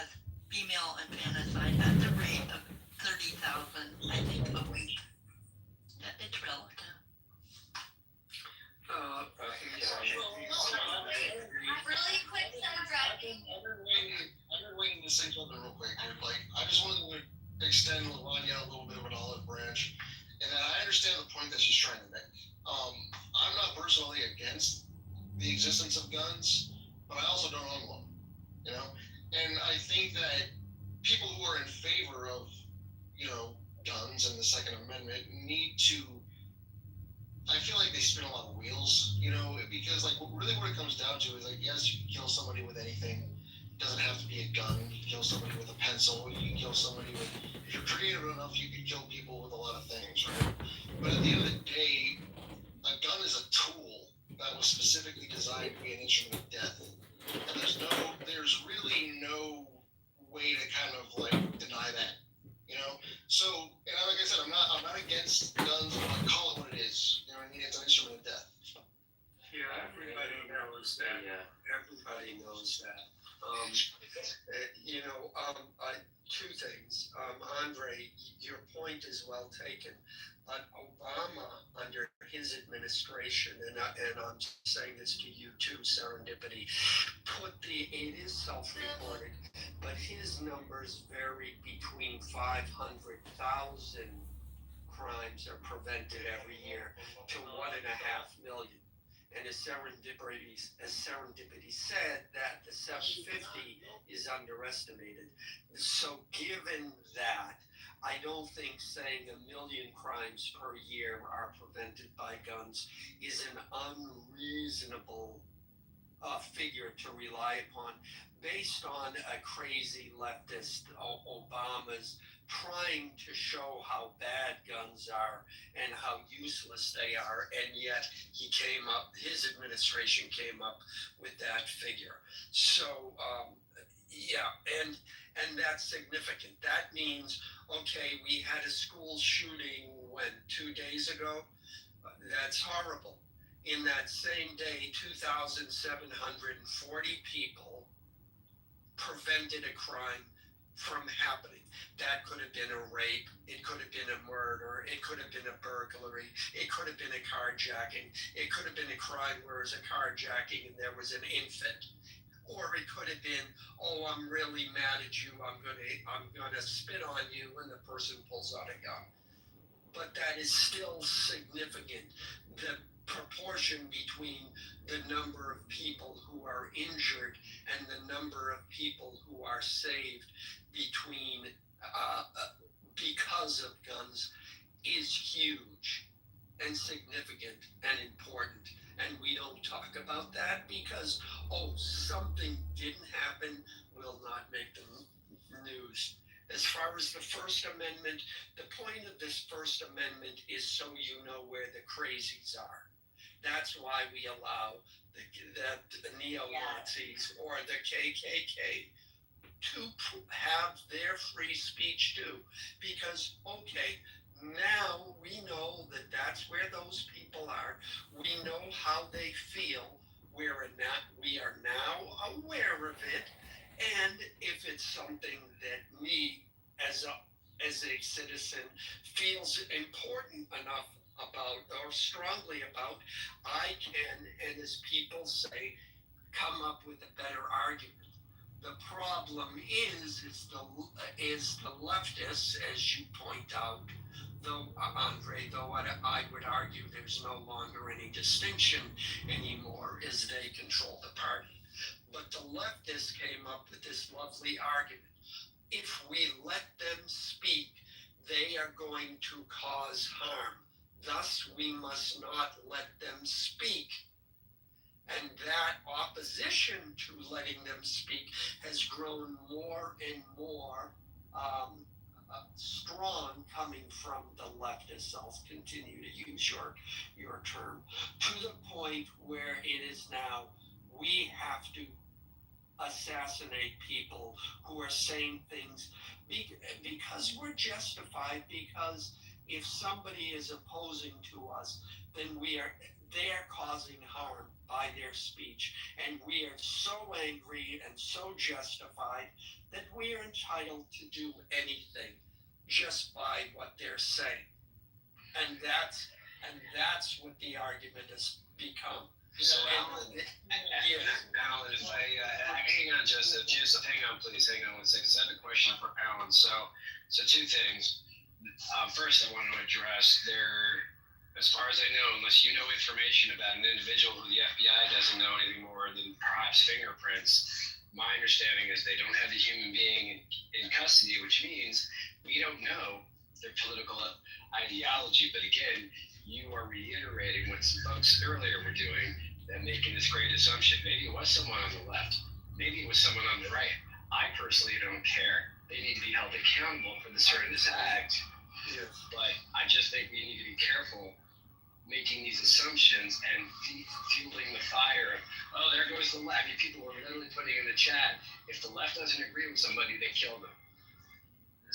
as female infanticide at the rate of 30,000, I think, a week. It's relative. Really quick, I'm driving. I've been waiting to say something real quick here. Like, I just wanted to extend Lavanya a little bit of an olive branch, and that I understand the point that she's trying to make. I'm not personally against the existence of guns, but I also don't own one. You know, and I think that people who are in favor of, guns and the Second Amendment need to. I feel like they spin a lot of wheels, because like really what it comes down to is like, yes, you can kill somebody with anything. It doesn't have to be a gun. You can kill somebody with a pencil. You can kill somebody with. If you're creative enough, you can kill people with a lot of things, right? But at the end of the day, a gun is a tool that was specifically designed to be an instrument of death, and there's really no way to kind of like deny that. So, and like I said, I'm not against guns, but call it what it is. You know what I mean? It's an instrument of death. Yeah, everybody knows that. Yeah. Everybody knows that. Two things. Andre, your point is well taken. But Obama, under his administration, and I'm saying this to you too, Serendipity, it is self-reported, but his numbers vary between 500,000 crimes are prevented every year to 1.5 million. And as Serendipity said, that the 750 is underestimated. So given that, I don't think saying 1 million crimes per year are prevented by guns is an unreasonable figure to rely upon, based on a crazy leftist Obama's trying to show how bad guns are and how useless they are, and yet his administration came up with that figure. So and that's significant. That means, okay, we had a school shooting 2 days ago. That's horrible. In that same day, 2,740 people prevented a crime from happening. That could have been a rape, it could have been a murder, it could have been a burglary, it could have been a carjacking, it could have been a crime where it was a carjacking and there was an infant. Or it could have been, oh, I'm really mad at you, I'm gonna spit on you, and the person pulls out a gun. But that is still significant. The proportion between the number of people who are injured and the number of people who are saved because of guns is huge and significant and important. And we don't talk about that because, something didn't happen, will not make the news. As far as the First Amendment, the point of this First Amendment is so you know where the crazies are. That's why we allow the neo-Nazis or the KKK to have their free speech too. Because, now we know that that's where those people are. We know how they feel. We are now aware of it. And if it's something that me, as a citizen, feels important enough about or strongly about, I can, and as people say, come up with a better argument. The problem is the leftists, as you point out, though, Andre, though I would argue there's no longer any distinction anymore, is they control the party. But the leftists came up with this lovely argument. If we let them speak, they are going to cause harm. Thus, we must not let them speak. And that opposition to letting them speak has grown more and more strong, coming from the leftists. I'll continue to use your term, to the point where it is now we have to assassinate people who are saying things because we're justified, because if somebody is opposing to us, then they're causing harm by their speech. And we are so angry and so justified that we are entitled to do anything just by what they're saying. And that's what the argument has become. So Alan, Alan, if hang on, Joseph, hang on, please, hang on 1 second. So I have a question for Alan. So two things. First, I want to address as far as I know, unless you know information about an individual who the FBI doesn't know anything more than perhaps fingerprints, my understanding is they don't have the human being in custody, which means we don't know their political ideology. But again, you are reiterating what some folks earlier were doing and making this great assumption. Maybe it was someone on the left. Maybe it was someone on the right. I personally don't care. They need to be held accountable for this act. Yes. But I just think we need to be careful making these assumptions and fueling the fire of, oh, there goes the left. I mean, people were literally putting in the chat, if the left doesn't agree with somebody, they kill them.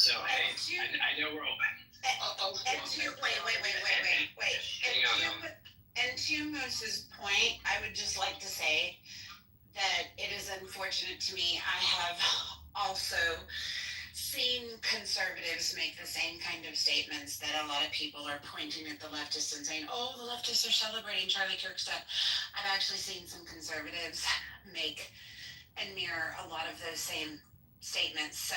So, hey, I know we're open. And wait. Hang on. And to Moose's point, I would just like to say that it is unfortunate to me. I have also seen conservatives make the same kind of statements that a lot of people are pointing at the leftists and saying, oh, the leftists are celebrating Charlie Kirk's death. I've actually seen some conservatives make and mirror a lot of those same statements. So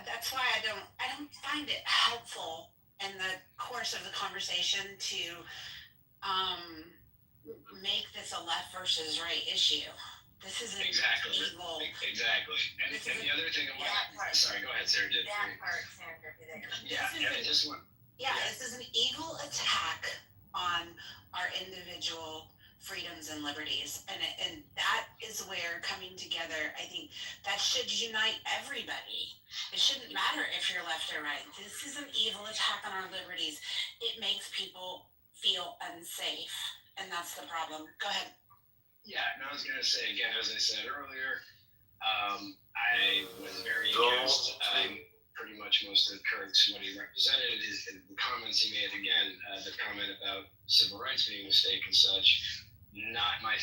that's why I don't find it helpful in the course of the conversation to make this a left versus right issue. This is Exactly. And the other thing I want to, sorry, go ahead, Sarah. That part, Sandra. This one. Yeah, this is an evil attack on our individual freedoms and liberties. And that is where coming together, I think that should unite everybody. It shouldn't matter if you're left or right. This is an evil attack on our liberties. It makes people feel unsafe. And that's the problem. Go ahead. Yeah, and I was going to say, again, as I said earlier, I was very against pretty much most of Kirk's, what he represented, the comments he made, again, the comment about civil rights being a mistake and such, not my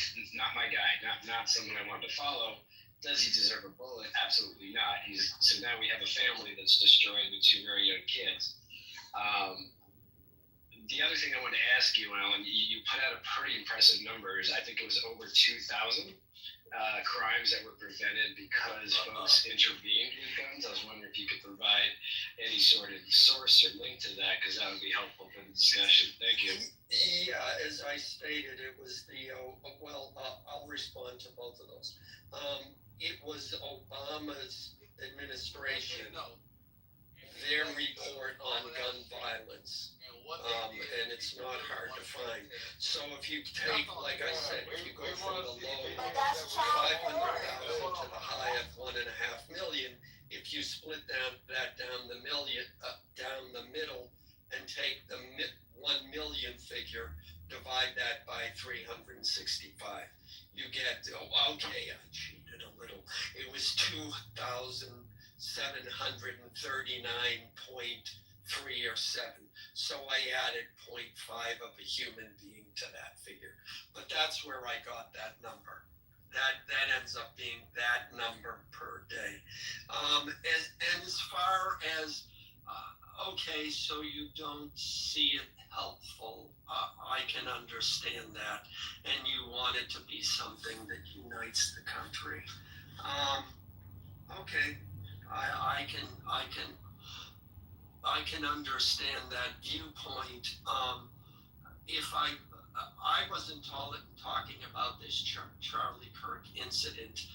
guy, not someone I wanted to follow. Does he deserve a bullet? Absolutely not. So now we have a family that's destroyed with two very young kids. The other thing I want to ask you, Alan, you put out a pretty impressive numbers. I think it was over 2,000 crimes that were prevented because folks intervened with guns. I was wondering if you could provide any sort of source or link to that, because that would be helpful for the discussion. Thank you. Yeah, as I stated, it was I'll respond to both of those. It was Obama's administration, their report on gun violence. And it's not hard to find. So if you take, like I said, if you go from the low of 500,000 to the high of 1.5 million, if you split that down the middle and take the 1 million figure, divide that by 365, you get, okay, I cheated a little. It was 2,739.3 or 7. So I added 0.5 of a human being to that figure. But that's where I got that number. That ends up being that number per day. And as far as, okay, so you don't see it helpful, I can understand that. And you want it to be something that unites the country. Okay, I can understand that viewpoint. If I wasn't talking about this Charlie Kirk incident,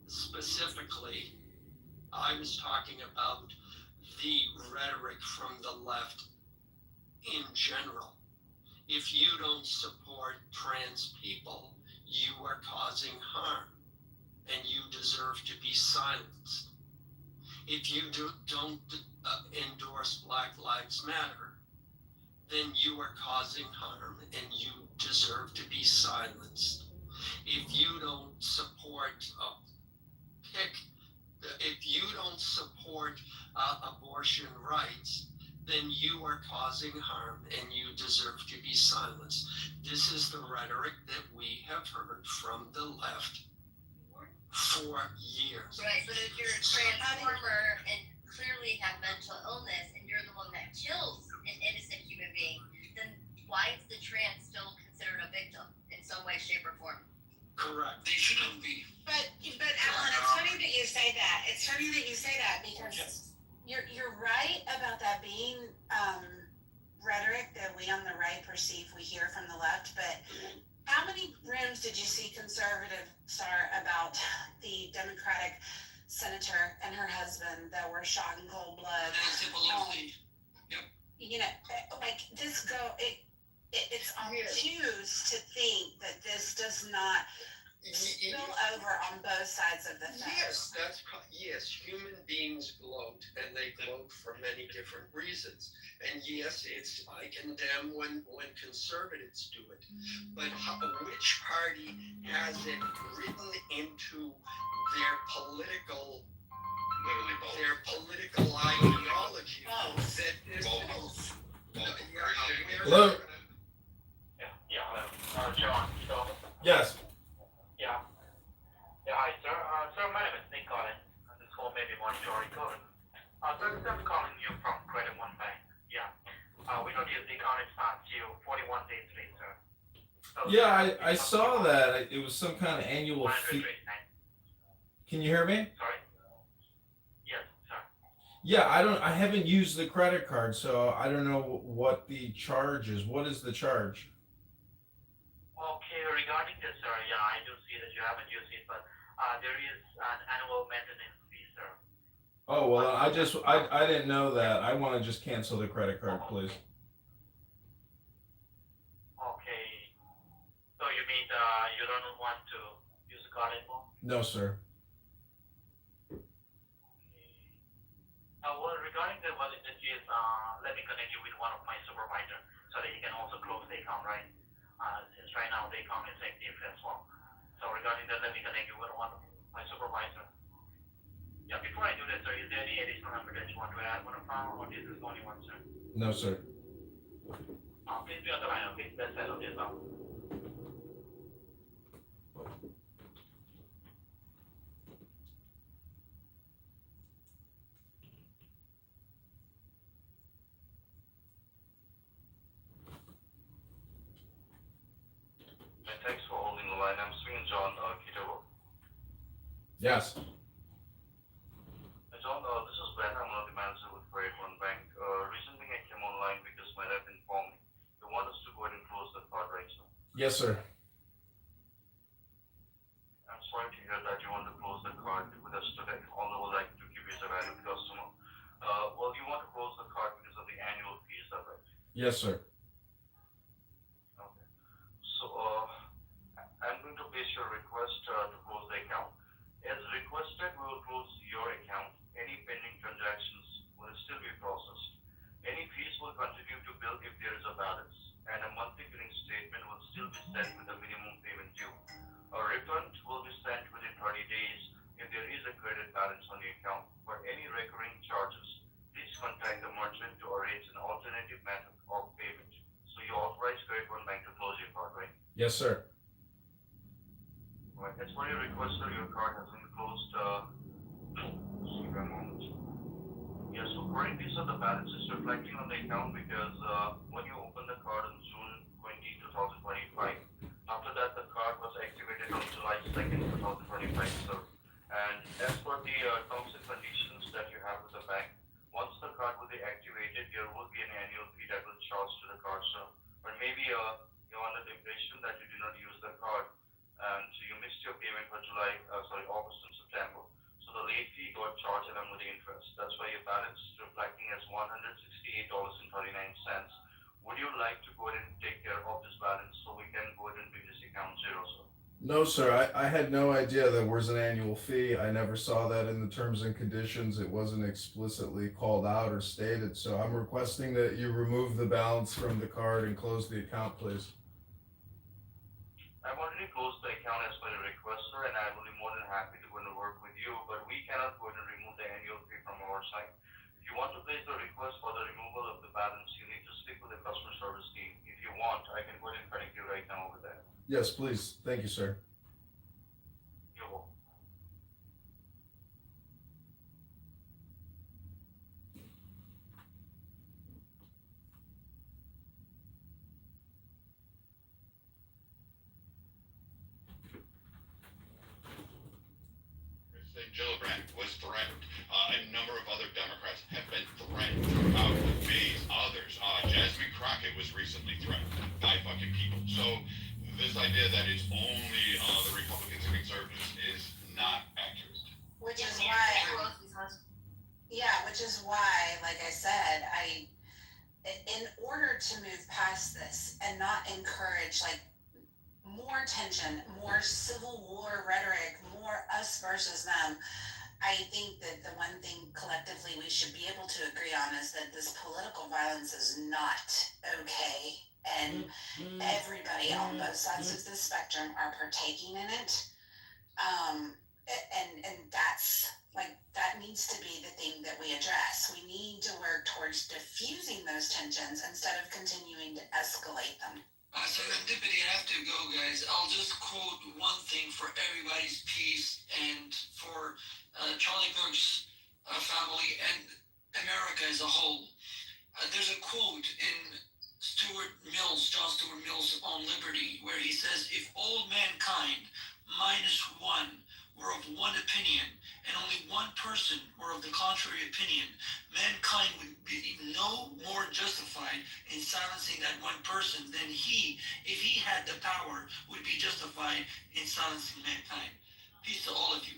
specifically, I was talking about the rhetoric from the left in general. If you don't support trans people, you are causing harm, and you deserve to be silenced. If you don't endorse Black Lives Matter, then you are causing harm and you deserve to be silenced. If you don't support abortion rights, then you are causing harm and you deserve to be silenced. This is the rhetoric that we have heard from the left for years. Right, but if you're a transformer and clearly have mental illness and you're the one that kills an innocent human being, then why is the trans still considered a victim in some way, shape, or form? Correct. They shouldn't be. But Alan, it's funny that you say that. It's funny that you say that because you're right about that being rhetoric that we on the right perceive we hear from the left. But how many rooms did you see conservative start about the Democratic senator and her husband that were shot in cold blood? You know, like this it's obtuse to think that this does not spill over on both sides of the fence. Yes, human beings gloat, and they gloat for many different reasons. And yes, I condemn when conservatives do it. But which party has it written into their political Literally both. ideology that this Both. Hello? Yeah, hello. John, Kitover. Yes. Yeah. Yeah, hi, sir. Sir, my name is Nick Collins. This call may be monetary code. Sir, I'm calling you from Credit One Bank. Yeah. We don't use the account starts you 41 days late, sir. So, Yeah, I saw that. It was some kind of annual 100 fee. days, right? Can you hear me? Sorry? Yes, sir. Yeah, I haven't used the credit card, so I don't know what the charge is. What is the charge? Okay, regarding this, sir, yeah, I do see that you haven't used it, but there is an annual maintenance fee, sir. Oh, well, I didn't know that. I want to just cancel the credit card, please. Okay. So you mean you don't want to use the card anymore? No, sir. Well, regarding the, well, in this case, let me connect you with one of my supervisors so that you can also close the account, right? Since right now the account is active as well. So regarding that, let me connect you with one of my supervisor. Yeah, before I do that, sir, is there any additional number that you want to add on the phone, or this is the only one, sir? No, sir. Please be on the line, okay? Let's settle this out. Thanks for holding the line. I'm speaking John Kitover. Yes. John, this is Ben. I'm one of the manager with Credit One Bank. Recently I came online because my rep informed me they want us to go ahead and close the card right now. Yes, sir. I'm sorry to hear that you want to close the card with us today, although we'd like to give you as a valued customer. Well, you want to close the card because of the annual fee, is that right? Yes, sir. Okay. So, I'm going to place your request to close the account. As requested, we will close your account. Any pending transactions will still be processed. Any fees will continue to bill if there is a balance, and a monthly billing statement will still be sent with a minimum payment due. A refund will be sent within 30 days if there is a credit balance on the account. For any recurring charges, please contact the merchant to arrange an alternative method of payment. So you authorize Credit One Bank to close your card, right? Yes, sir. Right. As per your request, sir, your card has been closed. Just give me a moment. Yes, so currently, sir, the balance is reflecting on the account because when you open the card on June 20, 2025, after that the card was activated on July 2nd, 2025, sir. And as per the terms and conditions that you have with the bank, once the card will be activated, there will be an annual fee that will charge to the card, sir. Or maybe you're under the impression that you did not use the card and you missed your payment for August and September. So the late fee got charged along with the interest. That's why your balance is reflecting as $168.39. Would you like to go ahead and take care of this balance so we can go ahead and bring this account zero, sir? No, sir. I had no idea there was an annual fee. I never saw that in the terms and conditions. It wasn't explicitly called out or stated. So I'm requesting that you remove the balance from the card and close the account, please. I've already closed the account as per the request, sir, and I will be more than happy to go and work with you, but we cannot go ahead and remove the annual fee from our side. If you want to place the request for the removal of Yes, please. Thank you, sir. You're welcome. St. Gillibrand was threatened. A number of other Democrats have been threatened throughout Mays. Others, Jasmine Crockett was recently threatened by fucking people. So this idea that it's only the Republicans and conservatives is not accurate. Which is Nancy why, Pelosi's husband. yeah, which is why, like I said, in order to move past this and not encourage like more tension, more civil war rhetoric, more us versus them, I think that the one thing collectively we should be able to agree on is that this political violence is not okay. And everybody on both sides of the spectrum are partaking in it. And that's like, that needs to be the thing that we address. We need to work towards diffusing those tensions instead of continuing to escalate them. Serendipity, I have to go, guys. I'll just quote one thing for everybody's peace and for Charlie Kirk's family and America as a whole. There's a quote in John Stuart Mill's On Liberty, where he says, if all mankind minus one were of one opinion, and only one person were of the contrary opinion, mankind would be no more justified in silencing that one person than he, if he had the power, would be justified in silencing mankind. Peace to all of you.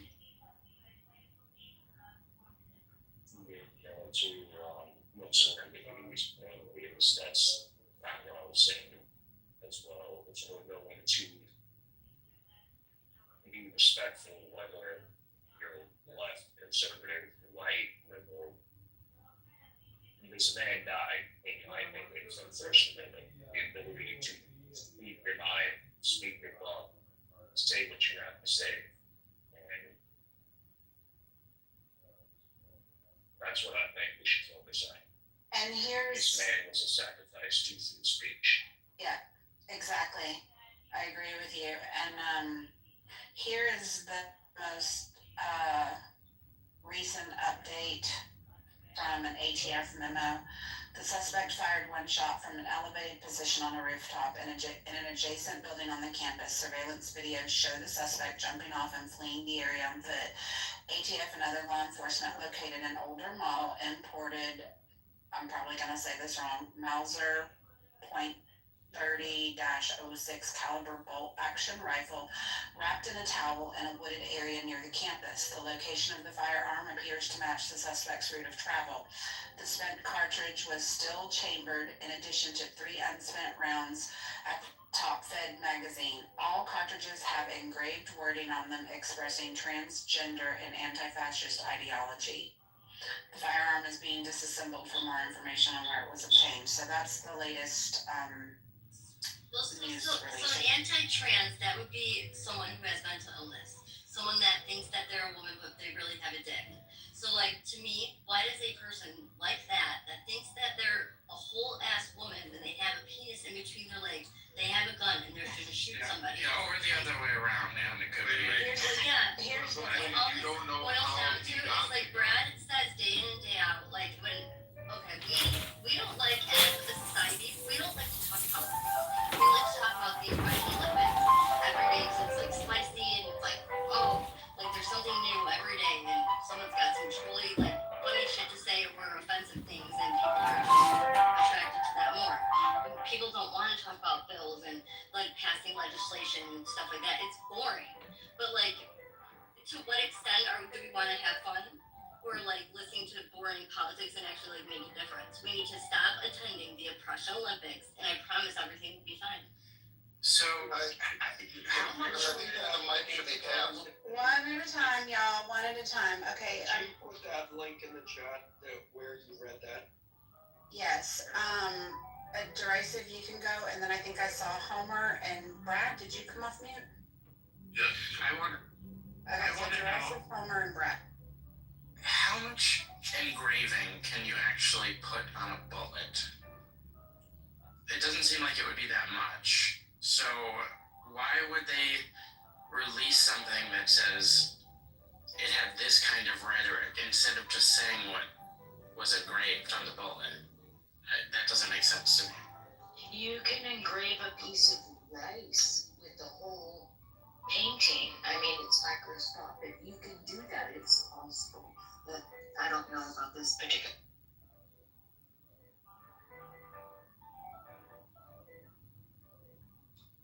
Most of the because that's not what I was saying as well. It's really going to be respectful whether you're left, conservative, right, liberal. This man died, and I think it's the First Amendment, the ability to speak your mind, speak your thought, say what you have to say. And that's what I think we should focus on. And This here's, man was a sacrifice to free speech. yeah, exactly. I agree with you. And here is the most recent update from an ATF memo. The suspect fired one shot from an elevated position on a rooftop in an adjacent building on the campus. Surveillance videos show the suspect jumping off and fleeing the area on foot. ATF and other law enforcement located an older model imported, I'm probably going to say this wrong, Mauser .30-06 caliber bolt action rifle wrapped in a towel in a wooded area near the campus. The location of the firearm appears to match the suspect's route of travel. The spent cartridge was still chambered in addition to 3 unspent rounds at the top-fed magazine. All cartridges have engraved wording on them expressing transgender and anti-fascist ideology. The firearm is being disassembled for more information on where it was obtained. So that's the latest So news an release. anti-trans, that would be someone who has mental illness. Someone that thinks that they're a woman but they really have a dick. So like, to me, why does a person like that thinks that they're a whole ass woman when they have a penis in between their legs, they have a gun and they're gonna shoot somebody? Yeah, or the other way around, man. It could be. Well, yeah, Here's the what thing. all this boils down to is like Brad says day in and day out, like when, okay, we don't like, as a society, we don't like to talk about that. We like to talk about the oppression of it every day because it's like spicy and it's like, oh, like there's something new every day and someone's got some truly like funny shit to say or offensive things and people are attracted to that more. People don't want to talk about bills and like passing legislation and stuff like that. It's boring. But like, to what extent do we want to have fun? Or like listening to boring politics and actually like make a difference? We need to stop attending the oppression Olympics, and I promise everything will be fine. So, How much? The mic should be passed. One at a time, y'all. One at a time. Okay. Can you put that link in the chat where you read that? Yes. Derisive, you can go, and then I think I saw Homer and Brad. Did you come off mute? yes, I wonder Okay, so wanna know- Derisive, Homer, and Brad. how much engraving can you actually put on a bullet? It doesn't seem like it would be that much. So why saying what was engraved on the bullet. That doesn't make sense to me. You can engrave a piece of rice with the whole painting. I mean, it's microscopic. You can do that. It's possible. But I don't know about this particular.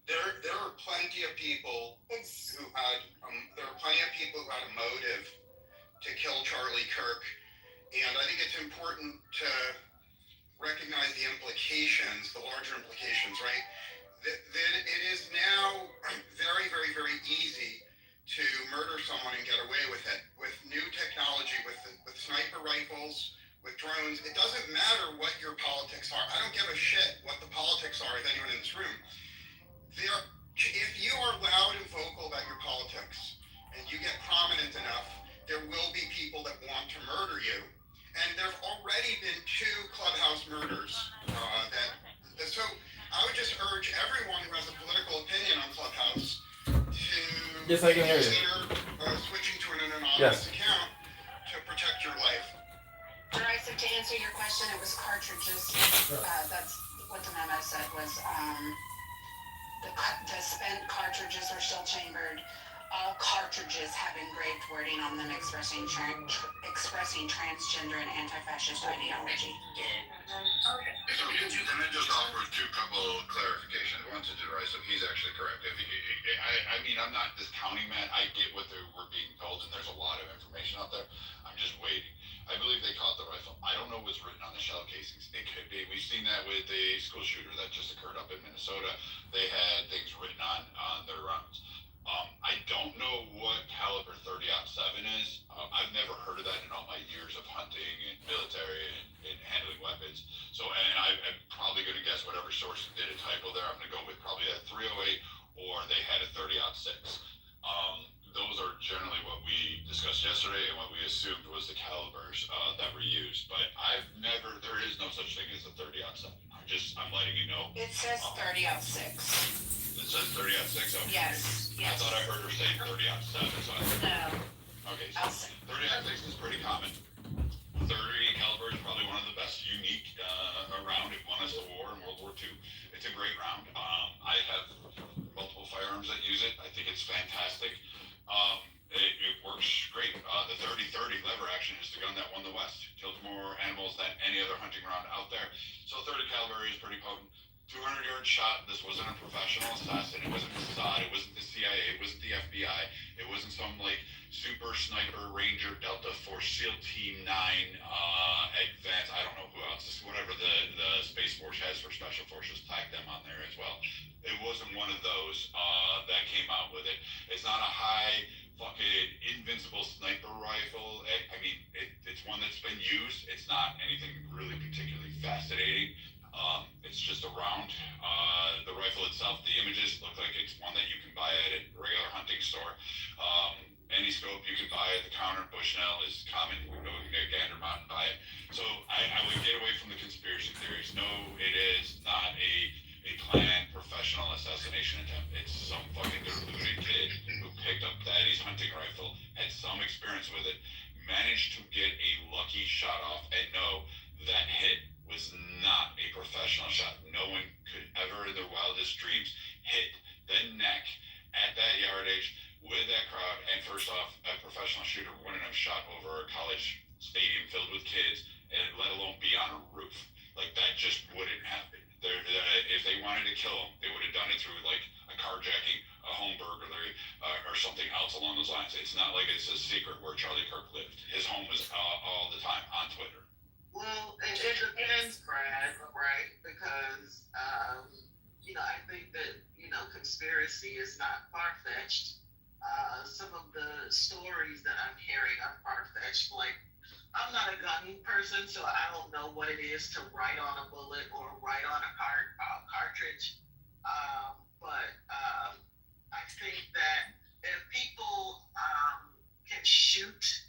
There are plenty of people who had a motive to kill Charlie Kirk, and I think it's important to recognize the implications, the larger implications, right? That it is now very, very, very easy to murder someone and get away with it. With new technology, with sniper rifles, with drones, it doesn't matter what your politics are. I don't give a shit what the politics are of anyone in this room. If you are loud and vocal about your politics and you get prominent enough, there will be people that want to murder you. And there have already been 2 clubhouse murders. So I would just urge everyone who has a political opinion on Clubhouse to Yes, I can hear you. consider switching to an anonymous account to protect your life. Bryson, to answer your question, it was cartridges. That's what the memo said was, the spent cartridges are still chambered. All cartridges have engraved wording on them expressing transgender and anti-fascist ideology. So can I just offer 2 couple clarifications? One to DeRice, if he's actually correct. I mean, I'm not discounting that. I get what they were being told, and there's a lot of information out there. I'm just waiting. I believe they caught the rifle. I don't know what's written on the shell casings. It could be. We've seen that with the school shooter that just occurred up in Minnesota. They had things written on their rounds. I don't know what caliber 30-07 is. I've never heard of that in all my years of hunting and military and handling weapons. So, and I'm probably going to guess whatever source did a typo there. I'm going to go with probably a 308 or they had a 30-06. Those are generally what we discussed yesterday and what we assumed was the calibers that were used. But there is no such thing as a 30-07. I'm letting you know. It says 30-06. It says 30-06? Okay. Yes. I thought I heard her say 30-07. So No. Okay, so 30-06 is pretty common. 30 caliber is probably one of the best unique around. It won us the war in World War II. It's a great round. I have multiple firearms that use it. I think it's fantastic. It works great. The 30-30 lever action is the gun that won the West. Killed more animals than any other hunting round out there. So 30 caliber is pretty potent. 200-yard shot. This wasn't a professional assassin. It wasn't Mossad. It wasn't the CIA. It wasn't the FBI. It wasn't some super sniper ranger Delta Force SEAL Team 9 advanced. I don't know who else. This, whatever the Space Force has for special forces, tag them on there as well. It wasn't one of those that came out with it. It's not a high fucking invincible sniper rifle. I mean, it's one that's been used. It's not anything really particularly fascinating. It's just a round. The rifle itself, the images look like it's one that you can buy at a regular hunting store. Any scope you can buy at the counter. Bushnell is common. You can go to Gandermont and buy it. So I would get away from the conspiracy theories. No, it is not a planned professional assassination attempt. It's some fucking deluded kid who picked up Daddy's hunting rifle, had some experience with it, managed to get a lucky shot off, and no, that hit was not a professional shot. No one could ever in their wildest dreams hit the neck at that yardage with that crowd. And first off, a professional shooter wouldn't have shot over a college stadium filled with kids, and let alone be on a roof. Like, that just wouldn't happen. If they wanted to kill him, they would have done it through a carjacking, a home burglary, or something else along those lines. It's not like it's a secret where Charlie Kirk lived. His home was all the time on Twitter. Well, it depends, Brad, right? Because, I think that, conspiracy is not far-fetched. Some of the stories that I'm hearing are far-fetched. I'm not a gun person, so I don't know what it is to write on a bullet or write on a cartridge. But I think that if people can shoot,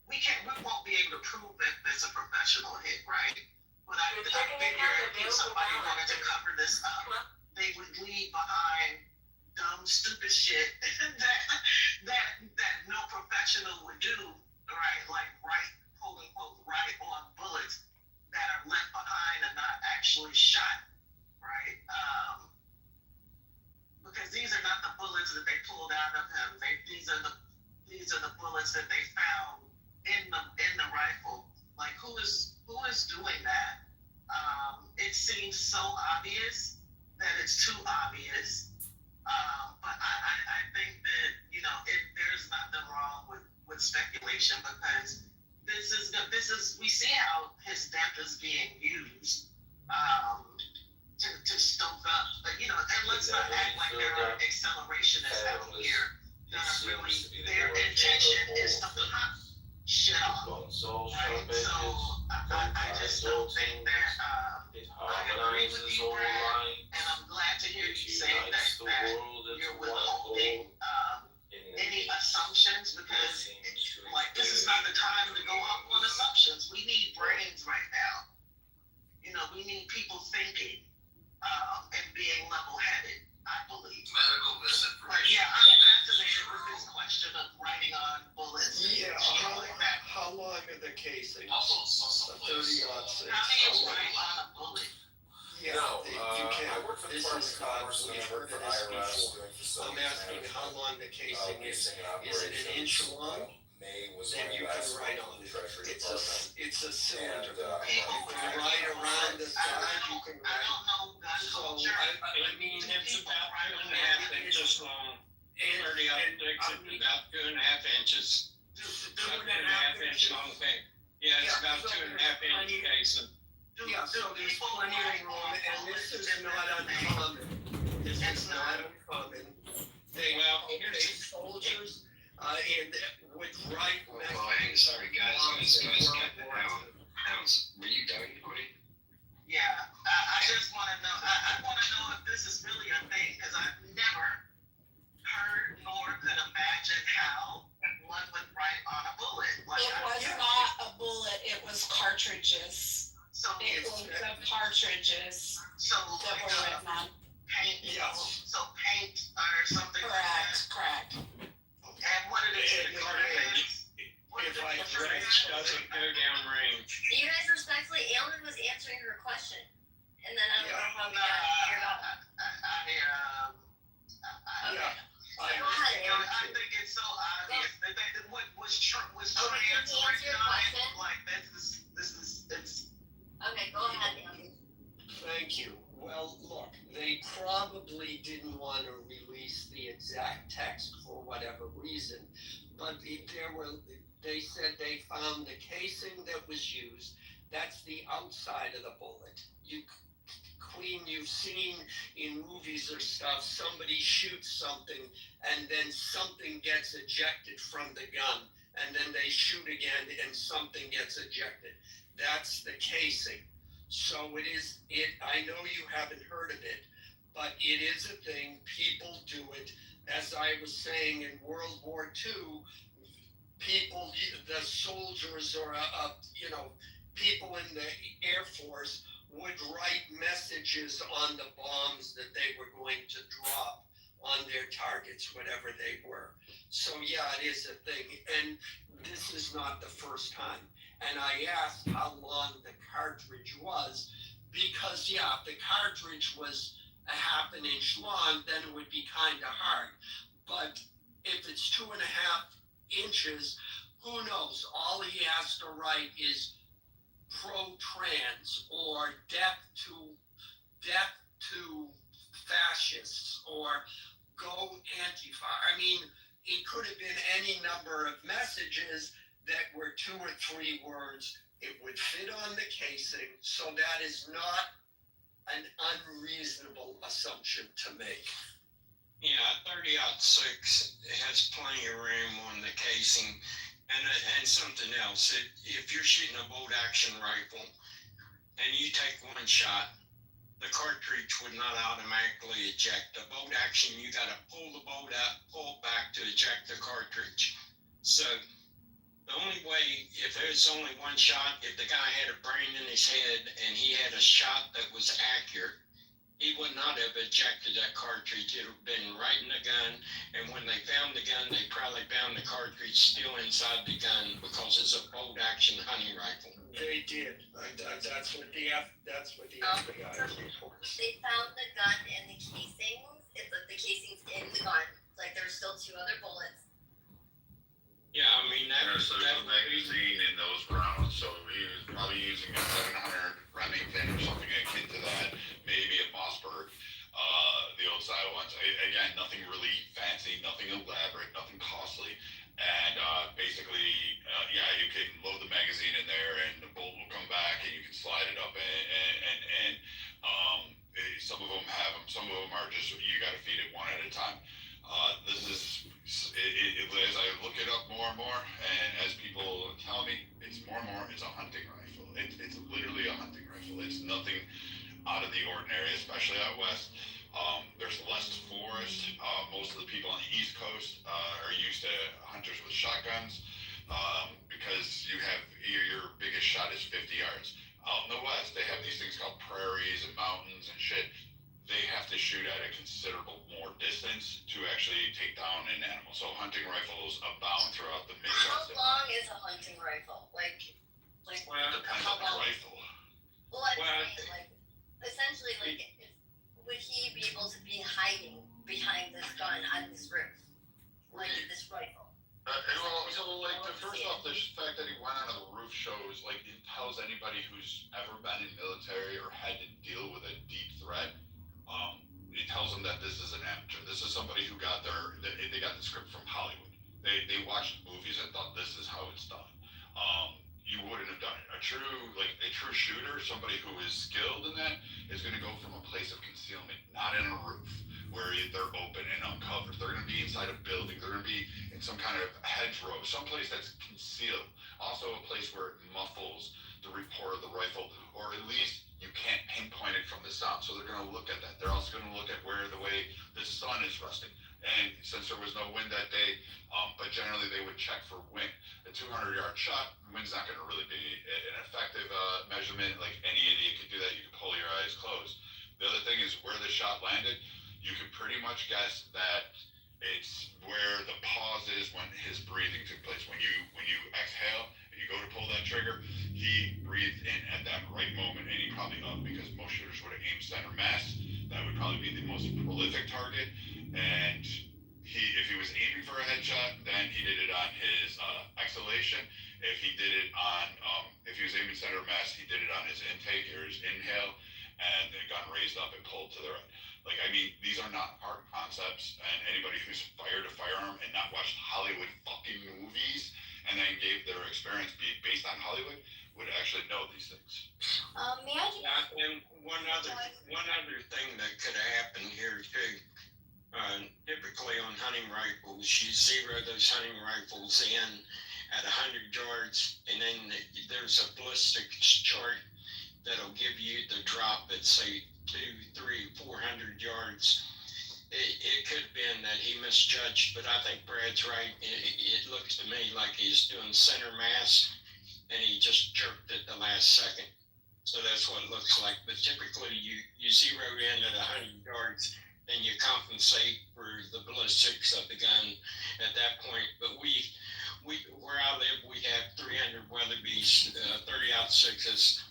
we won't be able to prove that it's a professional hit, right? But I figure if somebody wanted to cover this up, they would leave behind dumb, stupid stupid shit that no professional would do, right? Like quote unquote, right on bullets that are left behind and not actually shot, right? Because these are not the bullets that they pulled out of him. These are the bullets that they found in the rifle. Like who is doing that? It seems so obvious that it's too obvious. But I think that there's nothing wrong with speculation because this is we see how his death is being used. To stoke up, and let's not act like there are accelerationists out here that are really, their intention is to pop shit off, right? So I just don't think that, I agree with you, Brad, and I'm glad to hear you say that you're withholding any assumptions because, like, this is not the time to go up on assumptions. We need brains right now. We need people thinking. And being level-headed, I believe. Medical misinformation. But yeah, I'm fascinated with this question of writing on bullets. Yeah, how long are the casings? 30-06. How do you write on a bullet? Yeah, No, you can't. I work for the This Department is of not, Commerce and we've I heard work of for this IRS before. doing facility I'm asking management. how long the casing is. Leasing and Is it an inch operations. long? May was Then my you can last write month on in it. the Treasury It's Department. a cylinder. And, You can write around the side, you can I write. don't know gun So, culture. I mean, it's about 2.5 inches long. 30 out of 6 is about 2.5 inches. About 2.5 inch long thing. Yeah, it's about 2.5 inch casing. Yeah, so there's plenty of room, and this is not uncommon. This is not uncommon. They, soldiers, and would write. Sorry guys, Hounds, were you done, Cody? Yeah, I just want to know. I want to know if this is really a thing because I've never heard nor could imagine how one would write on a bullet. Like, It was not a bullet, it was cartridges. So It was the cartridges so that like were written on. paint. Yes. So paint or something. Correct. And what did it say? If I Range doesn't go down range. You guys respectfully, Ailman was answering her question. And then I don't know how we got here about. I think it's so obvious that what was trans written on it. Like this is it's. Okay, go ahead, Ailman. Thank you. Well, look, they probably didn't want to release the exact text for whatever reason, but they said they found the casing that was used. That's the outside of the bullet. Queen, you've seen in movies or stuff, somebody shoots something and then something gets ejected from the gun and then they shoot again and something gets ejected. That's the casing. So I know you haven't heard of it, but it is a thing. People do it. As I was saying, in World War II, the soldiers or, people in the Air Force would write messages on the bombs that they were going to drop on their targets, whatever they were. So yeah, it is a thing. And this is not the first time. And I asked how long the cartridge was because, yeah, if the cartridge was a half an inch long, then it would be kind of hard. But if it's 2.5 inches, who knows? All he has to write is pro-trans or death to fascists or go Antifa. I mean, it could have been any number of messages that were 2 or 3 words. It would fit on the casing, so that is not an unreasonable assumption to make. Yeah, 30-06 has plenty of room on the casing. And something else, if you're shooting a bolt-action rifle and you take one shot, the cartridge would not automatically eject. The bolt-action, you got to pull the bolt out, pull back to eject the cartridge. So the only way, if there's only one shot, if the guy had a brain in his head and he had a shot that was accurate, he would not have ejected that cartridge. It would have been right in the gun. And when they found the gun, they probably found the cartridge still inside the gun because it's a bolt action hunting rifle. They did. That's what the FBI reports. They found the gun and the casings. It's like the casings in the gun. Like there's still 2 other bullets. Yeah, I mean, that There's was, a that would be, magazine in those rounds, so he was probably using a 700 Remington or something akin to that, maybe a Mossberg, the old style ones. Again, nothing really fancy, nothing elaborate, nothing costly, and basically, yeah, you can load the magazine in there, and the bolt will come back, and you can slide it up, and some of them have them, some of them are just you got to feed it one at a time. This is as I look it up more and more, and as people tell me, it's more and more. It's a hunting rifle. It's literally a hunting rifle. It's nothing out of the ordinary, especially out west. There's less forest. Most of the people on the East Coast are used to hunters with shotguns because you have your biggest shot is 50 yards. Out in the West, they have these things called prairies and mountains and shit. They have to shoot at a considerable more distance to actually take down an animal. So hunting rifles abound throughout the How Midwest. long is a hunting rifle? Like well, Depends how on the long? rifle. Well, I'm Well, saying, like, essentially, like, would he be able to be hiding behind this gun on this roof? Like, this rifle? Well, so like first off, the fact that he went on the roof shows like it tells anybody who's ever been in military or had to deal with a deep threat. It tells them that this is an amateur. This is somebody who got they got the script from Hollywood. They watched movies and thought this is how it's done. You wouldn't have done it. A true shooter, somebody who is skilled in that, is going to go from a place of concealment, not in a roof where they're open and uncovered. They're going to be inside a building. They're going to be in some kind of hedgerow, someplace that's concealed. Also, a place where it muffles the report of the rifle, or at least you can't pinpoint it from the sound. So they're going to look at that. They're also going to look at the way the sun is resting. And since there was no wind that day, but generally they would check for wind. A 200-yard shot, wind's not going to really be an effective measurement. Like any idiot could do that. You can pull your eyes closed. The other thing is where the shot landed. You could pretty much guess that it's where the pause is when his breathing took place. When you exhale and you go to pull that trigger, he breathed in at that right moment, and he probably up because most shooters would have aimed center mass. That would probably be the most prolific target. And if he was aiming for a headshot, then he did it on his exhalation. If he did it on, if he was aiming center mass, he did it on his intake or his inhale, and the gun raised up and pulled to the right. Like, I mean, these are not hard concepts, and anybody who's fired a firearm and not watched Hollywood fucking movies and then gave their experience based on Hollywood would actually know these things. May I just... and one other thing that could happen here too. Typically on hunting rifles, you zero those hunting rifles in at 100 yards, and then there's a ballistic chart that'll give you the drop at say 200, 300, 400 yards. It could have been that he misjudged, but I think Brad's right. It looks to me like he's doing center mass, and he just jerked at the last second. So that's what it looks like. But typically, you zero in at 100 yards, and you compensate for the ballistics of the gun at that point. But we where I live, we have 300 Weatherby's 30-06s.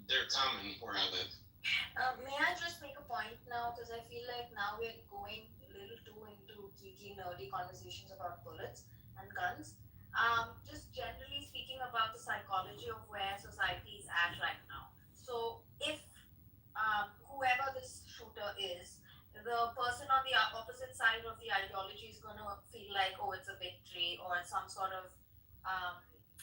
They're common where I live. May I just make a point now, because I feel like now we're going a little too into geeky, nerdy conversations about bullets and guns. Just generally speaking about the psychology of where society is at right now. So if whoever this shooter is, the person on the opposite side of the ideology is going to feel like, oh, it's a victory, or it's some sort of,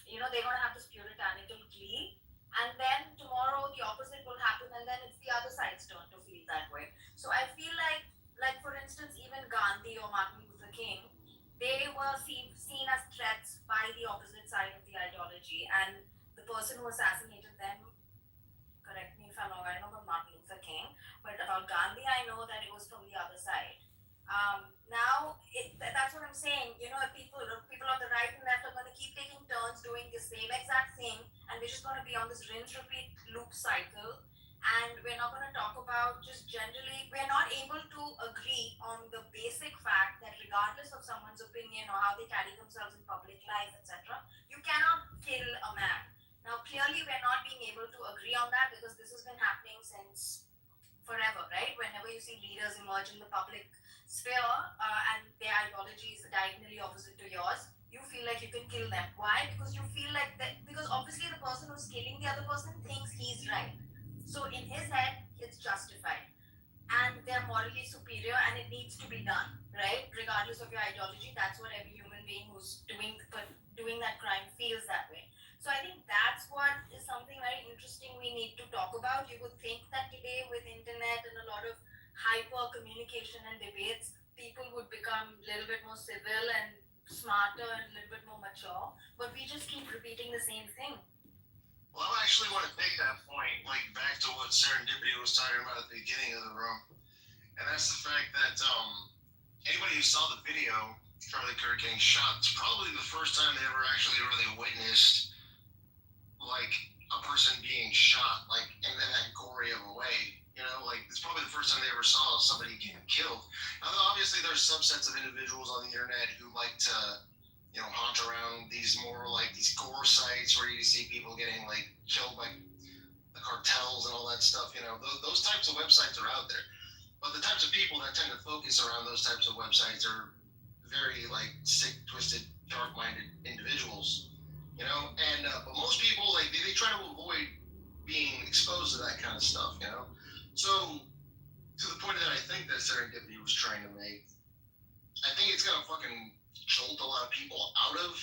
they're going to have this puritanical glee. And then tomorrow the opposite will happen, and then it's the other side's turn to feel that way. So I feel like for instance, even Gandhi or Martin Luther King, they were seen as threats by the opposite side of the ideology, and the person who assassinated them, correct me if I'm wrong, I know about Martin Luther King, but about Gandhi, I know that it was from the other side. That's what I'm saying. People on the right and left are going to keep taking turns doing the same exact thing, and we're just going to be on this rinse repeat loop cycle. and we're not going to talk about just generally, we're not able to agree on the basic fact that regardless of someone's opinion or how they carry themselves in public life, etc., you cannot kill a man. Now, clearly, we're not being able to agree on that because this has been happening since forever, right? Whenever you see leaders emerge in the public sphere and their ideology is diagonally opposite to yours, you feel like you can kill them. Why? Because you feel like that, because obviously the person who's killing the other person thinks he's right. So in his head, it's justified. And they're morally superior and it needs to be done, right? Regardless of your ideology, that's what every human being who's doing that crime feels that way. So I think that's what is something very interesting we need to talk about. You would think that today with internet and a lot of hyper communication and debates, people would become a little bit more civil and smarter and a little bit more mature, but we just keep repeating the same thing. Well, I actually want to take that point, like back to what Serendipity was talking about at the beginning of the room, and that's the fact that anybody who saw the video, Charlie Kirk getting shot, it's probably the first time they ever actually really witnessed like a person being shot, like in that gory of a way. You know, like it's probably the first time they ever saw somebody getting killed. Now, obviously, there's subsets of individuals on the internet who like to, you know, haunt around these more like these gore sites where you see people getting like killed by the cartels and all that stuff. You know, those types of websites are out there. But the types of people that tend to focus around those types of websites are very like sick, twisted, dark-minded individuals. You know, and but most people like they try to avoid being exposed to that kind of stuff. You know, so to the point that I think that Serendipity was trying to make, I think it's gonna fucking jolt a lot of people out of,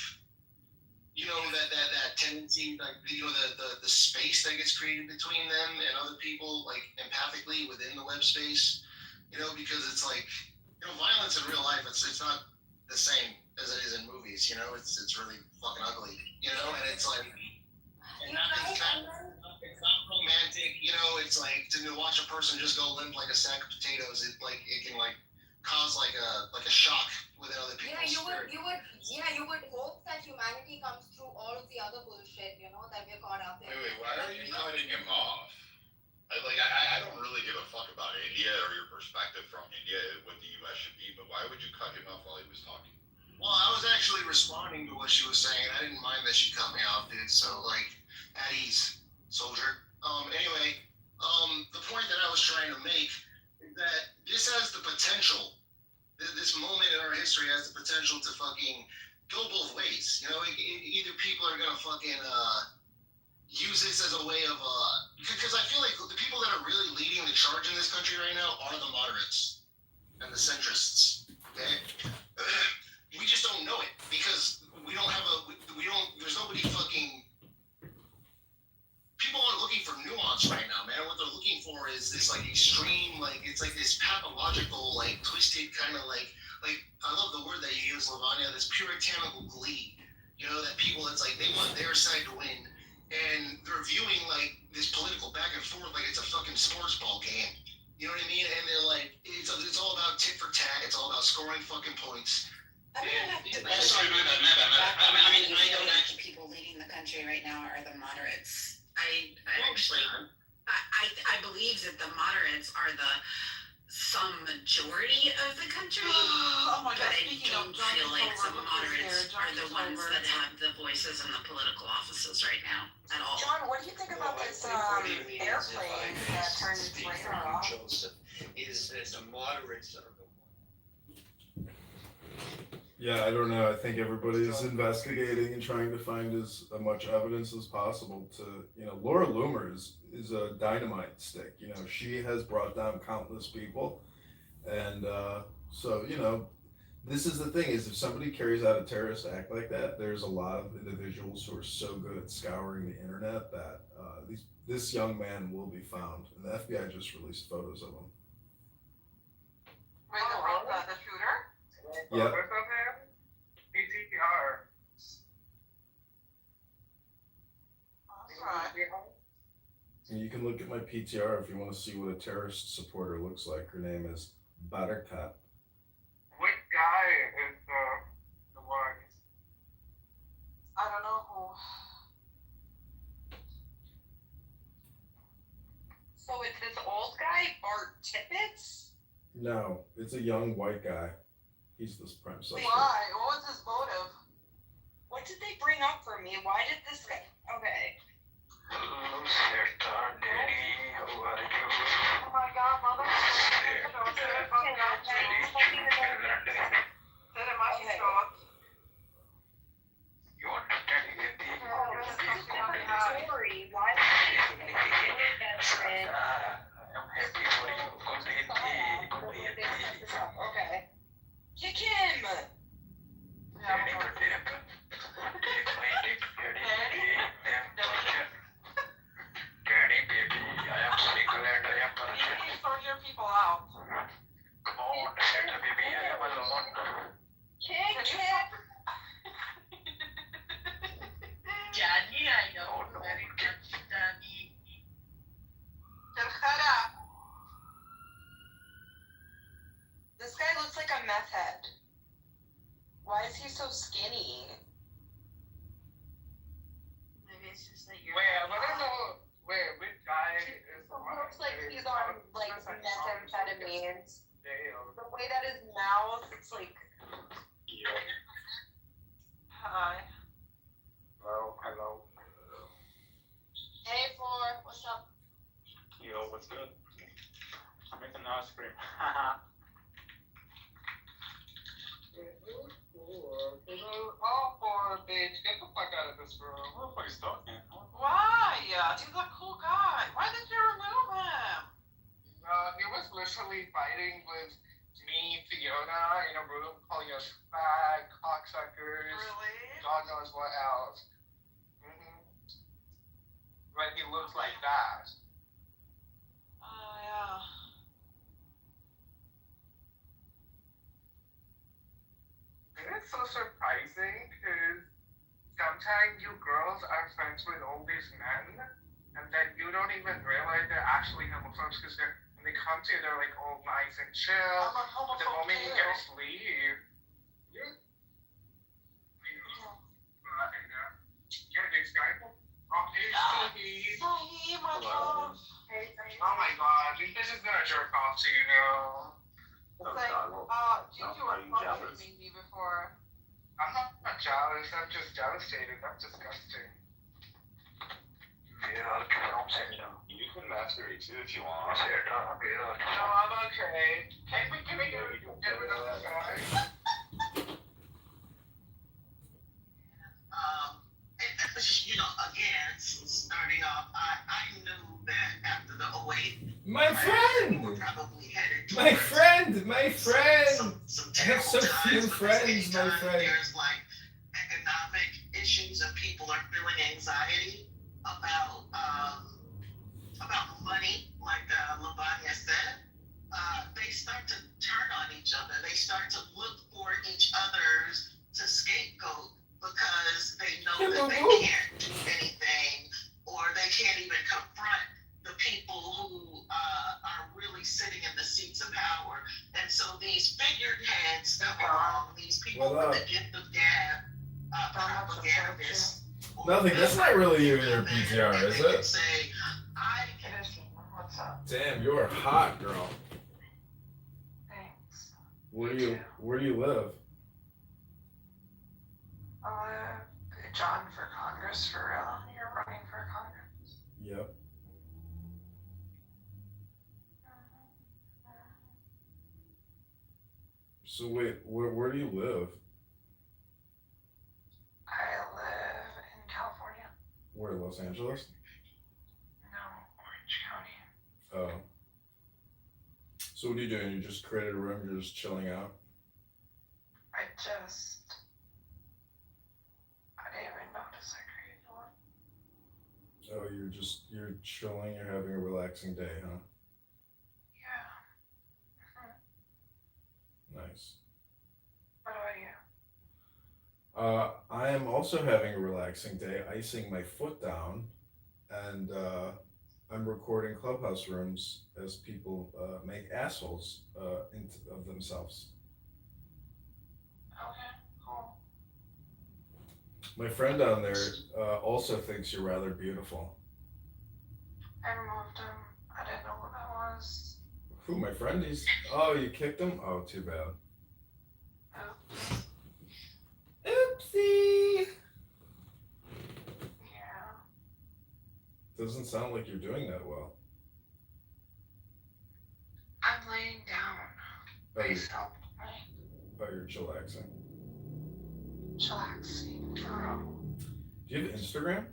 you know, that tendency, like, you know, the space that gets created between them and other people, like empathically within the web space, you know, because it's like, you know, violence in real life, it's not the same as it is in movies, you know, it's really fucking ugly, you know, and it's like, and it's not romantic, you know, it's like to watch a person just go limp like a sack of potatoes, it can cause like a shock within other people's spirit. You would hope that humanity comes through all of the other bullshit, you know, that we're caught up in. Wait, why are you cutting him off? I don't really give a fuck about India or your perspective from India, what the U.S. should be, but why would you cut him off while he was talking? Well, I was actually responding to what she was saying. I didn't mind that she cut me off, dude. So, like, at ease, soldier. Anyway, the point that I was trying to make is that this has the potential. This moment in our history has the potential to fucking go both ways. You know, either people are gonna fucking use this as a way of because I feel like the people that are really leading the charge in this country right now are the moderates and the centrists. Okay. We just don't know it because we don't have there's nobody fucking, people aren't looking for nuance right now, man. What they're looking for is this like extreme, like it's like this pathological, like twisted kind of like I love the word that you use, Lavanya, this puritanical glee, you know, that people, it's like they want their side to win and they're viewing like this political back and forth like it's a fucking sports ball game. You know what I mean? And they're like, it's all about tit for tat. It's all about scoring fucking points. I'm gonna have to. Sorry, my bad. The people leading the country right now are the moderates. I believe that the moderates are some majority of the country. Oh my but God, I speaking don't of John feel like the Kitover, look who's moderates here, are John the ones Kitover. that have the voices in the political offices right now at all. John, what do you think about this airplane that turned its radar off? Joseph, is that the moderates are the Yeah, I don't know. I think everybody's investigating and trying to find as much evidence as possible to, you know, Laura Loomer is a dynamite stick. You know, she has brought down countless people. And so, you know, this is the thing is if somebody carries out a terrorist act like that, there's a lot of individuals who are so good at scouring the internet that this young man will be found. And the FBI just released photos of him. Wait, the shooter? Yeah. What's up, man? PTR. And you can look at my PTR if you want to see what a terrorist supporter looks like. Her name is Buttercup. Which guy is the one? I don't know who. So Art Tippett? No, it's a young white guy. He's this prime suspect. Why? What was his motive? What did they bring up for me? Why did this guy? Okay. Hello, Santa Daddy. How are you? Oh my God, mother. Okay. You understand Hindi? Sorry, why did you I'm happy for you. Good Hindi. Good Hindi. Okay. Kick him! Daddy, good day. Take my dick, Daddy. Damn virgin. Daddy, baby, I am single and I am virgin. Maybe sort your people out. Come on, Santa baby, I am alone. Kick him! Daddy, I know. Oh, no. Very much, Daddy. Terjera. This guy looks like a meth head. Why is he so skinny? Maybe it's just that you're. Wait, I wanna know. Wait, which guy is the one? Looks like he's on like methamphetamines. Damn. The way that his mouth, it's like. Yeah. Hi. Hello, hello. Hey, Floor, what's up? Yo, what's good? I'm making ice cream. Oh, poor bitch. Get the fuck out of this room. Who the fuck is talking? Why? He's a cool guy. Why did you remove him? He was literally fighting with me, Fiona, in a room, calling us fag, cocksuckers, Really? God knows what else. But he looks like that. Oh, yeah. And it's so surprising because sometimes you girls are friends with all these men, and then you don't even realize they're actually homophobes because when they come to you, they're like all nice and chill. I'm a The homophobe moment you too. guys leave, you're this guy. Okay, Stevie. Sahi, my Hello. love. Hey, Sahi. Oh my god, this is gonna jerk off to you now. It's like, Gigi was fucking me before. I'm not jealous, I'm just devastated. That's disgusting. Yeah, you can masturbate too if you want. No, I'm okay. Can we get rid of this guy? Again, starting off, I knew that after the 08, My friend! we're probably headed My towards friend! My friend! some I have so terrible few times, but friends, anytime my friend. there's like economic issues and people are feeling anxiety about money, like Lavanya said, they start to turn on each other. They start to look for each other's to scapegoat because they know that they can't do anything or they can't even confront the people who are really sitting in the seats of power. And so these figureheads come along, these people with the gift of gab, propagandists. Nothing, that's not really you in your PTR, is it? Say, I can. What's up? Damn, you're hot, girl. Thanks. Where do you live? John for Congress, for real. You're running for Congress. Yep. So wait, where do you live? I live in California. Where, Los Angeles? No, Orange County. Oh. So what are you doing? You just created a room, you're just chilling out? I didn't even notice I created one. Oh, you're chilling, you're having a relaxing day, huh? Yeah. Nice. What about you? I am also having a relaxing day, icing my foot down, and I'm recording clubhouse rooms as people make assholes of themselves. Okay, cool. My friend down there also thinks you're rather beautiful. I removed him. I didn't know who that was. Who, my friend? Oh, you kicked him? Oh, too bad. Oopsie! Yeah. Doesn't sound like you're doing that well. I'm laying down. Oh, Please help me. you're chillaxing. Chillaxing, for real. Do you have Instagram?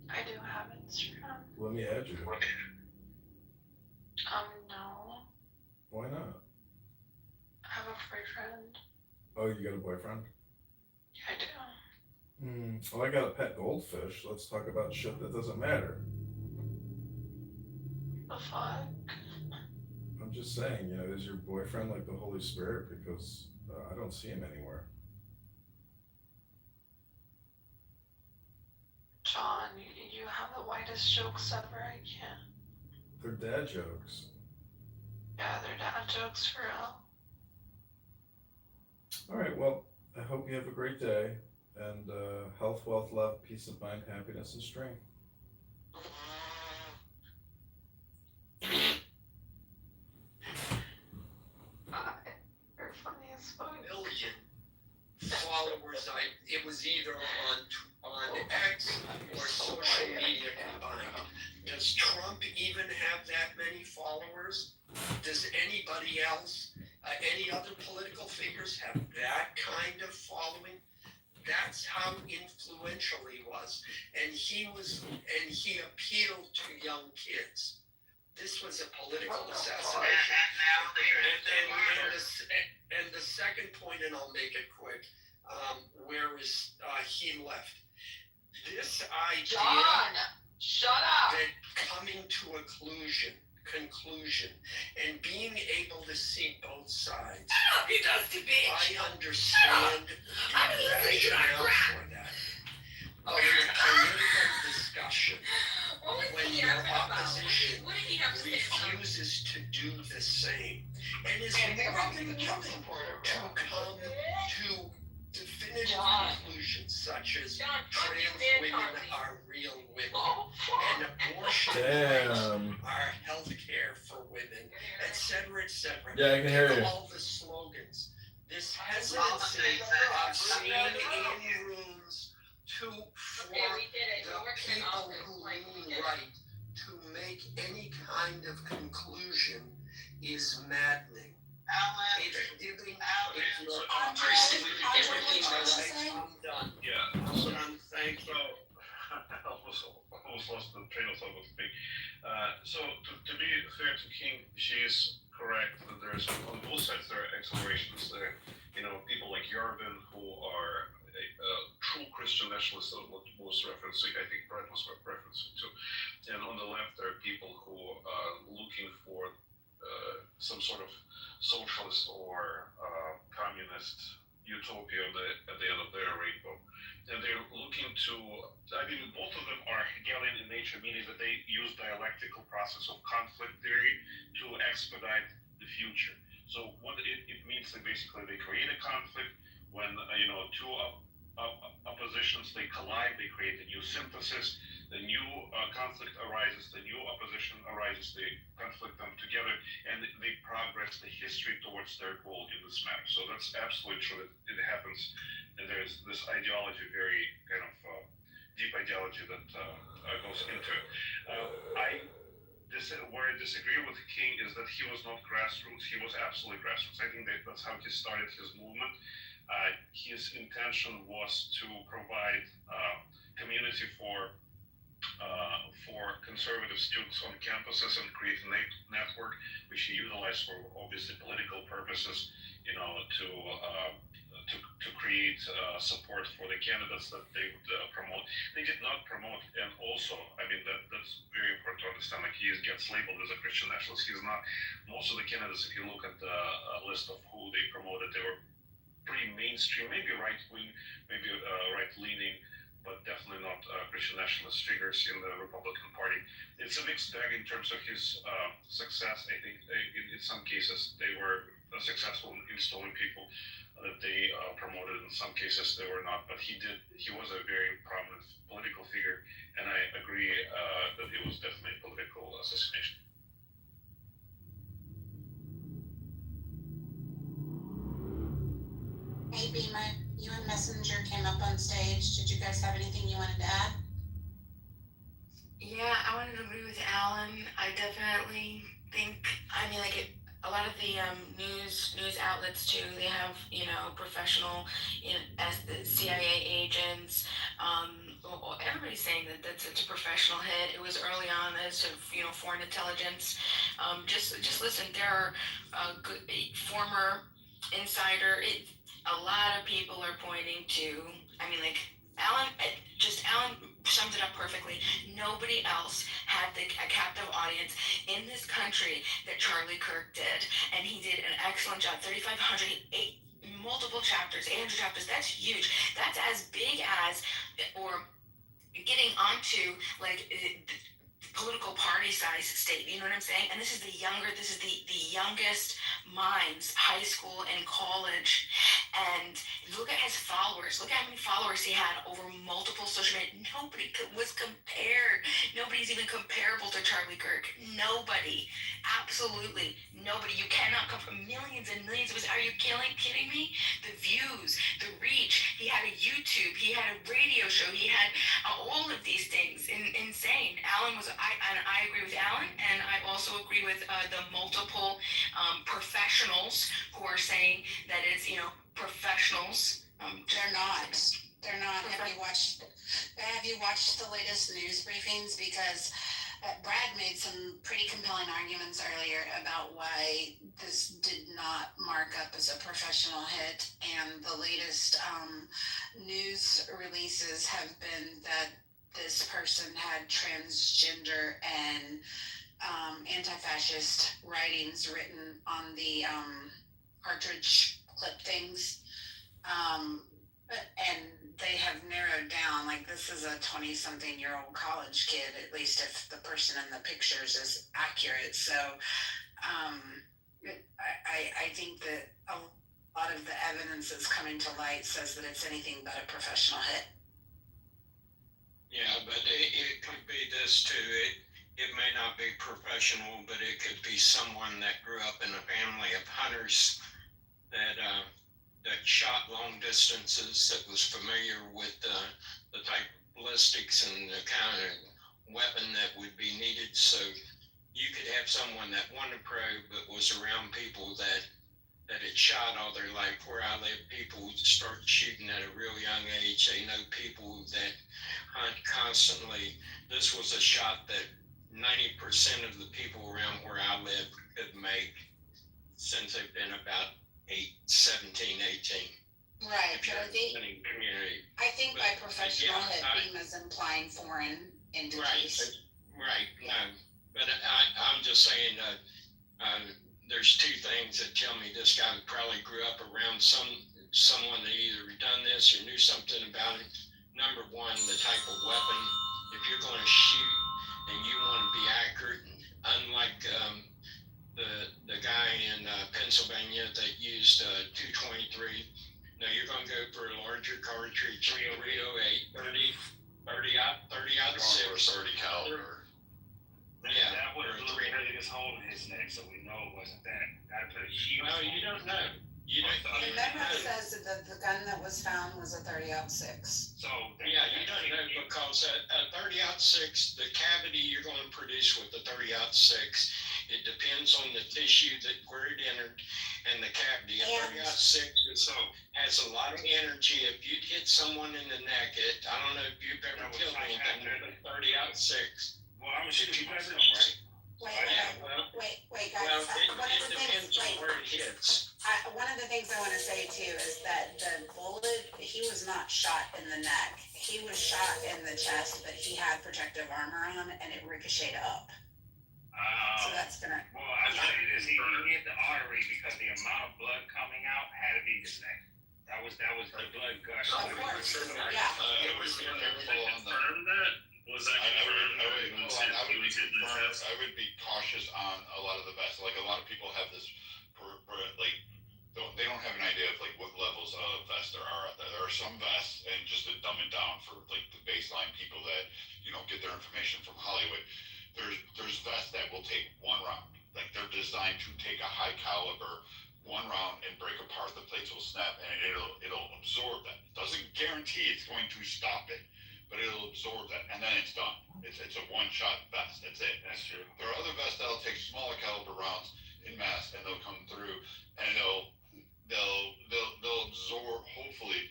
I do have Instagram. Let me add you. No. Why not? I have a boyfriend. Oh, you got a boyfriend? I do. Well, I got a pet goldfish. Let's talk about shit that doesn't matter. The fuck? I'm just saying, is your boyfriend like the Holy Spirit? Because I don't see him anywhere. John, you have the whitest jokes ever. I can't. They're dad jokes. Yeah, they're dad jokes for real. All right, well, I hope you have a great day, and health, wealth, love, peace of mind, happiness, and strength. You're funny as fuck. Million followers. It was either on X or social media combined. Does Trump even have that many followers? Does anybody else, any other political figures have that kind of following? That's how influential he was. And he appealed to young kids. This was a political assassination. And the second point, and I'll make it quick, where is he left? This idea John, shut up. that coming to a conclusion and being able to see both sides. He does to me. I understand the rationale for that. But in a political discussion, when your opposition refuses to do the same and is more than willing to come to definitive conclusions such as trans women are real women and abortion are health care for women, etc., etc. Yeah, I can hear you. All the slogans. This hesitancy of seeing in rooms for the people who lean right to make any kind of conclusion is maddening. It's giving your everything right. I'm done. Yeah. I'm done. Thank you. I almost lost the train of thought with me. So to be fair to King, she is correct that there's on both sides there are accelerations. There, people like Yarvin who are true Christian nationalists, what was referencing, I think Brett was referencing to. And on the left there are people who are looking for some sort of socialist or communist utopia at the end of their rainbow. And they're looking to, both of them are Hegelian in nature, meaning that they use dialectical process of conflict theory to expedite the future. So what it means that basically they create a conflict when, two oppositions, they collide, they create a new synthesis, the new conflict arises, the new opposition arises, they conflict them together, and they progress the history towards their goal in this matter. So that's absolutely true. It happens, and there's this ideology, very kind of deep ideology that goes into it. Where I disagree with King is that he was not grassroots. He was absolutely grassroots. I think that's how he started his movement. His intention was to provide community for conservative students on campuses and create a network, which he utilized for obviously political purposes, to create support for the candidates that they would promote. They did not promote, and also, that's very important to understand, like he gets labeled as a Christian nationalist. He's not. Most of the candidates, if you look at the list of who they promoted, they were pretty mainstream, maybe right-wing, maybe right-leaning, but definitely not Christian nationalist figures in the Republican Party. It's a mixed bag in terms of his success. I think in some cases they were successful in installing people that they promoted. In some cases they were not, but he was a very prominent political figure, and I agree that it was definitely a political assassination. Hey, Bima, you and Messenger came up on stage. Did you guys have anything you wanted to add? Yeah, I wanted to agree with Alan. I definitely think, I mean, like a lot of the news outlets too. They have professional, as the CIA agents. Everybody's saying that it's a professional hit. It was early on as to foreign intelligence. Just listen. There are good former insider. A lot of people are pointing to. I mean, like Alan summed it up perfectly. Nobody else had a captive audience in this country that Charlie Kirk did, and he did an excellent job. 3,500, multiple chapters, 800 chapters. That's huge. That's as big as, or getting onto like political party size state. You know what I'm saying? And this is the youngest minds, high school and college. And look at his followers. Look at how many followers he had over multiple social media. Nobody was compared. Nobody's even comparable to Charlie Kirk. Nobody. Absolutely nobody. You cannot come from millions and millions of us. Are you kidding me? The views, the reach. He had a YouTube. He had a radio show. He had all of these things. Insane. Alan was. I agree with Alan, and I also agree with the multiple professionals who are saying that it's professionals. They're not. They're not. Have you watched the latest news briefings? Because Brad made some pretty compelling arguments earlier about why this did not mark up as a professional hit, and the latest news releases have been that this person had transgender and anti-fascist writings written on the cartridge clip things. And they have narrowed down, like, this is a 20-something-year-old college kid, at least if the person in the pictures is accurate. So I think that a lot of the evidence that's coming to light says that it's anything but a professional hit. Yeah, but it could be this too. It may not be professional, but it could be someone that grew up in a family of hunters that shot long distances, that was familiar with the type of ballistics and the kind of weapon that would be needed. So you could have someone that wanted to probe but was around people that had shot all their life. Where I live, people start shooting at a real young age. They know people that hunt constantly. This was a shot that 90% of the people around where I live could make since they've been about 17, 18. Right, If you're in a community. I think by professional hit, Bima's implying foreign entities. Right. But I'm just saying there's two things that tell me this guy probably grew up around someone that either done this or knew something about it. Number one, the type of weapon. If you're going to shoot and you want to be accurate, unlike the guy in Pennsylvania that used 223. No, you're going to go for a larger cartridge, 308, 30-06 caliber. Yeah, that would have really hurt his hole in his neck, so we know it wasn't that. Gotta put a huge. Well, you don't know. You don't. The memo says that the gun that was found was a 30-06. So yeah, you don't know because a 30-06, the cavity you're going to produce with the 30-06, it depends on the tissue where it entered and the cavity. A 30-06 has a lot of energy. If you hit someone in the neck, I don't know if you've ever killed anything with a 30-06. Well, I'm gonna shoot you myself, right? Wait, guys. Well, it depends on where it hits. One of the things I want to say too is that the bullet, he was not shot in the neck. He was shot in the chest, but he had protective armor on and it ricocheted up. So that's gonna. Well, I tell you this, he hit the artery because the amount of blood coming out had to be his neck. That was the blood gush. Of course, yeah. Confirm that? Was that I would be cautious on a lot of the vests. Like a lot of people have this, they don't have an idea of like what levels of vests there are out there. There are some vests, and just to dumb it down for like the baseline people that get their information from Hollywood. There's vests that will take one round. Like they're designed to take a high caliber one round and break apart, the plates will snap and it'll absorb that. It doesn't guarantee it's going to stop it, but it'll absorb that, and then it's done. It's a one-shot vest. That's it. That's true. There are other vests that'll take smaller caliber rounds in mass, and they'll come through, and they'll absorb, hopefully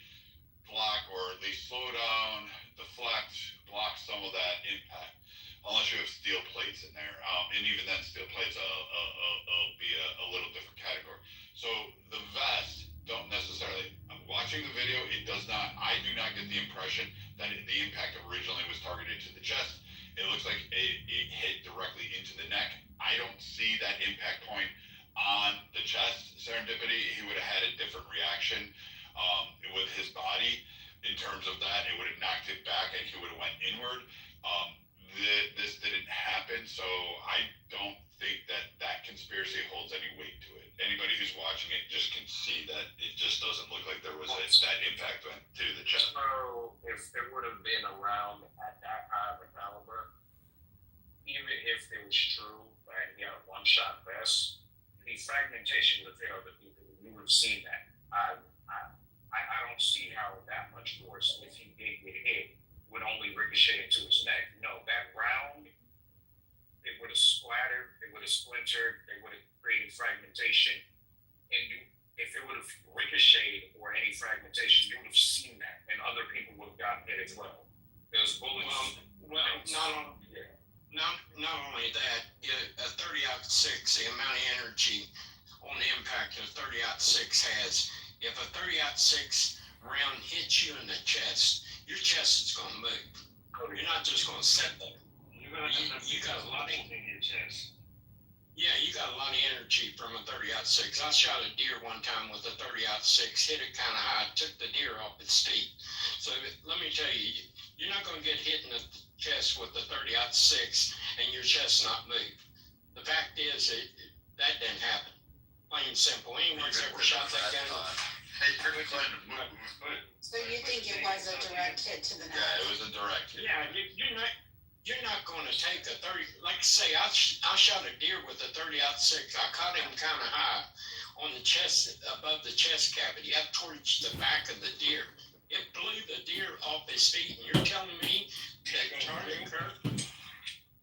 block or at least slow down, deflect, block some of that impact. Unless you have steel plates in there, and even then, steel plates will be a little different category. So the vest don't necessarily. Watching the video, it does not. I do not get the impression that the impact originally was targeted to the chest. It looks like it hit directly into the neck. I don't see that impact point on the chest. Serendipity, he would have had a different reaction with his body in terms of that. It would have knocked it back, and he would have went inward. This didn't happen, so I don't think that conspiracy holds any weight to it. Anybody who's watching it just can see that it just doesn't look like there was that impact went to the chest. So if it would have been around at that high of a caliber, even if it was true that he had a one-shot vest, the fragmentation would fail the people. You would have seen that. I don't see how that much force, if he did get hit, would only ricochet into his neck. No, that round, it would have splattered, it would have splintered, it would have created fragmentation. And if it would have ricocheted or any fragmentation, you would have seen that, and other people would have gotten hit as well. There's bullets. Not only that, a 30-06, the amount of energy on the impact a 30-06 has, if a 30-06 round hits you in the chest, your chest is going to move. You're not just going to sit there. You got a lot in your chest. Yeah, you got a lot of energy from a 30-06. I shot a deer one time with a 30-06, hit it kind of high, took the deer off its feet. So let me tell you, you're not going to get hit in the chest with a 30-06 and your chest not move. The fact is, that didn't happen. Plain and simple. Anyone's ever shot that gun? So you think it was a direct hit to the neck? Yeah, it was a direct hit. Yeah, you're not going to take a 30. Like I say, I shot a deer with a 30-06. I caught him kind of high on the chest, above the chest cavity, up towards the back of the deer. It blew the deer off his feet, and you're telling me that Charlie Kirk?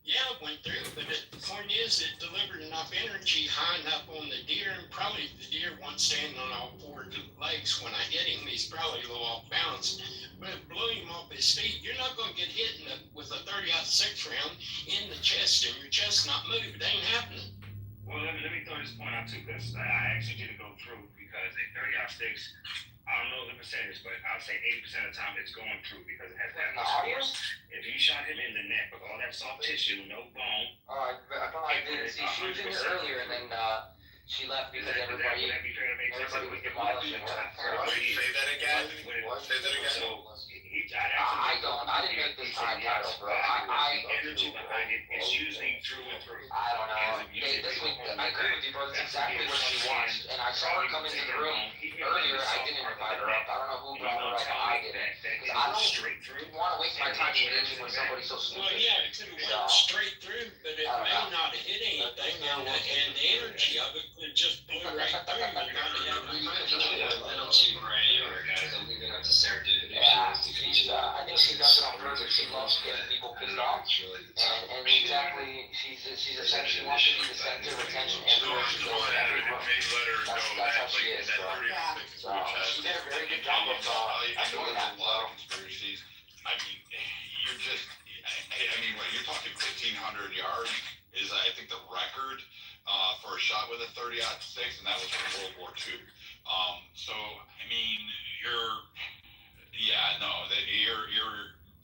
Yeah, it went through, but the point is, it delivered enough energy high enough on the deer, and probably the deer wasn't standing on all four legs when I hit him. He's probably a little off balance, but it blew him off his feet. You're not going to get hit with a 30-06 round in the chest, and your chest not move. It ain't happening. Well, let me throw this point out too, because I actually did go through, because a 30-06, I don't know the percentage, but I'll say 80% of the time it's going through because it has that much force. If you shot him in the neck with all that soft tissue, no bone. I thought I did see she was in here earlier, and then she left because everybody was demolishing her. Say that again. Say that again. So, I didn't make this time title, bro. The energy behind it is usually through and through. I don't know. Hey, this week, I agree with you, bro. It's exactly what she wants. And I saw her come into the room earlier. I didn't invite her up. I don't know who brought her up, but I didn't. Because I don't want to waste my time engaging with somebody so stupid. Well, yeah, it could have went straight through, but it may not have hit anything, and the energy of it could just blew right through and not have any momentum. I don't see Mariah or guys. I'm leaving up to serendipity. Yeah, I think she does it on purpose. She loves getting people pissed off. And exactly, she's essentially, she wants to be the center of attention everywhere she goes. That's how she is, bro. So she did a very good job of doing that. Conspiracies. I mean, you're just. I mean, what, you're talking 1,500 yards is I think the record for a shot with a 30-06, and that was from World War II. So I mean,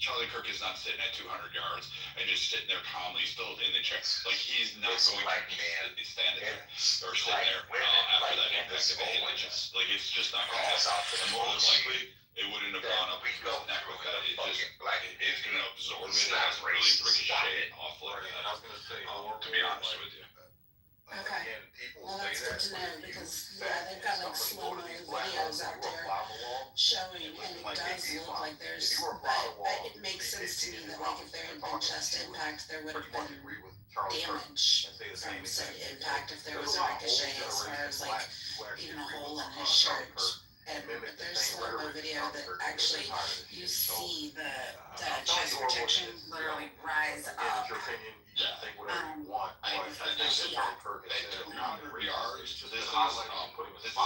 Charlie Kirk is not sitting at 200 yards and just sitting there calmly, still in the chair. Like, he's not going to be standing there or sitting there after that impact if it hit the chest. Like, it's just not going to happen. And more than likely, it wouldn't have gone up into his neck with that. It's going to absorb it and really ricochet it off like that. To be honest with you. Okay. Well, that's good to know because, yeah, they've got like slow-mo videos out there. showing, and it does look like there's, it makes sense to me that like if there had been chest impact, there would have been damage from said impact if there was a ricochet as far as like even a hole in his shirt. And there's slow-mo video that actually you see the chest protection literally rise up. This is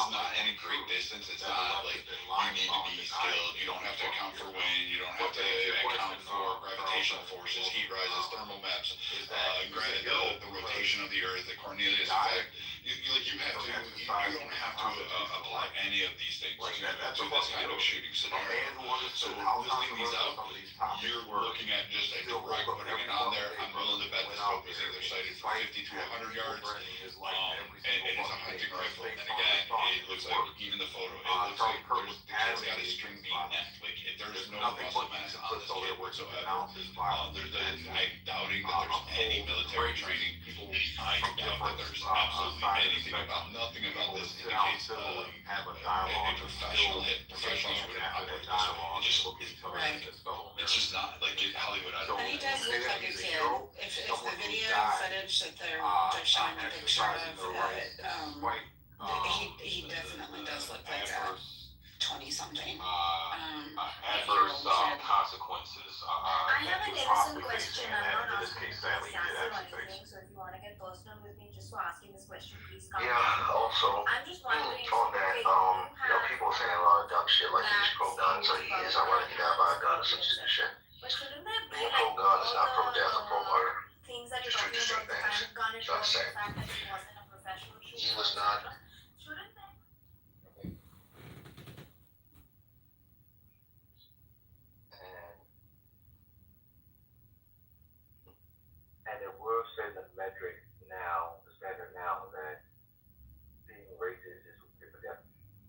not any great distance. It's not like you need to be skilled. You don't have to account for wind. You don't have to account for gravitational forces, heat rises, thermal maps, the rotation of the Earth, the Cornelius effect. You have to. You don't have to apply any of these things to this kind of shooting scenario. So listing these out, you're looking at just a direct putting it on there. I'm willing to bet this scope is either sighted for 50 to 100 yards, and it's a hunting rifle. And again, it looks like even the photo, it looks like the kid's got a string bean neck. Like there's no muscle mass on this kid whatsoever. I'm doubting that there's any military training. I doubt that there's absolutely anything nothing about this indicates a professional hit. Professionals would operate this way. It's just not like in Hollywood. And he does look like a kid. If the video footage that they're showing a picture of, he definitely does look like a 20-something. Adverse consequences. I have an innocent question. I'm not asking excessive or anything, so if you want to get personal with me just for asking this question, please come. Also, I'm just wondering. on that, people saying a lot of dumb shit like he's pro-gun, so he is. I want to get out by a gun or some stupid shit. But shouldn't there be Being like pro-gun is not pro-death or pro-murder. things that you're Just two talking distinct about, the kind things. of gun it It's not was, the the same. fact that he wasn't a professional shooter? He was not. Shouldn't there? And it will say the metric now, the standard now, that being racist is for death.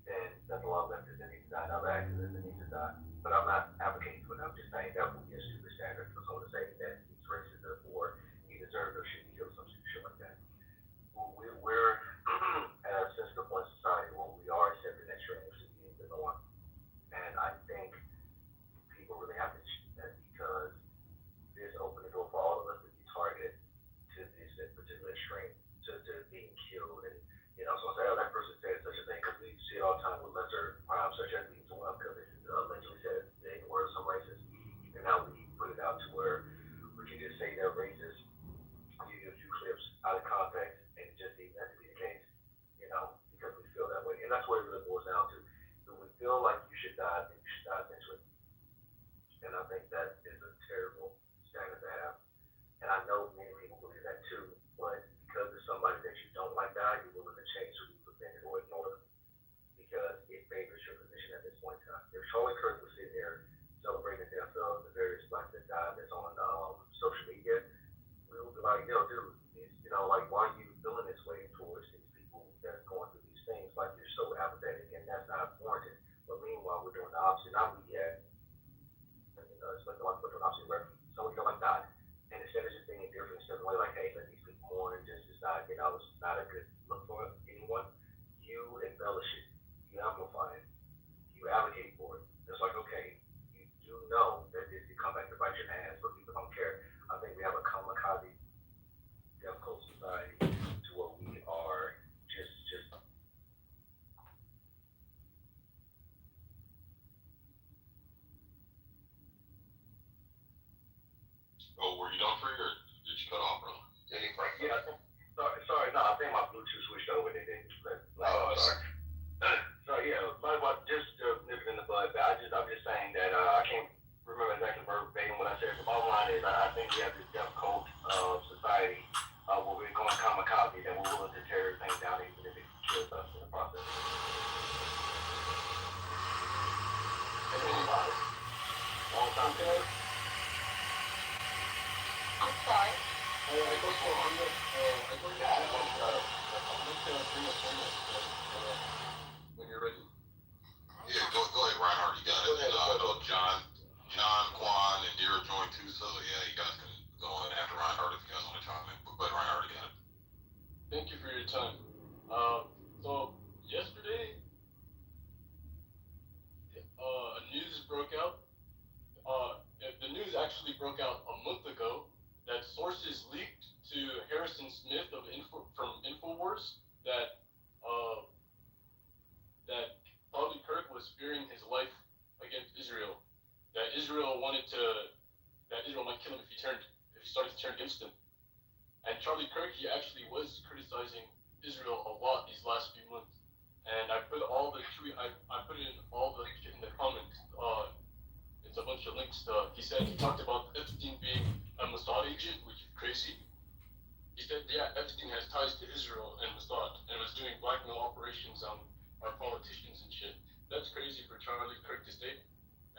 And that's a lot of leftists that need to die. Other activists that need to die. But I'm not advocating for it. I'm just saying that would be a stupid standard for someone to say that he's racist or he deserves or should be killed, some shit like that. We're at a sensitive point in society where we are accepting that strange to be the norm. And I think people really have to change that because this opened the door for all of us to be targeted to this particular extreme, to being killed. And, so say, oh, that person said such a thing, because we see it all the time with lesser crimes, such as being someone up because they allegedly said the word some racist. And now we put it out to where we can just say they're racist, you use few clips out of context, and it just even has to be the case, because we feel that way. And that's what it really boils down to. If we feel like you should die, then you should die eventually. And I think that is a terrible standard to have. And I know many people believe that too, but because there's somebody that you don't like die, you're willing to change who you defend or ignore them because it favors your position at this point in time. If Charlie Kirk was sitting there celebrating the death of the various blacks that died that's on social media, we would be like, yo, dude, like, why are you feeling this way towards these people that's going through these things? Like, you're so apathetic, and that's not warranted. But meanwhile, we're doing the opposite. Not we yet. It's like the one we're doing the opposite where someone feel like died. And instead of just being indifferent, instead of like, hey, let these people mourn and just decide, it's not a good look for anyone, you embellish it, you amplify it, you advocate for it. It's like, okay, you do know that this could come back to bite your ass, but people don't care. I think we have a kamikaze death cult society to where we are just Oh, were you done for or did you cut off, bro? Yeah. Sorry, no, I think my Bluetooth switched over and it didn't. Sorry. So yeah, but just nip it in the bud. I'm just saying that I can't remember exactly verbatim what I said. The bottom line is I think we have this death cult society where we're going kamikaze and we're willing to tear everything down even if it kills us in the process. Long time ago. I'm sorry. When you're ready. Yeah, go ahead, Reinhardt. You got it. I know John, Quan, and Dira joined too, so yeah, you guys can go on after Reinhardt if you guys want to chime in. But Reinhardt, you got it. Thank you for your time. So yesterday, broke out. The news actually broke out a month ago that sources leaked to Harrison Smith from Infowars that that Charlie Kirk was fearing his life against Israel. That Israel might kill him if he started to turn against him. And Charlie Kirk, he actually was criticizing Israel a lot these last few months. And I put all the tweet, I put it in the comments. It's a bunch of links. He talked about Epstein being a Mossad agent, which is crazy. He said, yeah, Epstein has ties to Israel and Mossad, and was doing blackmail operations on our politicians and shit. That's crazy for Charlie Kirk to say.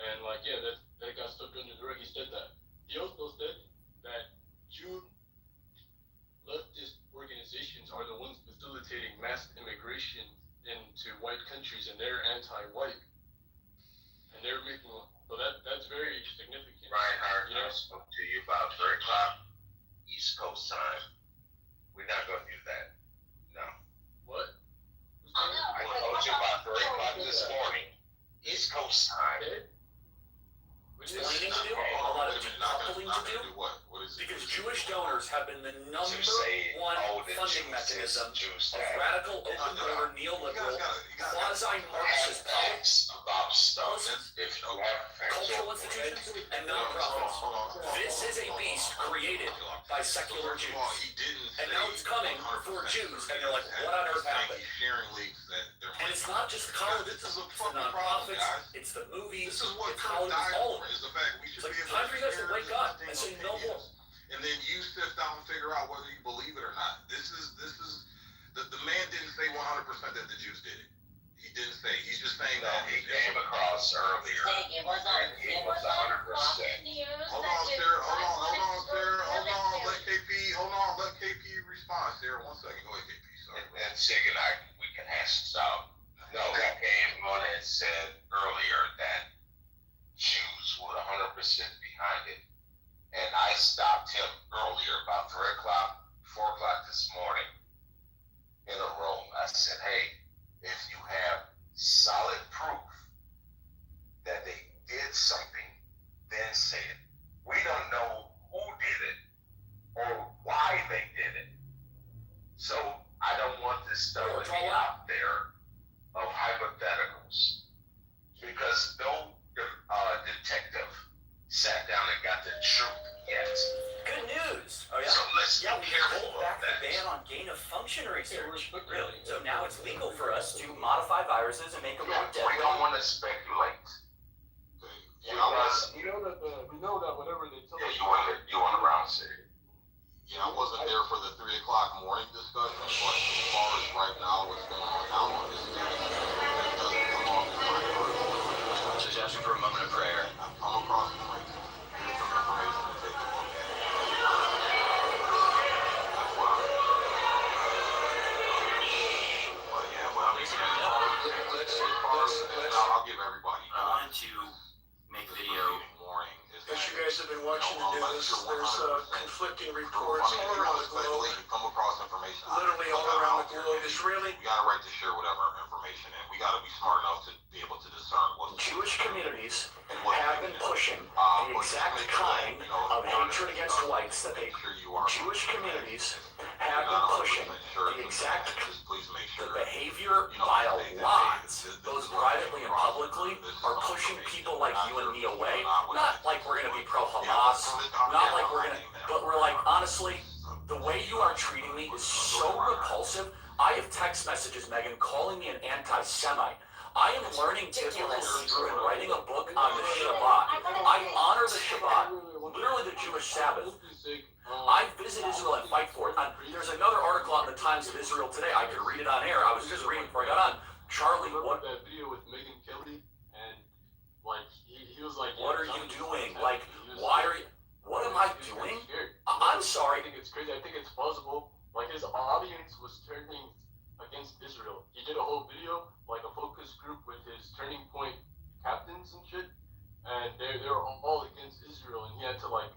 And like, yeah, that got stuck under the rug. He said that. He also said that Jew leftist organizations are the ones facilitating mass immigration into white countries, and they're anti-white. And they're making, so that's very significant. Reinhardt, I spoke to you about 3 o'clock East Coast time. We're not going to do that. No. What? I told you about 3 o'clock this morning, East Coast time. Explaining to do, a lot of decoupling to do, because Jewish donors have been the number one funding mechanism of radical, open-border, neoliberal, quasi-Marxist politics, cultural institutions, and nonprofits. This is a beast created by secular Jews. And now it's coming for Jews, and they're like, what on earth happened? And it's not just colleges, it's the nonprofits, it's the movies, it's Hollywood, all of it. It's like, time for you guys to wake up and say no more. And then you sit down and figure out whether you believe it or not. This is the man didn't say 100% that the Jews did it. He didn't say. He's just saying that he came across earlier. He was 100%. Hold on, Sarah. Let KP respond, Sarah. 1 second. Go ahead, KP. Sorry. And Sig and I, we can hash this out. No, he came on and said earlier that Jews were 100% behind it. And I stopped him earlier, about 3 o'clock, 4 o'clock this morning, in a room. I said, hey, if you have solid proof that they did something, then say it. We don't know who did it or why they did it. So I don't want this stuff to be out there of hypotheticals, because no detective sat down and got the truth yet. Good news. Oh yeah. So let's we pulled back the ban on gain of function research. Really? So now it's legal for us to modify viruses and make them more deadly. We don't want to speculate. We know that whatever they tell us. You want to round say. Yeah, I wasn't there for the 3 o'clock morning discussion, but as far as right now, what's going on now on this team, that doesn't come off as my word. Just asking for a moment of prayer. I've come across the link. Here's some information to take a look at. That's what I'm But yeah, well, I'll give everybody. I wanted to make video. As you guys have been watching the news, there's conflicting reports all around the globe. Literally all around the globe. Israeli. We gotta right to share whatever information, and we gotta be smart enough to be able to discern what Jewish communities have been pushing the exact kind of hatred against whites that they Jewish communities have been pushing the exact behavior by a lot, both privately and publicly, are pushing people like you and me away. Not like we're gonna be pro-Hamas, not like we're gonna, but we're like, honestly, the way you are treating me is so repulsive. I have text messages, Megan, calling me an anti-Semite. I am learning biblical Hebrew and writing a book on the Shabbat. I honor the Shabbat, literally the Jewish Sabbath. I visit Israel and fight for it. There's another article on the Times of Israel today. I could read it on air. I was just reading before I got on. Charlie, what? That video with Megan Kelly, and like he was like, what are you doing? Like, why are you? What am I doing? I'm sorry. I think it's crazy. I think it's plausible. Like his audience was turning against Israel. He did a whole video, like a focus group with his Turning Point captains and shit, and they're all against Israel, and he had to like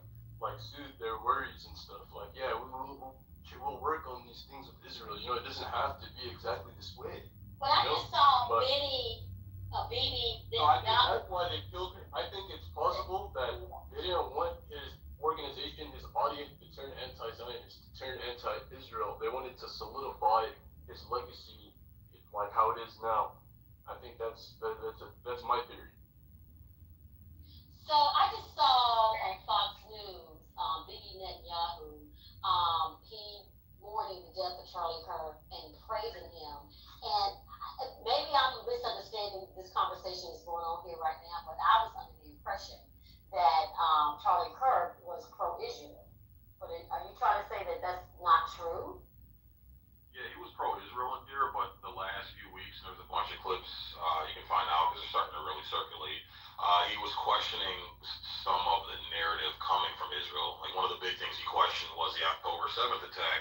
soothe their worries and stuff. Like, yeah, we'll work on these things with Israel. You know, it doesn't have to be exactly this way. Well, I just saw a baby No, I think that's why they killed her. So I just saw on Fox News, Bibi Netanyahu, he mourning the death of Charlie Kirk and praising him. And maybe I'm misunderstanding this conversation that's going on here right now, but I was under the impression that Charlie Kirk was pro-Israel. But are you trying to say that that's not true? Yeah, he was pro-Israel in here, but the last few weeks, there's a bunch of clips you can find out because they're starting to really circulate. He was questioning some of the narrative coming from Israel. Like one of the big things he questioned was the October 7th attack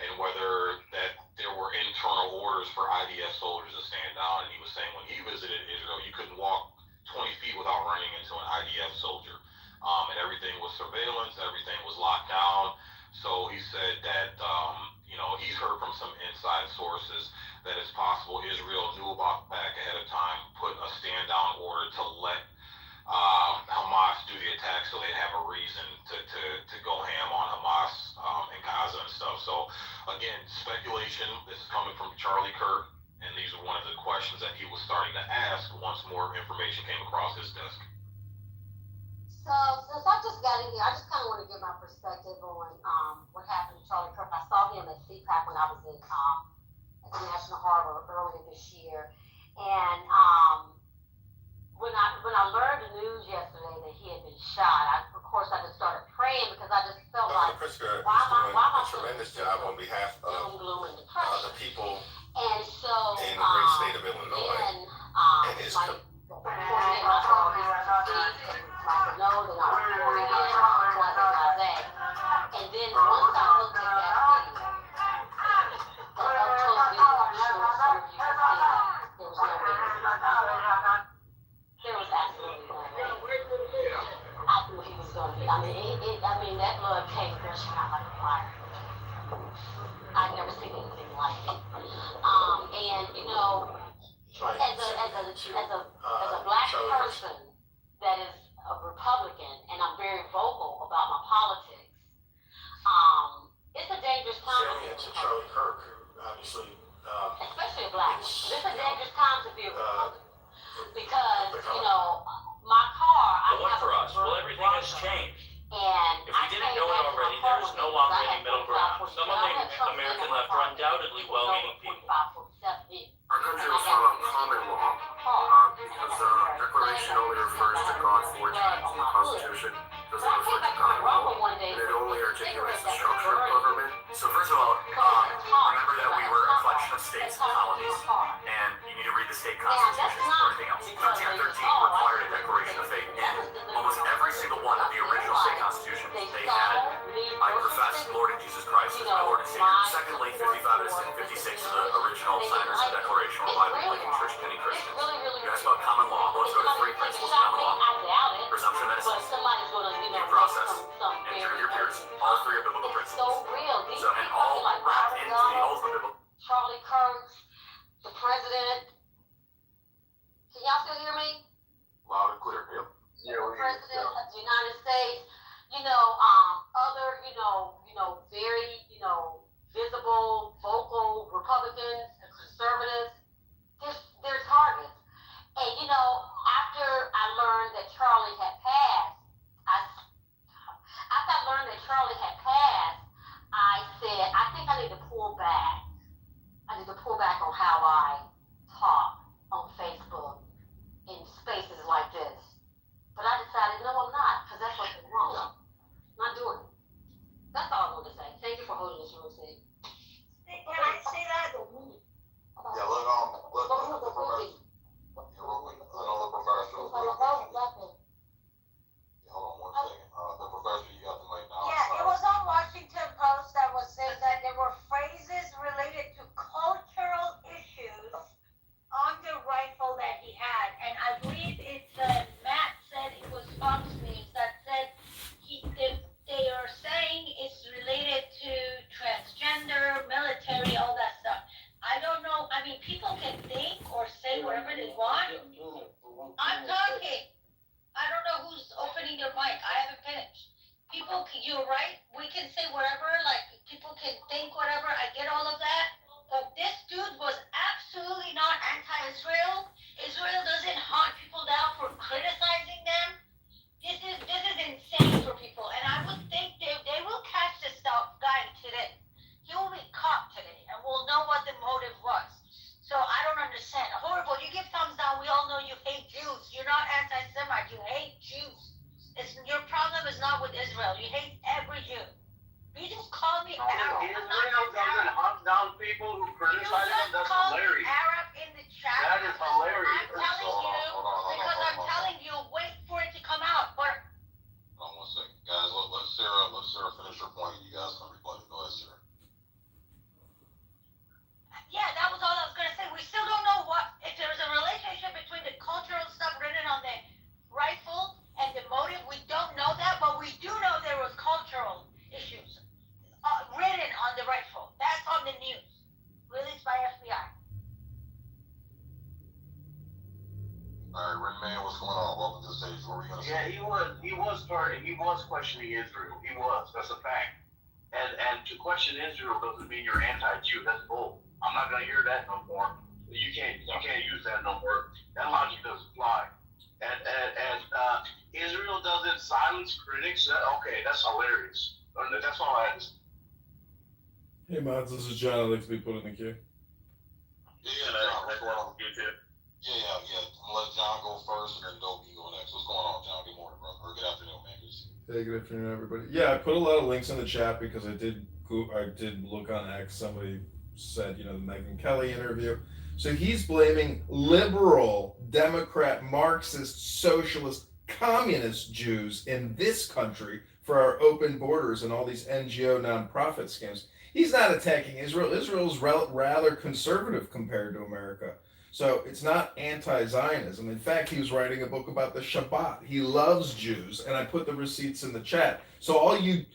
and whether that there were internal orders for IDF soldiers to stand down. And he was saying when he visited Israel, you couldn't walk 20 feet without running into an IDF soldier. And everything was surveillance, everything was locked down. So he said that, he's heard from some inside sources that it's possible Israel knew about back ahead of time, put a stand down order to let Hamas do the attack so they'd have a reason to go ham on Hamas in Gaza and stuff. So again, speculation. This is coming from Charlie Kirk, and these are one of the questions that he was starting to ask once more information came across his desk. So since I just got in here, I just kind of want to give my perspective on what happened to Charlie Kirk. I saw him at CPAC when I was at the National Harbor earlier this year, and when I learned the news yesterday that he had been shot, of course I just started praying because I just felt like why am I tremendous job on behalf of gloom and depression. the people And so in the great state of Illinois. then And his my coordinator, I saw his receipts, like no, they're not reporting it, blase. And then once I looked at that video, the up-close video, I'm sure some of you have seen it, there was no video. There was absolutely no video. I knew he was going to be. I mean, that blood came gushing out like a fire. I've never seen anything like it. And as a black person that is a Republican, and I'm very vocal about my politics, it's a dangerous time to be a Republican. Charlie Kirk, obviously, especially a black one. It's a dangerous time to be a Republican. Because, my car, I But what have for a us? Well, everything has changed. And If we didn't know it already, there's no longer any middle ground. Some of the American left are undoubtedly well-meaning people. our country was on common law because the Declaration only refers to God forgery. The Constitution doesn't refer to common law, and it only articulates the structure of government. So first of all, remember that we were a collection of states and colonies, and you need to read the state constitutions before anything else. 1313 required a declaration of faith in almost every single one of the original state constitutions. They had, I profess Lord and Jesus Christ as my Lord and Savior. Secondly, 55 and 56 of the original signers of the Declaration were Bible-believing Church-attending Christians. You asked about common law. Let's go to three principles of common law. Presumption of innocence, due process, injure your peers. All three are biblical principles. So, and all wrapped into the ultimate biblical. Charlie Kirk, the president. Can y'all still hear me? Loud and clear, yep. The president of the United States. Other, very, visible, vocal Republicans and conservatives. They're targets. And after I learned that Charlie had passed, I said, I think I need to pull back. I need to pull back on how I talk on Facebook in spaces like this. But I decided, no, I'm not, because that's what they want. I'm not doing it. That's all I want to say. Thank you for holding this room, Steve. Can I say that? Yeah, let the professor. Yeah, real quick. I know the professor was real quick. Yeah, hold on one second. The professor, you got the mic now. Yeah, it was on Washington Post that was saying that there were phrases related to cultural issues on the rifle that he had. And I believe it's Matt said it was Fox News that said they are saying it's related to transgender, military, all that stuff. I don't know. I mean, people can think or say whatever they want. I'm talking. I don't know who's opening their mic. I haven't finished. People, you're right. We can say whatever. Like, people can think whatever. I get all of that. But this dude was absolutely not anti-Israel. Israel doesn't hunt people down for criticizing them. is not with Israel. You hate every Jew. You just call me No, Arab. Israel I'm not doesn't Arab. hunt down people who You criticize them. just That's called me hilarious. Arab in the chat. That is hilarious. I'm telling you because I'm telling you, wait for it to come out. But Hold on 1 second. Guys, let Sarah finish her point. You guys can rebut it. Go ahead, Sarah. yeah, that was all I was gonna say. We still don't know if there's a relationship between the cultural stuff written on the rifle and the motive. We don't know that, but we do know there was cultural issues written on the rifle. That's on the news, released by FBI. All right, Red Man, what's going on? Welcome to the stage. What were you gonna say? Yeah, he was questioning Israel. He was. That's a fact. And to question Israel doesn't mean you're anti-Jew. That's bull. I'm not gonna hear that no more. You can't use that no more. That logic doesn't fly. And Israel doesn't silence critics. That's hilarious. That's all I had to say. Hey mods, this is John. I'd like to be put in the queue. Yeah, John, what's going on? Yeah. Let John go first, and then Dope can go next. What's going on, John? Good morning, brother. Or good afternoon, man. Good to see you. Hey, good afternoon, everybody. Yeah, I put a lot of links in the chat because I did look on X. Somebody said, the Megyn Kelly interview. So he's blaming liberal, Democrat, Marxist, socialist, communist Jews in this country for our open borders and all these NGO nonprofit scams. He's not attacking Israel. Israel's rather conservative compared to America. So it's not anti-Zionism. In fact, he was writing a book about the Shabbat. He loves Jews, and I put the receipts in the chat. So all you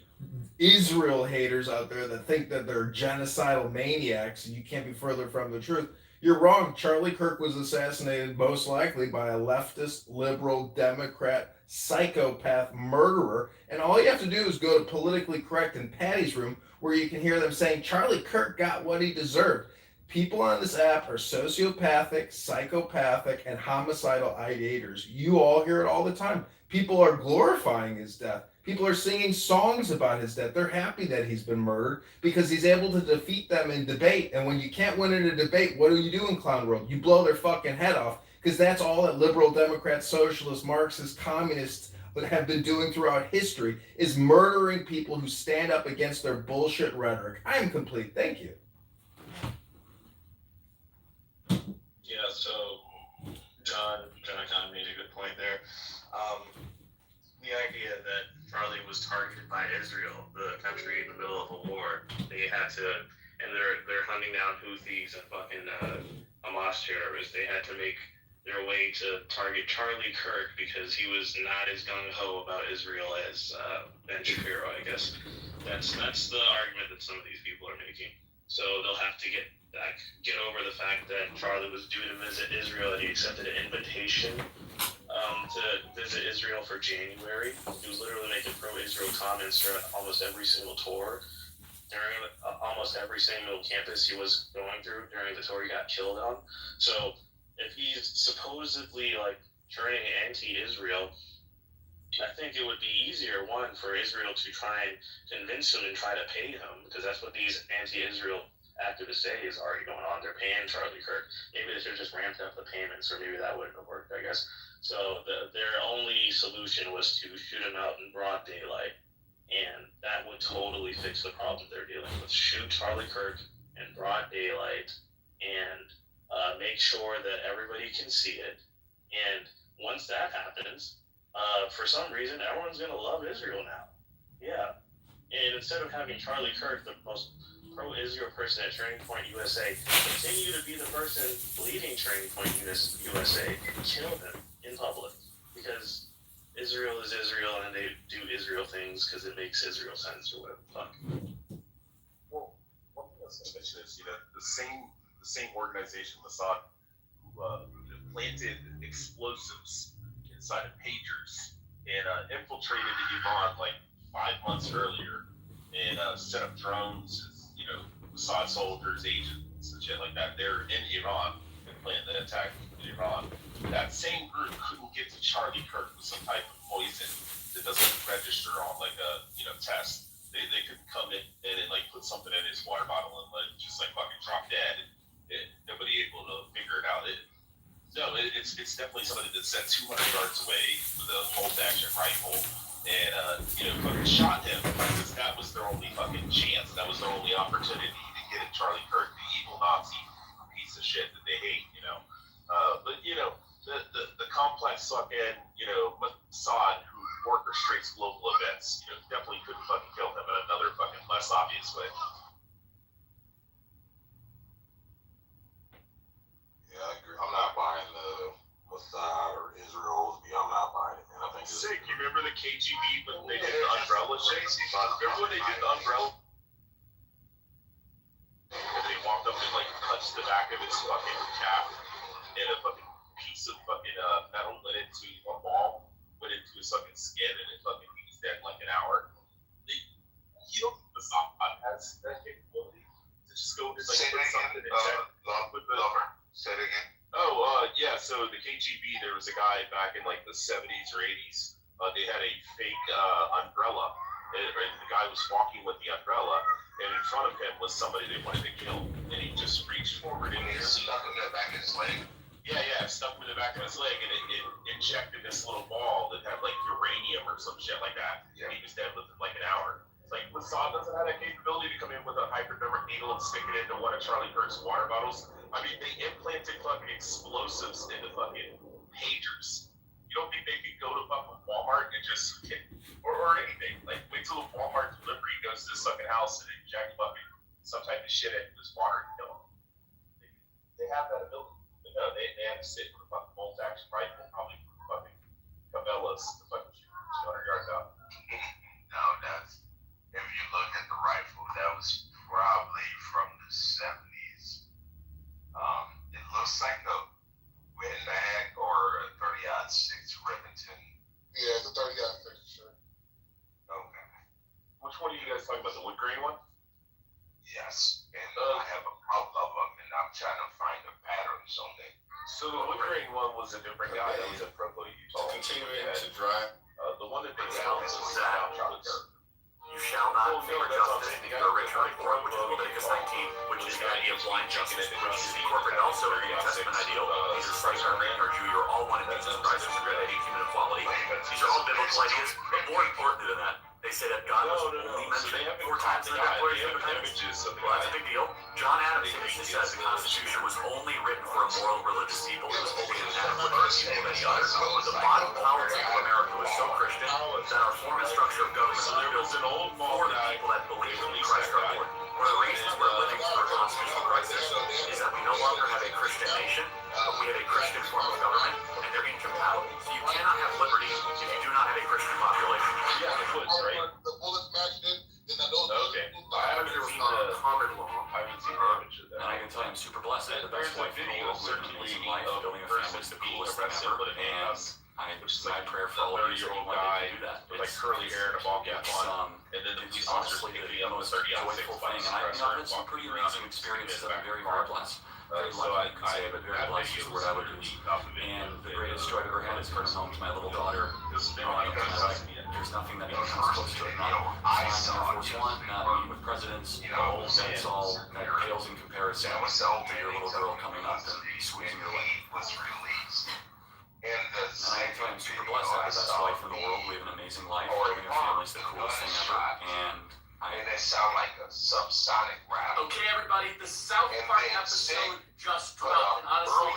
Israel haters out there that think that they're genocidal maniacs and you can't be further from the truth, you're wrong. Charlie Kirk was assassinated most likely by a leftist, liberal, Democrat, psychopath murderer. And all you have to do is go to Politically Correct in Patty's room where you can hear them saying Charlie Kirk got what he deserved. People on this app are sociopathic, psychopathic, and homicidal ideators. You all hear it all the time. People are glorifying his death. People are singing songs about his death. They're happy that he's been murdered because he's able to defeat them in debate. And when you can't win in a debate, what do you do in Clown World? You blow their fucking head off because that's all that liberal, Democrats, socialists, Marxists, communists have been doing throughout history is murdering people who stand up against their bullshit rhetoric. I am complete. Thank you. Yeah, so John kind of made a good point there. The idea that Charlie was targeted by Israel, the country in the middle of a war, they had to, and they're hunting down Houthis and fucking Hamas terrorists. They had to make their way to target Charlie Kirk because he was not as gung-ho about Israel as Ben Shapiro, I guess. That's the argument that some of these people are making. So they'll have to get over the fact that Charlie was due to visit Israel and he accepted an invitation to visit Israel for January. He was literally making pro-Israel comments during almost every single tour, during almost every single campus he was going through during the tour he got killed on. So if he's supposedly turning anti-Israel, I think it would be easier, one, for Israel to try and convince him and try to pay him, because that's what these anti-Israel activists say is already going on. They're paying Charlie Kirk. Maybe they should have just ramped up the payments, or maybe that wouldn't have worked, I guess. So their only solution was to shoot him out in broad daylight, and that would totally fix the problem they're dealing with. Shoot Charlie Kirk in broad daylight and make sure that everybody can see it. And once that happens, for some reason, everyone's going to love Israel now. Yeah. And instead of having Charlie Kirk, the most pro-Israel person at Turning Point USA, continue to be the person leading Turning Point USA, kill him in public, because Israel is Israel and they do Israel things because it makes Israel sense or whatever the fuck. Well, one thing I was going to mention is, the same organization, Mossad, who planted explosives inside of pagers and infiltrated Iran 5 months earlier and set up drones, Mossad soldiers, agents, and shit like that. They're in Iran and planned the attack in Iran. That same group couldn't get to Charlie Kirk with some type of poison that doesn't register on a test. They could come in and put something in his water bottle and just fucking drop dead, and nobody able to figure it out. It's definitely somebody that's set 200 yards away with a bolt action rifle and fucking shot him because that was their only fucking chance. That was their only opportunity to get at Charlie Kirk, the evil Nazi piece of shit that they hate. But the complex fucking Mossad who orchestrates global events, definitely couldn't fucking kill him in another fucking less obvious way. Yeah, I agree. I'm not buying the Mossad or Israel. I'm not buying it, man. I think it's Sick. You remember the KGB when they did the umbrella shit? Remember when they did the umbrella? And they walked up and like touched the back of his fucking cap, and a fucking piece of fucking metal went into a ball, went into his fucking skin, and it fucking he was dead in like an hour. Mossad has that capability to just go and like put something in there. Say it again. Yeah, so the KGB, there was a guy back in like the 70s or 80s, they had a fake umbrella, and the guy was walking with the umbrella, and in front of him was somebody they wanted to kill, and he just reached forward and he stuck in the back of his leg. Yeah, stuck with the back of his leg, and it injected this little ball that had like uranium or some shit like that. Yeah. He was dead within like an hour. It's like Mossad doesn't have that capability to come in with a hypodermic needle and stick it into one of Charlie Kirk's water bottles. I mean, they implanted fucking explosives into fucking pagers. You don't think they could go to fucking Walmart and just or anything? Like, wait till a Walmart delivery goes to this fucking house and inject fucking some type of shit into his water and kill him. They have that ability. But no, they have to sit with a fucking bolt action rifle, probably fucking Cabela's to fucking shoot 200 yards out. No, that's, if you look at the rifle, that was probably from the 70s. It looks like a windbag or a 30-06 Remington. Yeah, it's a 30-06, sure. Okay. Which one are you guys talking about? The wood grain one? Yes, and I have a couple of them, and I'm trying to find the patterns on it. So the wood grain one was a different guy that was in Provo, Utah. Continuing to dry. The one that they found was Charlie Kirk. You shall not fear justice nor return for it, which is Leviticus 19, which is the idea of blind justice, which is incorporated also in the New Testament ideal. Neither Scythian or Greek or Jew, you're all one in Jesus Christ, and you're at human equality. These are all biblical ideas, but more importantly than that, they say that God was only mentioned 4 times in the Declaration of Independence. Well, that's a big deal. John Adams famously said the Constitution was only written for a moral, religious people. It was only inadequate for people of any other. But the bottom politic of America was so Christian that our form and structure of government was built for the people that believe in Christ our Lord. One of the reasons we're living through a constitutional crisis is that we no longer have a Christian nation, but we have a Christian form of government, and they're incompatible. So you cannot have liberty if you do not have a Christian population. Yeah, it would, right? The bullets matched it, then those. Okay. I haven't seen the common law. I haven't seen the image of that. And I can tell you I'm super blessed. I had the best wife in the world, living an amazing life, building a family is the coolest thing ever, and my prayer for all of you is that you one day can do that. With like curly hair and a ball cap on, and then the police officers honestly pick the me up with most 30 joyful thing, and I've had some pretty amazing experiences. I'm very, very blessed. Very lucky, you could say, but very blessed is the word I would use. And the greatest joy I've ever had is bringing home to my little daughter. There's nothing that even comes close to it. Not flying Air Force One, not meeting with presidents. That's all that pales in comparison to your little girl coming up and squeezing your leg. And I can tell you I'm super blessed. I have the best life in the world. We have an amazing life. Building a family is the coolest thing ever. And they sound like a subsonic rap. Okay, everybody, the South Park episode just dropped, and honestly,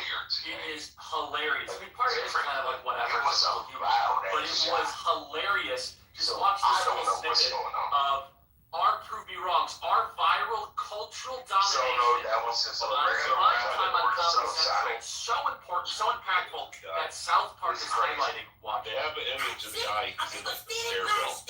it is hilarious. I mean, part of it is kind of like whatever, but it was hilarious. Just watch this little snippet of our Prove Me Wrongs, our viral cultural domination on prime time on Comedy Central. So important, so impactful that South Park is highlighting. Watch. They have an image of the guy who's in the stairwell.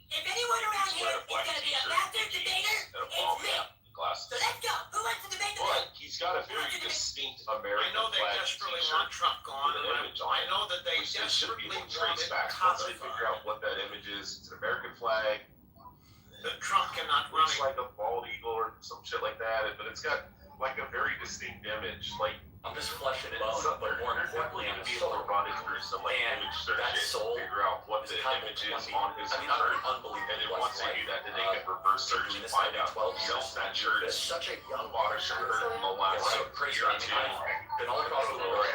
If anyone around here is going to be a master debater, it's me. So let's go. Who wants to debate the But he's got a very distinct American I know they flag desperately t-shirt want Trump gone, with an image on I it, know that they which should be desperately want traced it back. Once they figure out what that image is, it's an American flag. that Trump cannot run Looks like a bald eagle or some shit like that, but it's got like a very distinct image. Like I'm just flesh and bone, but more importantly, I'm be able to run it through some like image search soul figure out what the image is on his shirt. Unbelievable. And then once they do that, then they can reverse search and find out who else that shirt is. Such a young bought a shirt in the last crazy. year or two. Been all across the world.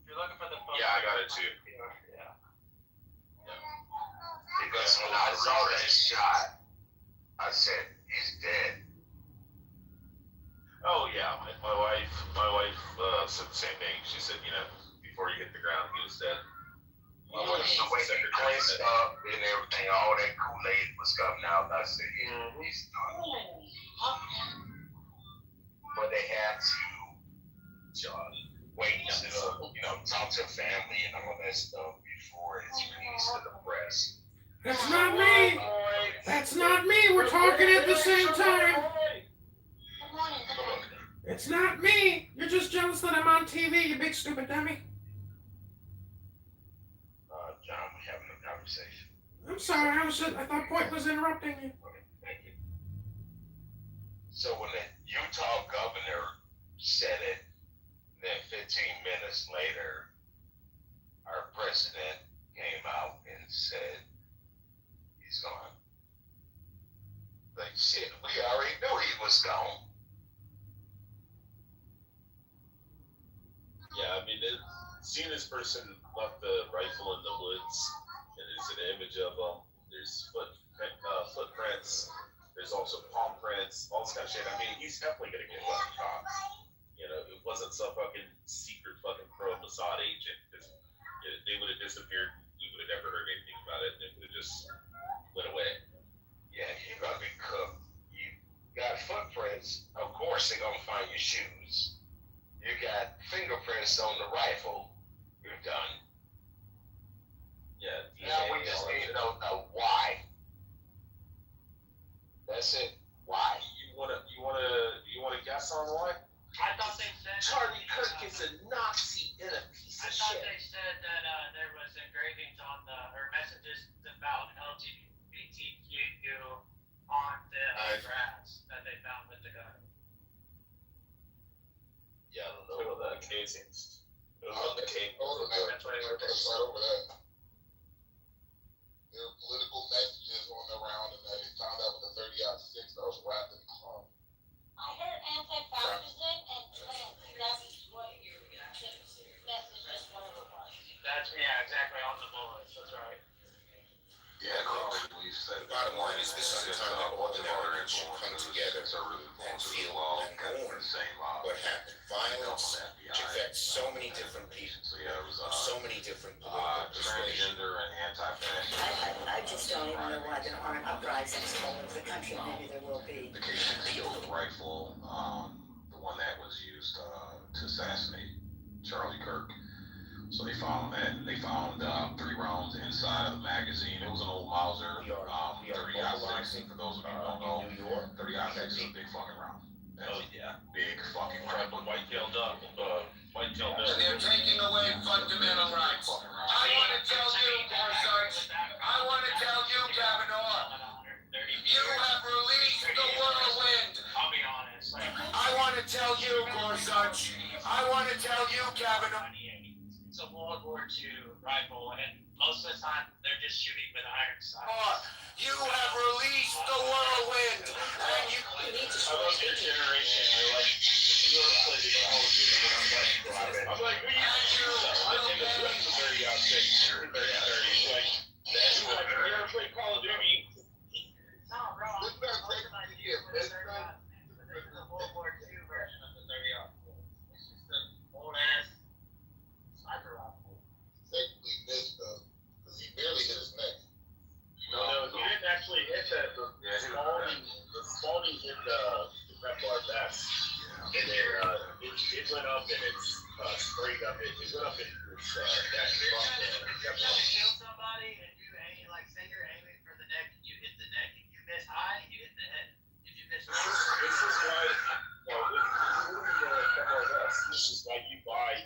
You're looking for the photo. Yeah, I got it too. Yeah. Because when I saw that shot, I said, he's dead. Oh yeah, my wife said the same thing. She said, before he hit the ground, he was dead. The way he clenched up and everything, all that Kool-Aid was coming out. I said, he's done. But they had to wait to, talk to family and all that stuff before it's released to the press. That's not me. That's not me. We're talking at the same time. It's not me. You're just jealous that I'm on TV, you big stupid dummy. John, we're having a conversation. I'm sorry. I thought Point was interrupting you. Thank you. So when the Utah governor said it, then 15 minutes later, our president came out and said he's gone. Like, shit, we already knew he was gone. Yeah, I mean, seeing this person left the rifle in the woods, and there's an image of him. There's footprints. There's also palm prints, all this kind of shit. I mean, he's definitely gonna get fucking caught. It wasn't some fucking secret fucking pro-Mossad agent. Because they would have disappeared. We would have never heard anything about it, and it would have just went away. Yeah, you're gonna be cooked. You got footprints. Of course, they're gonna find your shoes. You got fingerprints on the rifle. You're done. Yeah. Now we just need to know why. That's it. Why? You wanna guess on why? I thought they said Charlie Kirk is a Nazi and a piece I of thought shit. they said that there was engravings on or messages about LGBTQ on the grass that they found with the gun. Yeah, I don't know about that. Casings. It was on the case. That's what they were Right over that. There were political messages on around, and that they found out with the 30-06 that was wrapped in cloth. I heard anti-fascism and trans. That's what your message is, whatever it was. That's exactly on the bullets. That's right. Yeah, we said. The bottom line is this is a time that all the narratives should come together and feel and mourn what happened. Violence which affects so many different people, so many different political persuasions. Transgender and anti-fascist. I just don't even know why there aren't uprisings all over the country. Maybe there will be. The case of the Kitover rifle, the one that was used to assassinate Charlie Kirk. So they found that. They found 3 rounds inside of the magazine. It was an old Mauser, 30-06. For those of you who don't know, 30-06 is a big fucking round. Oh yeah. Big fucking round. White-tailed duck. White-tailed duck. They're taking away fundamental rights. I want to tell you, Gorsuch, I want to tell you, Kavanaugh, you have released the whirlwind. I'll be honest. I want to tell you, Gorsuch, I want to tell you, Kavanaugh. It's a World War II rifle, and most of the time they're just shooting with iron sights. You have released the whirlwind, and you. I love your generation. I like the Call of Duty. I'm like, we used to do that. I think it's like the 30-06 or 30-30. Like, that's like, you ever play Call of Duty? No, bro. This is the World War II version of the 30-06. It's just an old ass sniper rifle. Technically missed though, because he barely hit his neck. No, he didn't actually hit that. The Spalding hit the Kevlar vest, and then it went up and it's sprayed up. It went up in its dash from the Kevlar. If you kill somebody and you aim, like say you're aiming for the neck and you hit the neck, if you miss high, you hit the head. If you miss low, This is why Kevlar vest. This is why you buy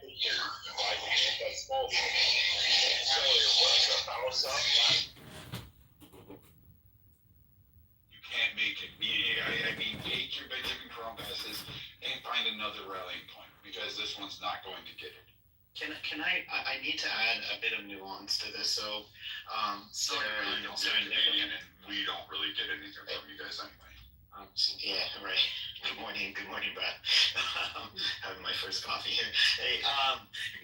pictures. You buy the anti-Spalding. So it was about something. Can't make it. I mean, take your Benjamin Crump passes and find another rallying point because this one's not going to get it. I need to add a bit of nuance to this. So, Sarah and Sarah and we don't really get anything from you guys anyway. Yeah, right. Good morning, Brad. Having my first coffee here. Hey,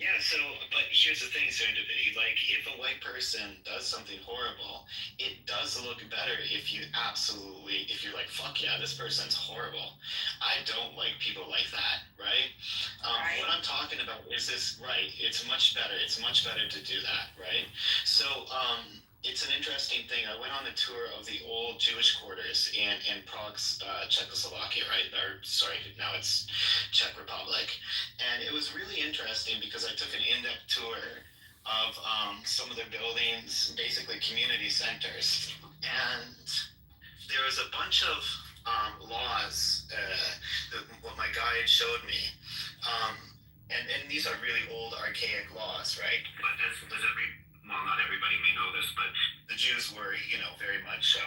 yeah. So, but here's the thing, Serendipity. Like, if a white person does something horrible, it does look better if you're like, fuck yeah, this person's horrible. I don't like people like that, right? Right. What I'm talking about is this, right? It's much better. It's much better to do that, right? So, it's an interesting thing. I went on a tour of the old Jewish quarters in Prague's Czechoslovakia, right? Or sorry, now it's Czech Republic, and it was really interesting because I took an in-depth tour of some of their buildings, basically community centers, and there was a bunch of laws what my guide showed me, and these are really old, archaic laws, right? But well, not everybody may know this, but the Jews were, very much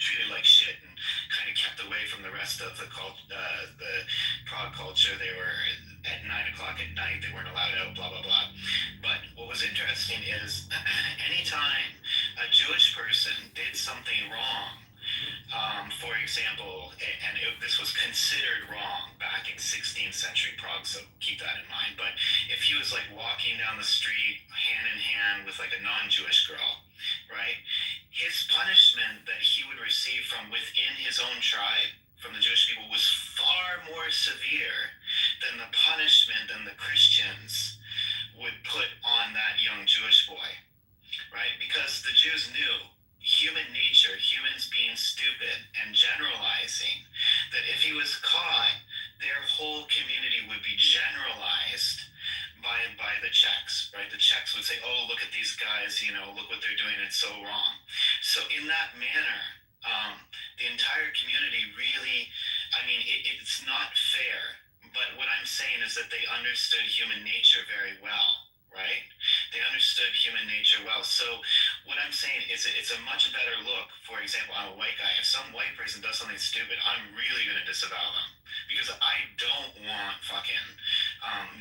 treated like shit and kind of kept away from the rest of the Prague culture. They were at 9 o'clock at night. They weren't allowed out. Blah blah blah. But what was interesting is, anytime a Jewish person did something wrong, for example, this was considered wrong back in 16th century Prague, so keep that in mind. But if he was like walking down the street hand in hand with like a non-Jewish girl, right? His punishment that he would receive from within his own tribe, from the Jewish people, was far more severe than the punishment than the Christians would put on that young Jewish boy, right? Because the Jews knew human nature, humans being stupid and generalizing, that if he was caught, their whole community would be generalized by the Czechs, right? The Czechs would say, oh, look at these guys, look what they're doing, it's so wrong. So in that manner, the entire community really, it's not fair, but what I'm saying is that they understood human nature very well, right? They understood human nature well. So what I'm saying is it's a much better look. For example, I'm a white guy. If some white person does something stupid, I'm really going to disavow them, because I don't want fucking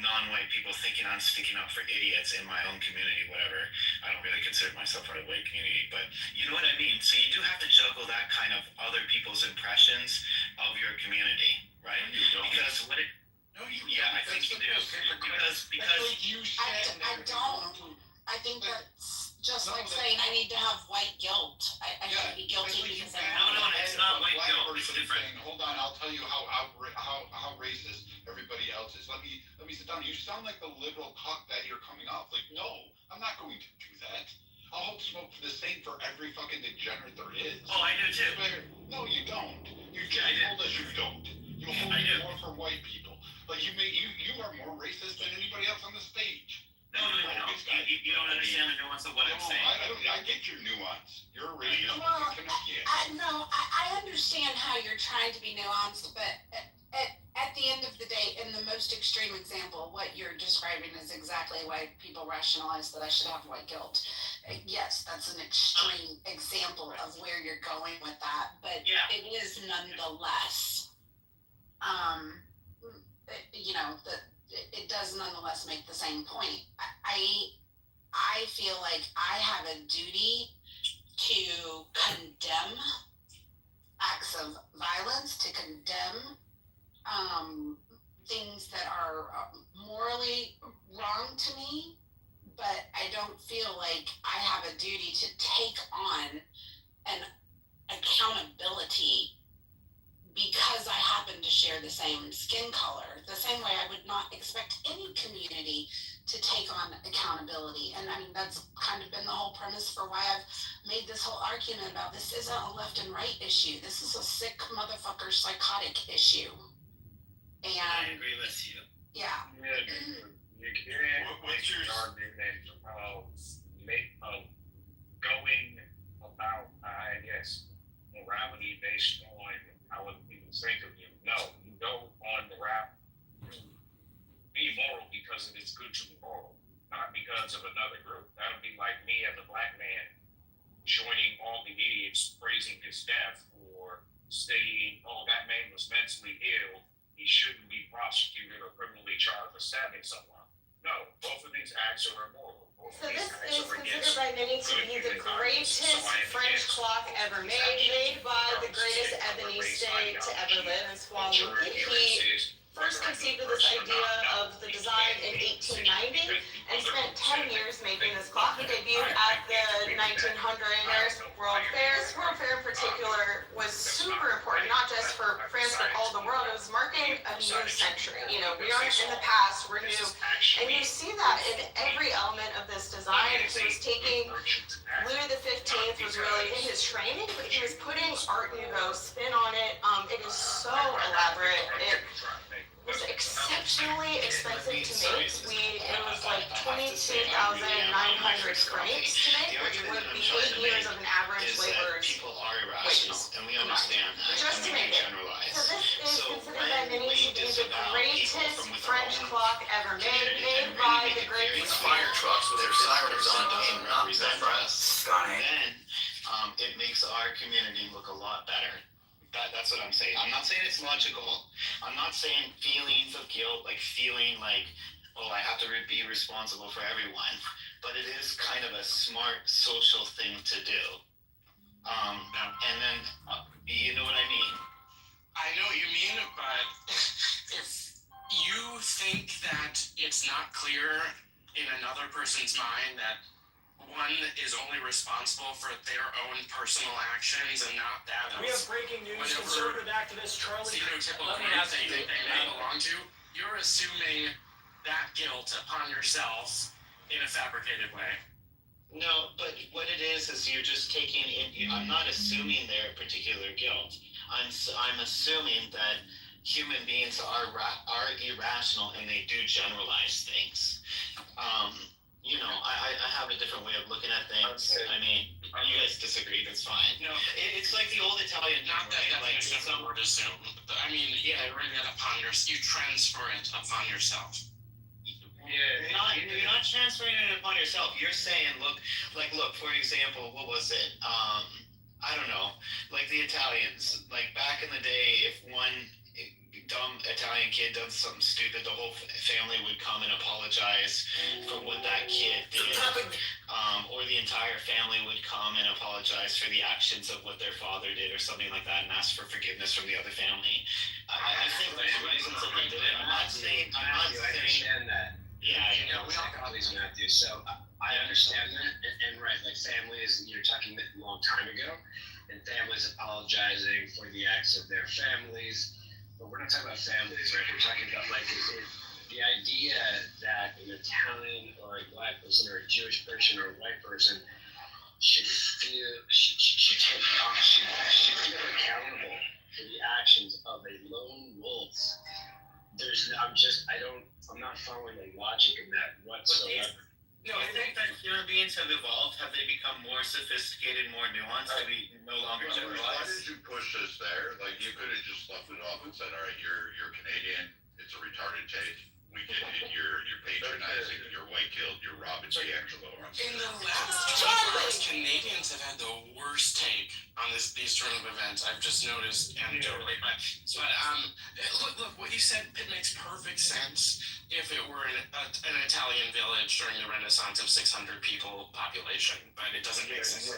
non-white people thinking I'm sticking up for idiots in my own community, whatever. I don't really consider myself part of the white community, but you know what I mean? So you do have to juggle that kind of other people's impressions of your community, right? Because what it... No, you Yeah, I think you do. Because you said I don't. I think that's just like saying I need to have white guilt. I need to be guilty because I'm No, it's not white guilt. It's different. Hold on, I'll tell you how racist everybody else is. Let me sit down. You sound like the liberal cock that you're coming off. Like, no, I'm not going to do that. I'll smoke for the same for every fucking degenerate there is. Oh, I do too. No, you don't. You just told us you don't. You hold more for white people. Like you are more racist than anybody else on the stage. No. You don't understand the nuance of what I'm saying. I get your nuance. You're a racist. Well, I understand how you're trying to be nuanced, but at the end of the day, in the most extreme example, what you're describing is exactly why people rationalize that I should have white guilt. Yes, that's an extreme example of where you're going with that, but it is nonetheless, it does nonetheless make the same point. I feel like I have a duty to condemn acts of violence, to condemn things that are morally wrong to me, but I don't feel like I have a duty to take on an accountability because I happen to share the same skin color. The same way I would not expect any community to take on accountability. And that's kind of been the whole premise for why I've made this whole argument about this isn't a left and right issue. This is a sick motherfucker psychotic issue. And I agree with you. Yeah. You can't make an argument of going about, morality based on how other people think of you. No, you go on the route to be moral because it is good to be moral, not because of another group. That would be like me as a black man joining all the idiots praising his death or stating, oh, that man was mentally ill, he shouldn't be prosecuted or criminally charged for stabbing someone. No, both of these acts are immoral. Both So this is considered by many to be the greatest French clock ever made by the greatest eboniste to ever live in Swallowwood. He first conceived of this idea of the design in 1890 and spent 10 years making this clock. It debuted at the 1900 World Fair. This World Fair in particular was super important, not just for France, but all the world. It was marking a new century. You know, we aren't in the past, we're new. And you see that in every element of this design. He was taking, Louis XV was really in his training, but he was putting Art Nouveau spin on it. It is so elaborate. It was exceptionally expensive to make. It was like 22,900 francs to make, which would be 8 years of an average laborer's people are irrational, and we understand that. just to and we make it. generalize. So this is So considered by when many we to be the disavow greatest people from within French our own clock ever community made and by really the make it very greatest clear trucks with that their this sirens person on doesn't them, represent not us, stunning. then it makes our community look a lot better. That's what I'm saying. I'm not saying it's logical. I'm not saying feelings of guilt, like feeling like, oh, I have to be responsible for everyone. But it is kind of a smart social thing to do. And then, you know what I mean? I know what you mean, but if you think that it's not clear in another person's mind that one is only responsible for their own personal actions and not that of We have breaking news. whatever Conservative activist Charlie. stereotypical Let me group ask they you. may belong to. You're assuming that guilt upon yourself in a fabricated way. No, but what it is you're just taking in. I'm not assuming their particular guilt. I'm assuming that human beings are irrational and they do generalize things. You know, I have a different way of looking at things. I mean, you guys disagree, that's fine. No, It's like the old Italian. not that right? definition of the word assume. I mean, yeah, bring it upon yourself. You transfer it upon yourself. You're not transferring it upon yourself. You're saying, look, for example, what was it? I don't know, like the Italians, like back in the day, if one dumb Italian kid does something stupid, the whole family would come and apologize for what that kid did. Or the entire family would come and apologize for the actions of what their father did or something like that and ask for forgiveness from the other family. I think there's reasons that they did it. I'm not saying. I understand that. Yeah, You know, we talk about these, Matthew, so I understand that, and right, like families, you're talking a long time ago, and families apologizing for the acts of their families, but we're not talking about families, right? We're talking about like the idea that an Italian or a black person or a Jewish person or a white person should feel accountable for the actions of a lone wolf. I'm not following the logic in that whatsoever. No, I think that human beings have evolved. Have they become more sophisticated, more nuanced? Have we no longer Why generalize? did you push us there? Like, you could have just left it off and said, all right, you're Canadian, it's a retarded take. We get it, you're patronizing, you're white guilt, you're Robin DiAngelo. In the last 24 hours, Canadians have had the worst take on these sort of events. I've just noticed anecdotally. But look, what you said, it makes perfect sense if it were an Italian village during the Renaissance of 600 people population, but it doesn't make sense.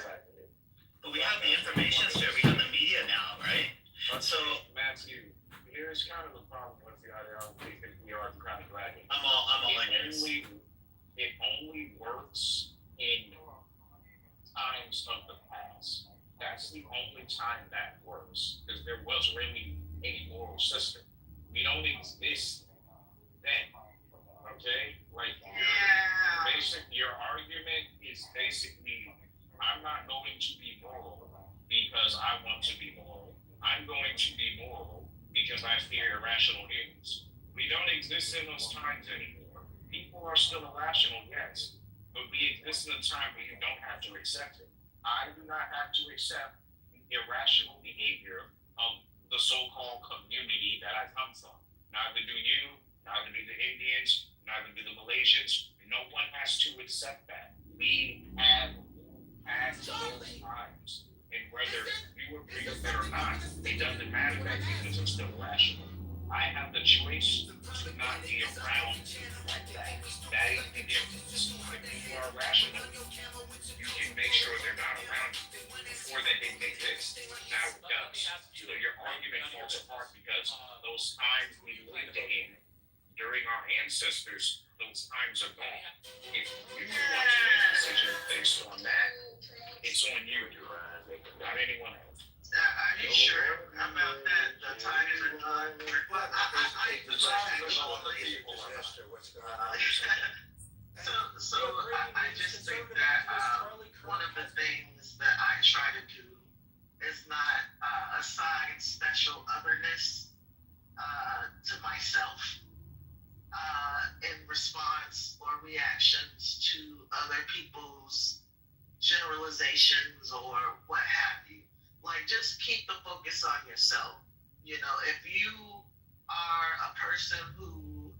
But we have the information sphere, we have the media now, right? So, Matthew, here's kind of the problem with the ideology that we are kind of dragging. I'm all in this. It only works in times of the past. That's the only time that works, because there was really a moral system. We don't exist then. Okay? Like your argument is basically, I'm not going to be moral because I want to be moral. I'm going to be moral because I fear irrational humans. We don't exist in those times anymore. People are still irrational, yes, but we exist in a time where you don't have to accept it. I do not have to accept the irrational behavior of the so-called community that I come from. Neither do you, neither do the Indians, neither do the Malaysians. No one has to accept that. We have past those times, and whether you agree with it or not, it doesn't matter that humans are still irrational. I have the choice to not be around like that. That is the difference. If you are rational, ancestors, those times are gone. If you want to make a decision based on that, it's on you, not anyone else. Are you sure about that? The times are gone? Well, I just think that one of the things that I try to do is not assign special otherness to myself in response or reactions to other people's generalizations or what have you. Like, just keep the focus on yourself. You know, if you are a person who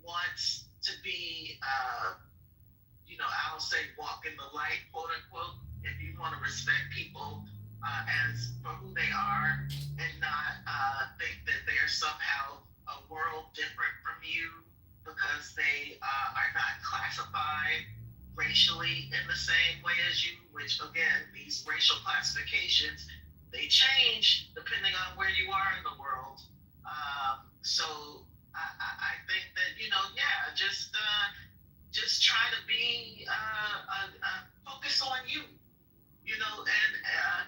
wants to be, I'll say walk in the light, quote unquote, if you want to respect people as for who they are and not think that they're somehow a world different from you because they are not classified racially in the same way as you, which again, these racial classifications, they change depending on where you are in the world. So I think that, just try to be focus on you, and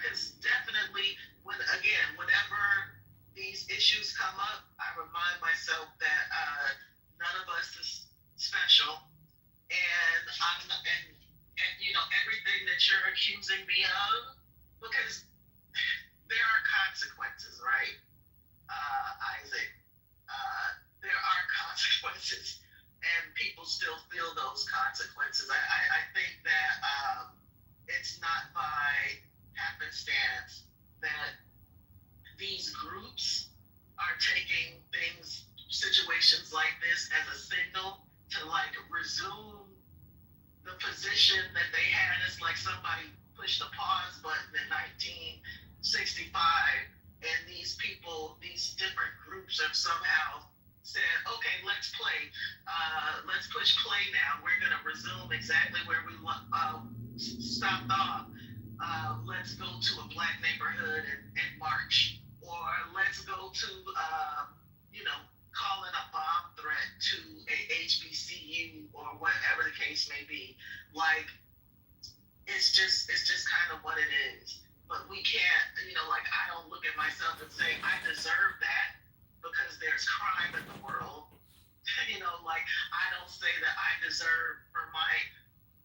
because definitely whenever these issues come up, I remind myself that none of us is special, and I'm not, and everything that you're accusing me of, because there are consequences, right, Isaac? There are consequences, and people still feel those consequences. I think that it's not by happenstance that these groups are taking situations like this as a signal to resume the position that they had. It's like somebody pushed the pause button in 1965, and these different groups have somehow said, okay, let's play. Let's push play now. We're going to resume exactly where we stopped off. Let's go to a black neighborhood and march. Or let's go to, calling a bomb threat to a HBCU or whatever the case may be. Like, it's just kind of what it is. But we can't, I don't look at myself and say, I deserve that because there's crime in the world. I don't say that I deserve for my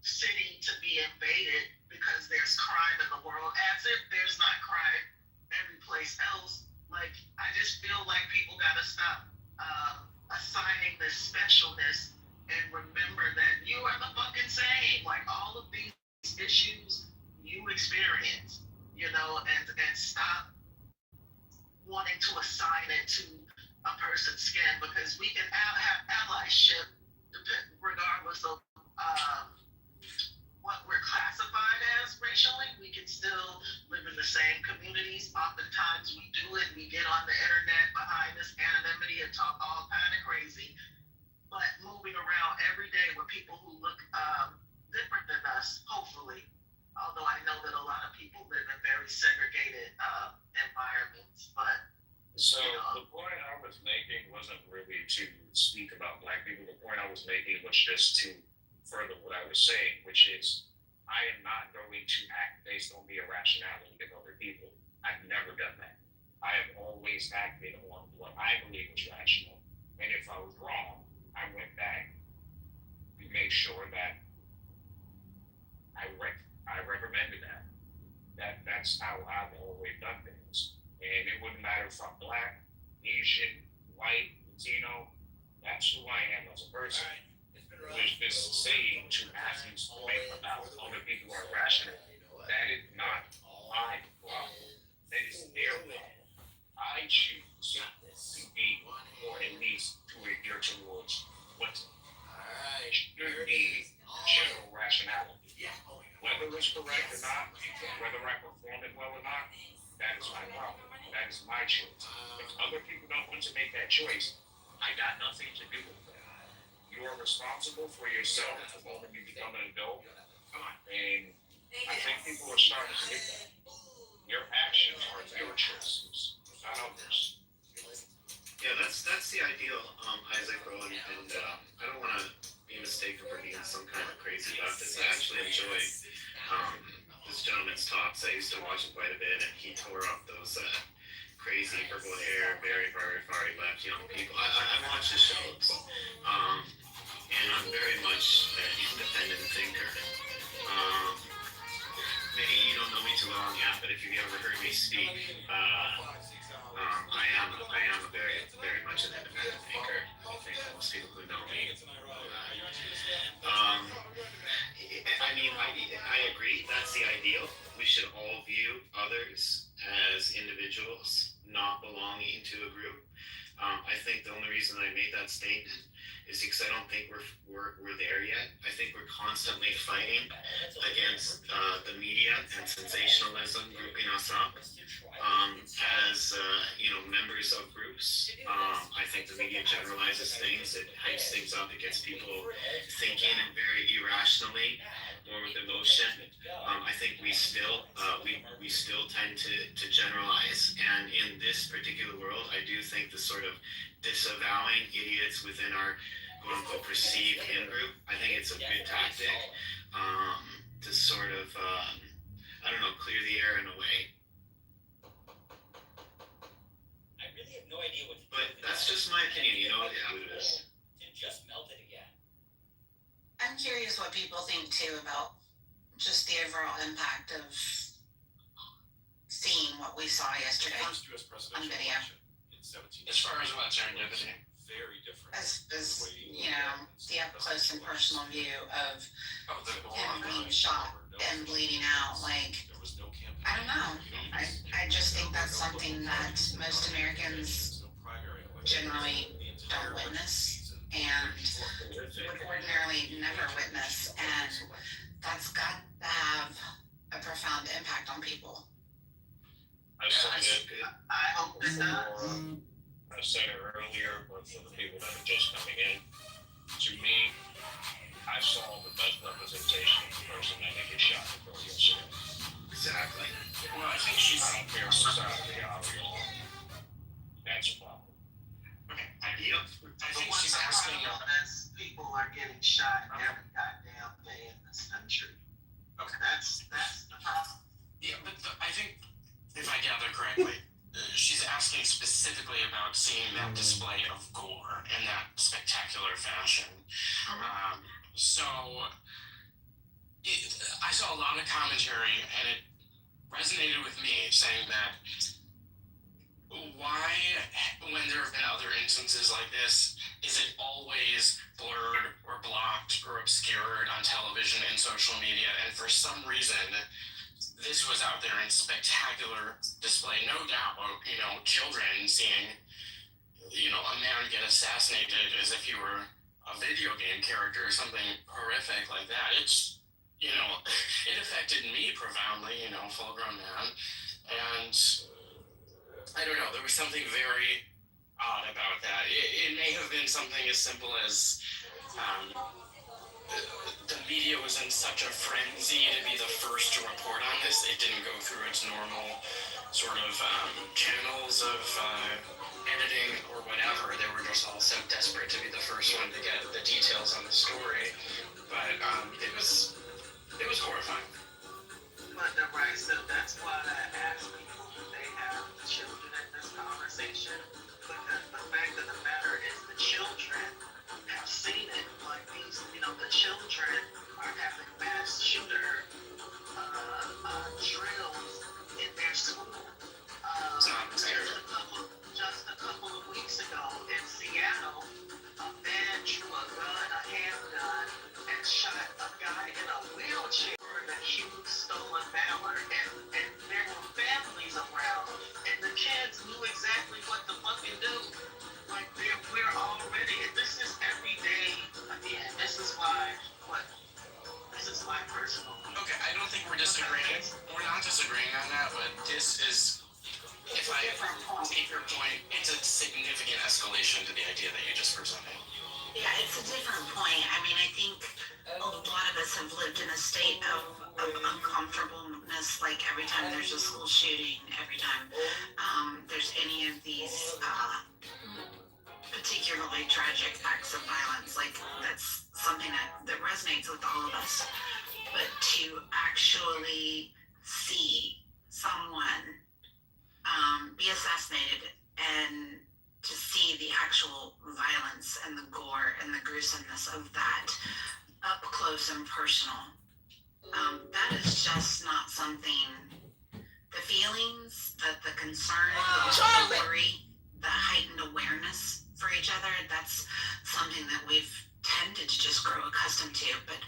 city to be invaded because there's crime in the world, as if there's not crime every place else. I just feel like people gotta stop assigning this specialness and remember that you are the fucking same. All of these issues you experience, and stop wanting to assign it to a person's skin, because we can have allyship regardless of what we're classified as racially. We can still live in the same communities. Oftentimes we do it. We get on the internet behind this anonymity and talk all kind of crazy. But moving around every day with people who look different than us, hopefully. Although I know that a lot of people live in very segregated environments. But so the point I was making wasn't really to speak about black people. The point I was making was just to further what I was saying, which is I am not going to act based on the irrationality of other people. I've never done that. I have always acted on what I believe was rational. And if I was wrong, I went back. We made sure that I recommended that. That's how I've always done things. And it wouldn't matter if I'm black, Asian, white, Latino. That's who I am as a person. There's this saying to Matthew's point about other people are rational. That is not my problem. That is their problem. I choose to be, or at least to adhere towards what should be general rationality. Whether it's correct or not, whether I perform it well or not, that is my problem. That is my choice. If other people don't want to make that choice, I got nothing to do with that. You are responsible for yourself the moment you become an adult. And I think people are starting to get that. Your actions are your choices, not others. Yeah, that's the ideal, Isaac Rowan, and I don't want to be mistaken for being some kind of crazy leftist. I actually enjoy this gentleman's talks. I used to watch him quite a bit, and he tore up those crazy purple hair, very, very, very left young people. I watch his shows, and I'm very much an independent thinker. Maybe you don't know me too well yet, but if you've ever heard me speak, I am a very, very much an independent thinker. I think most people who know me. I mean, I agree. That's the ideal. We should all view others as individuals, not belonging to a group. I think the only reason I made that statement is because I don't think we're there yet. I think we're constantly fighting against the media and sensationalism grouping us up as members of groups. I think the media generalizes things. It hypes things up. It gets people thinking very irrationally, more with emotion. I think we still tend to generalize, and in this particular world, I do think the sort of disavowing idiots within our quote-unquote perceived in-group, I think it's a good tactic to sort of, clear the air in a way. I really have no idea what to do. But that's just my opinion, it is. It just melted again. I'm curious what people think too about just the overall impact of seeing what we saw yesterday First U.S. presidential on video. election in 17. As far as what, serendipity? Very different. As the up close and personal view of him being shot and bleeding out. Like, There was no campaign. I don't know. I just think that's something that most Americans generally don't witness and would ordinarily never witness, and that's got to have a profound impact on people. I said it I hope it does. I said it earlier, but for the people that are just coming in, to me, I saw the best representation of the person that they get shot in the yesterday. Exactly. Well, I think she's out there on the side of the aisle. That's a problem. Okay, idea. I think she's asking us, people are getting shot every goddamn day in this country. Okay. That's the problem. Yeah, but I think, if I gather correctly, she's asking specifically about seeing that display of gore in that spectacular fashion. So I saw a lot of commentary, and it resonated with me, saying that why, when there have been other instances like this, is it always blurred or blocked or obscured on television and social media? And for some reason, this was out there in spectacular display. No doubt, children seeing, a man get assassinated as if he were a video game character or something horrific like that. It's, it affected me profoundly, full-grown man. And I don't know, there was something very odd about that. It may have been something as simple as the media was in such a frenzy to be the first to report on this. It didn't go through its normal sort of channels of editing or whatever. They were just all so desperate to be the first one to get the details on the story. But it was horrifying. But right, so that's why I asked people if they have children in this conversation, because the fact of the matter is the children have seen it. Like these, the children are having mass shooter drills in their school. Just a couple of weeks ago in Seattle, a man drew a handgun, and shot a guy in a wheelchair in a huge stolen valor, and there were families around, and the kids knew exactly what to fucking do. Like, we're already, and this is every day, again, this is why personal. Okay, I don't think we're disagreeing. We're not disagreeing on that, but this is, if I take your point, it's a significant escalation to the idea that you just presented. Yeah, it's a different point. I mean, I think a lot of us have lived in a state of uncomfortableness, like every time there's a school shooting, every time there's any of these particularly tragic acts of violence. Like, that's something that resonates with all of us. But to actually see someone be assassinated and to see the actual violence and the gore and the gruesomeness of that up close and personal, that is just not something. The feelings, the concern, the worry, the heightened awareness for each other, that's something that we've tended to just grow accustomed to. But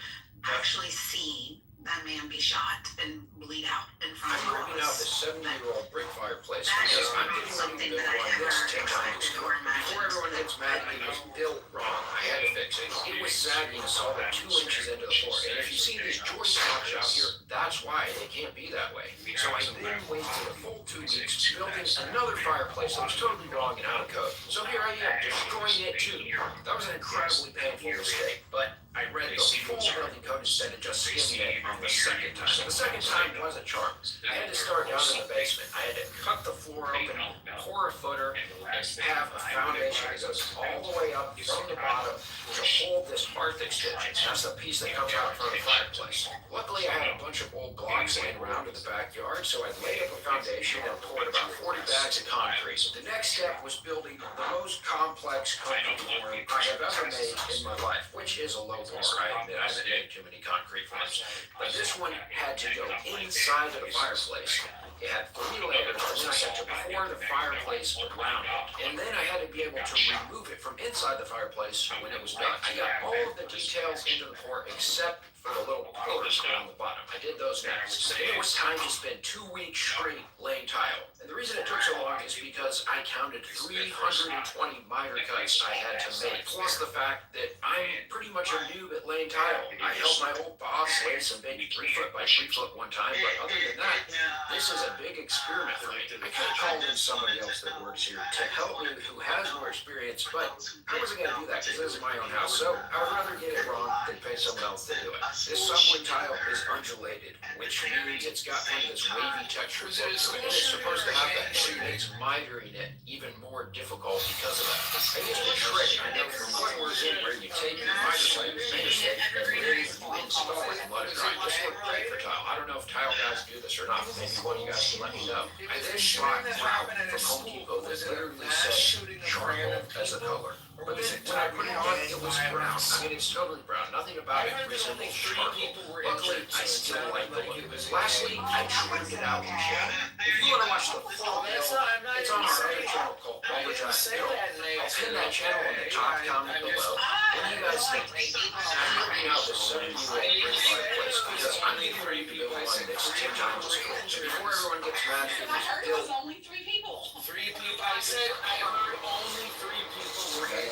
actually seeing that man be shot and bleed out in front of all of ripping out us, this 70-year-old brick fireplace that because is I'm not getting ready something to build that I one ever this 10 times expected over. or imagined. Before everyone gets mad at me, it was built wrong. I had to fix it. It was sagging a solid 2 inches into the floor. And if you see these joist marks out here, that's why. They can't be that way. So I then wasted a full 2 weeks building another fireplace that was totally wrong and out of code. So here I am, destroying it too. That was an incredibly painful mistake, but I read the full building code instead of just skimming it on the second time. The second time was a charm. I had to start down in the basement. I had to cut the floor open, pour a footer, and have a foundation that goes all the way up from the bottom to hold this hearth extension. That's the piece that comes out in front of the fireplace. Luckily, I had a bunch of old blocks laying around in the backyard, so I laid up a foundation and poured about 40 bags of concrete. The next step was building the most complex concrete form I have ever made in my life, which is a low bar. I admit I haven't made too many concrete forms. But this one had to go inside of the fireplace. It had 3 layers, and then I had to pour the fireplace around it. And then I had to be able to remove it from inside the fireplace when it was done. I got all of the details into the pour except for the little pillars around the bottom. I did those next. Then it was time to spend 2 weeks straight laying tile. And the reason it took so long is because I counted 320 miter cuts I had to make, plus the fact that I'm pretty much a noob at laying tile. I helped my old boss lay some big 3 foot by 3 foot one time, but other than that, this is a big experiment for me. I could have called in somebody else that works here to help me who has more experience, but I wasn't going to do that because this is my own house. So I would rather get it wrong than pay someone else to do it. This subway tile is undulated, which means it's got kind of this wavy texture to it. And it's supposed to have that, which makes mitering it even more difficult because of that. I used a trick I know from one word in where you take your miter site, finish it, and then you install it and let it dry. This looked great for tile. I don't know if tile guys do this or not, but maybe one of you guys can let me know. I then bought grout from Home Depot that literally said charcoal as a color. But then when I put it on, it was brown. I mean, it's totally brown. Nothing about it resembles charcoal. Luckily, I still like the look. Lastly, I trimmed it out in channel. If you want to watch the full build, it's on our other channel called Lumberjack Build. I'll pin that channel in the top comment below. What do you guys think? I'm ripping out this 70-year-old brick fireplace because I'm getting ready to build one that's 10 times as cool. And before everyone gets mad at me, build. Only 3 people. 3 people. I said I heard only 3 people were injured.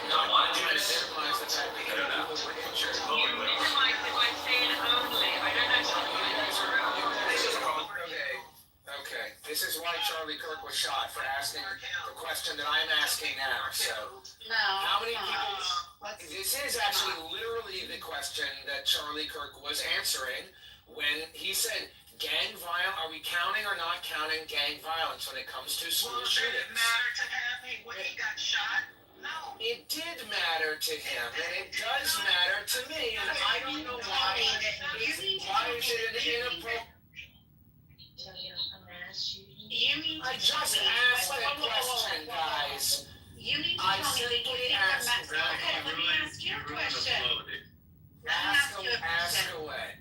No, I didn't minimize the fact that 3 people were injured. You minimize it by saying only. I don't know something. Okay. This is why Charlie Kirk was shot, for asking the question that I'm asking now. So, how many people? This is actually literally the question that Charlie Kirk was answering when he said, gang violence, are we counting or not counting gang violence when it comes to school shootings? Did it matter to him when he got shot? No. It did matter to him, and it does matter to me, and I don't know why. Why is it an inappropriate? I just asked that question, guys. You need to I tell me that you simply think asked. that okay, let me ask you a question. Ask away.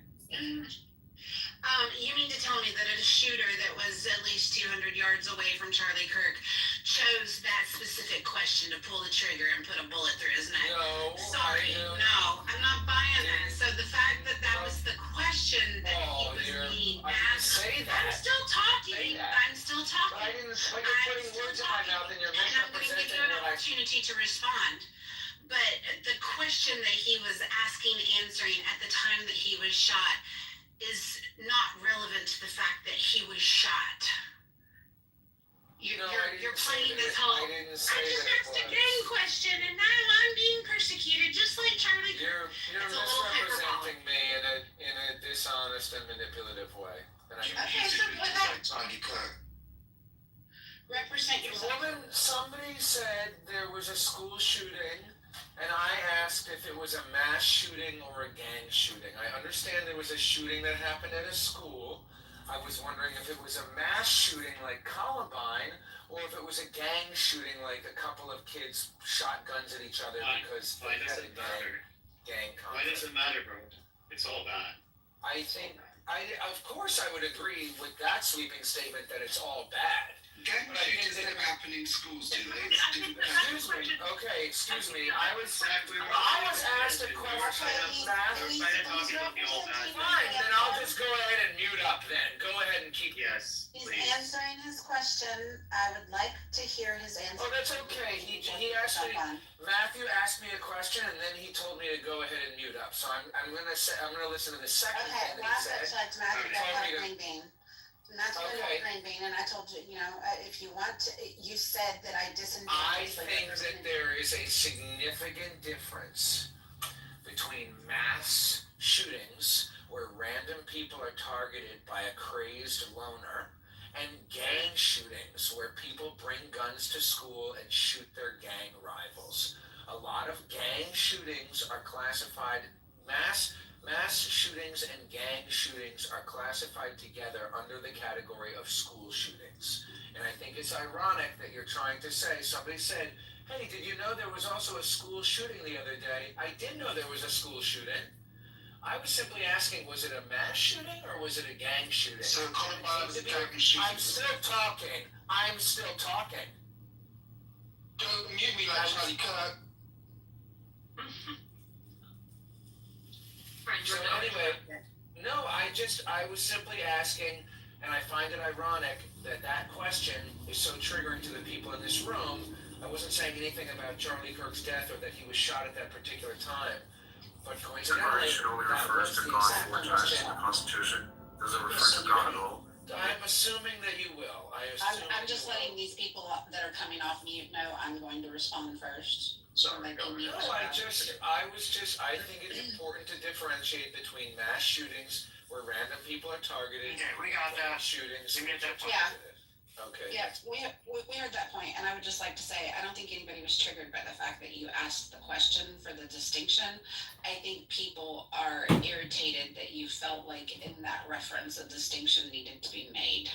You mean to tell me that a shooter that was at least 200 yards away from Charlie Kirk chose that specific question to pull the trigger and put a bullet through his neck? No. Sorry, no, I'm not buying that. So the fact that that was the question that he was being asked, I'm still talking. I'm still talking. But I didn't. But you're putting words in my mouth, and you're And I'm going to give you an misrepresenting what I. opportunity to respond. But the question that he was asking, answering at the time that he was shot is not relevant to the fact that he was shot. You're playing this whole. I didn't say I just that. asked a gang question, and now I'm being persecuted, just like Charlie. You're It's a little misrepresenting me in a dishonest and manipulative way. And Okay, so put that. Represent yourself. Somebody said was a school shooting, and I asked if it was a mass shooting or a gang shooting. I understand there was a shooting that happened at a school. I was wondering if it was a mass shooting like Columbine, or if it was a gang shooting like a couple of kids shot guns at each other because Why they does had a it matter? gang Why conflict. does it matter, bro? It's all bad. I think, of course I would agree with that sweeping statement that it's all bad. Gang But I think shootings that- never happen in schools, do they? Excuse me, okay, excuse me, I was asked a question of math. Fine, then I'll just go ahead and mute up then, go ahead and keep. Yes, He's please. answering his question. I would like to hear his answer. Oh, that's okay, he actually, Matthew asked me a question and then he told me to go ahead and mute up, so I'm gonna listen to the second Okay, thing that he last said. episode, Matthew got told me a to- green bean. Matthew got Okay. a green bean, and I told you, if you want to, you said that I disengaged. I think that there is a significant difference between mass shootings where random people are targeted by a crazed loner and gang shootings where people bring guns to school and shoot their gang rivals. A lot of gang shootings are classified, mass shootings and gang shootings are classified together under the category of school shootings. And I think it's ironic that you're trying to say, somebody said, hey, did you know there was also a school shooting the other day? I did know there was a school shooting. I was simply asking, was it a mass shooting or was it a gang shooting? So Columbine was a gang I'm shooting. still talking. I'm still talking. Don't mute me like Charlie Kirk. So anyway, no, I was simply asking, and I find it ironic that that question is so triggering to the people in this room. I wasn't saying anything about Charlie Kirk's death or that he was shot at that particular time. But coincidentally, Declaration only that refers was to the God exact four times in question. the Constitution. Doesn't refer to God at all. I'm assuming that you will. I'm just letting these people that are coming off mute know I'm going to respond first. Sorry, no, I think it's important to differentiate between mass shootings where random people are targeted. Okay, we got that. Shootings. We made that point. Yeah. Okay. Yeah, we heard that point, and I would just like to say, I don't think anybody was triggered by the fact that you asked the question for the distinction. I think people are irritated that you felt like in that reference a distinction needed to be made.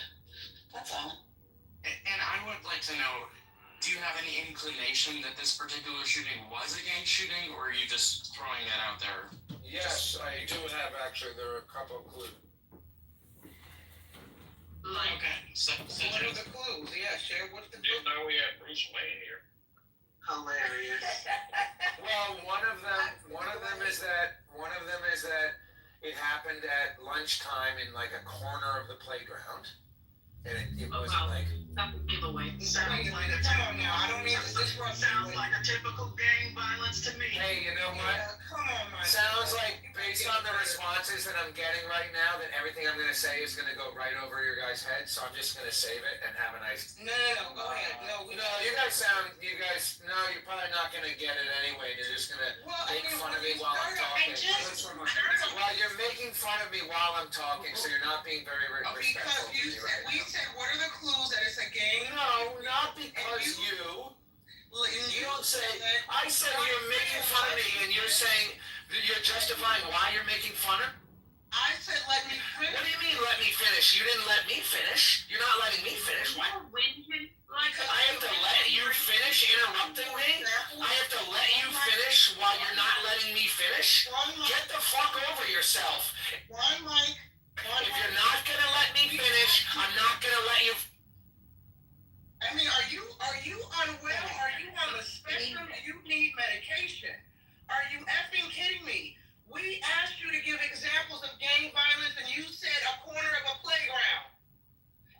That's all. And I would like to know, do you have any inclination that this particular shooting was a gang shooting, or are you just throwing that out there? Yes, I do have actually. There are a couple of clues. Okay, so What are the clues? Yeah, share what's the Didn't know we had Bruce Wayne here. Hilarious. Well, one of them is that it happened at lunchtime in like a corner of the playground, and it wasn't like. That's a giveaway. Sounds like I don't mean to disrupt. Sounds like a typical gang violence to me. Hey, you know what? Come on, man. Sounds like, based on the responses that I'm getting right now, that everything I'm gonna say is gonna go right over your guys' heads, so I'm just gonna save it and have a nice. No, go ahead. No, you're probably not gonna get it anyway, you're just gonna make fun of me while I'm talking. Well, you're making fun of me while I'm talking, so you're not being very respectful to me right now. We said, what are the clues that it's a gang? No, not because you. You don't say, I said you're making fun of me and you're saying, you're justifying why you're making fun of? I said, let me finish. What do you mean, let me finish? You didn't let me finish. You're not letting me finish. What? I have to let you finish interrupting me? I have to let you finish while you're not letting me finish? Get the fuck over yourself. One mic. If you're not gonna let me finish, I'm not gonna let you. I mean, are you unwell? Are you on the spectrum? Do you need medication? Are you effing kidding me? We asked you to give examples of gang violence and you said a corner of a playground.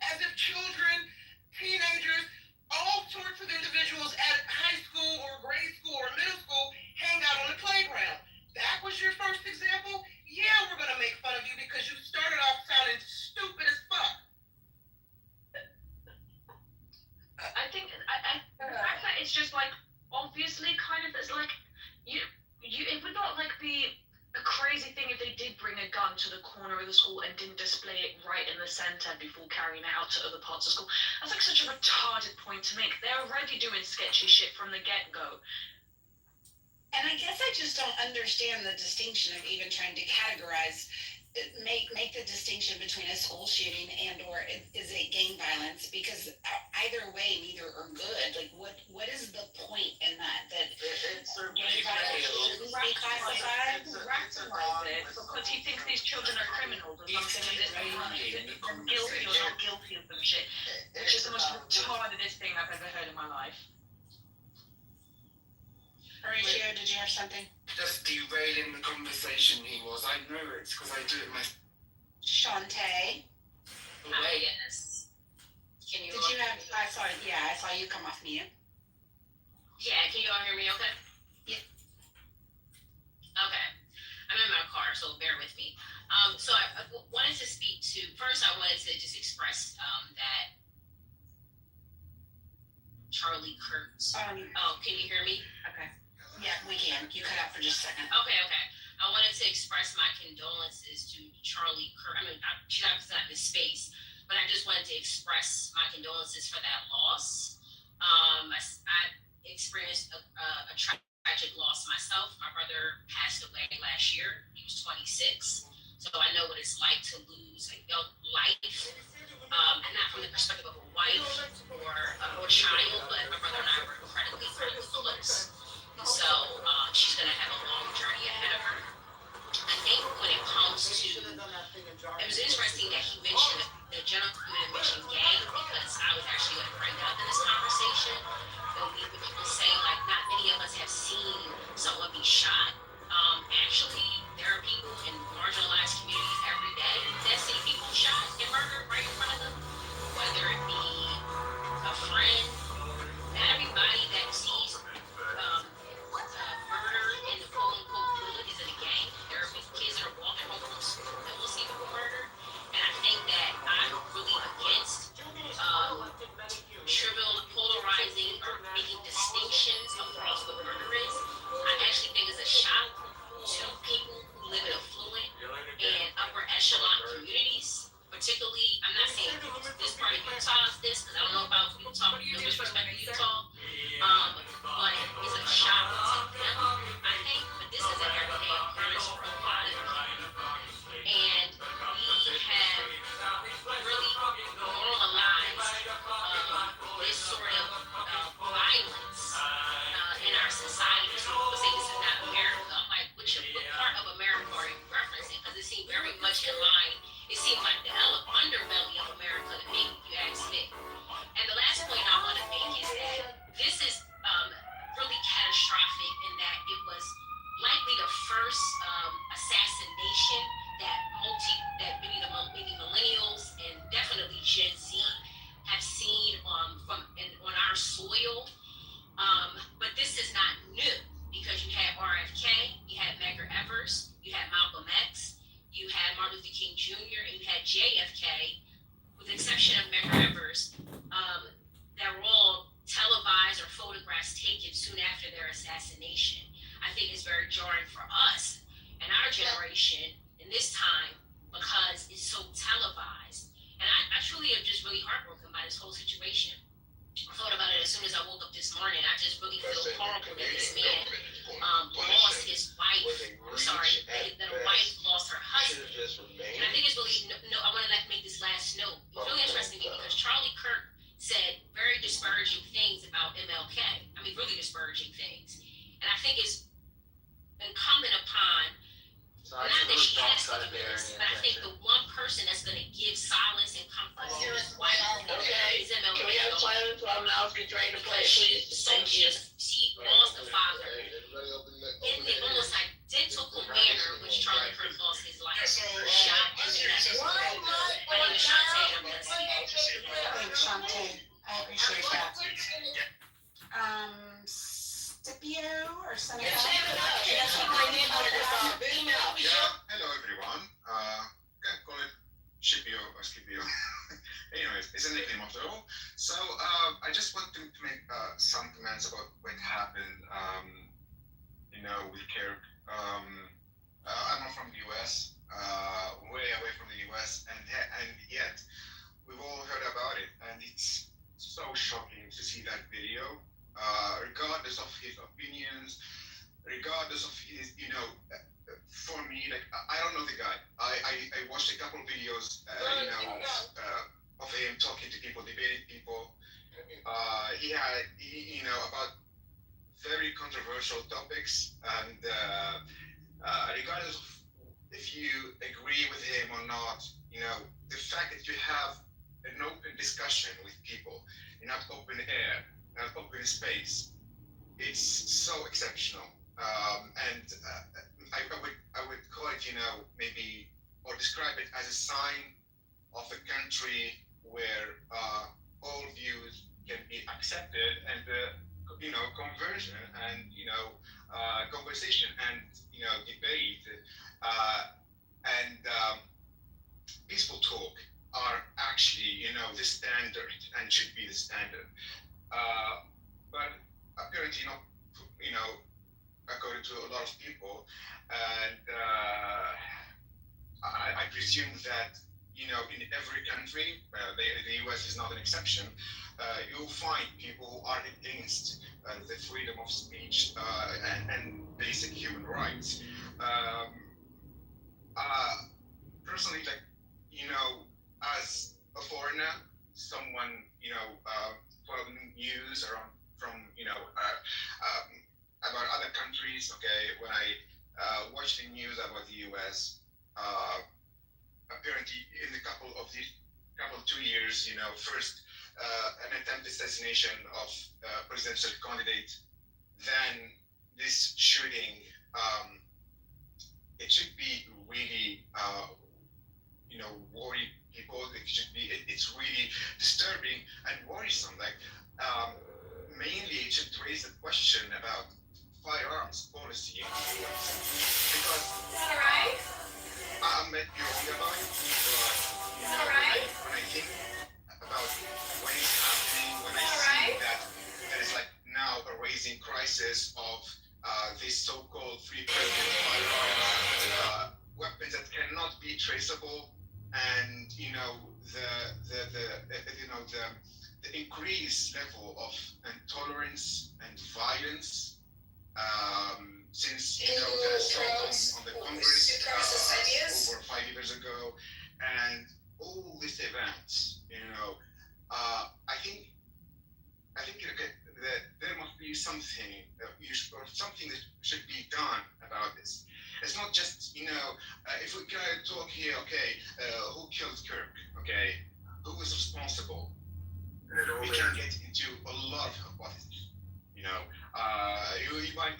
As if children, teenagers, all sorts of individuals at high school or grade school or middle school hang out on the playground. That was your first example? Yeah, we're gonna make fun of you because you started off sounding stupid as fuck. I think the fact that it's just like obviously kind of it's like you it would not like be a crazy thing if they did bring a gun down to the corner of the school and didn't display it right in the center before carrying it out to other parts of school. That's like such a retarded point to make. They're already doing sketchy shit from the get-go. And I guess I just don't understand the distinction of even trying to categorize, make the distinction between a school shooting and or is it gang violence, because either way, neither are good. Like what is the point in that It's a gang violence shouldn't be classified? Rationalize it because he thinks these children are criminals or something, and they're guilty or not guilty of some shit. It's just the most retardedest thing I've ever heard in my life. Horatio, did you have something? Just derailing the conversation he was. I know it's because I do it myself. Shantae? Yes. Can you? Did you have? I saw you come off mute. Yeah. Can you all hear me? Okay. Yeah. Okay. I'm in my car, so bear with me. So I wanted to speak to. First, I wanted to just express that Charlie Kirk. Oh, can you hear me? Okay. Yeah, we can. You cut out for just a second. Okay. I wanted to express my condolences to Charlie Kirk. I mean, she's obviously not in this space, but I just wanted to express my condolences for that loss. I experienced a tragic loss myself. My brother passed away last year. He was 26. So I know what it's like to lose a young life, and not from the perspective of a wife or child, but my brother and I were incredibly close. So she's going to have a long journey ahead of her. I think when it comes to, it was interesting that he mentioned, the gentleman mentioned gang, because I was actually going to bring that up in this conversation. When people say, like, not many of us have seen someone be shot. Actually, there are people in marginalized communities every day that see people shot and murdered right in front of them, whether it be a friend. Not everybody that sees murder in the quote-unquote hood is in a gang. There are kids that are walking home from school that will see people murdered. And I think that I'm really against trivial, polarizing, or making distinctions across what murder is. I actually think it's a shock to people who live in affluent and upper echelon communities. Particularly, I'm not saying this part of Utah is this, because I don't know about Utah, no disrespect to Utah, but it's a shock to them, I think, but this is an everyday occurrence for a lot of people. And we have really normalized this sort of violence in our society. So people say this is not America. I'm like, what part of America are you referencing? Because it seemed very much in line. It seemed like the underbelly of America to me, if you ask me. And the last point I want to make is that this is really catastrophic in that it was likely the first assassination that maybe millennials and definitely Gen Z have seen on our soil. But this is not new, because you had RFK, you had Medgar Evers, you had Malcolm X, you had Martin Luther King Jr., and you had JFK, with the exception of Medgar Evers, that were all televised or photographs taken soon after their assassination. I think it's very jarring for us and our generation in this time, because it's so televised. And I truly am just really heartbroken by this whole situation. I thought about it as soon as I woke up this morning. I just really feel horrible that this man lost his wife. I'm sorry, that a wife lost her husband. And I think it's really, I want to make this last note. It's really interesting to me because Charlie Kirk said very disparaging things about MLK. I mean, really disparaging things. And I think it's incumbent upon, not that she has to do this, but I think the one person that's going to give solace and comfort to his wife is MLK. Can we have silence while I'm now constrained to play, please? Thank you. She lost the father in the almost identical manner in which Charlie Kirk lost his life. Shot in the neck. My name is Shantae, and I'm going to speak. Thanks, Shantae. I appreciate that. Scipio or something? Yeah, hello everyone. Can call it Scipio or Scipio. Anyways, it's a nickname after all. So I just want to make some comments about what happened, with Kirk. I'm not from the US. regardless of his opinions, regardless of his, for me, like, I don't know the guy. I watched a couple videos, of him talking to people, debating people. He had, about very controversial topics, and regardless of if you agree with him or not, the fact that you have an open discussion with people, not open air, not open space, it's so exceptional. And I would call it, maybe, or describe it as a sign of a country where all views can be accepted, and conversion, and conversation, and debate, and peaceful talk are actually the standard, and should be the standard. But apparently not, according to a lot of people, and I presume that in every country, the US is not an exception. You'll find people who are against the freedom of speech and basic human rights. Personally, like, as a foreigner, someone, following news from about other countries, okay, when I watch the news about the US, apparently in the couple 2 years, first an attempted assassination of presidential candidate, then this shooting, it should be really, worry people. It's really disturbing and worrisome. Like, mainly it should raise the question about firearms policy in the US, because I'm not guilty about it, but when I think about when it's happening, when I see that there is like now a rising crisis of this so-called free firearms, weapons that cannot be traceable, and the increased level of intolerance and violence, since the assault on the Congress over 5 years ago, and all these events, I think that there must be something, or something that should be done about this. It's not just, if we can talk here, okay, who killed Kirk, okay, who was responsible? We can get into a lot of hypotheses, you might,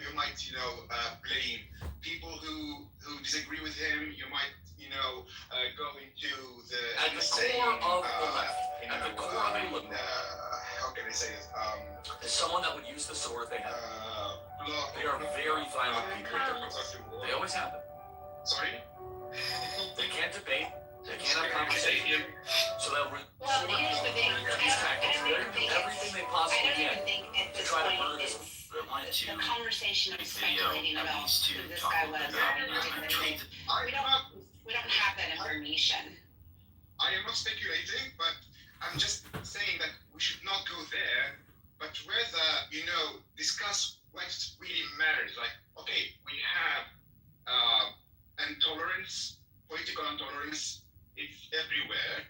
blame people who disagree with him. You might, go into the At the core of the left, at the core of a liberal, how can I say this? is someone that would use the sword they have. They are very violent people. They always have been. Sorry? They can't debate. They can't have conversation. So they'll Well, here's the thing. these tactics. They're gonna do everything they possibly can to try to murder this. The conversation of speculating about who this guy was. We don't have that information. I am not speculating, but I'm just saying that we should not go there, but rather, discuss what really matters. Like, okay, we have intolerance, political intolerance, it's everywhere.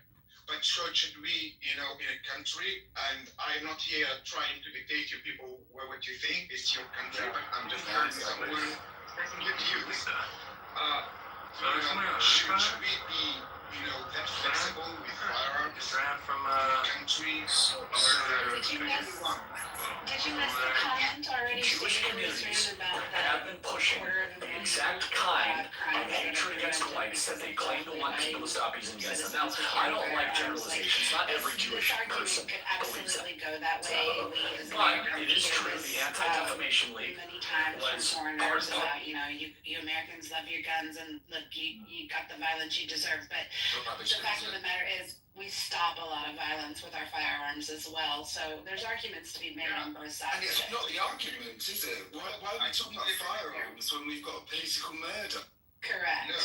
But should we, in a country, and I'm not here trying to dictate you people what you think, it's your country, but I'm just telling someone with views. Should we be, that flexible with firearms in a country? Did you miss the comment already? Jewish communities have been pushing the exact kind of hatred against whites that they claim to want people to stop using against them. Now, I don't like generalizations. Not every Jewish person believes that. But it is true, the Anti-Defamation League many times from was foreigners about, you Americans love your guns, and look, you got the violence you deserve. But the fact of the matter is, we stop a lot of violence with our firearms as well. So there's arguments to be made on both sides. And it's not the argument, is it? Why are we talking about firearms when we've got a political murder? Correct. No,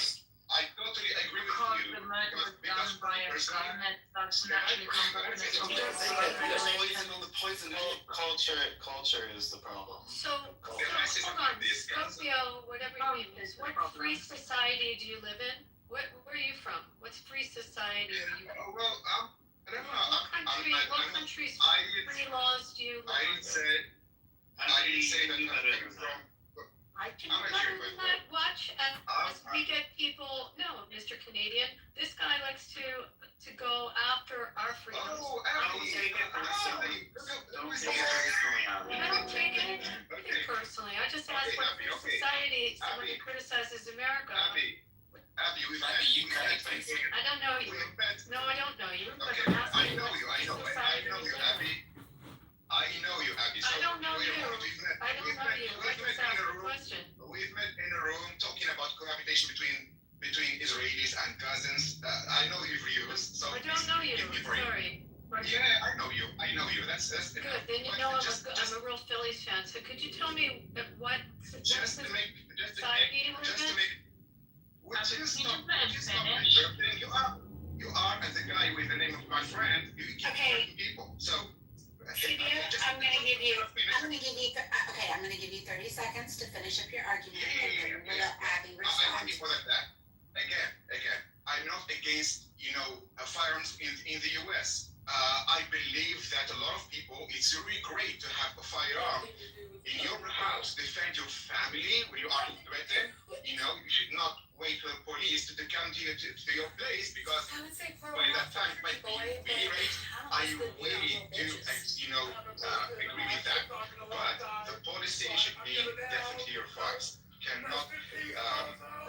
I totally agree with you. The murder was done by a gun at some snatching it from them. There's poison on the poison. Culture is the problem. So hold on, Scorpio, whatever your name is, what free society do you live in? Where are you from? What's free society are you? Well, I don't know. What country's free laws do you live I didn't say that I'm from. I can not watch as we get people. No, Mr. Canadian, this guy likes to go after our freedoms. Oh, Don't take it personally. Don't take it personally, Abby. I don't take it personally. I just ask what free society someone who criticizes America. Abby, you can't face it. I don't know you. No, I don't know you. But Okay, I'm I asking know what you, free society Abby. is. I know you, Abby. I don't know you. We've met, I don't know you. I we've just met asked in a a room. question. We've met in a room talking about cohabitation between Israelis and cousins. I know your views, so I don't know you. give me break. Sorry. Yeah, I know you. That's Good. Then you know I'm a real Phillies fan. So could you tell me what just to make society you live just to in? make which is not interrupting. You are as a guy with the name of my friend, you keep hurting people. So I'm gonna give you 30 seconds to finish up your argument, and then we'll let Abby I'm respond. more than that. Again, I'm not against firearms in the U.S. I believe that a lot of people, it's really great to have a firearm in your house, defend your family when you are threatened. You should not wait for the police to come to your place, because by that time it might be late. I really do, agree with that. But the policy should be definitely revised. You cannot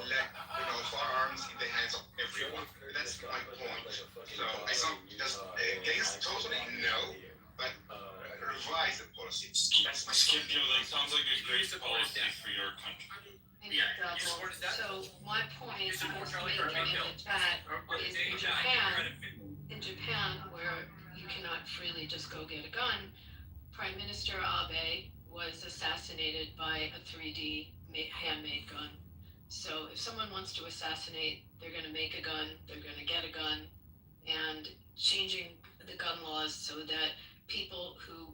let firearms in the hands of everyone. That's my point. So I don't just against totally no, but revise the policy. That's my Scipio, that sounds like a great policy for your country. So my point is making in the chat is in Japan, where you cannot freely just go get a gun, Prime Minister Abe was assassinated by a 3D handmade gun. So if someone wants to assassinate, they're going to make a gun, they're going to get a gun, and changing the gun laws so that people who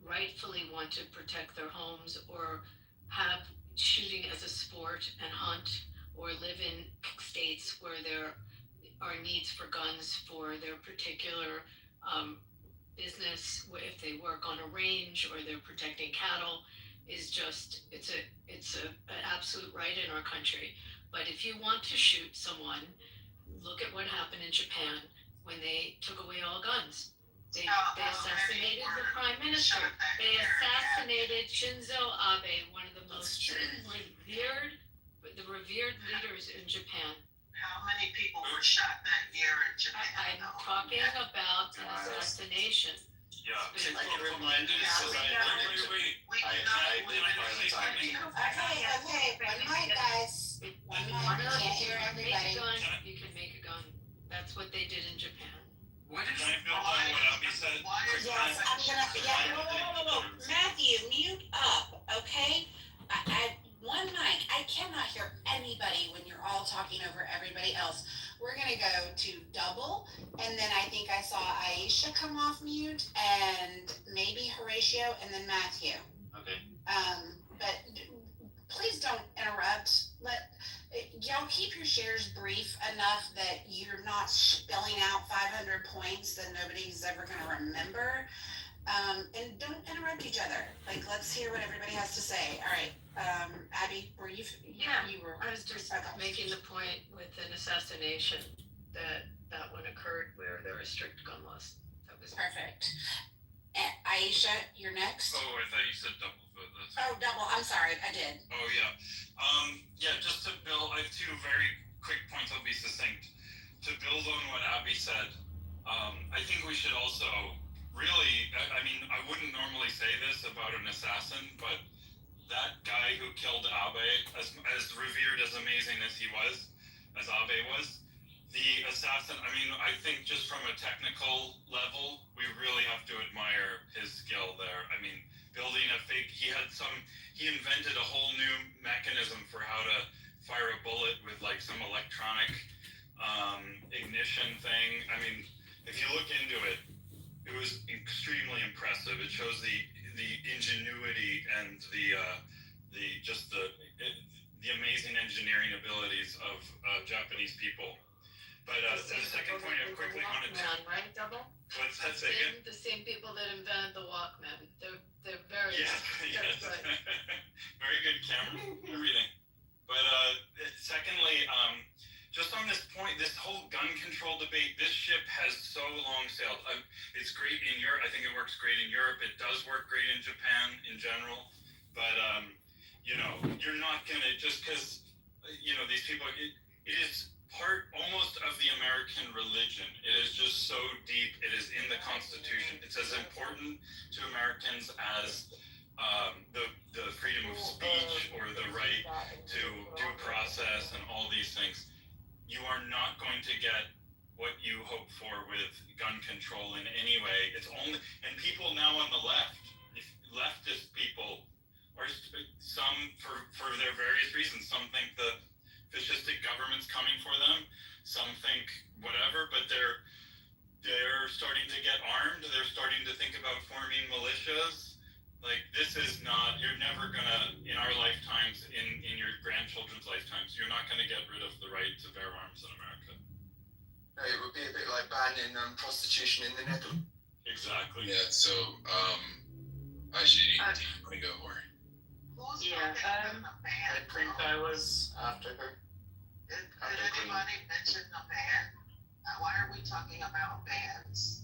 rightfully want to protect their homes or have shooting as a sport and hunt or live in states where there are needs for guns for their particular business, if they work on a range or they're protecting cattle, is just it's an absolute right in our country. But if you want to shoot someone, look at what happened in Japan when they took away all guns. They assassinated the prime minister. They assassinated Shinzo Abe, one of the most revered leaders in Japan. How many people were shot that year in Japan? I'm talking about an assassination. Yeah. I can remind you, because I did part of the time. Okay, one mic, guys. One mic, can't hear everybody. You can make a gun. That's what they did in Japan. Can I build on what Abby said? Yes, I'm gonna, whoa. Matthew, mute up, okay? One mic, I cannot hear anybody when you're all talking over everybody else. We're gonna go to double, and then I think I saw Aisha come off mute, and maybe Horatio, and then Matthew. Okay. But please don't interrupt. Y'all keep your shares brief enough that you're not spelling out 500 points that nobody's ever going to remember. And don't interrupt each other. Let's hear what everybody has to say. All right. Abby, were you? Yeah, you were. I was just making the point with an assassination that one occurred where there were strict gun laws. That was perfect. Aisha, you're next. Oh, I thought you said double, but that's... Oh, double. I'm sorry. I did. Oh, yeah. Just to build, I have two very quick points. I'll be succinct. To build on what Abby said, I think we should also really, I wouldn't normally say this about an assassin, but that guy who killed Abe, as revered, as amazing as he was, as Abe was, the assassin, I think just from a technical level, we really have to admire his skill there. Building a fake, he invented a whole new mechanism for how to fire a bullet with some electronic ignition thing. if you look into it, it was extremely impressive. It shows the ingenuity and the amazing engineering abilities of Japanese people. But the second point I quickly wanted to. Right, Double? What's that say again? The same people that invented the Walkman. They're very Yes. good. Very good camera, everything. But secondly, just on this point, this whole gun control debate, this ship has so long sailed. It's great in Europe. I think it works great in Europe. It does work great in Japan in general. But you know, you're not gonna just because you know these people. It is part almost of the American religion. It is just so deep. It is in the Constitution. It's as important to Americans as the freedom of speech or the right to due process and all these things. You are not going to get what you hope for with gun control in any way. It's only, and people now on the left, leftist people, are some for their various reasons. Some think the fascistic government's coming for them. Some think whatever, but they're starting to get armed. They're starting to think about forming militias. Like, this is not, you're never gonna, in our lifetimes, in your grandchildren's lifetimes, you're not gonna get rid of the right to bear arms in America. It would be a bit like banning prostitution in the Netherlands. Exactly. Yeah, so, actually, want to go more? Yeah, I think I was after her. Did anybody mention a ban? Why are we talking about bans?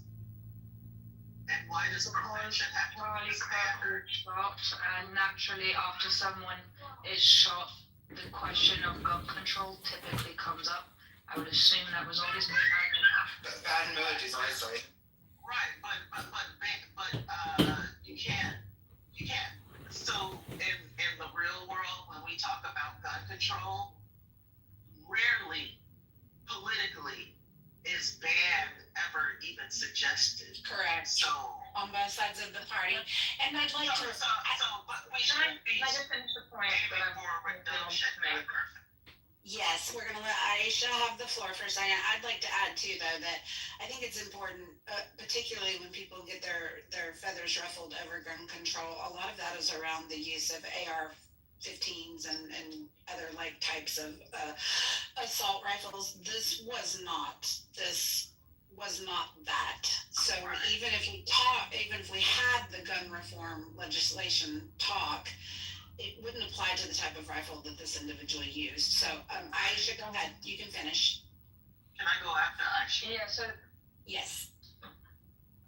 And why does prevention have to be Charlie Kirk shot, and naturally after someone is shot, the question of gun control typically comes up. I would assume that was always been happening. Ban merges, I say. Right, but you can't. So in the real world, when we talk about gun control, rarely politically is ban ever even suggested. Correct. So on both sides of the party. And I'd like to. But we shouldn't be Can I just finish the point that aiming for a reduction. Yes, we're gonna let Aisha have the floor for a second. I'd like to add too, though, that I think it's important, particularly when people get their feathers ruffled over gun control. A lot of that is around the use of AR-15s and other like types of assault rifles. This was not that. So even if we had the gun reform legislation talk, it wouldn't apply to the type of rifle that this individual used. So, Aisha, go ahead. You can finish. Can I go after Aisha? Yeah, so Yes.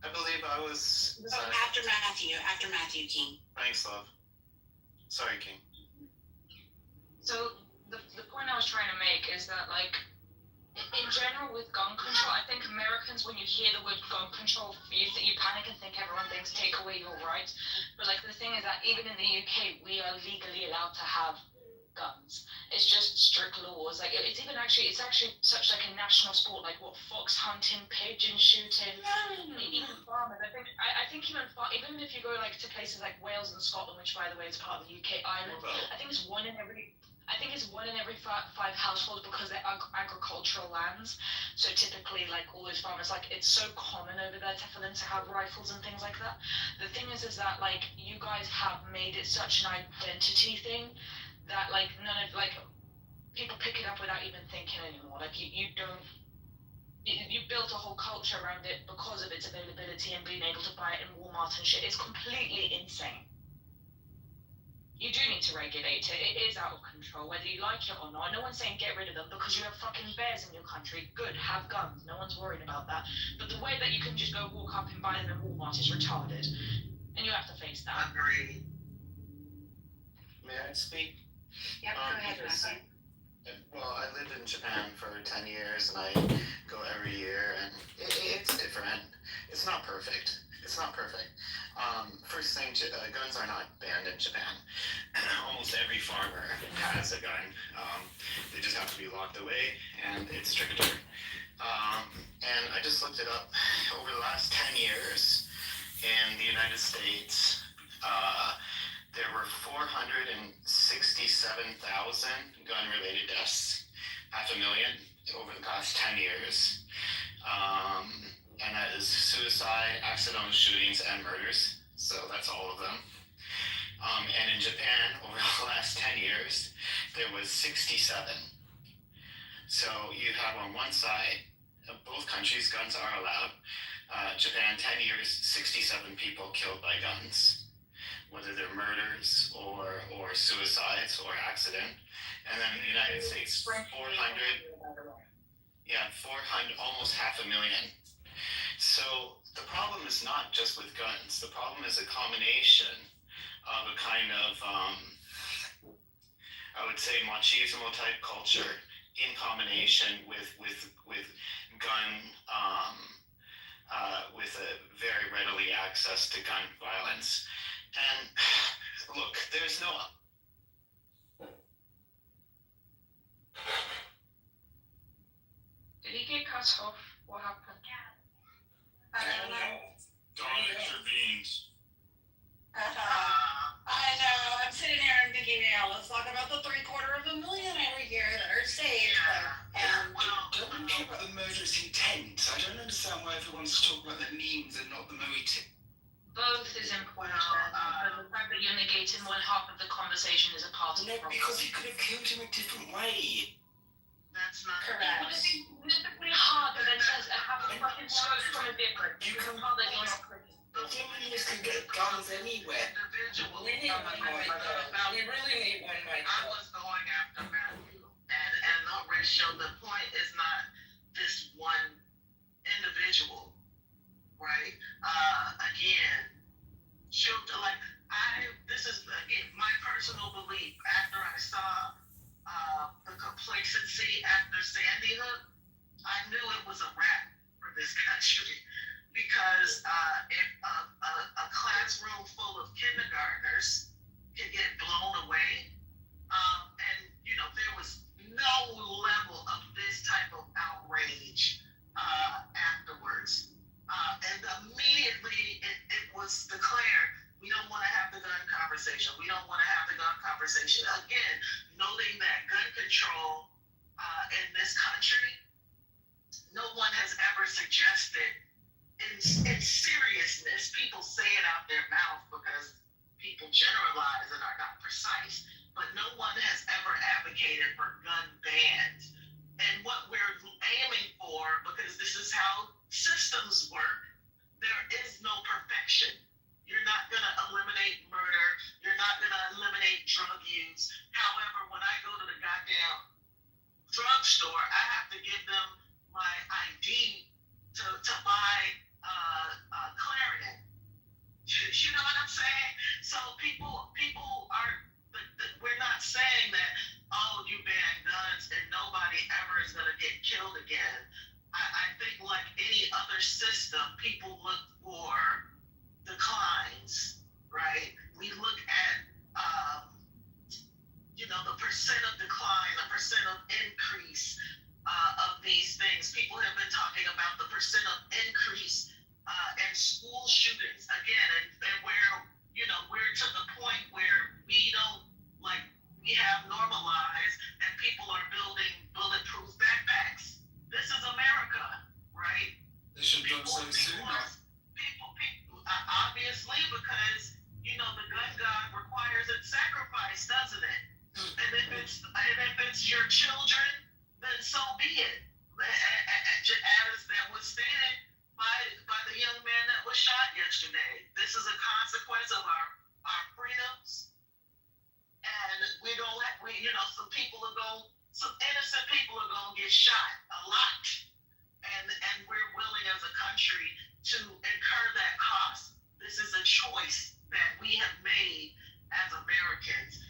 I believe I was. Oh, after Matthew King. Thanks, love. Sorry, King. So the point I was trying to make is that, like, in general with gun control, I think Americans, when you hear the word gun control, you panic and think everyone thinks take away your rights. But like the thing is that even in the UK, we are legally allowed to have guns. It's just strict laws. Like it's actually such like a national sport, like what, fox hunting, pigeon shooting, even farmers. I think even if you go like to places like Wales and Scotland, which by the way is part of the UK island, I think it's one in every 5 households because they're agricultural lands. So typically, like all those farmers, like it's so common over there for them to have rifles and things like that. The thing is that like you guys have made it such an identity thing that like none of like people pick it up without even thinking anymore. Like you built a whole culture around it because of its availability and being able to buy it in Walmart and shit. It's completely insane. You do need to regulate it. It is out of control, whether you like it or not. No one's saying get rid of them because you have fucking bears in your country. Good, have guns. No one's worried about that. But the way that you can just go walk up and buy them in Walmart is retarded. And you have to face that. Agreed. May I speak? Yep, go ahead, Matthew. Well, I lived in Japan for 10 years and I go every year and it's different. It's not perfect. First thing, guns are not banned in Japan. Almost every farmer has a gun. They just have to be locked away and it's stricter. And I just looked it up. Over the last 10 years in the United States, there were 467,000 gun-related deaths, 500,000 over the past 10 years. and that is suicide, accidental shootings, and murders. So that's all of them. And in Japan, over the last 10 years, there was 67. So you have on one side, both countries, guns are allowed. Japan, 10 years, 67 people killed by guns, whether they're murders or suicides or accident. And then in the United States, 400, almost 500,000. So the problem is not just with guns. The problem is a combination of a kind of, I would say, machismo type culture in combination with gun, with a very readily access to gun violence. And look, there's no. Did he get cut off? What happened? I don't know. Dawn intervenes. I know. I'm sitting here and thinking, let's talk about the $750,000 every year that are saved. And Don't we care about the murderous intent? I don't understand why everyone's talking about the means and not the motive. Both is important. But the fact that you're negating one half of the conversation is a part of the problem. Because he could have killed him a different way. That's not correct. It would be really hard to then have a fucking scope from a different. You can tell that you're not crazy. Criminals can get guns anywhere. We need one right now. we really need one right I was going after Matthew, and no ratio. The point is not this one individual, right? Again, this is again my personal belief. After I saw the complacency after Sandy Hook, I knew it was a wrap for this country. Because if a classroom full of kindergartners can get blown away, and there was no level of this type of outrage afterwards, and immediately it was declared, we don't want to have the gun conversation. We don't want to have the gun conversation. Again, noting that gun control in this country, no one has ever suggested. In seriousness, people say it out their mouth because people generalize and are not precise, but no one has ever advocated for gun bans. And what we're aiming for, because this is how systems work, there is no perfection. You're not going to eliminate murder. You're not going to eliminate drug use. However, when I go to the goddamn drugstore, I have to give them my ID to buy Claritin. You know what I'm saying? So people are, we're not saying that, oh, you ban guns and nobody ever is going to get killed again. I think like any other system, people look for declines, right? We look at, the percent of decline, the percent of increase of these things. People have been talking about the percent of increase in school shootings again, and where we're to the point where we have normalized and people are building bulletproof backpacks. This is America, right? They should have done so sooner. People, obviously, because the gun god requires a sacrifice, doesn't it? And if it's your children, then so be it. As that was stated by the young man that was shot yesterday, this is a consequence of our freedoms, and some innocent people are going to get shot a lot, and we're willing as a country to incur that cost. This is a choice that we have made as Americans.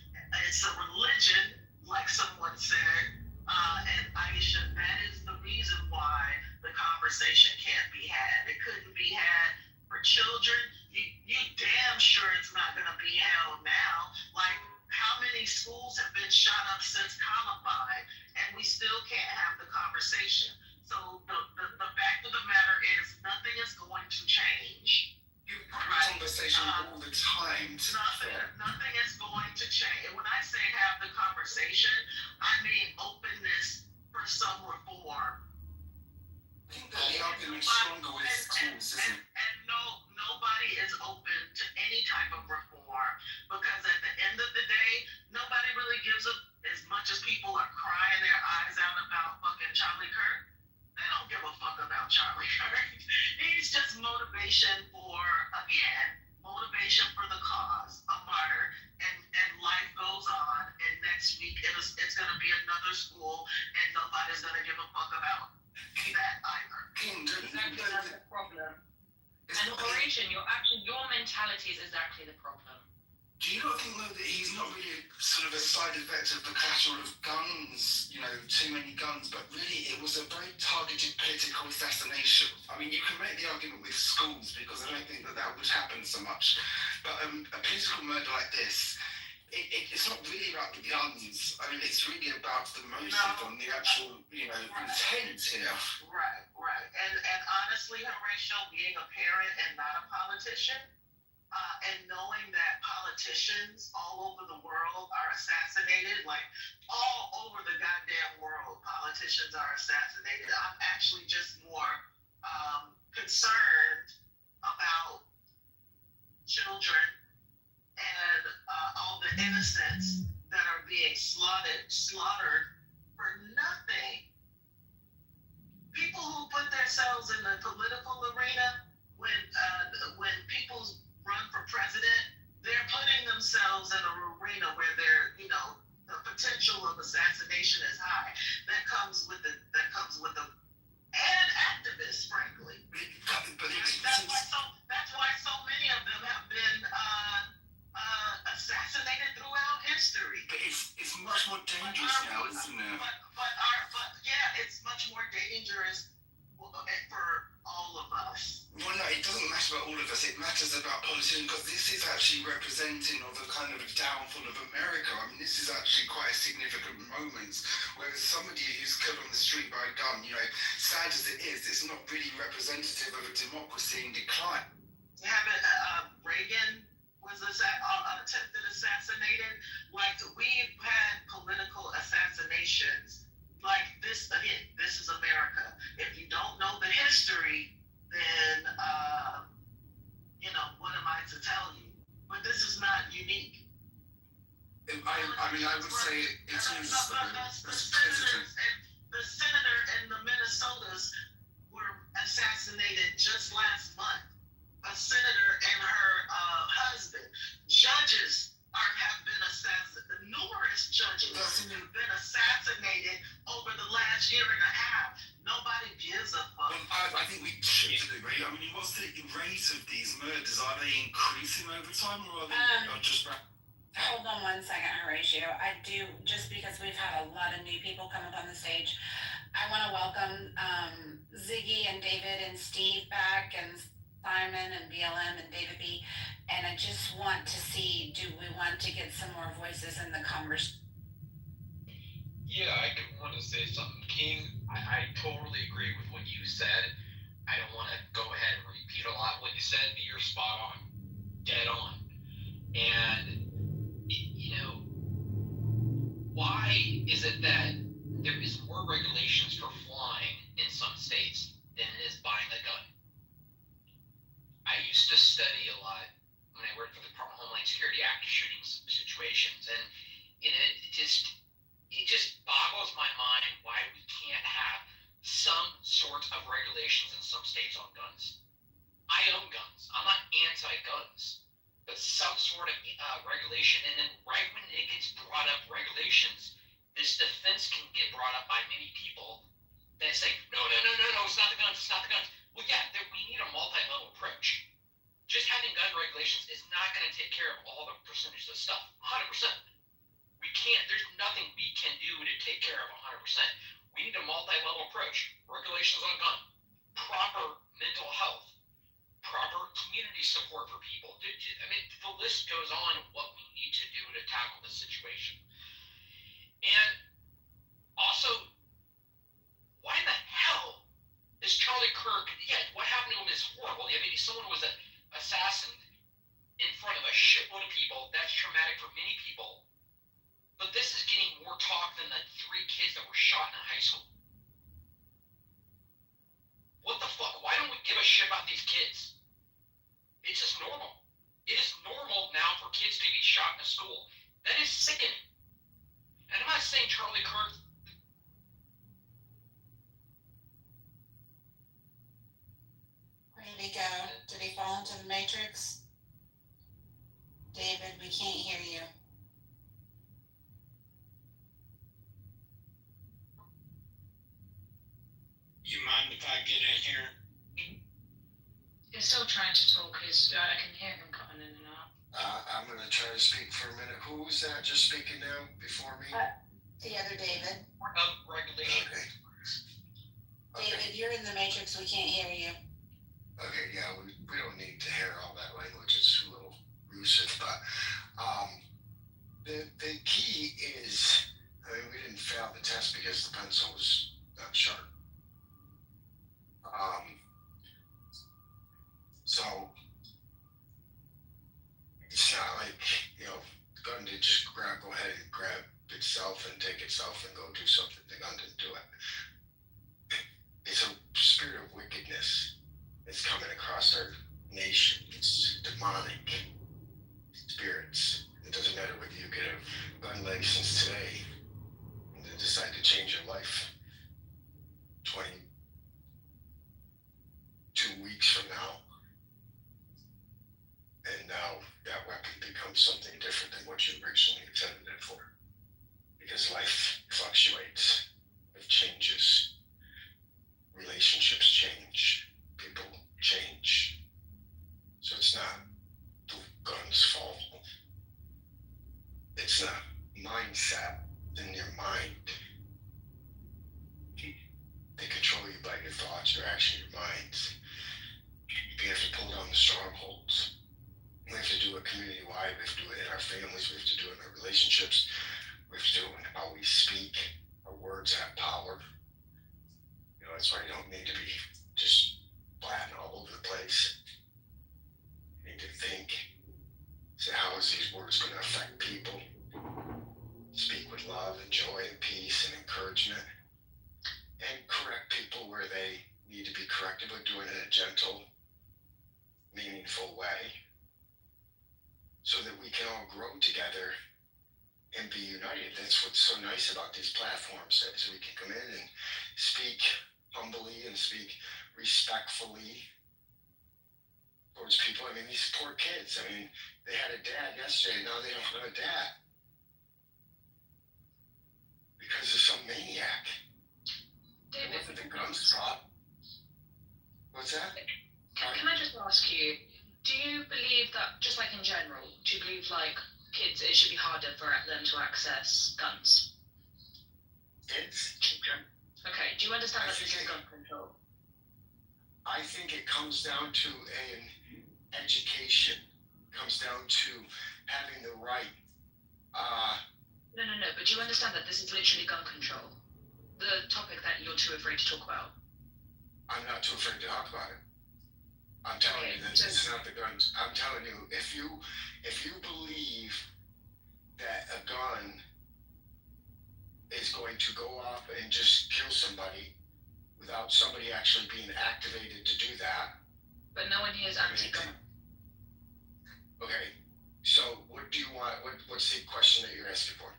It's a religion, like someone said. And Aisha, that is the reason why the conversation can't be had. It couldn't be had for children. You damn sure it's not going to be held now. Like, how many schools have been shot up since Columbine, and we still can't have the conversation? So the fact of the matter is, nothing is going to change. You have a conversation all the time. Nothing is going to change. And when I say have the conversation, I mean openness for some reform. think that the argument's stronger with schools, isn't it? And nobody is open to any type of reform because at the end of the day, nobody really gives a, as much as people are crying their eyes out about fucking Charlie Kirk, they don't give a fuck about Charlie Kirk. He's just motivation for, again, motivation for the cause, a martyr, and life goes on, and next week it's gonna be another school, and nobody's gonna give a fuck about that either. Exactly, that's the problem. And Operation, your mentality is exactly the problem. Do you not think though that he's not really sort of a side effect of the clatter of guns, you know, too many guns, but really it was a very targeted political assassination? I mean, you can make the argument with schools because I don't think that would happen so much, but a political murder like this, it's not really about the guns. I mean, it's really about the motive and the actual, you know, intent here. Right. And honestly, Horatio, being a parent and not a politician, and knowing that politicians all over the world are assassinated, like all over the goddamn world, politicians are assassinated. I'm actually just more concerned about children and all the innocents that are being slaughtered for nothing. People who put themselves in the political arena, when people run for president, they're putting themselves in an arena where they're, you know, the potential of assassination is high. That comes with the and activists, frankly. That's why so many of them have been assassinated throughout history. But it's much more dangerous now, isn't it? But yeah, it's much more dangerous for all of us. Well, no, it doesn't matter about all of us. It matters about politicians because this is actually representing of a kind of a downfall of America. I mean, this is actually quite a significant moment. Whereas somebody who's killed on the street by a gun, you know, sad as it is, it's not really representative of a democracy in decline. Yeah, but Reagan was attempted assassinated. Like, we've had political assassinations like this. Again, this is America. If you don't know the history, then you know, what am I to tell you? But this is not unique. I mean, I would say it is. The senator and the Minnesotas were assassinated just last month. A senator and her husband. Judges have been assassinated. Numerous judges have been assassinated over the last year and a half. Nobody gives a fuck. Well, I think we should agree. I mean, what's the rate of these murders? Are they increasing over time, or are they just? Hold on one second, Horatio. I do, just because we've had a lot of new people come up on the stage, I want to welcome Ziggy and David and Steve back, and Simon and BLM and David B. And I just want to see, do we want to get some more voices in the conversation? Yeah, I want to say something. King, I totally agree with what you said. I don't want to go ahead and repeat a lot what you said, but you're spot on. Dead on. And, you know, why is it that there is more regulations for flying in some states than it is buying a gun? I used to study a lot when I worked for the Department of Homeland Security active shooting situations, and you know, it just boggles my mind why we can't have some sort of regulations in some states on guns. I own guns. I'm not anti-guns, but some sort of regulation. And then right when it gets brought up, regulations, this defense can get brought up by many people that say, no, it's not the guns, it's not the guns. Well, yeah, we need a multi-level approach. Just having gun regulations is not going to take care of all the percentages of stuff, 100%. We can't, there's nothing we can do to take care of 100%. We need a multi-level approach. Regulations on gun, proper mental health, proper community support for people. I mean, the list goes on of what we need to do to tackle the situation. And also, why in the hell is Charlie Kirk, yeah, what happened to him is horrible. I mean, someone was an assassin in front of a shitload of people. That's traumatic for many people. But this is getting more talk than the 3 kids that were shot in high school. a shit about these kids. It's just normal. It is normal now for kids to be shot in a school. That is sickening. And I'm not saying Charlie Kirk. Where did he go? Did he fall into the matrix? David, we can't hear you. You mind if I get in here? He's still trying to talk. I can hear him cutting in and out. I'm going to try to speak for a minute. Who was that just speaking now before me? The other David. Regulation. Okay. David, you're in the matrix. We can't hear you. Okay, yeah, we don't need to hear all that language. It's a little elusive, but the key is, I mean, we didn't fail the test because the pencil was not sharp. So it's not like, you know, the gun did just go ahead and grab itself and take itself and go do something. The gun didn't do it. It's a spirit of wickedness that's coming across our nation. It's demonic spirits. It doesn't matter whether you get a gun license today and then decide to change your life 22 weeks from now. And now that weapon becomes something different than what you originally intended it for. Because life fluctuates, it changes, relationships change, people change. So it's not the gun's fault. It's a mindset in your mind. They control you by your thoughts, your action, your minds. We have to pull down the strongholds. We have to do it community-wide. We have to do it in our families. We have to do it in our relationships. We have to do it in how we speak. Our words have power. You know, that's why you don't need to be just blatting all over the place. You need to think. Say, how is these words going to affect people? Speak with love and joy and peace and encouragement. And correct people where they need to be corrected, but do it in a gentle, meaningful way. So that we can all grow together and be united. That's what's so nice about these platforms, is we can come in and speak humbly and speak respectfully towards people. I mean, these poor kids, I mean, they had a dad yesterday, now they don't have a dad. Because of some maniac. David, What did the guns drop? What's that? Can I just ask you, do you believe that, just like in general, do you believe like kids, it should be harder for them to access guns? Kids? Children. Okay, do you understand that this is gun control? I think it comes down to an education. It comes down to having the right, No, but do you understand that this is literally gun control? The topic that you're too afraid to talk about? I'm not too afraid to talk about it. I'm telling you that it's not the guns. I'm telling you, if you believe that a gun is going to go off and just kill somebody without somebody actually being activated to do that. But no one here is anti-gun. Okay, so what do you want? What's the question that you're asking for?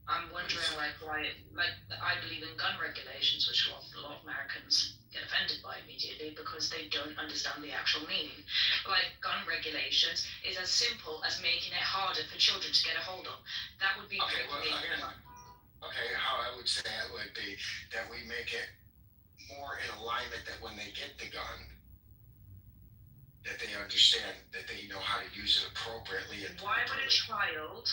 I'm wondering why I believe in gun regulations, which a lot of Americans get offended by immediately because they don't understand the actual meaning. Like, gun regulations is as simple as making it harder for children to get a hold of. That would be how I would say it would be that we make it more in alignment that when they get the gun, that they understand, that they know how to use it appropriately. And why would a child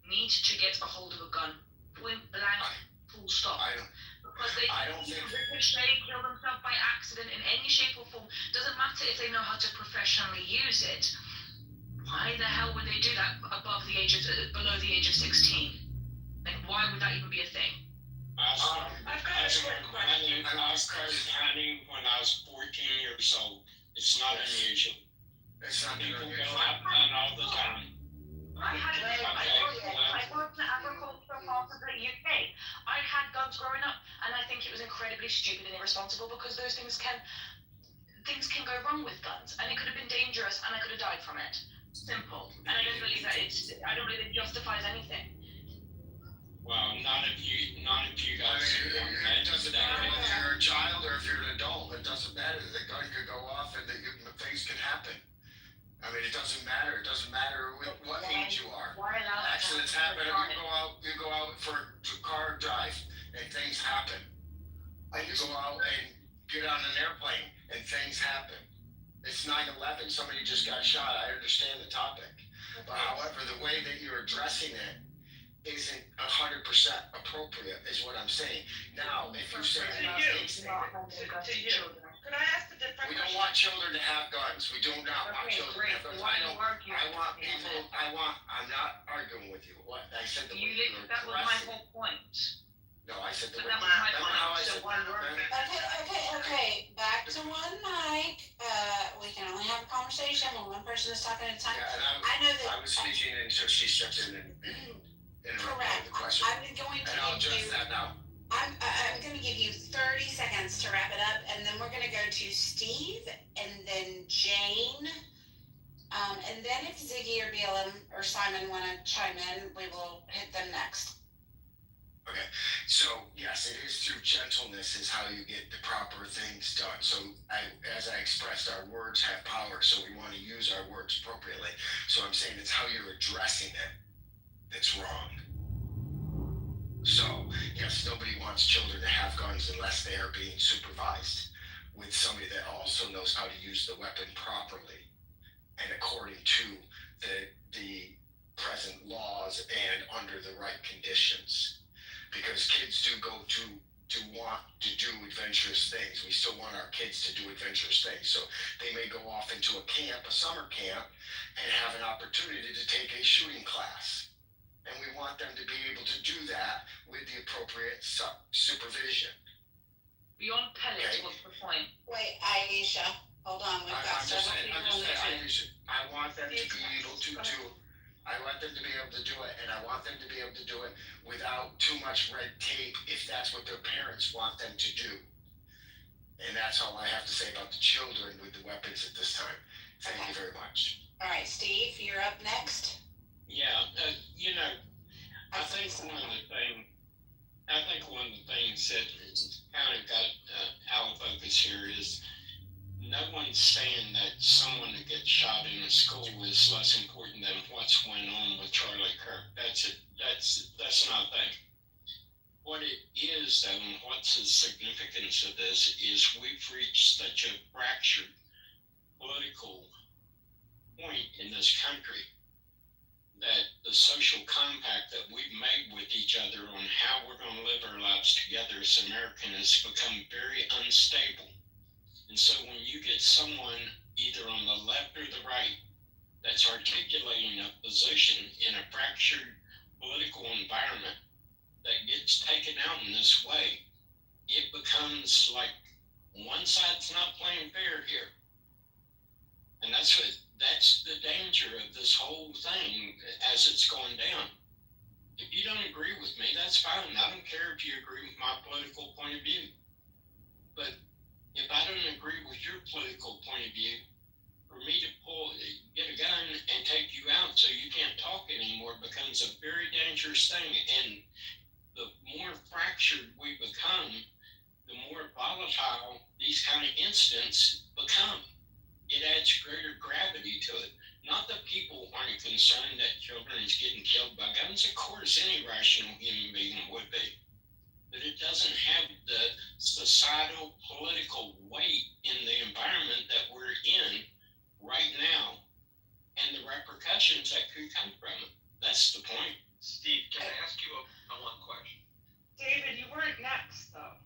need to get a hold of a gun, point blank, full stop? Because they ricochet, kill themselves by accident in any shape or form. Doesn't matter if they know how to professionally use it. Why the hell would they do that below the age of 16? Like, why would that even be a thing? I've got a quick question. I started hunting when I was 14 years old. It's not unusual. It's not People go out and hunt all the time. I worked in agricultural part of the UK. I had guns growing up, and I think it was incredibly stupid and irresponsible because those things can things can go wrong with guns, and it could have been dangerous, and I could have died from it. Simple. And I don't believe that it justifies anything. Well, not if you guys want that. It doesn't matter whether you're a child or if you're an adult. It doesn't matter. The gun could go off and things could happen. I mean, it doesn't matter. It doesn't matter what age you are. Accidents happen. You go out for a car drive and things happen. And you go out and get on an airplane and things happen. It's 9/11. Somebody just got shot. I understand the topic. But however, the way that you're addressing it isn't 100% appropriate, is what I'm saying. Now, if you say To you. Could I ask a different question? we don't want children to have guns, we do not want children to have guns. I'm not arguing with you. What I said, That was my whole point. No, I said the But that was my remember how I point. said So one word. Okay, back to one mic. We can only have a conversation when one person is talking at a time. Yeah, and I know that. I was speaking until she stepped in and interrupted the question. I'm going to And I'll give address you, that now. I'm going to give you 30 seconds to wrap it up, and then we're going to go to Steve, and then Jane, and then if Ziggy or BLM or Simon want to chime in, we will hit them next. Okay, so yes, it is through gentleness is how you get the proper things done. So as I expressed, our words have power, so we want to use our words appropriately. So I'm saying it's how you're addressing it that's wrong. So yes, nobody wants children to have guns unless they are being supervised with somebody that also knows how to use the weapon properly and according to the present laws and under the right conditions. Because kids do go to want to do adventurous things. We still want our kids to do adventurous things. So they may go off into a camp, a summer camp, and have an opportunity to take a shooting class. And we want them to be able to do that with the appropriate supervision. Beyond pellets, what's the point? Wait, Aisha, hold on. We've got several people in the queue. I want them to be able to do. I want them to be able to do it, and I want them to be able to do it without too much red tape if that's what their parents want them to do. And that's all I have to say about the children with the weapons at this time. Thank you very much. All right, Steve, you're up next. Yeah, I think one of the things that kind of got out of focus here is no one's saying that someone that gets shot in a school is less important than what's going on with Charlie Kirk. That's not a thing. What it is, though, and what's the significance of this is we've reached such a fractured political point in this country that the social compact that we've made with each other on how we're going to live our lives together as Americans has become very unstable. And so when you get someone either on the left or the right that's articulating a position in a fractured political environment that gets taken out in this way, it becomes like one side's not playing fair here. And that's the danger of this whole thing as it's going down. If you don't agree with me, that's fine. I don't care if you agree with my political point of view. But if I don't agree with your political point of view, for me to get a gun and take you out so you can't talk anymore becomes a very dangerous thing. And the more fractured we become, the more volatile these kind of incidents become. It adds greater gravity to it. Not that people aren't concerned that children is getting killed by guns. Of course, any rational human being would be. But it doesn't have the societal political weight in the environment that we're in right now and the repercussions that could come from it. That's the point. Steve, can I ask you one question? David, you weren't next, though.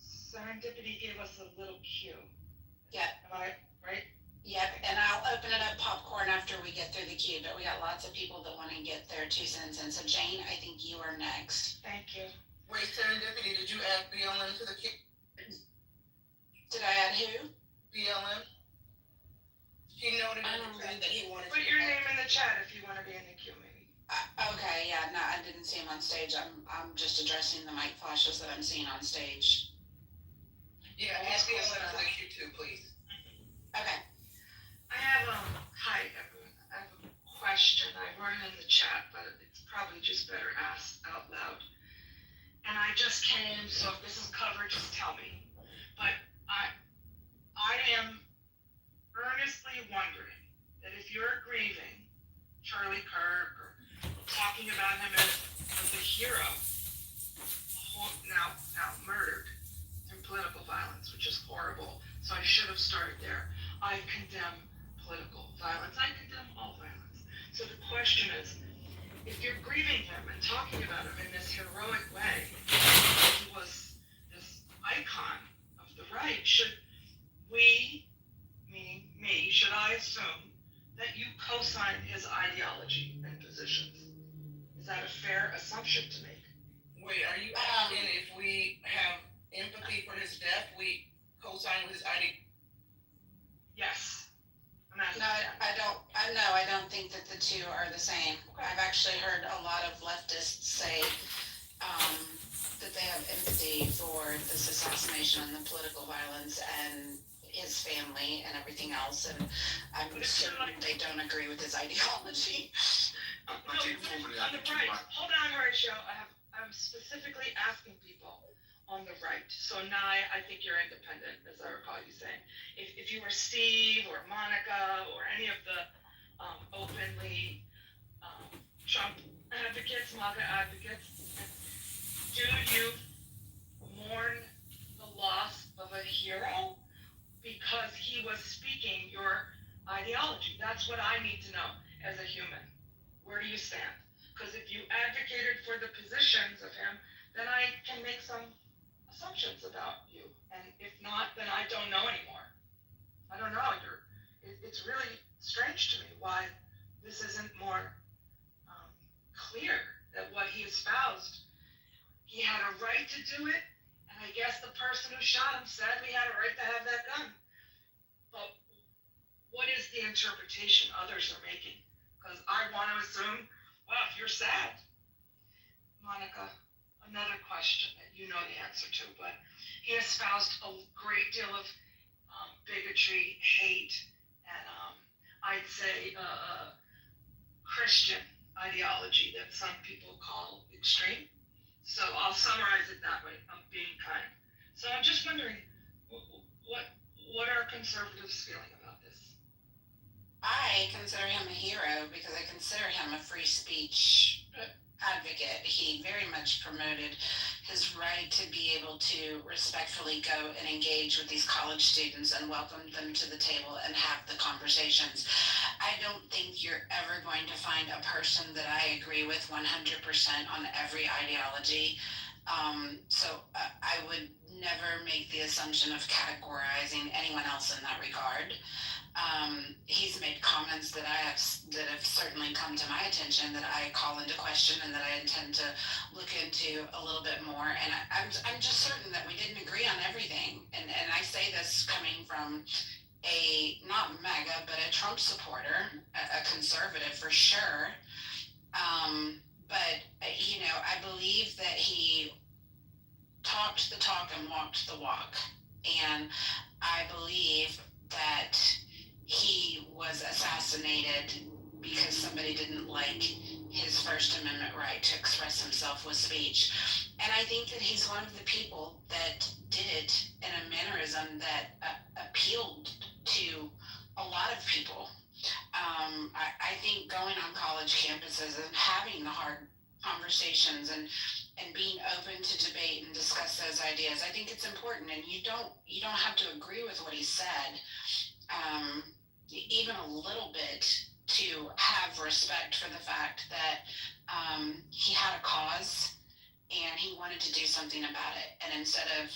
Serendipity gave us a little cue. Yep. Am I right? Yep, and I'll open it up popcorn after we get through the queue, but we got lots of people that want to get their 2 cents in. So Jane, I think you are next. Thank you. Wait, Serendipity, did you add BLM to the queue? Did I add who? BLM? He noted in the chat that he wanted to. Put your name in the chat if you want to be in the queue, maybe. Okay, yeah, no, I didn't see him on stage. I'm just addressing the mic flashes that I'm seeing on stage. Yeah, add BLM to the queue too, please. Charlie Kirk or talking about him as a hero, now murdered through political violence, which is horrible. So I should have started there. I condemn political violence. I condemn all violence. So the question is, if you're grieving him and talking about him in this heroic way, he was this icon of the right, should we, meaning me, should I assume that you co-sign his ideology and positions? Is that a fair assumption to make? Wait, are you asking if we have empathy for his death, we co-sign with his ideology? Yes. No, I don't think that the two are the same. I've actually heard a lot of leftists say that they have empathy for this assassination and the political violence and his family and everything else, and I'm certain they don't agree with his ideology. On the right, hold on, Horatio. I'm specifically asking people on the right. So Nye, I think you're independent, as I recall you saying. If you were Steve or Monica or any of the openly Trump advocates, MAGA advocates, do you mourn the loss of a hero because he was speaking your ideology? That's what I need to know as a human. Where do you stand? Because if you advocated for the positions of him, then I can make some assumptions about you. And if not, then I don't know anymore. I don't know. It's really strange to me why this isn't more clear that what he espoused, he had a right to do it, and I guess the person who shot him said he had a right to have that gun. But what is the interpretation others are making? Because I want to assume, well, if you're sad, Monica, another question that you know the answer to, but he espoused a great deal of bigotry, hate, and I'd say Christian ideology that some people call extreme. So I'll summarize it that way. I'm being kind. So I'm just wondering, what are conservatives feeling about this? I consider him a hero because I consider him a free speech advocate. He very much promoted his right to be able to respectfully go and engage with these college students and welcome them to the table and have the conversations. I don't think you're ever going to find a person that I agree with 100% on every ideology. So I would never make the assumption of categorizing anyone else in that regard. He's made comments that have certainly come to my attention that I call into question and that I intend to look into a little bit more. And I'm just certain that we didn't agree on everything. And I say this coming from a, not MAGA, but a Trump supporter, a conservative for sure. But, I believe that he talked the talk and walked the walk. And I believe that he was assassinated because somebody didn't like his First Amendment right to express himself with speech. And I think that he's one of the people that did it in a mannerism that appealed to a lot of people. I think going on college campuses and having the hard conversations and being open to debate and discuss those ideas, I think it's important. And you don't have to agree with what he said, even a little bit, to have respect for the fact that he had a cause and he wanted to do something about it. And instead of,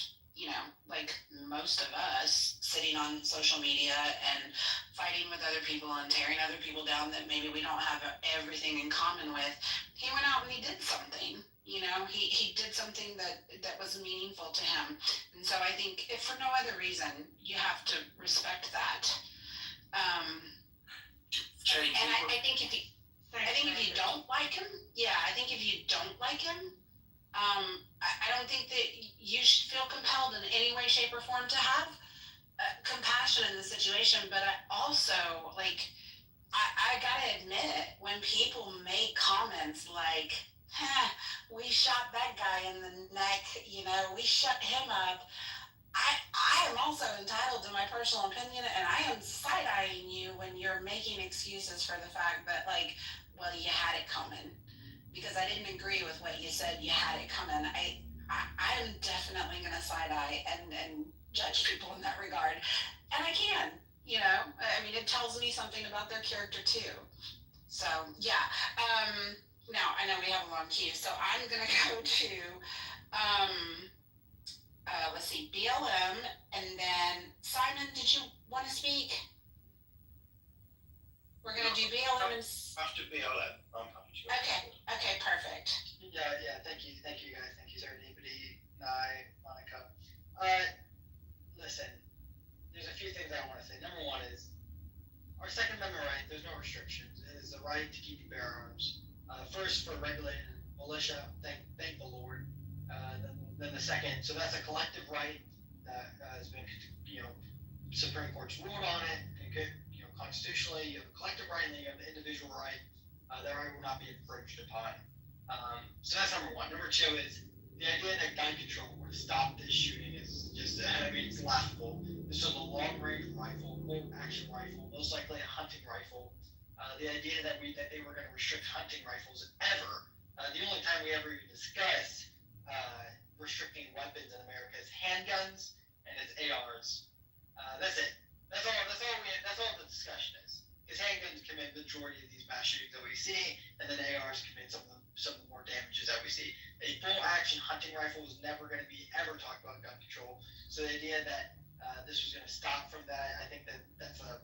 like most of us, sitting on social media and fighting with other people and tearing other people down that maybe we don't have everything in common with, he went out and he did something. He did something that was meaningful to him. And so I think, if for no other reason, you have to respect that. And I think if you don't like him, I don't think that you should feel compelled in any way, shape, or form to have compassion in the situation. But I also, I gotta admit, when people make comments like, we shot that guy in the neck, we shut him up, I am also entitled to my personal opinion, and I am side-eyeing you when you're making excuses for the fact that, well, you had it coming, because I didn't agree with what you said. You had it coming. I am definitely going to side eye and judge people in that regard, and I can. You know, I mean, it tells me something about their character too. So yeah. Now I know we have a long queue, so I'm going to go to let's see, BLM, and then Simon. Did you want to speak? We're going to do BLM and. After BLM, I'm happy to. Okay, perfect. Yeah, thank you guys, thank you Serendipity, Nye, Monica. Listen, there's a few things I want to say. Number one is, our Second Amendment right, there's no restrictions. It is the right to keep and bear arms. First for regulated militia, thank the Lord. Then the second, so that's a collective right that has been, Supreme Court's ruled on it, and constitutionally, you have a collective right and then you have the individual right. That right will not be infringed upon. So that's number one. Number two is the idea that gun control would stop this shooting is just, it's laughable. This is a long-range rifle, bolt-action rifle, most likely a hunting rifle. The idea that they were going to restrict hunting rifles ever. The only time we ever even discussed restricting weapons in America is handguns and it's ARs. That's it. That's all the discussion is. Because handguns commit the majority of these mass shootings that we see, and then ARs commit some of the more damages that we see. A full-action hunting rifle is never going to be ever talked about gun control. So the idea that this was going to stop from that, I think that's a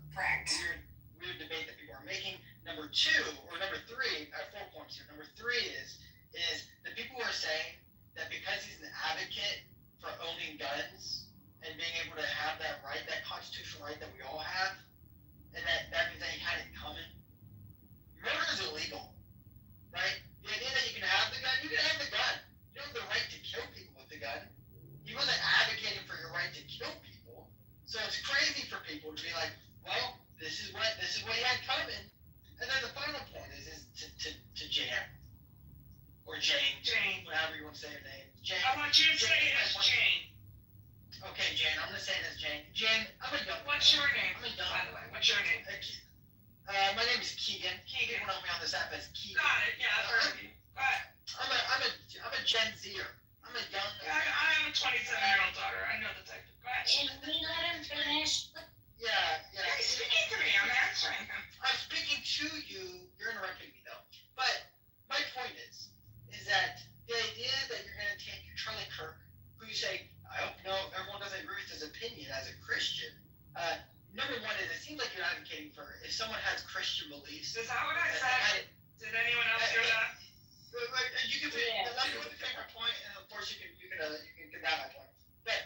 weird debate that people are making. Number three, I have 4 points here. Number three is the people who are saying that because he's an advocate for owning guns and being able to have that right, that constitutional right that we all have, and that means that he had it coming. Murder is illegal, right? The idea that you can have the gun, you can have the gun. You don't have the right to kill people with the gun. He wasn't advocating for your right to kill people. So it's crazy for people to be like, well, this is what he had coming. And then the final point is to Jan. Or Jane, whatever you want to say her name. Jane. I want you to say it as Jane. Okay, Jane, I'm going to say it as Jane. Jane, I'm a young. What's your name, by the way? What's your name? My name is Keegan. People know me on this app as Keegan. Got it, yeah, I've heard of you. Go ahead. I'm a Gen Zer. I'm a young. I have a 27-year-old daughter. I know the type. Go ahead. Can we let him finish? Yeah. He's speaking to me. I'm answering him. I'm speaking to you. You're interrupting me though. But my point is that the idea that you're going to take Charlie Kirk, who you say, I hope everyone doesn't agree with his opinion as a Christian. Number one is it seems like you're advocating for if someone has Christian beliefs. Is that what I said? Did anyone else hear that? You can let me take my point, and of course you can condemn my point. But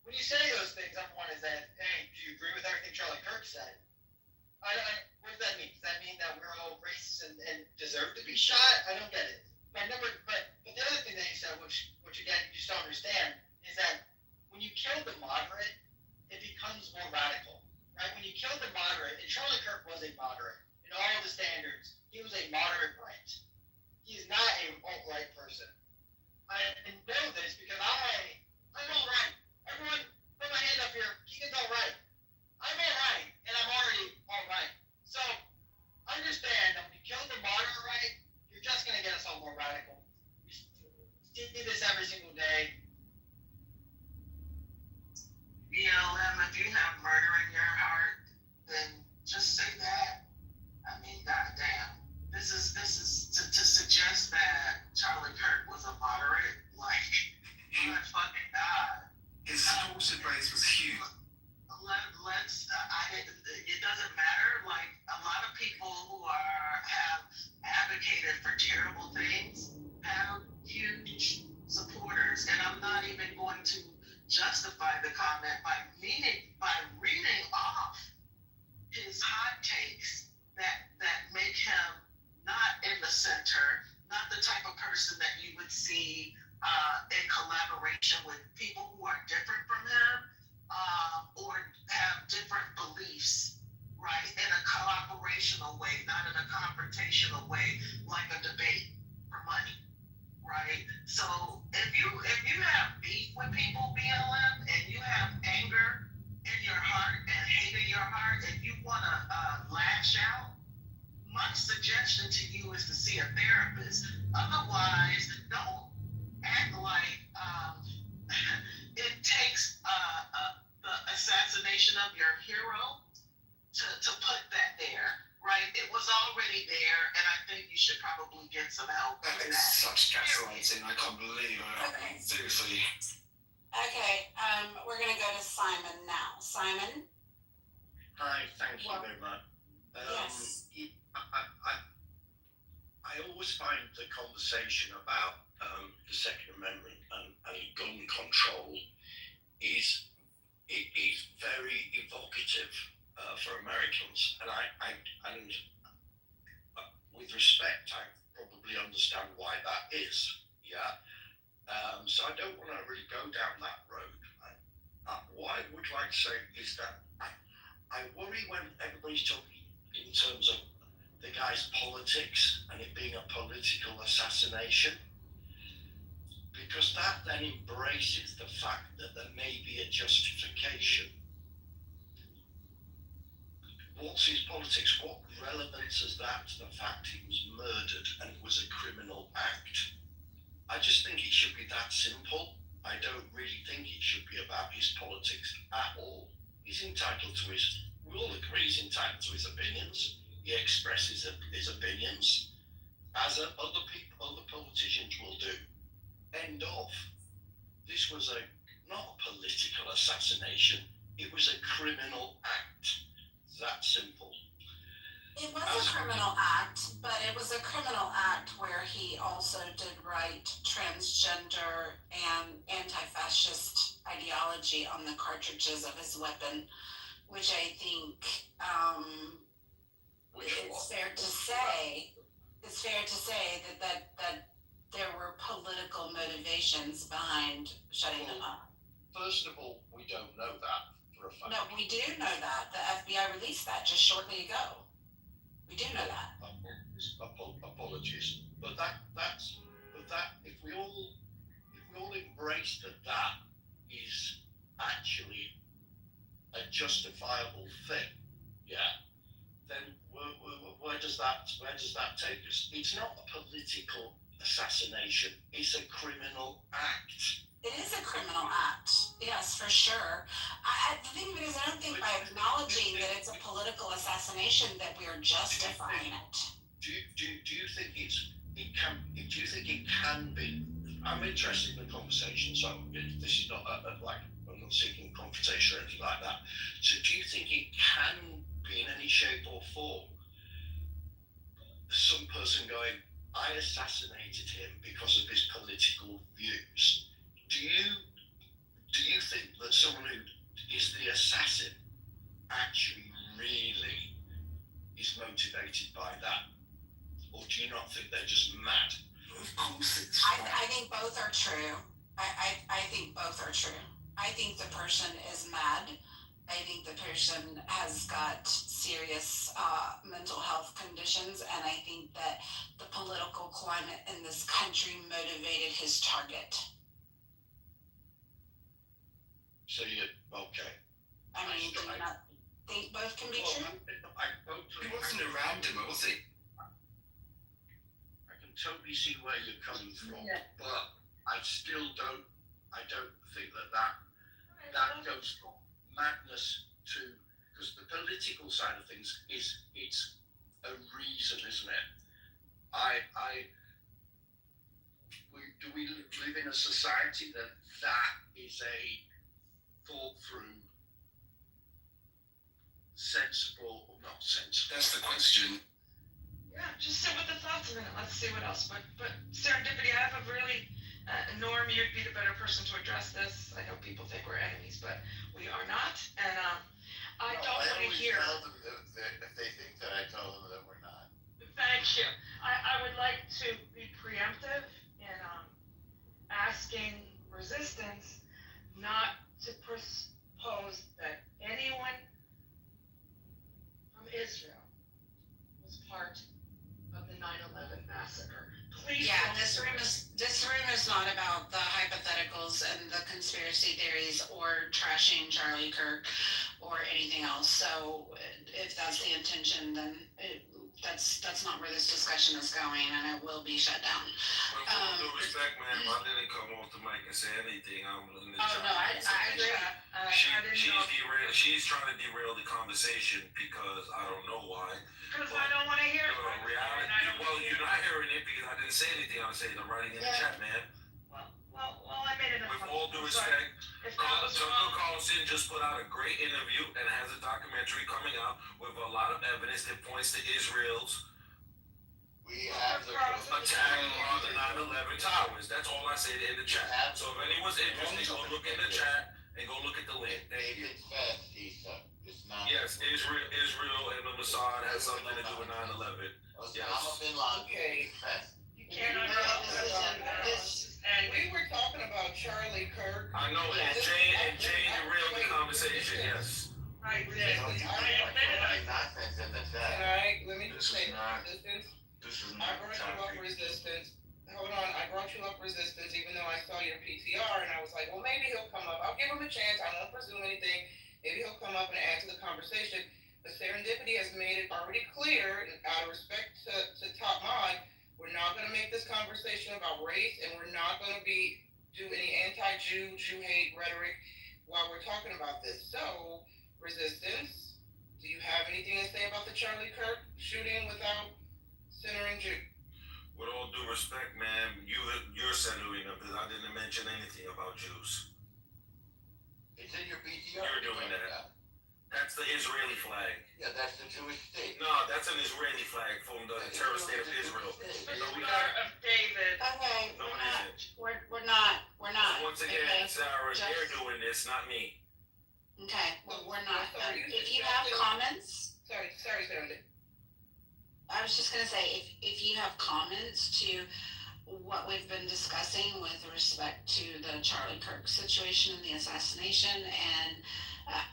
when you say those things, number one is that, hey, do you agree with everything Charlie Kirk said? What does that mean? Does that mean that we're all racist and deserve to be shot? I don't get it. But the other thing that you said, which again you just don't understand, is that when you kill the moderate, it becomes more radical, right? When you kill the moderate, and Charlie Kirk was a moderate in all of the standards, he was a moderate right. He is not a alt-right person. I know this because I'm all right. Everyone, put my hand up here. Keegan's all right. I'm all right, and I'm already all right. So understand that when you kill the moderate right, you're just going to get us all more radical. We see this every single day. assassination of your hero to put that there, right? It was already there, and I think you should probably get some help That with is that. such gaslighting. I can't believe it. Okay. Seriously. Okay, we're gonna go to Simon now. Simon? Hi, thank you very much. Yes. I always find the conversation about the Second Amendment and gun control is very evocative for Americans, and with respect, I probably understand why that is. Yeah. So I don't want to really go down that road. What I would like to say is that I worry when everybody's talking in terms of the guy's politics and it being a political assassination, because that then embraces the fact that there may be a justification. What's his politics? What relevance has that to the fact he was murdered and it was a criminal act? I just think it should be that simple. I don't really think it should be about his politics at all. He's entitled to we all agree he's entitled to his opinions. He expresses his opinions, as other politicians will do. End of. This was not a political assassination. It was a criminal act. That simple. It was a criminal act, but it was a criminal act where he also did write transgender and anti-fascist ideology on the cartridges of his weapon, which I think it's fair to say that there were political motivations behind shutting them up. First of all, we don't know that for a fact. No, we do know that. The FBI released that just shortly ago. We do know that. Apologies, but if we all embrace that is actually a justifiable thing, yeah, then where does that take us? It's not a political assassination. It's a criminal act. It is a criminal act, yes, for sure. The thing is, I don't think by acknowledging that it's a political assassination that we are justifying it. Do you think it can be? I'm interested in the conversation, so this is not I'm not seeking confrontation or anything like that. So do you think it can be in any shape or form some person going, I assassinated him because of his political views? Do you think that someone who is the assassin actually really is motivated by that? Or do you not think they're just mad? Of course it's I think both are true. I think both are true. I think the person is mad. I think the person has got serious mental health conditions, and I think that the political climate in this country motivated his target. So okay. I mean, do you not think both can be true? He wasn't around him, was he? I can totally see where you're coming from, but I don't think that goes from madness to, because the political side of things it's a reason, isn't it? Do we live in a society that is a thought through, sensible or not sensible? That's the question. Yeah, just sit with the thoughts a minute. Let's see what else. But serendipity, I have a really, Norm, you'd be the better person to address this. I know people think we're enemies, but we are not. And I don't want to hear. Tell them that if they think that, I tell them that we're not. Thank you. I would like to be preemptive in asking resistance not to propose that anyone from Israel was part of the 9/11 massacre. Please. Yeah, this room is not about the hypotheticals and the conspiracy theories or trashing Charlie Kirk or anything else. So if that's the intention, then that's not where this discussion is going, and it will be shut down. With all due respect, ma'am, I didn't come off the mic and say anything. I'm in the I agree. she's she's trying to derail the conversation because I don't know why. Because I don't want to hear it. Reality, well, you're not hearing it because I didn't say anything. I'm saying I'm writing in the chat, man. Well, I made an With all due respect, Tucker Carlson just put out a great interview and has a documentary coming out with a lot of evidence that points to Israel's attack on the 9/11 towers. That's all I said in the chat. So if anyone's interested, go look in the chat and go look at the link. Thank you. Yes, Israel and the Mossad has something to do with 9/11. Yes. Okay. You cannot and we were talking about Charlie Kirk. I know, and Jane derailed the conversation. Yes. Right. Alright, let me just say resistance. I brought you up resistance. Hold on, I brought you up resistance even though I saw your PTR and I was like, well, maybe he'll come up. I'll give him a chance. I won't presume anything. Maybe he'll come up and add to the conversation. But Serendipity has made it already clear, out of respect to Top Mod, we're not going to make this conversation about race, and we're not going to do any anti-Jew, Jew hate rhetoric while we're talking about this. So, Resistance, do you have anything to say about the Charlie Kirk shooting without centering Jew? With all due respect, man, you're centering them because I didn't mention anything about Jews. It's in your PTR. You're doing that. That's the Israeli flag. Yeah, that's the Jewish state. No, that's an Israeli flag from the terrorist state of Israel. The Star of David. Okay, No, it isn't. we're not. Once again, okay. Sarah, they're doing this, not me. Okay, well, we're not. If you have comments. Sorry, Serendipity. I was just gonna say, if you have comments to what we've been discussing with respect to the Charlie Kirk situation and the assassination, and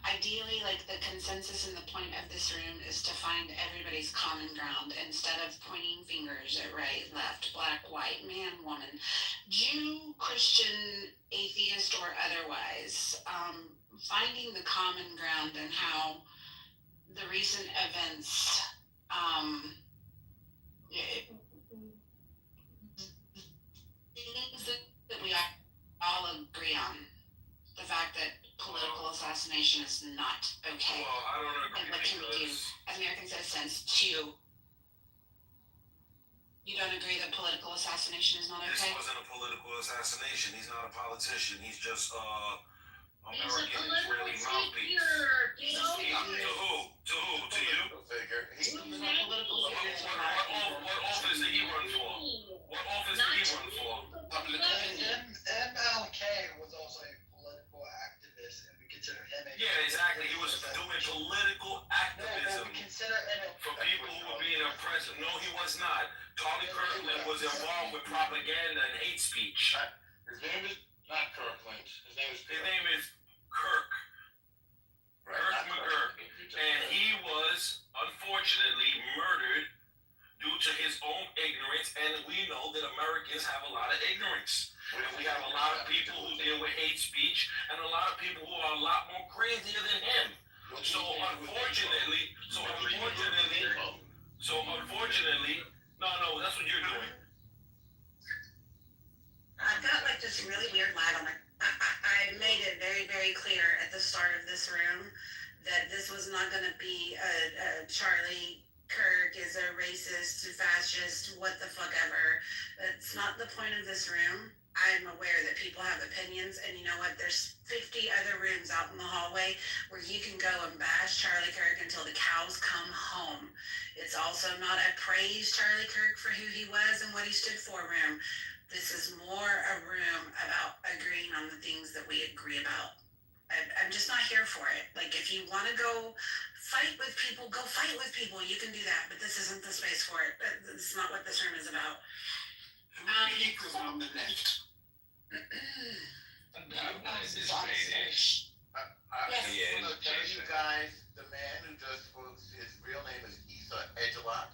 ideally, like the consensus and the point of this room is to find everybody's common ground instead of pointing fingers at right, left, black, white, man, woman, Jew, Christian, atheist, or otherwise. Finding the common ground and how the recent events things that we all agree on. The fact that political assassination is not okay. Well, I don't agree. And what can we do as American citizens to... You don't agree that political assassination is not okay? This wasn't a political assassination. He's not a politician. He's just American Israeli mouthpiece. To who? To you? He's a political figure. What office did he run for? What office did he run for? MLK was also a political activist, and we consider him a... Yeah, exactly. He was doing political activism consider for people who were being oppressed. No, he was not. Charlie Kirkland was involved with propaganda and hate speech. His name is not Kirkland. His name is Kirk. Kirk McGurk. And he was, unfortunately, murdered due to his own ignorance. And we know that Americans have a lot of ignorance. And we have a lot of people who deal with hate speech and a lot of people who are a lot more crazier than him. So unfortunately, no, that's what you're doing. I've got like this really weird lag on my... I made it very, very clear at the start of this room that this was not going to be a Charlie Kirk is a racist, fascist, what the fuck ever. That's not the point of this room. I'm aware that people have opinions, and you know what? There's 50 other rooms out in the hallway where you can go and bash Charlie Kirk until the cows come home. It's also not a praise Charlie Kirk for who he was and what he stood for room. This is more a room about agreeing on the things that we agree about. I'm just not here for it. Like, if you want to go fight with people, go fight with people. You can do that, but this isn't the space for it. This is not what this room is about. Equals on the left. I just want to tell you guys, the man who does books, his real name is Issa Edgelot.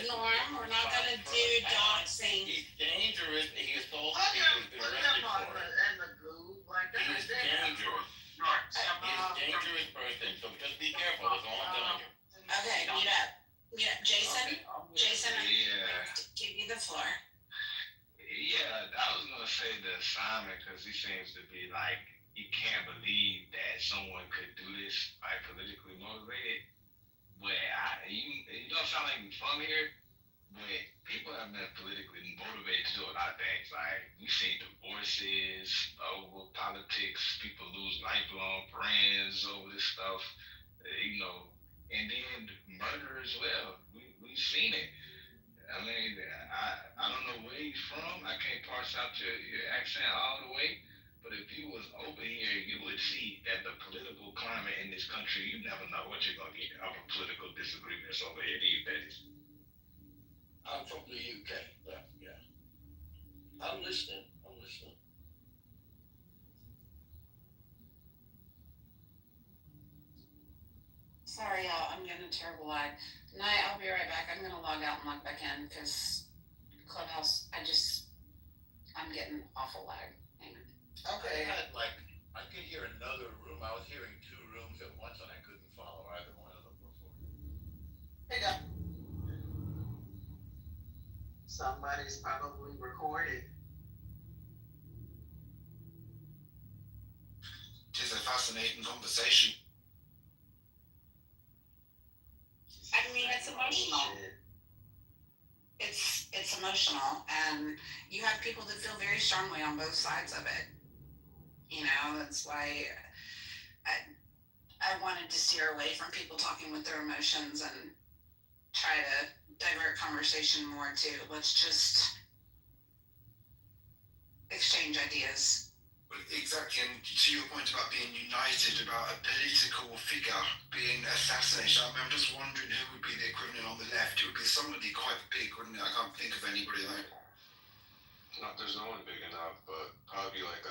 Norm, we're not going to do doxing. He's dangerous. He assaults people. He's been arrested for it. He's dangerous. He's a dangerous person, so just be careful. That's all I'm telling you. Okay, meet up. Jason? Jason, Yeah. give you the floor. Yeah, I was gonna say the assignment because he seems to be like he can't believe that someone could do this like politically motivated. But you don't sound like you're from here, but people have been politically motivated to do a lot of things. Like we see divorces over politics, people lose lifelong friends over this stuff, and then murder as well. We've seen it. I mean, I don't know where you're from. I can't parse out your accent all the way. But if you was over here, you would see that the political climate in this country, you never know what you're gonna get out of political disagreements over here these days. I'm from the UK, but yeah. I'm listening. Sorry, y'all, I'm getting a terrible lag. Night, I'll be right back. I'm gonna log out and log back in because Clubhouse, I'm getting awful lag. Hang on. Okay. I could hear another room. I was hearing two rooms at once and I couldn't follow either one of them before. Hey, go. Somebody's probably recorded. It's a fascinating conversation. I mean, it's emotional. It's emotional, and you have people that feel very strongly on both sides of it. That's why I wanted to steer away from people talking with their emotions and try to divert conversation more to let's just exchange ideas. Well, exactly, and to your point about being united, about a political figure being assassinated, I'm just wondering who would be the equivalent on the left. It would be somebody quite big, wouldn't it? I can't think of anybody like. No, there's no one big enough, but probably like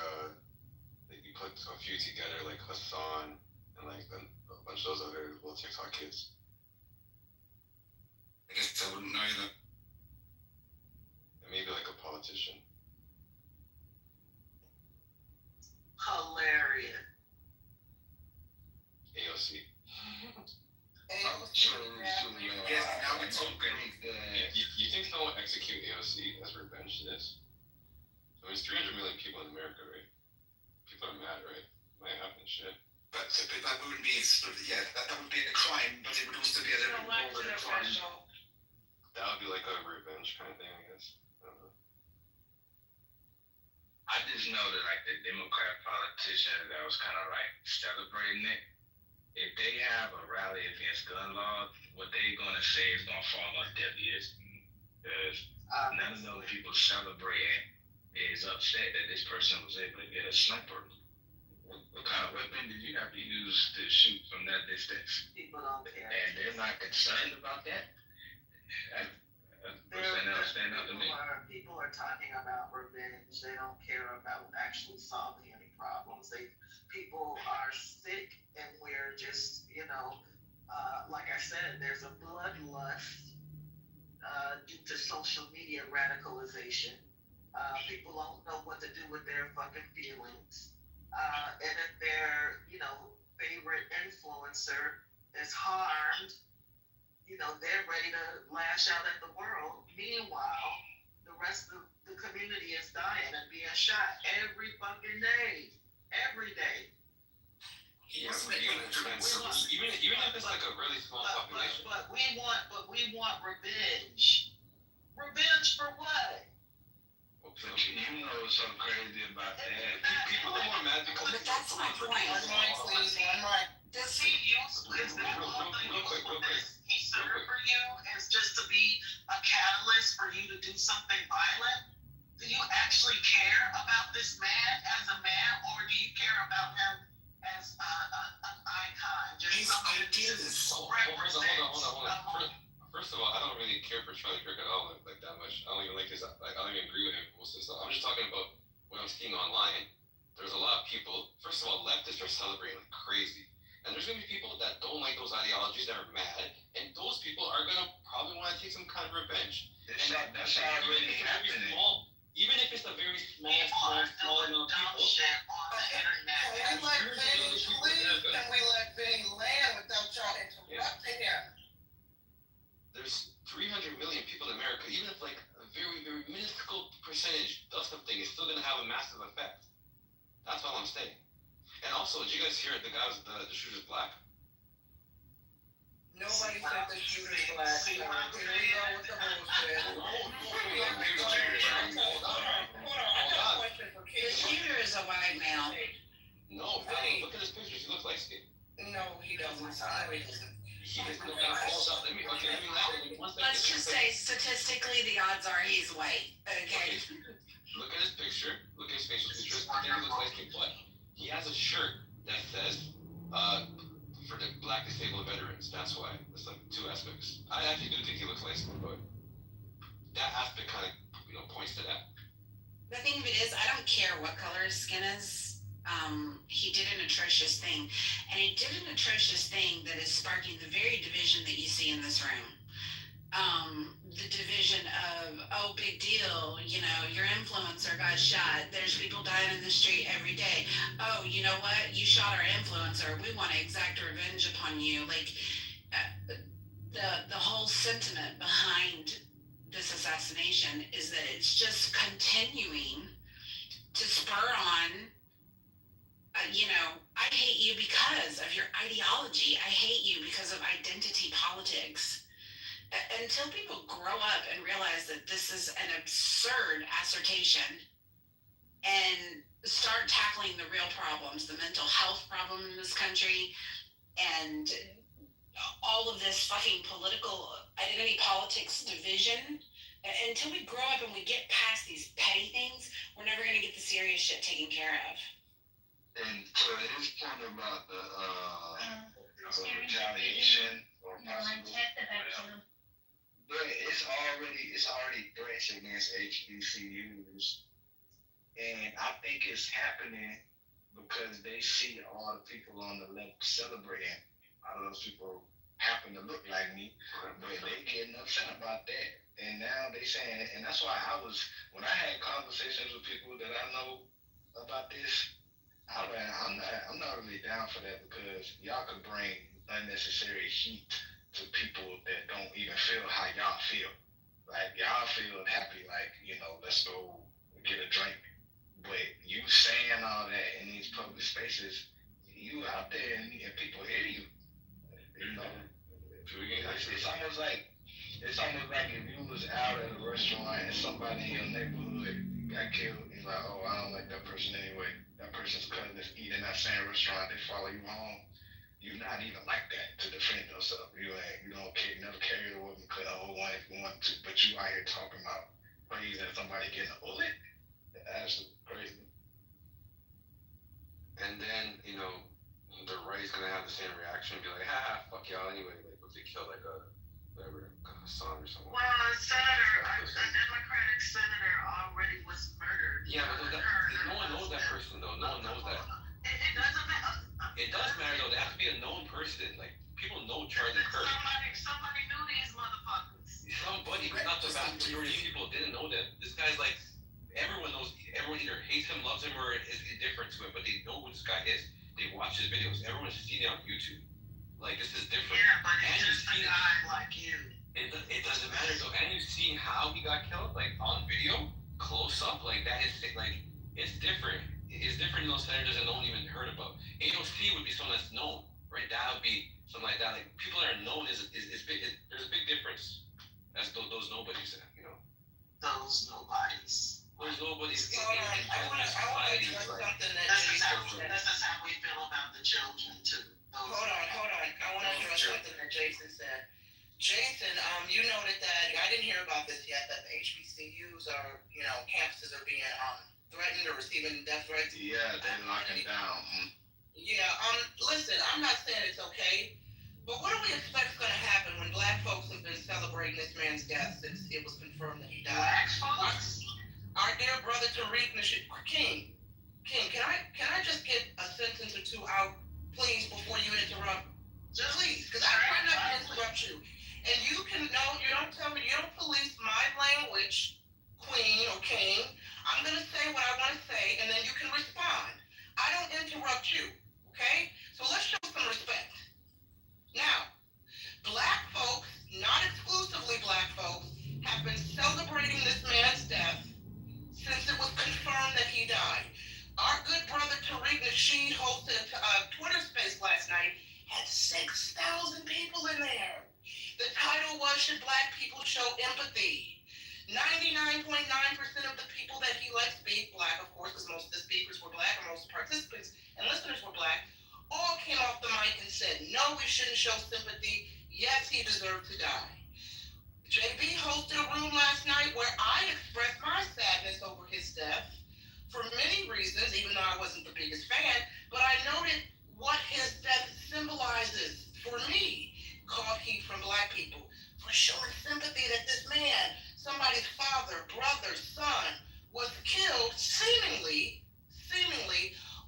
you put a few together, like Hassan and like a bunch of those other little TikTok kids. I guess I wouldn't know that. And maybe like a politician. Hilarious. AOC. Yes, now we're talking. You think someone would execute AOC as revenge in this? I mean, it's 300 million people in America, right? People are mad, right? Might happen, shit. But that wouldn't be that would be a crime, but it would also be a little bit more than a crime. That would be like a revenge kind of thing, I guess. I don't know. I just know that like the Democrat politicians that was kind of like celebrating it, if they have a rally against gun laws, what they're gonna say is gonna fall on deaf ears. Because none of those people celebrating is upset that this person was able to get a sniper. What kind of weapon did you have to use to shoot from that distance? People don't care. And they're not concerned about that? People are talking about revenge. They don't care about actually solving any problems. People are sick, and we're just, like I said, there's a bloodlust due to social media radicalization. People don't know what to do with their fucking feelings. And if their, favorite influencer is harmed, they're ready to lash out at the world. Meanwhile, the rest of the community is dying and being shot every fucking day. Every day. Even if it's like a really small population. But we want revenge. Revenge for what? But you know something crazy about that. People are more mad because. But that's my point. One mic, please. One mic. Does he use is that real quick. He served for you as just to be a catalyst for you to do something violent? Do you actually care about this man as a man, or do you care about him as an icon? Just somebody to represent. Hold on. First of all, I don't really care for Charlie Kirk at all, like that much. I don't even like his. I don't even agree with him most of the stuff. I'm just talking about what I'm seeing online. There's a lot of people. First of all, leftists are celebrating like crazy. And there's going to be people that don't like those ideologies that are mad, and those people are going to probably want to take some kind of revenge. That's already happening. Even if it's a very small amount of people. Can we let Benny leave? Can we let Benny land without y'all interrupting him? There's 300 million people in America. Even if like a very, very minuscule percentage does something, it's still going to have a massive effect. That's all I'm saying. And also, did you guys hear the guy was the shooter's black? Nobody said the shooter's black, so here we go with the bullshit. Hold on, I got a question for The kids. shooter is a white male. No, look at his pictures. He looks light skinned. No, he doesn't. No, he doesn't. He just look like falls out. Let me Let's just say statistically the odds are he's white. Okay. Look at his picture. Look at his facial features. I think he looks light skinned, but he has a shirt that says, for the black disabled veterans. That's why. There's like two aspects. I actually do think he looks light skinned, but that aspect kind of, points to that. The thing of it is, I don't care what color his skin is. He did an atrocious thing. And he did an atrocious thing that is sparking the very division that you see in this room. The division of, oh, big deal, your influencer got shot. There's people dying in the street every day. Oh, you know what? You shot our influencer. We want to exact revenge upon you. Like, the whole sentiment behind this assassination is that it's just continuing to spur on, I hate you because of your ideology. I hate you because of identity politics. Until people grow up and realize that this is an absurd assertion and start tackling the real problems, the mental health problem in this country, and all of this fucking political identity politics division, until we grow up and we get past these petty things, we're never going to get the serious shit taken care of. And to his point about the retaliation or possible, but it's already threats against HBCUs, and I think it's happening because they see all the people on the left celebrating. A lot of those people happen to look like me, but they getting upset about that. And now they saying, and that's why when I had conversations with people that I know about this, I'm not really down for that because y'all could bring unnecessary heat to people that don't even feel how y'all feel. Like y'all feel happy, like, let's go get a drink. But you saying all that in these public spaces, you out there and people hear you. It's almost like if you was out at a restaurant and somebody in your neighborhood got killed, you're like, oh, I don't like that person anyway. That person's cousin is eating that same restaurant, they follow you home. You're not even like that to defend yourself. You don't care, never carry the weapon, cut a whole one if you want to, but you out here talking about praising somebody getting a bullet. That's crazy. And then, the right's gonna have the same reaction and be like, fuck y'all anyway. Like, if they kill like a son or someone. Well, a Democratic senator already was murdered. Yeah, but no one knows that person though. No one knows that. It doesn't matter. It does matter though. They have to be a known person. Like, people know Charlie Kirk. Somebody knew these motherfuckers. Somebody, but not the vast majority of people didn't know that. This guy's like, everyone knows. Everyone either hates him, loves him, or is indifferent to him. But they know who this guy is. They watch his videos. Everyone's seen it on YouTube. Like, this is different. Yeah, but it's just a guy like you. It doesn't matter though. And you've seen how he got killed, like on video, close up, like that is like it's different. It's different than those senators that no one even heard about. AOC would be someone that's known, right? That would be something like that. Like people that are known is big. There's a big difference. That's those nobodies, Those nobodies. There's nobodies in I want to society. something That's just how we feel about the children too. Hold on. I want to address something that Jason said. Jason, you noted that, I didn't hear about this yet, that the HBCUs are, campuses are being threatened or receiving death threats. Yeah, they're locking down. Yeah, listen, I'm not saying it's okay, but what do we expect is going to happen when black folks have been celebrating this man's death since it was confirmed that he died? Black folks? Our dear brother Tariq King, can I just get a sentence or two out, please, before you interrupt? Please, because I try not to interrupt you. And you don't tell me, you don't police my language, queen or king. I'm going to say what I want to say, and then you can respond. I don't interrupt you, okay? So let's show some respect. Now, black folks, not exclusively black folks, have been celebrating this man's death since it was confirmed that he died. Our good brother Tariq Nasheed hosted a Twitter space last night, had 6,000 people in there. The title was Should Black People Show Empathy? 99.9% of the people that he let speak, black of course, because most of the speakers were black and most participants and listeners were black, all came off the mic and said, no, we shouldn't show sympathy. Yes, he deserved to die. JB hosted a room last night where I expressed my sadness over his death for many reasons, even though I wasn't the biggest fan, but I noted what his death symbolizes for me. Caught heat from black people for showing sympathy that this man, somebody's father, brother, son, was killed seemingly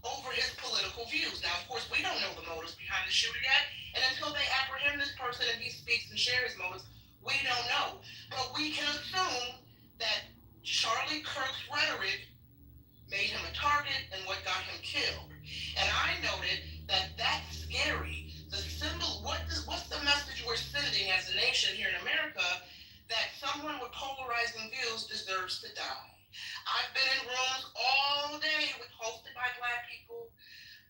over his political views. Now, of course, we don't know the motives behind the shooter yet, and until they apprehend this person and he speaks and shares his motives, we don't know. But we can assume that Charlie Kirk's rhetoric made him a target and what got him killed. And I noted that that's scary. The symbol, what's the message we're sending as a nation here in America that someone with polarizing views deserves to die? I've been in rooms all day hosted by black people,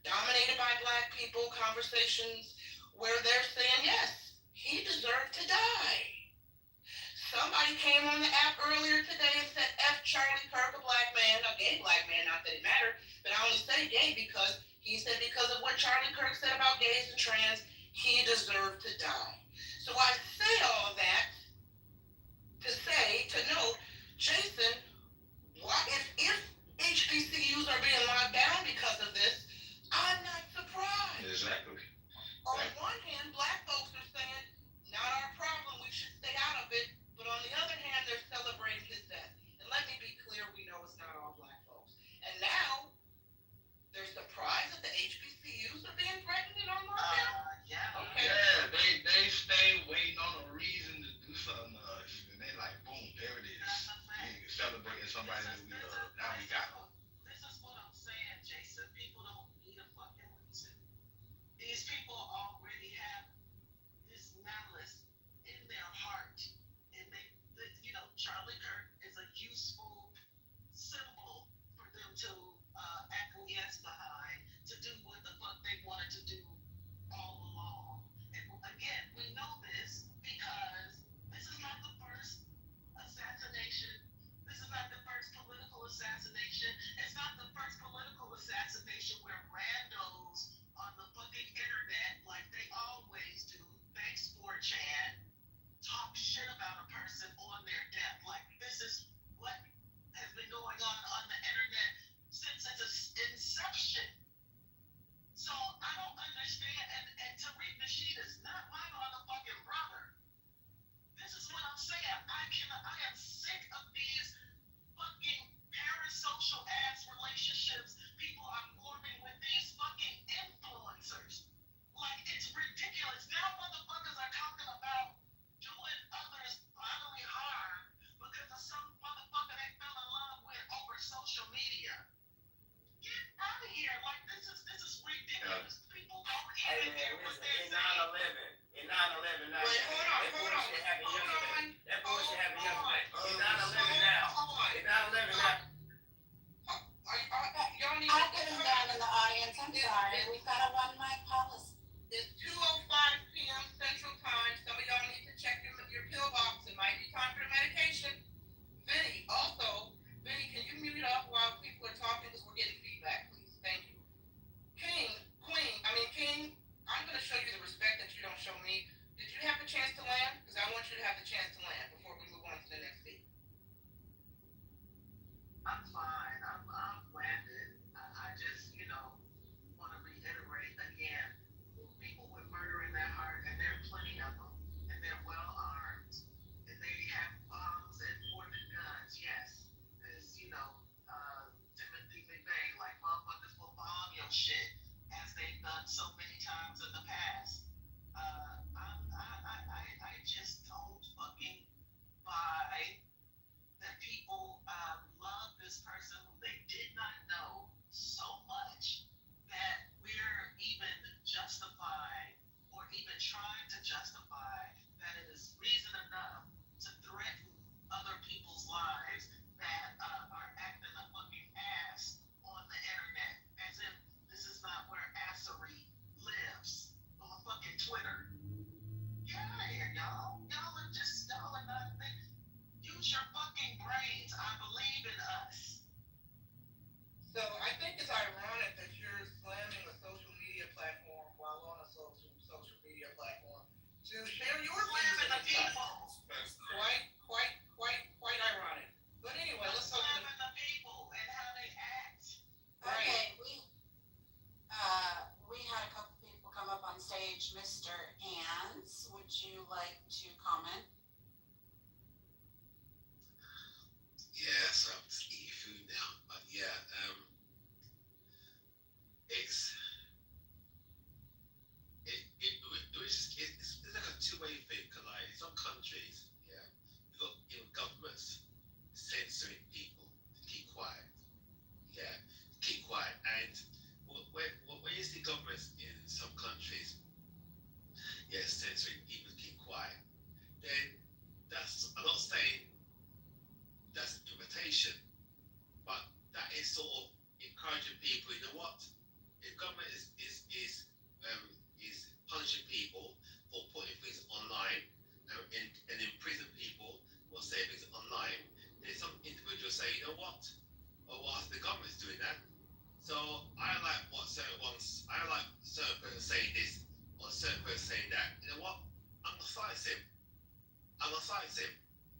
dominated by black people, conversations where they're saying, yes, he deserved to die. Somebody came on the app earlier today and said, F Charlie Kirk, a black man, a gay black man, not that it mattered, but I only say gay because he said because of what Charlie Kirk said about gays and trans, he deserved to die. So I say all that to note, Jason, if HBCUs are being locked down because of this, I'm not surprised. Exactly. On one hand, black folks are saying, not our problem, we should stay out of it. But on the other hand, they're celebrating his death. And let me be clear, we know it's not all black folks. And now, they're surprised that the HBCUs are being threatened and on lockdown? Yeah. Okay. Yeah, they stay waiting on a reason to do something to us, and they like, boom, there it is. We celebrating somebody that we love. Now we got them. This is what I'm saying, Jason. People don't need a fucking reason. These people already have this malice in their heart, and Charlie Kirk is a useful symbol for them to acquiesce behind, to do what the fuck they wanted to do all along. And again, we know this because this is not the first assassination. This is not the first political assassination. It's not the first political assassination where randos on the fucking internet, like they always do, thanks for Chad, talk shit about a person on their death. Like, this is what has been going on the internet since its inception. So I don't understand. And Tariq Nasheed is not my motherfucking brother. This is what I'm saying. I am sick of these fucking parasocial ass relationships people are forming with these fucking influencers. Like, it's ridiculous. Now motherfuckers are talking about doing others bodily harm because of some motherfucker they fell in love with over social media. Get out of here. Like, this is ridiculous. People don't even hear what they're saying. In 9/11, now. Wait, hold on. That bullshit happened yesterday. In 9/11 now. In 9/11 now. Y'all need I'll put him down in the audience. I'm sorry. We've got a one mic policy. It's 2:05 p.m. Central Time. Some of y'all need to check your pill box. It might be time for the medication. Vinny, can you mute up while people are talking because we're getting feedback, please? Thank you. King, I'm going to show you the respect that you don't show me. Did you have the chance to land? Because I want you to have the chance to land before we move on to the next speaker. I'm fine. I'm landed. I just, want to reiterate again, people with murder in their heart, and there are plenty of them, and they're well armed, and they have bombs and more than guns, yes. As Timothy McVeigh, like, motherfuckers to share your Blaming views the and stuff. people. Quite ironic. But anyway, let's open it. Blaming the people and how they act. Okay, we had a couple people come up on stage. Mr. Ans, would you like to comment? Yeah, so I'm just eating food now. But yeah, it's like a two-way thing. Cause like in some countries, yeah, you got governments censoring people to keep quiet. Yeah, keep quiet. And when you see governments in some countries, yeah, censoring people to keep quiet, then I'm not saying that's an invitation, but that is sort of encouraging people. You know what? If government is punishing people for putting things online and imprison people for saying things online, then some individuals say, you know what? Oh, well, the government's doing that. So I like certain person saying this or certain person saying that. You know what? I'm gonna silence him.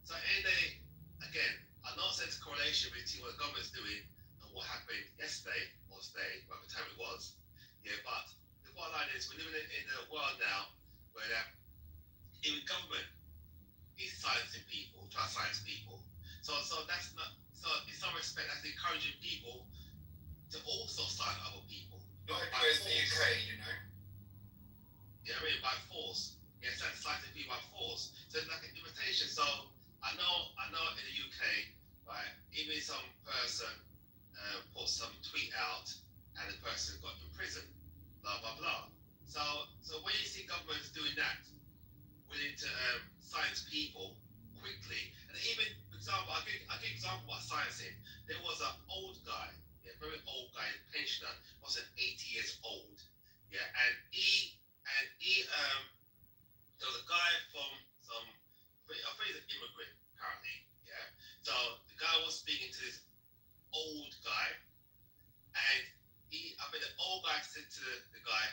So any day, again, I'm not saying it's a correlation between what the government's doing and what happened yesterday or today, whatever time it was. Yeah, but the bottom line is we're living in a world now where even government is silencing people, trying to silence people. So that's not, so in some respect that's encouraging people to also silence other people. Not everywhere in the UK, you know. Yeah, I mean by force. Yes, that's silencing people by force. So it's like an invitation. So I know in the UK, right, even some person put some tweet out and the person got imprisoned, blah blah blah. So when you see governments doing that, willing to silence people quickly, and even for example, I'll give example about silencing. There was an old guy, yeah, very old guy, pensioner, was 80 years old, yeah, and he there was a guy from some, I think he's an immigrant apparently, yeah. So the guy was speaking to this old guy, and I think the old guy said to the guy,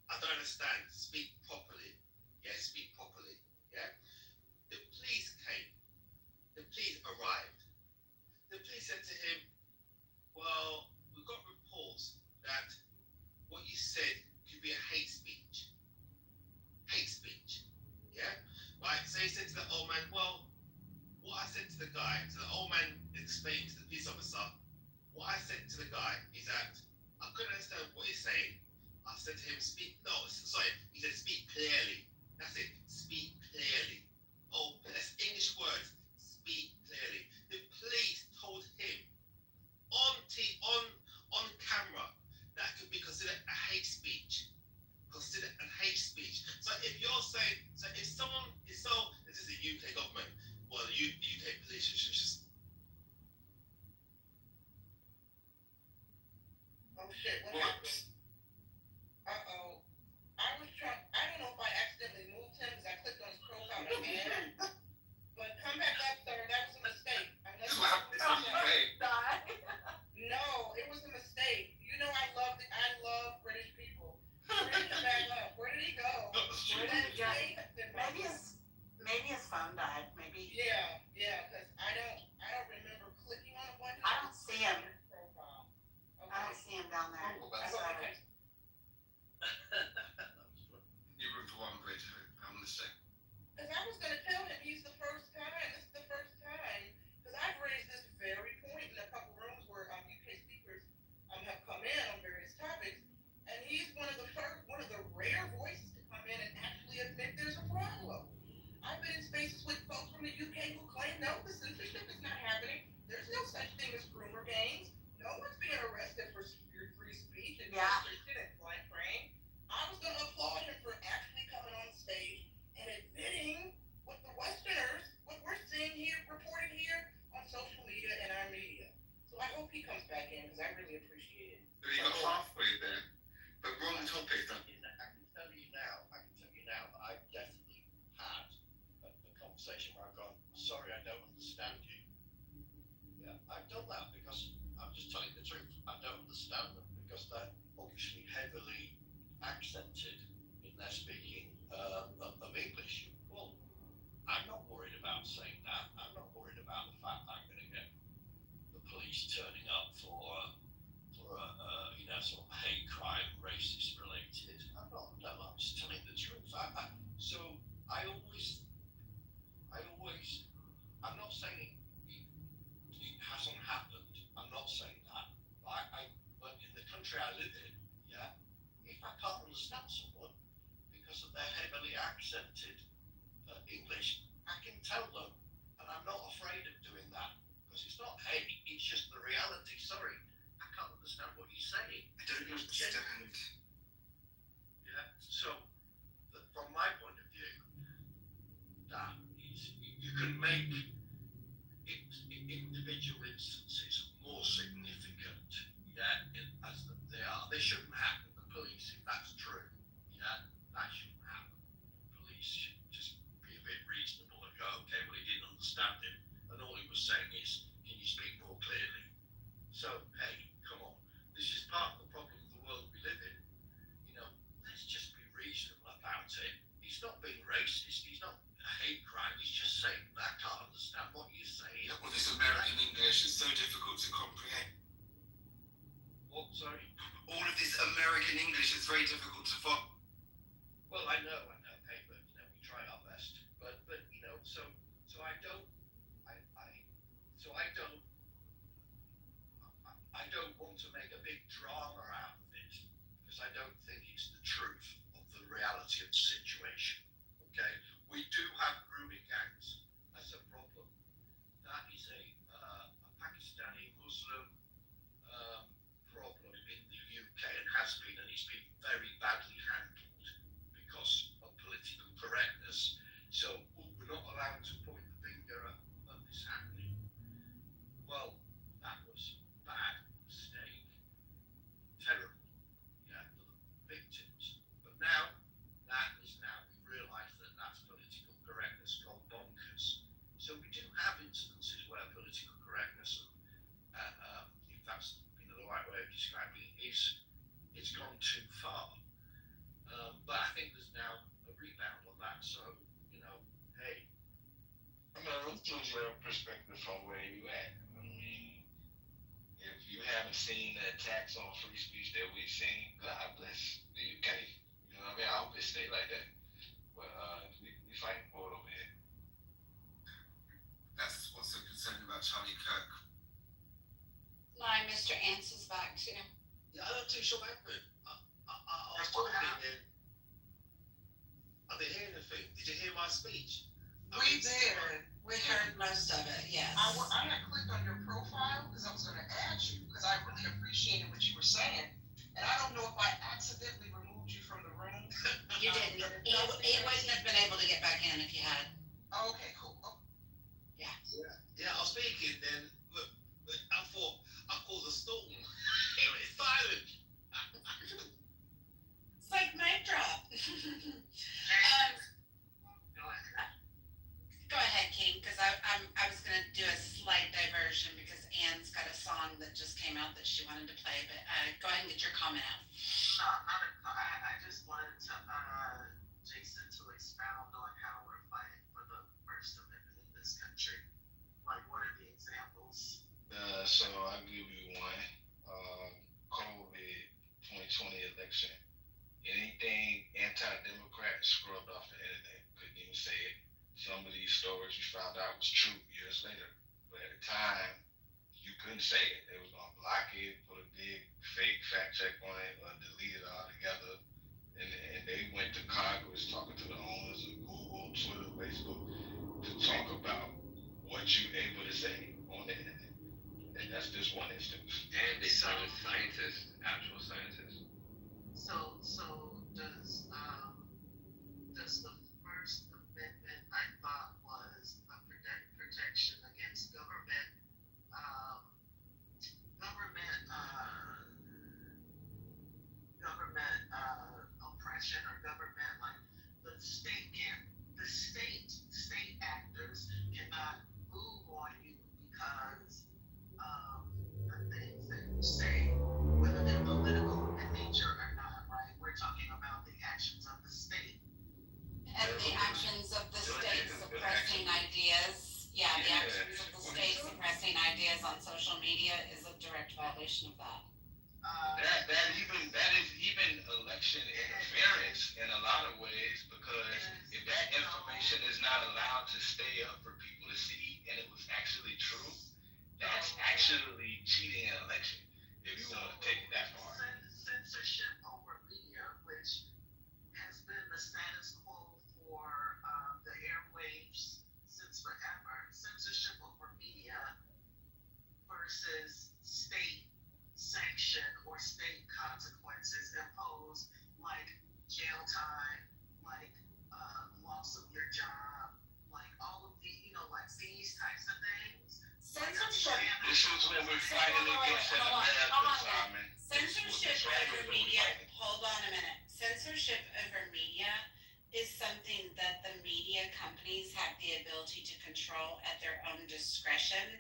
I don't understand, speak properly. Yeah, speak properly. Yeah. The police came. The police arrived. The police said to him, well, we got reports that what you said could be a hate speech. Hate speech. Yeah? Right? So he said to the old man, well, what I said to the guy, to the old man explained to the police officer, what I said to the guy is that I couldn't understand what he's saying. I said to him, he said, speak clearly. That's it, speak clearly. Oh, that's English words, speak clearly. The police told him on camera that could be considered a hate speech. Considered a hate speech. So if you're saying, so if someone is this is the UK government, well, the UK police should just. Oh shit, what happened? Uh-oh. I don't know if I accidentally moved him because I clicked on his profile again. But come back up, sir. That was a mistake. No, it was a mistake. You know I love British people. Bring him back up. Where did he go? Maybe his phone died. Maybe. Yeah, because I don't remember clicking on a button. I don't see him. Profile. Okay. I don't see him down there. Okay. You room for one, please. I'm listening. Because I was going to tell him live in, yeah, if I can't understand someone because of their heavily accented English, I can tell them, and I'm not afraid of doing that because it's not hate, it's just the reality. Sorry, I can't understand what you're saying. I don't understand. Yeah, so from my point of view, that is, you can make individual instances more significant, yeah, as they are. They shouldn't happen. The police, if that's true, yeah, that shouldn't happen. Police should just be a bit reasonable and go, okay, well, he didn't understand him, and all he was saying is, can you speak more clearly? So, hey, come on, this is part of the problem of the world we live in. You know, let's just be reasonable about it. He's not being racist. He's not a hate crime. He's just saying, I can't understand what you're saying. Yeah, well, this American English is so difficult to comprehend. What, sorry? All of this American English is very difficult to follow. Well, I know, hey, but, you know, we try our best. But, you know, so I don't want to make a big drama out of it because I don't think it's the truth of the reality of the situation. Okay, we do have grooming gangs as a problem. That is a Pakistani Muslim problem in the UK and has been, and it's been very badly handled because of political correctness. So we're not allowed to point the finger at this happening. Well, that was bad mistake, terrible, yeah, for the victims. But now we've realised that that's political correctness gone bonkers. So we do have instances where political correctness, if that's the right way of describing it, it's gone too far. But I think there's now a rebound on that. So, you know, hey. I mean, let's change your perspective from where you at. I mean, if you haven't seen the attacks on free speech that we've seen, God bless the UK. You know what I mean? I hope it stay like that. But we fighting for it over here. That's what's so concerning about Charlie Kirk. Mr. Ants is back too. Yeah, I'm not too sure what happened. I was talking then. I didn't hear anything. Did you hear my speech? We did. We heard most of it, yes. I had clicked on your profile because I was going to add you because I really appreciated what you were saying. And I don't know if I accidentally removed you from the room. You didn't. He wouldn't have been able to get back in if you had. Okay, cool. Oh. Yeah. Yeah, I was speaking then. Look, I thought I caused a storm. It was silent. It's like mic drop. Go ahead, King, because I was going to do a slight diversion because Anne's got a song that just came out that she wanted to play, but go ahead and get your comment out. I just wanted to, Jason, to expound on how we're fighting for the First Amendment in this country. Like, what are the examples? So I'll give you one. COVID 2020 election. Anything anti-democrat scrubbed off the internet. Couldn't even say it. Some of these stories you found out was true years later. But at the time, you couldn't say it. They was going to block it, put a big fake fact check on it, or delete it altogether. And they went to Congress talking to the owners of Google, Twitter, Facebook to talk about what you're able to say on the internet. And that's just one instance. And they sounded scientists, actual scientists. So does the First Amendment, I thought, was a protection against government oppression or government, like the state actors cannot move on you because of the things that you say, whether they're political in nature or not, right? We're talking about the actions of the state. And the actions of the state suppressing ideas. Yeah, the actions of the state suppressing ideas on social media is a direct violation of that. That is even election interference in a lot of ways, because if that information is not allowed to stay up for people to see and it was actually true, that's actually cheating an election, if you want to take it that far. Since versus state sanction or state consequences imposed, like jail time, like loss of your job, like all of the, like these types of things. Censorship. This is what we're fighting against in America, Simon. Censorship over media, hold on a minute. Censorship over media is something that the media companies have the ability to control at their own discretion.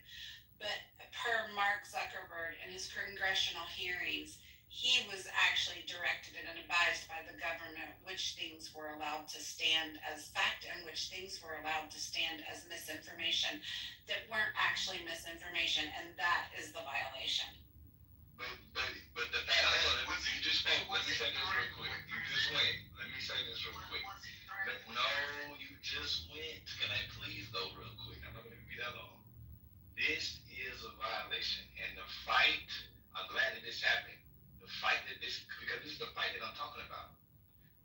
But per Mark Zuckerberg in his congressional hearings, he was actually directed and advised by the government which things were allowed to stand as fact and which things were allowed to stand as misinformation that weren't actually misinformation, and that is the violation. But the fact is, you just spoke. Let me say this real quick. You just went. Let me say this real quick. No, you just went. Can I please go real quick? I'm not going to be that long. This is a violation, and the fight. I'm glad that this happened. The fight that this, because this is the fight that I'm talking about.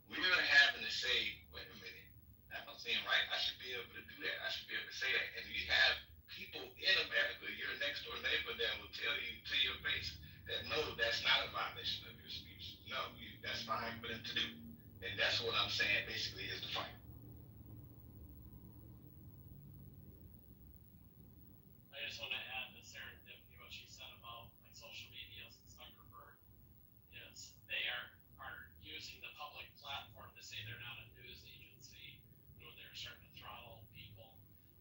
We're having to say, wait a minute, that don't seem right. I should be able to do that. I should be able to say that. And you have people in America, your next door neighbor, that will tell you to your face that no, that's not a violation of your speech. No, that's fine for them to do. And that's what I'm saying basically is the fight. I just want to add to serendipity what she said about like social media and Zuckerberg is they are using the public platform to say they're not a news agency when they're starting to throttle people.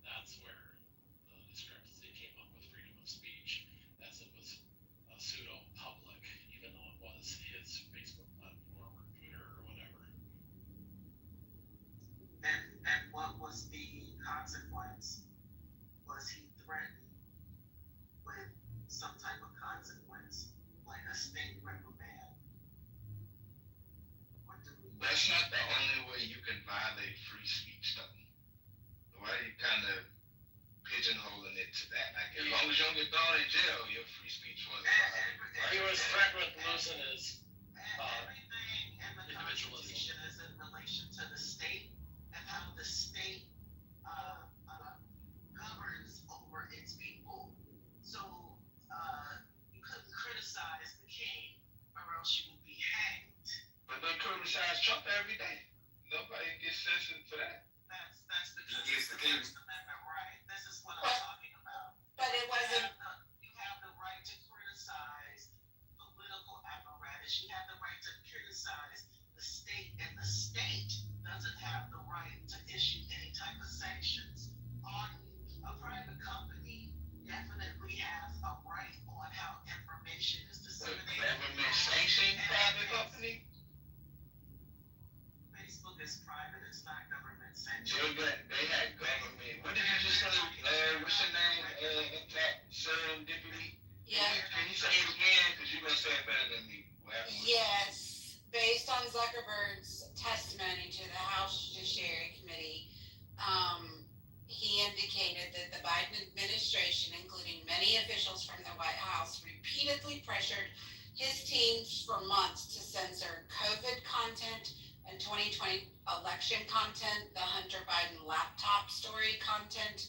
That's where the discrepancy came up with freedom of speech, as it was a pseudo public, even though it was his Facebook platform or Twitter or whatever. And what was the consequence? Was he threatened with some type of consequence, like a state reprimand? That's not the only way you can violate free speech, though. Why are you kind of pigeonholing it to that? Like, as long as you don't get thrown in jail, your free speech wasn't violated. He was threatened with losing his everything in the individualism. Constitution is in relation to the state and how the state governs over its people. So you couldn't criticize the king, or else you would be hanged. But they criticize Trump every day. Nobody gets censored for that. That's because He gets the king. First Amendment right. This is what I'm talking about. But it wasn't. You have the right to criticize political apparatus. You have the right to criticize the state, and the state doesn't have the right to issue any type of sanctions on you. A private company definitely has a right on how information is disseminated. Government sanctioned private company? Facebook is private, it's not government sanctioned. They had government. What did you just say? What's your name? Serendipity? Yeah. Can you say it again? Because you're going to say it better than me. Yes, based on Zuckerberg's testimony to the House Judiciary Committee, he indicated that the Biden administration, including many officials from the White House, repeatedly pressured his teams for months to censor COVID content and 2020 election content, the Hunter Biden laptop story content.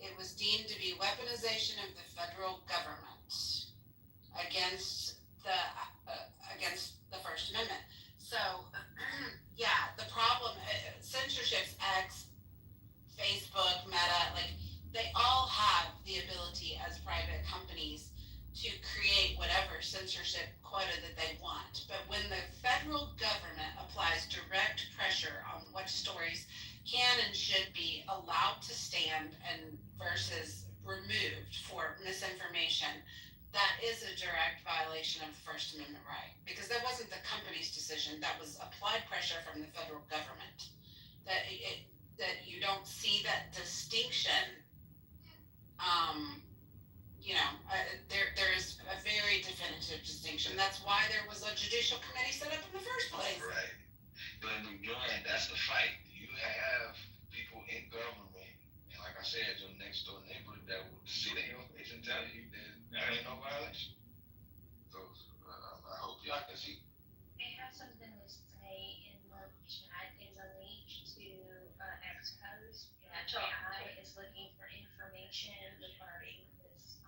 It was deemed to be weaponization of the federal government against the First Amendment. So, yeah, the problem, censorship's Facebook, Meta, like they all have the ability as private companies to create whatever censorship quota that they want. But when the federal government applies direct pressure on what stories can and should be allowed to stand and versus removed for misinformation, that is a direct violation of the First Amendment right. Because that wasn't the company's decision, that was applied pressure from the federal government. That you don't see that distinction, there is a very definitive distinction. That's why there was a judicial committee set up in the first place. Right. But again, that's the fight. You have people in government, and like I said, your next door neighbor that will sit in your face and tell you that ain't no violation. So I hope y'all can see. I have something to say in the chat. Is a link to Xcode. FBI is looking for information regarding this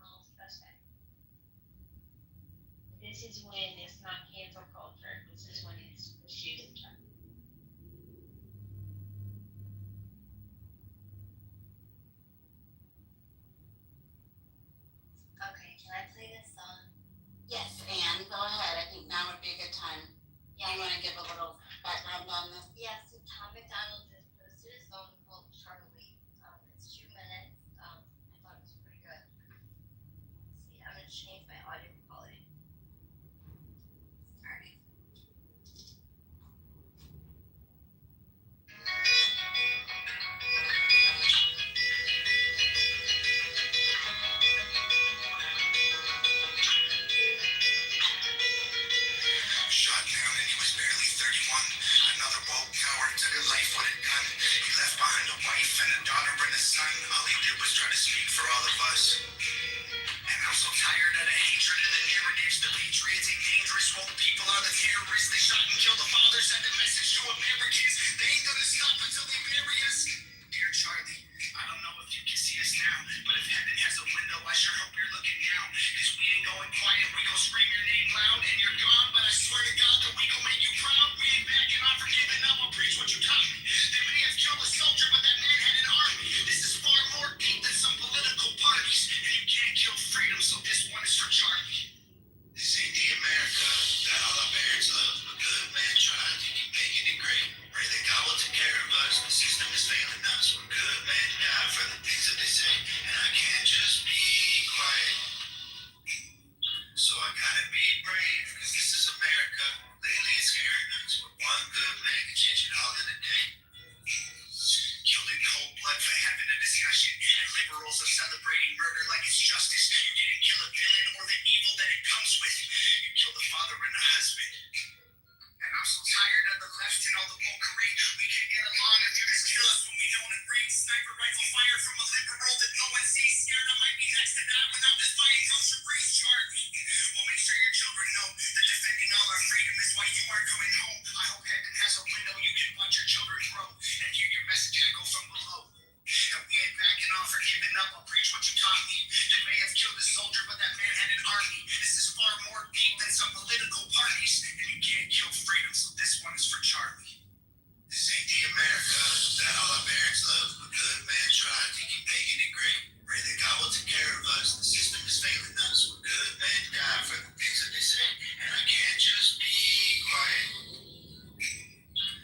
this is when it's not cancel culture. This is when it's the shoe to drop. Okay, can I play this song? Yes, Anne, go ahead. I think now would be a good time. Yeah. You want to give a little background on this? Yeah, so Tom McDonald just posted a song called Charlie. It's 2 minutes. I thought it was pretty good. Let's see, I'm gonna change my audio quality. Alright. Shot down and he was barely 31. Another bold coward took a life with a gun. He left behind a wife and a daughter and a son. All he did was try to speak for all of us. And I'm so tired of the hatred and the narratives. The patriots ain't dangerous, woke people are the terrorists. They shot and killed the father, sent a message to Americans. They ain't gonna stop until they bury us. Dear Charlie, I don't know if you can see us now, but if heaven has a window, I sure hope you're looking down. Cause we ain't going quiet, we gon' scream your name loud. And you're gone, but I swear to God that we gon' make you proud. We ain't backing off or giving up, I'll preach what you taught me. They may have killed a soldier, but that man had an army. This is far more deep than some political parties. And you can't kill freedom, so this one is for Charlie. This ain't the America that all our parents love. A good man tried to keep making it great. Pray that God will take care of us. The system is failing us. We're good men die for the things that they say. And I can't just be quiet. So I gotta be brave, cause this is America. Lately it's scaring us. But one good man can change it all in a day. Killed in cold blood for having a discussion. And liberals are celebrating murder like it's justice. You didn't kill a villain or the evil that it comes with. You killed a father and a husband. And I'm so tired of the left and all the wokery. We can't get along if you just kill us when we don't agree. Sniper rifle fire from a liberal that no one sees. Scared I might be next to die when I'm just buying grocery breeze. Charlie, well, make sure your children know that defending all our freedom is why you aren't coming home. I hope heaven has a window you can watch your children grow and hear your message echo from below. And we ain't backing off or giving up, I'll preach what you taught me. You may have killed a soldier, but that man had an army. This is far more deep than some political parties. And you can't kill freedom, so this one is for Charlie. This ain't the America that all our parents love. A good man tried to keep making it great. Pray that God will take care of us. The system is failing us. We're good men die for the things that they say. And I can't just be quiet.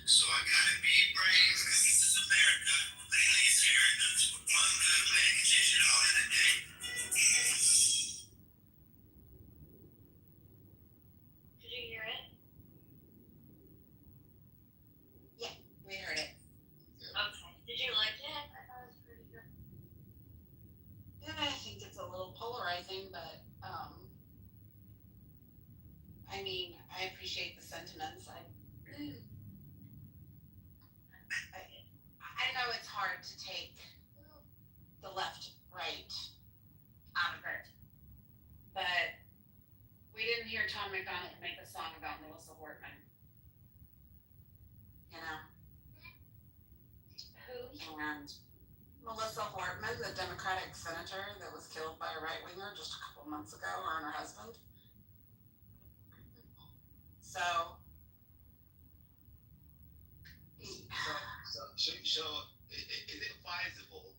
So I gotta be brave, cause this is America. Lately it's scaring us. But one good man can change it all in a day. Did you hear it? Yeah, we heard it. Okay. Did you like it? I thought it was pretty good. Yeah, I think it's a little polarizing, but I mean, I appreciate the sentiments. I know it's hard to take the left, right out of it, but we didn't hear Tom McDonald make a song about Melissa Hortman. You know? Who? And Melissa Hortman, the Democratic senator that was killed by a right-winger just a couple months ago, her and her husband. So, So is it advisable?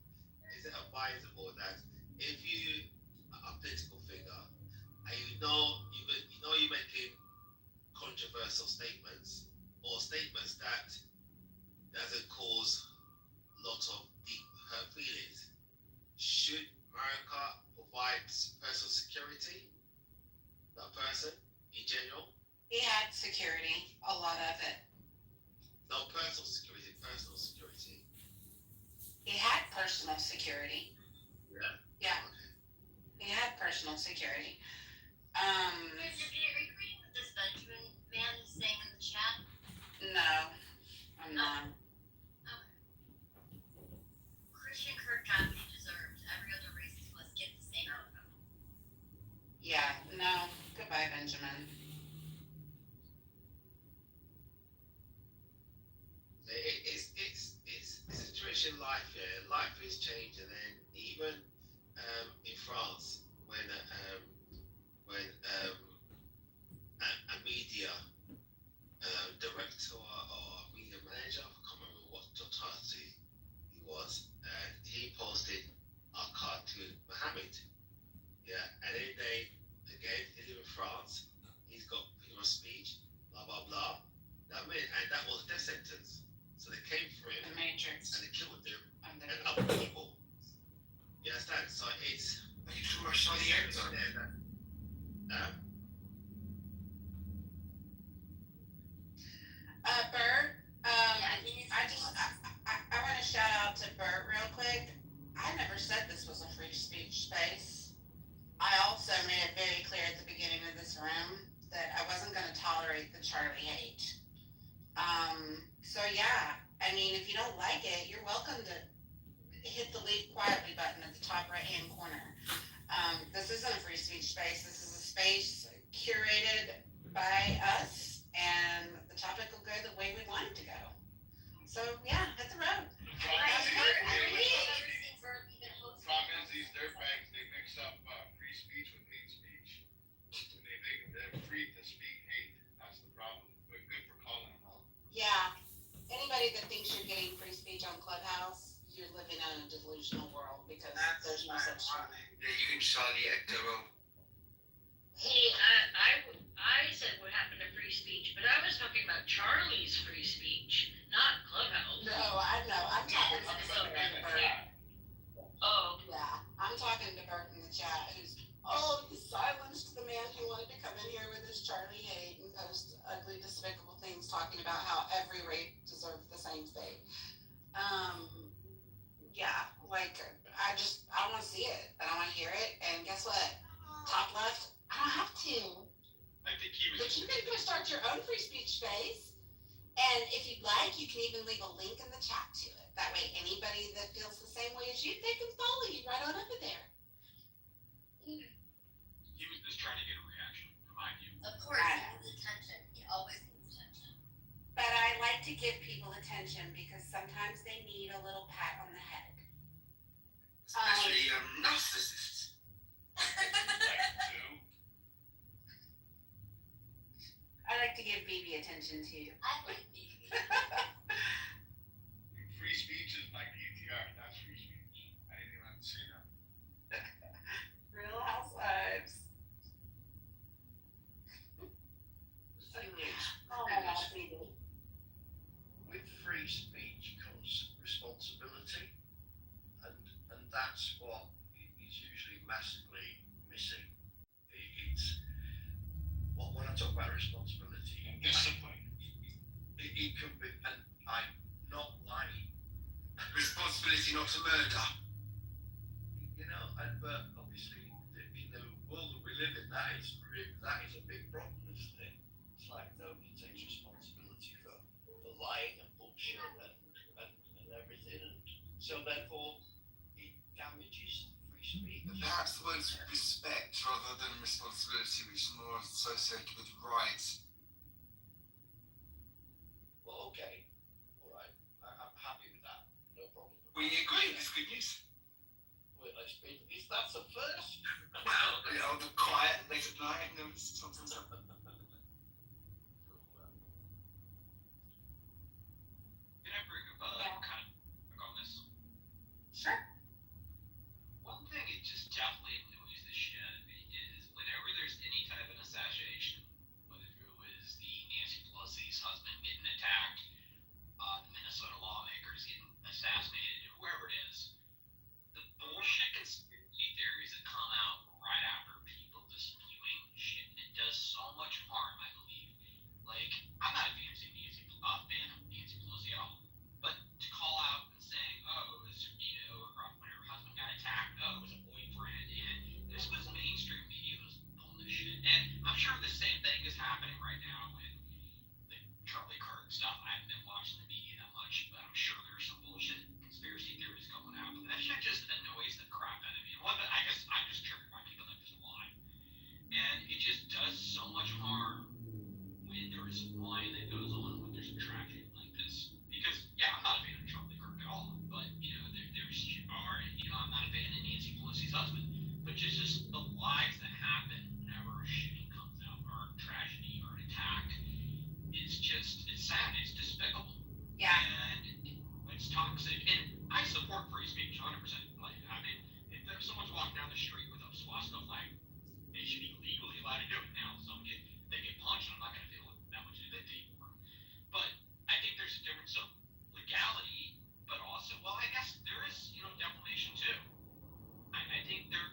Is it advisable that if you are a political figure and you know you're making controversial statements or statements that doesn't cause a lot of deep hurt feelings, should America provide personal security to that person in general? he had security, a lot of it. No, personal security, personal security. He had personal security. Yeah. Yeah. He had personal security. Are you agreeing with this Benjamin man is saying in the chat? No, I'm not. Okay. Christian Kirk got what he deserved. Every other racist must get the same outcome. Yeah, no. Goodbye, Benjamin. It's a situation in life, yeah. Life is changing, and even in France, when Bert, I want to shout out to Bert real quick. I never said this was a free speech space. I also made it very clear at the beginning of this room that I wasn't going to tolerate the Charlie hate. So yeah, I mean, if you don't like it, you're welcome to hit the leave quietly button at the top right-hand corner. This isn't a free speech space. This is a space curated by us, and the topic will go the way we want it to go. So yeah, hit the road. The problem is these dirtbags, they mix up free speech with hate speech. And they think they're free to speak hate. That's the problem. But good for calling them out. Yeah. Anybody that thinks you're getting free speech on Clubhouse, you're living in a delusional world because there's no such thing. Yeah, you can Charlie Ecto. Hey, I said what happened to free speech, but I was talking about Charlie's free speech, not Clubhouse. No, I know. I'm talking to Bert. Oh. Yeah, I'm talking to Bert in the chat who's, you silenced the man who wanted to come in here with his Charlie hate and post ugly, despicable things talking about how every rape deserves the same fate. Yeah, like, I want to see it. I don't want to hear it. And guess what? Top left, I don't have to. I think he was. But you can go start your own free speech space. And if you'd like, you can even leave a link in the chat to it. That way, anybody that feels the same way as you, they can follow you right on over there. He was just trying to get a reaction, in my view. Of course, he needs attention. He always needs attention. But I like to give people attention because sometimes they need a little pat on the head. Especially narcissists. I like to give BB attention too. I like BB. Free speech is my PTR. That's free speech. I didn't even say that. Real Housewives. The thing is, Oh my gosh, BB. with free speech comes responsibility, and that's what is usually massively missing. It's when I talk about responsibility And discipline. It can be, and I'm not lying. Responsibility not to murder. But obviously, in the world that we live in, that is a big problem, isn't it? It's like nobody takes responsibility for lying and bullshit and everything, and so therefore it damages free speech. Perhaps the words respect rather than responsibility, which is more associated with rights. Well, okay, all right, I'm happy with that, no problem. We agree, it's good news. Well, is that the first? Well, the quiet late at night, sometimes. Can I bring up kind of on this? Sure. One thing it just definitely annoys the shit out of me is whenever there's any type of assassination, whether it was the Nancy Pelosi's husband getting attacked, the Minnesota lawmakers getting assassinated, whoever it is, the bullshit conspiracy theories that come out right after people just spewing shit, and it does so much harm, I believe. Like, I'm not a fan of Nancy Pelosi at all, but to call out and saying, oh, it was, when her husband got attacked, oh, it was a boyfriend, and this was mainstream media was pulling this shit. And I'm sure the same thing is happening right now with the Charlie Kirk stuff. I haven't been watching the media that much, but I'm sure there's some bullshit conspiracy theories going out. But that shit just annoys the crap out of me. One, I guess I'm just triggered by people that just lie. And it just does so much harm when there is lying that goes on when there's a tragedy like this. Because, yeah, I'm not a fan of Charlie Kirk at all, but, I'm not a fan of Nancy Pelosi's husband. But just the lies that happen whenever a shooting comes out, or a tragedy, or an attack, it's sad, it's despicable. Yeah. And it's toxic. And I support free speech 100%. Like, I mean, if there's someone's walking down the street with a swastika flag, they should be legally allowed to do it now. If they get punched, I'm not going to feel that much empathy for them. But I think there's a difference of legality, but also, well, I guess there is, defamation too. I think there,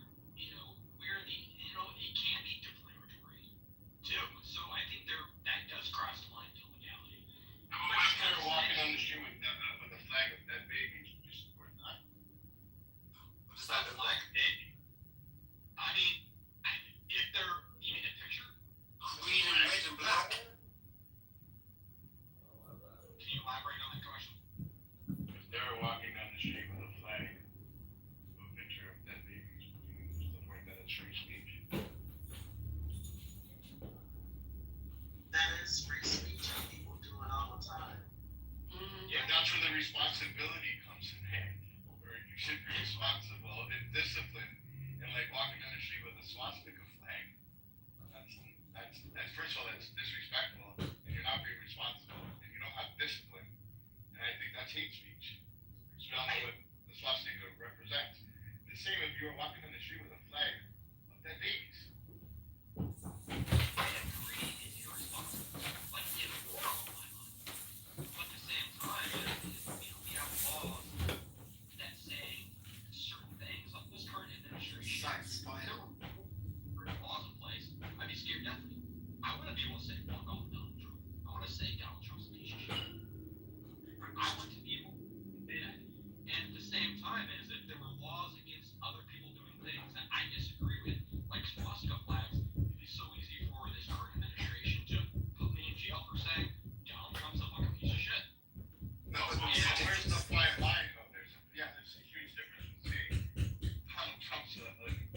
responsibility comes in hand, where you should be responsible and disciplined, and like walking down the street with a swastika flag. That's first of all, that's disrespectful, and you're not being responsible, and you don't have discipline, and I think that's hate speech. Because we all know what the swastika represents. The same if you were walking down the street with a flag of dead babies. I agree it's irresponsible. Like, it's moral violence. But at the same time, we have laws that say certain things. Like this current administration, there were laws in place. I'd be scared definitely. I want to be able to say, fuck off Donald Trump. I want to say Donald Trump's a piece of shit. I want to be able to say that. And at the same time, is if there were laws against other people doing things that I disagree with, like swastika flags, it'd be so easy for this current administration to put me in jail for saying Donald Trump's a fucking piece of shit. No, but where's the fine line though? There's a huge difference between Donald Trump's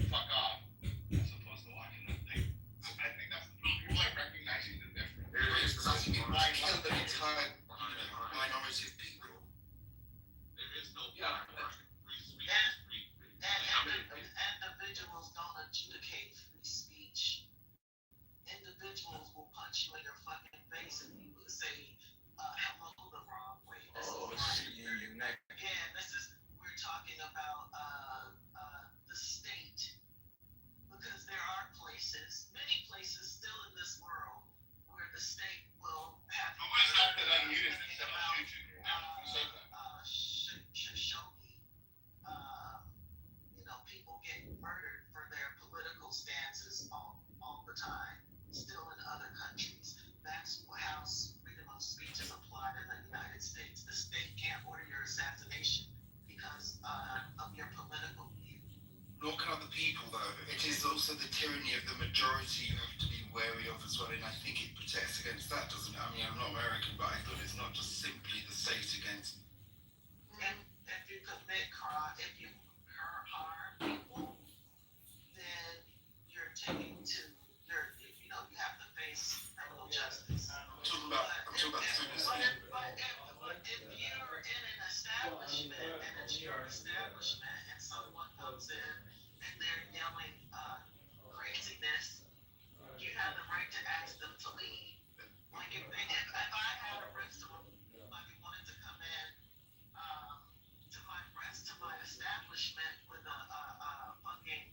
fuck off as opposed to walking the thing. I think that's the problem. People are recognizing the difference. There is such a kill the entire minority of people. There is no Yeah. free speech. Individuals don't adjudicate free speech. Individuals will punch you in your fucking face if you say hello the wrong way. This is like, again, we're talking about the state. Because there are places, many places still in this world where the state will have But what's that that unmuted instead of future? Who said that? Shoshone. People get murdered for their political stances all the time, still in other countries. That's how freedom of speech is applied in the United States. The state can't order your assassination because of your political view. Nor can other people, though. It is also the tyranny of the majority you have to be wary of as well, and I think it protects against that, doesn't it? I mean, I'm not American, but I thought it's not just simply the state against. If you commit crime, if you harm people, then you're taking to you have to face criminal justice. I'm talking about freedom. But if you're in an establishment and it's your establishment and someone comes in and they're yelling craziness, you have the right to ask them to leave. Like if I had a restaurant, somebody wanted to come in to my establishment with a fucking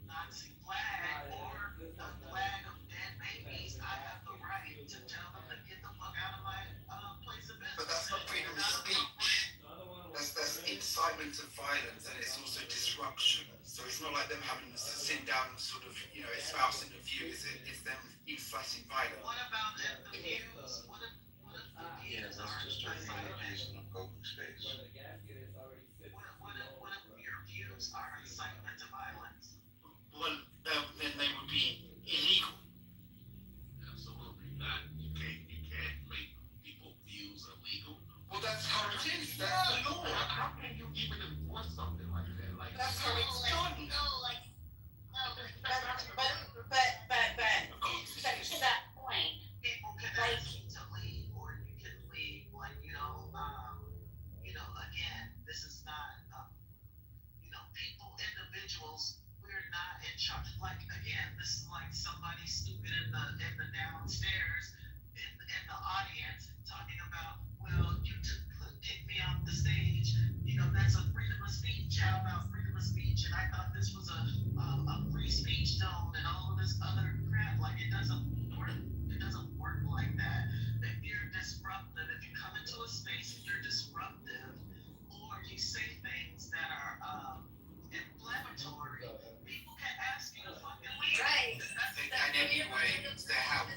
Nazi flag or a flag of dead babies, I have the right to tell them to get the fuck out of my place of business. But that's not freedom of speech. That's incitement of violence, and it's also disruption. So it's not like them having to sit down and sort of, espousing a view, is it? It's them inciting violence. What about if the views? What if the views are in a public space. What if your views are incitement to violence? Well, then they would be illegal. Absolutely not. You can't make people's views illegal. Well, that's how it is. That's the law. How can you even enforce something like that? Like That's how it's done. But to that point, People can like, ask you to leave, or you can leave when again, this is not people, individuals. We're not in charge. Like again, this is like somebody stupid in the downstairs in the audience talking about, well, you kick me off the stage. That's a freedom of speech. How about freedom of speech? And I thought this was a free speech zone and all of this other crap. Like it doesn't work. It doesn't work like that. If you're disruptive, if you come into a space and you're disruptive, or you say things that are inflammatory, people can ask you to fucking leave. Right. And anyway, they have.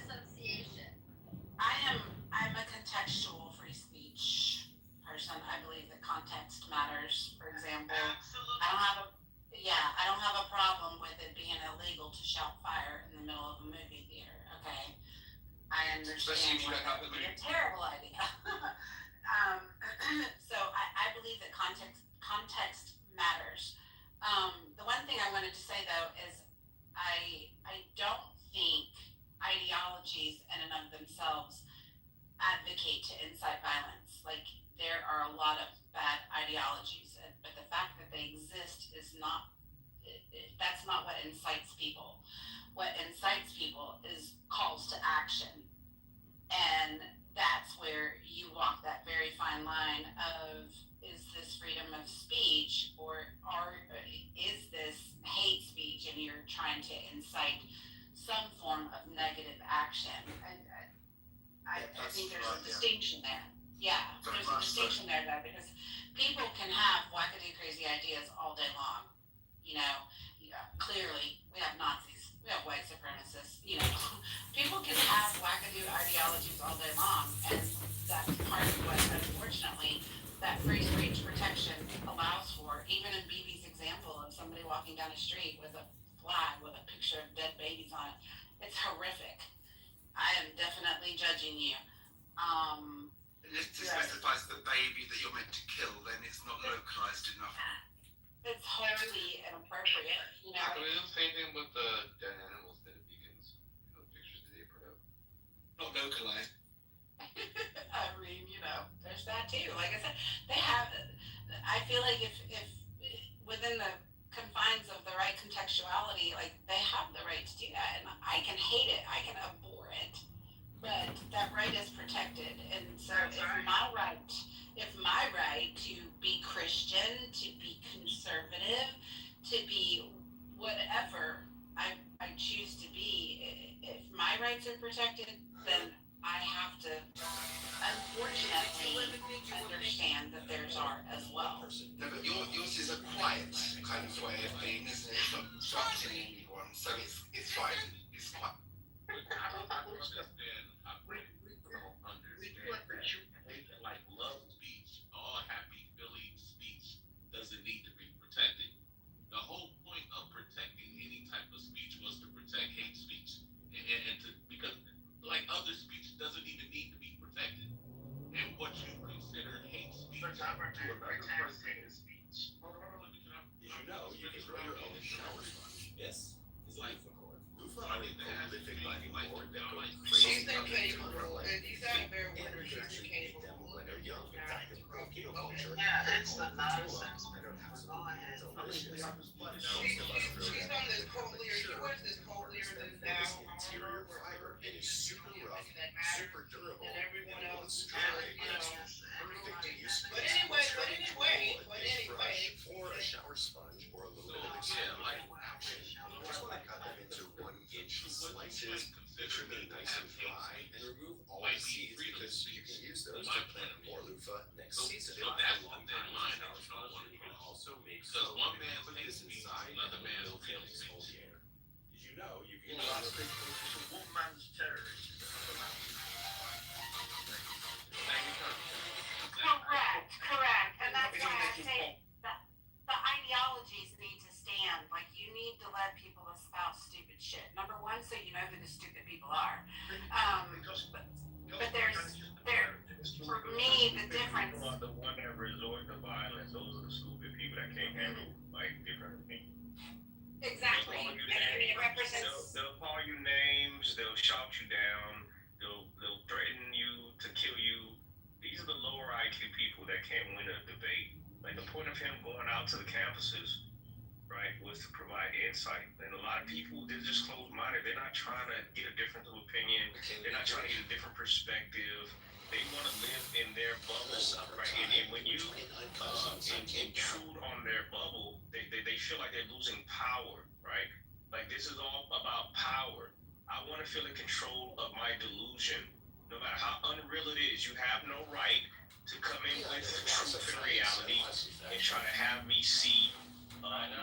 I'm a contextual free speech person. I believe that context matters. For example, Absolutely. I don't have a problem with it being illegal to shout fire in the middle of a movie theater. Okay, I Especially understand if you why don't that have the would be a movie. terrible idea. So I believe that context matters. The one thing I wanted to say though is I don't think ideologies in and of themselves advocate to incite violence. Like there are a lot of bad ideologies, but the fact that they exist is not, that's not what incites people. What incites people is calls to action. And that's where you walk that very fine line of, is this freedom of speech, or is this hate speech, and you're trying to incite some form of negative action. I think there's a distinction there. Yeah, there's a distinction there, though, because people can have wackadoo crazy ideas all day long. You know, clearly we have Nazis, we have white supremacists. You know, people can have wackadoo ideologies all day long, and that's part of what, unfortunately, that free speech protection allows for. Even in BB's example of somebody walking down the street with a flag with a picture of dead babies on it, it's horrific. I am definitely judging you. If it specifies the baby that you're meant to kill, then it's not localized enough. It's wholly inappropriate, you know. I mean, it's the same thing with the dead animals that it beacons, pictures that they put up. Not localized. I mean, you know, there's that too. Like I said, they have, I feel like if within the confines of the right contextuality, like they have the right to do that, and I can hate it, I can abhor it, but that right is protected. And so if my right to be Christian, to be conservative, to be whatever I choose to be, if my rights are protected, then I have to, unfortunately, understand that theirs are as well. No, but yours is a quiet kind of way of being, isn't it? It's not disrupting anyone, so it's fine. It's fine. Like love speech, all happy feeling speech doesn't need to be protected. The whole point of protecting any type of speech was to protect hate speech, and to, because like other speech doesn't even need to be protected. And what you consider hate speech to another person is speech. You know, you can grow your own shower sponge. Yes, it's like Lufa are a prolific life board that goes She's crazy. incapable, and you gotta bear with her, she's Energy incapable. when they're young. In fact, in keto culture, Yeah, it's the nonsense. I don't have Go ahead. delicious. She's on this cold layer, she wears this cold layer that's now Interior on her, fiber, it is super rough, that matters, super durable, and everyone and else, it's dry. you know. Perfect to use. But anyway, or a shower sponge or a little bit of exfoliating action. Just want to cut them into 1-inch slices, make sure they're nice and dry, and remove all the seeds because you can use those to plant more loofah next season. So that's the thin line that you don't want to You can cross. also make Because one man's put hate this speech is inside another and man's it'll feeling take speech. exfoliator. Did you know you can One man's terrorist. Correct. And that's why I say that the ideologies need to stand. Like, you need to let people espouse stupid shit. Number one, so you know who the stupid people are. But for me, the difference. The one that resort to violence, those are the stupid people that can't handle like different opinions. Exactly. And it represents. They'll call you names. They'll shout you down. They'll threaten you to kill you. These are the lower IQ people that can't win a debate. Like the point of him going out to the campuses, right, was to provide insight. And a lot of people, they're just closed-minded. They're not trying to get a difference of opinion. They're not trying to get a different perspective. They want to live in their bubble, right? And when you intrude on their bubble, they feel like they're losing power, right? Like this is all about power. I want to feel in control of my delusion. No matter how unreal it is, you have no right to come in with truth and reality and try to have me see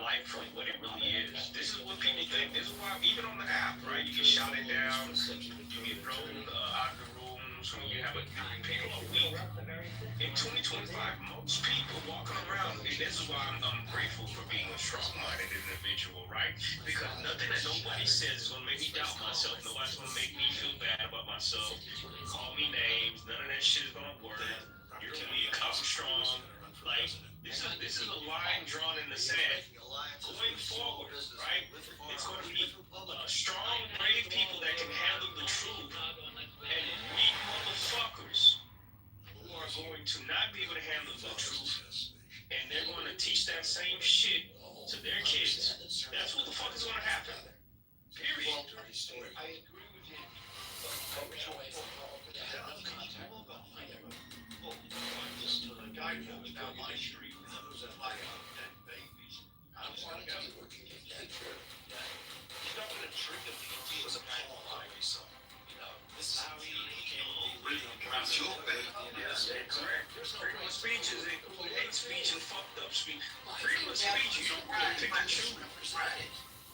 life for what it really is. This is what people think. This is why, even on the app, right, you get shouted down, you get thrown out of the rooms when you have people a week. In 2025, most people walking around, and this is why I'm grateful for being a strong-minded individual, right? Because nothing that nobody says is going to make me doubt myself. Nobody's going to make me feel bad about myself. Call me names. None of that shit is going to work. You're going to be a cop strong. Like, this is a line drawn in the sand. Going forward, right? It's going to be strong, brave people that can handle the truth, and weak motherfuckers who are going to not be able to handle the truth, and they're going to teach that same shit to their kids. That's what the fuck is going to happen. Period. I agree with you. Just a guy walks down my street with those like dead babies. I'm one guy working in that church. He's not going to trigger me if he was a man like himself. You know, this is how he became around your baby. Yes, correct. Freedom of speech is hate speech and fucked up speech. Freedom of speech, you don't really pick and choose.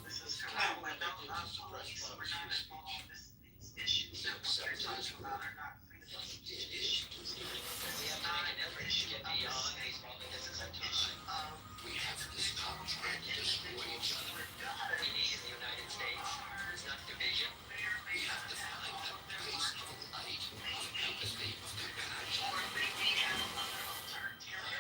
This is kind of like police, we're not involved. These issues that we're talking about are not freedom of speech issues. This is not an issue of the state. This is an issue of We have this contract to destroy each other. What we need in the United States is not division. We have to find a peaceful light of empathy, of compassion. I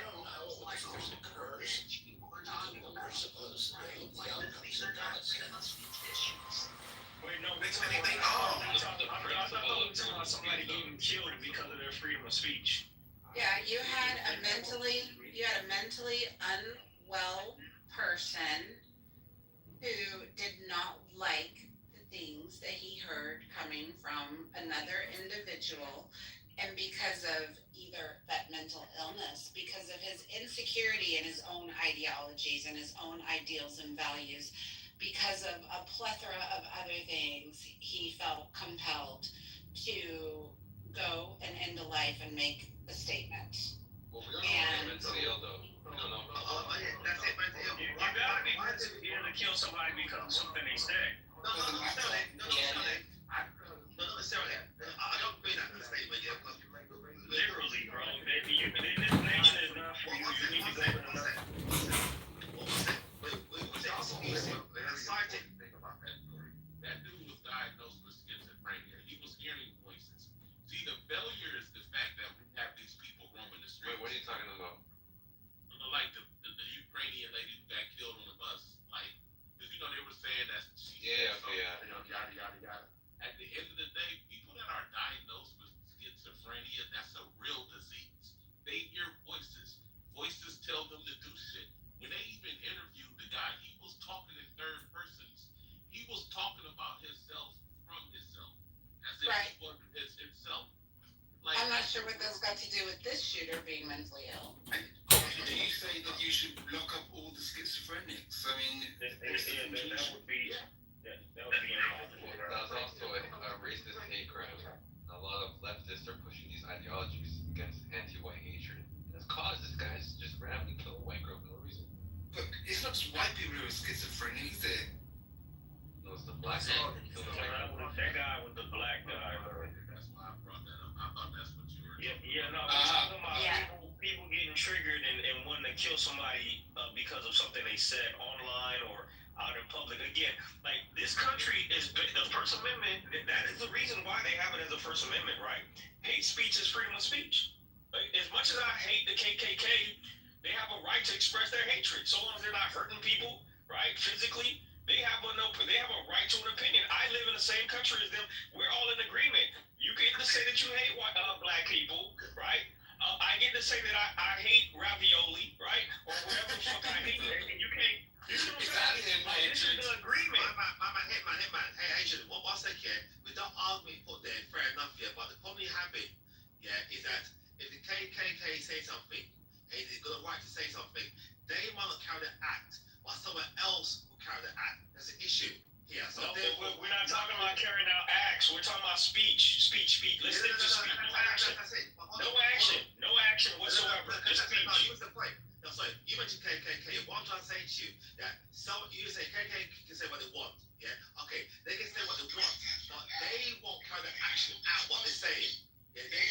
don't know if there's a curse. We're supposed to know the outcomes of God's sentence. Wait, no, we're talking about somebody getting killed because of their freedom of speech. Yeah, you had a mentally unwell person who did not like the things that he heard coming from another individual, and because of either that mental illness, because of his insecurity in his own ideologies and his own ideals and values, because of a plethora of other things, he felt compelled to go and end a life and make a statement. Well, we don't know if they're mentally ill, though. We don't know. That's it, right there. You gotta be mentally ill to kill somebody because of something they said. No, Sarah, I don't mean that statement yet. Literally, bro. This nation is not for you. You need to go to another. That dude was diagnosed with schizophrenia. He was hearing voices. See, the failure is the fact that we have these people roaming the streets. Wait, what are you talking about? Like the Ukrainian lady who got killed on the bus. Like, because you know they were saying that she yada yada yada. At the end of the day, people that are diagnosed with schizophrenia, that's a real disease. They hear voices. Voices tell them to do shit. When they even interviewed the guy, he was talking in third persons. He was talking about himself from himself, as if Right. he wasn't himself. Like, I'm not sure what that's got to do with this shooter being mentally ill. Do you say that you should lock up all the schizophrenics? I mean, That would be impossible. That's also a racist hate crime. A lot of leftists are pushing these ideologies against anti-white hatred. And it's caused this guy's just randomly kill a white girl for no reason. but it's not just white people who are schizophrenic, is it? No, it's the black guy who killed the white girl. That guy was the black guy. that's why I brought that up. I thought that's what you were. No, we're talking about people getting triggered and wanting to kill somebody because of something they said online or out in public. Again, like, this country is the First Amendment. That is the reason why they have it as a First Amendment right. Hate speech is freedom of speech. Like, as much as I hate the KKK, they have a right to express their hatred, so long as they're not hurting people, right? Physically, they have a right to an opinion. I live in the same country as them. We're all in agreement. You get to say that you hate black people, right? I get to say that I hate ravioli, right? Or whatever the fuck I hate, and you can't. This is the agreement. Hey, Asian, what's that, yeah? Without argument put there, fair enough, yeah. But the problem you have is that if the KKK say something, and they've got a right to say something, they want to carry the act, while someone else will carry the act. That's an issue here. So no, we're not talking about carrying out acts. We're talking about speech. Let's stick to speech. No action whatsoever. Just speech. What's the point? No, sorry, you mentioned KKK. What I'm trying to say to you, that you say KKK can say what they want, yeah? Okay, they can say what they want, but they won't carry the action out what they're saying. Yeah, they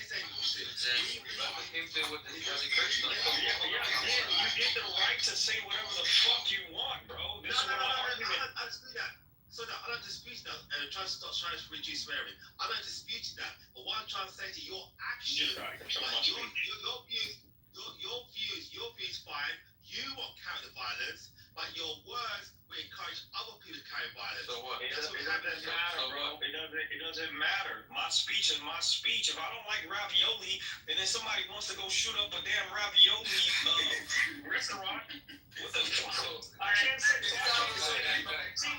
say Same thing with the Charlie Kirk stuff. You get the right to say whatever the fuck you want, bro. No, I dispute that. So that I don't dispute that, and I'm trying to reduce swearing. I don't dispute that, but what I'm trying to say to your action, your views fine. You won't carry the violence, but your words will encourage other people to carry violence. So what? That's what It happens. doesn't matter, bro. It doesn't matter. My speech is my speech. If I don't like ravioli, and then somebody wants to go shoot up a damn ravioli restaurant, what the fuck? I can't say that. See,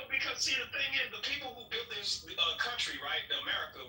because the thing is, the people who built this country, right, America,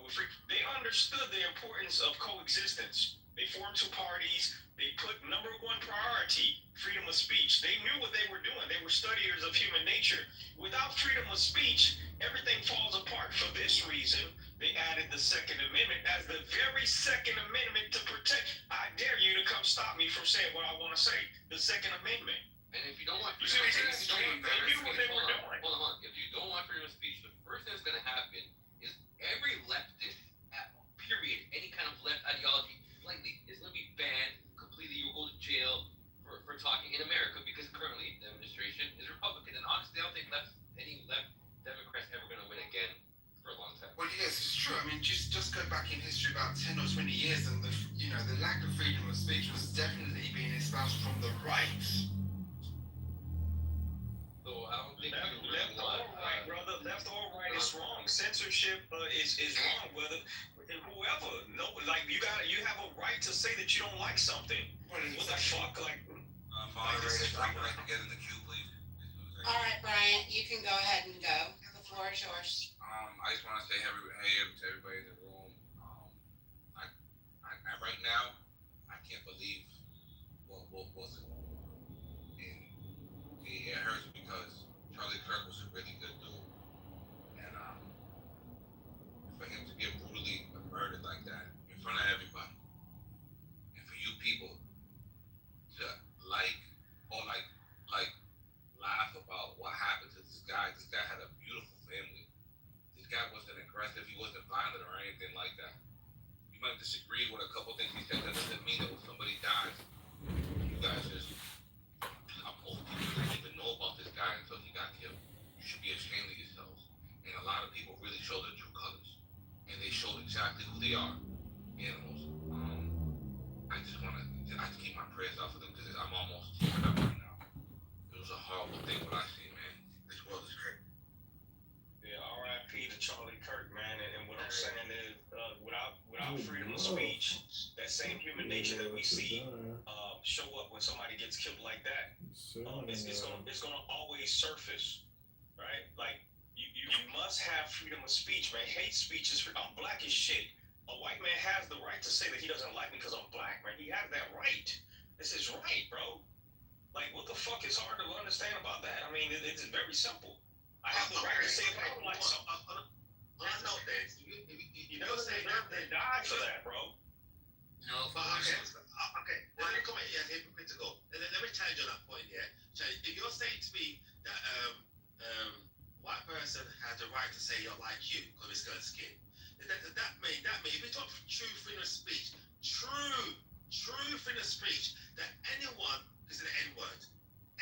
they understood the importance of coexistence. They formed two parties. They put number one priority, freedom of speech. They knew what they were doing. They were studiers of human nature. Without freedom of speech, everything falls apart. For this reason, they added the Second Amendment as the very Second Amendment to protect. I dare you to come stop me from saying what I want to say. The Second Amendment. And if you don't want freedom of speech, they knew what they were doing. Hold on. If you don't want freedom of speech, the first thing that's going to happen is every leftist, period, any kind of left ideology, slightly, is going to be banned completely. You'll go to jail for talking in America because currently the administration is Republican. And honestly, I don't think any left Democrats ever going to win again for a long time. Well, yes, it's true. I mean, just go back in history about 10 or 20 years, and the lack of freedom of speech was definitely being espoused from the right. So I don't think left or right, brother. Left or right is wrong. Censorship is wrong. Whether whoever, no, like you have a right to say that you don't like something. What the fuck, like? Moderators, I would like to get in the queue, please. All right, Bryant, you can go ahead and go. The floor is yours. I just want to say hey to everybody in the room. I right now, I can't believe what was it. And it hurts because Charlie Kirk was a really good dude, and for him to get brutally murdered like that in front of everybody, and for you people to laugh about what happened to this guy. This guy had a beautiful family. This guy wasn't aggressive. He wasn't violent or anything like that. You might disagree with a couple things he said. That doesn't mean that when somebody dies, you guys just, most people didn't even know about this guy until he got killed. You should be ashamed of yourselves. And a lot of people really show their true colors. And they show exactly who they are. Animals. I just want to keep my prayers out for them because I'm almost tearing up right now. It was a horrible thing what I see, man. This world is crazy. Yeah, R.I.P. to Charlie Kirk, man. And what I'm saying is, without freedom of speech, that same human nature that we see show up when somebody gets killed like that, it's gonna always surface, right? Like you must have freedom of speech, man. Hate speech is free. I'm black as shit. A white man has the right to say that he doesn't like me because I'm black, man. He has that right. This is right, bro. Like, what the fuck is hard to understand about that? I mean, it's very simple. I have the right to say if I don't like something. On that note, then, You know, they died for that, bro. No, okay. Let me comment here, hypocrite to go. Let me challenge on that point, yeah. If you're saying to me that white person has the right to say you're like you because it's got skin, that means if we talk true freedom of speech, true freedom of speech, that anyone can say the N-word.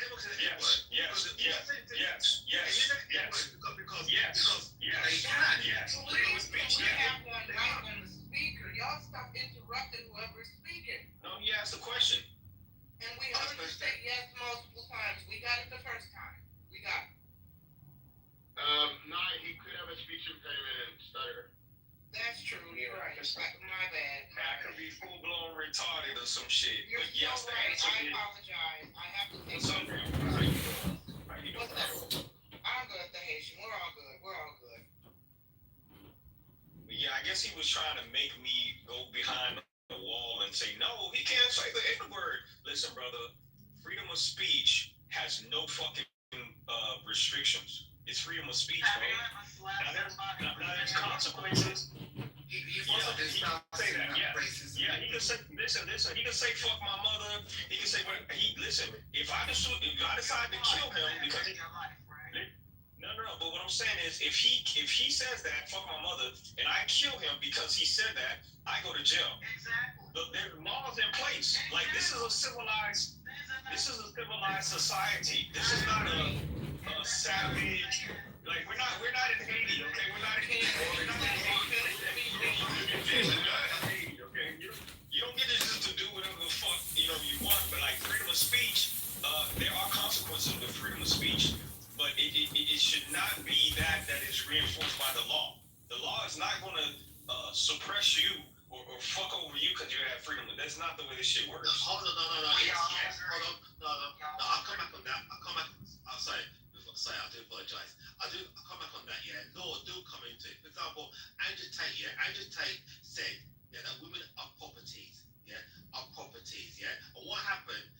Anyone can say the N-word. Yes. Because they can. Please, we have one right on the speaker. Y'all stop interrupting whoever's speaking. No, he asked a question. And we heard you say yes multiple times. We got it the first time. We got it. He could have a speech impediment and stutter. That's true. You're right. My bad. I could be full blown retarded or some shit. You're but yes, so the right. answer I is. apologize. I have to take What's up, bro? How you doing? What's up? I'm good, the Haitian. We're all good. But yeah, I guess he was trying to make me go behind the wall and say, no, he can't say the N-word. Listen, brother, freedom of speech has no fucking restrictions. It's freedom of speech, bro. Now there's consequences. He wasn't say that. Yeah, racism. yeah. He can say, listen. He can say fuck my mother. He can say, listen. If I decide to kill him because no. But what I'm saying is, if he says that fuck my mother, and I kill him because he said that, I go to jail. Exactly. But there's laws in place. Like this is a civilized society. This is not a savage. Like we're not in Haiti, okay? We're not in Haiti. Okay? You don't get to just to do whatever the fuck you want, but like freedom of speech, there are consequences. or fuck over you because you have freedom. That's not the way this shit works. Hold on, no, yes, hold on, no, I'll come back on that. I'm sorry, I do apologize. I'll come back on that, yeah. Law do come into it. For example, Andrew Tate said, yeah, that women are properties, yeah, And what happened?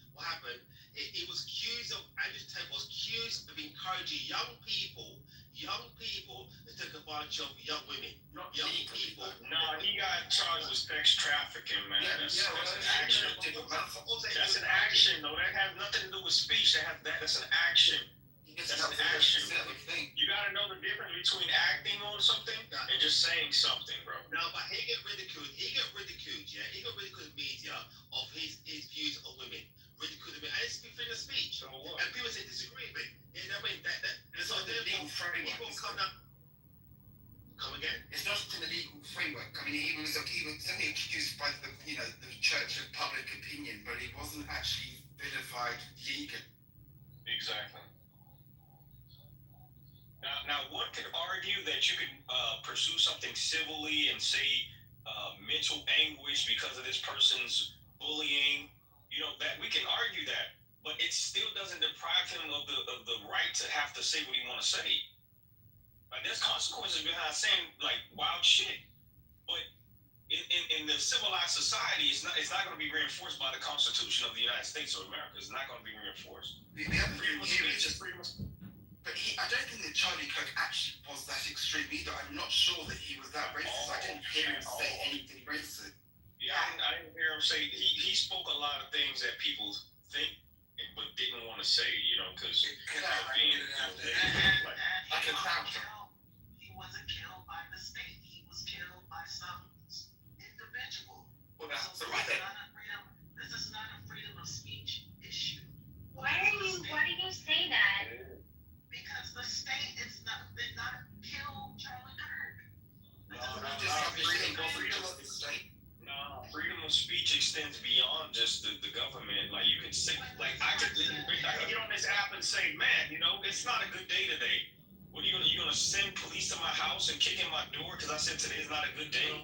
It was Andrew Tate was accused of encouraging young people to take advantage of young women. Young people. No, he got charged with sex trafficking, man. That's an action. That's an action, though. That has nothing to do with speech. That's an action. That's an action. You gotta know the difference between acting on something and just saying something, bro. No, but he got ridiculed, yeah. He got ridiculed in media of his views on women. Ridiculed him, and it's freedom of speech. So what? And people say disagree with it. You know what I mean? It's not the legal framework. Come again? It's not in the legal framework. I mean, he was only accused by the Church of Public Opinion, but he wasn't actually vilified legally. Exactly. Now, one could argue that you can pursue something civilly and say mental anguish because of this person's bullying. You know, that we can argue that, but it still doesn't deprive him of the right to have to say what he want to say. Like, there's consequences behind saying like wild shit, but in the civilized society, it's not going to be reinforced by the Constitution of the United States of America. It's not going to be reinforced. Freedom of speech is freedom of speech. But I don't think that Charlie Kirk actually was that extreme either. I'm not sure that he was that racist. I didn't hear him say anything racist. Yeah, I didn't hear him say. He spoke a lot of things that people think but didn't want to say, you know, because He wasn't killed by the state. He was killed by some individual. Well, that's so this is not a freedom of speech issue. Why do you say that? Because the state did not kill Charlie Kirk. Freedom of speech extends beyond just the government. Like, you could say, like, I could get on this app and say, man, you know, it's not a good day today. What are you gonna send police to my house and kick in my door because I said today is not a good day?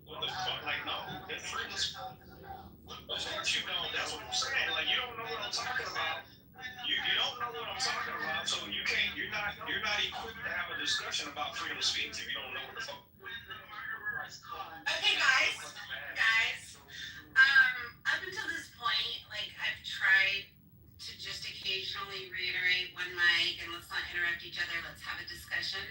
What the fuck? Like, no, that's freedom of speech. You know, that's what I'm saying. Like, you don't know what I'm talking about. You don't know what I'm talking about, so you're not equipped to have a discussion about freedom of speech if you don't know what the fuck. Okay, guys. Up until this point, like, I've tried to just occasionally reiterate one mic and let's not interrupt each other. Let's have a discussion.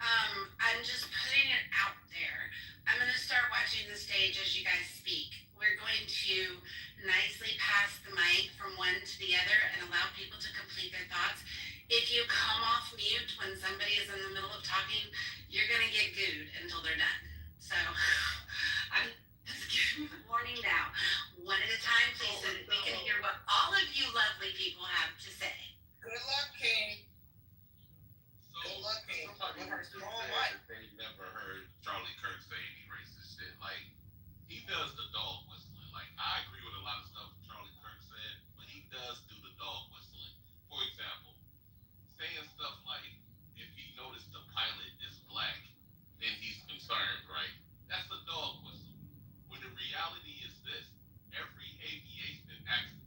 I'm just putting it out there. I'm going to start watching the stage as you guys speak. We're going to nicely pass the mic from one to the other and allow people to complete their thoughts. If you come off mute when somebody is in the middle of talking, you're going to get gooed until they're done. So I'm just giving you a warning now. One at a time, please, so that we can hear what all of you lovely people have to say. Good luck, King. Good luck, King. They never heard Charlie Kirk say any racist shit. Like, he does the dog whistling. Like, I agree with a lot of stuff Charlie Kirk said, but he does do the dog whistling. For example, saying stuff like, if he noticed the pilot is black, then he's concerned, right? That's a dog whistle. When the reality is this, every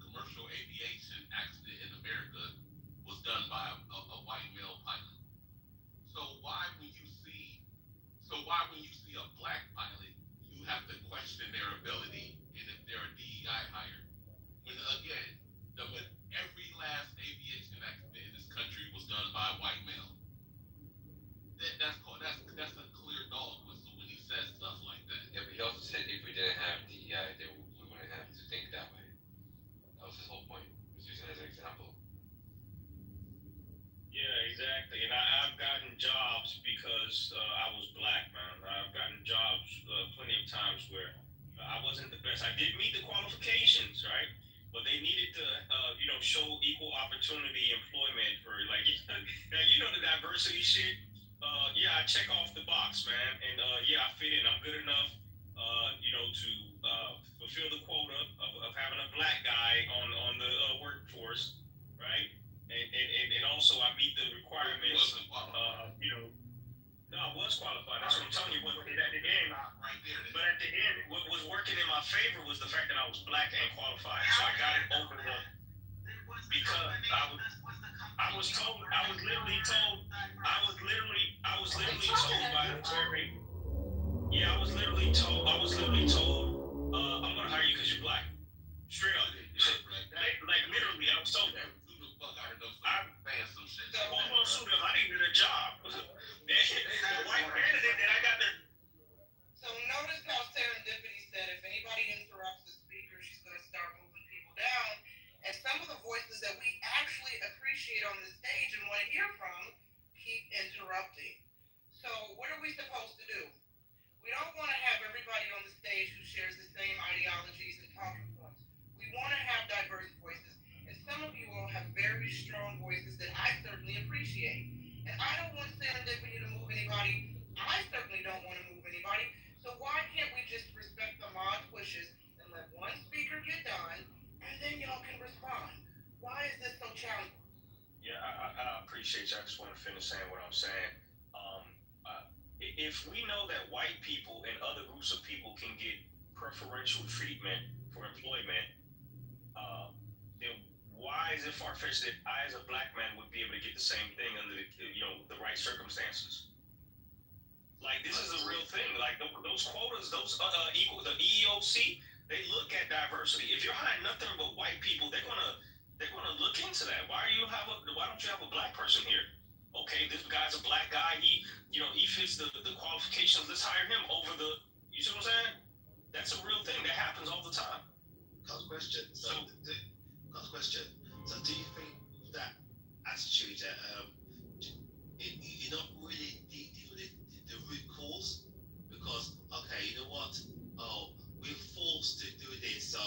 commercial aviation accident in America was done by a white male pilot. So why when you see a black pilot, you have to question their ability and if they're a DEI hire? When again, every last aviation accident in this country was done by a white male. That's a clear dog whistle when he says stuff like that. Yeah, but he also said if we didn't have DEI, then we wouldn't have to think that way. That was his whole point. He was using it as an example. Yeah, exactly. And I've gotten jobs because I was black, man. I've gotten jobs plenty of times where I wasn't the best. I did meet the qualifications, right? But they needed to, show equal opportunity employment for, like, now, the diversity shit. Yeah, I check off the box, man. And yeah, I fit in. I'm good enough, to fulfill the quota of having a black guy on the workforce, right? And also I meet the requirements. No, I was qualified. That's what I'm telling you. Wasn't at the game. But at was the fact that I was black and qualified. So I got it over the because I was literally told by the attorney. Yeah, I was literally told, I'm gonna hire you because you're black. Straight up. Like literally, I was told that. I needed a job. The white candidate that I got the. So notice how serendipity said if anybody interrupts the speaker, she's going to start moving people down. And some of the voices that we actually appreciate on the stage and want to hear from keep interrupting. So what are we supposed to do? We don't want to have everybody on the stage who shares the same ideologies and talking points. We want to have diverse voices. And some of you all have very strong voices that I certainly appreciate. And I don't want serendipity to move anybody. I certainly don't want to move anybody. So why can't we just respect the mod's wishes and let one speaker get done, and then y'all can respond? Why is this so challenging? Yeah, I appreciate you. I just want to finish saying what I'm saying. If we know that white people and other groups of people can get preferential treatment for employment, then why is it far-fetched that I, as a black man, would be able to get the same thing under the right circumstances? Like, this is a real thing. Like, those quotas, the EEOC, they look at diversity. If you're hiring nothing but white people, they're gonna look into that. Why don't you have a black person here? Okay, this guy's a black guy. He fits the qualifications. Let's hire him over the. You see what I'm saying? That's a real thing that happens all the time. Question. So do you think that attitude that you're not really dealing with the root cause? Because you know what? Oh, we're forced to do this, so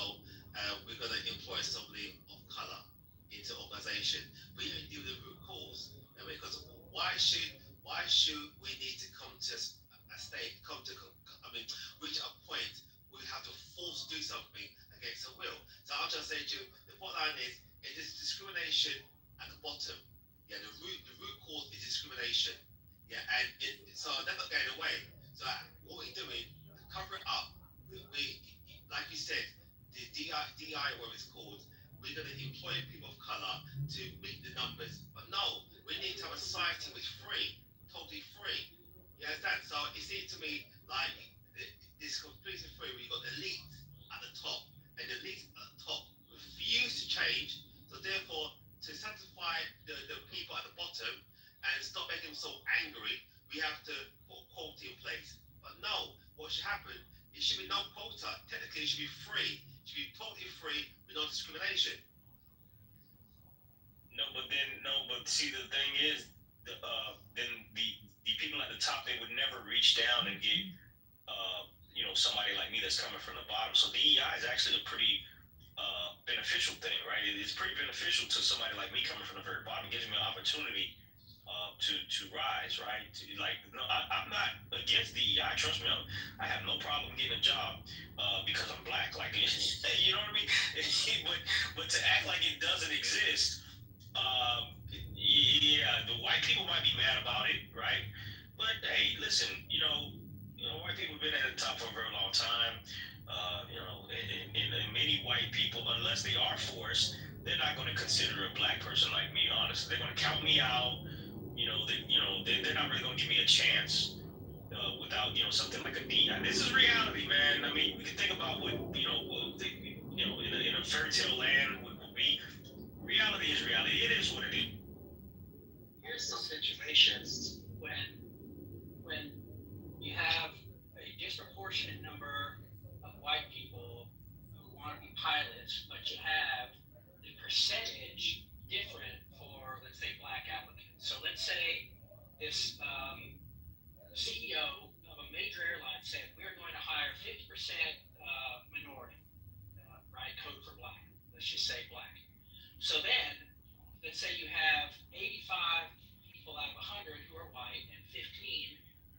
we're gonna employ somebody of color into organization. But you don't deal with the root cause. Because why should we need to come to a state, reach a point where we have to force do something against our will? So I'll just say to you, the bottom line is it is discrimination at the bottom. Yeah, the root cause is discrimination. Yeah, and so that's not going away. So what we're doing to cover it up, we like you said, the DI, what it's called, we're going to employ people of color to meet the numbers. But no, we need to have a society which is free, totally free. You understand? So it seems to me like this completely free. We've got the elite at the top, and the elite at the top refuse to change. So therefore, to satisfy the people at the bottom and stop making them so angry, we have to put quota in place. But no, what should happen? It should be no quota. Technically, it should be free. It should be totally free with no discrimination. But see, the thing is, then the people at the top, they would never reach down and get, somebody like me that's coming from the bottom. So DEI is actually a pretty beneficial thing, right? It's pretty beneficial to somebody like me coming from the very bottom. It gives me an opportunity to rise, right? I'm not against DEI. Trust me, I have no problem getting a job because I'm black. Like, you know what I mean? but to act like it doesn't exist, yeah, the white people might be mad about it, right? But hey, listen, white people have been at the top for a very long time. And many white people, unless they are forced, they're not going to consider a black person like me. Honestly, they're going to count me out. They're not really going to give me a chance without something like a DI. This is reality, man. I mean, we can think about what in a fairy tale land would be. Reality is reality. It is what it is. Here's some situations when you have a disproportionate number of white people who want to be pilots, but you have the percentage different for, let's say, black applicants. So let's say this CEO of a major airline said, we're going to hire 50% minority, right, code for black. Let's just say black. So then, let's say you have 85 people out of 100 who are white and 15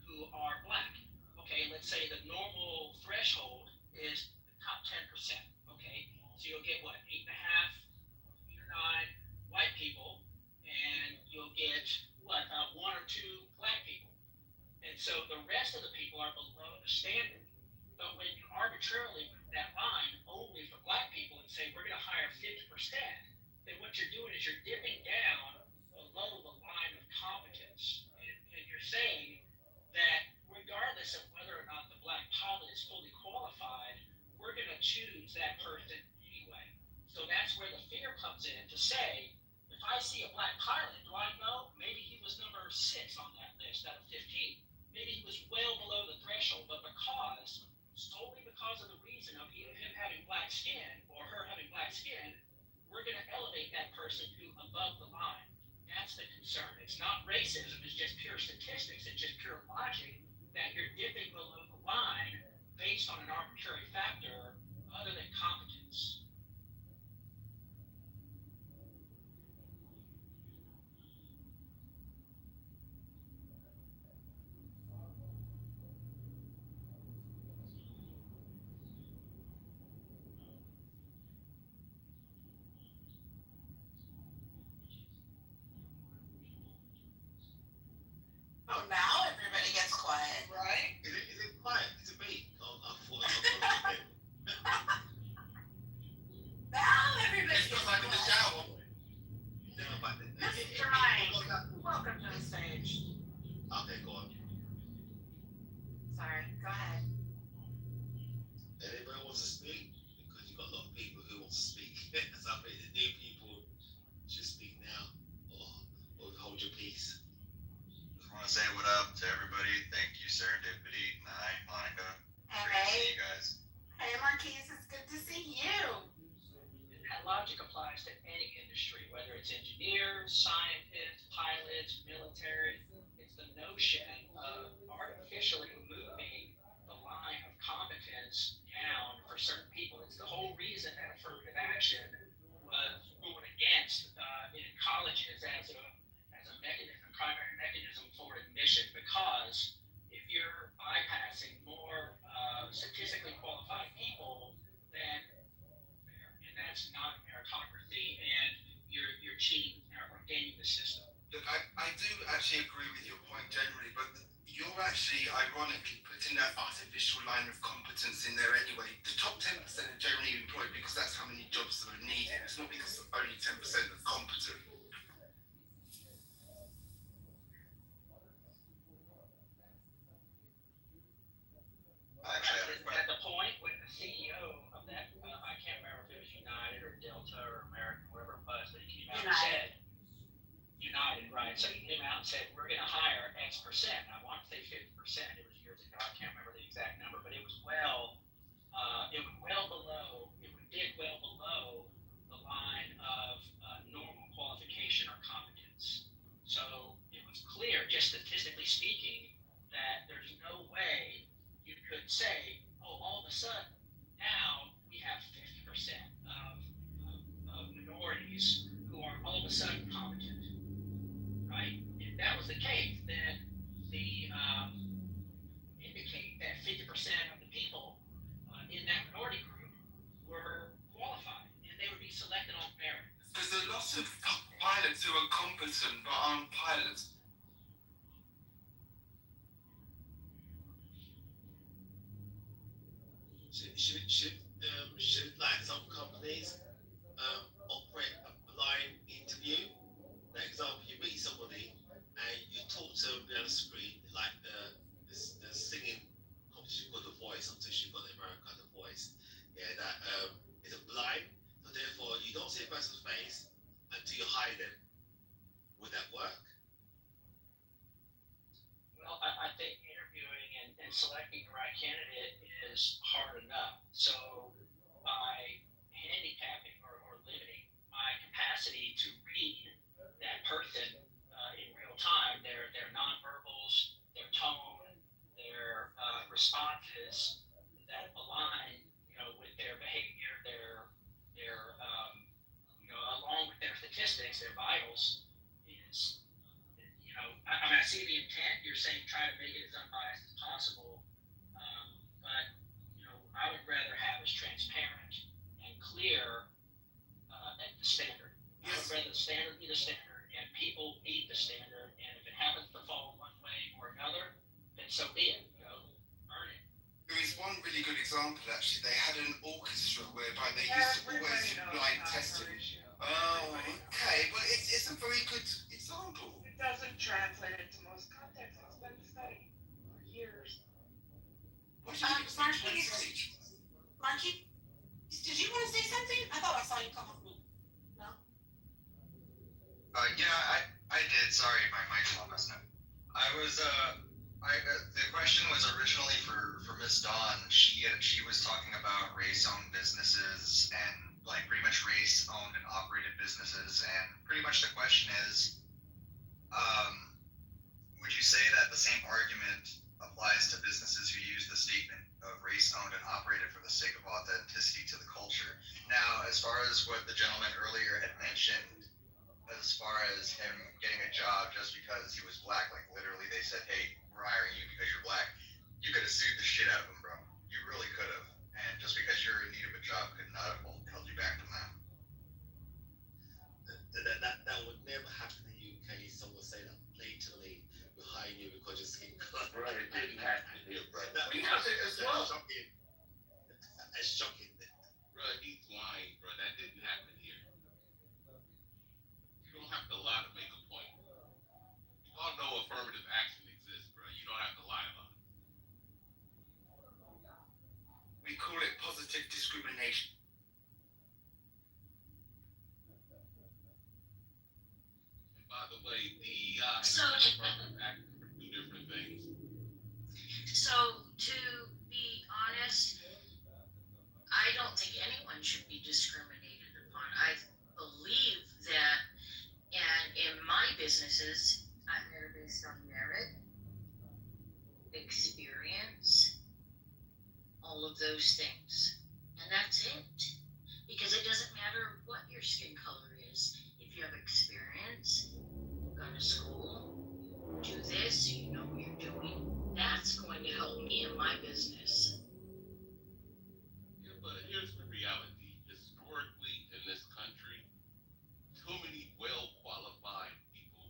who are black. Okay, let's say the normal threshold is the top 10%. Okay, so you'll get what, 8.5, 8 or 9 white people, and you'll get what, about 1 or 2 black people. And so the rest of the people are below the standard. But when you arbitrarily arbitrarily move that line only for black people and say we're going to hire 50%, then what you're doing is you're dipping down below the line of competence. And you're saying that regardless of whether or not the black pilot is fully qualified, we're going to choose that person anyway. So that's where the fear comes in to say, if I see a black pilot, do I know maybe he was number 6 on that list out of 15? Maybe he was well below the threshold, but solely because of the reason of him having black skin or her having black skin, we're going to elevate that person to above the line. That's the concern. It's not racism, it's just pure statistics, it's just pure logic that you're dipping below the line based on an arbitrary factor other than competence. Oh, now everybody gets quiet. Right? Is it quiet? Is it me? Oh, I thought Now everybody It's gets just like in the quiet. shower. no, but Mr. Mike, welcome to the stage. okay, go on. Sorry, go ahead. Anybody wants to speak? Because you've got a lot of people who want to speak. So I think the new people should speak now or hold your peace. Just want to say what up to everybody. Thank you, Serendipity. Hi, Monica. Great to see Hey, you guys. hey, Marquise, it's good to see you. That logic applies to any industry, whether it's engineers, scientists, pilots, military. It's the notion of artificially moving the line of competence down for certain people. It's the whole reason that affirmative action was ruled against in colleges as a mechanism, primary mechanism for admission, because if you're bypassing more statistically qualified people, then and that's not meritocracy, and you're cheating or gaming the system. Look, I do actually agree with your point generally, but you're actually ironically putting that artificial line of competence in there anyway. The top 10% are generally employed because that's how many jobs that are needed. It's not because only 10% are competent. At the point when the CEO of that, I can't remember if it was United or Delta or American, whoever it was, but he came out and said, United, right? So he came out and said, we're going to hire X percent. I want to say 50%. It was years ago. I can't remember the exact number, but it was it did well below the line of normal qualification or competence. So it was clear, just statistically speaking, that there's no way you could say, oh, all of a sudden, now we have 50% of minorities who are all of a sudden competent, right? If that was the case, then indicate that 50% of the people in that minority group were qualified, and they would be selected on merit. There's a lot of pilots who are competent but aren't pilots. Should like some companies operate a blind interview? For example, you meet somebody and you talk to them on the screen, like the singing competition called The Voice, until she got the American The Voice. Yeah, that is a blind, so therefore you don't see a person's face until you hire them. Would that work? Well, I think interviewing and selecting the right candidate is hard enough. So by handicapping or limiting my capacity to read that person in real time, their nonverbals, their tone, their responses that align, with their behavior, their along with their statistics, their vitals, is, I see the intent. You're saying try to make it as unbiased as possible, but I would rather have as transparent and clear at the standard. I would rather the standard be the standard, and people meet the standard, and if it happens to fall one way or another, then so be it. Earn it. There is one really good example, actually. They had an orchestra whereby they used to always blind test it. Oh, okay. But it's a very good example. It doesn't translate into most contexts. It's been studied for years. What do you think it's translate? Marquis, did you want to say something? I thought I saw you come off me. No? Yeah, I did. Sorry, my mic's not messing up. The question was originally for Miss Dawn. She was talking about race-owned businesses and like pretty much race-owned and operated businesses, and pretty much the question is, would you say that the same argument applies to businesses who use the statement of race-owned and operated for the sake of authenticity to the culture? Now, as far as what the gentleman earlier had mentioned, as far as him getting a job just because he was black, like literally they said, hey, we're hiring you because you're black, you could have sued the shit out of him, bro. You really could have. And just because you're in need of a job could not have held you back from that. That would never happen in the UK. Someone say that blatantly, we're hiring you because your skin color. Right, it didn't happen here, bro. We have it as well. Shocking. It's shocking. Bro, he's lying, bro. That didn't happen here. You don't have to lie to make a point. You all know affirmative action exists, bro. You don't have to lie about it. We call it positive discrimination. And by the way, DEI So- and affirmative action are two different things. So, to be honest, I don't think anyone should be discriminated upon. I believe that, and in my businesses, I'm there based on merit, experience, all of those things. And that's it. Because it doesn't matter what your skin color is. If you have experience, gone to school, do this, you know what you're doing, that's going to help me in my business. Yeah, but here's the reality. Historically, in this country, too many well-qualified people,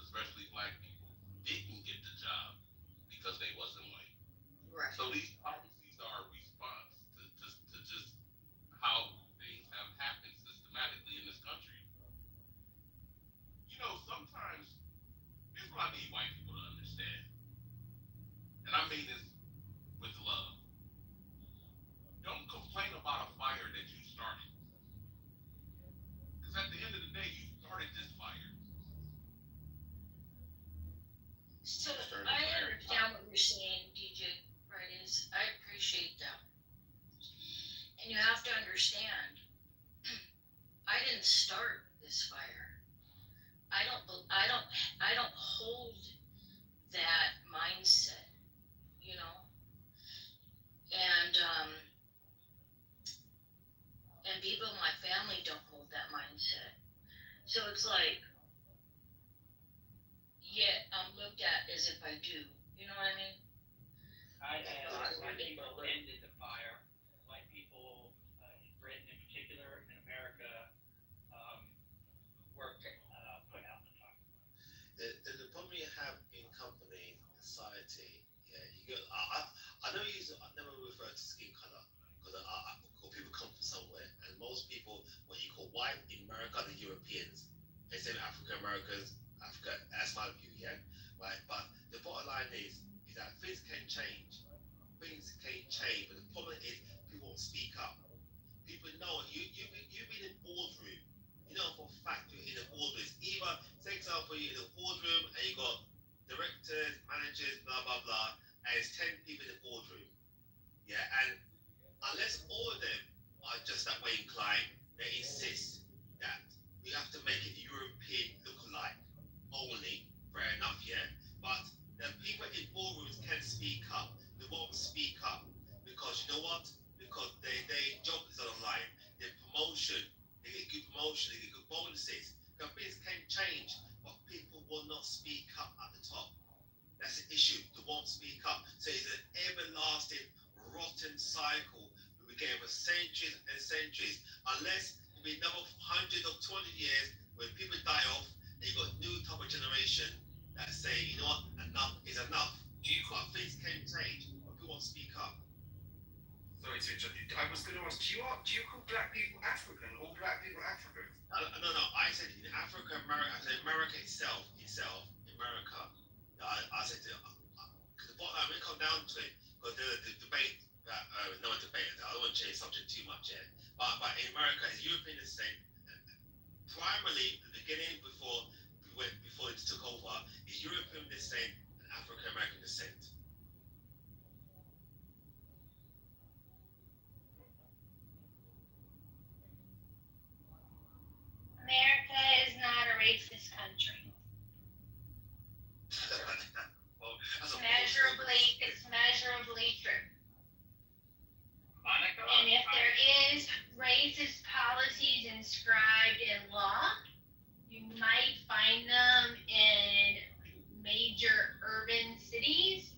especially black people, didn't get the job because they wasn't white. Right. So these policies are a response to just how things have happened systematically in this country. You know, sometimes, here's what I need white people to understand. And I mean this with love. Don't complain about a fire that you started. Because at the end of the day, you started this fire. So I understand what you're saying, DJ, right? I appreciate that. And you have to understand, I didn't start this fire. I don't hold that mindset, you know? And people in my family don't hold that mindset. So it's like, yeah, I'm looked at as if I do. You know what I mean? White people ended the fire. White people, in Britain in particular, in America, were put out the fire. The problem you have in company, society, yeah, you go. I know I never refer to skin color because people come from somewhere, and most people, what you call white in America, the Europeans, they say African Americans, Africa. That's my view, yeah, right. But the bottom line is that things can change. Things can change, but the problem is people won't speak up. People know you've been in boardroom. You know for a fact you're in a boardroom. It's either, say example, you're in a boardroom and you got directors, managers, blah blah blah, and it's 10 people in the boardroom. Yeah, and unless all of them are just that way inclined, they insist that we have to make it European look-alike only. Fair enough, yeah. But the people in boardrooms can speak up. They won't speak up because you know what? Because their job is on the line. Their promotion, they get good promotion, they get good bonuses. Companies can change, but people will not speak up at the top. That's the issue. They won't speak up. So it's an everlasting, rotten cycle. We get for centuries and centuries. Unless it be another 100 or 200 years when people die off, and you got new type of generation that say, you know what, enough is enough. But things can change, but people won't speak up. Sorry to interrupt. I was going to ask, do you call black people African? All black people African? No. I said in Africa, America. I said America itself, America. I said because the bottom line, when it comes down to it, because the debate that no debate. I don't want to change the subject too much yet. But in America, it's European descent. Primarily, the beginning before it took over, is European descent and African American descent. America is not a racist country. Well, It's measurably true. Monica? And if there is racist policies inscribed in law, you might find them in major urban cities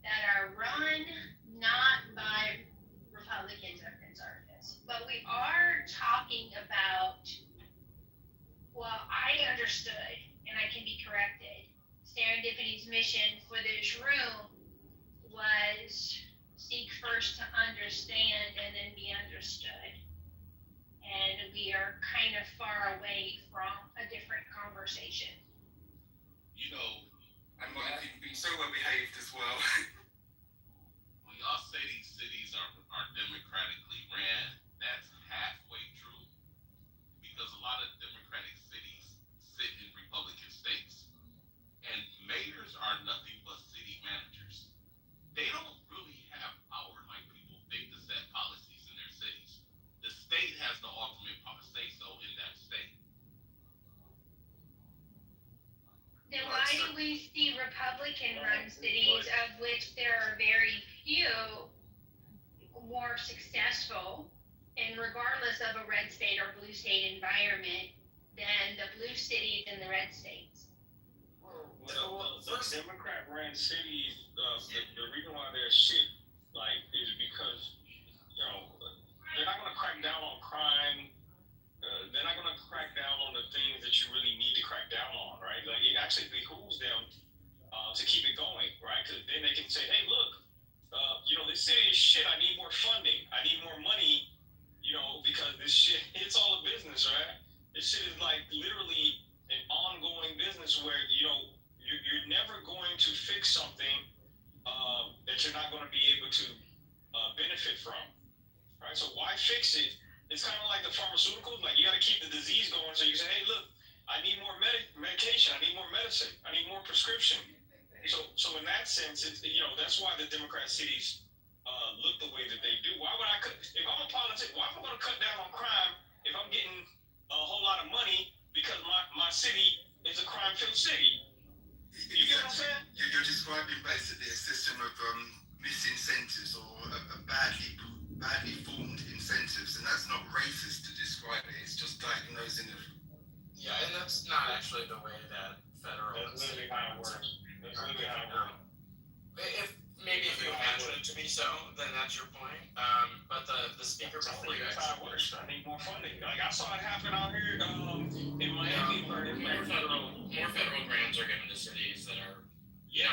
that are run not by Republicans or conservatives. But we are talking about, well, I understood, and I can be corrected, Serendipity's mission for this room was seek first to understand and then be understood. And we are kind of far away from a different conversation. You know, And Monica, you've been so well behaved as well. when y'all say these cities are democratically ran, that's halfway true. Because a lot of democratic cities sit in Republican states. And mayors are nothing but city managers. They don't really have power like people think to set policies in their cities. The state has the ultimate power say so in that state. Then why do we see Republican-run cities, of which there are very few, more successful, and regardless of a red state or blue state environment, than the blue cities and the red states? Democrat-ran cities, the reason why they're shit, is because, they're not going to crack down on crime. They're not going to crack down on the things that you really need to crack down on, right? Like, it actually behooves them to keep it going, right? Because then they can say, hey, look, this city is shit. I need more funding. I need more money, because this shit, it's all a business, right? This shit is like literally an ongoing business where, you're never going to fix something that you're not going to be able to benefit from, right? So why fix it? It's kind of like the pharmaceuticals. Like, you got to keep the disease going. So you say, hey, look, I need more medication. I need more medicine. I need more prescription. So in that sense, it's, that's why the Democrat cities look the way that they do. Why would if I'm a politician, why am I going to cut down on crime if I'm getting a whole lot of money because my city is a crime-filled city? You get what I'm saying? You're describing basically a system of misincentives or a badly formed incentives, and that's not racist to describe it. It's just diagnosing of. Yeah, and that's not actually the way that federal. That's literally how it works. That's literally how it works. If you imagine it to be so, then that's your point. But the speaker before you That's how it works. I need more funding. Like, I saw it happen out here in Miami. More federal grants are given to cities that are. It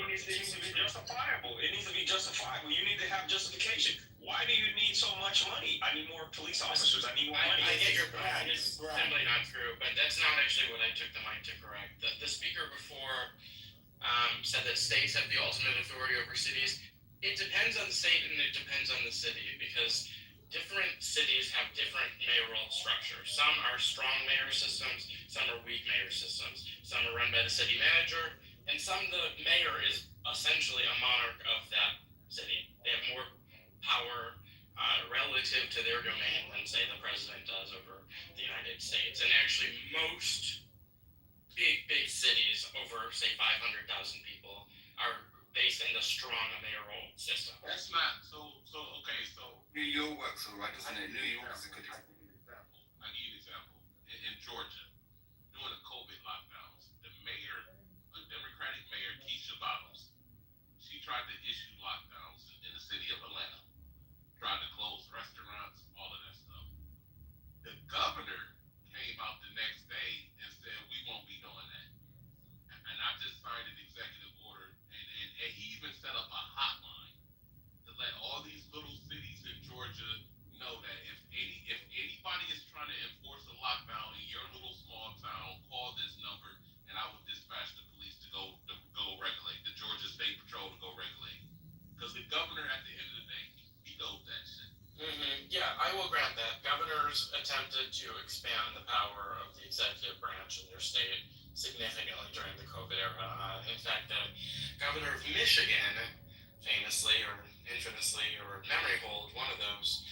needs to be justifiable. It needs to be justifiable. You need to have justification. Why do you need so much money? I need more police officers. I need more money. I get your point. It's simply not true, but that's not actually what I took the mic to correct. The speaker before said that states have the ultimate authority over cities. It depends on the state and it depends on the city, because different cities have different mayoral structures. Some are strong mayor systems, some are weak mayor systems. Some are run by the city manager, and some the mayor is essentially a monarch of that city. They have more power relative to their domain than, say, the president does over the United States. And actually, most big cities over, say, 500,000 people are based in the strong mayoral system. That's not okay. So New York works all right, doesn't it? New York is a good example. I give you an example. In Georgia, during the COVID lockdowns, the mayor, a Democratic mayor, Keisha Bottoms, she tried to issue lockdowns in the city of Atlanta, tried to close restaurants, all of that stuff. The governor came out the next day and said, we won't be doing that. And I just signed an executive order, and he even set up a hotline to let all these little cities governors attempted to expand the power of the executive branch in their state significantly during the COVID era. In fact, the governor of Michigan, famously or infamously or memory hold, one of those,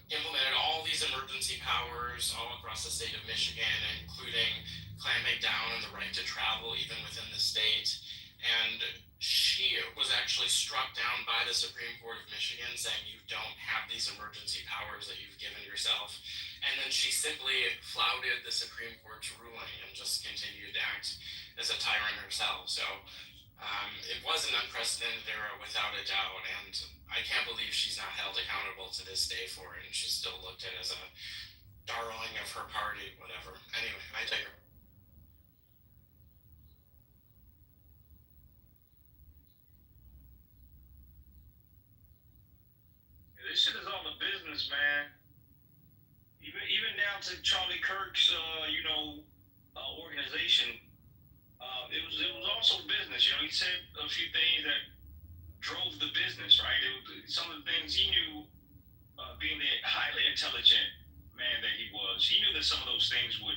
implemented all these emergency powers all across the state of Michigan, including clamping down on the right to travel even within the state. And she was actually struck down by the Supreme Court of Michigan, saying you don't have these emergency powers that you've given yourself. And then she simply flouted the Supreme Court's ruling and just continued to act as a tyrant herself. So it was an unprecedented era without a doubt, and I can't believe she's not held accountable to this day for it, and she's still looked at as a darling of her party, whatever. Anyway, I take her. This shit is all the business, man. Even down to Charlie Kirk's, organization. It was also business. He said a few things that drove the business, right? Some of the things he knew, being the highly intelligent man that he was, he knew that some of those things would,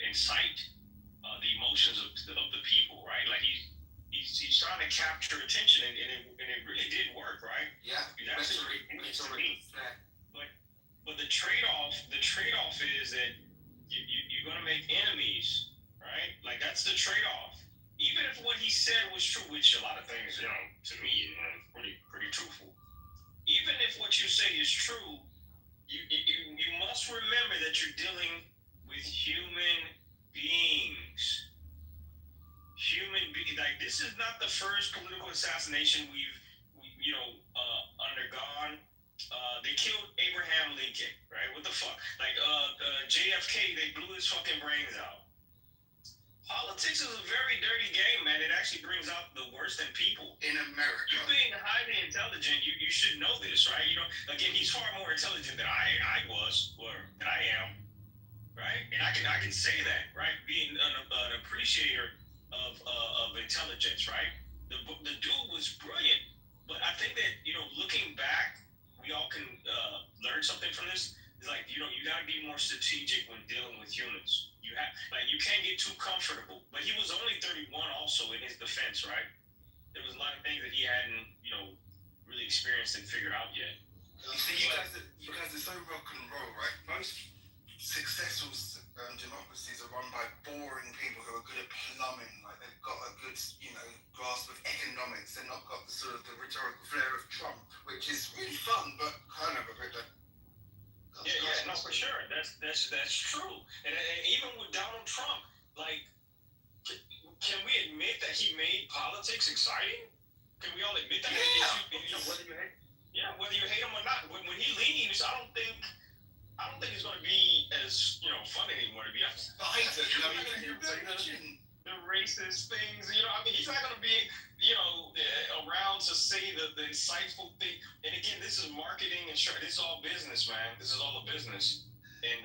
incite the emotions of the people, right? Like he's trying to capture attention, and it really did work, right? Yeah. That's really interesting to me. But the trade-off is that you're going to make enemies, right? Like that's the trade-off. Even if what he said was true, which a lot of things, to me, pretty truthful. Even if what you say is true, you must remember that you're dealing with human beings. Like this is not the first political assassination we've undergone. They killed Abraham Lincoln, right? What the fuck? Like JFK, they blew his fucking brains out. Politics is a very dirty game, man. It actually brings out the worst in people. In America. You being highly intelligent, you should know this, right? Again, he's far more intelligent than I was, or than I am, right? And I can say that, right? Being an appreciator of intelligence, right? The dude was brilliant, but I think that looking back, we all can learn something from this. It's like you got to be more strategic when dealing with humans. You can't get too comfortable. But he was only 31, also in his defense, right? There was a lot of things that he hadn't really experienced and figured out yet. You guys are so rock and roll, right? Most successful democracies are run by boring people who are good at plumbing. Like they've got a good, grasp of economics. They're not got the sort of the rhetorical flair of Trump, which is really fun, but kind of a bit. Yeah, no, for sure. That's true. And even with Donald Trump, like, can we admit that he made politics exciting? Can we all admit that? Yeah. Whether you hate him or not, when he leaves, I don't think it's going to be as fun anymore, to be honest. The racist things, he's not going to be around to say the insightful thing. And again, this is marketing and this is all business, man. This is all a business. And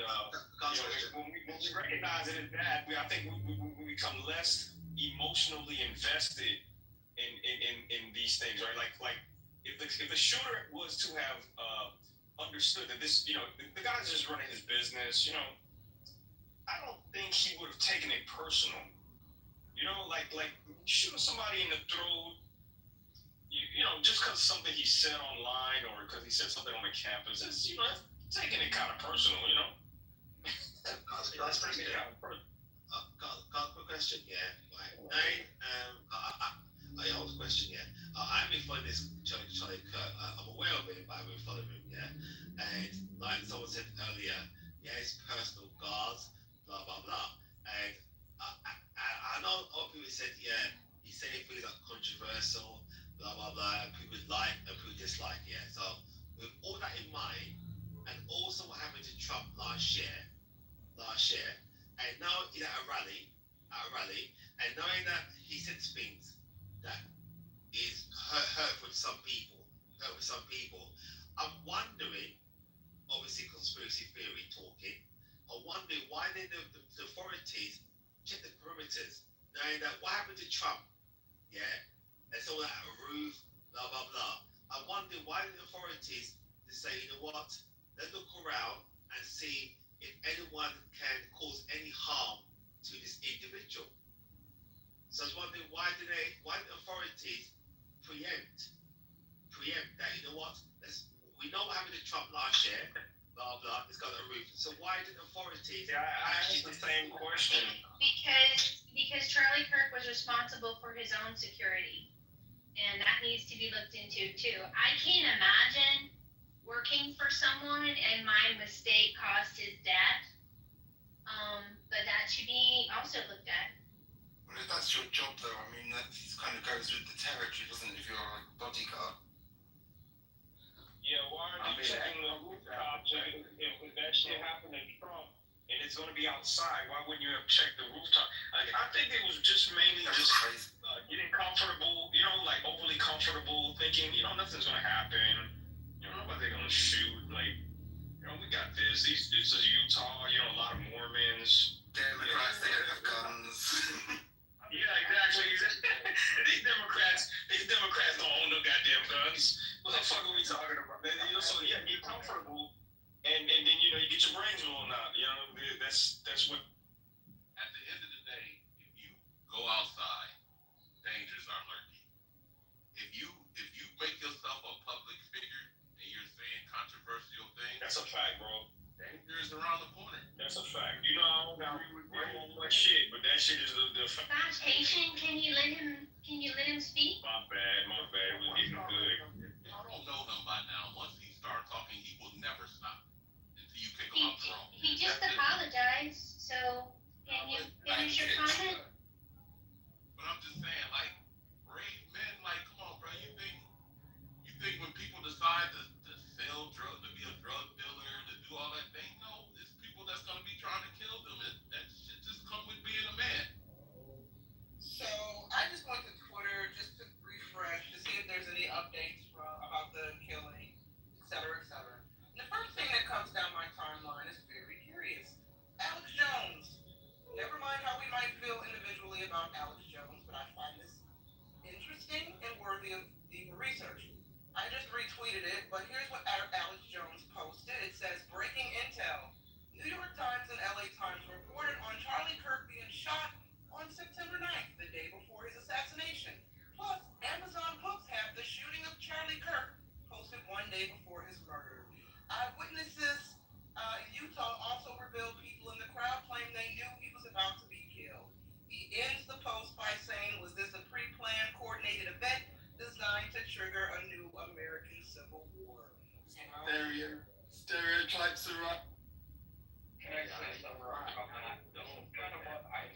when we recognize it as that, I think we become less emotionally invested in these things, right? Like if the shooter was to have understood that this, the guy's just running his business, I don't think he would have taken it personal. Like shooting somebody in the throat, just because something he said online or because he said something on the campus, it's, taking it kind of personal, That's pretty good. Got a question, yeah. Right. I asked a question, yeah. I've been following this Charlie Kirk. I'm aware of it, but I've been following him, yeah. And like someone said earlier, yeah, his personal guards, blah blah blah. And I know other people said, yeah, he said things like controversial, blah blah blah, and people like and people dislike, yeah. So with all that in mind, and also what happened to Trump last year, and now he's at a rally, and knowing that he said things that is hurtful to some people, I'm wondering, obviously conspiracy theory talking, I'm wondering why did the authorities check the perimeters, knowing that what happened to Trump, yeah, and so that a roof, blah blah blah. I'm wondering why did the authorities say, you know what, let's look around and see if anyone can cause any harm to this individual. So I was wondering why the authorities preempt that, you know what, we know what happened to Trump last year, blah blah, it's got a roof. So why did authorities I asked the same question. Because Charlie Kirk was responsible for his own security, and that needs to be looked into too. I can't imagine working for someone and my mistake caused his death. But that should be also looked at. Well, if that's your job, though, I mean, that kind of goes with the territory, doesn't it? If you're a bodyguard. Yeah, why are they checking the rooftop if that shit happened to Trump and it's going to be outside? Why wouldn't you have checked the rooftop? I think it was just mainly getting comfortable, you know, like overly comfortable, thinking, you know, nothing's going to happen. You know, nobody's going to shoot. Like, you know, we got this. This is Utah, you know, a lot of Mormons. Democrats, they don't have guns. Yeah, exactly. These Democrats don't own no goddamn guns. What the fuck are we talking about? You know, so yeah, get comfortable, and then you know you get your brains blown out. You know, that's what. At the end of the day, if you go outside, dangers are lurking. If you make yourself a public figure and you're saying controversial things, That's a fact, bro. danger is around the corner. That's a fact. You know, I don't agree with you on much shit, but that shit is the fact. Gosh, Haitian, can you let him speak? My bad. We're getting good. Y'all don't know him by now. Once he starts talking, he will never stop until you kick him out the room. He just apologized, so can you finish your comment? But I'm just saying, like, brave men, like, come on, bro. You think when people decide to sell drugs, to be a drug dealer, to do all that, they know it's people that's gonna be trying to kill them. That shit just come with being a man. So I just went to Twitter just to refresh to see if there's any updates about the killing, et cetera, et cetera. And the first thing that comes down my timeline is very curious. Alex Jones. Never mind how we might feel individually about Alex Jones, but I find this interesting and worthy of deeper research. I just retweeted it, but here's what Alex Jones posted. It says, breaking intel. New York Times and LA Times reported on Charlie Kirk being shot on September 9th, the day before his assassination. Plus, Amazon Books have the shooting of Charlie Kirk posted one day before his murder. Eyewitnesses in Utah also revealed people in the crowd claimed they knew he was about to be killed. He ends the post by saying, was this a pre-planned, coordinated event designed to trigger a new American Civil War? Stereotypes are right. Can I say something about that? Kind of what I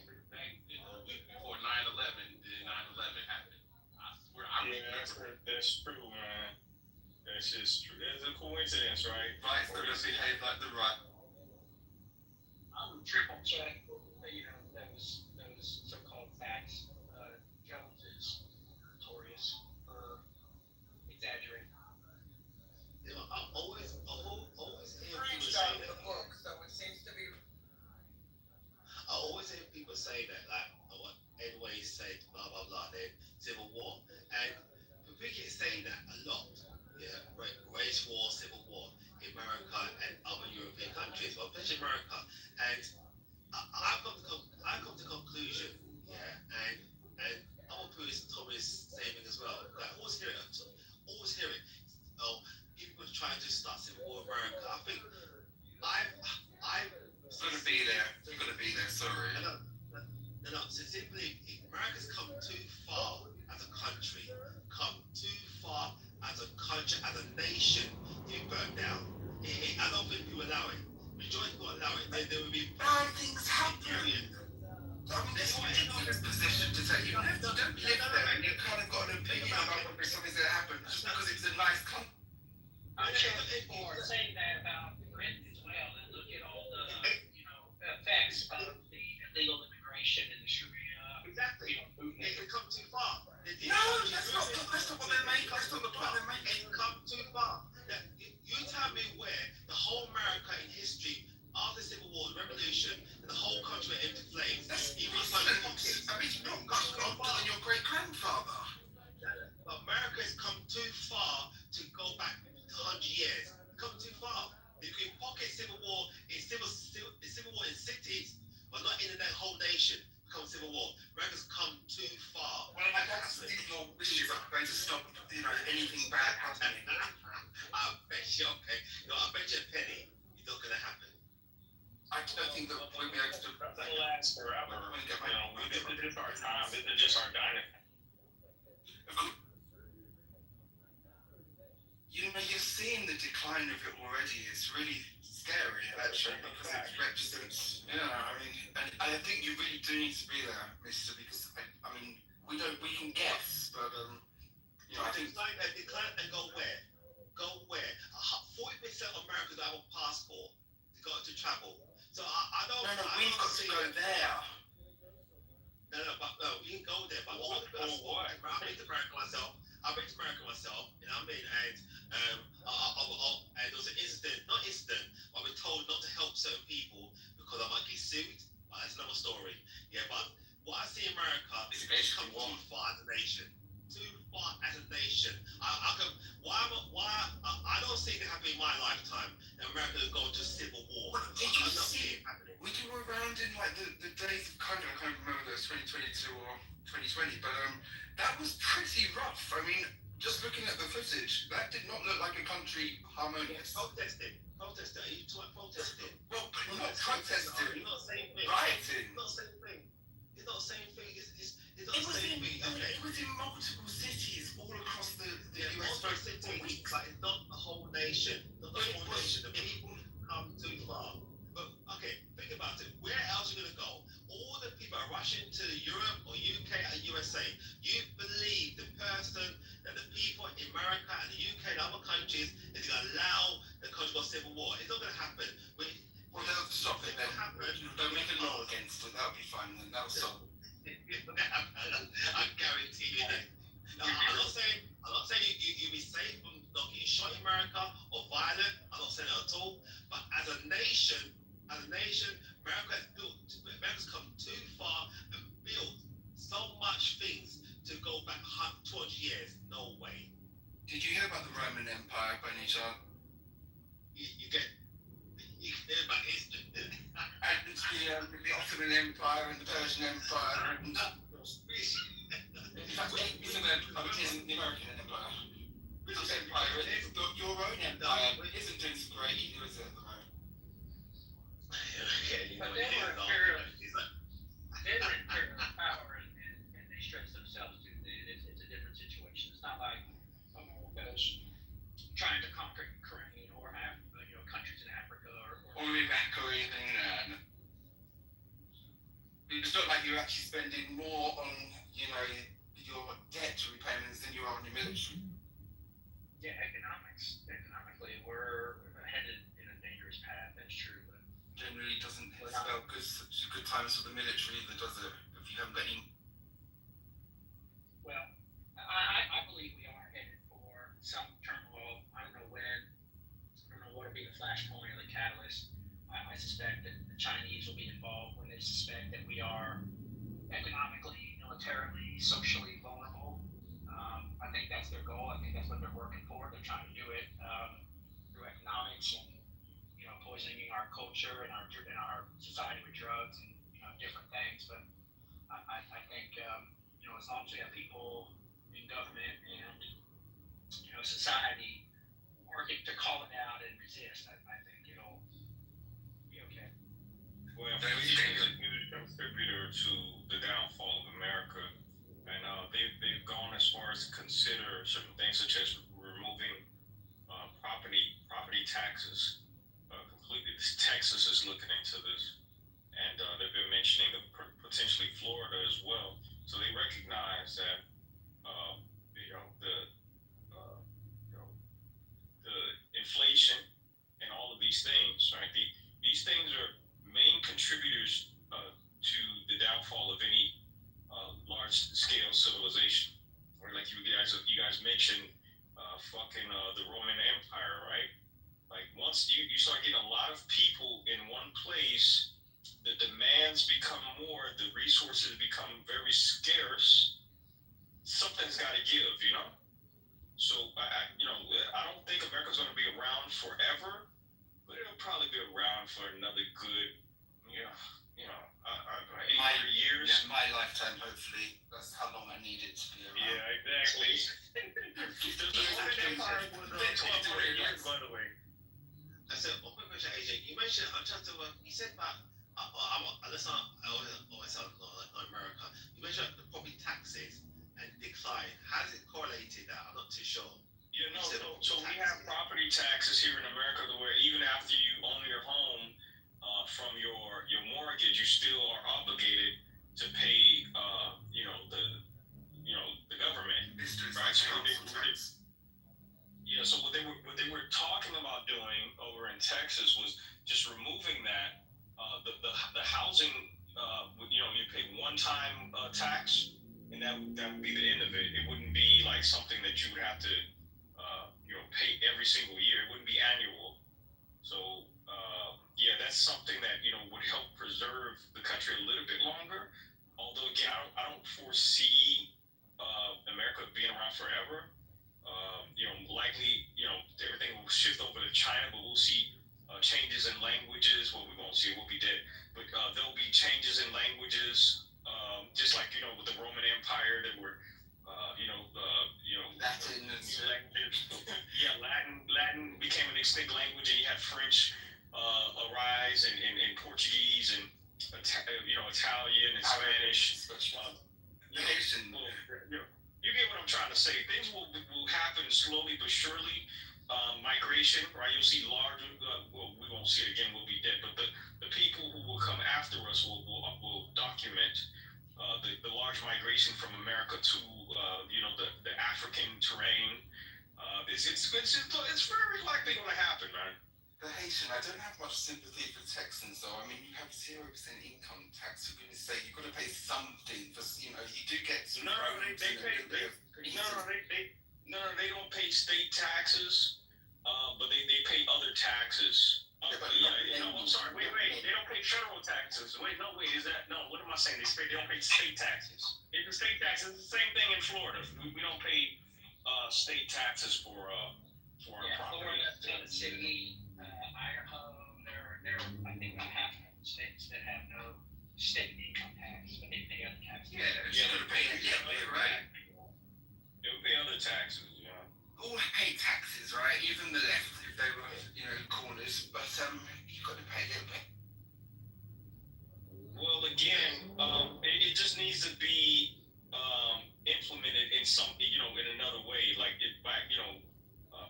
Before 9/11, did 9/11 happen? I swear, I remember. That's true, man. That's just true. That's a coincidence, right? Rights don't behave like the right. I would triple check, you know, those so-called facts. Jones is notorious for exaggerating. You know, I always hear people Preached say out of that. the book, so it seems to be. I always hear people say that, like, what anyway said, blah blah blah, then Civil War, and we get saying that a lot. Yeah, race war, Civil War in America and other European countries, but especially America. And I come to conclusion, yeah, and other people told me the same thing as well. Like, I always hear it. Oh, people trying to start Civil War in America. I think You're gonna be there, sorry. No, so simply, America's come too far as a country, as a nation, to be burnt down. I don't think people allow it. Majority people allow it. There will be bad things happen. period. I mean, that's why you're not in a position to say, you don't live there, and you've kind of got an opinion about whether something's gonna happen just because it's a nice country. I'm saying that about Britain as well, and look at all the, you know, effects of the illegal immigration and the Sharia, Exactly. you know, movement. It come too far. No, that's not what they're making. That's not the point they're making. It come too far. You tell me where the whole America in history, after the Civil War, the Revolution, and the whole country went into flames. Even pockets. I mean, it's not much older than your great grandfather. But America has come too far to go back 100 years. Come too far. You okay, civil war is civil war in cities, but not in the whole nation. Become civil war. America's come too far. Well, I don't think your wishes are going to stop, anything bad happening. I bet you, okay. I bet you a penny it's not gonna happen. I don't think that we'll be able to. That'll last forever. This is just our time. This is just our dynasty. You're seeing the decline of it already. It's really scary, actually, because it's represents. And I think you really do need to be there, Mister, because we can guess, but I think. Decline and go where? Go where? 40% of Americans have a passport to travel. So I don't. No, we've got to go there. No, we can go there. But all the people I've been to America myself. You know what I mean? And there was an incident, but I've been told not to help certain people because I might get sued. But that's another story. Yeah, but what I see in America is it's come too far as a nation. I don't see it happening in my lifetime. That America is going to civil war. Did you see it happening? We were around in the days of I can't remember those 2022 or 2020, but that was pretty rough. Just looking at the footage, that did not look like a country harmonious. Protesting. Are you talking about protesting? Well, not protesting. It's not the same thing. Rioting. It's not the same thing. It's not the same thing. It was in multiple cities all across the US for weeks. But it's not the whole nation. The people come too far. But okay, think about it. Where else are you gonna go? All the people are rushing to Europe or UK and USA. You believe the people in America and the UK and other countries is gonna allow the country to go civil war? It's not gonna happen. Well, they'll stop it then. They'll make a law against it. That'll be fine then. That'll stop. I guarantee you that. I'm not saying you'll be safe from not getting shot in America or violent. I'm not saying that at all. But as a nation, America's come too far and built so much things to go back 200 years. No way. Did you hear about the Roman Empire by any chance? You hear about history. And the Ottoman Empire and the Persian Empire and in fact, isn't the American Empire. British Empire, your own empire isn't doing so great either, is it, at the moment? But they were imperial power and they stretched themselves too thin. It's a different situation. It's not like America's trying to conquer Ukraine or have countries in Africa or Iraq or anything. It's not like you're actually spending more on your debt repayments than you are on your military. Yeah, economically we're headed in a dangerous path. That's true, but generally doesn't spell good times for the military either, does it? If you haven't got any. Well, I believe we are headed for some turmoil. I don't know when. I don't know what will be the flashpoint or the catalyst. I suspect that the Chinese will be involved when they suspect that we are economically, militarily, socially vulnerable. I think that's their goal. I think that's what they're working for. They're trying to do it through economics and poisoning our culture and our society with drugs and different things. But I think as long as we have people in government and society working to call it out and resist, I think it'll be okay. Well, inflation is a huge contributor to the downfall of America, and they've gone as far as to consider certain things such as removing property taxes completely. Texas is looking into this, and they've been mentioning potentially Florida as well. So they recognize that the inflation and all of these things, right? These things are main contributors to the downfall of any large-scale civilization. Or like you guys mentioned, the Roman Empire, right? Like once you start getting a lot of people in one place, the demands become more, the resources become very scarce. Something's got to give, So I don't think America's going to be around forever, but it'll probably around for another good, 8 years. Yeah, my lifetime, hopefully. That's how long I need it to be around. Yeah, exactly. The Roman Empire was 1,200 years, by the way. I said, oh, quick question, AJ. You mentioned, you said about, let's not always sound like America. You mentioned the property taxes and decline. How is it correlated that? I'm not too sure. So we have property taxes here in America where even after you own your home, from your mortgage, you still are obligated to pay, the government. Right? So what they were talking about doing over in Texas was just removing that. The housing, you pay one-time tax, and that would be the end of it. It wouldn't be like something that you would have to, pay every single year. It wouldn't be annual. So, that's something that, would help preserve the country a little bit longer. Although, again, I don't foresee America being around forever. Likely, everything will shift over to China, but we'll see changes in languages. Well, we won't see it, we'll be dead. But there'll be changes in languages, just like, with the Roman Empire, there were, Latin and languages. Latin became an extinct language, and you had French arise, and Portuguese, and Italian and Spanish. You get what I'm trying to say. Things will happen slowly but surely. Migration, right? You'll see larger. We won't see it again. We'll be dead. But the people who will come after us will document the large migration from America to the African terrain. It's very likely going to happen, man. The Haitian, I don't have much sympathy for Texans, though. I mean, you have 0% income tax. For goodness sake, you've got to pay something. For you do get. They don't pay state taxes, but they pay other taxes. I'm sorry. Wait. They don't pay federal taxes. Wait. Is that no? What am I saying? They don't pay state taxes. It's the state taxes. It's the same thing in Florida. We don't pay state taxes for our property. Florida, Tennessee, Idaho, there are I think about half of the states that have no state income tax, but they pay other taxes. You're going to pay it. Yeah, right. They'll pay other taxes. All pay taxes, right? Even the left, if they were, corners. But you've got to pay a little bit. Well, again, it just needs to be implemented in in another way, like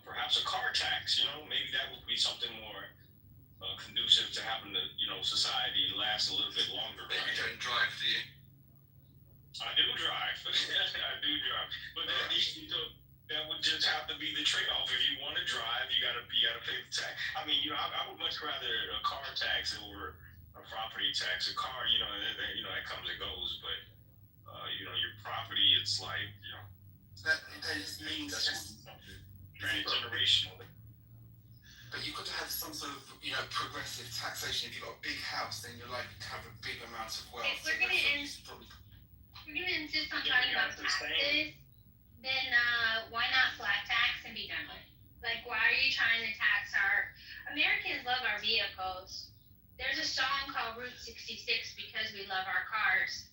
perhaps a car tax. Maybe that would be something more conducive to having society last a little bit longer. But you don't drive, do you? I do drive. I do drive, but that would just have to be the trade-off. If you want to drive, you gotta pay the tax. I mean, I would much rather a car tax over a property tax. A car, that comes and goes, but your property, it's like that means transgenerational. But you've got to have some sort of progressive taxation. If you've got a big house, then you're likely to have a big amount of wealth. If we're gonna insist on talking about taxes, then why not flat tax and be done with it? Like, why are you trying to tax Americans love our vehicles. There's a song called Route 66 because we love our cars.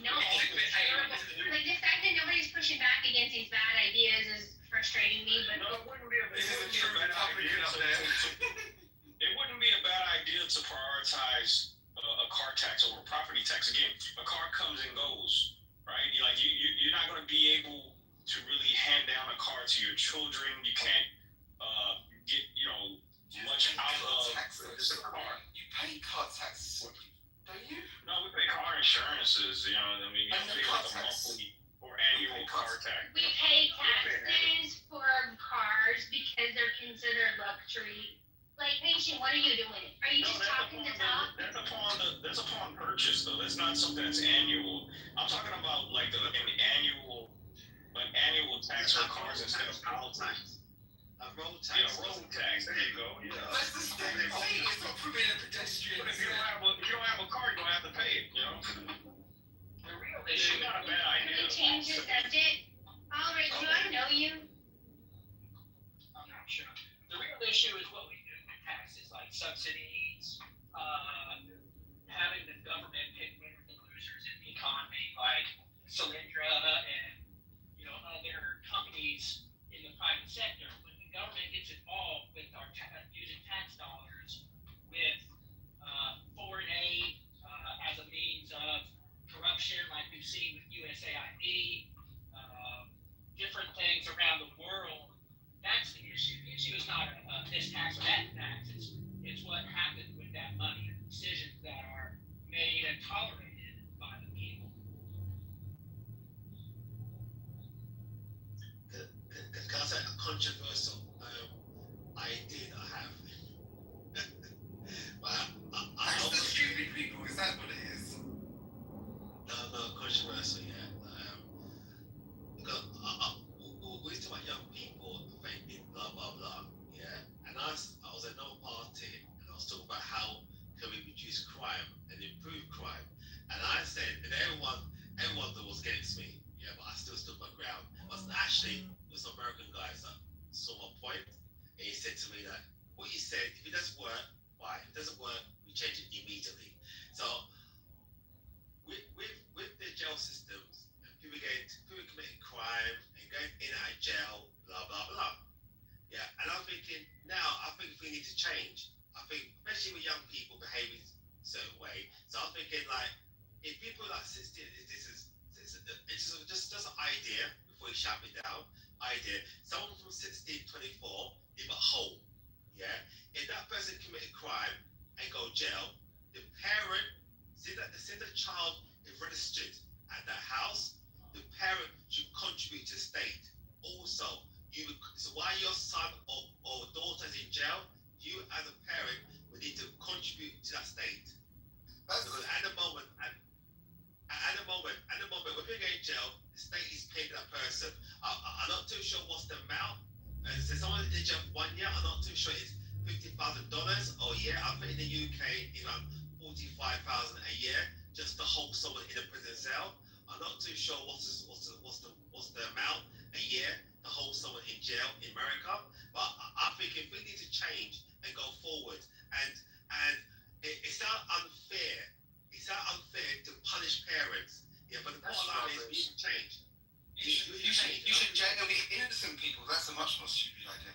No. Like, the fact that nobody's pushing back against these bad ideas is frustrating me, but it wouldn't be a bad idea to prioritize a car tax over a property tax. Again, a car comes and goes. Right? You're not going to be able to really hand down a car to your children. You can't get much out of the car. You pay car tax, don't you? No, we pay car insurances. You pay like a monthly or annual car tax. we pay taxes for cars because they're considered luxury. Like, patient, what are you doing? Are you just talking to talk? That's upon purchase, though. That's not something that's annual. I'm talking about like an annual tax for cars instead of road tax. Road tax. Yeah, road tax. There you go. Yeah. That's the same thing. It's not proving a pedestrian. But if you don't have a car, you don't have to pay it. The real issue. It's not a bad idea. Can we change the subject? All right, do I know you? I'm not sure. The real issue is what we do with taxes like subsidies, having the government pick winners and losers in the economy, like Solyndra and other companies in the private sector. When the government gets involved with our using tax dollars with foreign aid as a means of corruption, like we've seen with USAID, different things around the world, that's the issue. The issue is not this tax or that tax. It's what happened with that money, the decisions that are made and tolerated by the people. Can I say a controversial idea that I have? That's the stupid people, is that what it is? No, controversial, yeah. Because we talk about young people offended, blah, blah, blah, yeah. And I was at another party, and I was talking about how can we reduce crime and improve crime. And I said, and everyone was against me, yeah, but I still stood my ground. But actually, it was American guys that saw my point, and he said to me that, what you said, if it doesn't work, fine. If it doesn't work, we change it immediately. So, with the jail systems, people committing crime and going in and out of jail, blah, blah, blah. Yeah, and I'm thinking, now, I think we need to change. I think, especially with young people behaving a certain way. So I'm thinking, like, if people like 16, it's just an idea before you shut me down. Idea. Someone from 16 to 24 live at home. Yeah. If that person commit a crime and go jail, the parent, since the child is registered at that house, the parent should contribute to the state. Also, so while your son or daughter is in jail, you as a parent would need to contribute to that state. Because at the moment, when people get in jail, the state is paying that person. I'm not too sure what's the amount. So someone in jail for 1 year, I'm not too sure it's $50,000 a year. I think in the UK it's around $45,000 a year just to hold someone in a prison cell. I'm not too sure what's the amount a year to hold someone in jail in America. But I think if we need to change and go forward, and it sounds unfair. It sounds unfair to punish parents. Yeah, but the bottom line is we need to change. You should jail the innocent people. That's a much more stupid idea.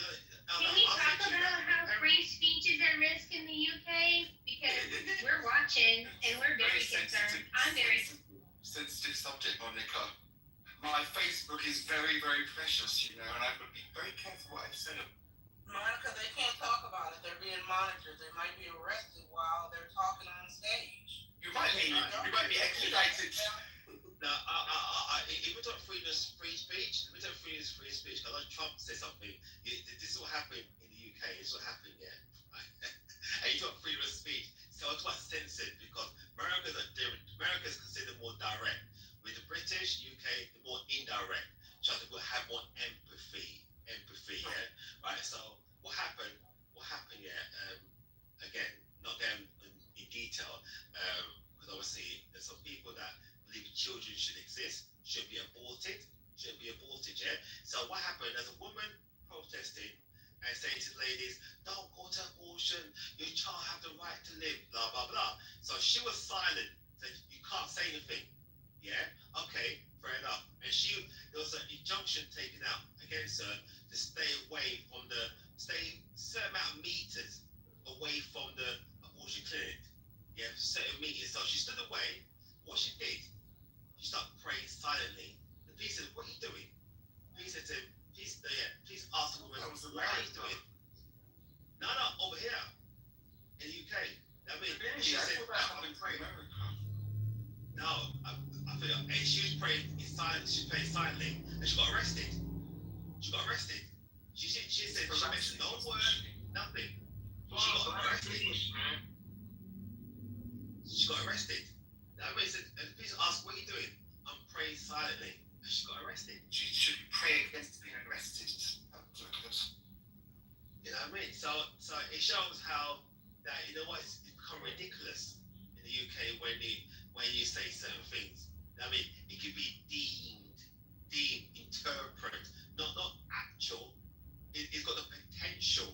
Can we talk about how free speech is at risk in the UK? Because we're watching and we're very concerned. I'm very sensitive subject, Monica. My Facebook is very, very precious, and I would be very careful what I say. Monica, they can't talk about it. They're being monitored. They might be arrested while they're talking on stage. You might be extradited. Now, if we talk freedom of free speech, because Trump said something. This is what happened in the UK. This is what happened, yeah. And you talk freedom of speech. So it's what's censored because America's considered more direct. With the British, UK, the more indirect. Trying to have more empathy, yeah. Right. So what happened? Yeah. Again, not going in detail, because obviously there's some people that believe children should exist, should be aborted, yeah. So what happened? There's a woman protesting and saying to the ladies, don't go to abortion, your child have the right to live, blah, blah, blah. So she was silent, said, you can't say anything. Yeah, okay, fair enough. And there was an injunction taken out against her to stay away from stay certain amount of meters away from the abortion clinic. Yeah, certain meters. So she stood away. What she did, she started praying silently. The police said, what are you doing? Police said to him, please ask the woman, what are you doing? No, over here in the UK. I mean, she said, I've been praying. No, I feel, and she was praying in silence. She prayed silently, and she got arrested. She said she mentioned no word, nothing. She got arrested. I mean, and the police asked, "What are you doing?" I'm praying silently, and she got arrested. She should pray against being arrested. You know what I mean? So it shows how that it's become ridiculous in the UK when you say certain things. I mean, it could be deemed, interpret, not actual. It's got the potential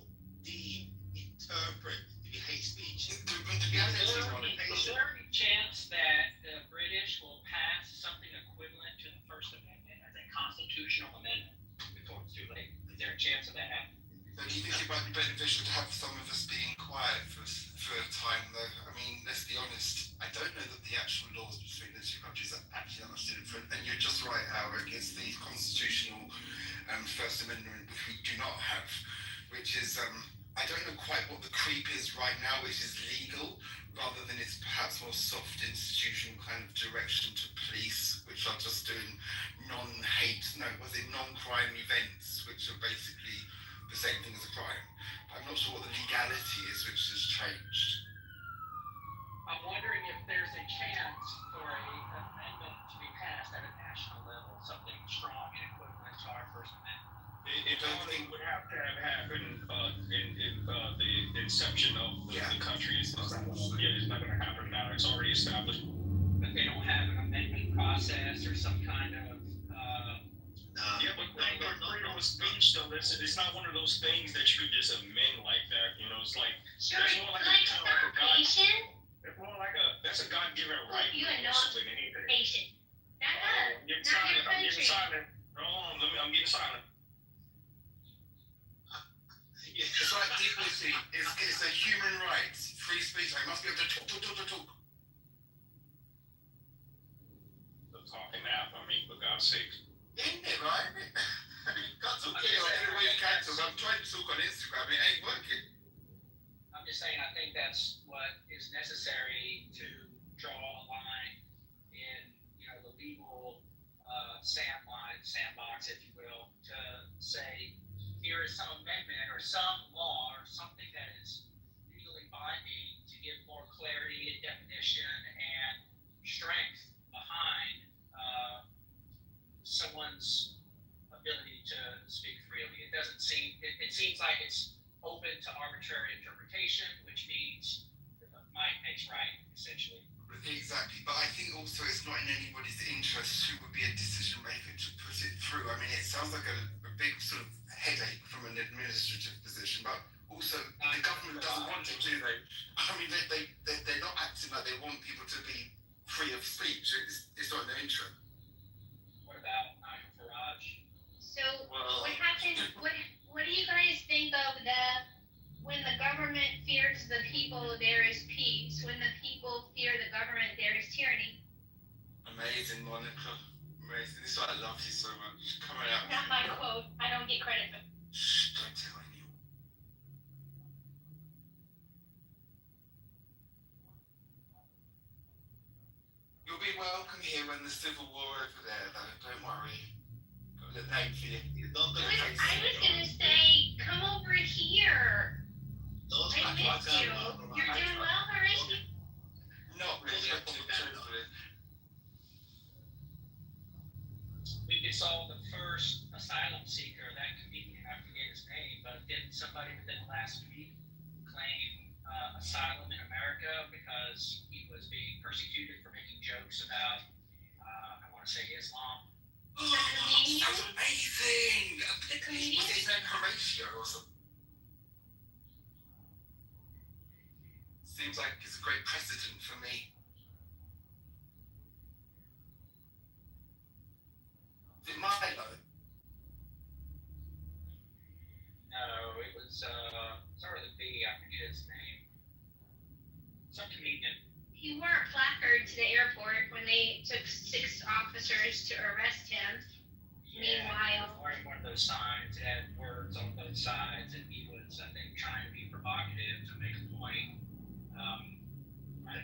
better chance of that happening. So do you think it might be beneficial to have some of us being quiet for a time, though? I mean, let's be honest. I don't know that the actual laws between the two countries are actually that much different. And you're just right, Howard. It's the constitutional First Amendment, which we do not have, which is, I don't know quite what the creep is right now, which is legal, rather than it's perhaps more soft institutional kind of direction to police, which are just doing non-crime events, which are basically the same thing as a crime. I'm not sure what the legality is, which has changed. I'm wondering if there's a chance for an amendment to be passed at a national level, something strong and equivalent to our First Amendment. It only would have to have happened in the inception of the country. It's not going to happen now. It's already established. But they don't have an amendment process or some kind of. But freedom of speech, though, it's not one of those things that you could just amend like that. You know, it's like Sure, it's more like patient. It's more like that's a God-given right. You are not patient. Not I'm getting silent. I'm getting silent. It's like dignity. It's a human right. Free speech. I must be able to talk. The talking app. I mean, for God's sake. Isn't it, right? I mean, got to kill every way you can talk. I'm trying to talk on Instagram. It ain't working. I'm just saying, I think that's what is necessary to draw a line in, the legal sandbox, if you will, to say here is some amendment or some law or something that is legally binding to give more clarity and definition and strength behind someone's ability to speak freely. It doesn't seem, it seems like it's open to arbitrary interpretation, which means might makes right, essentially. Exactly, but I think also it's not in anybody's interest who would be a decision maker to put it through. I mean, it sounds like a big sort of headache from an administrative position, but also the government doesn't want it, do they? I mean, they're not acting like they want people to be free of speech. It's not in their interest. What about Nigel Farage? So what happens? What do you guys think of when the government fears the people, there is peace. When the people fear the government, there is tyranny. Amazing, Monica. Amazing. This is why I love you so much. Coming out. Not my quote. I don't get credit for it. Shh, don't tell anyone. You'll be welcome here when the Civil War over there, though. Don't worry. Got a little name for you. I was gonna say, come over here. I missed you. You're doing well, Horace? Not really. Truthfully. We just saw the first asylum seeker, that comedian, I forget his name, but didn't somebody within the last week claim asylum in America because he was being persecuted for making jokes about, I want to say Islam. Oh, that's amazing! The comedian? Was his name Horatio or something? Seems like it's a great precedent for me. Is it Milo? No, it was started with a B, I forget his name. Some comedian. He wore a placard to the airport when they took 6 officers to arrest him. Yeah, Meanwhile, he was wearing one of those signs. It had words on both sides, and he was, I think, trying to be provocative to make a point.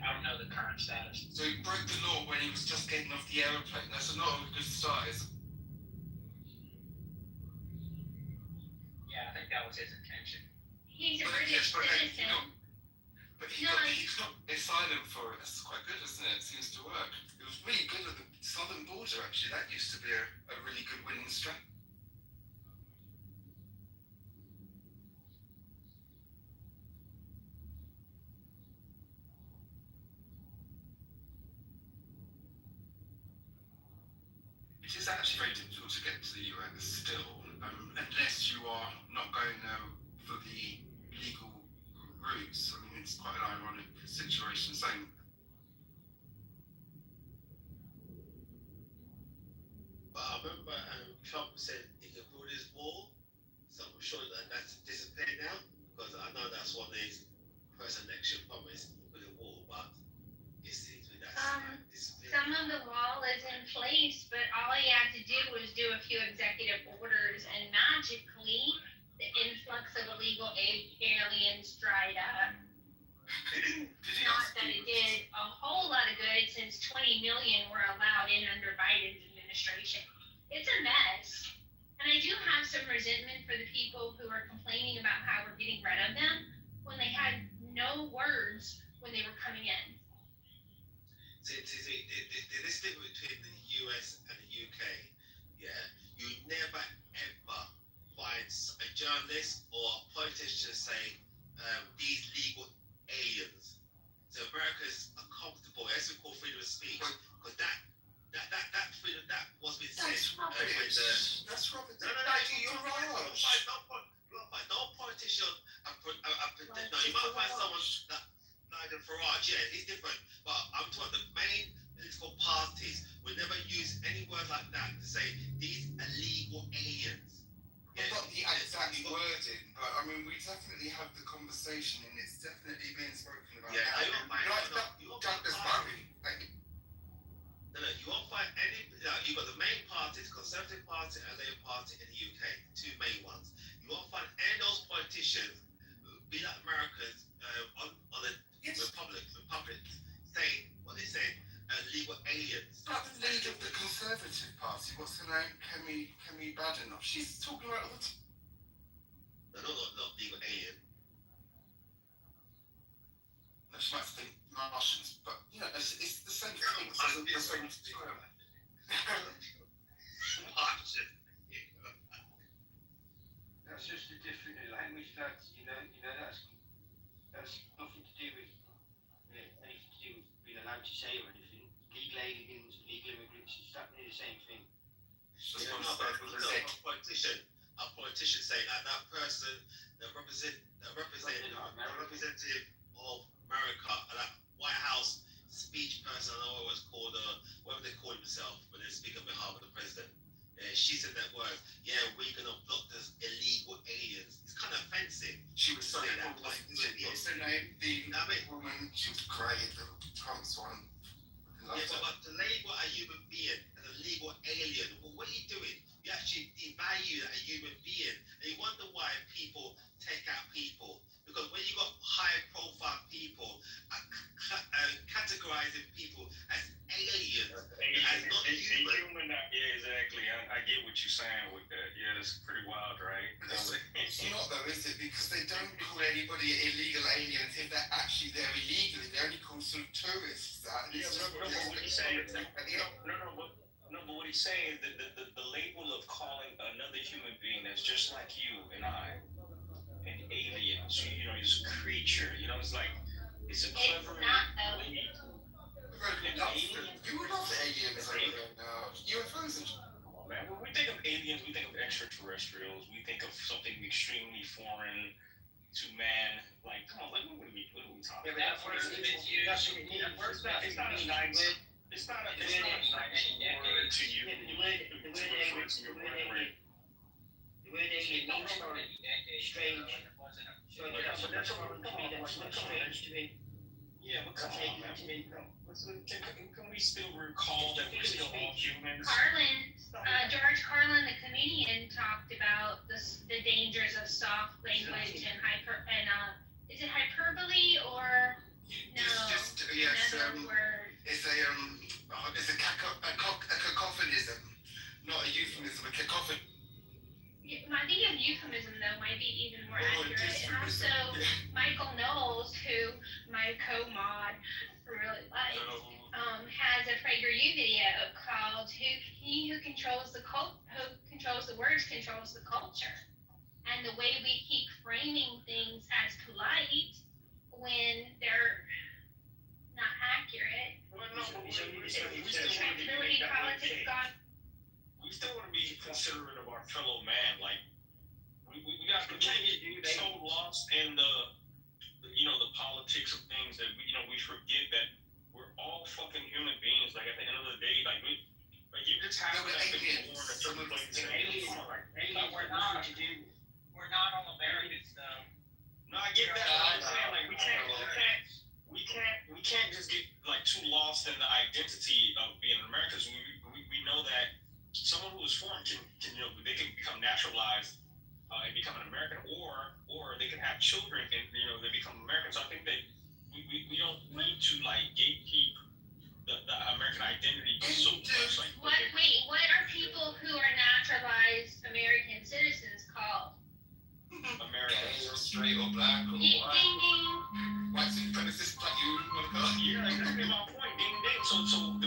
I don't know the current status. So he broke the law when he was just getting off the aeroplane. That's not a good start, is it? Yeah, I think that was his intention. he's a British citizen. But he got asylum for it. That's quite good, isn't it? It seems to work. It was really good at the southern border, actually. That used to be a really good winning strategy. It is actually very difficult to get to the US still, unless you are not going for the legal routes. I mean, it's quite an ironic situation. Same. But I remember Trump said he could build his wall. Some that's what the person election promised with the wall, but it seems to be that some of the wall is in place, but all he had to do was do a few executive orders, and magically the influx of illegal aliens dried up. Not that it did a whole lot of good, since 20 million were allowed in under Biden's administration. It's a mess. And I do have some resentment for the people who are complaining about how we're getting rid of them when they had no words when they were coming in. See, this difference between the US and the UK, yeah, you never ever find a journalist or a politician say these legal aliens. So Americans are comfortable. That's what we call freedom of speech, because that freedom that was being said That's rubbish. No, you're right. No politician. No, you might find someone like the Farage. Yeah, he's different. But I'm talking the main political parties would never use any words like that to say these illegal aliens. Yeah, not the exact wording, but I mean, we definitely have the conversation, and it's definitely being spoken about. Yeah, Douglas Murray. No, you won't find any. You've got the main parties, Conservative Party and Labour Party in the UK, two main ones. You won't find any of those politicians, be that Americans, on the Republic, saying what they say, illegal aliens. But the leader of the Conservative Party, what's her name? Kemi Badenoch. She's talking about all the time. No, not legal alien. No, she might think Martians, but you know, it's the same thing. It's the same term. Martian. That's just a different language. That's nothing to do with anything to do with being allowed to say or anything. Legal aliens, illegal immigrants, it's exactly the same thing. A politician saying that person, the representative of America, that White House speech person, I don't know what it's called, whatever they call himself when they speak on behalf of the president. She said that word. Yeah, we're gonna block those illegal aliens. It's kind of offensive. She was saying that. What's her name? The woman. She was great. The Trump's one. Yeah, but to label a human being as a legal alien, well, what are you doing? You actually devalue a human being, and you wonder why people take out people. Because when you got high-profile people categorizing people as aliens, as not human. Yeah, exactly. I get what you're saying with that. Yeah, that's pretty wild, right? It's not though, is it? Because they don't call anybody illegal aliens if they're actually there illegally. They only call sort of tourists that. Yeah, but what he's saying, but what he's saying is that the label of calling another human being that's just like you and I an alien, so you know, he's a creature. You know, it's like it's a clever way to. You would love the aliens. UFOs. Man, when we think of aliens, we think of extraterrestrials. We think of something extremely foreign to man. Like, come on, like, what are we talking about? It's not a nice. It's not a nice word to you. The word alien means foreign, strange. So that's foreign to me, that's not strange to me. Yeah, but come on, man. Can we still recall that we're still all humans? George Carlin, the comedian, talked about the dangers of soft language and is it hyperbole or no? Yes, another word. It's a cacophonism, not a euphemism. A cacophony. I think a euphemism though might be even more accurate. And also, Michael Knowles, who my co-mod really likes, has a PragerU video called "He Who Controls the Words Controls the Culture," and the way we keep framing things as polite when they're not accurate. Respectability politics gone. We still want to be considerate of our fellow man. Like we got to get so lost in the politics of things that we forget that we're all fucking human beings. Like at the end of the day, you just have to be born a certain place. We're not all Americans though. No, I get that. identity of being an American. So we know that someone who is foreign can they can become naturalized and become an American, or they can have children and they become American. So I think that we don't need to like gatekeep the American identity so much. Like what are people who are naturalized American citizens called? Americans. Or straight or black or Ding white. ding. White supremacists like you want to go. Yeah, exactly my point. Ding ding. So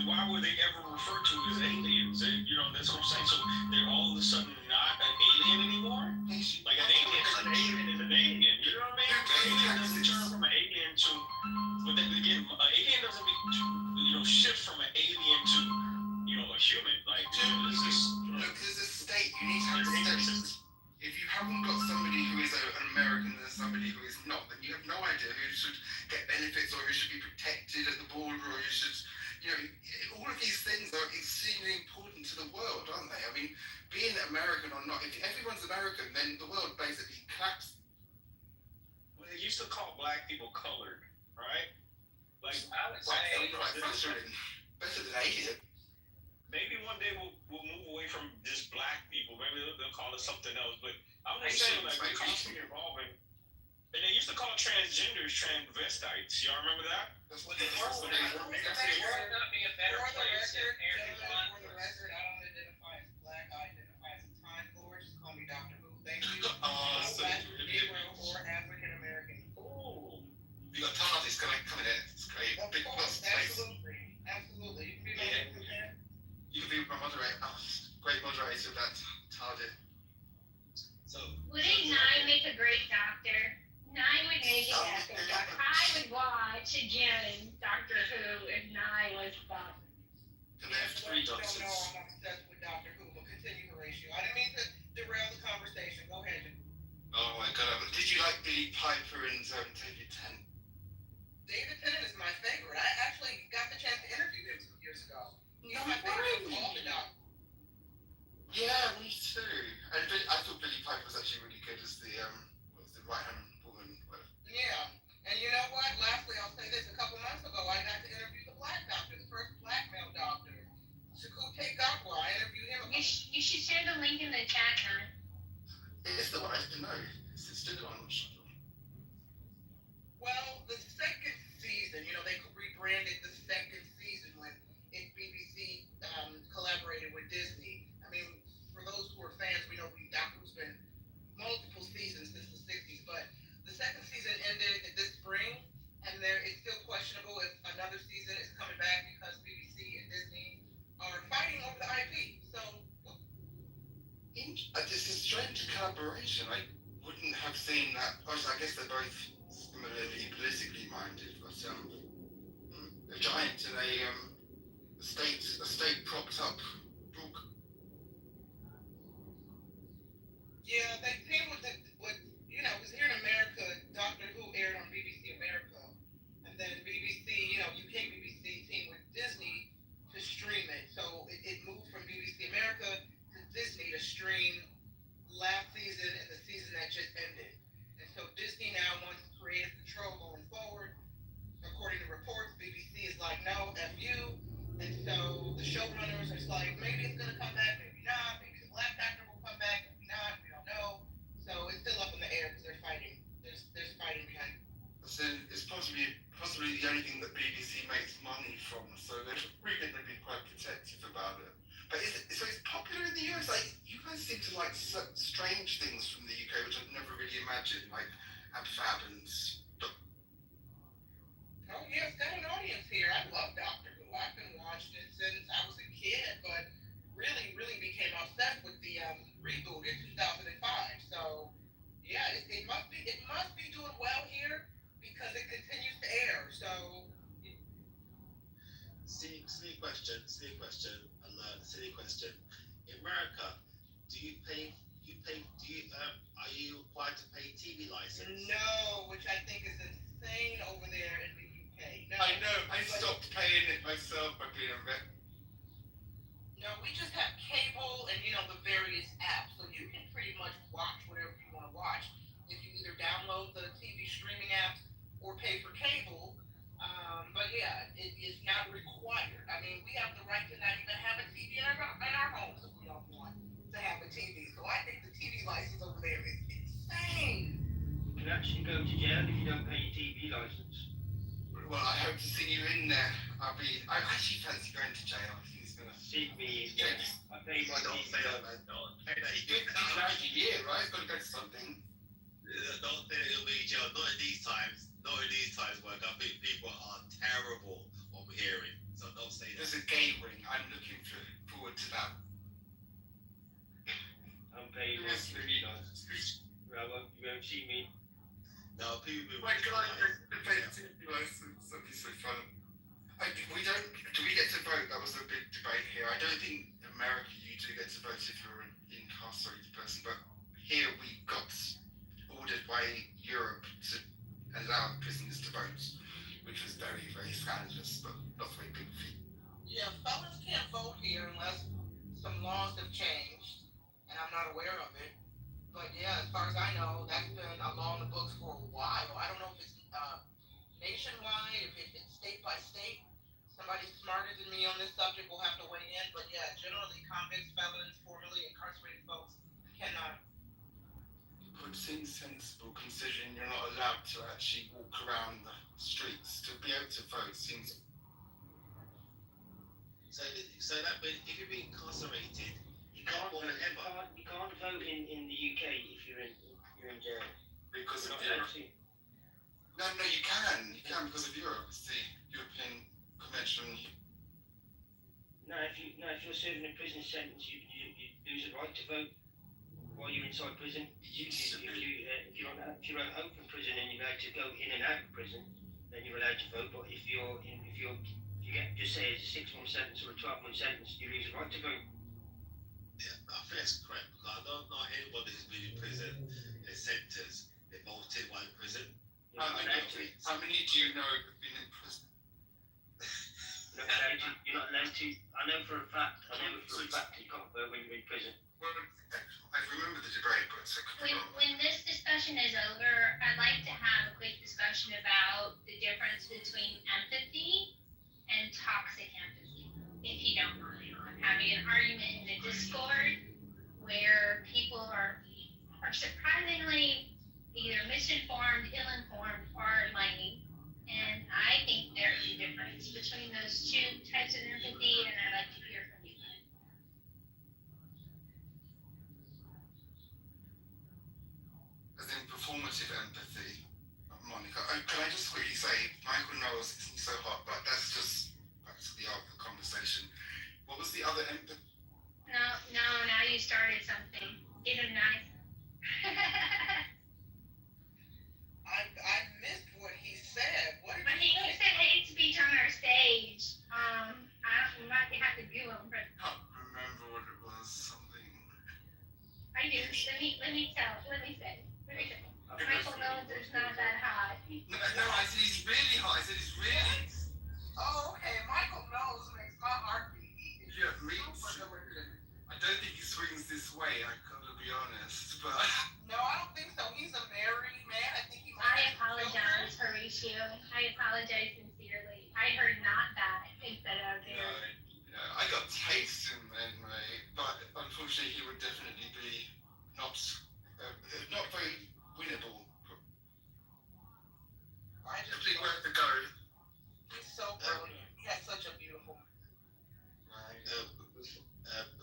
why were they ever referred to as aliens? That's what I'm saying. So they're all of a sudden not an alien anymore. Like an alien is an alien is an alien. You know what I mean? An alien doesn't turn from an alien to. But then again, an alien doesn't shift from an alien to a human. Like Look, there's a state. You need to have a state. If you haven't got somebody who is an American and somebody who is not, then you have no idea who should get benefits or who should be protected at the border or who should, all of these things are extremely important to the world, aren't they? I mean, being American or not, if everyone's American, then the world basically collapses. Well, they used to call black people colored, right? Like I would say, better than alien. Maybe one day we'll move away from just black people. Maybe they'll call it something else. But I'm just saying, like, we're constantly evolving. And they used to call transgenders transvestites. Y'all remember that? That's what they were. For the record, I don't identify as black. I identify as a time lord. Just call me Dr. Who. Thank you. Black, Negro, or African American. Ooh. You got TARDIS coming in. It's great. Of course, absolutely. Absolutely. You can be my moderator. Oh, great moderator of that TARDIS. So Wouldn't Nye make a great doctor? Nye would make an epic doctor. I would watch again Doctor Who if Nye was the doctor. And they have 3 doctors. No, I'm obsessed with Doctor Who, but continue, Horatio. I didn't mean to derail the conversation. Go ahead. Oh my God! Did you like Billy Piper and David Tennant? David Tennant is my favorite. I actually got the chance to interview him 2 years ago. He's my favorite of all the doctors. Yeah, me too. And I thought Billy Piper was actually really good as the right-hand woman. Yeah, and you know what? Lastly, I'll say this. A couple months ago, I got to interview the black doctor, the first black male doctor, Shakute Gakwa. I interviewed him. You should share the link in the chat, Nye. It's the one I didn't know. It's still on. Well, the second season, they rebranded the second season when BBC collaborated with Disney. I mean, for those who are fans, we know Doctor Who's been multiple seasons since the 60s, but the second season ended this spring, and it's still questionable if another season is coming back because BBC and Disney are fighting over the IP. So, it's a strange collaboration. I wouldn't have seen that. I guess they're both similarly politically minded, but a giant in a state propped up book. Yeah, they came with because here in America, Doctor Who aired on BBC America, and then BBC, UK BBC teamed with Disney to stream it. So it moved from BBC America to Disney to stream last season and the season that just ended. And so Disney now wants creative control going forward. According to reports, BBC is like, no, F you. And so the showrunners are like, maybe it's going to come back, maybe not. Maybe the black doctor will come back, maybe not. We don't know. So it's still up in the air because they're fighting. There's fighting behind it. So it's possibly the only thing that BBC makes money from. So they're really going to be quite protective about it. But it's popular in the US. Like, you guys seem to like strange things from the UK, which I've never really imagined, like Amphab and stuff. Oh yeah, it's got an audience here. I love Doctor Who. I've been watching it since I was a kid, but really became obsessed with the reboot in 2005. So yeah, it must be doing well here because it continues to air. So silly question. Silly question. In America, are you required to pay TV license? No, which I think is insane over there in the UK. No, I know. I stopped paying it myself by being a vet. No, we just have cable and the various apps, so you can pretty much watch whatever you want to watch. If you either download the TV streaming apps or pay for cable, but yeah, it is not required. I mean, we have the right to not even have a TV in our homes if we don't want to have a TV. So I think the TV license over there is insane. You can actually go to jail if you don't pay your TV license. Well, I hope to see you in there. I actually fancy going to jail. I think it's gonna See me. I pay my Don't TV say that, license. man. Don't say that. $50 a year, right? It's gotta go to something. Don't say that it'll be jail. Not in these times. Not in these times, work. I think people are terrible what we're hearing. So don't say that. There's a gay ring. I'm looking forward to that. I'm paying my TV license. You won't see me. No, people. Why can I pay the TV license? That'd be so fun. Do we get to vote? That was a big debate here. I don't think America you do get to vote if you're an incarcerated person, but here we got ordered by Europe to allow prisoners to vote, which was very, very scandalous, but not very big feat. Yeah, felons can't vote here unless some laws have changed, and I'm not aware of it. But yeah, as far as I know, that's been a law in the books for a while. I don't know if it's nationwide, if it's state by state. Somebody smarter than me on this subject will have to weigh in. But yeah, generally convicts, felons, formerly incarcerated folks cannot. It seems sensible considering you're not allowed to actually walk around the streets. To be able to vote seems. So that means if you're being incarcerated, You can't vote in the UK if you're in jail. Because of Not Europe. allowed to. No, you can. You can because of Europe. It's the European Convention. No, if you're serving a prison sentence, you lose the right to vote while you're inside prison. If you're on open prison and you're allowed to go in and out of prison, then you're allowed to vote. But if you get, just say, a 6-month sentence or a 12-month sentence, you lose the right to vote. Yeah, I think that's correct. Because I don't know anybody who's been in prison and sentenced. They voted while in prison. How many do you know have been in prison? You're not allowed to. I know for a fact you can't vote when you're in prison. Well, I remember the debate, but it's When this discussion is over, I'd like to have a quick discussion about the difference between empathy and toxic empathy, if you don't mind. I'm having an argument in the Discord where people are surprisingly either misinformed, ill-informed, or lying. And I think there is a difference between those two types of empathy, and I'd like to hear from you. as in performative empathy, Monica. Can I just quickly say, Michael knows isn't so hot, but that's just back to the other conversation. What was the other empathy? No, now you started something. Get him nice. I missed what he said. What did But he said hate speech on our stage. We might have to do him, but I can't remember what it was. Something. I do. Let me say. Michael knows it's not that hot. No, I said he's really hot. I said he's really. Oh, okay. Michael knows makes my heart beat. Yeah, me too. I don't think he swings this way. I gotta be honest, but. No, I don't think so. He's a married man. I think he. I apologize, Horatio. I apologize sincerely. I heard not that instead of there. I got taste in anyway, but unfortunately he would definitely be not very winnable. I just definitely worth the go. He's so brilliant. He has such a beautiful.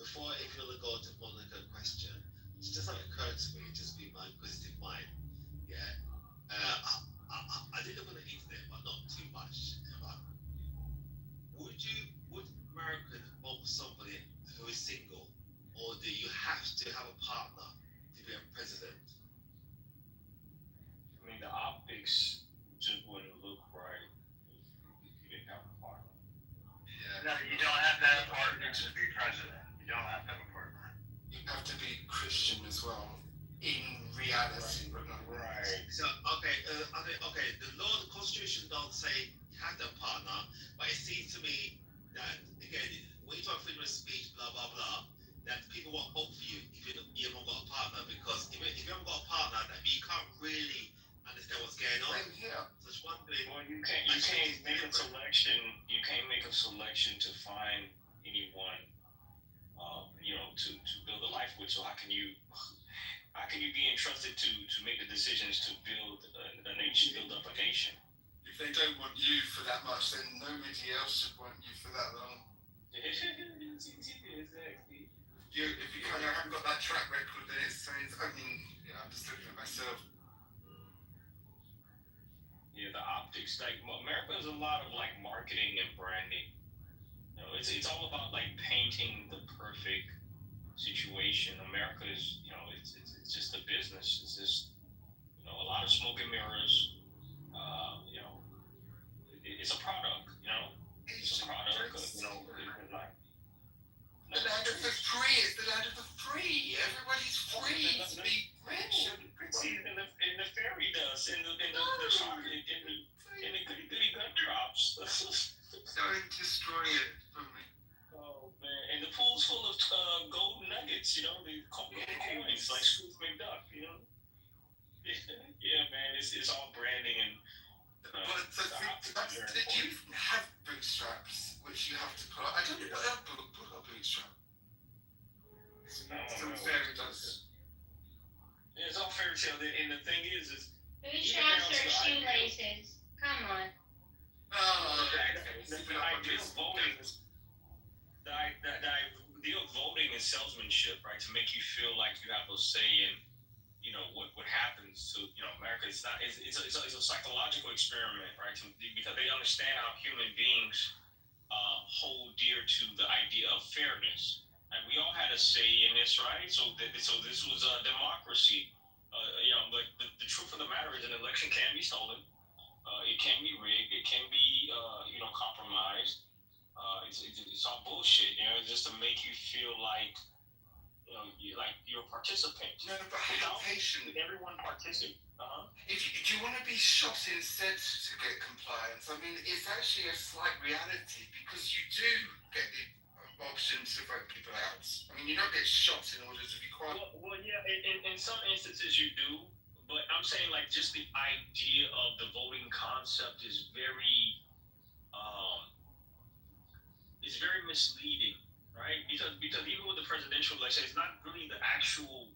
Before, if you want to go to Monica question, it's just like occurred to me, just be my inquisitive mind. Yeah. I did look on the internet, but not too much. Would Americans vote somebody who is single, or do you have to have a partner to be a president? I mean, the optics just wouldn't look right if you didn't have a partner. Yeah. No, you don't have to have a partner to be president. You don't have to have a partner. You have to be Christian as well, in reality, but not right. So okay. The Constitution don't say you have to have a partner, but it seems to me that again, when you talk freedom of speech, blah blah blah, that people won't vote for you if you haven't got a partner, because if you haven't got a partner, that means you can't really understand what's going on. Same here. So it's one thing. Well, you can't make a selection. You can't make a of selection to find anyone, to build a life with. So how can you be entrusted to make the decisions to build a nation, build up a nation? If they don't want you for that much, then nobody else should want you for that long. Exactly. If you kind of haven't got that track record, then it's, I'm just looking at myself. Yeah, the optics. Like America is a lot of like marketing and branding. It's all about like painting the perfect situation. America is, it's just a business. It's just, a lot of smoke and mirrors. It's a product. It's a product. Like, the land of the free. It's the land of the free. Everybody's free to be rich. In the fairy dust, in the chocolate, in the goody gumdrops. Don't destroy it for me. Oh man! And the pool's full of gold nuggets. The coins like Scrooge McDuck. Yeah, man. It's all branding and. Did you have bootstraps, which you have to put on? I don't know what put a bootstrap. Some fairy dust. Yeah, it's all fairy tale. And the thing is bootstraps or shoelaces? Come on. The idea of voting and salesmanship, right? To make you feel like you have a say in, what happens to, America. It's a psychological experiment, right? Because they understand how human beings hold dear to the idea of fairness. And we all had a say in this, right? So this was a democracy. But the truth of the matter is an election can be stolen. It can be rigged. It can be, compromised. It's all bullshit, just to make you feel like, you're a participant. No, but have patience. Everyone participates. If you want to be shot instead to get compliance, it's actually a slight reality because you do get the option to vote people out. You don't get shot in order to be quiet. Well, yeah, in some instances you do, but I'm saying like just the idea of the voting concept is very misleading, right? Because even with the presidential election, it's not really the actual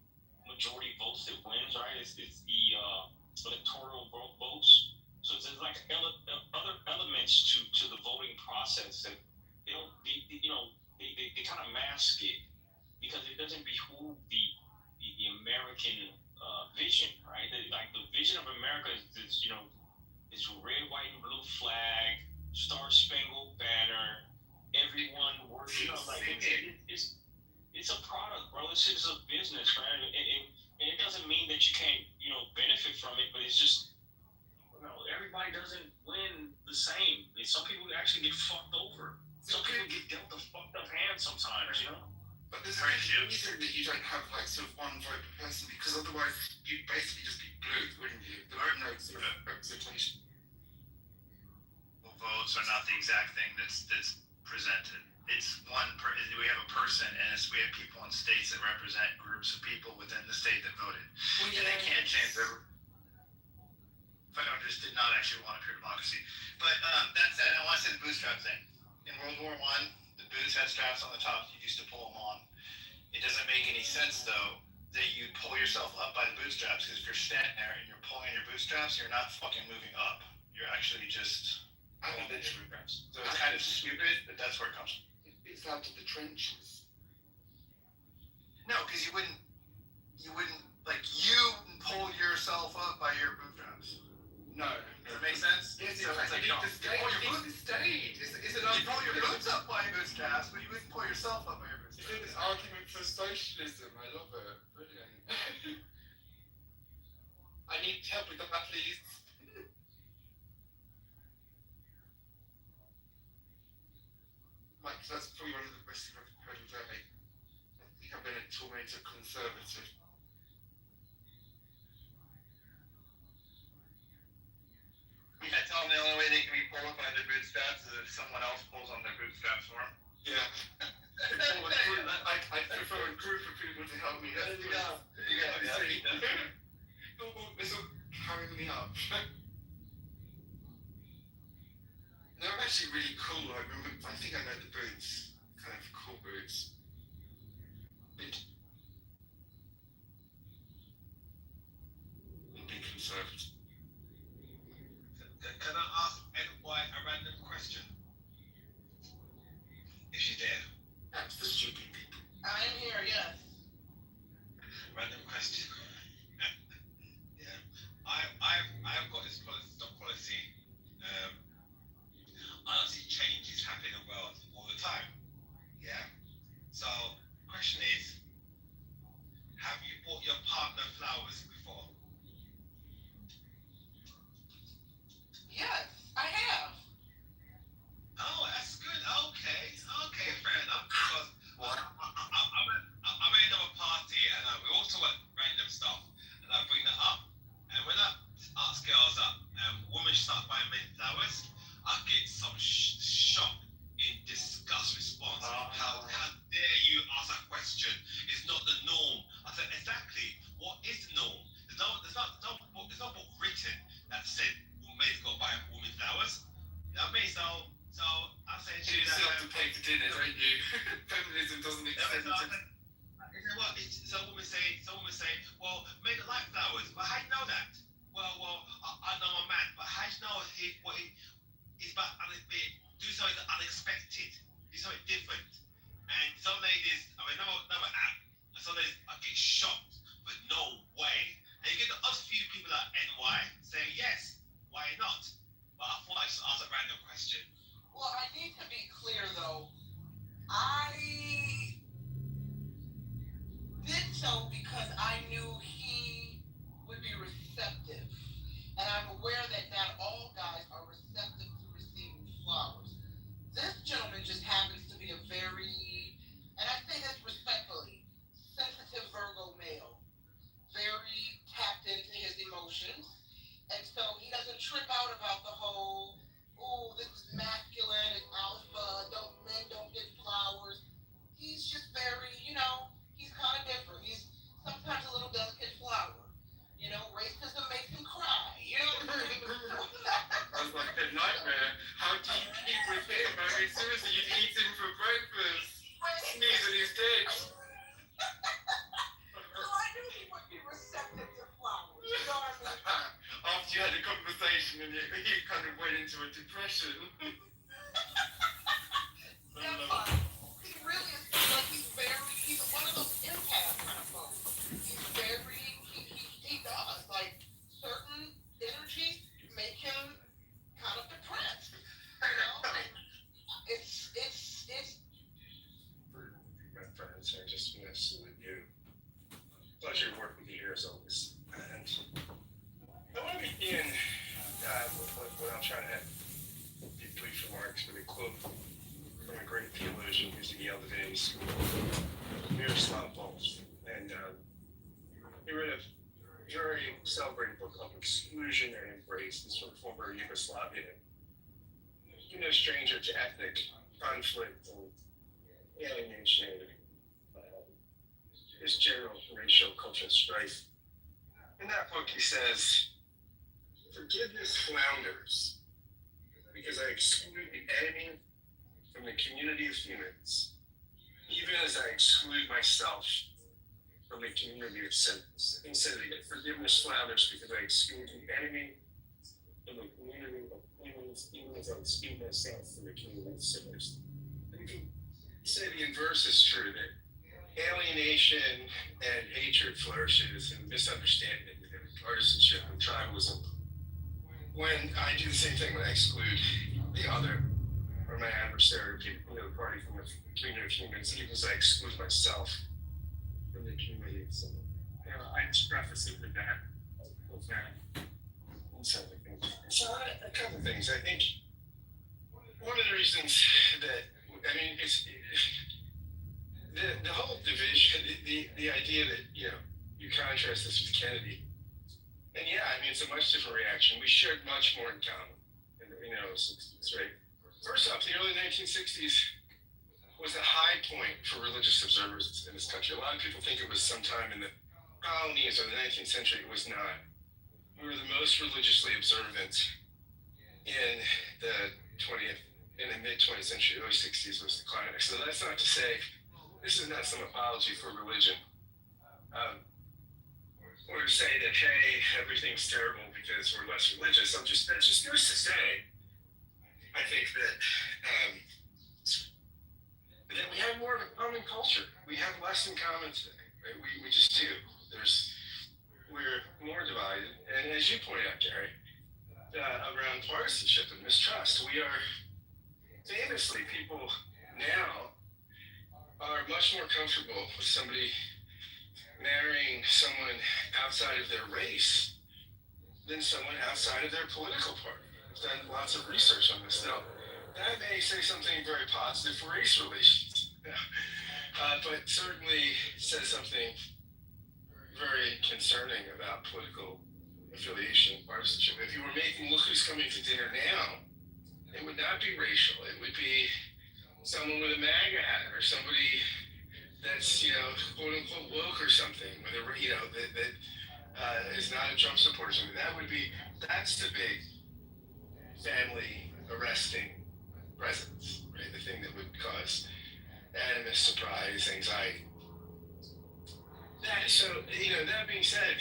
majority votes that wins, right? It's the electoral votes. So there's like other elements to the voting process that they kind of mask it because it doesn't behoove the American vision, right? Like the vision of America is this, this red, white, and blue flag, Star Spangled Banner. Everyone working on it's a product, bro. This is a business, right? And it doesn't mean that you can't, benefit from it, but it's just, everybody doesn't win the same. Some people actually get fucked over. Some people get dealt a fucked up hand sometimes, But there's a reason that you don't have like sort of one vote per person because otherwise you'd basically just be blue, wouldn't you? There are no sort of representation. Votes are not the exact thing that's presented. It's we have a person, and we have people in states that represent groups of people within the state that voted. Well, yeah, and they can't change their. Founders did not actually want a pure democracy. But that said, I want to say the bootstrap thing. In World War I, the boots had straps on the top. You used to pull them on. It doesn't make any sense, though, that you pull yourself up by the bootstraps, because if you're standing there and you're pulling your bootstraps, you're not fucking moving up. You're actually just pulling the bootstraps. So it's kind of stupid, but that's where it comes from. It's out of the trenches. No, because you wouldn't pull yourself up by your bootstraps. No. Does that make sense? Yes, so it's like you pull your boots. You pull your boots up by your bootstraps, but you wouldn't pull yourself up by your bootstraps. It's this argument for socialism. I love it. Brilliant. I need help with that, please. Mike, that's probably one of the best things I've heard all day. I think I've been a tormented conservative. Yeah, tell them the only way they can be pulled up by their bootstraps is if someone else pulls on their bootstraps for them. Yeah. I prefer a group of people to help me. There you go. This will carry me up. No, actually really cool. I think I know the boots, kind of cool boots. Big conservative. Can I ask NY a random question? If she's there. That's the stupid people. I'm here, yes. Random question. Yeah. I've got this stock policy. I see changes happening in the world all the time. Yeah. So, question is, have you bought your partner flowers before? Yes, I have. Oh, that's good. Okay, fair enough. Because I'm at another party and we all talk about random stuff, and I bring that up. And when I ask girls that women start buying men flowers, I get some shock in disgust response. How dare you ask that question? It's not the norm. I said, exactly. What is the norm? There's no book written that said men got to buy women flowers. You know what I mean? So I say to you You still have to pay for dinner, don't you? Feminism doesn't extend to... Some women say, well, men don't like flowers, but how do you know that? Well, I know my man, but how do you know it's about do something unexpected, do something different. And some ladies, another app, and some ladies I get shocked, but no way. And you get the other few people at NY saying yes, why not? But I thought I should ask a random question. Well, I need to be clear though. I did so because I knew he would be receptive. And I'm aware that not all guys are receptive to receiving flowers. This gentleman just happens to be a very, and I say this respectfully, sensitive Virgo male. Very tapped into his emotions. And so he doesn't trip out about the whole, oh, this is masculine, it's alpha, men don't get flowers. He's just very, he's kind of different. He's sometimes a little delicate flower. Racism makes him cry. I was like, a nightmare. How do you keep with him? I mean, seriously, you'd eat him for breakfast. Sneeze and he's dead. So I knew he would be receptive to flowers. You know what I mean? After you had a conversation and he kind of went into a depression. He really is like he's one of those empath kind of folks. He does. Like certain energies make him kind of depressed. It's My friends, I just want to salute you. Pleasure to work with you here as always. And I want to begin what I'm trying to have brief remarks with a quote from a great theologian who's in Yale today, Miroslav Volf. And he wrote a very celebrated book called Exclusionary Embrace. It's from former Yugoslavia. You're no stranger to ethnic conflict and alienation, just general racial cultural strife. In that book, he says, forgiveness flounders because I exclude the enemy from the community of humans, even as I exclude myself from the community of sinners. He said again, forgiveness flounders because I exclude the enemy from the community of humans, even as I exclude myself from the community of sinners. And you can say the inverse is true, that alienation and hatred flourishes and misunderstanding and partisanship and tribalism. When I do the same thing, when I exclude the other or my adversary or people in the party from the community of humans, even as I exclude myself from the community. So, I just preface it with that. So a couple things. I think one of the reasons that, it's the whole division, the idea that, you contrast this with Kennedy. And it's a much different reaction. We shared much more in common in the 60s, right? First off, the early 1960s was a high point for religious observers in this country. A lot of people think it was sometime in the colonies or the 19th century. It was not. We were the most religiously observant in the 20th in the mid-20th century, early 60s was the climax. So that's not to say, this is not some apology for religion. Or to say that, hey, everything's terrible because we're less religious. That's just news to say, I think that we have more of a common culture. We have less in common today, right? We just do. We're more divided. And as you point out, Gary, around partisanship and mistrust, we are famously, people now are much more comfortable with somebody marrying someone outside of their race than someone outside of their political party. I've done lots of research on this. Now, that may say something very positive for race relations, but certainly says something very concerning about political affiliation and partisanship. If you were making Look Who's Coming to Dinner Now, it would not be racial. It would be someone with a MAGA hat or somebody that's, quote unquote woke or something, that is not a Trump supporter. That's the big family arresting presence, right? The thing that would cause animus, surprise, anxiety. That being said,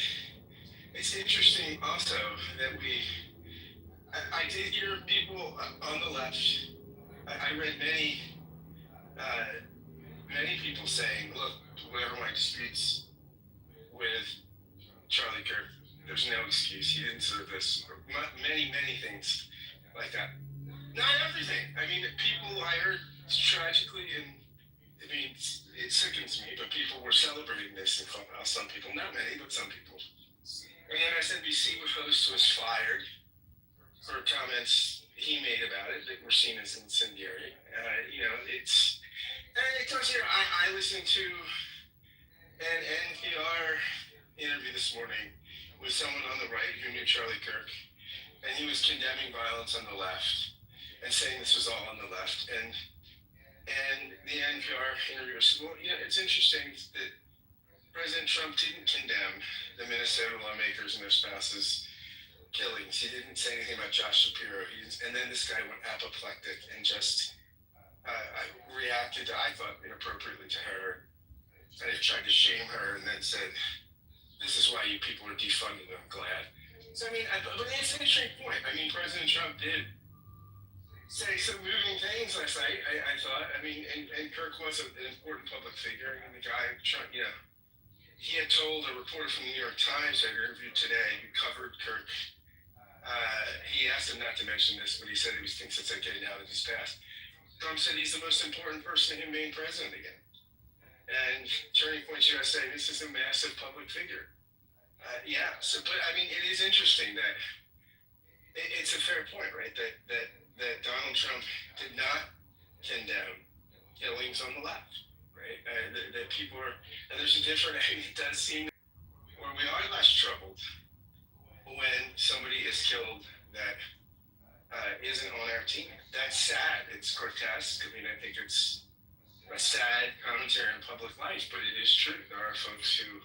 it's interesting also that I did hear people on the left, I read many people saying, look, whatever my disputes with Charlie Kirk, there's no excuse. He didn't deserve this. Many things like that. Not everything. I mean, people I heard tragically, and it sickens me, but people were celebrating this in Clubhouse. Some people, not many, but some people. And the MSNBC host was fired for comments he made about it that were seen as incendiary. It comes here. I listened to an NPR interview this morning with someone on the right who knew Charlie Kirk, and he was condemning violence on the left and saying this was all on the left. And the NPR interviewer said, well, it's interesting that President Trump didn't condemn the Minnesota lawmakers and their spouses' killings. He didn't say anything about Josh Shapiro. And then this guy went apoplectic and just reacted, I thought, inappropriately to her. And he tried to shame her and then said, this is why you people are defunding. I'm glad. So, but it's an interesting point. President Trump did say some moving things last night, I thought. And Kirk was an important public figure. The guy, he had told a reporter from the New York Times I interviewed today who covered Kirk. He asked him not to mention this, but he said he thinks it's okay now that he's passed. Trump said he's the most important person in him being president again. And Turning Point USA, this is a massive public figure. But it is interesting that it's a fair point, right? That Donald Trump did not condemn killings on the left, right? That people are, and there's a different, it does seem where we are less troubled when somebody is killed that isn't on our team. That's sad. It's grotesque. I think it's a sad commentary on public life, but it is true. There are folks who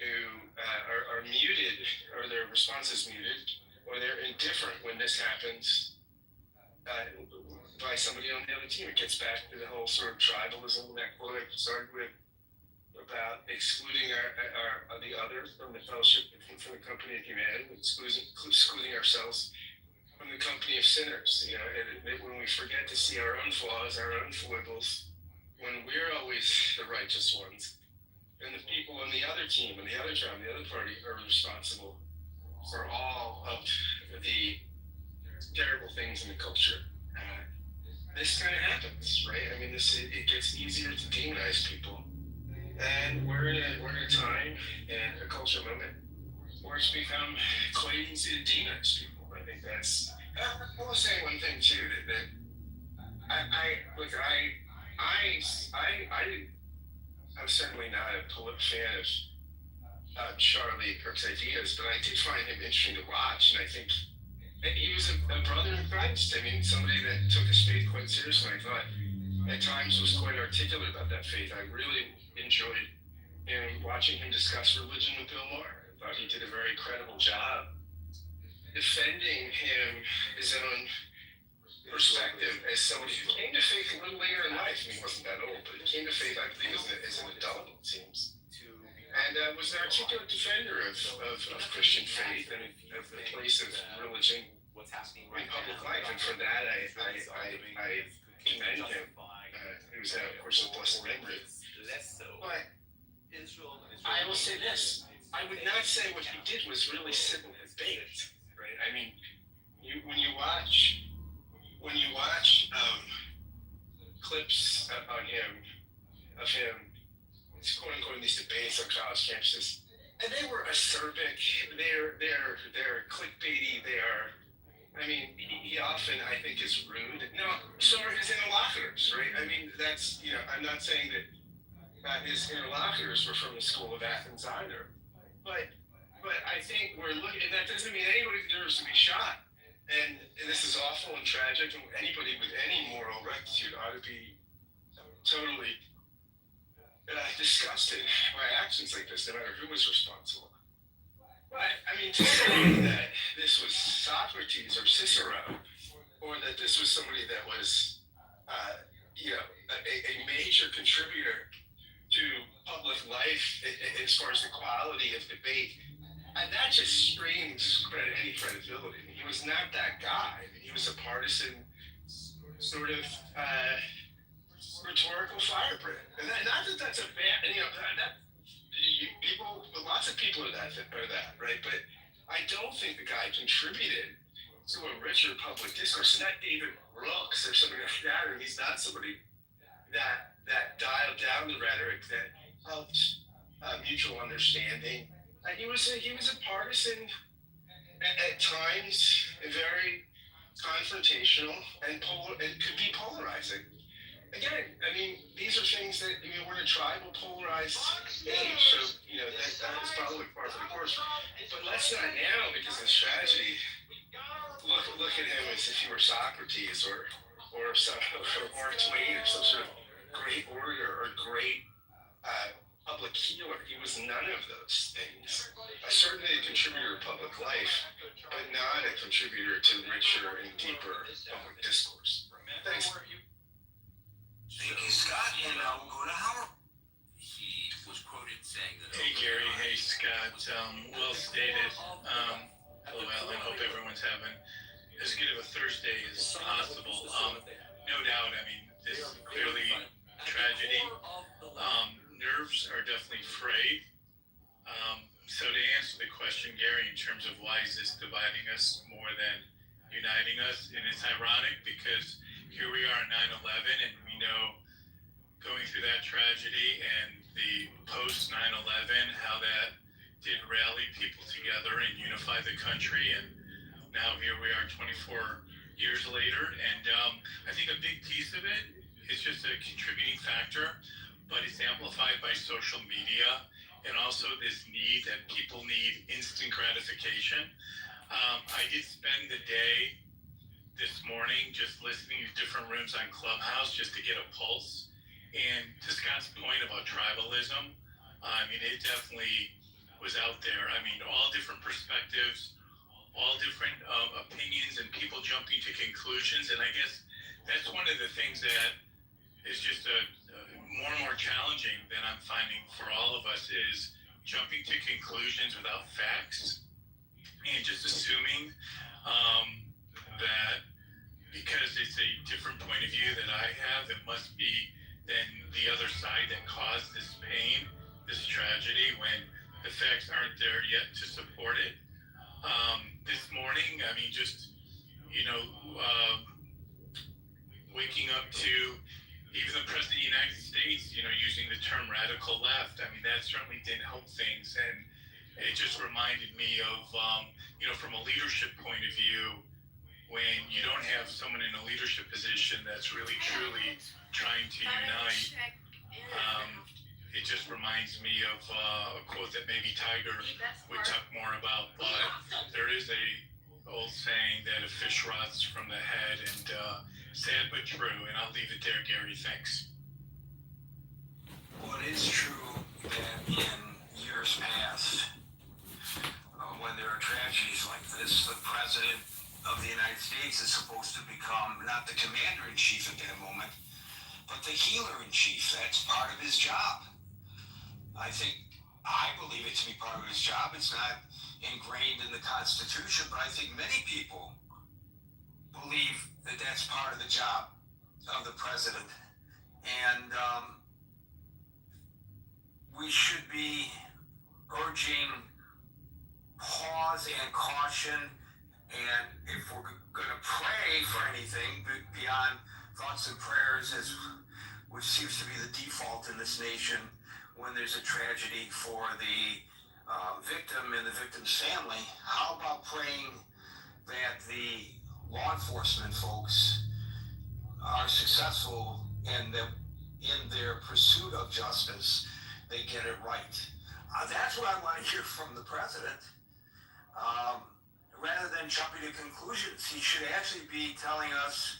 are muted, or their response is muted, or they're indifferent when this happens by somebody on the other team. It gets back to the whole sort of tribalism that quote I started with about excluding the other from the fellowship, from the company of humanity, excluding ourselves from the company of sinners. When we forget to see our own flaws, our own foibles, when we're always the righteous ones, and the people on the other team, on the other tribe, the other party are responsible for all of the terrible things in the culture. This kind of happens, right? It gets easier to demonize people, and we're in a time and a culture moment where it's become quite easy to demonize people. I think that's. I will say one thing too that I'm certainly not a fan of Charlie Kirk's ideas, but I did find him interesting to watch, and I think he was a brother in Christ. Somebody that took his faith quite seriously. I thought at times was quite articulate about that faith. I really enjoyed watching him discuss religion with Bill Maher. I thought he did a very credible job defending his own perspective as somebody who came to faith a little later in life. I mean, he wasn't that old, but he came to faith, I believe, as an adult, it seems. And was an articulate defender of Christian faith and of the place of religion in public life. And for that, I commend him. He was, of course, a blessed memory. But I will say this. I would not say what he did was really civil debate, right? I mean, when you watch clips on him, of him, quote unquote, in these debates on college campuses, and they were acerbic, they're clickbaity, he often, I think, is rude. Now, so are his interlocutors, right? I mean, that's, I'm not saying that his interlocutors were from the school of Athens either, but I think we're looking, and that doesn't mean anybody deserves to be shot. And this is awful and tragic, and anybody with any moral rectitude ought to be totally disgusted by actions like this, no matter who was responsible. But, to say that this was Socrates or Cicero, or that this was somebody that was, a major contributor to public life as far as the quality of debate, and that just screams any credibility. He was not that guy. He was a partisan sort of rhetorical firebrand. And not that that's a bad, lots of people are that, right? But I don't think the guy contributed to a richer public discourse. Not David Brooks or somebody like that, or he's not somebody that dialed down the rhetoric that helped mutual understanding. He was a partisan, at times, very confrontational, and could be polarizing. Again, these are things that, we're in a tribal, polarized age, so, that is probably part of the course. But let's not now, because of this tragedy, look at him as if he were Socrates or Mark Twain or some sort of great orator or great public healer. He was none of those things. Certainly a contributor to public life, but not a contributor to richer and deeper public discourse. Thanks. Thank you, Scott, and we'll go to Howard. He was quoted saying that... Hey, Gary. Hey, Scott. Well stated. Hello, Alan. Hope everyone's having as good of a Thursday as possible. No doubt, this is clearly tragedy. Nerves are definitely frayed. So to answer the question, Gary, in terms of why is this dividing us more than uniting us, and it's ironic because here we are on 9/11, and we know going through that tragedy and the post 9/11, how that did rally people together and unify the country, and now here we are 24 years later, and I think a big piece of it is just a contributing factor, but it's amplified by social media and also this need that people need instant gratification. I did spend the day this morning just listening to different rooms on Clubhouse just to get a pulse. And to Scott's point about tribalism, it definitely was out there. All different perspectives, all different opinions, and people jumping to conclusions. And I guess that's one of the things that is just more and more challenging than I'm finding for all of us is jumping to conclusions without facts and just assuming that because it's a different point of view that I have, it must be then the other side that caused this pain, this tragedy, when the facts aren't there yet to support it. This morning, waking up to even the President of the United States, using the term radical left, that certainly didn't help things. And it just reminded me of, from a leadership point of view, when you don't have someone in a leadership position that's really truly trying to unite, it just reminds me of a quote that maybe Tiger would talk more about, but there is a old saying that a fish rots from the head, and sad but true, and I'll leave it there, Gary. Thanks. Well, it is true that in years past, when there are tragedies like this, the president of the United States is supposed to become not the commander-in-chief at that moment, but the healer-in-chief. That's part of his job. I believe it to be part of his job. It's not ingrained in the Constitution, but I think many people believe that that's part of the job of the president. And we should be urging pause and caution, and if we're going to pray for anything beyond thoughts and prayers, which seems to be the default in this nation when there's a tragedy for the victim and the victim's family, how about praying that the law enforcement folks are successful and that in their pursuit of justice, they get it right. That's what I want to hear from the president. Rather than jumping to conclusions, he should actually be telling us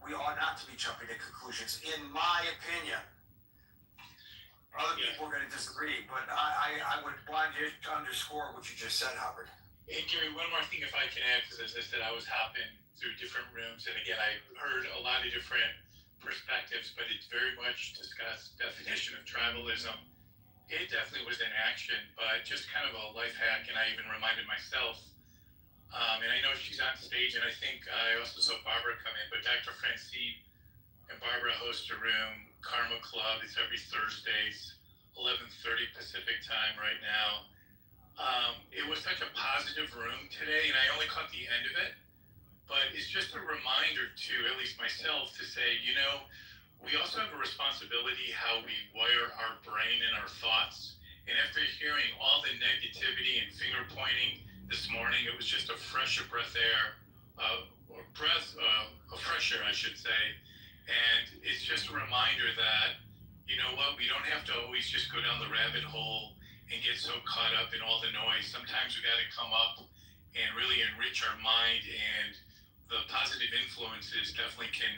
we ought not to be jumping to conclusions, in my opinion. Other people are going to disagree, but I would want you to underscore what you just said, Howard. Hey, Gary, one more thing if I can add, because as I said, I was hopping through different rooms, and again, I heard a lot of different perspectives, but it very much discussed definition of tribalism. It definitely was in action, but just kind of a life hack, and I even reminded myself, and I know she's on stage, and I think I also saw Barbara come in, but Dr. Francine and Barbara host a room, Karma Club. It's every Thursdays, 11:30 Pacific time right now. It was such a positive room today, and I only caught the end of it, but it's just a reminder to at least myself to say, we also have a responsibility how we wire our brain and our thoughts. And after hearing all the negativity and finger pointing this morning, it was just a fresh breath air, a fresh air, I should say. And it's just a reminder that, you know what, we don't have to always just go down the rabbit hole and get so caught up in all the noise. Sometimes we got to come up and really enrich our mind, and the positive influences definitely can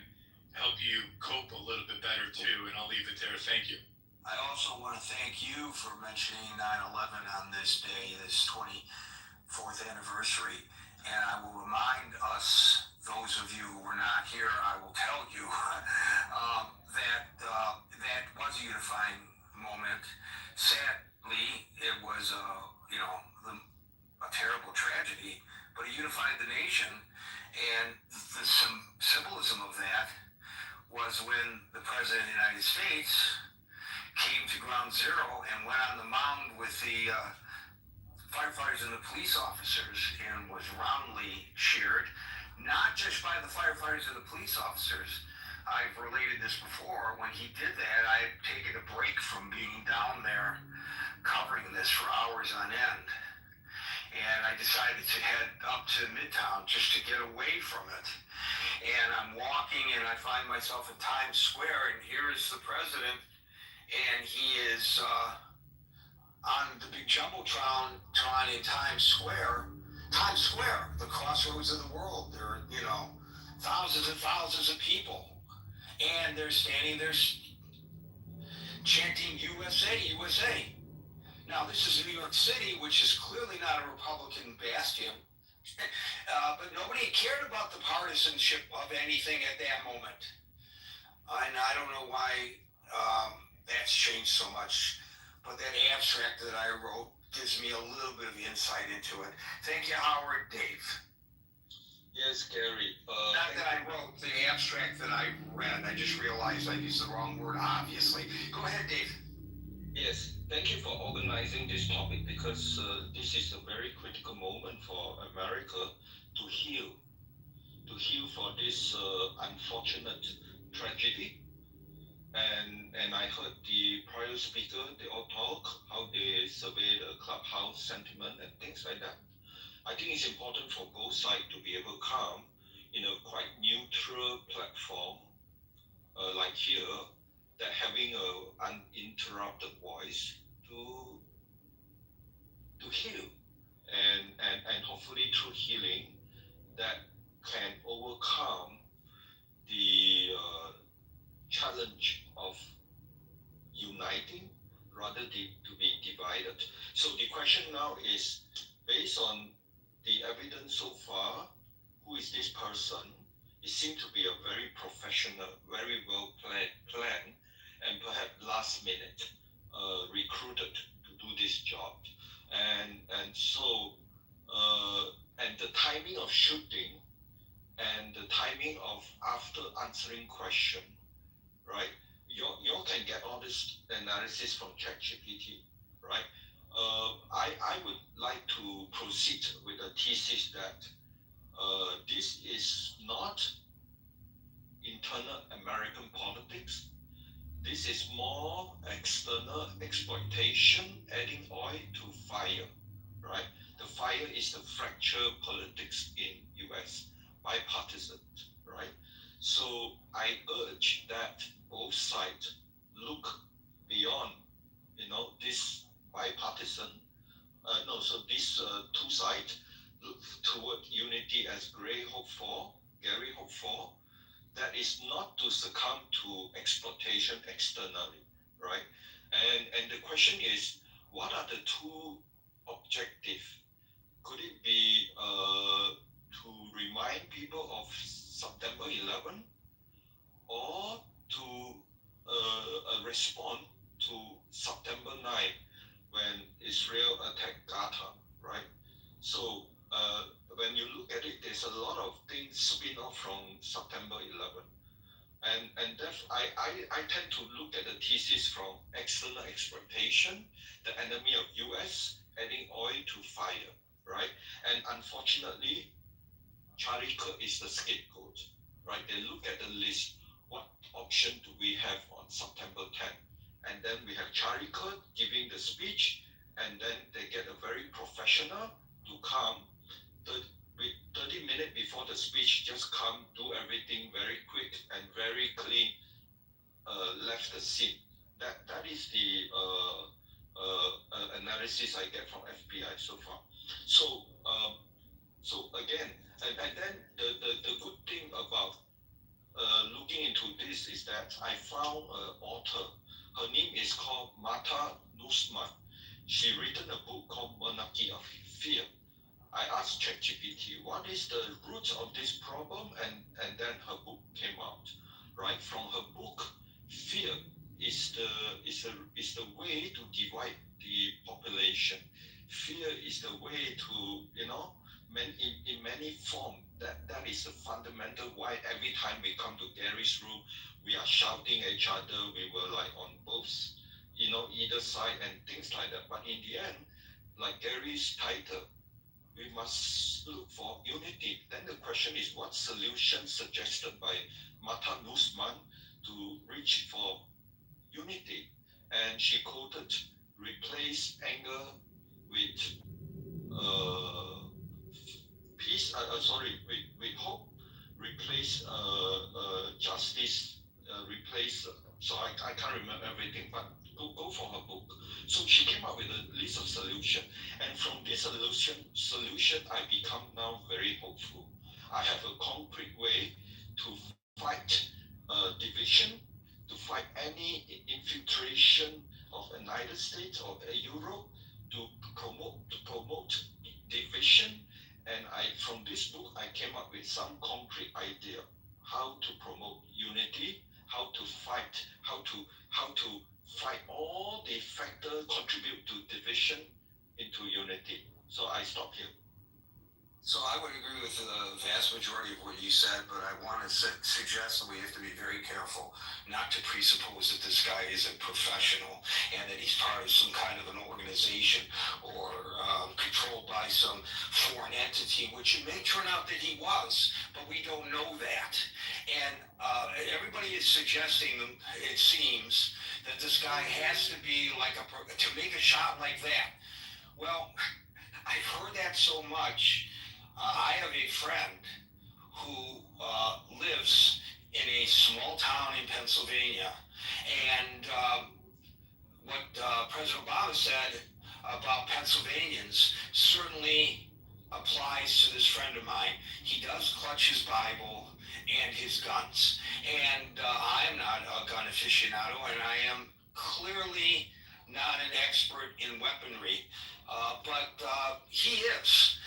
help you cope a little bit better too. And I'll leave it there. Thank you. I also want to thank you for mentioning 9/11 on this day, this 24th anniversary. And I will remind us, those of you who were not here, I will tell you that was a unifying moment. Sadly, it was a terrible tragedy, but it unified the nation. And the symbolism of that was when the President of the United States came to ground zero and went on the mound with the firefighters and the police officers and was roundly cheered, not just by the firefighters and the police officers. I've related this before. When he did that, I had taken a break from being down there covering this for hours on end. And I decided to head up to Midtown just to get away from it. And I'm walking and I find myself in Times Square, and here is the president, and he is on the big jumbotron in Times Square. Times Square, the crossroads of the world. There are, thousands and thousands of people. And they're standing there chanting USA, USA. Now, this is New York City, which is clearly not a Republican bastion. But nobody cared about the partisanship of anything at that moment. And I don't know why that's changed so much. But that abstract that I wrote gives me a little bit of insight into it. Thank you, Howard. Dave. Yes, Gary. Not that I wrote the abstract that I read. I just realized I used the wrong word, obviously. Go ahead, Dave. Yes, thank you for organizing this topic, because this is a very critical moment for America to heal for this unfortunate tragedy. And I heard the prior speaker, they all talk how they survey the clubhouse sentiment and things like that. I think it's important for both sides to be able to come in a quite neutral platform like here, that having an uninterrupted voice to heal, and hopefully through healing that can overcome the challenge of uniting rather than to be divided. So the question now is, based on the evidence so far, who is this person? It seemed to be a very professional, very well planned, and perhaps last minute recruited to do this job. And so and the timing of shooting and the timing of after answering question, right? You can get all this analysis from ChatGPT, right? I would like to proceed with a thesis that this is not internal American politics. This is more external exploitation, adding oil to fire, right? The fire is the fracture politics in US, bipartisan, right? So I urge that both sides look beyond, this bipartisan, these two sides look toward unity as Gary hoped for, that is not to succumb to exploitation externally, right? And the question is, what are the two objectives? Could it be to remind people of September 11, or to respond to September 9 when Israel attacked Gaza, right? So when you look at it, there's a lot of things spin off from September 11. And I tend to look at the thesis from external exploitation, the enemy of US, adding oil to fire, right? And unfortunately, Charlie Kirk is the scapegoat, right? They look at the list. What option do we have on September 10? And then we have Charlie Kirk giving the speech, and then they get a very professional to come 30 minutes before the speech, just come, do everything very quick and very clean, left the scene. That is the analysis I get from FBI so far. So again, and then the good thing about looking into this is that I found an author. Her name is called Martha Nussman. She written a book called Monarchy of Fear. I asked ChatGPT, what is the root of this problem? And then her book came out, right? From her book, fear is the way to divide the population. Fear is the way to, in many forms, that is the fundamental why every time we come to Gary's room, we are shouting at each other, we were like on both, either side and things like that. But in the end, like Gary's title, we must look for unity. Then the question is, what solution suggested by Martha Nussman to reach for unity? And she quoted, replace anger with peace, with hope, replace justice, replace, so I can't remember everything, but go for her book. So she came up with a list of solutions, and from this solution, I become now very hopeful. I have a concrete way to fight division, to fight any infiltration of the United States or Europe, to promote division. And from this book, I came up with some concrete idea how to promote unity, how to fight all the factors contribute to division into unity. So I stop here. So I would agree with the vast majority of what you said, but I want to suggest that we have to be very careful not to presuppose that this guy is a professional and that he's part of some kind of an organization or controlled by some foreign entity, which it may turn out that he was, but we don't know that. And everybody is suggesting, it seems, that this guy has to be like to make a shot like that. Well, I've heard that so much. I have a friend who lives in a small town in Pennsylvania, and what President Obama said about Pennsylvanians certainly applies to this friend of mine. He does clutch his Bible and his guns, and I am not a gun aficionado, and I am clearly not an expert in weaponry, but he is,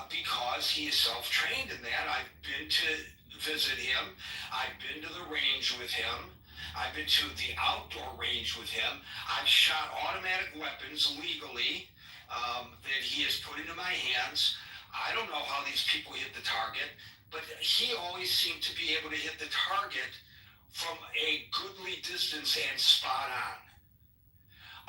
because because he is self-trained in that. I've been to visit him. I've been to the range with him. I've been to the outdoor range with him. I've shot automatic weapons legally that he has put into my hands. I don't know how these people hit the target, but he always seemed to be able to hit the target from a goodly distance and spot on.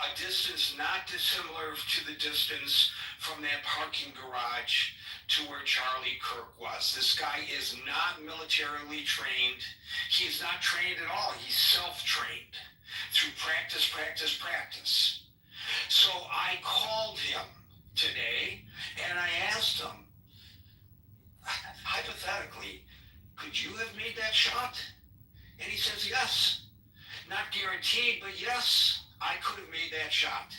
A distance not dissimilar to the distance from that parking garage to where Charlie Kirk was. This guy is not militarily trained. He is not trained at all. He's self-trained through practice, practice, practice. So I called him today and I asked him, hypothetically, could you have made that shot? And he says, yes. Not guaranteed, but yes, I could have made that shot.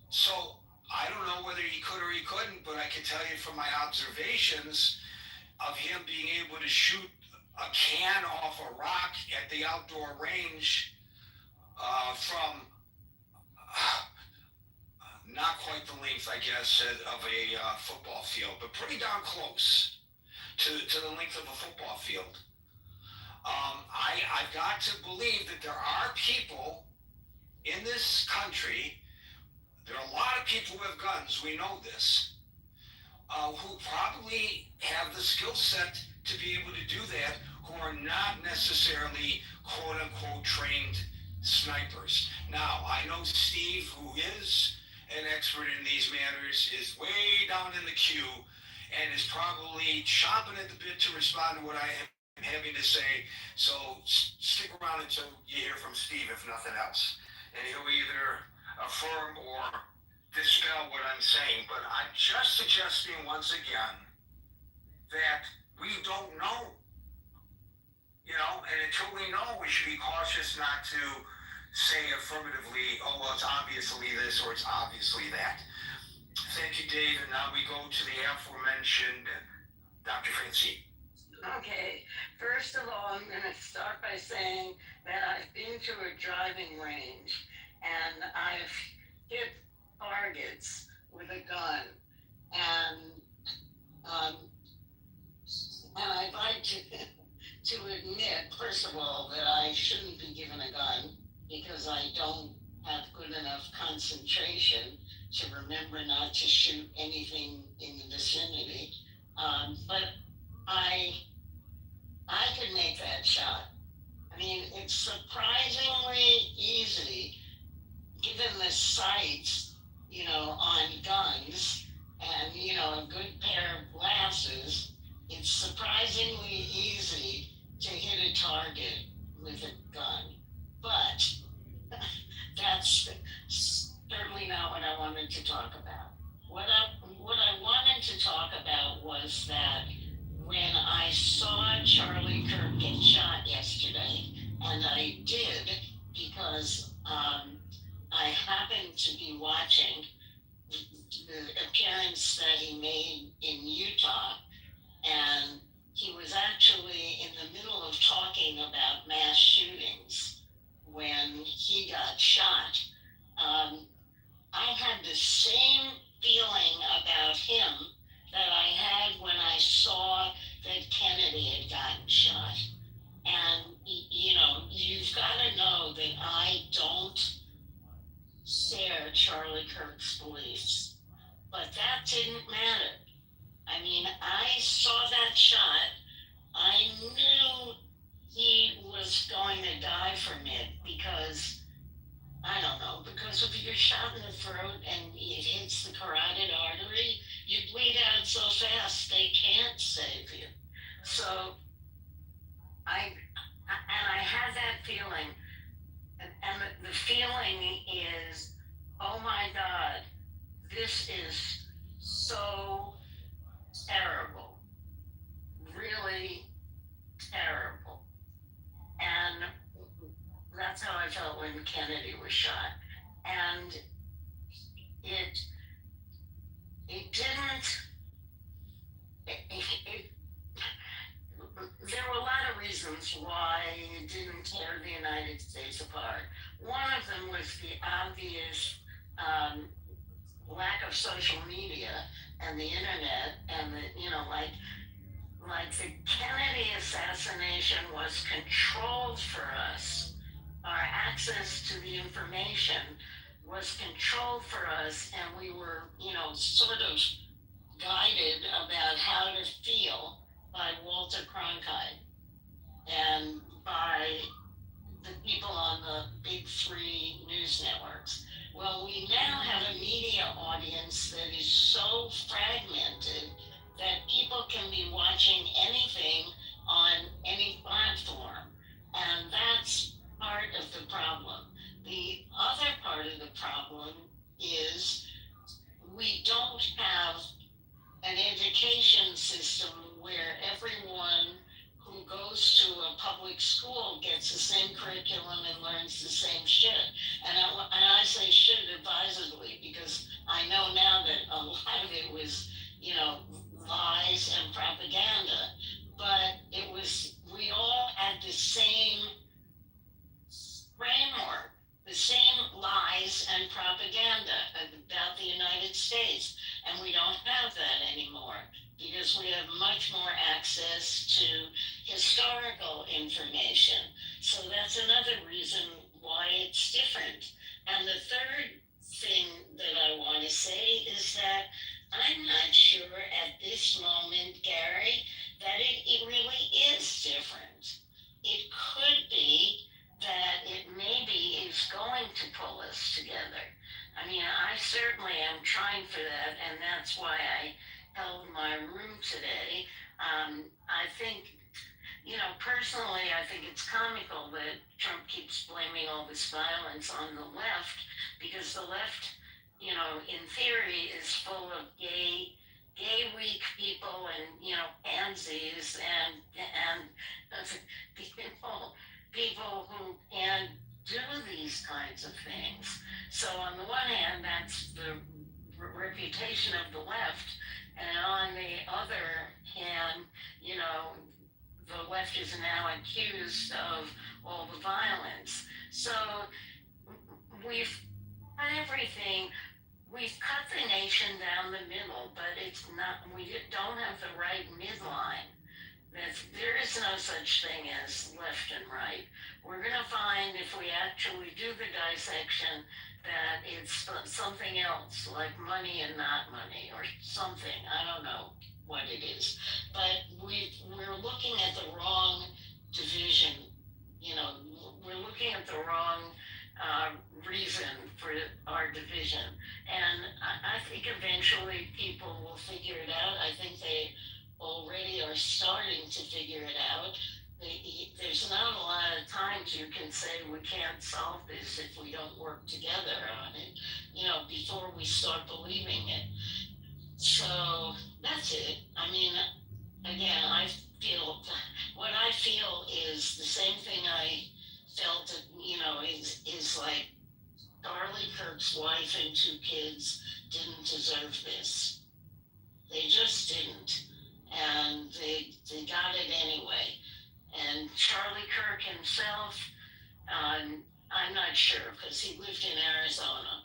So I don't know whether he could or he couldn't, but I can tell you from my observations of him being able to shoot a can off a rock at the outdoor range from not quite the length, I guess, of a football field, but pretty darn close to the length of a football field. I've got to believe that there are people in this country, there are a lot of people with guns, we know this, who probably have the skill set to be able to do that, who are not necessarily quote-unquote trained snipers. Now, I know Steve, who is an expert in these matters, is way down in the queue and is probably chomping at the bit to respond to what I am having to say. So stick around until you hear from Steve, if nothing else. And he'll either affirm or dispel what I'm saying. But I'm just suggesting once again that we don't know. You know, and until we know, we should be cautious not to say affirmatively, oh, well, it's obviously this or it's obviously that. Thank you, Dave. And now we go to the aforementioned Dr. Francine. Okay, first of all, I'm going to start by saying that I've been to a driving range and I've hit targets with a gun, and I'd like to admit, first of all, that I shouldn't be given a gun because I don't have good enough concentration to remember not to shoot anything in the vicinity. But I could make that shot. I mean, it's surprisingly easy, given the sights, you know, on guns and, you know, a good pair of glasses. It's surprisingly easy to hit a target with a gun. But that's certainly not what I wanted to talk about. What I wanted to talk about was that when I saw Charlie Kirk get shot yesterday, and I did because I happened to be watching the appearance that he made in Utah, and he was actually in the middle of talking about mass shootings when he got shot. I had the same feeling about him that I had when I saw that Kennedy had gotten shot. And, you know, you've got to know that I don't share Charlie Kirk's beliefs. But that didn't matter. I mean, I saw that shot. I knew he was going to die from it because, I don't know, because if you're shot in the throat and it hits the carotid artery, you bleed out so fast they can't save you. So I had that feeling, and the feeling is, oh my God, this is so terrible, really terrible. And that's how I felt when Kennedy was shot. And it didn't, there were a lot of reasons why it didn't tear the United States apart. One of them was the obvious lack of social media and the internet, and like the Kennedy assassination was controlled for us. Our access to the information was controlled for us, and we were, sort of guided about how to feel by Walter Cronkite and by the people on the big three news networks. Well, we now have a media audience that is so fragmented that people can be watching anything on any platform. And that's part of the problem. The other part of the problem is we don't have an education system where everyone who goes to a public school gets the same curriculum and learns the same shit. And I say shit advisedly because I know now that a lot of it was, lies and propaganda. But we all had the same framework, the same lies and propaganda about the United States. And we don't have that anymore because we have much more access to historical information. So that's another reason why it's different. And the third thing that I want to say is that I'm not sure at this moment, Gary, that it really is different. It could be that it maybe is going to pull us together. I mean, I certainly am trying for that, and that's why I held my room today. I think, personally, I think it's comical that Trump keeps blaming all this violence on the left, because the left, in theory, is full of gay weak people and pansies and people who can do these kinds of things. So on the one hand, that's the reputation of the left, and on the other hand, the left is now accused of all the violence. So we've done everything. We've cut the nation down the middle, but we don't have the right midline. There is no such thing as left and right. We're going to find, if we actually do the dissection, that it's something else, like money and not money, or something. I don't know what it is. But we're looking at the wrong division. We're looking at the wrong reason for our division. And I think eventually people will figure it out. I think they already are starting to figure it out. There's not a lot of times you can say we can't solve this if we don't work together on it, before we start believing it. So that's it. I mean, again, what I feel is the same thing I felt, is like Charlie Kirk's wife and 2 kids didn't deserve this. They just didn't. And they got it anyway. And Charlie Kirk himself, I'm not sure, because he lived in Arizona.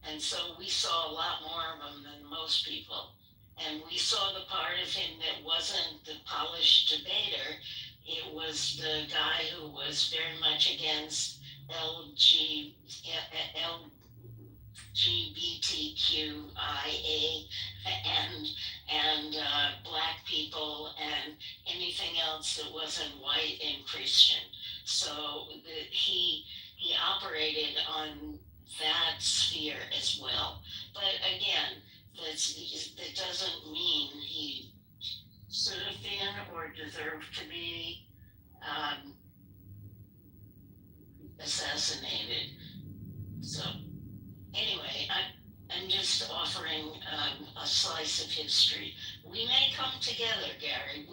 And so we saw a lot more of him than most people. And we saw the part of him that wasn't the polished debater. It was the guy who was very much against LGBTQIA and black people and anything else that wasn't white and Christian. So he operated on that sphere as well. But again, that doesn't mean he should have been or deserved to be assassinated. So anyway, I'm just offering a slice of history. We may come together, Gary.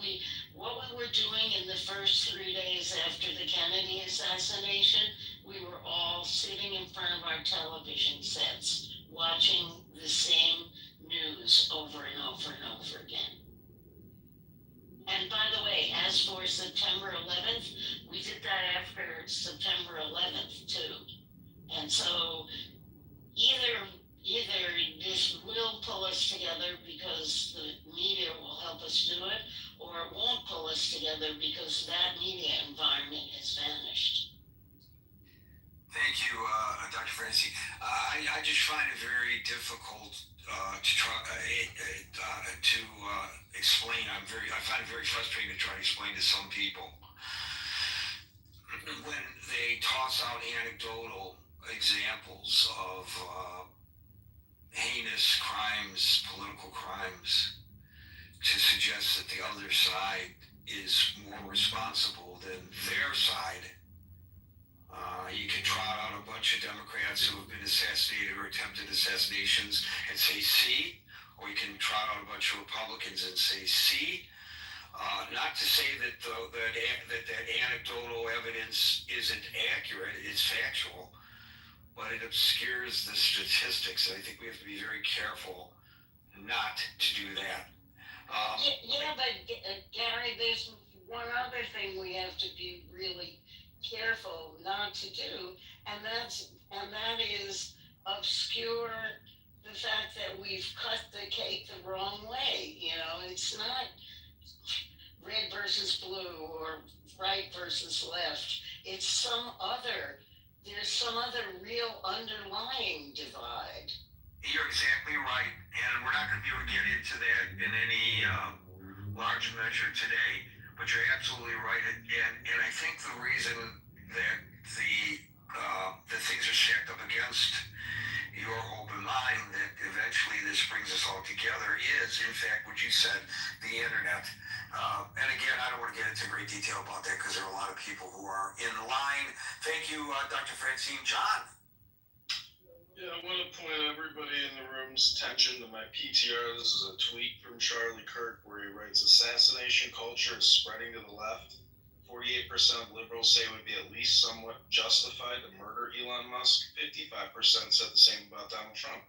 What we were doing in the first 3 days after the Kennedy assassination, we were all sitting in front of our television sets, watching the same news over and over and over again. And by the way, as for September 11th, we did that after September 11th too. And so either this will pull us together because us do it, or it won't pull us together because that media environment has vanished. Thank you, Dr. Francie. I just find it very difficult to try to explain. I find it very frustrating to try to explain to some people when they toss out anecdotal examples of heinous crimes, political crimes, to suggest that the other side is more responsible than their side. You can trot out a bunch of Democrats who have been assassinated or attempted assassinations and say, see, or you can trot out a bunch of Republicans and say, see. Not to say that that anecdotal evidence isn't accurate, it's factual, but it obscures the statistics, and I think we have to be very careful not to do that. But Gary, there's one other thing we have to be really careful not to do, and that is obscure the fact that we've cut the cake the wrong way. It's not red versus blue or right versus left. There's some other real underlying divide. You're exactly right, and we're not going to be able to get into that in any large measure today, but you're absolutely right, and I think the reason that the things are stacked up against your open mind, that eventually this brings us all together, is, in fact, what you said, the internet. And again, I don't want to get into great detail about that because there are a lot of people who are in line. Thank you, Dr. Francine. John? Yeah, I want to point everybody in the room's attention to my PTR. This is a tweet from Charlie Kirk where he writes, assassination culture is spreading to the left. 48% of liberals say it would be at least somewhat justified to murder Elon Musk. 55% said the same about Donald Trump.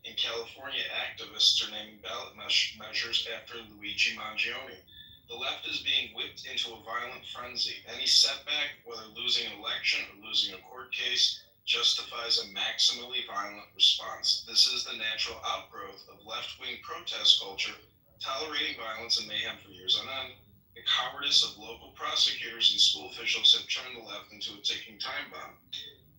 In California, activists are naming ballot measures after Luigi Mangione. The left is being whipped into a violent frenzy. Any setback, whether losing an election or losing a court case, justifies a maximally violent response. This is the natural outgrowth of left-wing protest culture, tolerating violence and mayhem for years on end. The cowardice of local prosecutors and school officials have turned the left into a ticking time bomb.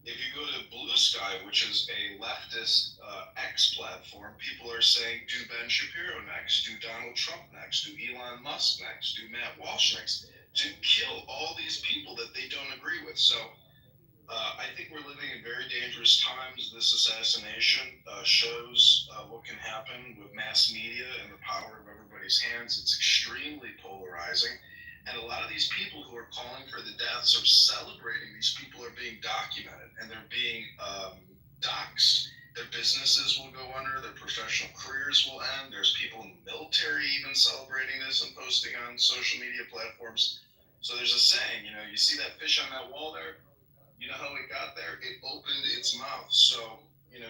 If you go to Blue Sky, which is a leftist X platform, people are saying, do Ben Shapiro next, do Donald Trump next, do Elon Musk next, do Matt Walsh next, to kill all these people that they don't agree with. So I think we're living in very dangerous times. This assassination shows what can happen with mass media and the power of everybody's hands. It's extremely polarizing. And a lot of these people who are calling for the deaths or celebrating these people are being documented and they're being doxxed. Their businesses will go under, their professional careers will end. There's people in the military even celebrating this and posting on social media platforms. So there's a saying, you see that fish on that wall there? You know how it got there? It opened its mouth. So,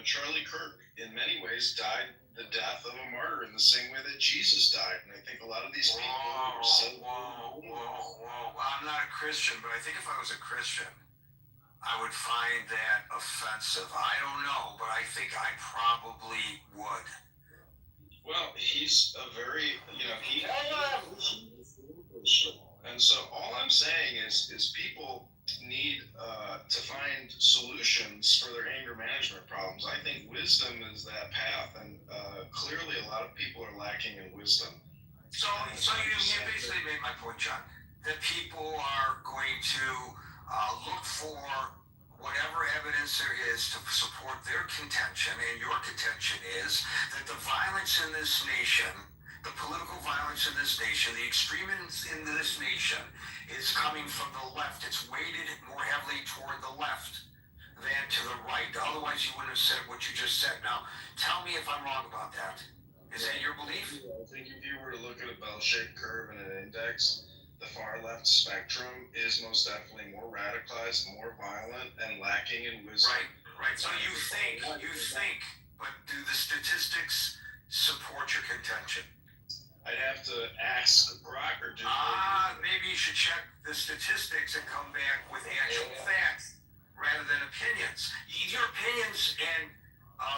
Charlie Kirk, in many ways, died the death of a martyr in the same way that Jesus died. And I think a lot of these people are saying, Whoa. I'm not a Christian, but I think if I was a Christian, I would find that offensive. I don't know, but I think I probably would. Well, he's a very, and so all I'm saying is people need to find solutions for their anger management problems. I think wisdom is that path, and clearly a lot of people are lacking in wisdom. So you basically made my point, John, that people are going to look for whatever evidence there is to support their contention, and your contention is that the violence in this nation, the political violence in this nation, the extremism in this nation is coming from the left. It's weighted more heavily toward the left than to the right. Otherwise, you wouldn't have said what you just said. Now, tell me if I'm wrong about that. Is that your belief? I think if you were to look at a bell-shaped curve and an index, the far left spectrum is most definitely more radicalized, more violent, and lacking in wisdom. Right. So you think, but do the statistics support your contention? I'd have to ask Brock or do maybe you should check the statistics and come back with actual facts rather than opinions. Your opinions and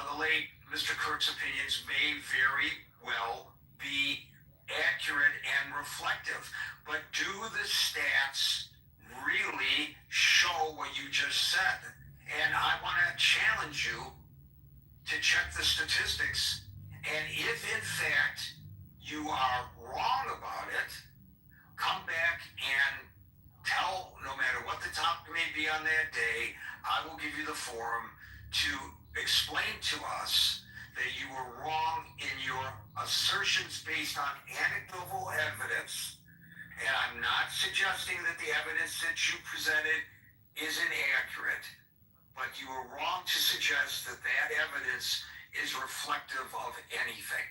the late Mr. Kirk's opinions may very well be accurate reflective. But do the stats really show what you just said? And I want to challenge you to check the statistics. And if in fact you are wrong about it, come back and tell, no matter what the topic may be on that day, I will give you the forum to explain to us that you were wrong in your assertions based on anecdotal evidence. And I'm not suggesting that the evidence that you presented is inaccurate, but you were wrong to suggest that that evidence is reflective of anything.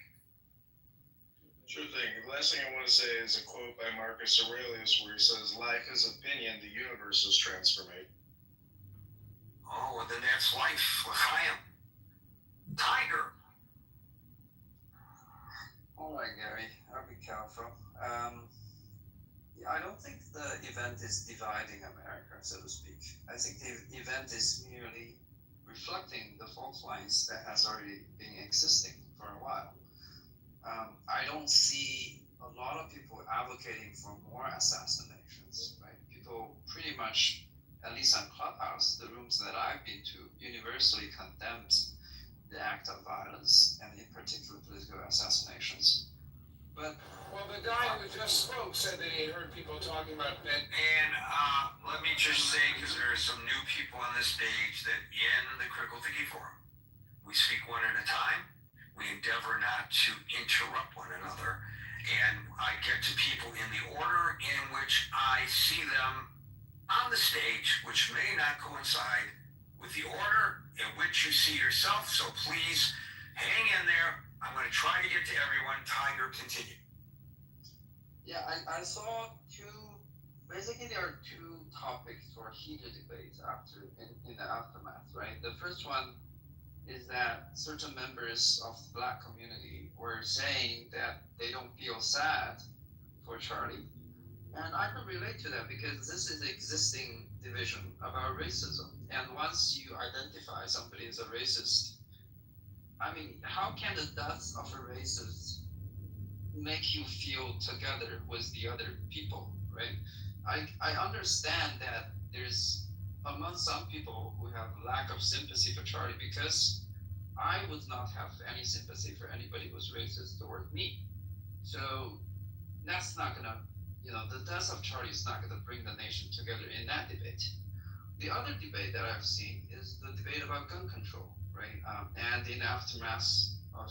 Sure thing. The last thing I want to say is a quote by Marcus Aurelius where he says, "Life is opinion, the universe is transformation." Oh, well, then that's life. L'chaim. Tiger. All right, Gary, I'll be careful. I don't think the event is dividing America, so to speak. I think the event is merely reflecting the fault lines that has already been existing for a while. I don't see a lot of people advocating for more assassinations, right? People pretty much, at least on Clubhouse, the rooms that I've been to, universally condemns the act of violence, and in particular political assassinations. But well, the guy who just spoke said that he had heard people talking about that. And let me just say, because there are some new people on this stage, that in the Critical Thinking Forum, we speak one at a time. We endeavor not to interrupt one another. And I get to people in the order in which I see them on the stage, which may not coincide with the order in which you see yourself. So please hang in there. I'm going to try to get to everyone. Tiger, continue. Yeah, I saw basically there are two topics for heated debate in the aftermath, right? The first one is that certain members of the Black community were saying that they don't feel sad for Charlie. And I can relate to that because this is the existing division about racism. And once you identify somebody as a racist, I mean, how can the death of a racist make you feel together with the other people, right? I understand that there's among some people who have lack of sympathy for Charlie because I would not have any sympathy for anybody who's racist toward me. So that's not gonna, the death of Charlie is not gonna bring the nation together in that debate. The other debate that I've seen is the debate about gun control, right? And in the aftermath of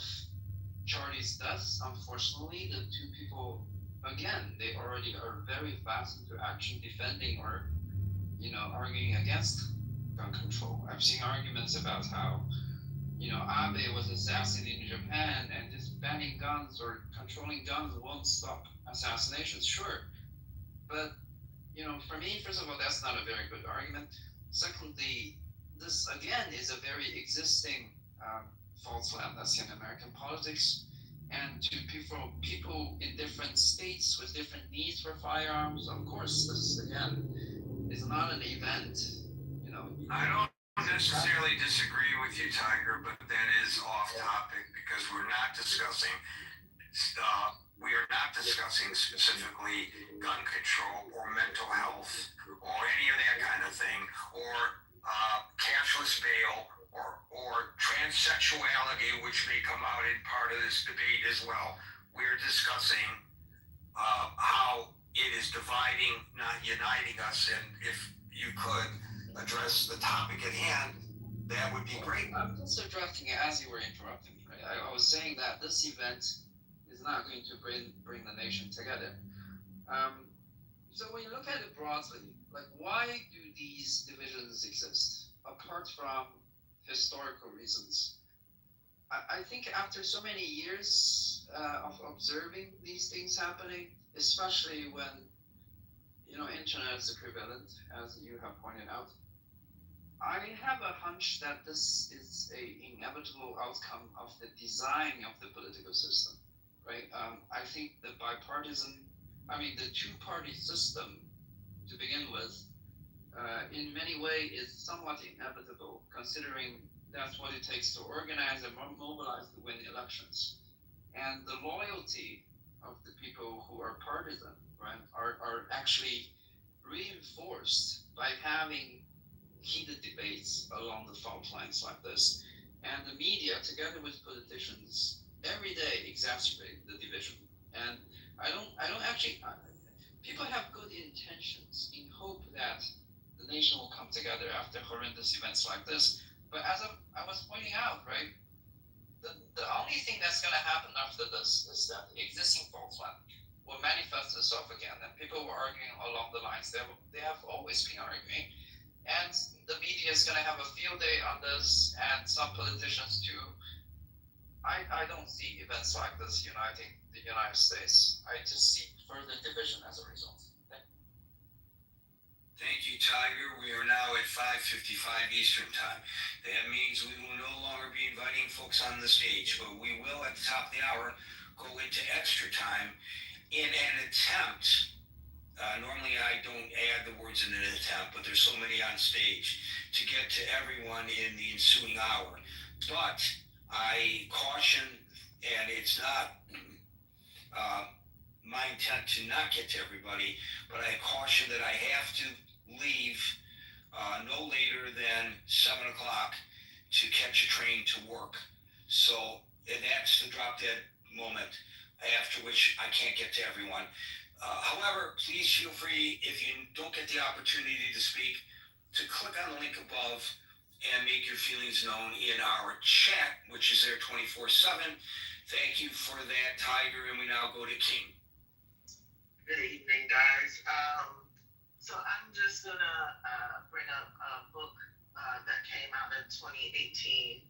Charlie's death, unfortunately, the two people, again, they already are very fast into action defending or, arguing against gun control. I've seen arguments about how, Abe was assassinated in Japan and just banning guns or controlling guns won't stop assassinations. Sure. But, for me, first of all, that's not a very good argument. Secondly, this, again, is a very existing false lamp that's in American politics. And to people in different states with different needs for firearms, of course, this, again, is not an event, I don't necessarily disagree with you, Tiger, but that is off topic because we're not discussing specifically gun control or mental health or any of that kind of thing, or cashless bail or transsexuality, which may come out in part of this debate as well. We're discussing how it is dividing, not uniting us, and if you could address the topic at hand, that would be great. I'm just addressing it as you were interrupting me, right? I was saying that this event is not going to bring the nation together. So when you look at it broadly, like, why do these divisions exist apart from historical reasons? I think after so many years of observing these things happening, especially when internet is prevalent, as you have pointed out, I have a hunch that this is an inevitable outcome of the design of the political system, right? I think the the two-party system to begin with, in many ways is somewhat inevitable, considering that's what it takes to organize and mobilize to win elections. And the loyalty of the people who are partisan, right, are actually reinforced by having heated debates along the fault lines like this. And the media, together with politicians, every day exacerbate the division. And I don't actually, people have good intentions in hope that the nation will come together after horrendous events like this. But as I was pointing out, right, the only thing that's going to happen after this is that the existing fault line will manifest itself again, and people were arguing along the lines they have always been arguing, and the media is going to have a field day on this, and some politicians too. I don't see events like this uniting the United States. I just see further division as a result. Thank you, Tiger. We are now at 5:55 Eastern Time. That means we will no longer be inviting folks on the stage, but we will, at the top of the hour, go into extra time in an attempt. Normally I don't add the words in an attempt, but there's so many on stage, to get to everyone in the ensuing hour. But I caution, and it's not my intent to not get to everybody, but I caution that I have to leave no later than 7 o'clock to catch a train to work. So that's the drop dead moment, after which I can't get to everyone. However, please feel free, if you don't get the opportunity to speak, to click on the link above and make your feelings known in our chat, which is there 24/7. Thank you for that, Tiger, and we now go to King. Good evening, guys. So I'm just gonna bring up a book that came out in 2018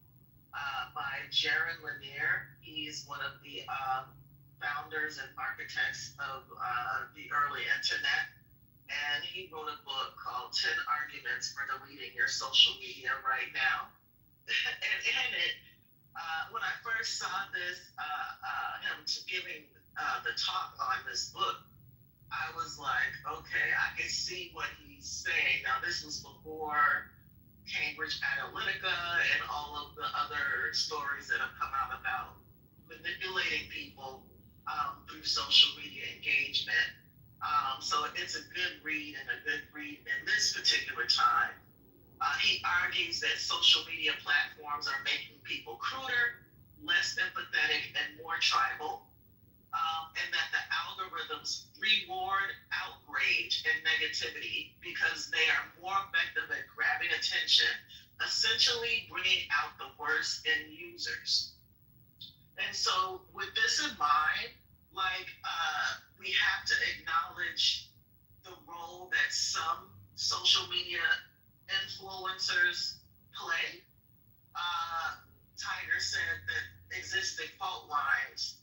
by Jaron Lanier. He's one of the founders and architects of the early internet. And he wrote a book called 10 Arguments for Deleting Your Social Media Right Now. And in it, when I first saw this, him giving the talk on this book, I was like, okay, I can see what he's saying. Now, this was before Cambridge Analytica and all of the other stories that have come out about manipulating people through social media engagement. So it's a good read, and a good read in this particular time. He argues that social media platforms are making people cruder, less empathetic, and more tribal, and that the algorithms reward outrage and negativity because they are more effective at grabbing attention, essentially bringing out the worst in users. And so with this in mind, we have to acknowledge the role that some social media influencers play. Tiger said that existing fault lines.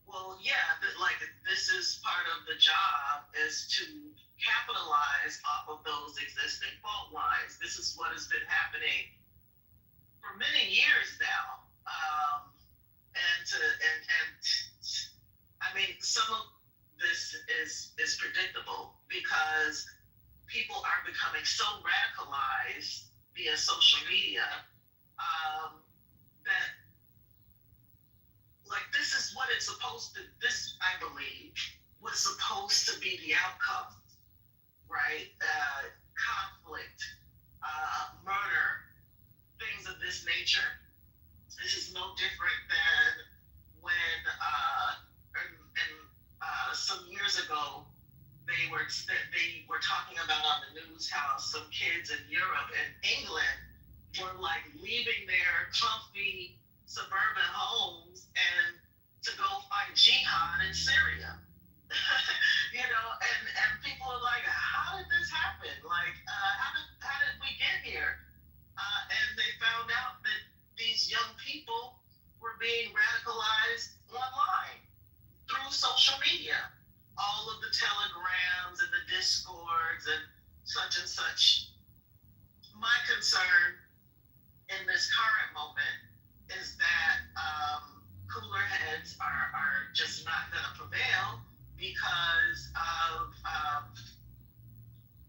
Well, yeah, this is part of the job, is to capitalize off of those existing fault lines. This is what has been happening for many years now. I mean, some of this is predictable because people are becoming so radicalized via social media that this is what it's supposed to, this, I believe, was supposed to be the outcome, right? Conflict, murder, things of this nature. This is no different than when some years ago they were talking about on the news how some kids in Europe and England were leaving their comfy suburban homes and to go fight jihad in Syria. And people are like, how did this happen? How did we get here? And they found out that these young people were being radicalized online through social media. All of the telegrams and the discords and such. My concern in this current moment is that cooler heads are just not going to prevail because of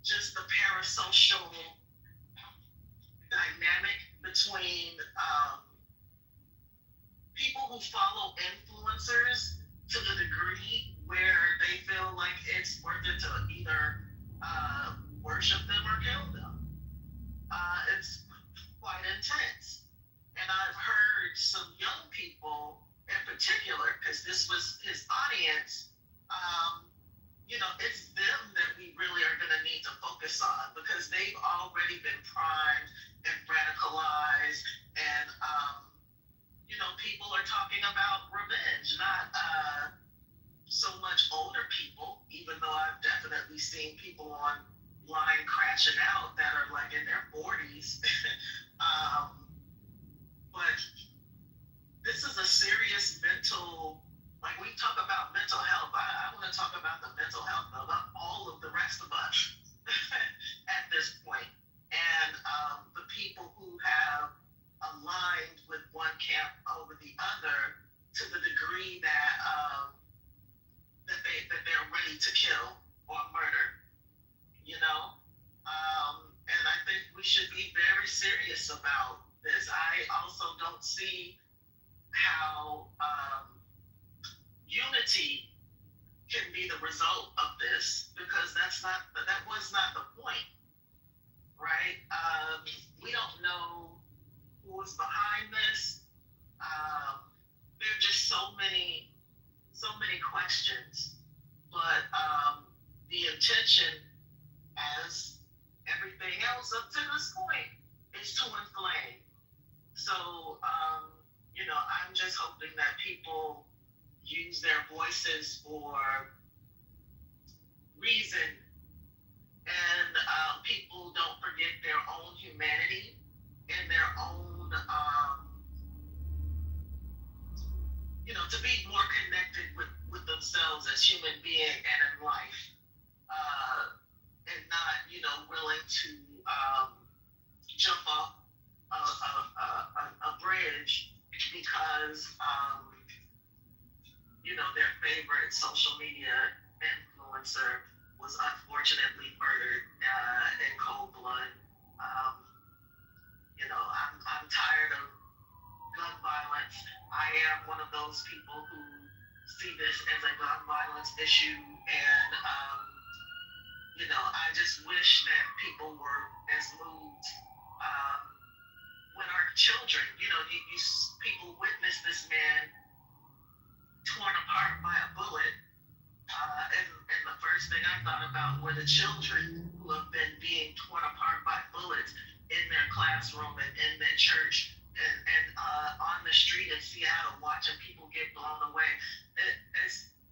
just the parasocial dynamic between people who follow influencers to the degree to either worship them or kill them. It's quite intense. And I've heard some young people in particular, because this was his audience, it's them that we really are going to need to focus on, because they've already been primed and radicalized, and people are talking about revenge, not so much older people, even though I've definitely seen people online crashing out that are like in their 40s. But this is a serious mental, like we talk about mental health. I want to talk about the mental health of all of the rest of us at this point. And the people who have aligned with one camp over the other to the degree that they're ready to kill or murder, and I think we should be very serious about this. I also don't see how unity can be the result of this, because that was not the point, right? We don't know who was behind this. There are just so many questions, but the intention, as everything else up to this point, is to inflame. So, I'm just hoping that people use their voices for reason, and people don't forget their own humanity and their own, to be more connected with themselves as human being and in life, and not, willing to jump off a bridge because, their favorite social media influencer was unfortunately murdered in cold blood. I'm tired of gun violence. I am one of those people who see this as a gun violence issue, and I just wish that people were as moved when our children, people witness this man torn apart by a bullet, and the first thing I thought about were the children who have been being torn apart by bullets in their classroom and in their church and on the street in Seattle, watching people get blown away.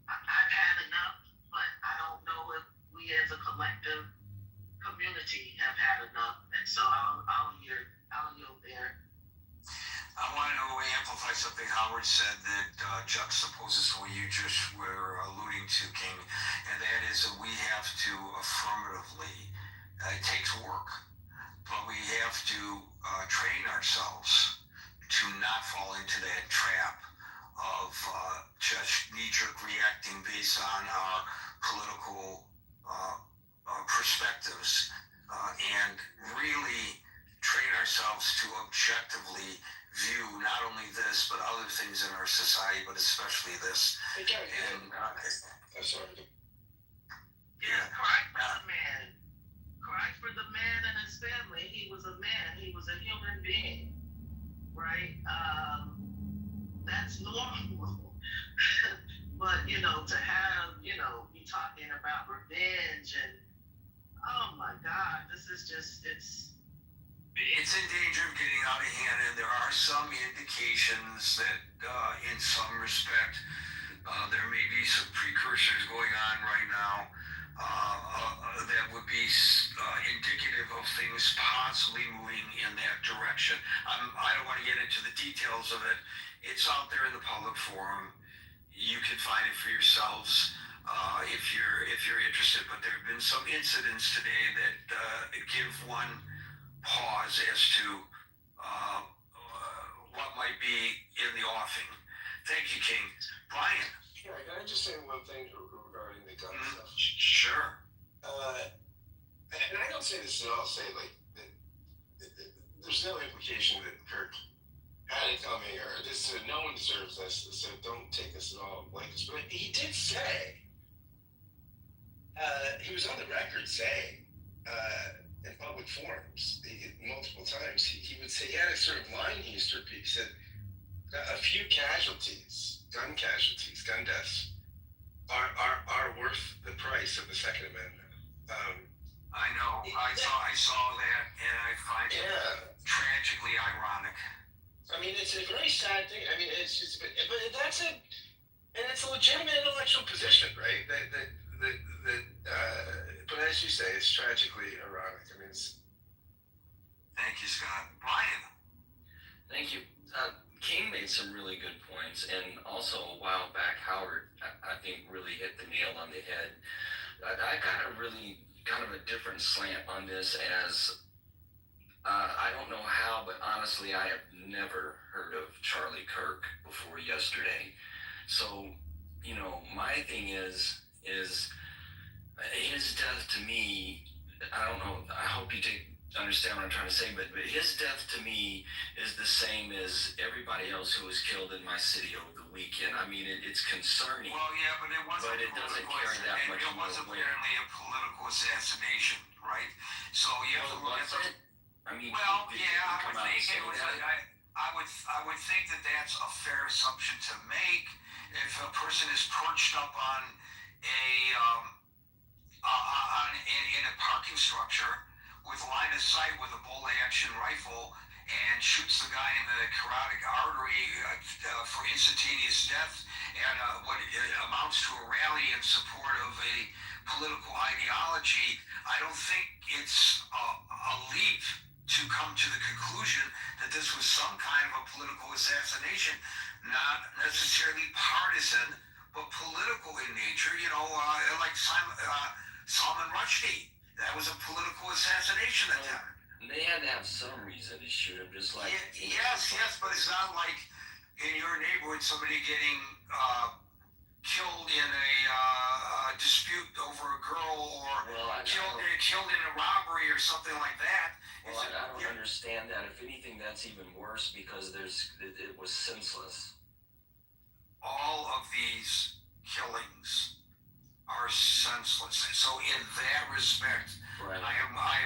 I've had enough, but I don't know if we as a collective community have had enough, and so I'll yield there. I want to amplify something Howard said that juxtaposes what you just were alluding to, King, and that is that we have to affirmatively, it takes work, but we have to train ourselves to not fall into that trap of just knee-jerk reacting based on our political perspectives, and really train ourselves to objectively view not only this but other things in our society, but especially this. Hey, Gary, I'm sorry. Yeah, cry for the man. Cry for the man and his family. He was a man. He was a human being, right? That's normal. But, to have, you talking about revenge and, oh my God, this is just, it's in danger of getting out of hand, and there are some indications that in some respect there may be some precursors going on right now that would be indicative of things possibly moving in that direction. I don't want to get into the details of it. It's out there in the public forum. You can find it for yourselves if you're interested. But there have been some incidents today that give one pause as to what might be in the offing. Thank you, King. Brian. Yeah, can I just say one thing regarding the gun stuff? Sure. And I don't say this at all. Say that there's no implication that Kirk had it coming, or this. No one deserves this, so don't take this at all like this. But he did say he was on the record saying, in public forums, multiple times, he would say, he had a sort of line he used to repeat. He said, a few casualties, gun deaths, are worth the price of the Second Amendment. I know. I saw that, and I find it tragically ironic. I mean, it's a very sad thing. I mean, it's just, but that's and it's a legitimate intellectual position, right? But as you say, it's tragically ironic. I mean, Thank you, Scott. Brian. Thank you. King made some really good points, and also a while back, Howard, I think, really hit the nail on the head. I got a really kind of a different slant on this, as I don't know how, but honestly, I have never heard of Charlie Kirk before yesterday. So, you know, my thing is his death to me, I don't know, I hope you understand what I'm trying to say, but his death to me is the same as everybody else who was killed in my city over the weekend. I mean, it's concerning. Well, yeah, but it wasn't. But it doesn't carry that much It was more weight. apparently a political assassination, right? So you have to look at the. I mean, well, did yeah, he I come would out and think say it was. that? I would think that that's a fair assumption to make. If a person is perched up on in a parking structure with line of sight with a bolt action rifle and shoots the guy in the carotid artery for instantaneous death and what amounts to a rally in support of a political ideology, I don't think it's a leap to come to the conclusion that this was some kind of a political assassination, not necessarily partisan, but political in nature. You know, like Salman Rushdie. That was a political assassination attempt. They had to have some reason to shoot him, just like... Yes, but it's not like in your neighborhood somebody getting killed in a dispute over a girl, or killed in a robbery or something like that. Well, I don't understand that. If anything, that's even worse, because it was senseless. All of these killings are senseless. So in that respect, right. I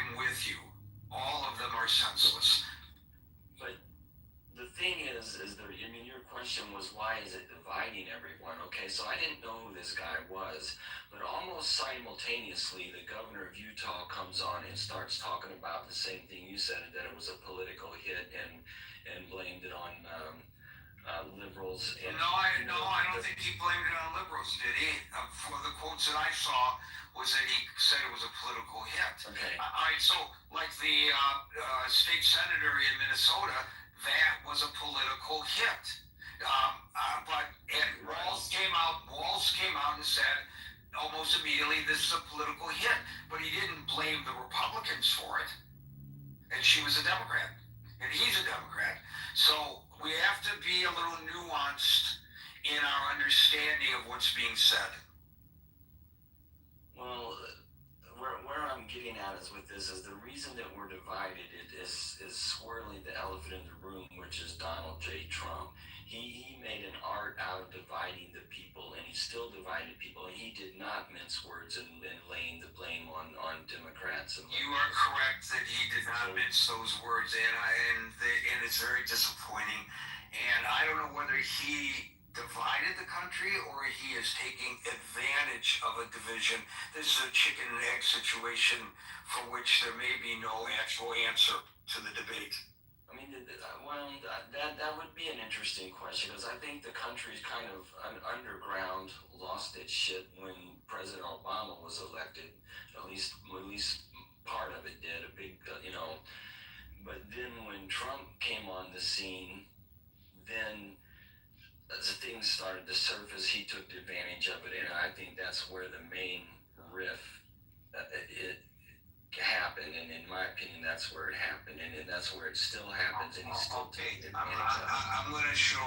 am with you. All of them are senseless. But the thing is I mean, your question was, why is it dividing everyone? Okay, so I didn't know who this guy was, but almost simultaneously, the governor of Utah comes on and starts talking about the same thing you said, that it was a political hit, and blamed it on liberals. And, no, I don't think he blamed it on liberals, did he? For the quotes that I saw, was that he said it was a political hit. Okay. All right, so like the state senator in Minnesota, that was a political hit. Walz came out and said almost immediately, this is a political hit, but he didn't blame the Republicans for it. And she was a Democrat, and he's a Democrat. So we have to be a little nuanced in our understanding of what's being said. Well, where I'm getting at is with this is the reason that we're divided is swirling the elephant in the room, which is Donald J. Trump. He made an art out of dividing the people, and he still divided people, and he did not mince words in laying the blame on Democrats. You are correct that he did not mince those words, and it's very disappointing. And I don't know whether he divided the country or he is taking advantage of a division. This is a chicken and egg situation for which there may be no actual answer to the debate. I mean, well, that would be an interesting question, because I think the country's kind of underground lost its shit when President Obama was elected. At least part of it did. A big, But then when Trump came on the scene, then as things started to surface, he took advantage of it, and I think that's where the main riff happened. And in my opinion, that's where it happened, and that's where it still happens, and he's still taking advantage of it. I'm going to show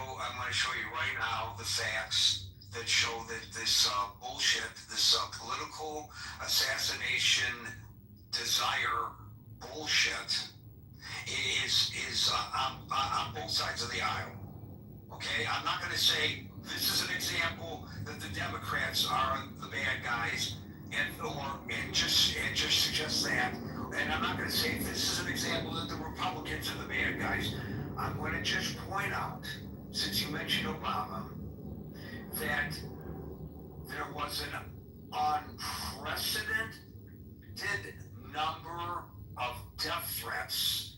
you right now the facts that show that this bullshit, this political assassination desire bullshit is on both sides of the aisle. Okay, I'm not going to say this is an example that the Democrats are the bad guys and just suggest that. And I'm not going to say this is an example that the Republicans are the bad guys. I'm going to just point out, since you mentioned Obama, that there was an unprecedented number of death threats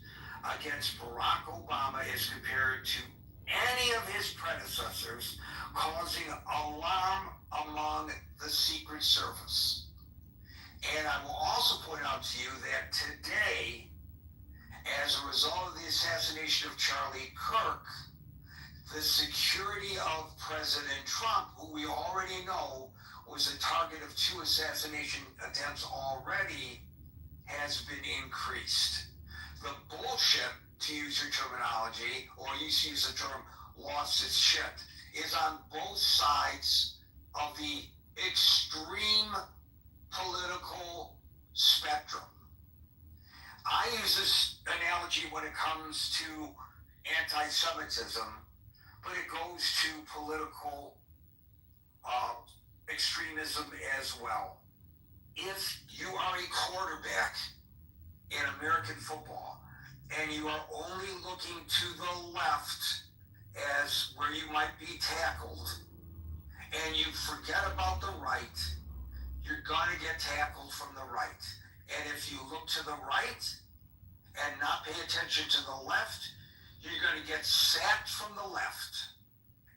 against Barack Obama as compared to any of his predecessors, causing alarm among the Secret Service. And I will also point out to you that today, as a result of the assassination of Charlie Kirk, the security of President Trump, who we already know was a target of 2 assassination attempts already, has been increased. The bullshit, to use your terminology, or you use the term lost its shit, is on both sides of the extreme political spectrum. I use this analogy when it comes to anti-Semitism, but it goes to political extremism as well. If you are a quarterback in American football and you are only looking to the left as where you might be tackled, and you forget about the right, you're going to get tackled from the right. And if you look to the right and not pay attention to the left, you're going to get sacked from the left.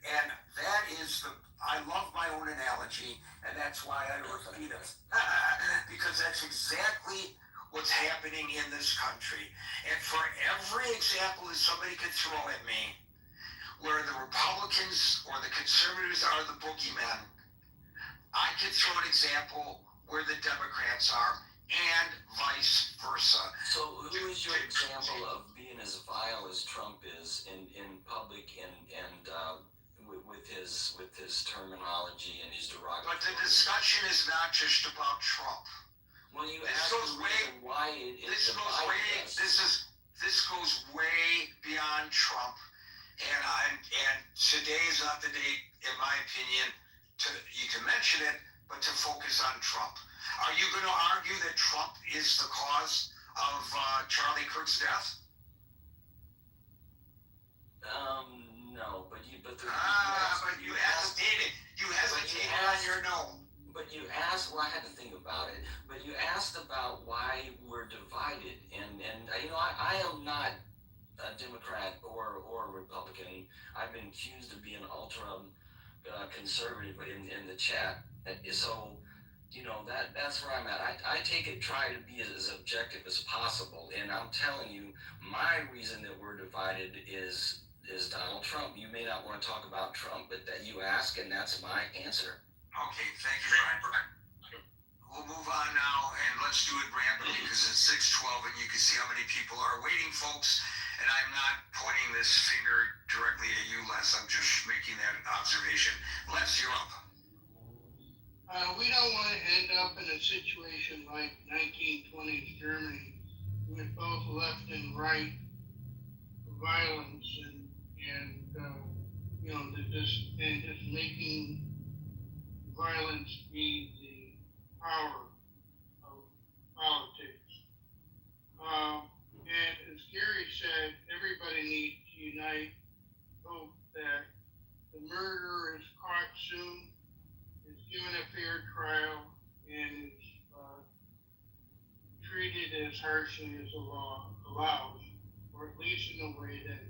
And that is I love my own analogy, and that's why I repeat it. Because that's exactly what's happening in this country. And for every example that somebody could throw at me, where the Republicans or the conservatives are the boogeymen, I could throw an example where the Democrats are, and vice versa. So who is your example of being as vile as Trump is in public and with his terminology and his derogatory? But the discussion is not just about Trump. Well, you this asked goes the way, reason why it this is goes way, this goes way beyond Trump, and today is not the day, in my opinion, you can mention it, but to focus on Trump. Are you going to argue that Trump is the cause of Charlie Kirk's death? No, but you hesitated. You hesitated on your no. But you asked. Well, I had to think about it. But you asked about why we're divided, and I am not a Democrat or a Republican. I've been accused of being ultra conservative in the chat, so. That's where I'm at. I try to be as objective as possible, and I'm telling you, my reason that we're divided is Donald Trump. You may not want to talk about Trump, but that you ask, and that's my answer. Okay, thank you, Brian. We'll move on now, and let's do it rapidly because it's 6:12, and you can see how many people are waiting, folks. And I'm not pointing this finger directly at you, Les. I'm just making that observation. Les, you're up. We don't want to end up in a situation like 1920s Germany with both left and right violence and just making violence be the power of politics. And as Gary said, everybody needs to unite, hope that the murderer is caught soon, is given a fair trial, and is treated as harshly as the law allows, or at least in a way that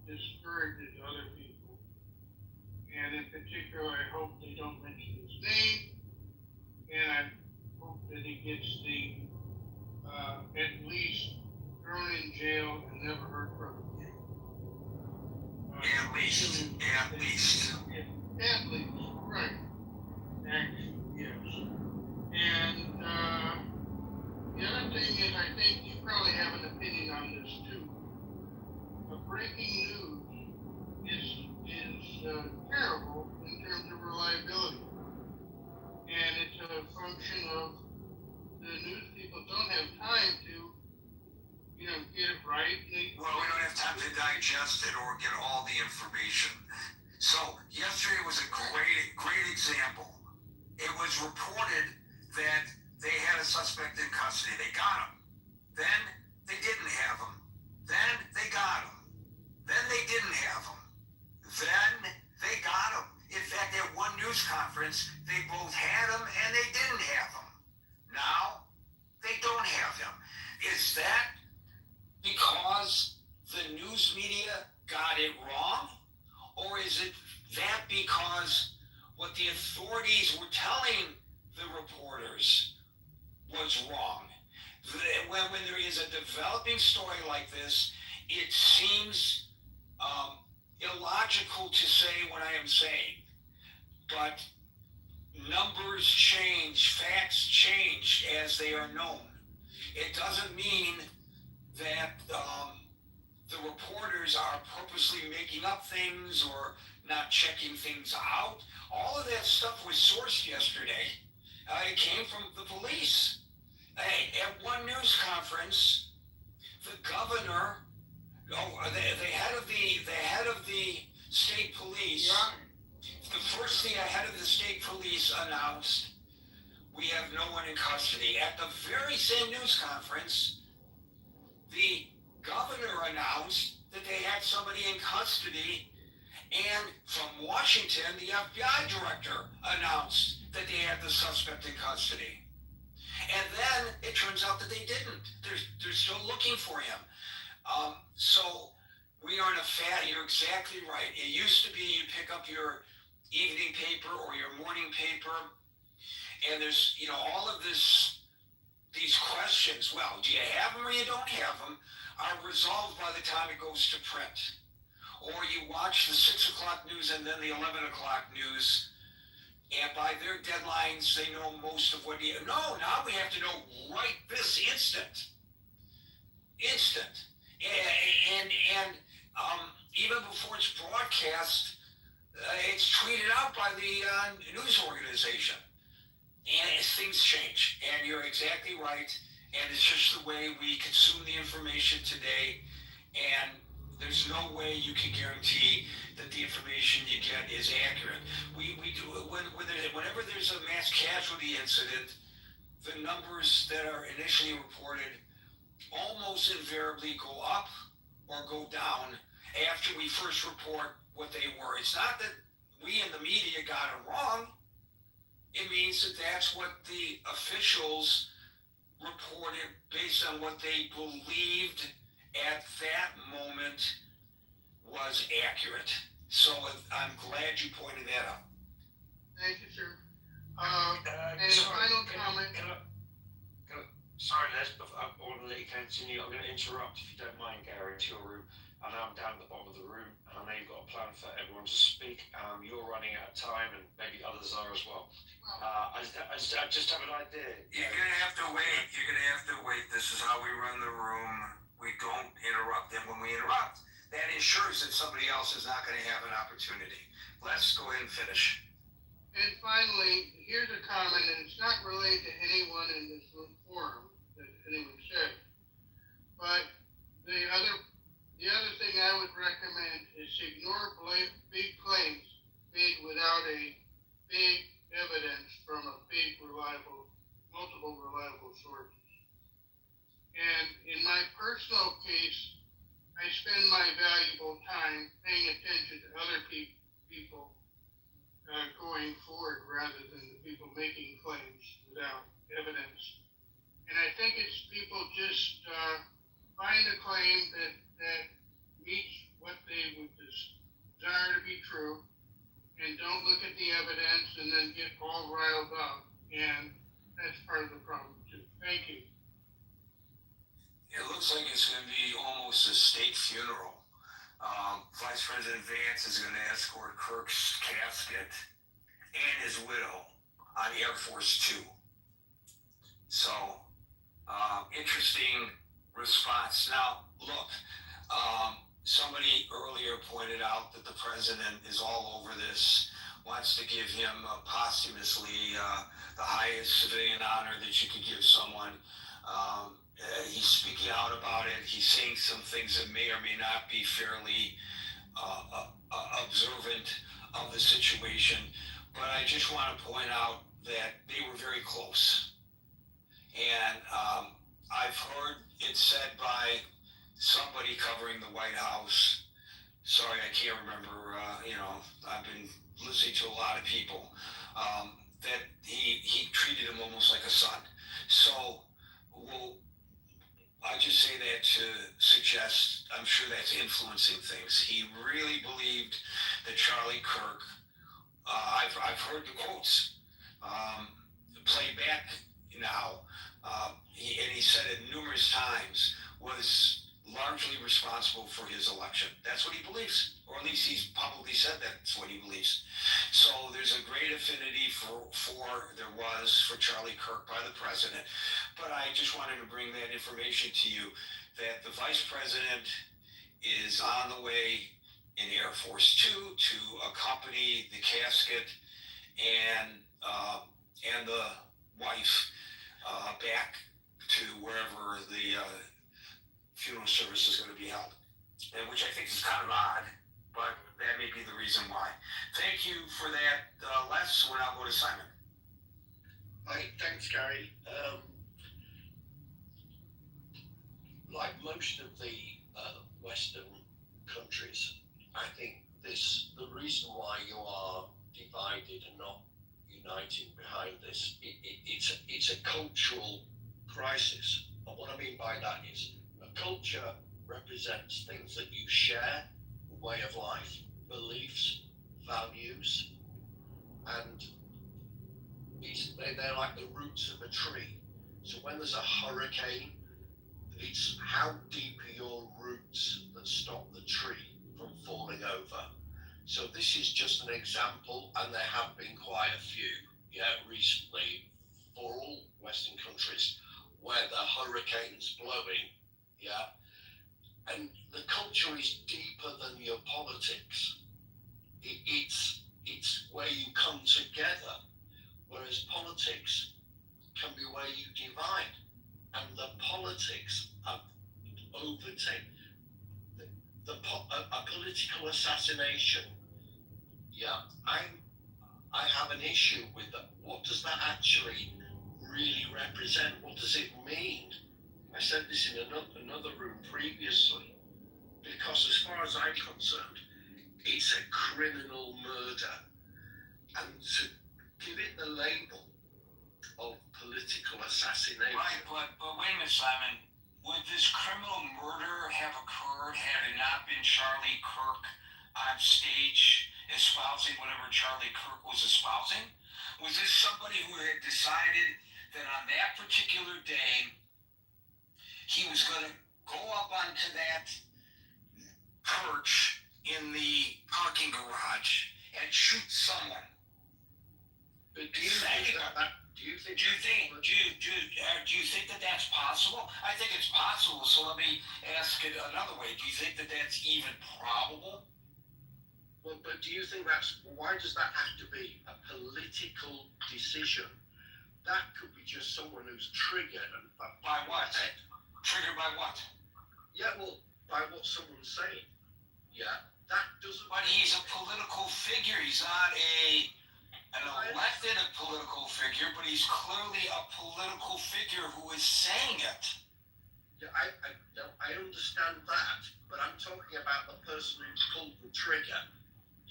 discourages other people. And in particular, I hope they don't mention his name, and I hope that he gets at least thrown in jail and never heard from again. At least, right. Actually, yes. And the other thing is, I think you probably have an opinion on this too. Breaking news is terrible in terms of reliability, and it's a function of the news people don't have time to, get it right. Well, we don't have time to digest it or get all the information. So yesterday was a great example. It was reported that custody. They got him. Then they didn't have him. Then they got him. Then they didn't have him. Then they got him. In fact, at one news conference, they both had him and they didn't have him. Now, they don't have him. Is that because the news media got it wrong? Or is it that because what the authorities were telling the reporters was wrong? When there is a developing story like this, it seems illogical to say what I am saying. But numbers change, facts change as they are known. It doesn't mean that the reporters are purposely making up things or not checking things out. All of that stuff was sourced yesterday. It came from the police. At one news conference, the governor, the head of the state police, the first thing the head of the state police announced, we have no one in custody. At the very same news conference, the governor announced that they had somebody in custody, and from Washington, the FBI director announced that they had the suspect in custody. And then it turns out that they didn't. They're still looking for him. So we are in a you're exactly right. It used to be you pick up your evening paper or your morning paper, and there's, all of these questions. Well, do you have them or you don't have them? Are resolved by the time it goes to print. Or you watch the 6 o'clock news and then the 11 o'clock news, and by their deadlines, they know most of what no, now we have to know right this instant. And even before it's broadcast, it's tweeted out by the news organization. And things change, and you're exactly right, and it's just the way we consume the information today, and there's no way you can guarantee that the information you get is accurate. We do it whenever there's a mass casualty incident, the numbers that are initially reported almost invariably go up or go down after we first report what they were. It's not that we in the media got it wrong. It means that that's what the officials reported based on what they believed at that moment was accurate. So I'm glad you pointed that out. Thank you, sir. Any final comment? Sorry, Les, but I want to let you continue. I'm going to interrupt if you don't mind, Gary, to your room. I know I'm down at the bottom of the room, and I know you've got a plan for everyone to speak. You're running out of time, and maybe others are as well. I just have an idea. You're going to have to wait. You're going to have to wait. This is how we run the room. We don't interrupt them. When we interrupt, that ensures that somebody else is not going to have an opportunity. Let's go ahead and finish. And finally, here's a comment, and it's not related to anyone in this forum that anyone said, but the other thing I would recommend is ignore big claims made without a big evidence from a multiple reliable sources. And in my personal case, I spend my valuable time paying attention to other people going forward rather than the people making claims without evidence. And I think it's people just find a claim that meets what they would desire to be true and don't look at the evidence and then get all riled up. And that's part of the problem too. Thank you. It looks like it's going to be almost a state funeral. Vice President Vance is going to escort Kirk's casket and his widow on Air Force Two. So, interesting response. Now, look, somebody earlier pointed out that the president is all over this, wants to give him posthumously the highest civilian honor that you could give someone. He's speaking out about it. He's saying some things that may or may not be fairly observant of the situation. But I just want to point out that they were very close. And the White House. Sorry, I can't remember. I've been listening to a lot of people. That he treated him almost like a son. So, well, I just say that to suggest, I'm sure that's influencing things. He really believed that Charlie Kirk, I've heard the quotes, played back now, and he said it numerous times, was largely responsible for his election. That's what he believes, or at least he's publicly said that's what he believes. So there's a great affinity for Charlie Kirk by the president. But I just wanted to bring that information to you that the vice president is on the way in Air Force Two to accompany the casket and the wife back to wherever the funeral service is going to be held, and which I think is kind of odd, but that may be the reason why. Thank you for that, Les. We'll now go to Simon. Hi, thanks, Gary. Like most of the Western countries, I think the reason why you are divided and not uniting behind this, it's a cultural crisis. And what I mean by that is a culture represents things that you share, a way of life, beliefs, values, and they're like the roots of a tree. So when there's a hurricane, it's how deep are your roots that stop the tree from falling over. So this is just an example, and there have been quite a few, recently, for all Western countries, where the hurricane's blowing, and the culture is deeper than your politics. It's where you come together, whereas politics can be where you divide, and the politics have overtaken a political assassination. I have an issue with that. What does that actually really represent? What does it mean? I said this in another room previously, because as far as I'm concerned, it's a criminal murder, and to give it the label of political assassination. Right, but wait a minute, Simon. Would this criminal murder have occurred had it not been Charlie Kirk on stage espousing whatever Charlie Kirk was espousing? Was this somebody who had decided that on that particular day he was going to go up onto that perch in the parking garage and shoot someone? But do you think that that's possible? I think it's possible. So let me ask it another way. Do you think that that's even probable? Well, but do you think why does that have to be a political decision? That could be just someone who's triggered. By what? Triggered by what? Yeah, well, by what someone's saying. Yeah, that doesn't... But he's a political figure. He's not an elected political figure, but he's clearly a political figure who is saying it. Yeah, I understand that, but I'm talking about the person who pulled the trigger.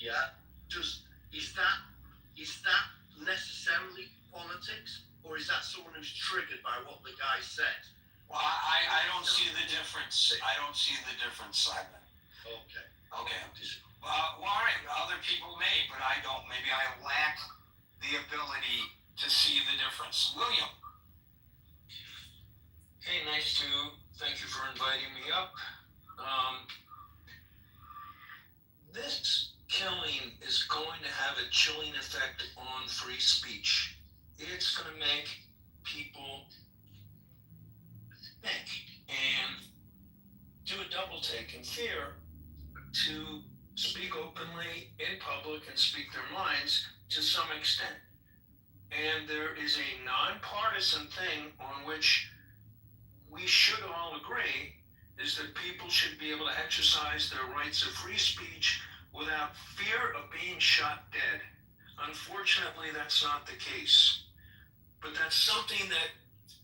Yeah, is that necessarily politics, or is that someone who's triggered by what the guy said? Well, I don't see the difference. I don't see the difference, Simon. Okay. Well, all right. Other people may, but I don't. Maybe I lack the ability to see the difference. William. Hey, nice to. Thank you for inviting me up. This killing is going to have a chilling effect on free speech. It's going to make people think and do a double take in fear to speak openly in public and speak their minds to some extent. And there is a nonpartisan thing on which we should all agree is that people should be able to exercise their rights of free speech without fear of being shot dead. Unfortunately, that's not the case. But that's something that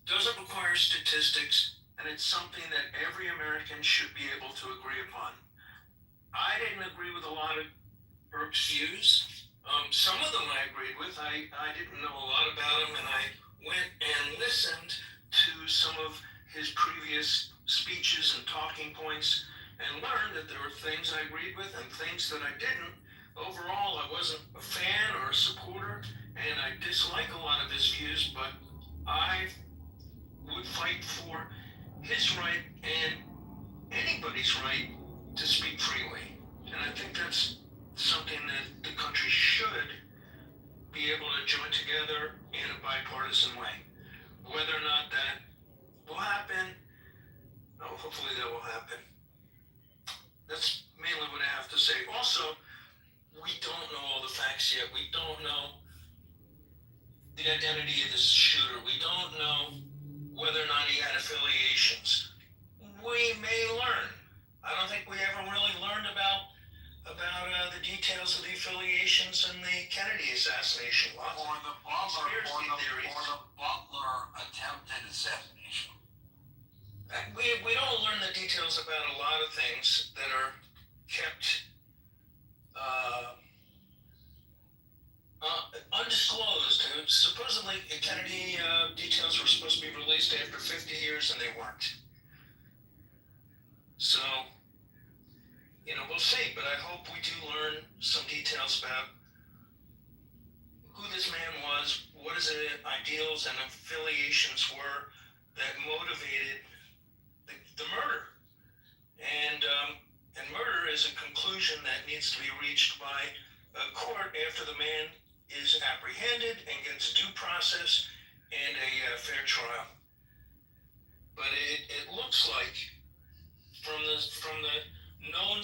doesn't require statistics, and it's something that every American should be able to agree upon. I didn't agree with a lot of Kirk's views. Some of them I agreed with. I didn't know a lot about him, and I went and listened to some of his previous speeches and talking points and learned that there were things I agreed with and things that I didn't. Overall, I wasn't a fan or a supporter, and I dislike a lot of his views, but I would fight for his right and anybody's right to speak freely. And I think that's something that the country should be able to join together in a bipartisan way. Whether or not that will happen, hopefully that will happen. That's mainly what I have to say. Also, we don't know all the facts yet. We don't know the identity of this shooter. We don't know whether or not he had affiliations. We may learn. I don't think we ever really learned about the details of the affiliations in the Kennedy assassination. Or the Butler attempted assassination. We don't learn the details about a lot of things that are kept undisclosed. Supposedly, Kennedy details were supposed to be released after 50 years, and they weren't. So, we'll see, but I hope we do learn some details about who this man was, what his ideals and affiliations were that motivated the murder. And murder is a conclusion that needs to be reached by a court after the man is apprehended and gets due process and a fair trial. But it looks like from the known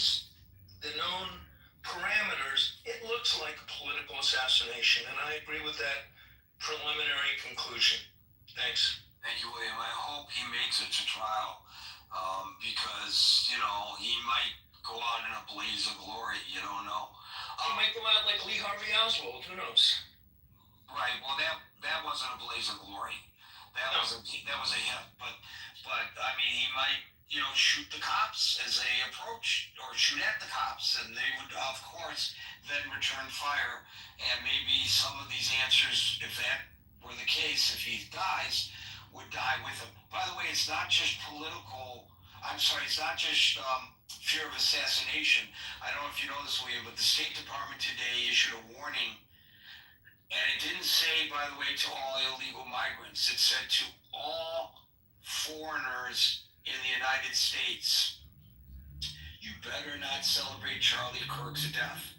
parameters, it looks like a political assassination, and I agree with that preliminary conclusion. Thanks. Thank you, William. I hope he makes it to trial, because, he might go out in a blaze of glory. You don't know. He might go out like Lee Harvey Oswald. Who knows? Right. Well, that wasn't a blaze of glory. That was a hit. But I mean, he might, shoot the cops as they approach, or shoot at the cops, and they would, of course, then return fire. And maybe some of these answers, if that were the case, if he dies, would die with him. By the way, it's not just it's not just fear of assassination. I don't know if you know this, William, but the State Department today issued a warning, and it didn't say, by the way, to all illegal migrants. It said to all foreigners in the United States, you better not celebrate Charlie Kirk's death.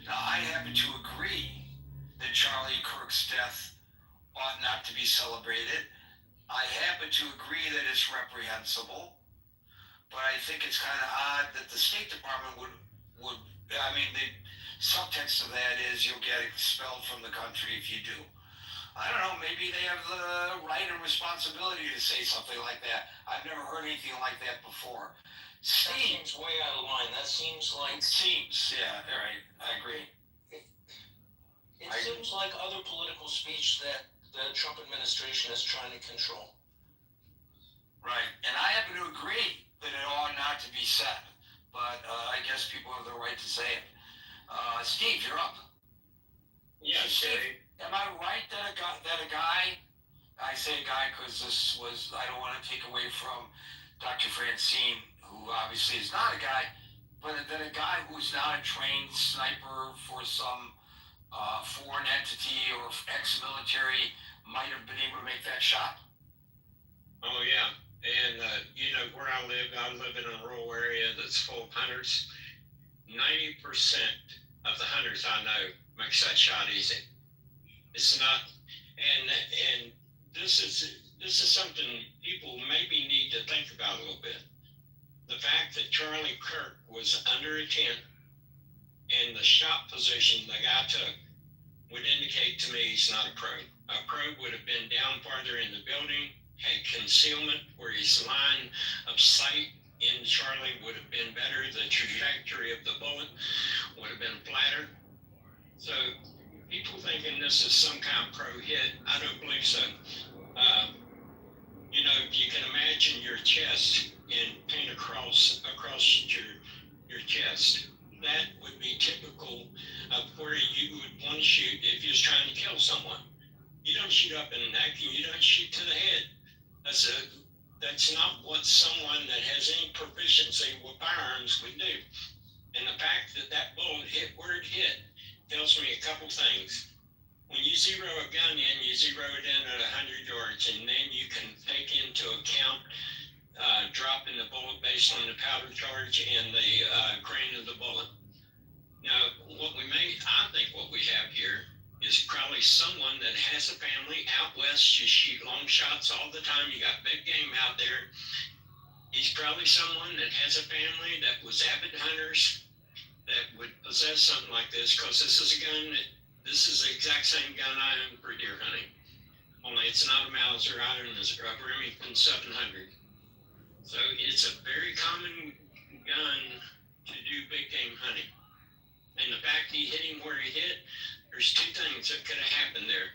Now, I happen to agree that Charlie Kirk's death ought not to be celebrated. I happen to agree that it's reprehensible, but I think it's kind of odd that the State Department would the subtext of that is you'll get expelled from the country if you do. I don't know, maybe they have the right and responsibility to say something like that. I've never heard anything like that before. That seems way out of line. That seems like... Yeah, all right, I agree. It seems like other political speech that the Trump administration is trying to control. Right, and I happen to agree that it ought not to be said, but I guess people have the right to say it. Steve, you're up. Yeah, Steve, am I right that a guy, I say guy because I don't want to take away from Dr. Francine, who obviously is not a guy, but that a guy who's not a trained sniper for some foreign entity or ex-military might have been able to make that shot? Oh, yeah. And, where I live in a rural area that's full of hunters. 90% of the hunters I know makes that shot easy. It's not, and this is something people maybe need to think about a little bit. The fact that Charlie Kirk was under a tent and the shot position the guy took would indicate to me he's not a pro. A pro would have been down farther in the building, had concealment where his line of sight in Charlie would have been better. The trajectory of the bullet would have been flatter. So people thinking this is some kind of pro hit, I don't believe so. If you can imagine you're vest and paint a cross across your chest. That would be typical of where you would want to shoot if you was trying to kill someone. You don't shoot up in the neck and you don't shoot to the head. That's not what someone that has any proficiency with firearms would do. And the fact that that bullet hit where it hit tells me a couple things. When you zero a gun in, you zero it in at 100 yards, and then you can take into account dropping the bullet based on the powder charge and the grain of the bullet. Now, I think what we have here is probably someone that has a family out west. You shoot long shots all the time. You got big game out there. He's probably someone that has a family that was avid hunters that would possess something like this, because this is the exact same gun I own for deer hunting. Only it's not a Mauser, I own this Remington 700. So it's a very common gun to do big game hunting. And the fact he hit him where he hit, there's two things that could have happened there.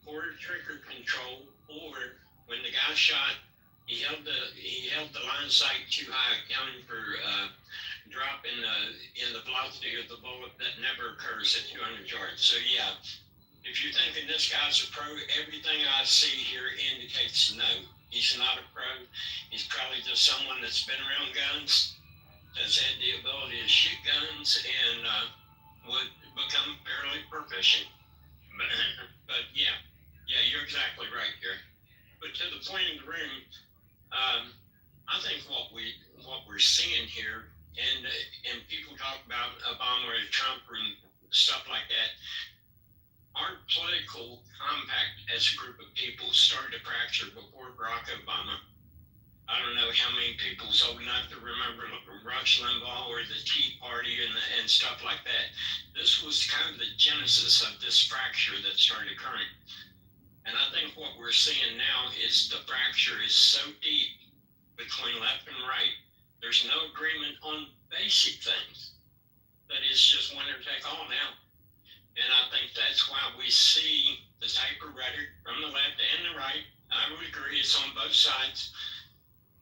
Poor trigger control, or when the guy shot, he held the line of sight too high, accounting for drop in the velocity of the bullet that never occurs at 200 yards. So yeah, if you're thinking this guy's a pro, everything I see here indicates no. He's not a pro. He's probably just someone that's been around guns, has had the ability to shoot guns, and would become fairly proficient. But yeah, you're exactly right, Gary. But to the point of the room, I think what we're seeing here, and people talk about Obama or Trump and stuff like that, our political compact as a group of people started to fracture before Barack Obama. I don't know how many people's old enough to remember Rush Limbaugh or the Tea Party and stuff like that. This was kind of the genesis of this fracture that started occurring. And I think what we're seeing now is the fracture is so deep between left and right. There's no agreement on basic things. That is just winner take all now. And I think that's why we see the type of rhetoric from the left and the right. I would agree it's on both sides.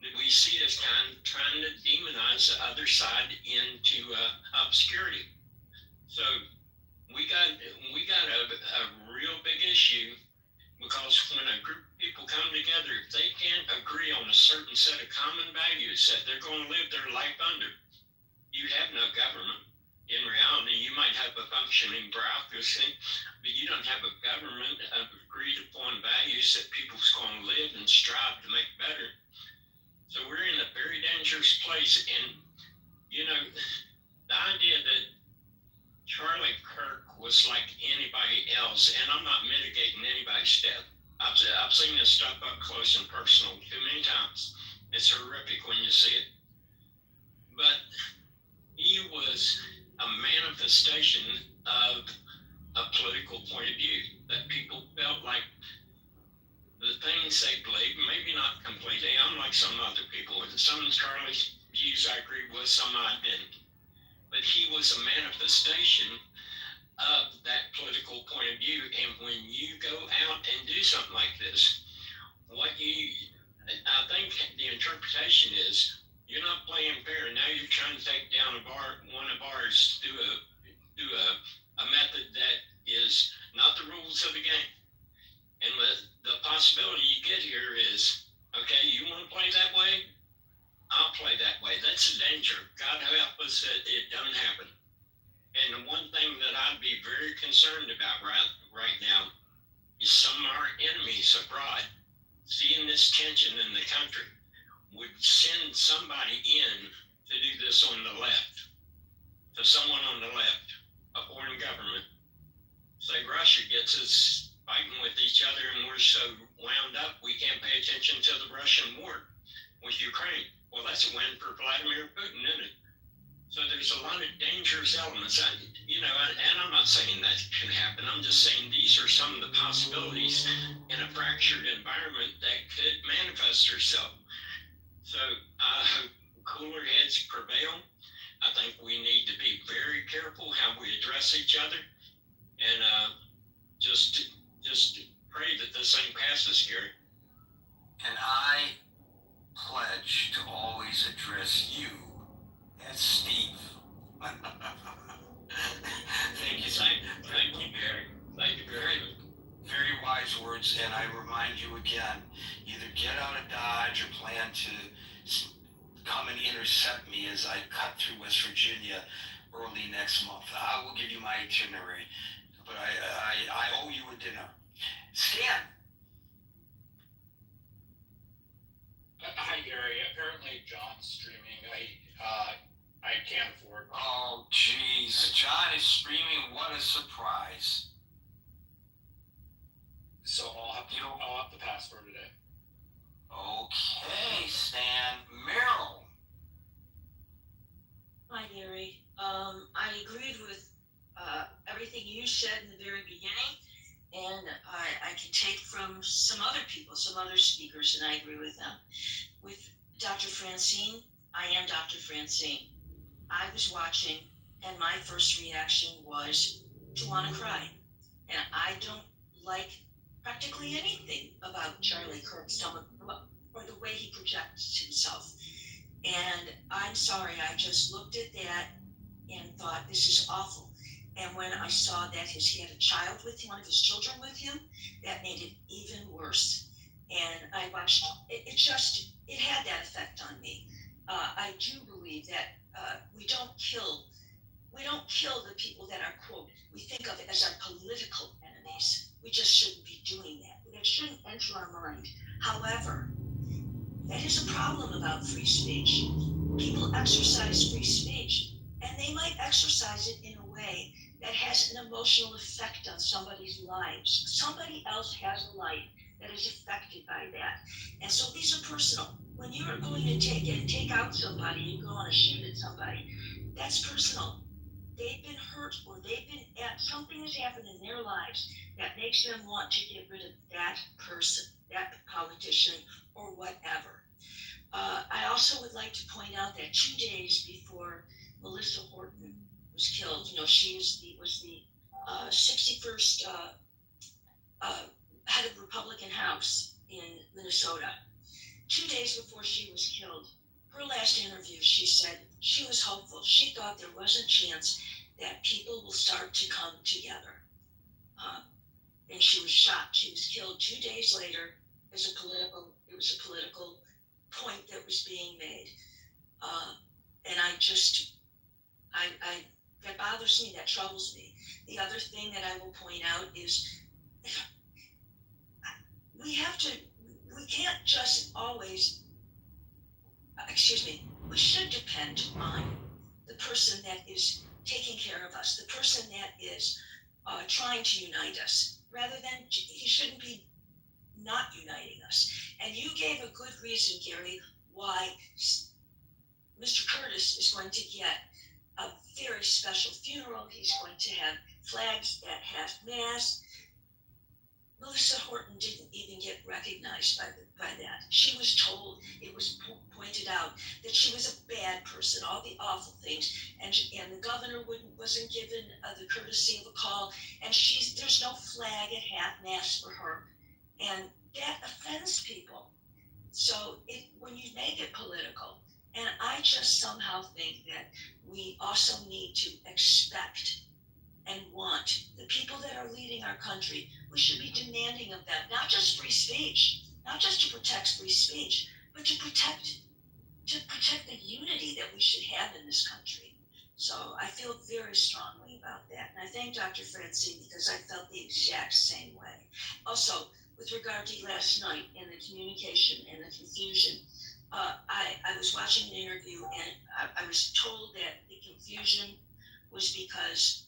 That we see this kind of trying to demonize the other side into obscurity. So we got a real big issue, because when a group of people come together, if they can't agree on a certain set of common values that they're going to live their life under, you have no government. In reality, you might have a functioning bureaucracy, but you don't have a government of agreed upon values that people's going to live and strive to make better. So we're in a very dangerous place. And, the idea that Charlie Kirk was like anybody else, and I'm not mitigating anybody's death. I've seen this stuff up close and personal too many times. It's horrific when you see it. But he was a manifestation of a political point of view that people felt like the things they believe, maybe not completely. I'm like some other people. Some of Charlie's views I agree with, some I didn't. But he was a manifestation of that political point of view. And when you go out and do something like this, I think the interpretation is, you're not playing fair. Now you're trying to take down one of ours through a method that is not the rules of the game. And the possibility you get here is, okay, you want to play that way? I'll play that way. That's a danger. God help us that it don't happen. And the one thing that I'd be very concerned about right now is some of our enemies abroad, seeing this tension in the country, would send somebody in to do this on the left, to someone on the left, a foreign government. Say Russia gets us fighting with each other and we're so wound up we can't pay attention to the Russian war with Ukraine. Well, that's a win for Vladimir Putin, isn't it? So there's a lot of dangerous elements. And I'm not saying that can happen. I'm just saying these are some of the possibilities in a fractured environment that could manifest themselves. So I hope cooler heads prevail. I think we need to be very careful how we address each other, and just pray that this thing passes, Gary. And I pledge you again, either get out of Dodge or plan to come and intercept me as I cut through West Virginia early next month. I will give you my itinerary, but I owe you a dinner. Stan. Hi Gary. Apparently John's streaming. I can't afford. Oh jeez, John is streaming. What a surprise! So I'll have to pass for today. Okay, Stan. Meryl. Hi, Gary. I agreed with everything you said in the very beginning, and I can take from some other people, some other speakers, and I agree with them. With Dr. Francine, I am Dr. Francine. I was watching, and my first reaction was to want to cry. And I don't like practically anything about Charlie Kirk's or the way he projects himself. And I'm sorry, I just looked at that and thought, this is awful. And when I saw that he had a child with him, one of his children with him, that made it even worse. And I watched, it had that effect on me. I do believe that we don't kill the people that are, quote, we think of as our political enemies. We just shouldn't be doing that. That shouldn't enter our mind. However, that is a problem about free speech. People exercise free speech, and they might exercise it in a way that has an emotional effect on somebody's lives. Somebody else has a life that is affected by that. And so these are personal. When you're going to take out somebody and go on a shoot at somebody, that's personal. They've been hurt, or something has happened in their lives that makes them want to get rid of that person, that politician, or whatever. I also would like to point out that 2 days before Melissa Horton was killed, she was the 61st head of Republican House in Minnesota. 2 days before she was killed, her last interview, she said she was hopeful. She thought there was a chance that people will start to come together. And she was shot. She was killed 2 days later. It was a political point that was being made. And that bothers me, that troubles me. The other thing that I will point out is we can't just always, we should depend on the person that is taking care of us, the person that is trying to unite us, rather than he shouldn't be not uniting us. And you gave a good reason, Gary, why Mr. Curtis is going to get a very special funeral. He's going to have flags that have masks. Melissa Horton didn't even get recognized by that. She was told, it was pointed out that she was a bad person, all the awful things, and the governor wasn't given the courtesy of a call, and there's no flag at half mast for her, and that offends people. So when you make it political, and I just somehow think that we also need to expect and want the people that are leading our country, we should be demanding of them, not just free speech, not just to protect free speech, but to protect the unity that we should have in this country. So I feel very strongly about that. And I thank Dr. Francine because I felt the exact same way. Also, with regard to last night and the communication and the confusion, I was watching an interview and I was told that the confusion was because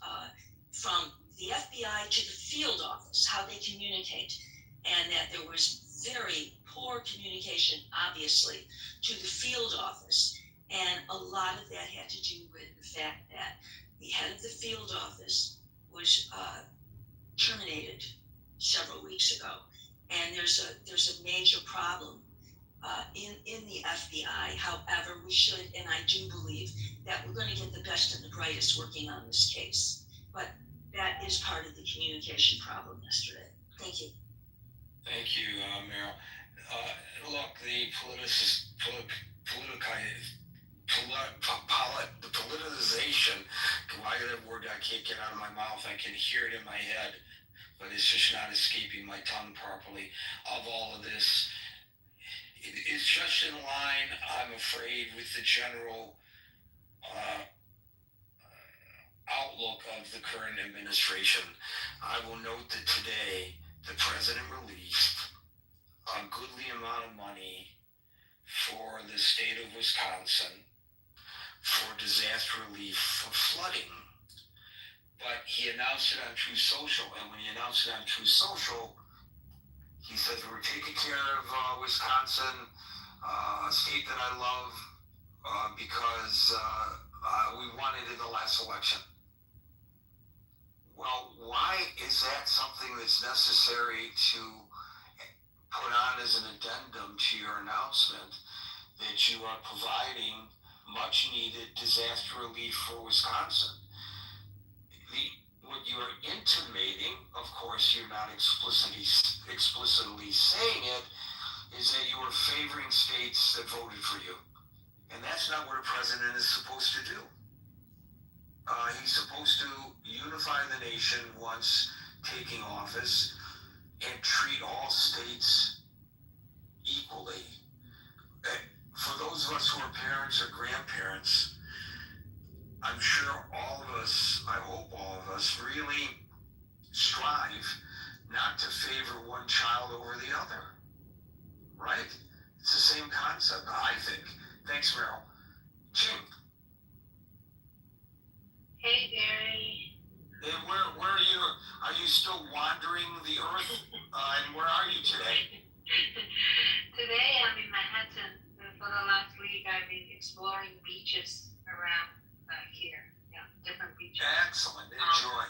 from the FBI to the field office, how they communicate, and that there was very poor communication, obviously, to the field office. And a lot of that had to do with the fact that the head of the field office was terminated several weeks ago. And there's a major problem in the FBI. However, we should, and I do believe that we're going to get the best and the brightest working on this case. But that is part of the communication problem yesterday. Thank you. Thank you, Meryl. Look, the politicization, why that word I can't get out of my mouth, I can hear it in my head. but it's just not escaping my tongue properly, of all of this. It's just in line, I'm afraid, with the general outlook of the current administration. I will note that today the president released a goodly amount of money for the state of Wisconsin for disaster relief for flooding. But he announced it on True Social, and when he announced it on True Social, he says, we're taking care of Wisconsin, a state that I love, because we won it in the last election. Well, why is that something that's necessary to put on as an addendum to your announcement that you are providing much needed disaster relief for Wisconsin? What you're intimating, of course you're not explicitly saying it, is that you are favoring states that voted for you. And that's not what a president is supposed to do. He's supposed to unify the nation once taking office and treat all states equally. For those of us who are parents or grandparents, I'm sure all of us, I hope all of us, really strive not to favor one child over the other. Right? It's the same concept, I think. Thanks, Meryl. Jim. Hey, Gary. Hey, where are you? Are you still wandering the earth? And where are you today? Today I'm in Manhattan. For the last week I've been exploring beaches around here. Yeah, different beaches. Excellent. Enjoy.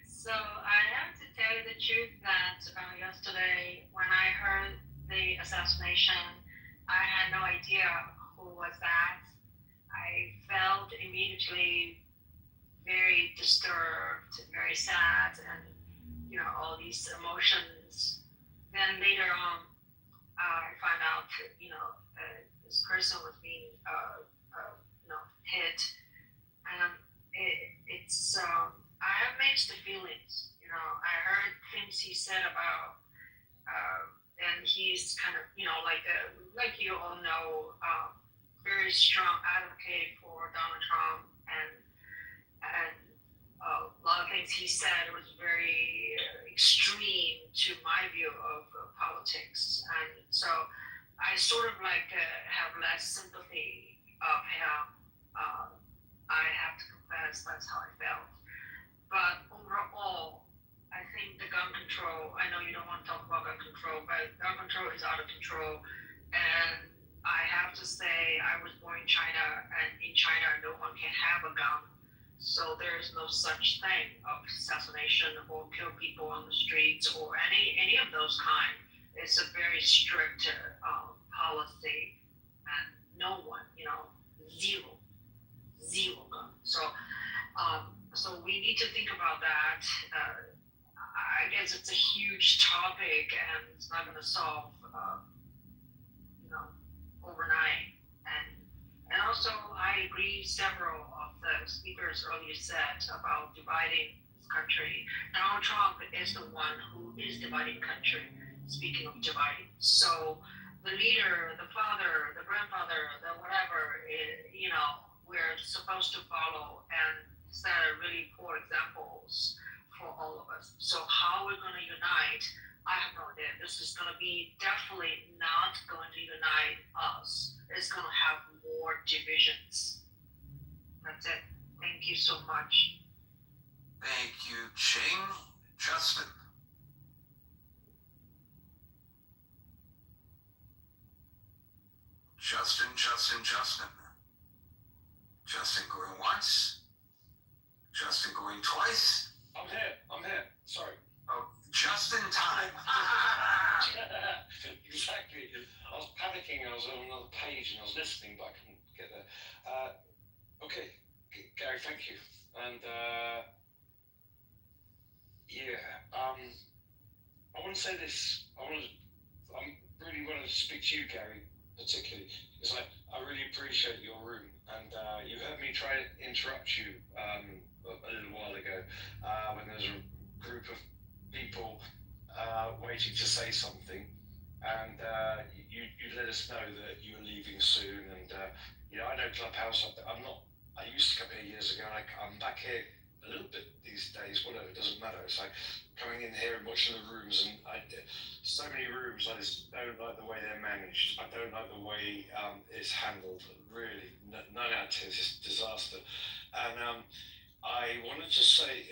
So I have to tell you the truth that yesterday when I heard the assassination, I had no idea who was that. I felt immediately very disturbed, very sad, and all these emotions. Then later on, I found out this person was being hit, and it's I have mixed feelings. I heard things he said about, and he's kind of like you all know. Very strong advocate for Donald Trump, and a lot of things he said was very extreme to my view of politics, and so I sort of have less sympathy of him. I have to confess that's how I felt. But overall, I think the gun control, I know you don't want to talk about gun control, but gun control is out of control, and I have to say, I was born in China, and in China, no one can have a gun. So there is no such thing of assassination or kill people on the streets or any of those kind. It's a very strict policy, and no one, zero gun. So we need to think about that. I guess it's a huge topic, and it's not going to solve, overnight. And also, I agree several of the speakers earlier said about dividing this country. Donald Trump is the one who is dividing country, speaking of dividing. So the leader, the father, the grandfather, the whatever, we're supposed to follow and set really poor examples for all of us. So how we're going to unite, I have no idea. This is going to be definitely not going to unite us. It's going to have more divisions. That's it. Thank you so much. Thank you, Ching. Justin. Justin going once. Justin going twice. I'm here. Sorry. Oh, just in time. Exactly. I was panicking. I was on another page and I was listening, but I couldn't get there. Okay, Gary, thank you. And I want to say this. I really want to speak to you, Gary, particularly. It's like I really appreciate your room, and you heard me try to interrupt you a little while ago when there was a group of people waiting to say something, and you let us know that you're leaving soon. And I know Clubhouse. I used to come here years ago. I'm back here a little bit these days. Whatever, it doesn't matter. It's like coming in here and watching the rooms, and so many rooms. I just don't like the way they're managed. I don't like the way it's handled. Really, 9 out of 10 is just disaster. And I wanted to say,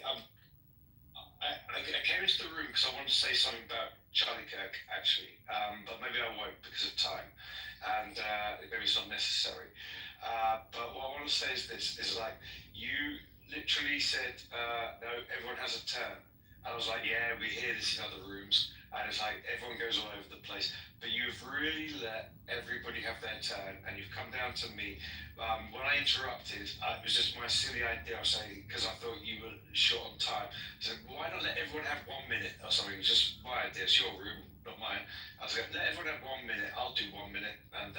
I came into the room because I wanted to say something about Charlie Kirk, actually, but maybe I won't because of time, and maybe it's not necessary. But what I want to say is this: is like you literally said, no, everyone has a turn. And I was like, yeah, we hear this in other rooms, and it's like everyone goes all over the place. But you've really let everybody have their turn, and you've come down to me. When I interrupted, it was just my silly idea. I was saying, because I thought you were short on time. So why not let everyone have 1 minute or something? It was just my idea. It's your room, not mine. I was like, let everyone have 1 minute. I'll do 1 minute, and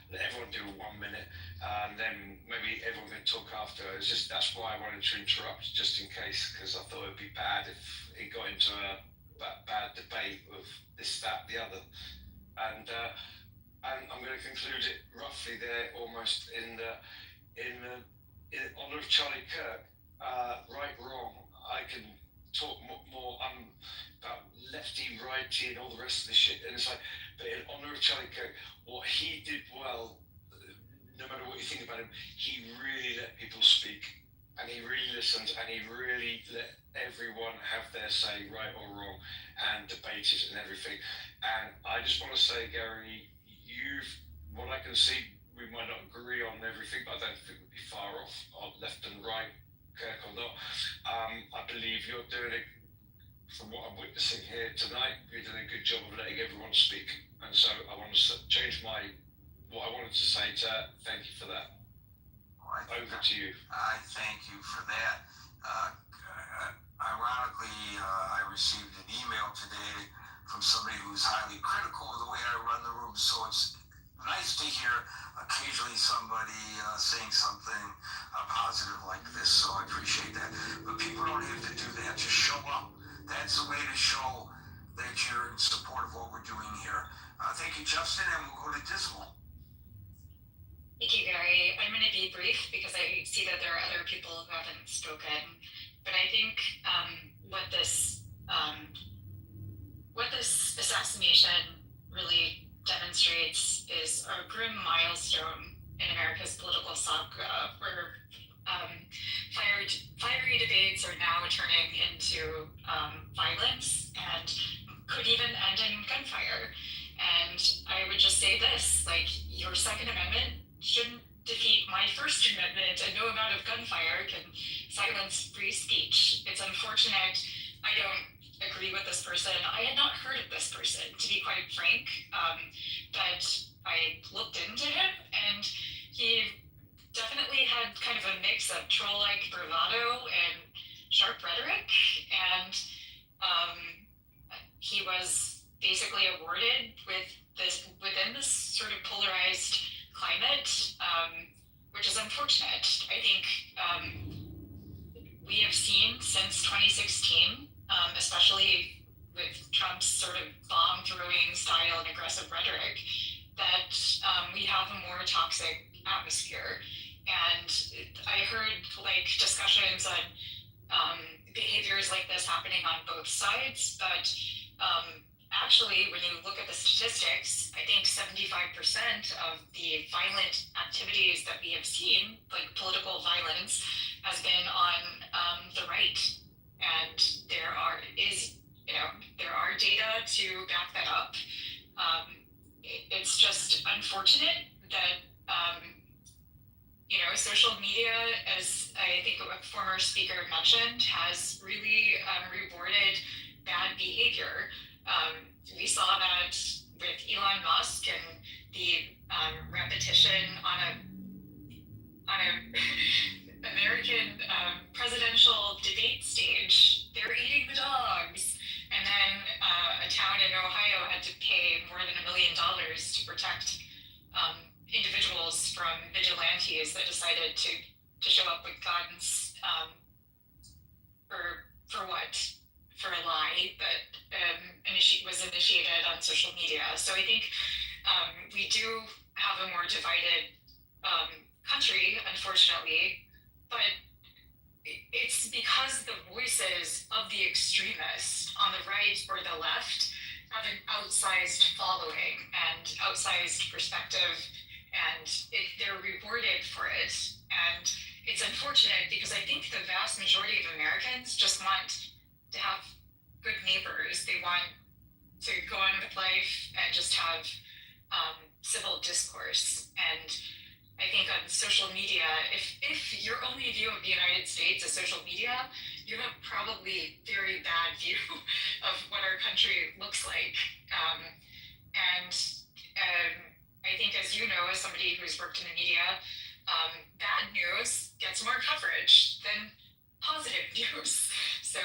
let everyone do 1 minute, and then maybe everyone can talk after. It's just that's why I wanted to interrupt, just in case, because I thought it'd be bad if it got into a bad debate of this, that, the other, and I'm going to conclude it roughly there, almost in honor of Charlie Kirk. Right, wrong. I can talk more about lefty, righty, and all the rest of the shit. And it's like, but in honor of Charlie Kirk, what he did well, no matter what you think about him, he really let people speak, and he really listened, and he really let everyone have their say, right or wrong, and debated and everything. And I just want to say, Gary, what I can see, we might not agree on everything, but I don't think we'd be far off on left and right, Kirk or not. I believe you're doing it, from what I'm witnessing here tonight, you're doing a good job of letting everyone speak. And so I want to change what I wanted to say to thank you for that. Over to you. I thank you for that. Ironically, I received an email today from somebody who's highly critical of the way I run the room, so it's nice to hear occasionally somebody saying something positive like this, so I appreciate that. But people don't have to do that, just show up. That's the way to show that you're in support of what we're doing here. Thank you, Justin, and we'll go to Dismal. Thank you, Gary. I'm going to be brief because I see that there are other people who haven't spoken. But I think what this assassination really demonstrates is a grim milestone in America's political saga, where fiery debates are now turning into violence and could even end in gunfire. And I would just say this, like, your Second Amendment shouldn't defeat my First Amendment, and no amount of gunfire can silence free speech. It's unfortunate. I don't agree with this person. I had not heard of this person, to be quite frank, but I looked into him, and he definitely had kind of a mix of troll-like bravado and sharp rhetoric, and he was basically awarded within this sort of polarized climate, which is unfortunate. I think we have seen since 2016, especially with Trump's sort of bomb-throwing style and aggressive rhetoric, that we have a more toxic atmosphere. And I heard discussions on behaviors like this happening on both sides, but actually, when you look at the statistics, I think 75% of the violent activities that we have seen, like political violence, has been on the right. And there are data to back that up. It's just unfortunate that social media, as I think a former speaker mentioned, has really rewarded bad behavior. We saw that with Elon Musk and the repetition on a American presidential debate stage. They're eating the dogs, and then a town in Ohio had to pay more than $1 million to protect individuals from vigilantes that decided to show up with guns for what? for a lie that was initiated on social media. So I think we do have a more divided country, unfortunately, but it's because the voices of the extremists on the right or the left have an outsized following and outsized perspective, and they're rewarded for it. And it's unfortunate because I think the vast majority of Americans just want to have good neighbors. They want to go on with life and just have civil discourse. And I think on social media, if your only view of the United States is social media, you have probably very bad view of what our country looks like. I think, as you know, as somebody who's worked in the media, bad news gets more coverage than positive news. So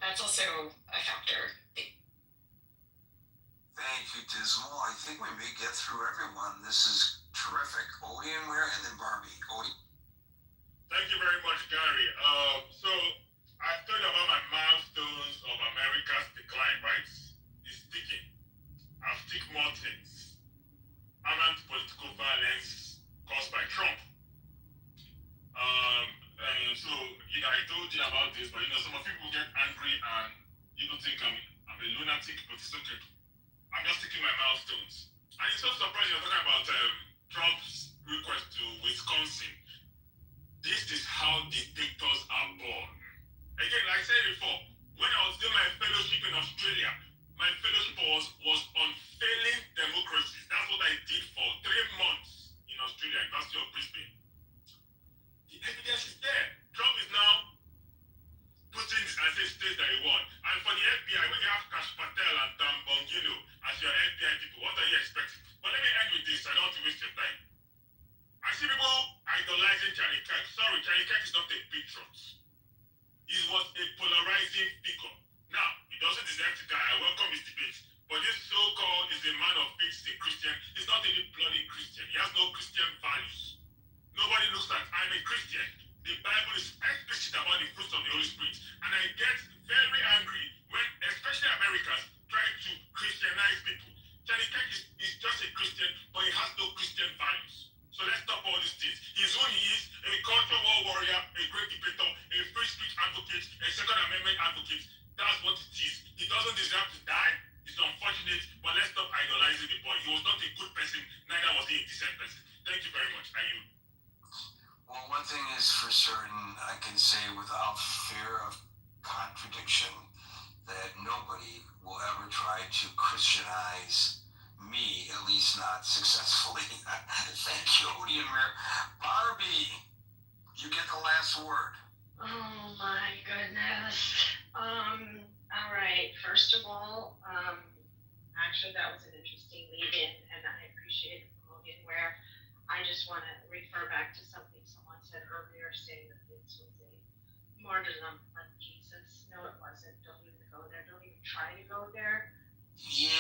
that's also a factor. Thank you, Dismal. I think we may get through everyone. This is terrific. Odie and Ware, and then Barbie. Odie. Thank you very much, Gary. So I told about my milestones of America's decline, right? It's ticking. I've ticked more things. Armed political violence caused by Trump. So, I told you about this, but some of people get angry and people think I'm a lunatic, but it's okay. I'm just ticking my milestones. And it's so surprising you're talking about Trump's request to Wisconsin. This is how dictators are born. Again, like I said before, when I was doing my fellowship in Australia, my fellowship was on failing democracies. That's what I did for 3 months in Australia, University of Brisbane. The evidence is there. Trump is now putting this as a state that he won. And for the FBI, when you have Kash Patel and Dan Bongino as your FBI people, what are you expecting? But let me end with this. I don't want to waste your time. I see people idolizing Charlie Kirk. Sorry, Charlie Kirk is not a patriot. He was a polarizing figure. Now, he doesn't deserve to die. I welcome his debate. But this so-called is a man of faith, he's a Christian. He's not any bloody Christian. He has no Christian values. Nobody looks like, I'm a Christian. The Bible is explicit about the fruits of the Holy Spirit. And I get very angry when, especially Americans, try to Christianize people. Charlie Kirk is just a Christian, but he has no Christian values. So let's stop all these things. He's who he is, a cultural war warrior, a great debater, a free speech advocate, a Second Amendment advocate. That's what it is. He doesn't deserve to die. It's unfortunate, but let's stop idolizing the boy. He was not a good person, neither was he a decent person. Thank you very much. Are you? Well, one thing is for certain, I can say without fear of contradiction that nobody will ever try to Christianize me, at least not successfully. Thank you, Odie and Ware. Barbie, you get the last word. Oh my goodness. All right. First of all, actually that was an interesting lead-in, and I appreciate it from Odie and Ware. I just want to refer back to something someone said earlier, saying that this was a martyrdom on Jesus. No, it wasn't. Don't even go there. Don't even try to go there. Yeah,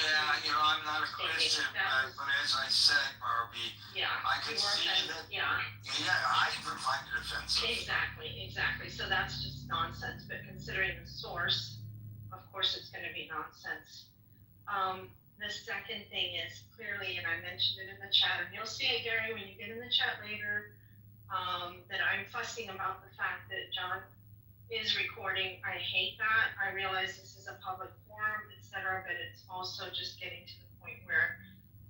I'm not a Christian, but as I said, Barbie, I could see that. Yeah, I even find it offensive. Exactly. So that's just nonsense. But considering the source, of course, it's going to be nonsense. The second thing is clearly, and I mentioned it in the chat, and you'll see it, Gary, when you get in the chat later, that I'm fussing about the fact that John is recording. I hate that. I realize this is a public forum, etc., but it's also just getting to the point where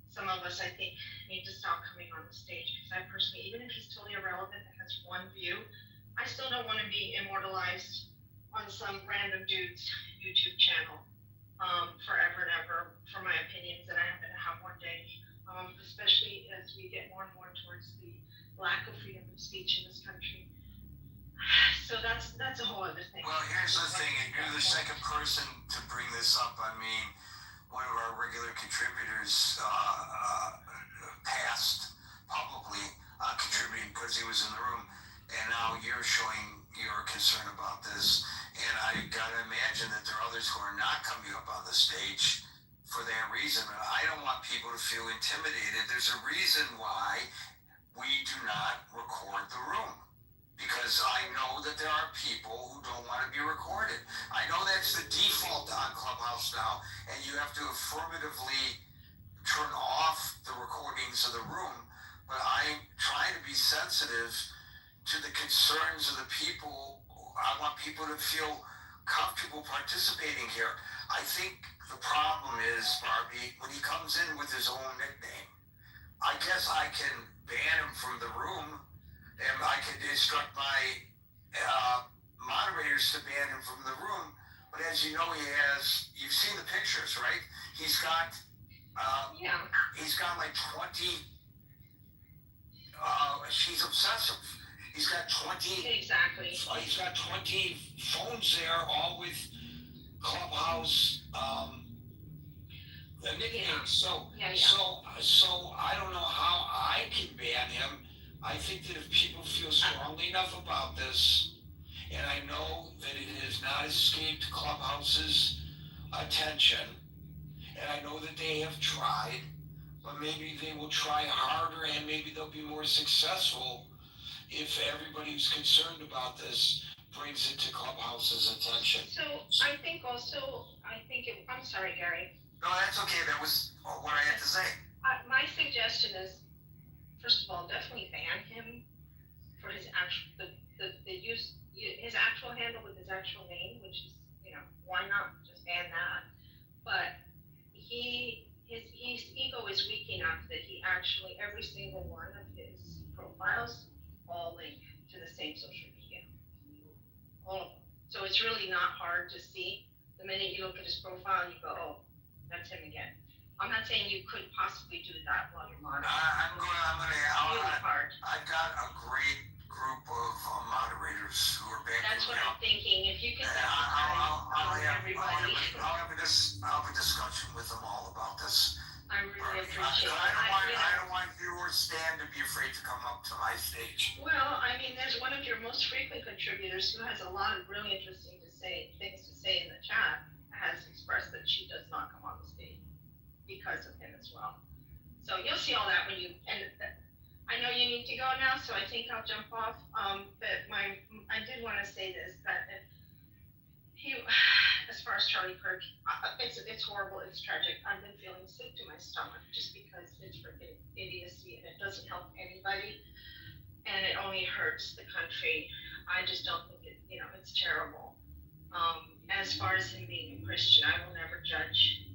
some of us, I think, need to stop coming on the stage, because I personally, even if he's totally irrelevant and has one view, I still don't want to be immortalized on some random dude's YouTube channel forever and ever for my opinions that I happen to have one day, especially as we get more and more towards the lack of freedom of speech in this country. So that's a whole other thing. Well, here's the thing, and you're the second person to bring this up. I mean, one of our regular contributors passed publicly contributing because he was in the room, and now you're showing your concern about this. And I gotta imagine that there are others who are not coming up on the stage for that reason. And I don't want people to feel intimidated. There's a reason why we do not record the room, because I know that there are people who don't want to be recorded. I know that's the default on Clubhouse now, and you have to affirmatively turn off the recordings of the room, but I'm trying to be sensitive to the concerns of the people. I want people to feel comfortable participating here. I think the problem is, Barbie, when he comes in with his own nickname, I guess I can ban him from the room, and I can instruct my moderators to ban him from the room. But as you know, you've seen the pictures, right? He's got like 20, she's obsessive. He's got 20. Exactly. He's got 20 phones there, all with Clubhouse nicknames. So I don't know how I can ban him. I think that if people feel strongly enough about this, and I know that it has not escaped Clubhouse's attention, and I know that they have tried, but maybe they will try harder, and maybe they'll be more successful if everybody who's concerned about this brings it to Clubhouse's attention. So I think also, I'm sorry, Gary. No, that's okay. That was what I had to say. My suggestion is, first of all, definitely ban him for his actual, his actual handle with his actual name, which is, why not just ban that? But his ego is weak enough that he actually, every single one of his profiles all link to the same social media. All of them. So it's really not hard to see. The minute you look at his profile, you go, oh, that's him again. I'm not saying you could possibly do that while you're monitoring. I've got a great group of moderators who are backing. That's what I'm thinking. If you could, I'll have a discussion with them all about this. I really appreciate it. I don't want you or Stan to be afraid to come up to my stage. Well, I mean, there's one of your most frequent contributors who has a lot of really interesting things to say in the chat, has expressed that she does not come on the stage because of him as well. So you'll see all that when you, and I know you need to go now, so I think I'll jump off. But I did want to say this, that as far as Charlie Kirk, it's horrible, it's tragic. I've been feeling sick to my stomach just because it's freaking idiocy and it doesn't help anybody and it only hurts the country. I just don't think it's terrible. As far as him being a Christian, I will never judge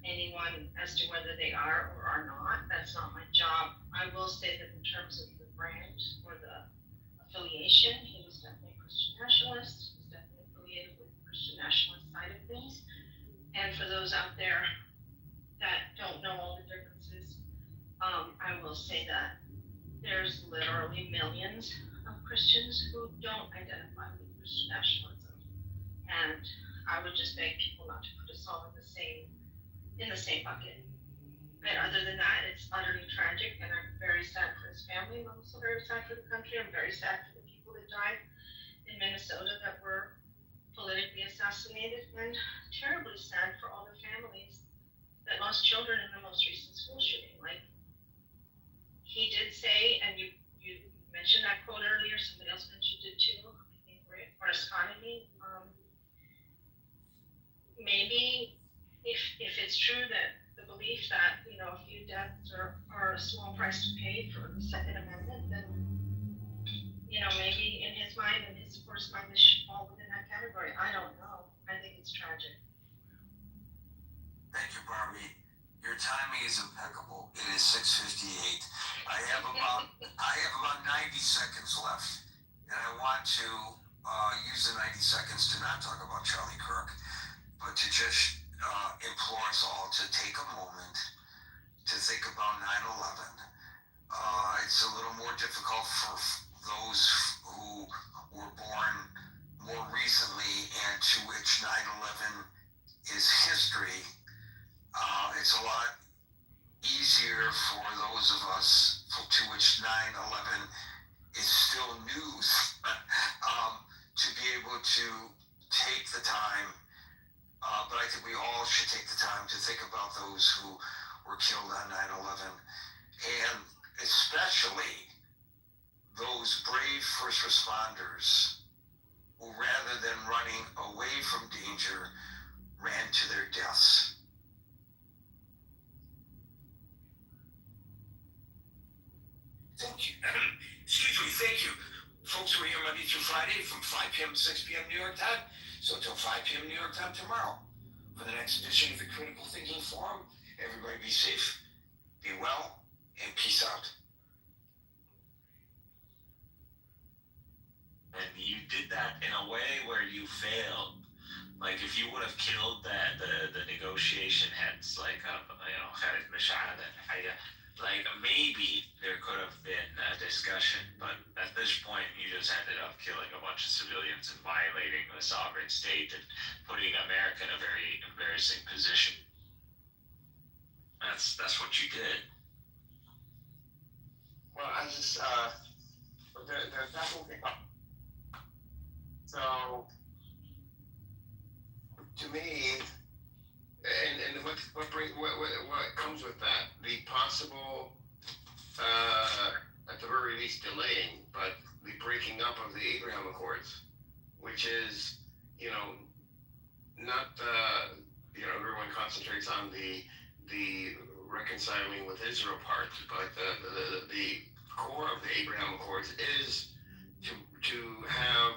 anyone as to whether they are or are not. That's not my job. I will say that in terms of the brand or the affiliation, he was definitely a Christian nationalist. He was definitely affiliated with the Christian nationalist side of things. And for those out there that don't know all the differences, I will say that there's literally millions of Christians who don't identify with Christian nationalism. And I would just beg people not to put us all in the same bucket. And other than that, it's utterly tragic, and I'm very sad for his family. I'm also very sad for the country. I'm very sad for the people that died in Minnesota that were politically assassinated, and terribly sad for all the families that lost children in the most recent school shooting. Like he did say, and you mentioned that quote earlier, somebody else mentioned it too, I think, right? Or Astronomy. Maybe if it's true that the belief that, a few deaths are a small price to pay for the Second Amendment, then, maybe in his mind and his supporters' mind, this should fall within that category. I don't know. I think it's tragic. Thank you, Barbie. Your timing is impeccable. It is 6:58. I have about 90 seconds left, and I want to use the 90 seconds to not talk about Charlie Kirk, but to just implore us all to take a moment to think about 9/11. It's a little more difficult for those who were born more recently and to which 9/11 is history. It's a lot easier for those of us to which 9/11 is still news to be able to take the time. But I think we all should take the time to think about those who were killed on 9/11, and especially those brave first responders who, rather than running away from danger, ran to their deaths. Thank you. Excuse me, thank you. Folks, we're here Monday through Friday from 5 p.m. to 6 p.m. New York time. So until 5 p.m. New York time tomorrow. For the next edition of the Critical Thinking Forum, everybody be safe, be well, and peace out. And you did that in a way where you failed. Like if you would have killed the negotiation heads, like Khalid Mashad and Haya, like maybe there could have been a discussion, but at this point you just ended up killing a bunch of civilians and violating the sovereign state and putting America in a very embarrassing position. That's what you did. Well, I just there's definitely so to me, and what comes with that, the possible at the very least delaying, but the breaking up of the Abraham Accords, which is not everyone concentrates on the reconciling with Israel part, but the core of the Abraham Accords is to have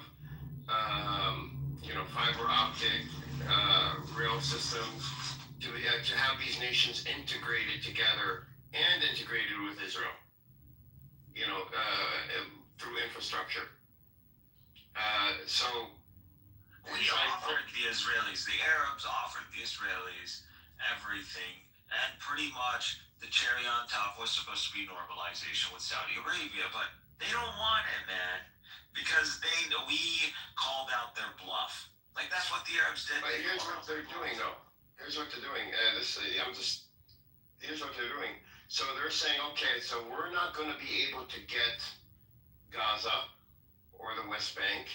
fiber optic rail systems, to have these nations integrated together and integrated with Israel, through infrastructure. So we offered the Israelis, the Arabs offered the Israelis everything, and pretty much the cherry on top was supposed to be normalization with Saudi Arabia, but they don't want it, man, because we called out their bluff. Like that's what the Arabs did. But here's what they're doing, though. Here's what they're doing. Here's what they're doing. So they're saying, okay, so we're not going to be able to get Gaza or the West Bank.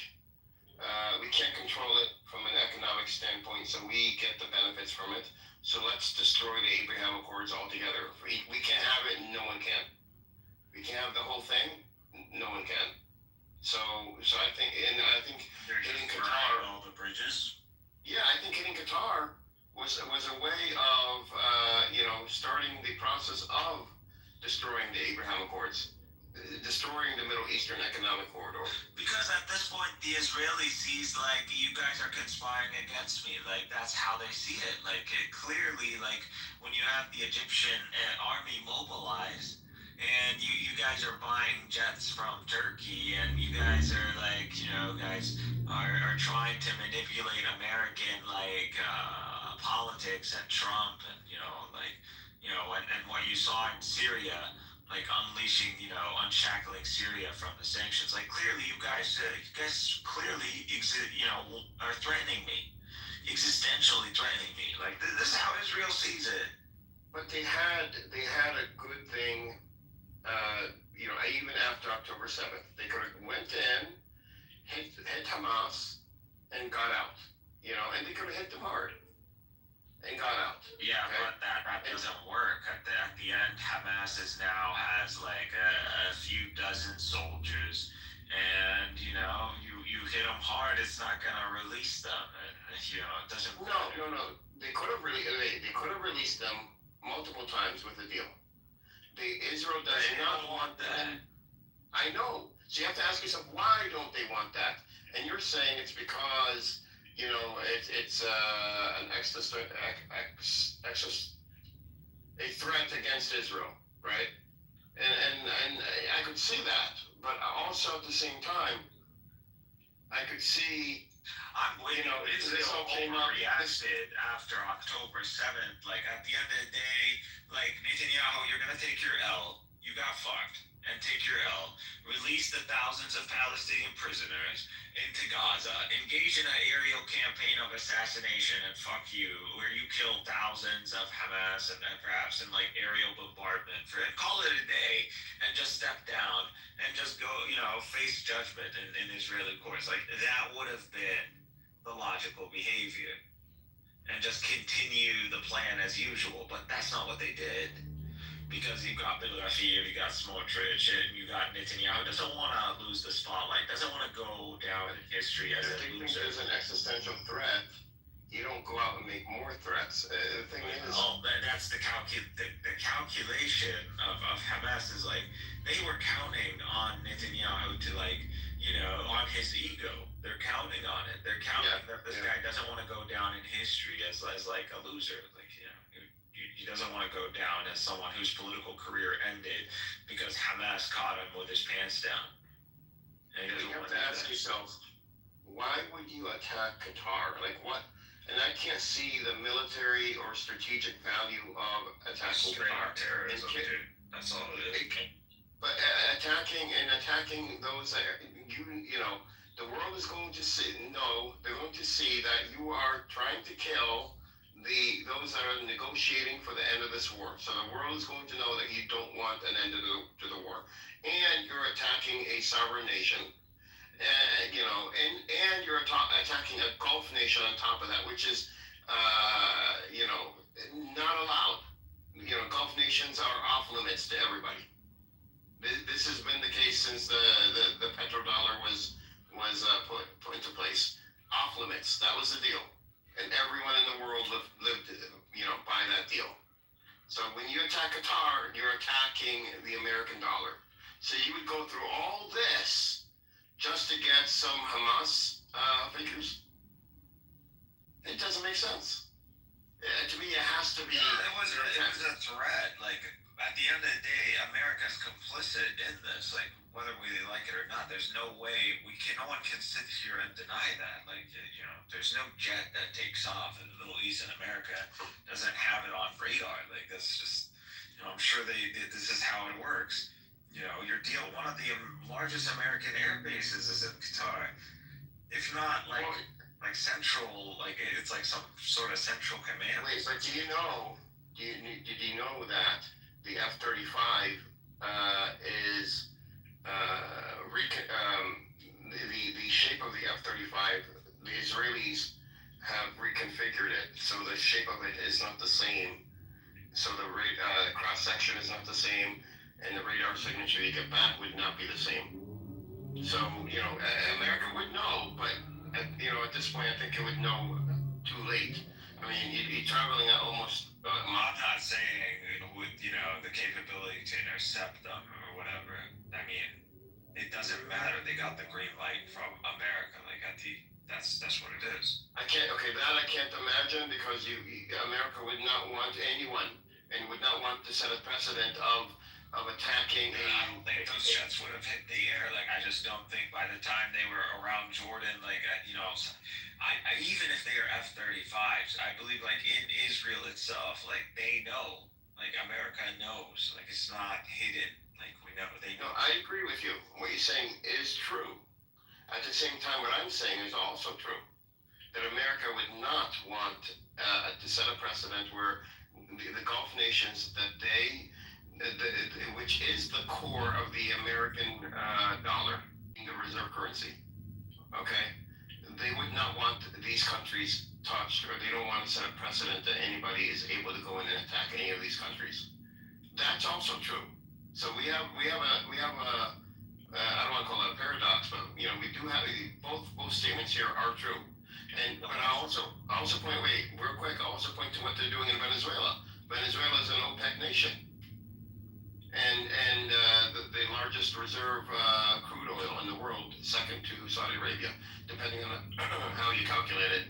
We can't control it from an economic standpoint, so we get the benefits from it. So let's destroy the Abraham Accords altogether. We can't have it, and no one can. We can have the whole thing, no one can. So I think hitting Qatar, all the bridges. Yeah, I think hitting Qatar was a way of starting the process of destroying the Abraham Accords, destroying the Middle Eastern Economic Corridor. Because at this point, the Israeli sees like you guys are conspiring against me. Like that's how they see it. Like clearly, like when you have the Egyptian army mobilized. And you guys are buying jets from Turkey, and you guys are like, guys are trying to manipulate American politics and Trump, and and what you saw in Syria, like unleashing, unshackling Syria from the sanctions. Like clearly, you guys clearly are threatening me, existentially threatening me. Like this is how Israel sees it. But they had a good thing. Even after October 7th, they could have went in, hit Hamas, and got out. And they could have hit them hard and got out. Yeah, okay? But that doesn't work. At the end, Hamas has like a few dozen soldiers, and you hit them hard, it's not gonna release them, and it doesn't. No. They could have released them multiple times with the deal. Israel does not want that. I know. So you have to ask yourself, why don't they want that? And you're saying it's because it's an a threat against Israel, right? And I could see that, but also at the same time, I could see. I'm with you. Israel overreacted after October 7th. Like, at the end of the day, like, Netanyahu, you're going to take your L. You got fucked. And take your L. Release the thousands of Palestinian prisoners into Gaza. Engage in an aerial campaign of assassination and fuck you, where you kill thousands of Hamas and perhaps in, like, aerial bombardment. Call it a day and just step down and just go, face judgment in Israeli courts. Like, that would have been the logical behavior, and just continue the plan as usual, but that's not what they did. because you got Bill Rafir, you got Smotrich, and you got Netanyahu. Doesn't want to lose the spotlight. Doesn't want to go down in history as a If you think loser. there's an existential threat, you don't go out and make more threats. The thing is, that's the calculation of Hamas is like they were counting on Netanyahu to on his ego. They're counting on it. They're counting that this guy doesn't want to go down in history as like a loser. He doesn't want to go down as someone whose political career ended because Hamas caught him with his pants down. And you have to ask yourself, why would you attack Qatar? Like what? And I can't see the military or strategic value of attacking Qatar. Terrorism, dude. That's all it is. But attacking those that the world is going to see. No, they're going to see that you are trying to kill those that are negotiating for the end of this war. So the world is going to know that you don't want an end to the war, and you're attacking a sovereign nation. And you're attacking a Gulf nation on top of that, which is, not allowed. Gulf nations are off limits to everybody. This has been the case since the petrodollar was put into place. Off limits. That was the deal, and everyone in the world lived by that deal. So when you attack Qatar, you're attacking the American dollar. So you would go through all this just to get some Hamas figures? It doesn't make sense. To me, it has to be. It was a threat. Like at the end of the day, America's complicit in this. Like whether we like it or not, there's no way no one can sit here and deny that. Like there's no jet that takes off in the Middle East, and America doesn't have it on radar. Like that's just. I'm sure this is how it works. Your deal, one of the largest American air bases is in Qatar. If not, central, it's like some sort of central command. Wait, but did you know that the F-35 is the shape of the F-35, the Israelis have reconfigured it, so the shape of it is not the same. So the cross-section is not the same, and the radar signature you get back would not be the same. So, America would know, but, at this point, I think it would know too late. I mean, you're traveling at almost... I'm not saying with, the capability to intercept them or whatever. I mean, it doesn't matter. They got the green light from America. That's what it is. I can't imagine, because America would not want anyone, and would not want to set a precedent of attacking. I don't think those jets would have hit the air. I just don't think by the time they were around Jordan, even if they are F-35s, I believe in Israel itself, they know, America knows, it's not hidden. We know, they know. No, I agree with you. What you're saying is true. At the same time, what I'm saying is also true. That America would not want to set a precedent where the Gulf nations, which is the core of the American dollar, the reserve currency, okay? They would not want these countries touched, or they don't want to set a precedent that anybody is able to go in and attack any of these countries. That's also true. So we have a I don't want to call it a paradox, but we do have both statements here are true. But I also point to what they're doing in Venezuela. Venezuela is an OPEC nation, and the largest reserve crude oil in the world, second to Saudi Arabia, depending on how you calculate it.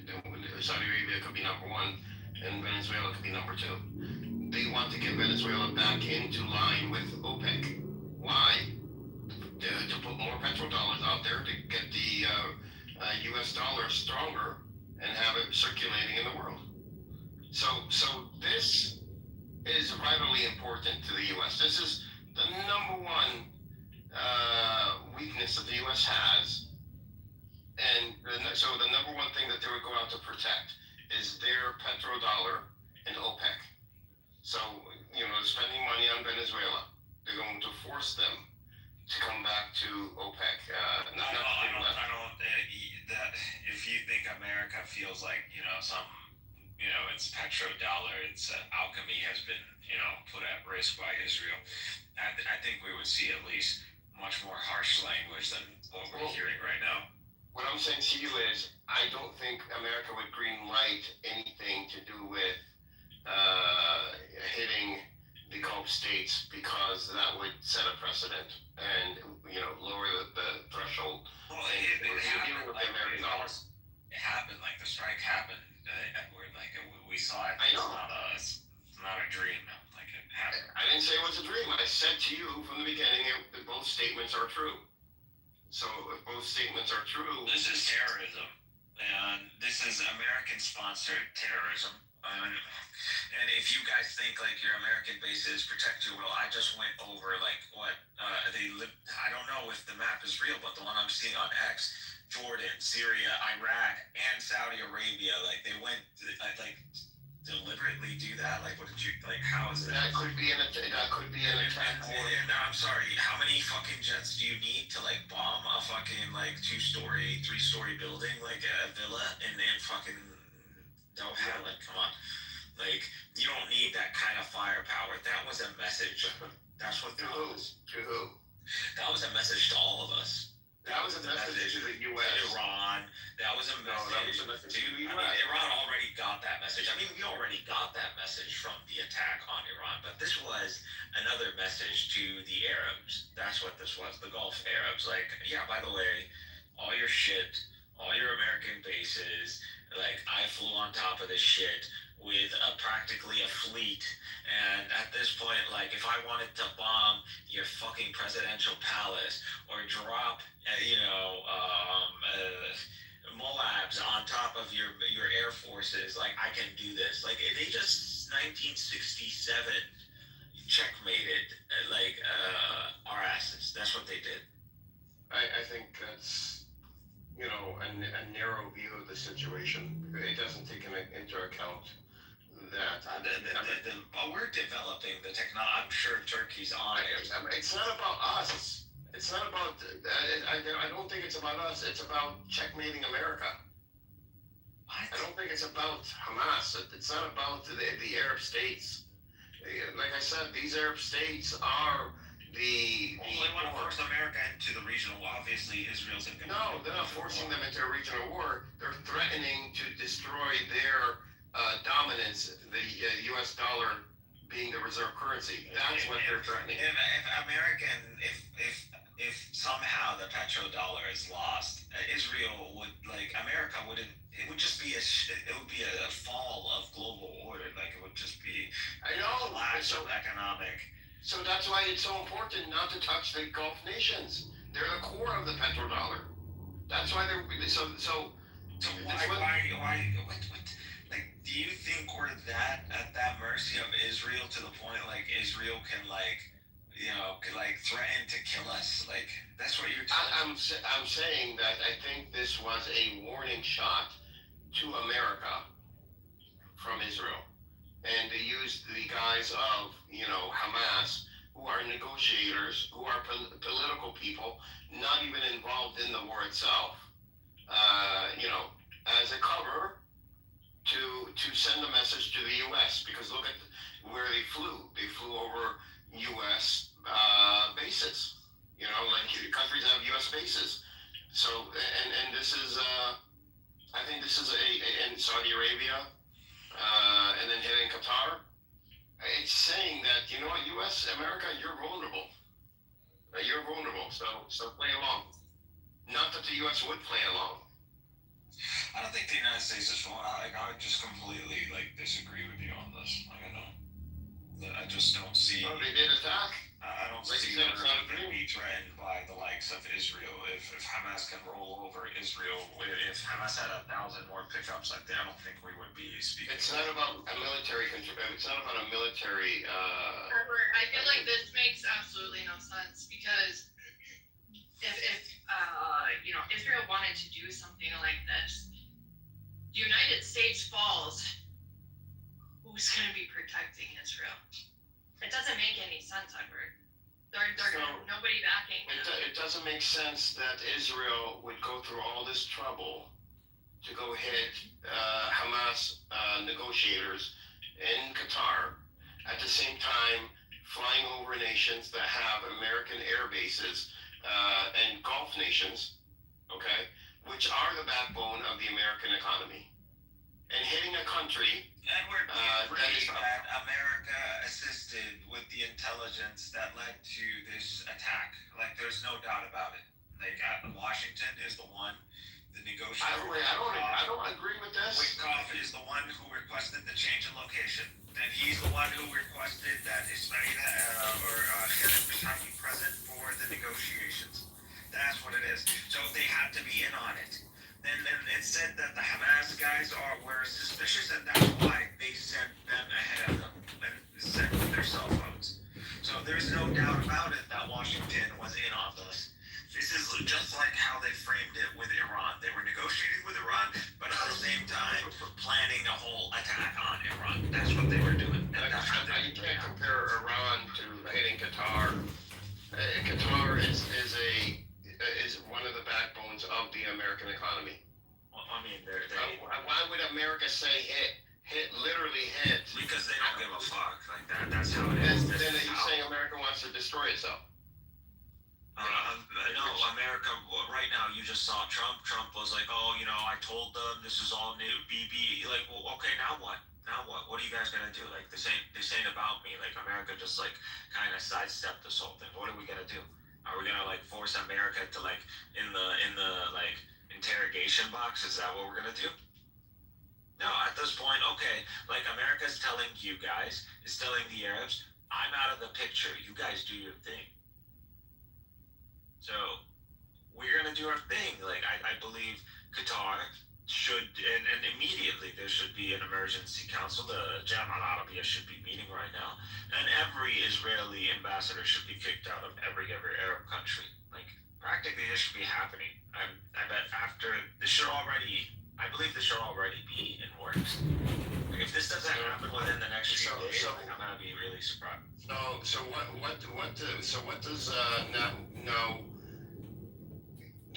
Saudi Arabia could be number one, and Venezuela could be number two. They want to get Venezuela back into line with OPEC. Why? To put more petrodollars out there to get the U.S. dollar stronger and have it circulating in the world. So this is vitally important to the U.S. This is the number one weakness that the U.S. has, and so the number one thing that they would go out to protect is their petrodollar and OPEC. So spending money on Venezuela, they're going to force them to come back to OPEC. If you think America feels it's petrodollar, its alchemy has been put at risk by Israel, I think we would see at least much more harsh language than what we're hearing right now. What I'm saying to you is, I don't think America would green light anything to do with hitting the Gulf states, because that would set a precedent and lower the threshold. Well, it happened. Like, it happened. Like, the strike happened, Edward. Like, we saw it. I know. It's not a dream. Like, it happened. I didn't say it was a dream. I said to you from the beginning that both statements are true. So if both statements are true, this is terrorism, and this is American-sponsored terrorism. And if you guys think like your American bases protect you, well, I just went over like what they live. I don't know if the map is real, but the one I'm seeing on X, Jordan, Syria, Iraq, and Saudi Arabia, like they went like deliberately do that? Like, what did you like? How is that? That could be an attack. And I'm sorry. How many fucking jets do you need to like bomb a fucking like 2-story, 3-story building, like a villa in fucking Doha? Like, come on. Like, you don't need that kind of firepower. That was a message. That's what that was. To who? That was a message to all of us. That was a message to the U.S. Iran. That was a message. That was a message to the U.S. Iran already got that message. I mean, we already got that message from the attack on Iran, but this was another message to the Arabs. That's what this was. The Gulf Arabs. Like, yeah, by the way, all your shit, all your American bases, like, I flew on top of this shit with practically a fleet, and at this point, like, if I wanted to bomb your fucking presidential palace or drop, Moabs on top of your air forces, like, I can do this. Like, they just 1967 checkmated our asses. That's what they did. I think that's a narrow view of the situation. It doesn't take into account that. But we're developing the technology. I'm sure Turkey's on it. It's not about us. It's not about. I don't think it's about us. It's about checkmating America. What? I don't think it's about Hamas. It's not about the Arab states. Like I said, these Arab states are the. Well, they want to force America into the regional. Obviously, Israel's in. No, they're not forcing them into a regional war. They're threatening to destroy their dominance, the U.S. dollar being the reserve currency. That's what they're threatening. If somehow the petrodollar is lost, Israel would America wouldn't. It would just be a fall of global order. Like, it would just be. I know. A lack of economic. So that's why it's so important not to touch the Gulf nations. They're the core of the petrodollar. That's why they're so. So why? What? Like, do you think we're at that mercy of Israel to the point like Israel can threaten to kill us? Like, that's what you're telling me. I'm saying that I think this was a warning shot to America from Israel, and they used the guise of Hamas, who are negotiators, who are political people, not even involved in the war itself, as a cover to send a message to the U.S. Because look at where they flew. They flew over U.S. Bases. Countries have U.S. bases. So, and this is, I think this is in Saudi Arabia, and then hitting Qatar. It's saying that, U.S., America, you're vulnerable. You're vulnerable. So play along. Not that the U.S. would play along. I don't think the United States is wrong. I would just completely disagree with you on this. I just don't see. Well, they did attack. I don't see that we're going to be threatened by the likes of Israel. If Hamas can roll over Israel, if Hamas had 1,000 more pickups, I don't think we would be speaking. It's not about a military control. It's not about a military. I feel like this makes absolutely no sense, because if Israel wanted to do something like this, the United States falls, who's going to be protecting Israel? It doesn't make any sense, Edward. Nobody backing them. It doesn't make sense that Israel would go through all this trouble to go hit Hamas negotiators in Qatar, at the same time flying over nations that have American air bases and Gulf nations, okay, which are the backbone of the American economy, and hitting a country. Edward, that is that America assisted with the intelligence that led to this attack. Like, there's no doubt about it. Like, Washington is the one, the negotiator. I don't agree with this. Witkoff is the one who requested the change in location. And he's the one who requested that Ismail Khalid Mishal be present for the negotiations. That's what it is. So they had to be in on it. And it said that the Hamas guys were suspicious, and that's why they sent them ahead of them and sent their cell phones. So there's no doubt about it that Washington was in on this. This is just like how they framed it with Iran. They were negotiating with Iran, but at the same time planning a whole attack on Iran. That's what they were doing. You can't compare Iran to hitting Qatar. Qatar is one of the backbones of the American economy. Well, I mean, why would America say hit, literally hit? Because they don't give a fuck like that. That's how it is. Then are you saying America wants to destroy itself? No, America, right now, you just saw Trump. Trump was like, oh, I told them this is all new. BB, like, well, okay, now what? Now what? What are you guys gonna do? Like, this ain't about me. Like, America just, like, kind of sidestepped this whole thing. What are we gonna do? Are we gonna, like, force America to, like, in the like, interrogation box? Is that what we're gonna do? No, at this point, okay, like, America's telling you guys, is telling the Arabs, I'm out of the picture. You guys do your thing. So, we're going to do our thing. Like, I believe Qatar should, and immediately there should be an emergency council. The Jam al Arabiya should be meeting right now. And every Israeli ambassador should be kicked out of every Arab country. Like, practically this should be happening. I bet after, I believe this should already be in works. Like, if this doesn't happen within the next few days, I'm going to be really surprised. So what does now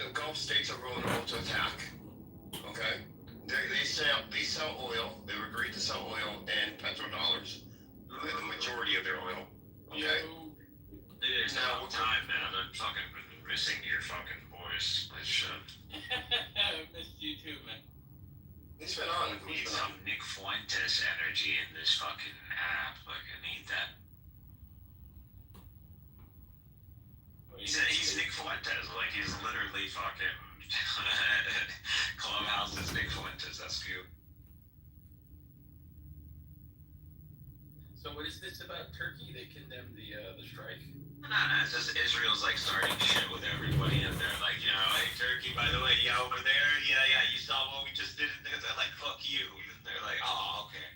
the Gulf states are vulnerable to attack. Okay, they sell oil. They've agreed to sell oil and petrodollars, the majority of their oil. Okay. There's no time, man. I'm fucking missing your fucking voice. I should. I missed you too, man. He's been on. I need some Nick Fuentes energy in this fucking app. Like, I need that. He's Nick Fuentes. Like, he's literally fucking Clubhouse is Nick Fuentes. That's cute. So what is this about Turkey? They condemned the strike. No, it's just Israel's like starting shit with everybody, and they're like, hey, Turkey, by the way, over there, yeah, you saw what we just did, and they're like, fuck you, and they're like, oh, okay,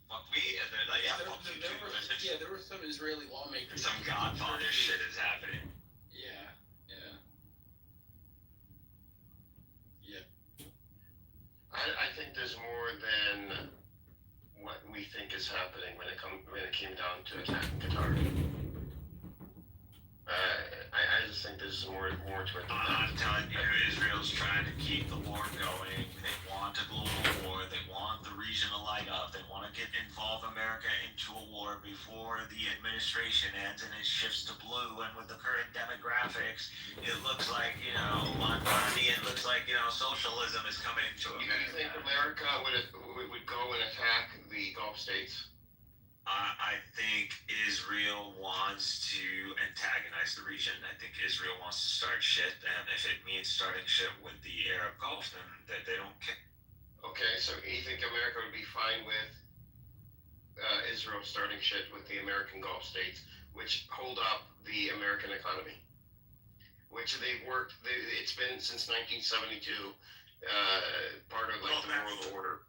fuck me, and they're like, yeah, fuck you too. There were some Israeli lawmakers. Some Godfather shit is happening. Yeah. I think there's more than what we think is happening when it came down to attacking Qatar. I just think there's more to it. I'm telling you, Israel's trying to keep the war going. They want a global war. They want the region to light up. They want to involve America into a war before the administration ends and it shifts to blue. And with the current demographics, it looks like, money, it looks like, socialism is coming into America. You think America would go and attack the Gulf states? I think Israel wants to antagonize the region. I think Israel wants to start shit, and if it means starting shit with the Arab Gulf, then they don't care. Okay, so you think America would be fine with Israel starting shit with the American Gulf states, which hold up the American economy? Which it's been since 1972, part of like the world order.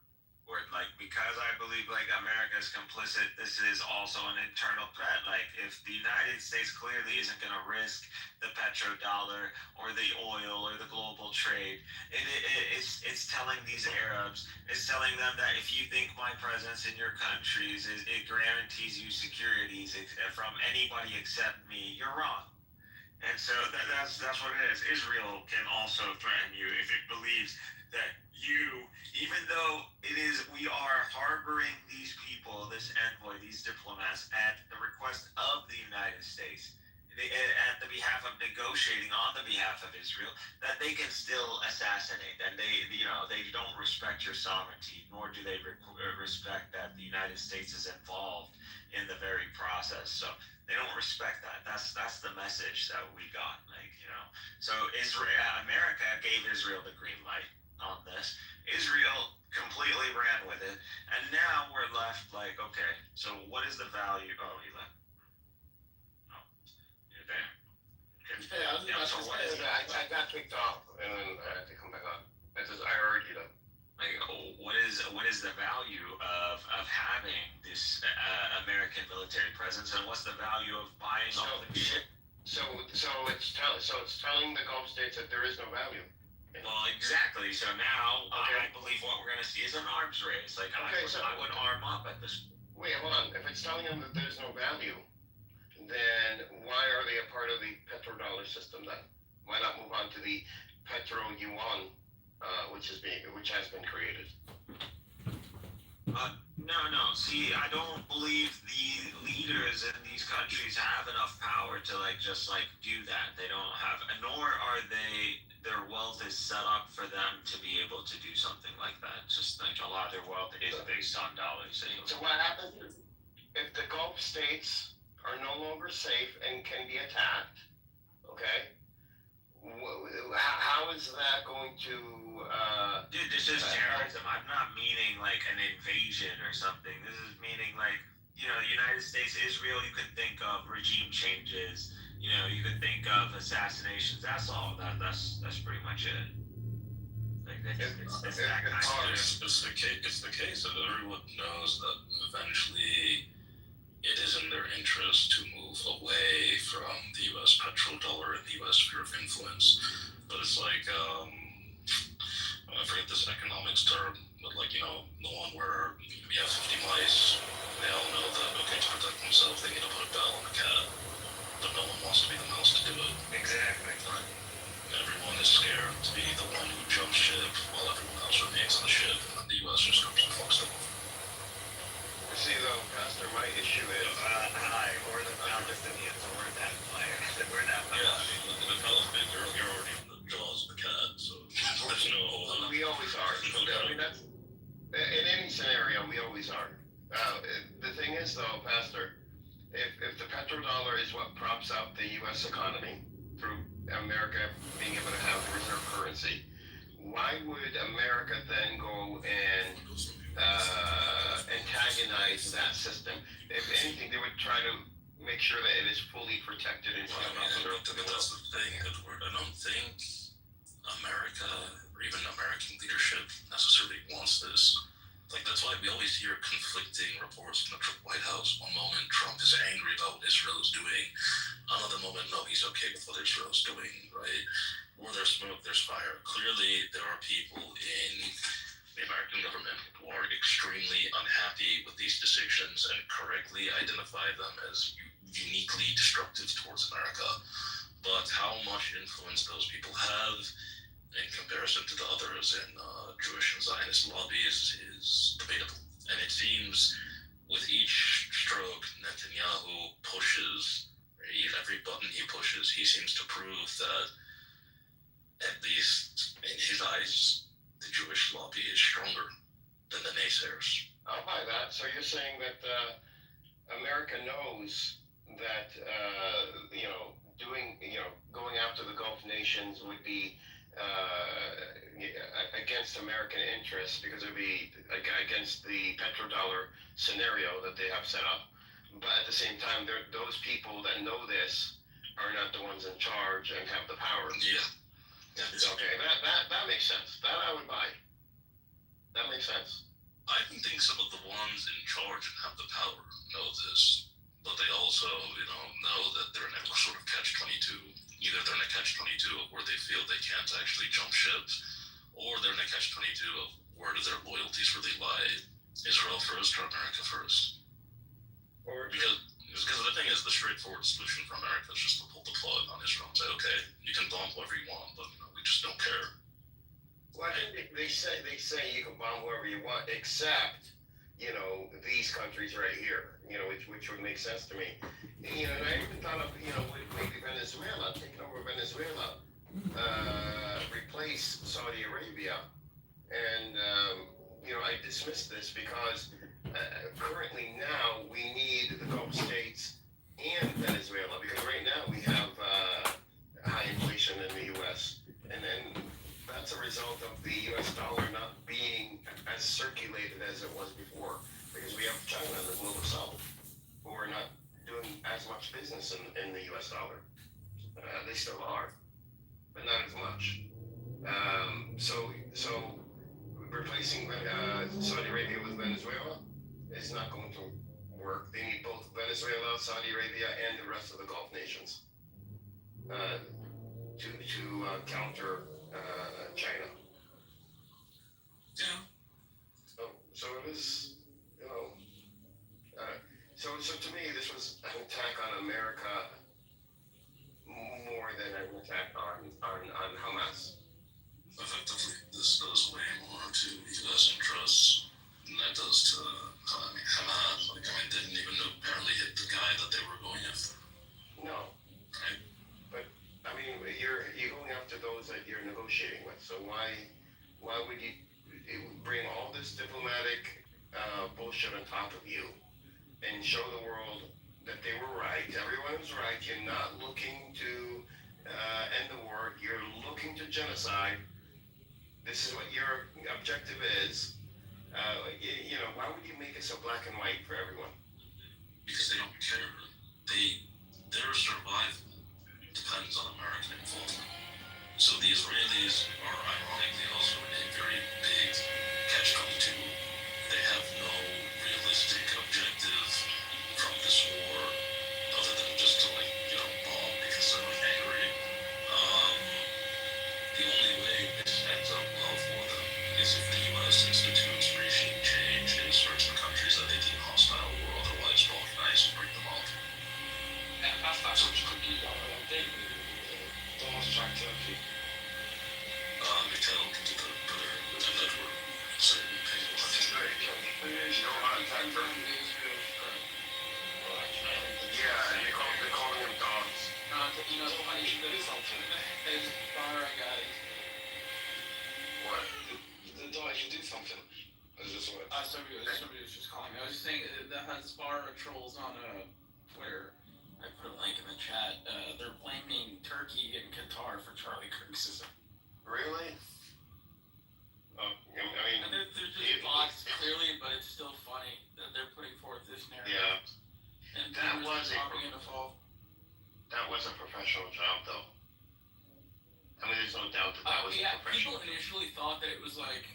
Because I believe America's complicit, this is also an internal threat. Like, if the United States clearly isn't going to risk the petrodollar or the oil or the global trade, it's telling these Arabs, it's telling them that if you think my presence in your countries it guarantees you securities from anybody except me, you're wrong. And so that's what it is. Israel can also threaten you if it believes that even though we are harboring these people, this envoy, these diplomats, at the request of the United States, at the behalf of negotiating on the behalf of Israel, that they can still assassinate, and they don't respect your sovereignty, nor do they respect that the United States is involved in the very process. So they don't respect that. That's the message that we got. So America gave Israel the green light on this. Israel completely ran with it, and now we're left like, okay, so what is the value? Oh, he left. Oh, you're there. Okay. Yeah, So what is I got kicked off, and then I had to come back on. I heard you though. like? What is the value of having this American military presence, and what's the value of buying all the shit? So it's telling the Gulf states that there is no value. Well, exactly. So now I believe what we're going to see is an arms race. Like I would arm up at this. Wait, hold on. If it's telling them that there's no value, then why are they a part of the petrodollar system then? Why not move on to the petro yuan, which has been created? No. See, I don't believe the leaders in these countries have enough power to just do that. They don't have, nor are they. Their wealth is set up for them to be able to do something like that. Just like a lot of their wealth is based on dollars. So what happens if the Gulf states are no longer safe and can be attacked? Okay, how is that going to? Dude, this is terrorism. I'm not meaning like an invasion or something. This is meaning the United States, Israel. You could think of regime changes. You could think of assassinations. That's all. That's pretty much it. It's that kind of. It's the case that everyone knows that eventually it is in their interest to move away from the U.S. petrodollar and the U.S. sphere of influence. But it's like I forget this economics term, but the one where we have 50 mice. They all know that to protect themselves they need to put a bell on the cat. But no one wants to be the mouse to do it. Exactly. Everyone is scared to be the one who jumps ship while everyone else remains on the ship, and the U.S. just comes and fucks them. You see, though, Pastor, my issue is or the Palestinians, or that player. We're not. Yeah, the Palestinians, you're already in the jaws of the cat, so there's no. We always are. That's in any scenario. We always are. The thing is, though, Pastor. If the petrodollar is what props up the U.S. economy through America being able to have reserve currency, why would America then go and antagonize that system? If anything, they would try to make sure that it is fully protected and set up. That's the thing. I don't think America or even American leadership necessarily wants this. That's why we always hear conflicting reports from the White House. One moment, Trump is angry about what Israel is doing. Another moment, no, he's okay with what Israel is doing, right? Where there's smoke, there's fire. Clearly, there are people in the American government who are extremely unhappy with these decisions and correctly identify them as uniquely destructive towards America. But how much influence those people have in comparison to the others in Jewish and Zionist lobbies is debatable. And it seems with each stroke Netanyahu pushes, every button he pushes, he seems to prove that, at least in his eyes, the Jewish lobby is stronger than the naysayers. I'll buy that. So you're saying that America knows that, going after the Gulf nations would be against American interests because it would be against the petrodollar scenario that they have set up. But at the same time, those people that know this are not the ones in charge and have the power. Yeah. Okay, that makes sense. That I would buy. That makes sense. I think some of the ones in charge and have the power know this, but they also, know that they're in a sort of catch-22. Either they're in a catch-22 where they feel they can't actually jump ship, or they're in a catch-22 of where do their loyalties really lie? Israel first or America first? Because the thing is, the straightforward solution for America is just to pull the plug on Israel and say, okay, you can bomb whoever you want, but we just don't care. Well, I think they say you can bomb whoever you want, except these countries right here. Which would make sense to me. And I even thought of maybe Venezuela, taking over Venezuela, replace Saudi Arabia, and I dismiss this because currently now we need the Gulf states and Venezuela, because right now we have high inflation in the U.S. and then that's a result of the U.S. dollar not being as circulated as it was before, because we have China and the global south who are not doing as much business in the U.S. dollar. They still are, but not as much. So replacing Saudi Arabia with Venezuela is not going to work. They need both Venezuela, Saudi Arabia, and the rest of the Gulf nations to counter China. Yeah. So it is, so to me, this was an attack on America more than an attack on Hamas. Effectively, this does way more to U.S. interests than that does to Hamas. They didn't even apparently hit the guy that they were going after. No. Right. But you're going after those that you're negotiating with. So why would you bring all this diplomatic bullshit on top of you and show the world that they were right? Everyone was right. You're not looking to end the war. You're looking to genocide. This is what your objective is. Why would you make it so black and white for everyone? Because they don't care. Their survival depends on American involvement. So the Israelis are ironically also in a very big catch-22. They have no realistic objective from this war other than just to bomb because they're angry. The only way it ends up well for them is if the U.S. institutes regime change in certain countries that they deem hostile or otherwise balkanize and bring them up. That's what you could do. I think Donald Trump Turkey. Mikhail did the network certain people. I think you don't want to attack Turkey. Yeah, and they're calling them dogs. Somebody should do something. It's far I got it. What? The dog should do something. Is this what? Somebody was just calling me. I was just saying the Hasbara trolls on Twitter. I put a link in the chat. They're blaming Turkey and Qatar for Charlie Kirk's system. Really? And they're just bots, clearly, but it's still funny that they're putting forth this narrative. Yeah. And That was That was a professional job, though. I mean, there's no doubt that was a professional people initially thought that it was like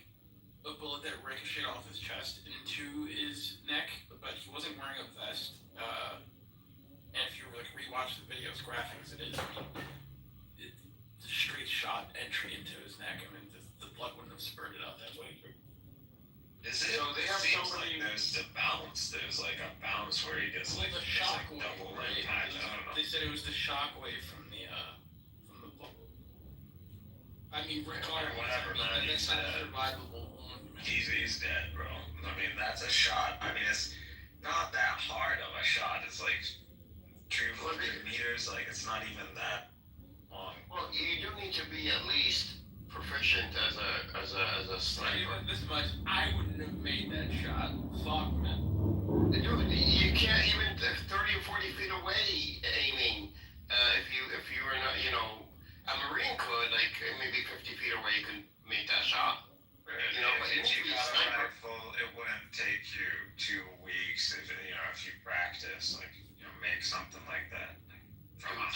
a bullet that ricocheted off his chest into his neck, but he wasn't wearing a vest. And if you rewatch the video, as graphic as it is, it's a straight shot entry into his neck. I mean, the blood wouldn't have spurted out that way. It seems like there's a balance. There's like a balance where he gets the shock wave, double right? impact. I don't know. They said it was the shock wave from the blood. I mean, regardless, whatever, man. That's not a survivable wound. He's dead, bro. I mean, that's a shot. I mean, it's not that hard of a shot. It's like 200 meters. Like, it's not even that long. Well, you do need to be at least proficient as a sniper. This much, I wouldn't have made that shot. Fuck, man. Dude, you can't even 30 or 40 feet away aiming. If you were not, a Marine could, like maybe 50 feet away, you could make that shot. But it if you needs to be got a sniper. rifle, it wouldn't take you 2 weeks if you practice, make something like that. From an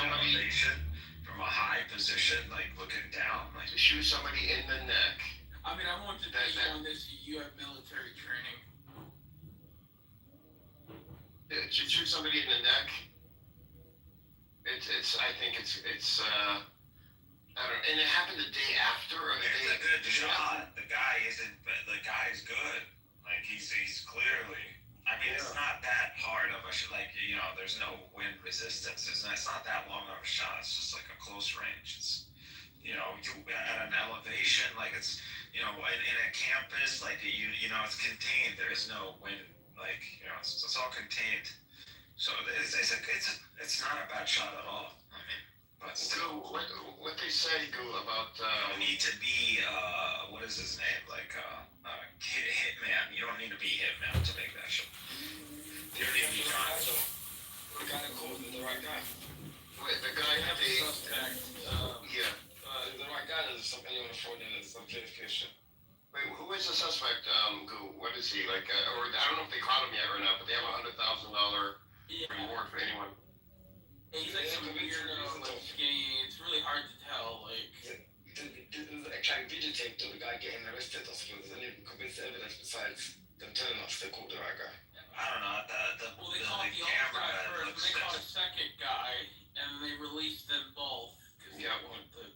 elevation, from a high position, looking down, to shoot somebody in the neck. I mean, I want to bet you on this. You have military training. To shoot somebody in the neck. I think it's I don't know, and it happened the day after or the day. It's a good shot. The guy's good. He's clearly. I mean, it's not that hard of a shot. There's no wind resistance. It's not that long of a shot. It's just like a close range. you at an elevation, like it's, in a campus, like it's contained. There is no wind, like it's all contained. So it's not a bad shot at all. I mean, but still, What they say, go about you don't need to be what is his name, like hitman. You don't need to be hitman to make that shot. You don't need to be John. The guy that called the right guy. Wait, the guy have the a suspect. yeah. The right guy does something on the phone and it's some verification. Wait, who is the suspect? Goo, what is he like? Or I don't know if they caught him yet or not, but they have $100,000 reward for anyone. He's like some weirdo, like skinny. It's really hard to tell. Like, Actually, videotaped of the guy getting arrested. I think there's any convincing evidence besides them telling us they caught the right guy. I don't know. well, they caught the old camera guy that first, looks and they caught a that- second guy, and they released them both because Yeah. they weren't the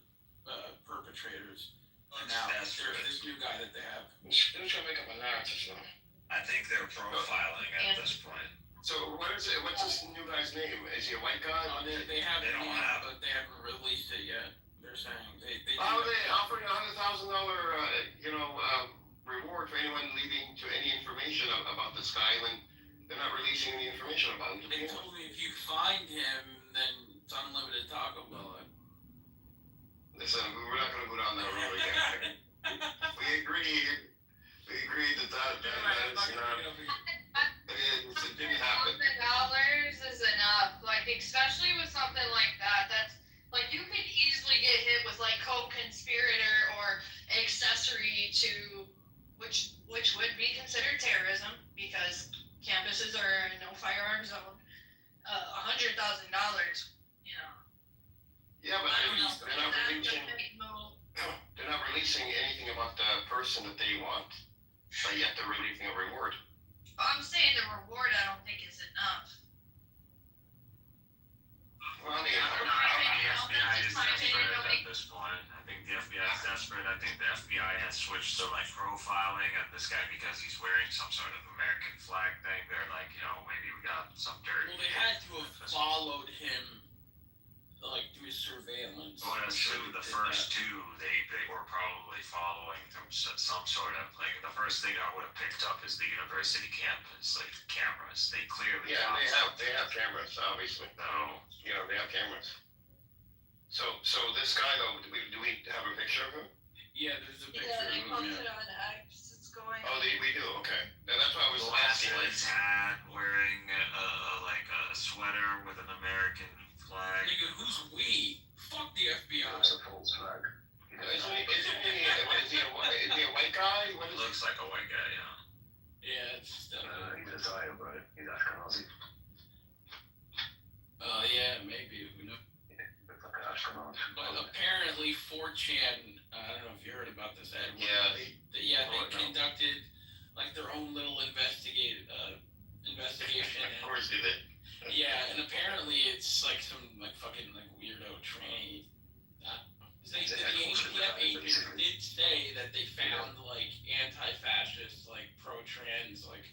perpetrators. And looks now desperate. there's this new guy that they have. They're trying to make up a narrative now. I think they're profiling at this point. So what is it? What's this new guy's name? Is he a white guy? They have They the don't name, have but they haven't released it yet. They're saying they How are they offering $100,000, reward for anyone leading to any information about this guy when they're not releasing any information about him? They told me if you find him, then it's unlimited Taco Bell. Listen, we're not going to go down that road again. We agreed that that's not. It didn't happen. $1,000 is enough. Like, especially with something like that. That's like you could easily get hit with like co-conspirator or accessory to which would be considered terrorism because campuses are no firearm zone. $100,000, Yeah, but I don't know. they're not That's releasing. a big move. They're not releasing anything about the person that they want, but yet they're releasing a reward. I'm saying the reward I don't think is enough. Well, I think the FBI is desperate at this point. I think the FBI is desperate. I think the FBI has switched to like profiling and this guy because he's wearing some sort of American flag thing. They're like, maybe we got some dirt. Well, they had to have followed him, like through surveillance. Well, that's true. The first two, they were probably following from some sort of like the first thing I would have picked up is the university campus, like cameras. They clearly they have cameras, obviously. No. They have cameras. So this guy though, do we have a picture of him? Yeah, there's a picture Yeah, they of him. posted on X. It's going. Oh, we do. Okay. Now, that's why I was asking. His hat, wearing a sweater with an American flag. Nigga, who's we? Fuck the FBI. It's a false flag. Is he a white guy? What is he? Looks like a white guy, Yeah, it's definitely. He's Italian, right? He's Ashkenazi. Yeah, maybe. Who knows? Looks like an Ashkenazi. But apparently, 4chan. I don't know if you heard about this, Ed. Yeah. They conducted like their own little investigation. Of course they did. Yeah, and apparently it's like some like fucking like weirdo tranny. The ATF agents did say that they found like anti-fascist, like pro-trans, like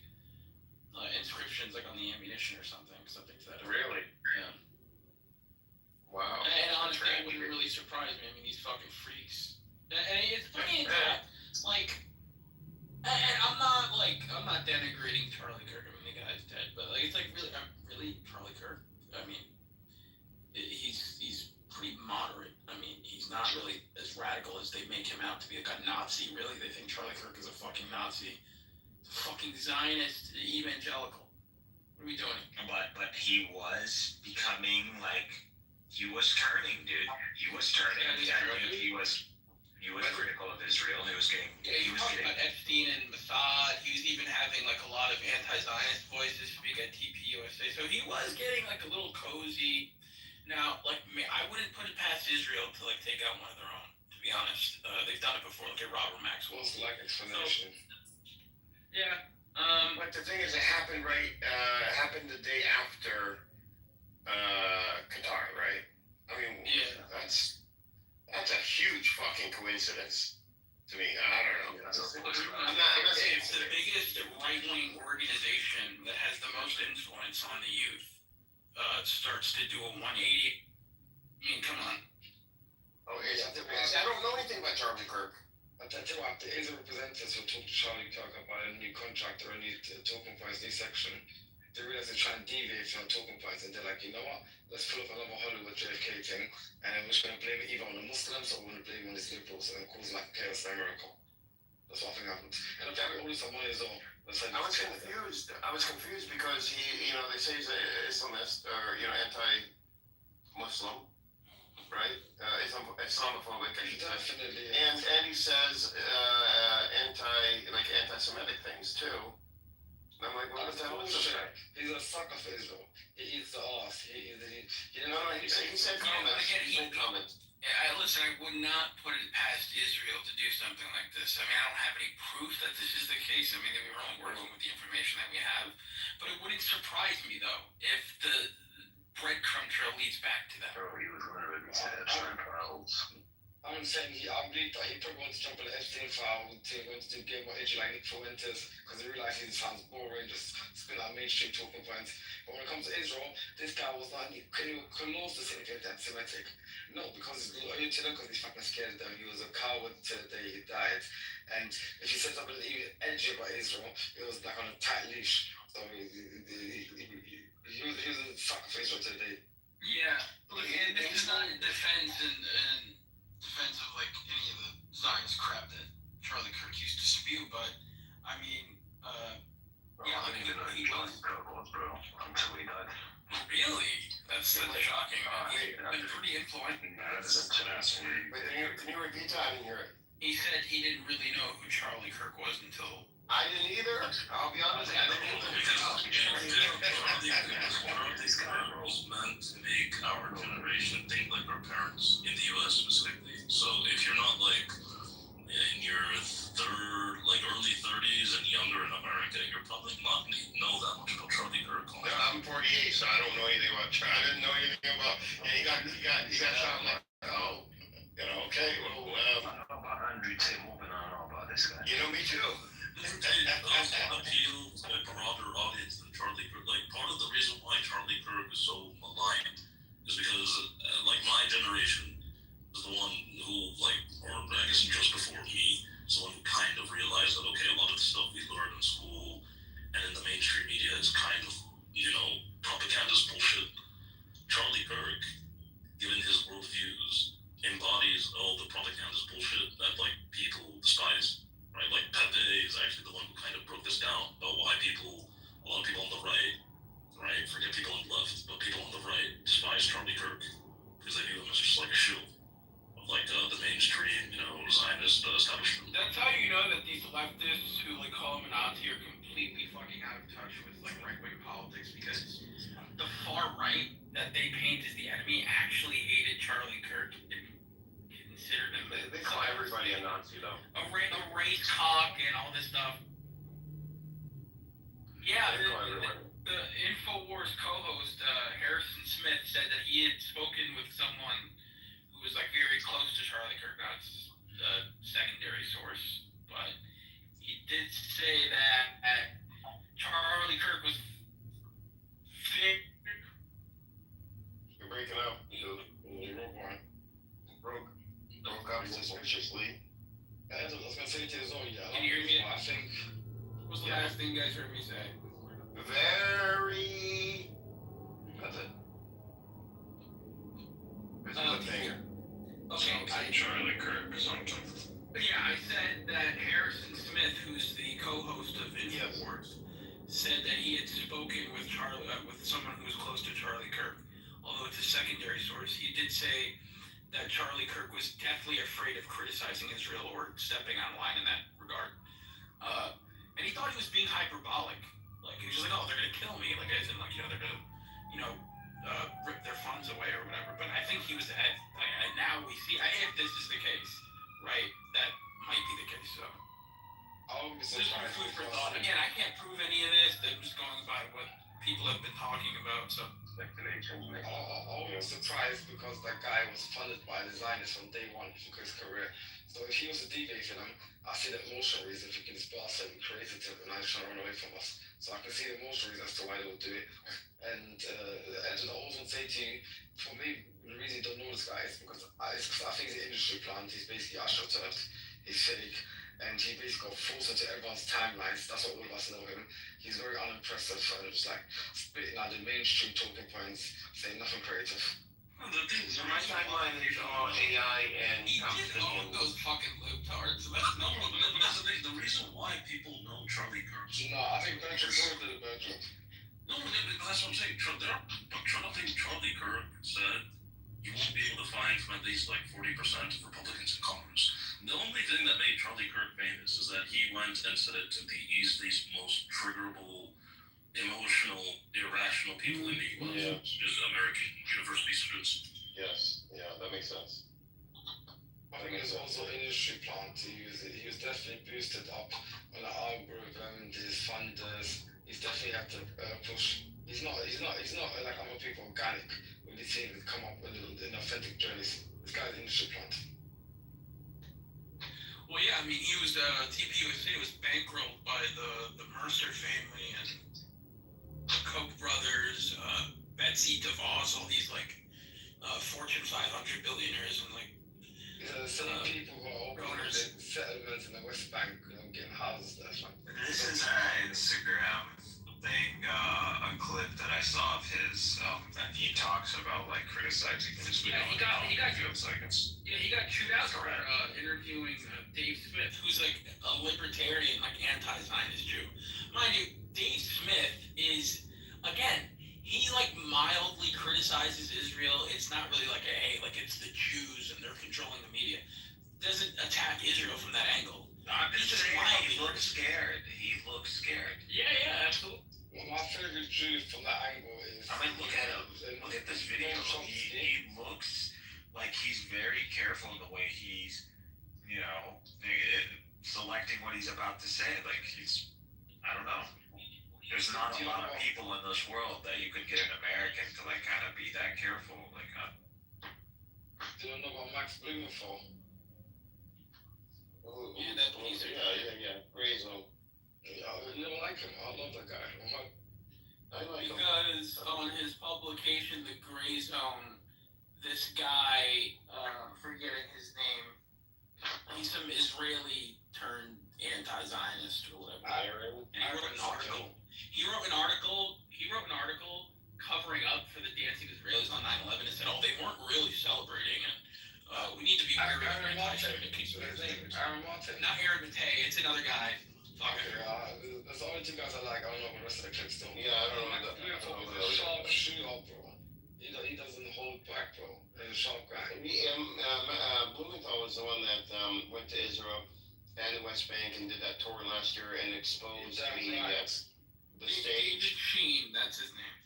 inscriptions like on the ammunition or something to that effect. Really? Yeah. Wow. And honestly, it wouldn't really surprise me. I mean, these fucking freaks. And it's funny that like, and I'm not denigrating Charlie Kirk. I mean, the guy's dead, but like, it's like really Charlie Kirk. I mean, he's pretty moderate. I mean, he's not really as radical as they make him out to be, like a Nazi. Really, they think Charlie Kirk is a fucking Nazi, a fucking Zionist evangelical. What are we doing? But he was becoming like he was turning, dude. He was turning. He was critical of Israel. He was getting. He was talking about Epstein and Mossad. He was even having like a lot of anti-Zionist voices speak at TPUSA. So he was getting like a little cozy. Now, like I wouldn't put it past Israel to like take out one of their own. To be honest, they've done it before. Look at Robert Maxwell. What's like explanation? Yeah. But the thing is, it happened happened the day after Qatar, right? I mean, yeah, that's a huge fucking coincidence to me. I don't know. I'm not saying it's the biggest right-wing organization that has the most influence on the youth. Starts to do a 180. I mean, come on. Oh, I don't know anything about Charlie Kirk. I tell you what, there is a representative who talked to Charlie Kirk about a new contract or a new talking points, new section. They realize they're trying to deviate from talking points, and they're like, you know what? Let's pull up another Hollywood JFK thing, and we're just going to blame it either on the Muslims or we're going to blame it on the liberals and cause like chaos in America. That's what I think happened. And apparently all this money is all. I was confused. I was confused because he, they say he's an Islamist or anti-Muslim, right? Islamophobic, I should say. Definitely. And he says anti-Semitic things too. And I'm like, what the hell is this guy? He's a sucker for Israel. He eats the ass. He said comments. He said comments. Yeah, listen, I would not put it past Israel to do something like this. I mean, I don't have any proof that this is the case. I mean, we were only working with the information that we have. But it wouldn't surprise me, though, if the breadcrumb trail leads back to that. He was literally I'm saying I believe that he probably wants to jump on the Epstein file to do game what Israel like Nick Fuentes because he realized he sounds boring, just spin out mainstream talking points. But when it comes to Israel, this guy was not, can you also say he's anti-Semitic? No, because he's loyal to them, because he's fucking scared of them. He was a coward till the day he died. And if he said something even edgy about Israel, it was like on a tight leash. So he was a fucker for Israel till the day. Yeah, look, and this is not in defense of like any of the Zionist crap that Charlie Kirk used to spew, but I mean, he was until he died. Really? That's shocking. He's been pretty influential. Wait, can you repeat that? I didn't hear it. He said he didn't really know who Charlie Kirk was until. I didn't either. I'll be honest. I didn't either. These was meant to make our generation think like our parents in the U.S. specifically. So if you're not like in your early 30s and younger in America, you're probably not going to know that much about Charlie Kirk. I'm 48, so I don't know anything about Charlie. I didn't know anything about. Yeah, he got shot like, okay. Well, I don't know about Andrew Tate. Moving on, I don't know about this guy. Me too. It also appeal to a broader audience than Charlie Kirk. Like, part of the reason why Charlie Kirk is so maligned is because, my generation is the one who, or I guess just before me, is the one who kind of realized that, okay, a lot of the stuff we learned in school and in the mainstream media is kind of, propagandist bullshit. Charlie Kirk, given his worldviews, embodies all the propagandist bullshit that, people despise. Right, like Pepe is actually the one who kind of broke this down about why a lot of people on the right, forget people on the left, but people on the right despise Charlie Kirk because they view him as just like a shield of the mainstream, Zionist establishment. That's how you know that these leftists who call him a Nazi are completely fucking out of touch with right-wing politics, because the far right that they paint as the enemy actually hated Charlie Kirk. Considered him. They call everybody a Nazi, though. A race cock and all this stuff. Yeah, the InfoWars co-host Harrison Smith said that he had spoken with someone who was very close to Charlie Kirk. Now it's a secondary source, but he did say that Charlie Kirk was fit. You're breaking up, dude. Broke up suspiciously. I was going to say to his own, Can you hear me? I think. What was the last thing you guys heard me say? Very. That's it. This is a banger. Okay, Charlie Kirk or something. Yeah, I said that Harrison Smith, who's the co-host of InfoWars, said that he had spoken with with someone who was close to Charlie Kirk. Although it's a secondary source, he did say that Charlie Kirk was definitely afraid of criticizing Israel or stepping on line in that regard. And he thought he was being hyperbolic. He was just oh, they're going to kill me. As in, they're going to, rip their funds away or whatever. But I think he was, and now we see, if this is the case, right, that might be the case, so. I'll be This is surprised. food for thought. Again, I can't prove any of this. I'm just going by what people have been talking about, so. I was surprised because that guy was funded by the Zionists from day one for his career. So if he was a debate for them, I see the emotional reason if he can sponsor and created it and now he's trying to run away from us. So I can see the emotional reason as to why they would do it. And I just always want to say to you, for me, the reason you don't know this guy is because I think he's an industry plant. He's basically astroturf. He's fake. And he basically got forced into everyone's timelines. That's what all of us know him. He's very unimpressive and just like spitting out the mainstream talking points, saying nothing creative. Well, the thing is, My timeline is all AI and He did own those fucking libtards. no, but that's the thing. The reason why people know Charlie Kirk. No, I think Bertrand did a better job. No, that's what I'm saying. I think Charlie Kirk said you won't be able to find from at least like 40% of Republicans in Congress. The only thing that made Charlie Kirk famous is that he went and said it to the easiest, most triggerable, emotional, irrational people in the U.S. Yeah. Just American university students. Yes, yeah, that makes sense. I think it's also an industry plant. He was definitely boosted up on the algorithm, his funders. He's definitely had to push. He's not like other people organic. When these things come up with in authentic journeys. This guy's an industry plant. Well, yeah, I mean, he was TPUSA was bankrolled by the Mercer family and the Koch brothers, Betsy DeVos, all these like Fortune 500 billionaires and like. Some people who are opening settlements in the West Bank, getting houses there. This is an Instagram thing, a clip that I saw of his, and he talks about like criticizing his video. He got seconds. Yeah, he got chewed out for interviewing Dave Smith, who's like a libertarian, like anti-Zionist Jew. Mind you, Dave Smith is, again, he like mildly criticizes Israel. It's not really like it's the Jews and they're controlling the media. Doesn't attack Israel from that angle. I'm just saying, he looks scared. Yeah, absolutely. Well, my favorite Jew from that angle is. I mean, look at him. Look at this video. He looks like he's very careful in the way he's, selecting what he's about to say. Like I don't know. There's not a lot of people in this world that you could get an American to like kind of be that careful. Like, do you know about Max Blumenthal? Yeah, that piece of Gray Zone. Yeah, you don't like him. I love that guy. I like him. Because on his publication, The Gray Zone, this guy, I'm forgetting his name, he's some Israeli turned anti-Zionist or whatever. And he wrote an article. He wrote an article covering up for the dancing Israelis on 9/11 and said, they weren't really celebrating it. We need to be wary of anti-Semitic people. Aaron Martin. Not Aaron Matei, it's another guy. Okay, there's only two guys I like. I don't know the rest of the clips though. Yeah, I don't know. Blumenthal is a sharp shooter, bro. He doesn't hold back, bro. He's a sharp guy. Blumenthal was the one that went to Israel and the West Bank and did that tour last year and exposed the David stage. Sheen, that's his name.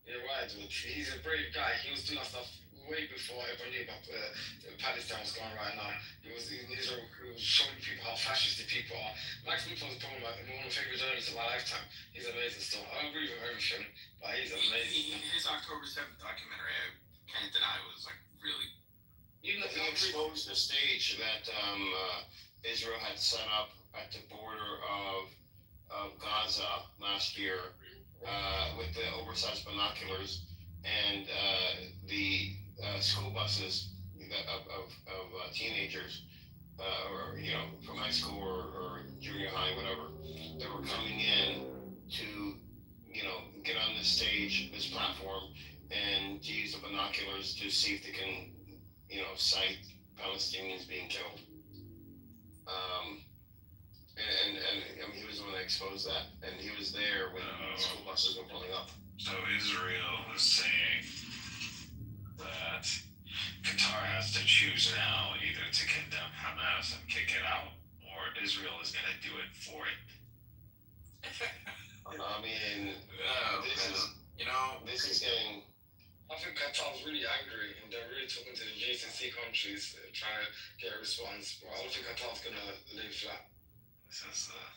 Yeah, right, dude. He's a brave guy. He was doing that stuff way before everyone knew about Palestine was going right now. He was showing people how fascist the people are. Max Blumenthal is probably one of my favorite journalists of my lifetime. He's amazing still. I don't agree with everything, but he's amazing. His October 7th documentary, I can't deny, was like really. Even if he exposed the stage that Israel had set up at the border of Gaza last year with the oversized binoculars and the school buses of teenagers, or from high school or junior high, whatever, that were coming in to get on this stage, this platform, and to use the binoculars to see if they can sight Palestinians being killed. And I mean, he was the one that exposed that, and he was there when school buses were pulling up. So Israel is saying that Qatar has to choose now either to condemn Hamas and kick it out, or Israel is going to do it for it. I mean, this is getting. I think Qatar's really angry and they're really talking to the GCC countries trying to get a response. But I don't think Qatar's gonna lay flat.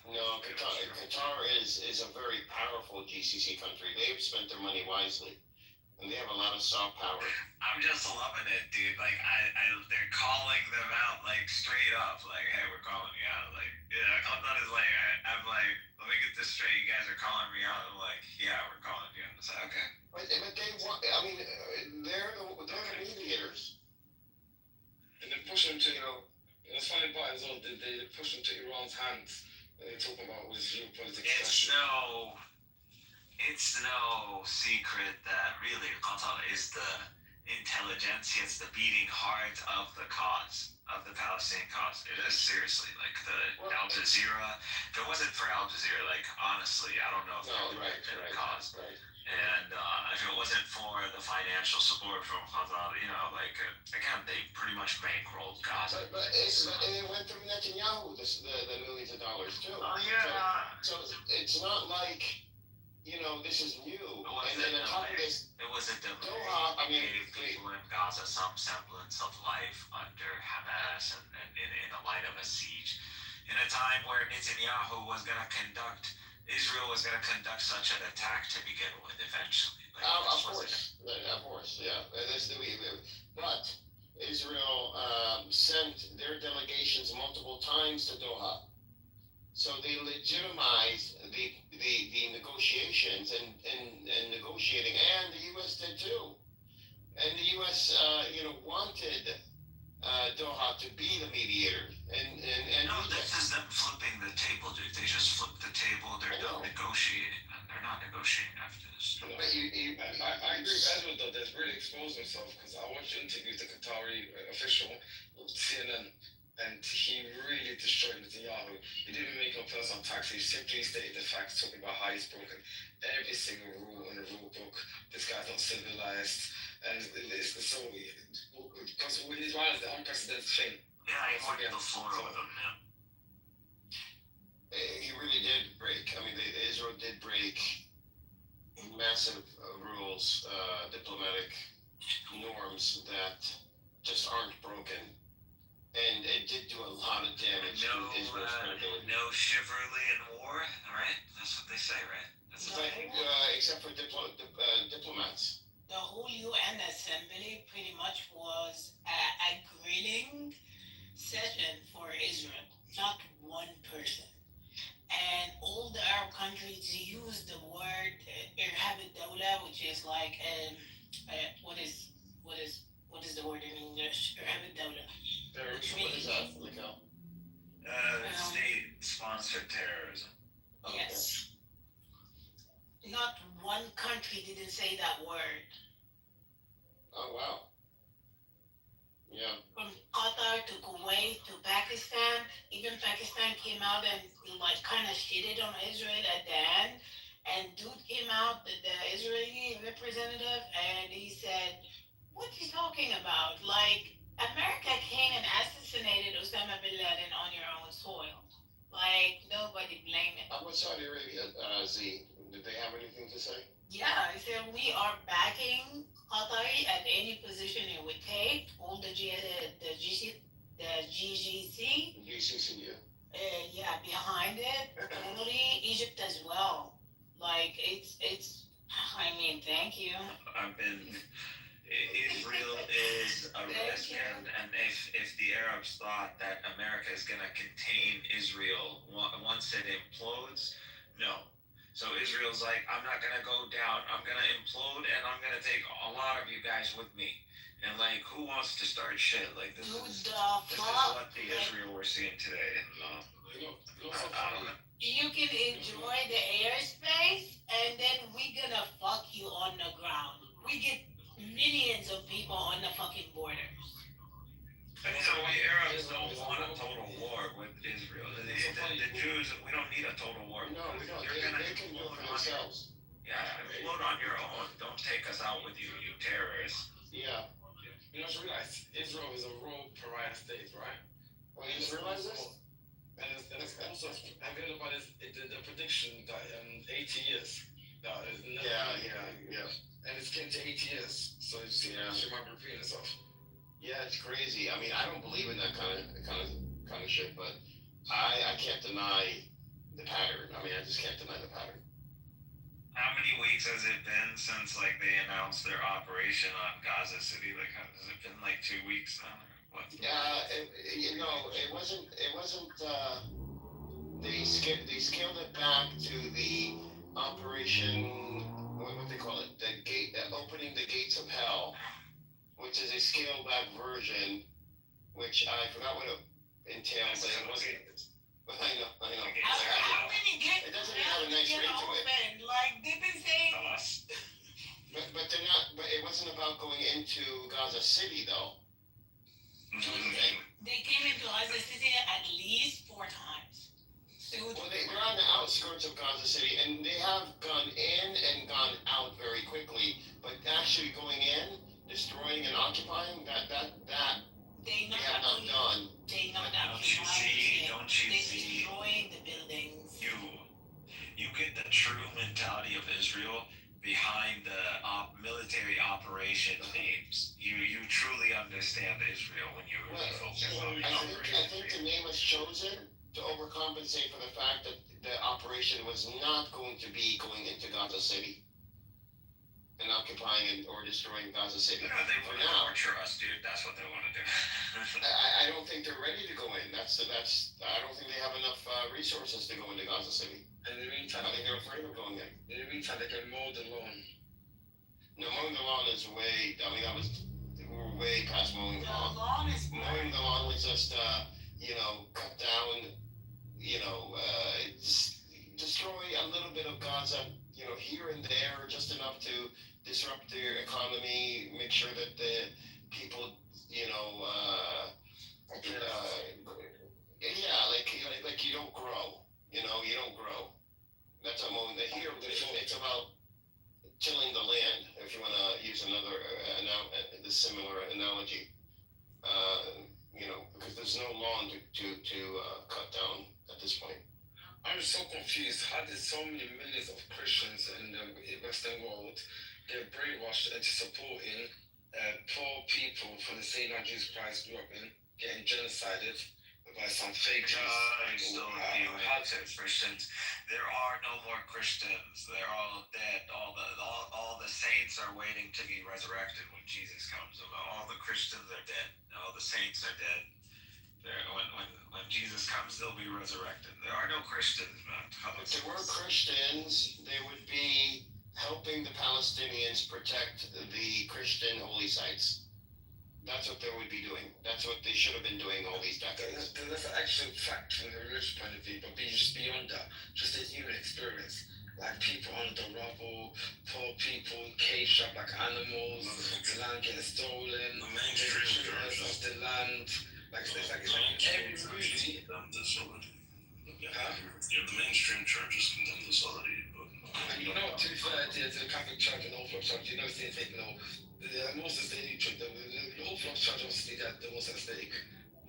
No, Qatar is a very powerful GCC country. They've spent their money wisely, and they have a lot of soft power. I'm just loving it, dude. Like they're calling them out like straight up. Like, hey, we're calling you out. Like, I'm not as like I'm like, let me get this straight. You guys are calling me out. I'm like, yeah, we're calling you out. It's like, okay. But they want. I mean, push him to, it's funny part as well, they push him to Iran's hands. They talk about with geopolitics. It's no secret that really Qatar is the intelligentsia, it's the beating heart of the cause, of the Palestinian cause. It is seriously, like the Al Jazeera. If it wasn't for Al Jazeera, like honestly, I don't know if it would have been a cause. And if it wasn't for the financial support from Qatar, again, they pretty much bankrolled Gaza. But it went through Netanyahu, the millions of dollars too. Oh yeah. So it's not like, this is new. And on top of this, it was a delivery. Doha, I mean, gave people in Gaza some semblance of life under Hamas and in the light of a siege. In a time where Netanyahu was going to Israel was going to conduct such an attack to begin with eventually. Of course, yeah. But Israel sent their delegations multiple times to Doha. So they legitimized the negotiations and negotiating, and the U.S. did too. And the U.S. Wanted Doha to be the mediator, and no, this is them flipping the table, dude. They just flipped the table. They're done negotiating, man. They're not negotiating after this. But I agree with Edward though. That's really exposed himself, because I watched interviews with the Qatari official, CNN. And he really destroyed Netanyahu. He didn't make no personal attacks. He simply stated the facts, talking about how he's broken every single rule in the rule book. This guy's not civilized. And it's so, because with Israel, it's the unprecedented thing. Yeah, he went to the floor with him, man. He really did break. I mean, Israel did break massive rules, diplomatic norms that just aren't broken. And it did do a lot of damage to Israel's credibility. No chivalry in war, right? That's what they say, right? That's what except for diplomats. The whole UN Assembly pretty much was a grilling session for Israel, not one person. And all the Arab countries use the word Irhab al-Dawla, which is like what is the word in English? Irhab al-Dawla. What is that, Miguel? State-sponsored terrorism. Yes. Not one country didn't say that word. Oh, wow. Yeah. From Qatar to Kuwait to Pakistan, even Pakistan came out and kind of shitted on Israel at the end. And dude came out, the Israeli representative, and he said, "What are you talking about? America came and assassinated Osama bin Laden on your own soil. Nobody blame it." How about Saudi Arabia, Z? Did they have anything to say? Yeah, he said we are backing Qatar at any position it would take. All the GCC. GCC, yeah. Yeah, behind it. Totally, Egypt as well. Thank you. Israel is a risk, and if the Arabs thought that America is going to contain Israel once it implodes, no. So Israel's like, I'm not going to go down, I'm going to implode, and I'm going to take a lot of you guys with me. And who wants to start shit? This is what the Israel we're seeing today. And, I don't know. You can enjoy the airspace, and then we're gonna fuck you on the ground. We get millions of people on the fucking borders. And the Arabs don't want a total war with Israel. The Jews, we don't need a total war. No, we don't. You're They can do it for themselves. Yeah, implode on your own. Don't take us out with you, you terrorists. Yeah. You just realize Israel is a raw pariah state, right? Well, you just realize this? And it's also, have you heard about the prediction that 80 years? That is Yeah. And it's getting to 80 years, so she might be repeating itself. Yeah, it's crazy. I mean, I don't believe in that kind of shit, but I can't deny the pattern. I mean, I just can't deny the pattern. How many weeks has it been since they announced their operation on Gaza City? Has it been 2 weeks now? Or what? It wasn't. They scaled it back to the operation. What they call it? The gate, opening the gates of hell, which is a scaled back version, which I forgot what it entailed, but it wasn't. I know. How many get It doesn't have a nice ring to it. open? Like they've been saying. But they're not. But it wasn't about going into Gaza City though. They came into Gaza City at least 4 times. Well, they're on the outskirts of Gaza City, and they have gone in and gone out very quickly. But actually going in, destroying and occupying, that They have not done. They not Don't you see? Don't you They're see? destroying the buildings. You get the true mentality of Israel behind the military operation names. You truly understand Israel when you really focus on the operation. I think the name was chosen to overcompensate for the fact that the operation was not going to be going into Gaza City and occupying or destroying Gaza City. Yeah, they want to torture us, dude. That's what they want to do. I don't think they're ready to go in. I don't think they have enough resources to go into Gaza City. And in the meantime, I think they're afraid of going in. In the meantime, they can mow the lawn. No, mowing the lawn is way. I mean, we're way past mowing the lawn. The lawn is Mowing the lawn was just, cut down, destroy a little bit of Gaza, here and there, just enough to disrupt their economy, make sure that the people, like you don't grow, you don't grow. That's a moment that here, it's about tilling the land, if you want to use another, the similar analogy. Because there's no lawn to cut down at this point. I'm so confused. How did so many millions of Christians in the Western world get brainwashed into supporting poor people from the same that Jesus Christ grew up in, getting genocided by some fake Jews? Christians. There are no more Christians. They're all dead. All the saints are waiting to be resurrected when Jesus comes. All the Christians are dead. All the saints are dead. When Jesus comes, they'll be resurrected. There are no Christians, man. If there were Christians, they would be helping the Palestinians protect the Christian holy sites. That's what they would be doing. That's what they should have been doing all these decades. That's an actual fact from the religious point of view, but just beyond that, just the human experience. Like people on the rubble, poor people caged up like animals, the land getting stolen, the mainstream prisoners of the land. It's like every movie. Condemned this already. Huh? Yeah, the mainstream churches condemned this already, but and to be fair to the Catholic Church and Orthodox Church, same thing. Most of the Orthodox Church obviously the most at stake.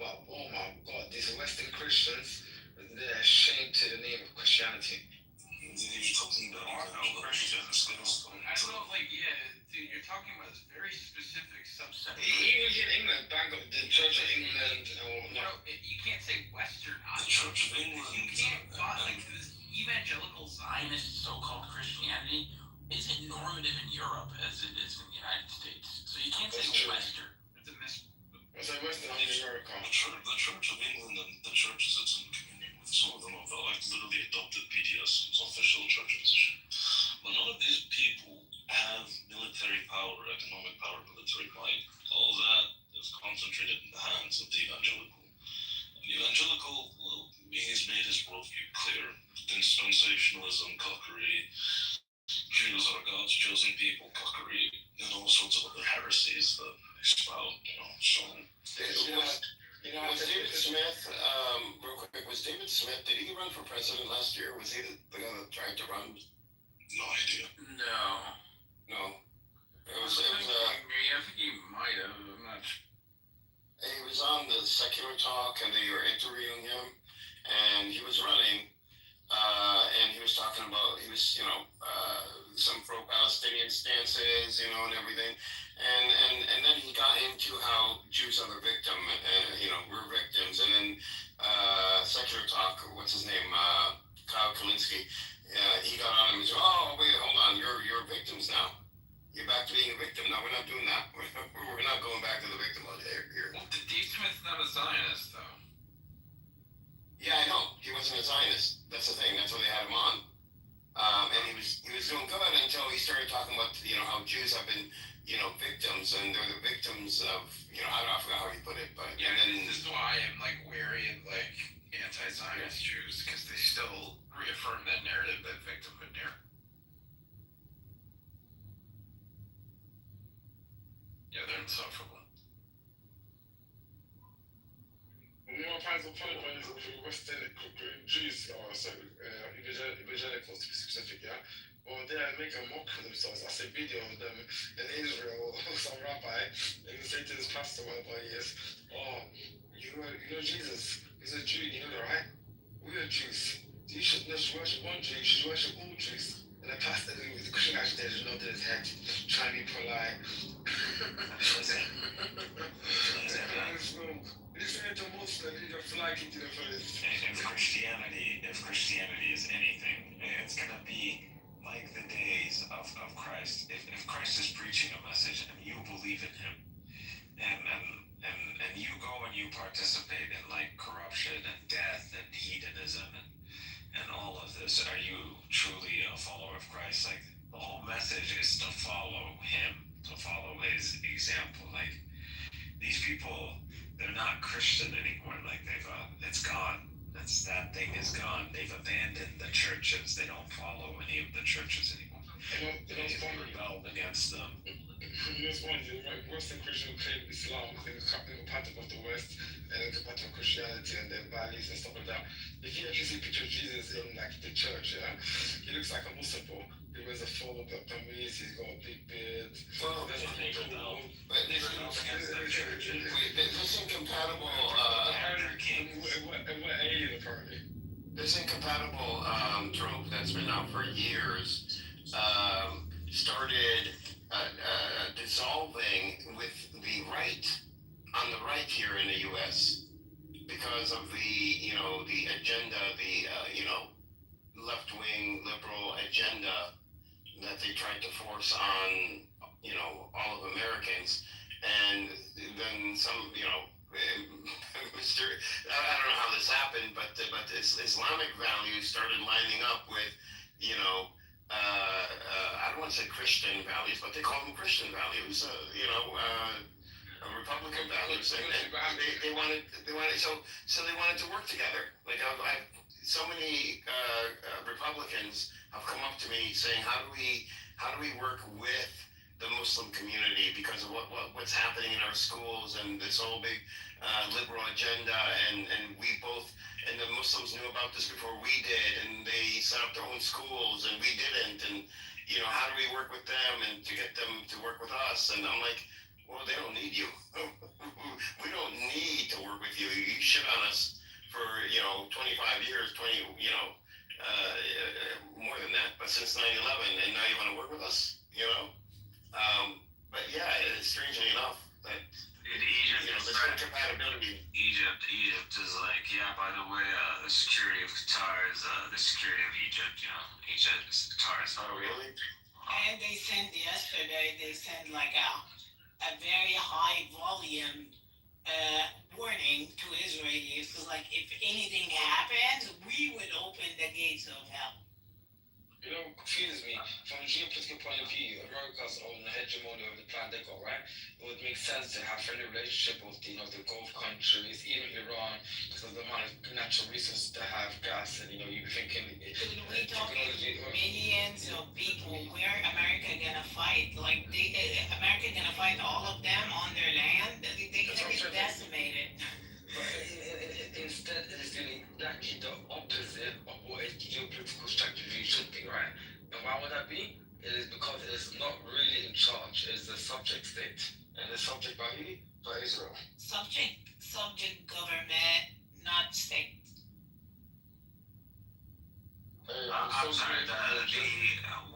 But oh my God, these Western Christians, they're ashamed to the name of Christianity. You're talking about Christians. I don't know, dude, you're talking about this very specific subset. Even here in England, the Church of England, you can't say Western. The Church of England. You can't, this evangelical Zionist so-called Christianity isn't normative in Europe as it is in the United States. So you can't say Western. It's a It's a Western in America. The Church of England and the churches it's in communion with, some of them have literally adopted PDS as official church position. But none of these people have military power, economic power, military might. All that is concentrated in the hands of the evangelical. And the evangelical, he's made his worldview clear. Dispensationalism, cockery, Jews are God's chosen people, cockery, and all sorts of other heresies that expound, Was David Smith, real quick, did he run for president last year? Was he the guy that tried to run? No idea. No. I think he might have. I'm not sure. He was on the Secular Talk, and they were interviewing him, and he was running, and he was talking about, some pro-Palestinian stances, and everything, and then he got into how Jews are the victim, we're victims, and then Secular Talk, what's his name, Kyle Kalinske, he got on him and said, oh, wait, hold on, you're victims now. You're back to being a victim. No, we're not doing that. We're not going back to the victim mode here. Well, Dave Smith's not a Zionist, though. Yeah, I know. He wasn't a Zionist. That's the thing. That's why they had him on. And he was doing good until he started talking about, how Jews have been, victims victims, and they're the victims of, I forgot how you put it, but Yeah, and then this is why I'm like wary of like anti-Zionist Jews, because they still reaffirm that narrative, that victimhood narrative. Yeah, they're insufferable. You know, find some funny one is Western Jews, or sorry, evangelicals to be specific, yeah? Or they make a mock of themselves. I see a video of them in Israel, some rabbi, and he say to this pastor, whatever he is, oh, you know Jesus, he's a Jew, you know that, right? We are Jews. You should not just worship one Jew, you should worship all Jews. And the pastor, the Christian actually just nodded his head, trying to be polite. If Christianity is anything, it's gonna be like the days of Christ. If Christ is preaching a message and you believe in him, and you go and you participate in like corruption and death and hedonism and all of this, are you truly a follower of Christ? Like, the whole message is to follow him, to follow his example. Like, these people, they're not Christian anymore. Like, it's gone. That thing is gone. They've abandoned the churches. They don't follow any of the churches anymore. They've rebelled against them. Most ones, right? Western Christian claim Islam is a part of the West and it's a part of Christianity and their values and stuff like that. If you actually see a picture of Jesus in like the church, yeah, he looks like a Muslim. He wears a full black kameez, he's got a big beard. Well, there's this incompatible, and we're alien apparently. This incompatible trope that's been out for years started dissolving with the right, on the right here in the U.S. because of the agenda, left-wing liberal agenda that they tried to force on, all of Americans. And then some, Mr. I don't know how this happened, but Islamic values started lining up with, I don't want to say Christian values, but they call them Christian values, Republican values, and they wanted so they wanted to work together. Like so many Republicans have come up to me saying, how do we work with the Muslim community because of what's happening in our schools and this whole big liberal agenda, and we both, and the Muslims knew about this before we did, and they set up their own schools and we didn't, and how do we work with them and to get them to work with us? And I'm like, well, they don't need you. We don't need to work with you. You shit on us for 25 years, more than that, but since 9/11, and now you want to work with us, but yeah, strangely enough, that in Egypt, there's incompatibility. Egypt is like, yeah, by the way, the security of Qatar is the security of Egypt. Egypt is Qatar. Oh, really? And they sent like a very high volume warning to Israelis, because like if anything happens, we would open the gates of hell. You know, confuses me. From a geopolitical point of view, America's own hegemony of the planet they got, right? It would make sense to have friendly relationship with, the Gulf countries, even Iran, because of the amount of natural resources to have gas, and you'd be thinking We're talking millions of people. Where America gonna fight? Like America gonna fight all of them on their land? They're gonna get decimated. But instead, it's really exactly the opposite of what a geopolitical strategy should be, right? And why would that be? It is because it's not really in charge. It's a subject state. And it's subject by who? By Israel. Subject government, not state. I'm sorry,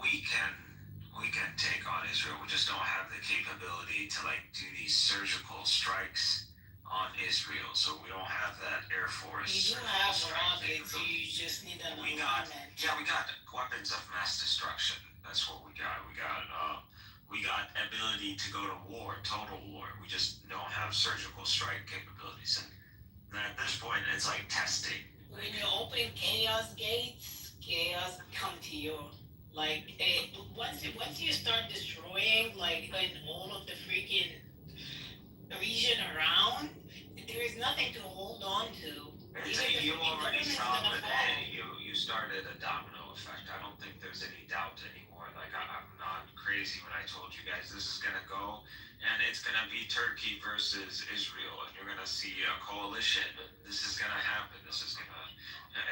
we can take on Israel. We just don't have the capability to do these surgical strikes on Israel, so we don't have that Air Force. You do have rockets, you just need an alignment. We got weapons of mass destruction. That's what we got. We got ability to go to war, total war. We just don't have surgical strike capabilities. And at this point, it's like testing. When you open chaos gates, chaos come to you. Like once you start destroying like in all of the freaking region around, there is nothing to hold on to. Even the You freaking already government's saw gonna it. fall. You started a domino effect. I don't think there's any doubt anymore. Like I'm not crazy when I told you guys this is gonna go, and it's gonna be Turkey versus Israel, and you're gonna see a coalition. This is gonna happen.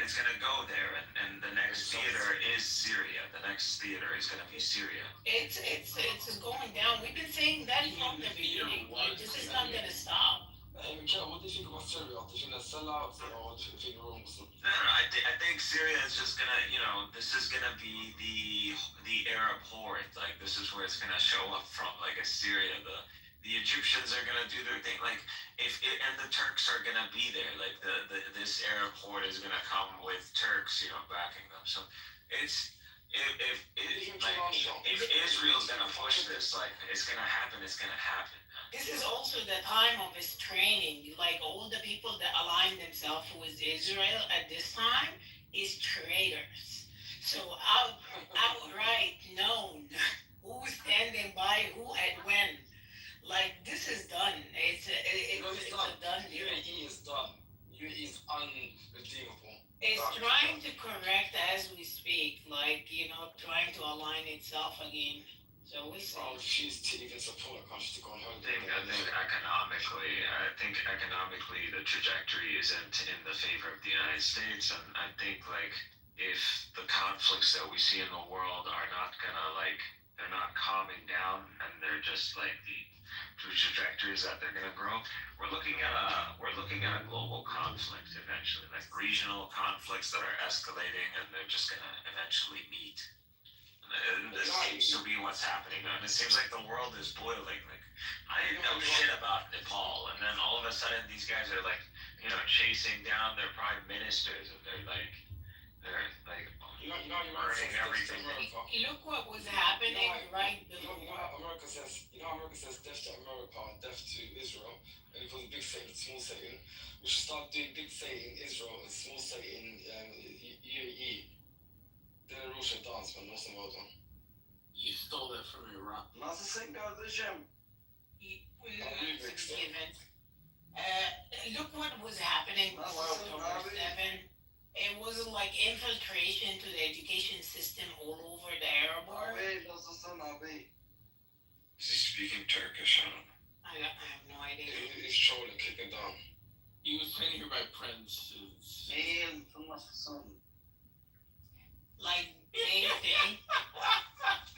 It's gonna go there, and the next theater is Syria. The next theater is gonna be Syria. It's going down. We've been saying that from the beginning. Like this is not gonna stop. Mikael, what do you think about Syria? Do you think they're sellouts or do you think they're Muslim? No, I think Syria is just gonna, this is gonna be the Arab horde. Like this is where it's gonna show up from, like Assyria. The Egyptians are gonna do their thing. Like and the Turks are gonna be there. Like this Arab horde is gonna come with Turks, backing them. So it's if Israel's gonna push this, like it's gonna happen. It's gonna happen. This is also the time of his training. Like all the people that align themselves with Israel at this time is traitors. So outright known who's standing by who and when. Like this is done. It's a done deal. UAE is done. UAE is unredeemable. It's trying to correct as we speak, like trying to align itself again. So we see. I refuse to even support a country to go on holiday. I think economically the trajectory isn't in the favor of the United States, and I think like if the conflicts that we see in the world are not gonna they're not calming down, and they're just like the trajectories that they're gonna grow, we're looking at a global conflict eventually, like regional conflicts that are escalating, and they're just gonna eventually meet. And this seems to be what's happening now. And it seems like the world is boiling. Like I didn't know shit about Nepal, and then all of a sudden these guys are like, chasing down their prime ministers, and they're like burning everything. Look what was happening right before. America says death to America, death to Israel, and it was big Satan, small Satan. We should start doing big Satan Israel and small Satan UAE. They're a Russian dance, man. Nasıl oldu? You stole that from Iran. Nasılsın kardeşim? Look what was happening before October 7. It was like infiltration to the education system all over the Arab world. Is he speaking Turkish? I have no idea. He's trolling, kicking down. He was saying here by Prince. Like same thing.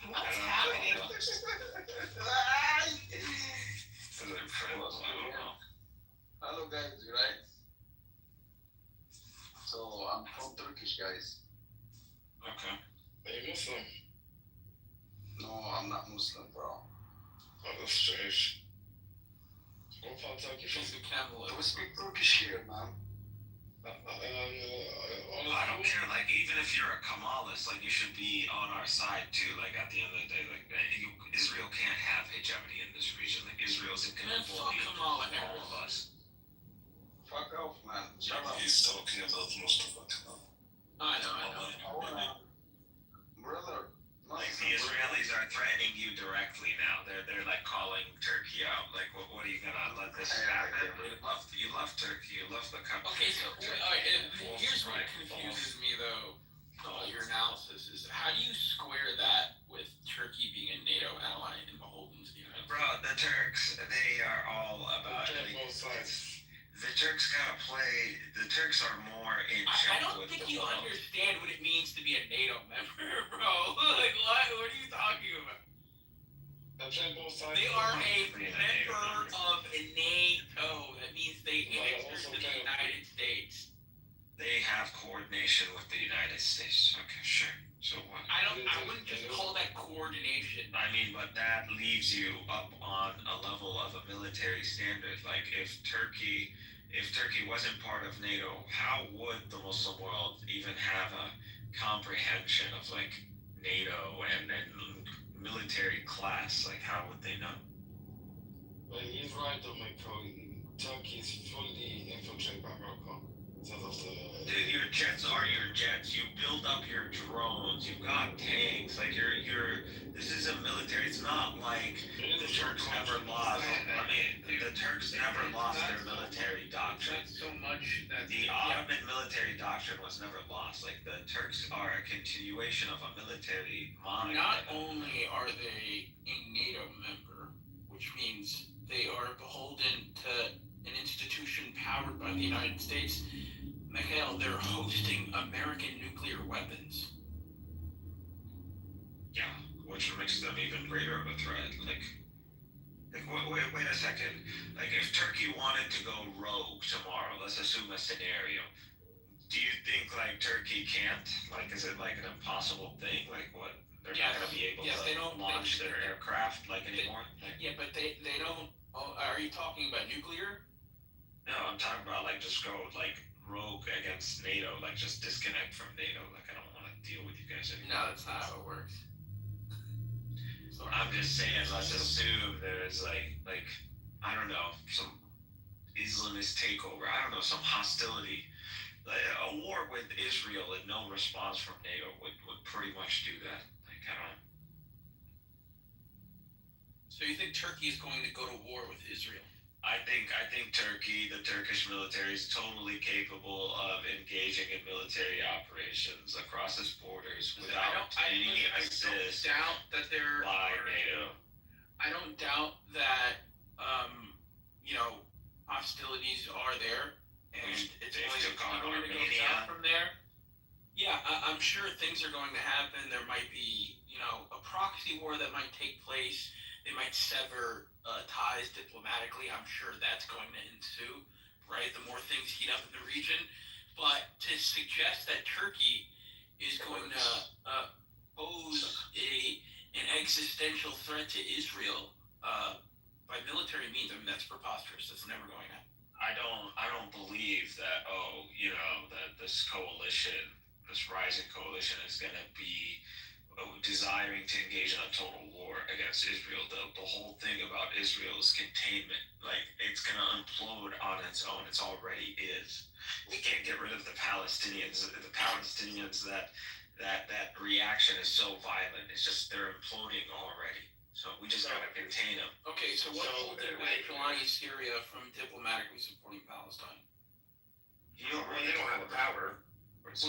What's happening? Hello guys, you right? So I'm from Turkish, guys. Okay. Are you Muslim? No, I'm not Muslim, bro. Oh, that's strange. What part of Turkey from? We speak Turkish here, man. I don't care. Like, even if you're a Kemalist, like, you should be on our side too. Like, at the end of the day, like, Israel can't have hegemony in this region. Like, Israel's in control of all of us. Fuck off, man. He's talking about Mustafa Kemal. I know. Brother. Like, the Israelis are threatening you directly now. They're like calling Turkey out. Like, what are you gonna let this happen? You love Turkey. You love the country. Okay, so here's what confuses me though. Your analysis is how do you square that with Turkey being a NATO ally and beholden to the United States? Bro, the Turks, they are all about. Both sides. The Turks gotta play. The Turks are more in check. I don't think you understand what it means to be a NATO member, bro. Like, what? What are you talking about? They are a member of NATO. That means they answer to the United States. They have coordination with the United States. Okay, sure. So what? I wouldn't just call that coordination. I mean, but that leaves you up on a level of a military standard. Like, if Turkey wasn't part of NATO, how would the Muslim world even have a comprehension of like NATO and military class? Like, how would they know? Well, he's right though, Michael. Turkey is fully infiltrated by America. Dude, your jets are your jets. You build up your drones. You've got tanks. Like this is a military. It's not like the Turks never lost. I mean, the Turks never lost their military doctrine. Not so much that The Ottoman military doctrine was never lost. Like the Turks are a continuation of a military monarchy. not only are they a NATO member, which means they are beholden to an institution powered by the United States, Mikhail, they're hosting American nuclear weapons. Yeah, which makes them even greater of a threat. Like wait a second. Like, if Turkey wanted to go rogue tomorrow, let's assume a scenario. Do you think like Turkey can't? Like, is it like an impossible thing? Like, what? They're not going to be able they to don't launch their aircraft like anymore. Yeah, but they don't. Oh, are you talking about nuclear? No, I'm talking about like just go like rogue against NATO, like just disconnect from NATO. Like, I don't want to deal with you guys anymore. No, that's not how it works. I'm just saying, let's assume there's like I don't know, some Islamist takeover. I don't know, some hostility. Like, a war with Israel and no response from NATO would pretty much do that. Like, I don't. So you think Turkey is going to go to war with Israel? I think Turkey, the Turkish military, is totally capable of engaging in military operations across its borders without any assist doubt that they're by NATO. I don't doubt that hostilities are there, and it's going to go south from there. Yeah, I'm sure things are going to happen. There might be a proxy war that might take place. They might sever ties diplomatically. I'm sure that's going to ensue, right? The more things heat up in the region. But to suggest that Turkey is going to pose an existential threat to Israel by military means, I mean, that's preposterous. That's never going to happen. I don't believe that. That this coalition, this rising coalition, is going to be desiring to engage in a total war against Israel. The whole thing about Israel is containment. Like, it's going to implode on its own. It's already is. We can't get rid of the Palestinians. The Palestinians, that reaction is so violent. It's just they're imploding already. So we just got to contain them. Okay, so what holding back Jelani Syria from diplomatically supporting Palestine? They don't have the power. What do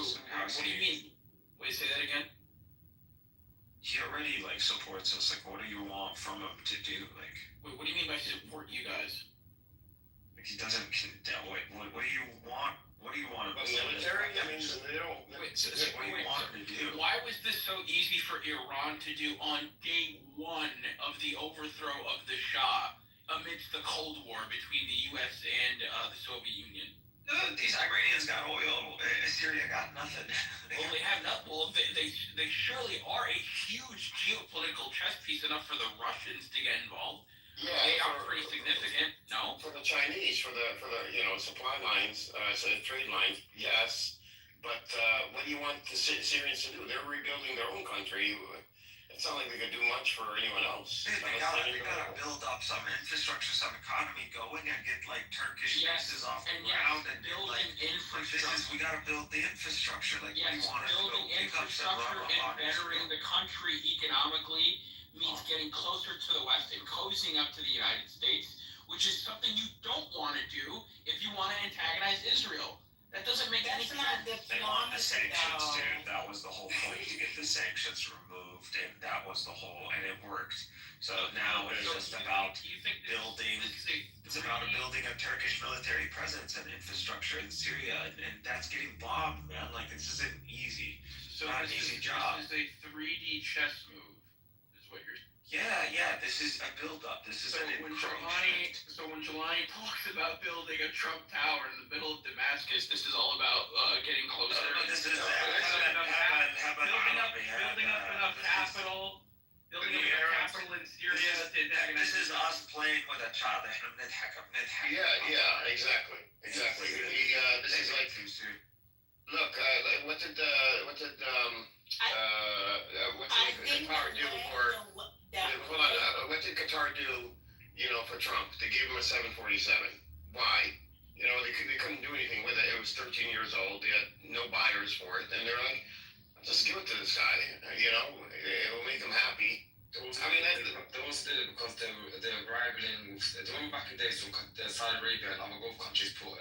you mean? Wait, say that again? He already supports us. Like, what do you want from him to do? Like, wait, what do you mean by support you guys? Like, he doesn't condemn. What do you want? What do you want him to do? Military? I mean, they don't. What do you want him to do? Why was this so easy for Iran to do on day one of the overthrow of the Shah amidst the Cold War between the U.S. and the Soviet Union? These Iranians got oil. Syria got nothing. Well, they have nothing. Well, they surely are a huge geopolitical chess piece enough for the Russians to get involved. Yeah, they are pretty significant. No, for the Chinese, for the supply lines, trade lines, yes. But what do you want the Syrians to do? They're rebuilding their own country. It's not like they could do much for anyone else. They gotta build up some infrastructure, some economy going, and get Turkish bases off the ground, and building infrastructure. We gotta build the infrastructure. Like, yes, we want to go building pick up some infrastructure and bettering the country economically means getting closer to the West and cozying up to the United States, which is something you don't want to do if you want to antagonize Israel. That doesn't make any sense. They want the sanctions, dude. That was the whole point, to get the sanctions removed, and that was the whole, and it worked. So now it's just about building. It's about building a Turkish military presence and infrastructure in Syria, and that's getting bombed, man. Like, this isn't easy. So not an easy job. This is a 3D chess move. Yeah, this is a build-up. This is an encroachment. So when Jelani talks about building a Trump Tower in the middle of Damascus, this is all about getting closer. This is building up enough capital in Syria to antagonize. This is us playing with a child. Yeah, exactly. This is like, look, what did Qatar do for? Hold on, what did Qatar do? For Trump, they gave him a 747. Why? You know, they couldn't do anything with it. It was 13 years old. They had no buyers for it, and they're like, just give it to this guy. You know, it'll make him happy. I mean, they also did it because they're rivaling. They went back in days when Saudi Arabia and other Gulf countries put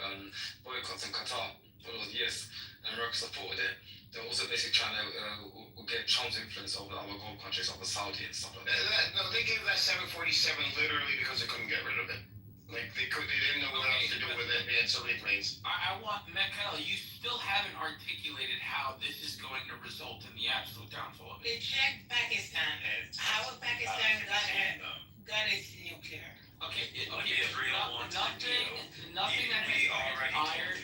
boycotts in Qatar for those years, and America supported it. They're also basically trying to get Trump's influence over other Gulf countries, over Saudi and stuff like that. No, they gave that 747 literally because they couldn't get rid of it. Like they didn't know what else to do with it. They had so many planes. I want, Mikael, you still haven't articulated how this is going to result in the absolute downfall of it. Check Pakistan. How Pakistan got its nuclear? Okay, Israel wants to nothing that has transpired.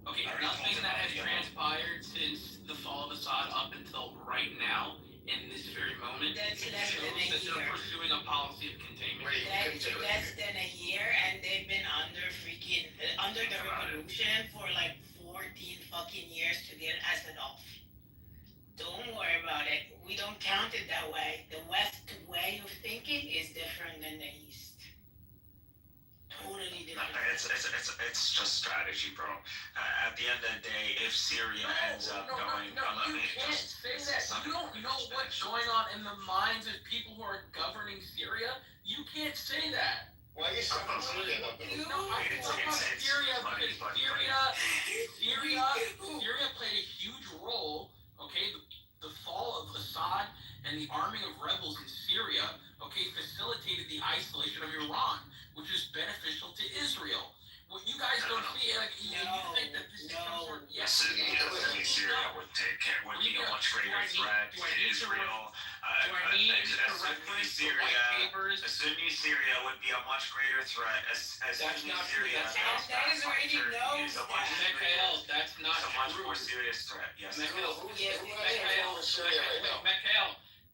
Okay, nothing that has you. transpired since the fall of Assad up until right now, in this very moment, That's less than a shows that they're year. pursuing a policy of containment. That's less than a year, and they've been under the revolution for like 14 fucking years to get Assad off. Don't worry about it. We don't count it that way. The West way of thinking is different than the East. Totally different. It's just strategy, bro. At the end of the day, if Syria ends up going, You can't say that. You don't know what's going on in the minds of people who are governing Syria. You can't say that. Why are you saying Syria? No, I talk about Syria because Syria played a huge role. Okay, the fall of Assad and the arming of rebels in Syria, okay, facilitated the isolation of Iran, which is beneficial to Israel. What you guys don't see, like, you think that this is some sort of, yes, Syria would be a much greater threat to Israel. Sunni Syria would be a much greater threat as Sunni Syria. Mikael, that's not a much true. more serious threat. Yes. Mikael,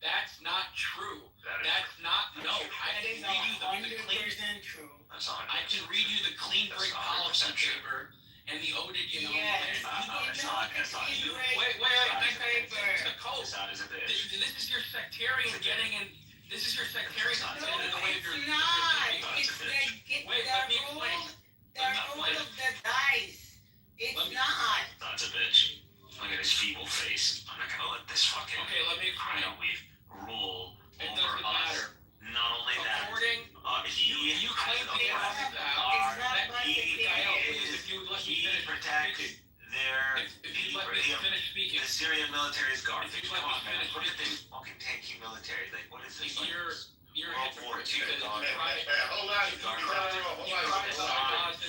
that's not true. That's not, no, I That can is read you the clean, 100% true. I can read you the clean break policy paper and the Oded, you know, Yes. wait, the code. This is your sectarian getting in, this is your sectarian getting in the way of your. It's not. It's the rule of the dice. It's not. That's a bitch. Look at his feeble face. I'm not gonna let this fucking Let me explain. Rule It over doesn't us. matter. Not only that, According, you claim to be It's not about the he protected their if you let me finish speaking. the Syrian military's garbage. If you let Come me on, man. finish Look at speaking. this fucking tanky military. Like, what is this? You're a World War hypocrite II. because Hold on.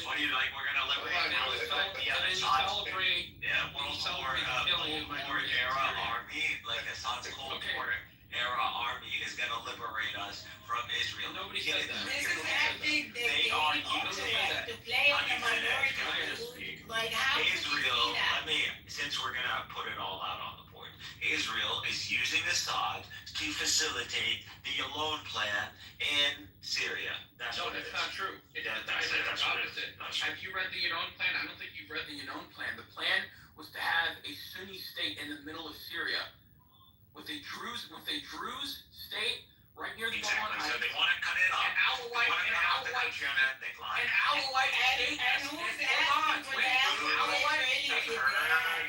What are you like? We're gonna liberate and then you celebrate World War era army, like Assad's Cold War era army is gonna liberate us from Israel. Nobody said that. This is actually the They game are of using to play on the minority. Like how could you Israel, see that? since we're gonna put it all out on the board, Israel is using Assad to facilitate the Alone plan in Syria. That's No, what it that's is. not true. It's the opposite. Have you read the Yanon plan? I don't think you've read the Yanon plan. The plan was to have a Sunni state in the middle of Syria, with a Druze state right near the Golan Exactly. So Heights. they want to cut it off. An Alawite state. And who's asking for that?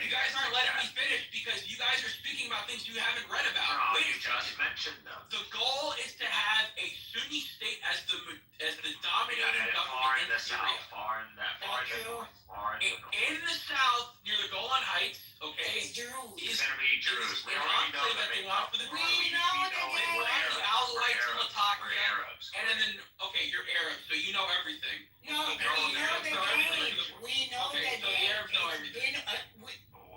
You guys aren't letting me finish because you guys are speaking about things you haven't read about. No, Wait you a second. just mentioned them. The goal is to have a Sunni state as the dominating Far in government the in Syria. south, far in the north, far in the north. In the south, near the Golan Heights, okay, It's Jews. It's gonna be Jews. We an already know enclave that they want for the We Jews. know that We're they want Arabs. the Alawites and We're Latakia. Arabs. And then, okay, you're Arab, so you know everything. No, we know Okay, that so the Arabs know everything.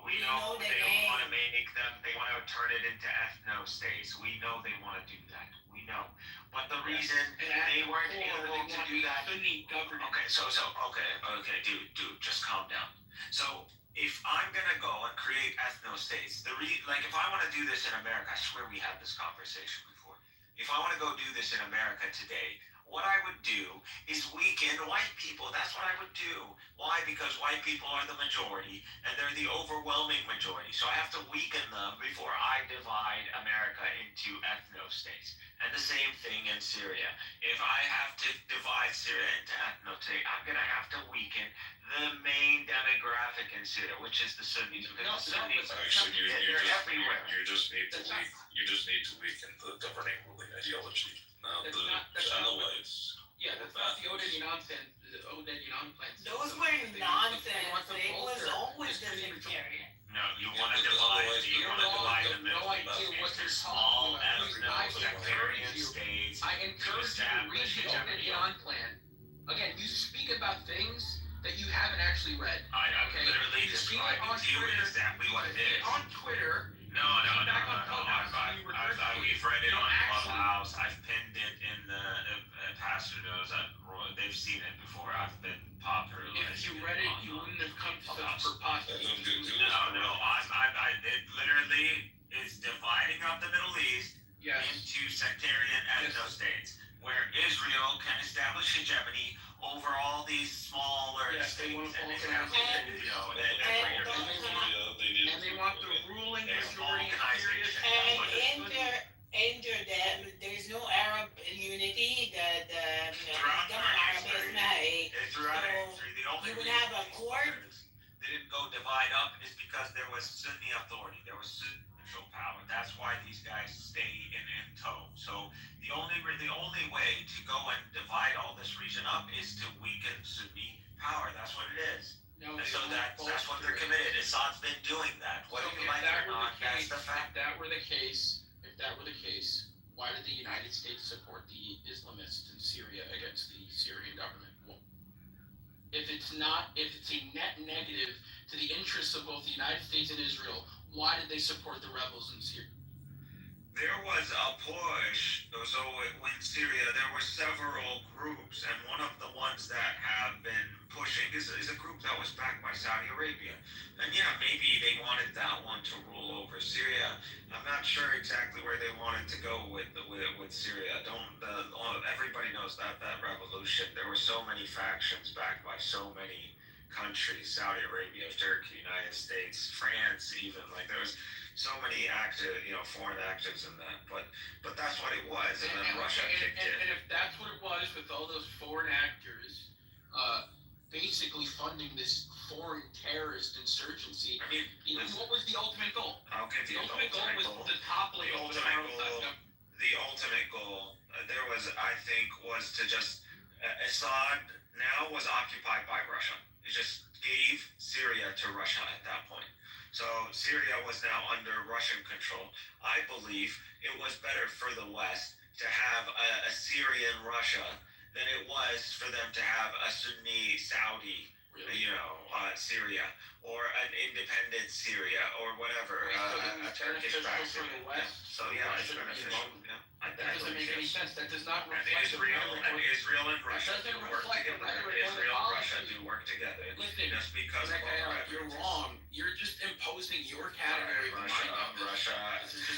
We know they don't want to make them. They want to turn it into ethno states. We know they want to do that. We know. But the reason they weren't able to do that. Sunni government. Okay, okay, dude, just calm down. So if I'm gonna go and create ethno states, like if I want to do this in America, I swear we had this conversation before. If I want to go do this in America today, what I would do is weaken white people. That's what I would do. Why? Because white people are the majority and they're the overwhelming majority. So I have to weaken them before I divide America into ethno-states. And the same thing in Syria. If I have to divide Syria into ethno-states, I'm going to have to weaken the main demographic in Syria, which is the Sunnis. Because the Sunnis, Actually, they're everywhere. you just need to weaken the governing ruling ideology, not the Alawites. Yeah, that's not the Odin nonsense. The Odin nonsense. Those were nonsense. It was always the sectarian. No, you want to divide. You want to divide the Middle East into small ethno-sectarian states. I encourage you to read the Odin plan. Again, you speak about things that you haven't actually read. I literally described to you exactly what it is. On Twitter. No. We've read it on Clubhouse. I've pinned it in the Pastor knows. They've seen it before. I've been popularized. If you read it, you wouldn't have come to such preposterous. No. It literally is dividing up the Middle East into sectarian ethno-states, where Israel can establish hegemony over all these smaller states, and they want the ruling majority in Syria. And there's no Arab unity. You would have a court. They didn't go divide up is because there was Sunni authority. There was Sunni control power. That's why these guys stay in tow. So the only way to go and divide all this region up is to weaken Sunni power. That's what it is. No, and so that's what they're committed. Assad's been doing that. Whether you like it or not, that's the fact. If that were the case, why did the United States support the Islamists in Syria against the Syrian government? Well, if it's a net negative to the interests of both the United States and Israel, why did they support the rebels in Syria? There was a push. So in Syria, there were several groups, and one of the ones that have been pushing is a group that was backed by Saudi Arabia. And yeah, maybe they wanted that one to rule over Syria. I'm not sure exactly where they wanted to go with Syria. Everybody knows that revolution. There were so many factions backed by so many countries: Saudi Arabia, Turkey, United States, France, even. Like there was so many foreign actors in that. But that's what it was, and then Russia kicked in. And if that's what it was, with all those foreign actors, basically funding this foreign terrorist insurgency. I mean, what was the ultimate goal? I'll get The ultimate goal was to topple the ultimate goal. There was, I think, was to just Assad now was occupied by Russia. It just gave Syria to Russia at that point. So Syria was now under Russian control. I believe it was better for the West to have a Syrian Russia than it was for them to have a Sunni Saudi, Syria, or an independent Syria, or whatever, a Turkish-backed Syria. So it's beneficial. That doesn't make any sense. That does not reflect Israel and Russia do work together. Israel and Russia do work together. Listen, just because you're wrong. You're just imposing your category of Russia.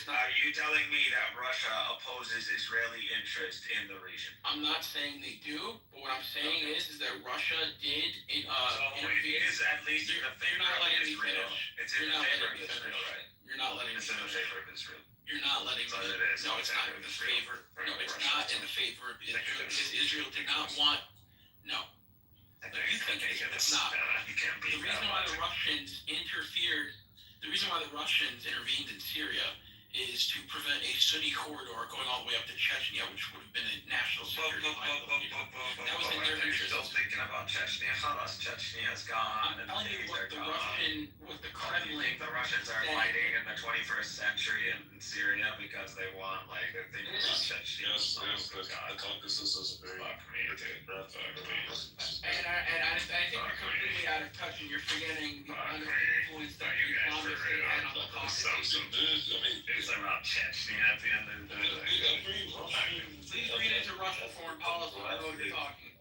Are you telling me that Russia opposes Israeli interest in the region? I'm not saying they do, but what I'm saying is that Russia did intervene. It is at least in the favor of Israel. It's in the favor of Israel, right? You're not letting me finish. It's in the favor of Israel. You're not letting me finish. No, it's not in the favor. No, it's not in the favor of Israel. Because Israel did not want. No. You think it's not. The reason why the Russians intervened in Syria is to prevent a Sunni corridor going all the way up to Chechnya, which would have been a national security liability. That was in their interest. Still thinking about Chechnya. Chechnya's gone. I'm telling you what the Kremlin. The Russians are fighting in the 21st century in Syria because they want, they're thinking about Chechnya. Yes, the Caucasus is a very breath. And I think you're completely out of touch, and you're forgetting the influence that the Islamists had on the Caucasus. It's about Chechnya at the end of the day. Please read into Russian foreign policy. I know what you're talking.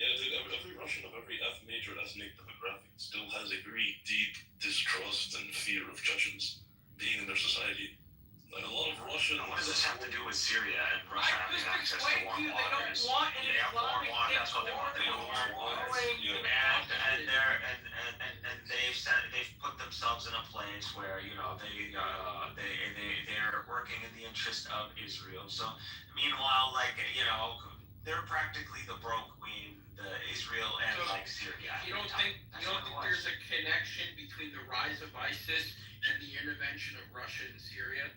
Yeah, dude, every Russian of every major ethnic demographic still has a very deep distrust and fear of Chechens being in their society. Like a lot of Russians. What does this have to do with Syria and Russia having access to warm They don't waters? want an Yeah, warm Islamic water. That's what they want. They want warm waters. And they've put themselves in a place where they're working in the interest of Israel. So meanwhile, they're practically the broke queen, the Israel and Syria. You don't think there's a connection between the rise of ISIS and the intervention of Russia in Syria?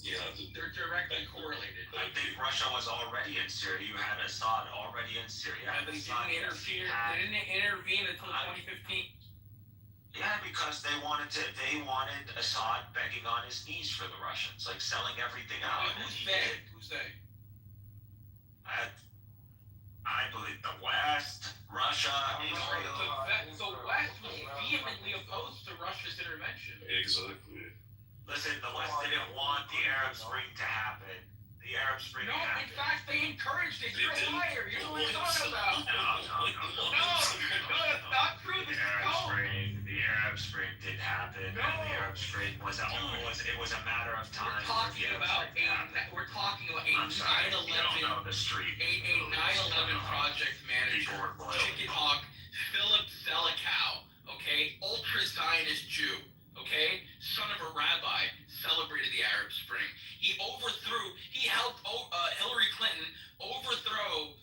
Yeah, they're directly correlated. I think Russia was already in Syria. You had Assad already in Syria. And they didn't interfere. They didn't intervene until 2015. Yeah, because they wanted Assad begging on his knees for the Russians, like selling everything out. Who's they? Who's they? I believe the West, Russia, Israel. The West was vehemently opposed to Russia's intervention. Exactly. Listen, the West didn't want the Arab Spring to happen. The Arab Spring happened. In fact, they encouraged it. You're a liar. You know what I'm talking about. No, that's not true. The Arab Spring did happen. No. And the Arab Spring was a matter of time. We're talking about a 9/11. You don't know the street. A 9/11 project manager, chicken hawk, Philip Zelikow, okay, ultra Zionist Jew, okay, son of a rabbi, celebrated the Arab Spring. He helped Hillary Clinton overthrow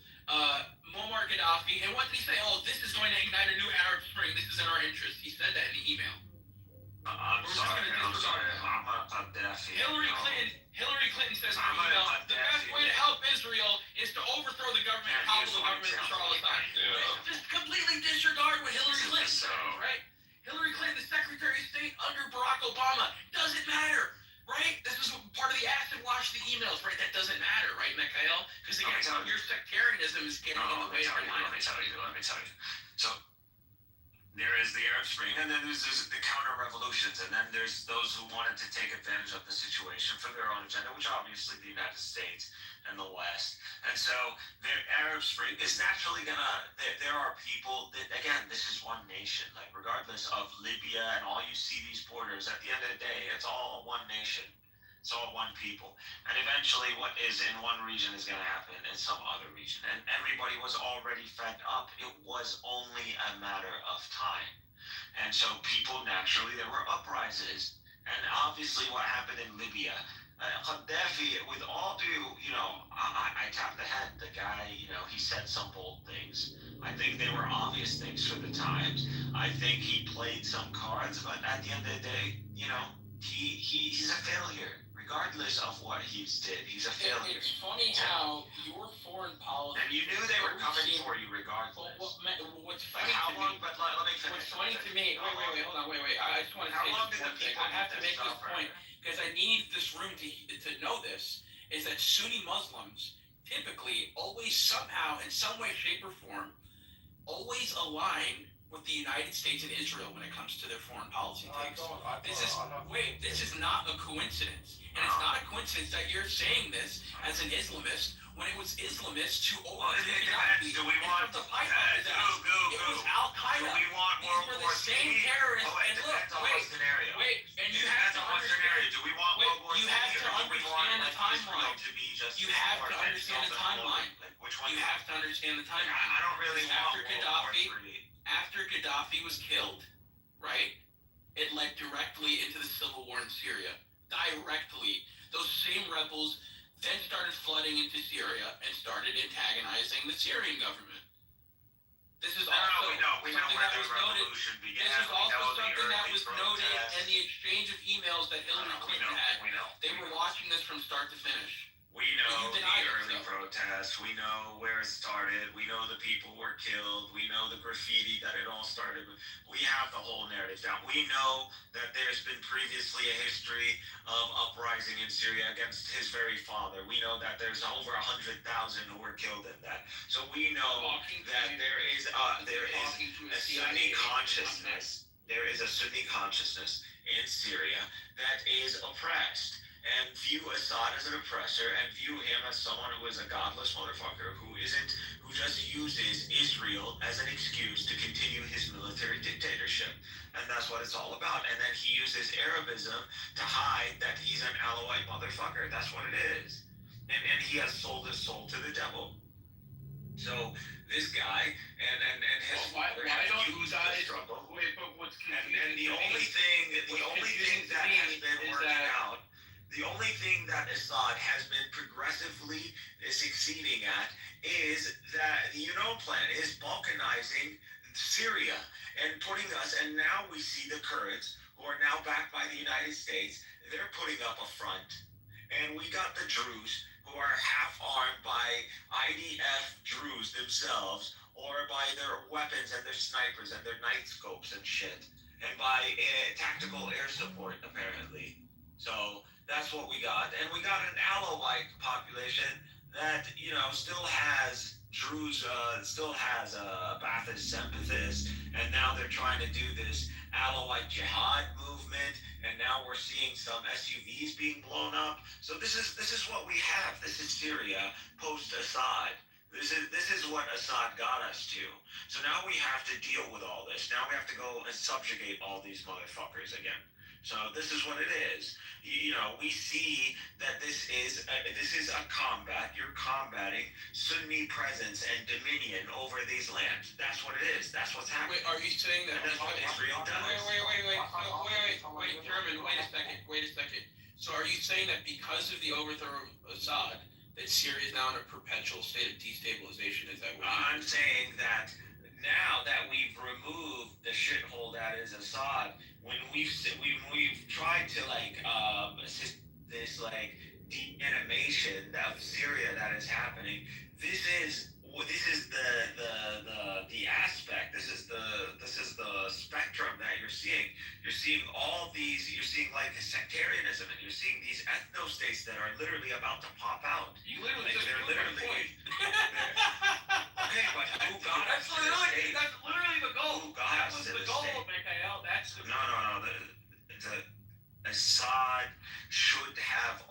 Muammar Gaddafi. And what did he say? Oh, this is going to ignite a new Arab Spring. This is in our interest. He said that in the email. I'm sorry. Hillary Clinton says in her email, the best way to help Israel is to overthrow the government and topple the government of Bashar al-Assad. Just completely disregard what Hillary Clinton says, right? Hillary Clinton, the Secretary of State under Barack Obama, doesn't matter, right? This is part of the acid wash the emails, right? That doesn't matter, right, Mikhail? Because again, your sectarianism is getting in the way of your life. Let me tell you. So there is the Arab Spring, and then there's the counter-revolutions, and then there's those who wanted to take advantage of the situation for their own agenda, which are obviously the United States and the West. And so the Arab Spring is naturally there are people that, again, this is one nation, like regardless of Libya and all you see these borders, at the end of the day, it's all one nation. It's all one people. And eventually what is in one region is going to happen in some other region. And everybody was already fed up. It was only a matter of time. And so people naturally, there were uprisings. And obviously what happened in Libya, Gaddafi, with all due, I tapped the head. The guy, he said some bold things. I think they were obvious things for the times. I think he played some cards, but at the end of the day, he's a failure. Regardless of what he did, he's a failure. It's funny how your foreign policy... And you knew they were coming for you regardless. What's funny how long? But let me finish. What's funny to me... Wait, hold on, wait. I just want to say this one thing. I have to make this point, because I need this room to know this, is that Sunni Muslims typically always somehow, in some way, shape, or form, always align with the United States and Israel when it comes to their foreign policy takes. This is not a coincidence. And it's not a coincidence that you're saying this as an Islamist when it was Islamists who overthrew Gaddafi. Do we want It was Al-Qaeda. Do we want World War These were the same terrorists. And look, wait, and you have to understand. Do we want World War II? You have to understand the timeline. You have to understand the timeline. Which one? You have to understand the timeline. I don't really want World War III. After Gaddafi was killed, right, it led directly into the civil war in Syria. Directly. Those same rebels then started flooding into Syria and started antagonizing the Syrian government. This is also something that was noted. This is also something that was noted in the exchange of emails that Hillary Clinton had. They were watching this from start to finish. We know the early protests. We know where it started. We know the people were killed. We know the graffiti that it all started with. We have the whole narrative down. We know that there's been previously a history of uprising in Syria against his very father. We know that there's over 100,000 who were killed in that. So we know that there is a Sunni consciousness. There is a Sunni consciousness in Syria that is oppressed. and view Assad as an oppressor and view him as someone who is a godless motherfucker who just uses Israel as an excuse to continue his military dictatorship. And that's what it's all about. And then he uses Arabism to hide that he's an Alawite motherfucker. That's what it is. And he has sold his soul to the devil. So this guy and his father have used the struggle. Wait, but what's And the only thing that has been working out, the only thing that Assad has been progressively succeeding at is that the UNO plan is balkanizing Syria and putting us, and now we see the Kurds, who are now backed by the United States, they're putting up a front. And we got the Druze, who are half-armed by IDF Druze themselves, or by their weapons and their snipers and their night scopes and shit, and by tactical air support, apparently. So that's what we got. And we got an Alawite population that, still has Druze, still has Ba'athist sympathists, and now they're trying to do this Alawite jihad movement, and now we're seeing some SUVs being blown up. So this is what we have. This is Syria post-Assad. This is what Assad got us to. So now we have to deal with all this. Now we have to go and subjugate all these motherfuckers again. So this is what it is. We see that this is a combat. You're combating Sunni presence and dominion over these lands. That's what it is. That's what's happening. Wait, are you saying that? And that's what Israel does. Wait, German, wait a second. So are you saying that because of the overthrow of Assad, that Syria is now in a perpetual state of destabilization? Is that what I'm saying that now that we've removed the shithole that is Assad, when we've tried to assist this de-animation of Syria that is happening, this is the aspect. This is the spectrum that you're seeing. You're seeing all these. You're seeing sectarianism, and you're seeing these ethno states that are literally about to pop out. You literally they're literally. Okay, but who got us to this state? That's literally the goal. Who got us to this state? Mikhail. That's the No. The Assad should have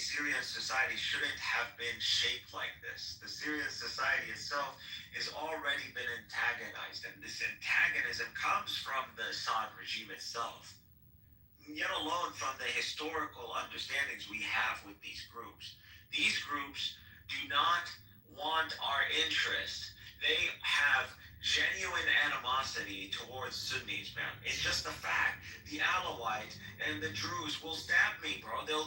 Syrian society shouldn't have been shaped like this. The Syrian society itself has already been antagonized, and this antagonism comes from the Assad regime itself, yet alone from the historical understandings we have with these groups. These groups do not want our interest. They have genuine animosity towards Sunnis, man. It's just a fact. The Alawite and the Druze will stab me, bro. They'll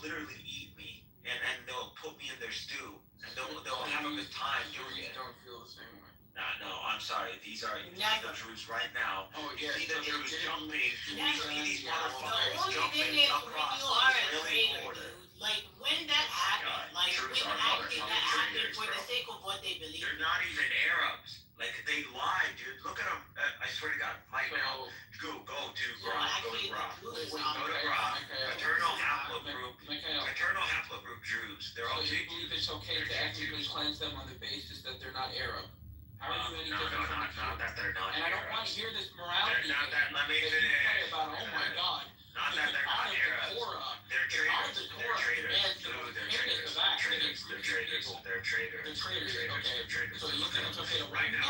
literally eat me, and they'll put me in their stew, and they'll have a good time doing it. Don't feel the same way. No, I'm sorry. These are the Druze right now. Oh, You yeah, see the so Druze they're jumping. getting- You see these motherfuckers The only jumping thing is, across when you the are a Israeli traitor, border. dude, when that happened, when Druze are actually that motherfucking happened traitors, for the bro. sake of what they believe. They're not even Arabs. They lied, dude. Look at them. I swear to God, right now. Go to Grok. Go to Grok. Go to Grok. Paternal haplogroup. Paternal haplogroup Druze. They're all So you Jews. believe it's okay to ethnically cleanse them on the basis that they're not Arab? How are you any No, different from the not that they're not And I don't want Arabs. to hear this morality They're not that. Let me that you finish. play about, oh my God. Not that they're not Arabs. They're traitors. They're traitors. Dude, they're traitors. They're traitors. They're traitors. They're traitors. They're traitors, They're okay. traitors. So you think it's okay to Right now,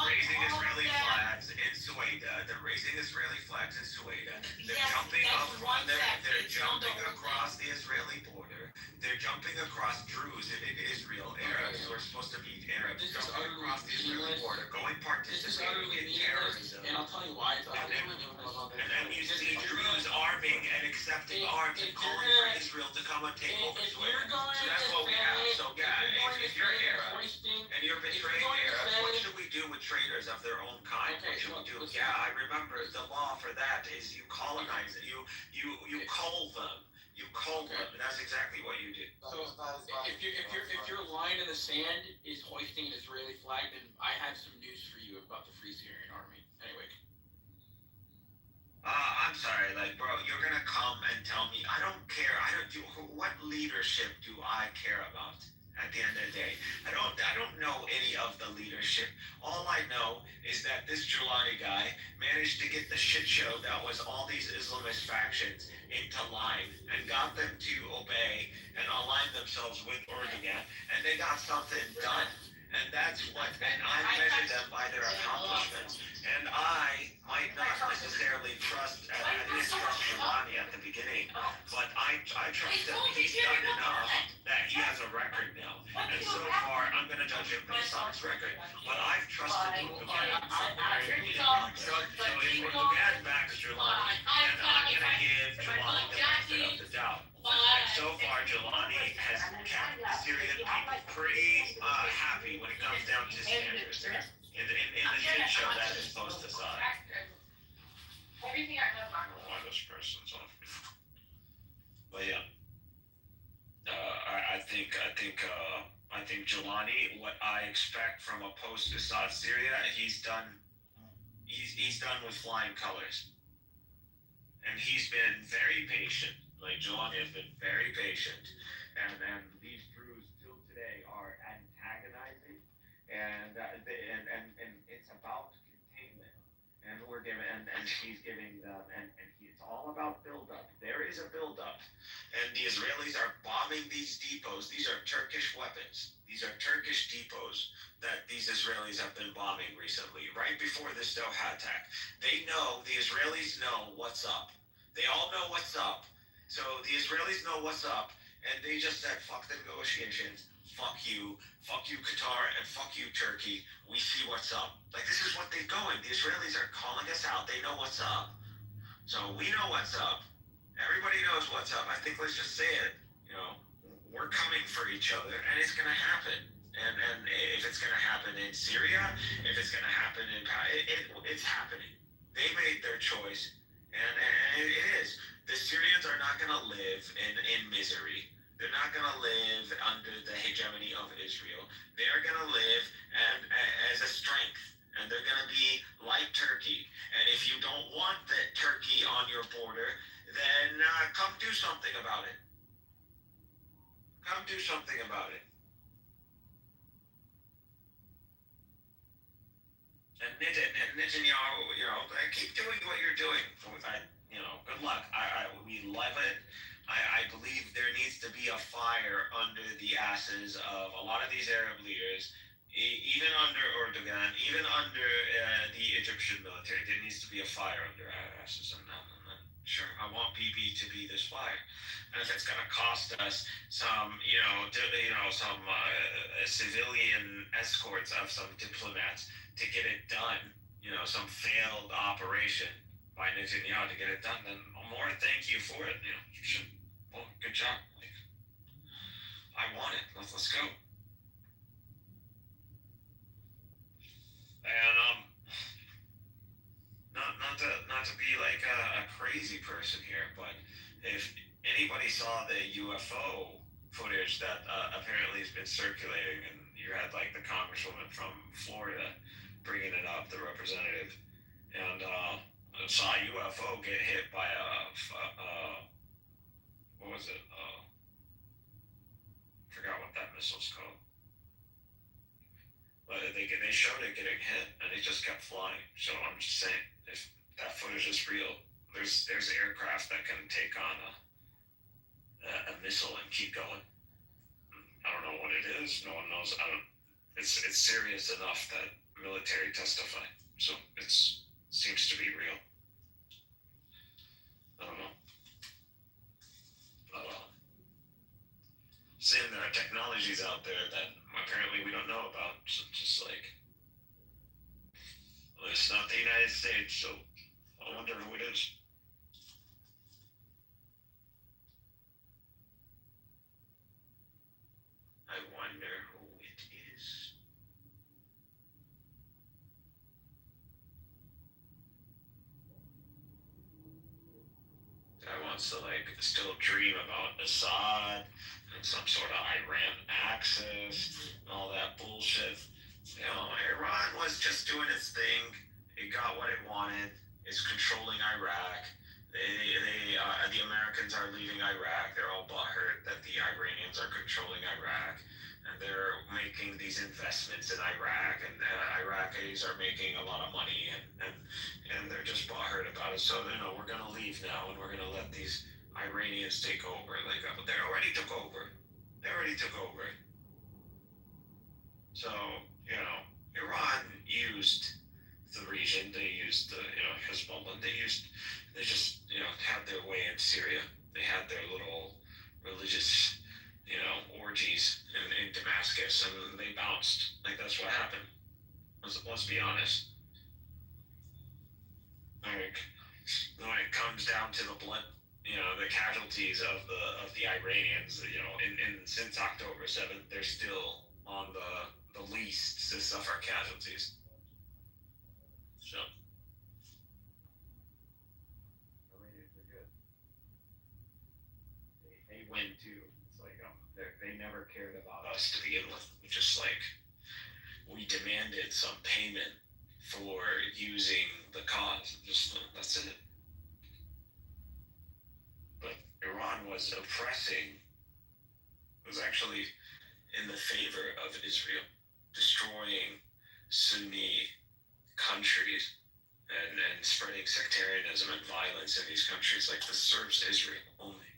raising Israeli flags in Sueda. They're raising Israeli flags in Sueda. They're jumping up. They're jumping across the Israeli border. They're jumping across Druze in Israel. Arabs who are supposed to be Arabs. Jumping across the Israeli border, going participating in terrorism. And I'll tell you why. And then you see Druze arming and accepting arms and calling for Israel to come and take over Sueda. So that's what we have. So yeah, if you're Arab and you're betraying Arabs, what should we do with traitors of their own kind? What should we do? Yeah, I remember the law for that is you colonize it. You cull them. You cull them. And that's exactly what you do. So if your line in the sand is hoisting an Israeli flag, then I have some news for you about the Free Syrian Army. Anyway. I'm sorry, bro, you're gonna come and tell me, I don't care, what leadership do I care about at the end of the day? I I don't know any of the leadership. All I know is that this Giuliani guy managed to get the shit show that was all these Islamist factions into line and got them to obey and align themselves with Erdogan, and they got something done. And that's what, and I measure them by their accomplishments. And I might not necessarily trust, I didn't trust Giuliani at the beginning, but I trust him. He's done enough that he has a record now. And so far, I'm going to judge him based on his record. But I've trusted Erdogan. So if Erdogan backs Giuliani, then I'm going to give Giuliani the benefit of the doubt. And so far, Giuliani has kept the Syrian people pretty happy when it comes down to standards in the shit show that is post-Assad. Everything I know about Why this person's off me. But yeah, I think Giuliani, what I expect from a post-Assad Syria, he's done with flying colors, and he's been very patient. Like Giuliani has been very patient, and these Druze still today are antagonizing, and it's about containment, and we're giving, and he's giving them, and it's all about buildup. There is a buildup, and the Israelis are bombing these depots. These are Turkish weapons. These are Turkish depots that these Israelis have been bombing recently, right before this Doha attack. They know, the Israelis know what's up. They all know what's up. So the Israelis know what's up, and they just said, fuck the negotiations, fuck you Qatar, and fuck you Turkey. We see what's up. Like, this is what they're going. The Israelis are calling us out. They know what's up. So we know what's up. Everybody knows what's up. I think let's just say it. You know, we're coming for each other, and it's going to happen. And if it's going to happen in Syria, if it's going to happen it's happening. They made their choice, and it is. The Syrians are not going to live in misery. They're not going to live under the hegemony of Israel. They are going to live as a strength, and they're going to be like Turkey. And if you don't want that Turkey on your border, then come do something about it. Come do something about it. And Netanyahu, keep doing what you're doing. Good luck. We love it. I believe there needs to be a fire under the asses of a lot of these Arab leaders, even under Erdogan, even under the Egyptian military. There needs to be a fire under our asses. And sure, I want Bibi to be this fire. And if it's going to cost us some, some civilian escorts of some diplomats to get it done, some failed operation by Netanyahu to get it done, then more thank you for it. You should. Well, good job. Like, I want it. Let's go. And not to be like a crazy person here, but if anybody saw the UFO footage that apparently has been circulating, and you had like the congresswoman from Florida bringing it up, the representative, and saw a UFO get hit by what was it? Forgot what that missile's called. But they showed it getting hit, and it just kept flying. So I'm just saying, if that footage is real, there's aircraft that can take on a missile and keep going. I don't know what it is. No one knows. It's serious enough that military testify. So it seems to be real. I don't know. Saying there are technologies out there that apparently we don't know about. So just like, well, it's not the United States, so I wonder who it is. I wonder who it is. I wants to like still dream about Assad and some sort of Iran axis and all that bullshit. Iran was just doing its thing. It got what it wanted. It's controlling Iraq. The Americans are leaving Iraq. They're all butthurt that the Iranians are controlling Iraq. and they're making these investments in Iraq, and Iraqis are making a lot of money, and they're just butthurt about it. So we're gonna leave now, and we're gonna let these Iranians take over. Like they already took over. They already took over. So Iran used the region. They used Hezbollah. They just had their way in Syria. They had their little religious orgies in Damascus, and they bounced. Like that's what happened. Let's be honest. Like when it comes down to the blood, the casualties of the Iranians, since October 7th, they're still on the least to suffer casualties. So Iranians are good. They win too. It's like they never cared about us to begin with. We demanded some payment for using the cause. That's it. But Iran was actually in the favor of Israel, destroying Sunni countries and spreading sectarianism and violence in these countries. Like this serves Israel only.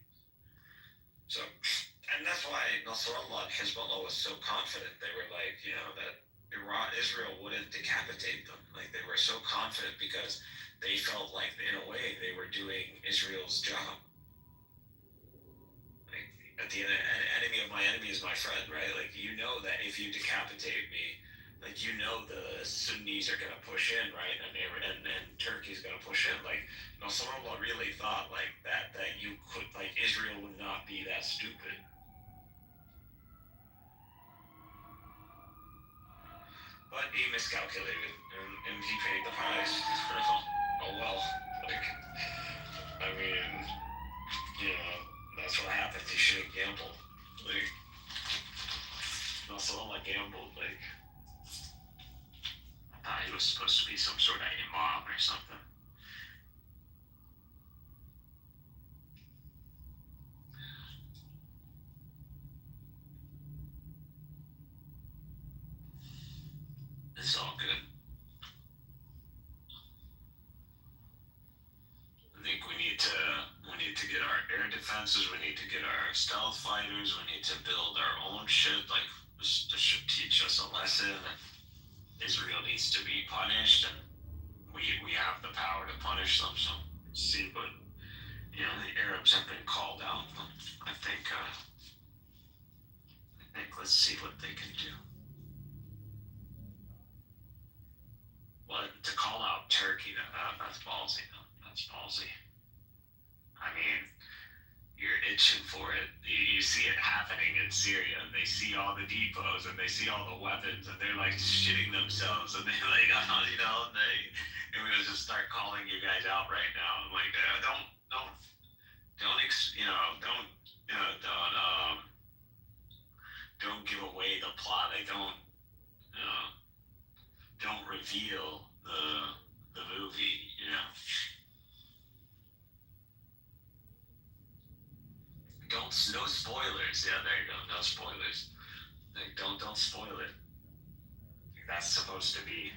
So, and that's why Nasrallah and Hezbollah was so confident. They were like, that Israel wouldn't decapitate them. Like they were so confident because they felt like in a way they were doing Israel's job. Like at the end, an enemy of my enemy is my friend, right? Like that if you decapitate me, like the Sunnis are gonna push in, right? And Turkey's gonna push in. Like Nasrallah really thought like that you could Israel would not be that stupid. But he miscalculated, and he paid the price. Oh well. That's what happens. He should have gambled. Nasrallah gambled. I thought he was supposed to be some sort of imam or something. It's all good. I think we need to get our air defenses. We need to get our stealth fighters. We need to build our own shit. Like this should teach us a lesson. Israel needs to be punished, and we have the power to punish them. So see, but the Arabs have been called out. I think let's see what they can do. But to call out Turkey, that's ballsy. That's ballsy. I mean, you're itching for it. You see it happening in Syria, and they see all the depots, and they see all the weapons, and they're like shitting themselves, and they're like, I'm gonna just start calling you guys out right now. I'm like, don't give away the plot. Like, don't reveal the movie. No spoilers. Yeah, there you go. No spoilers. Like, don't spoil it. That's supposed to be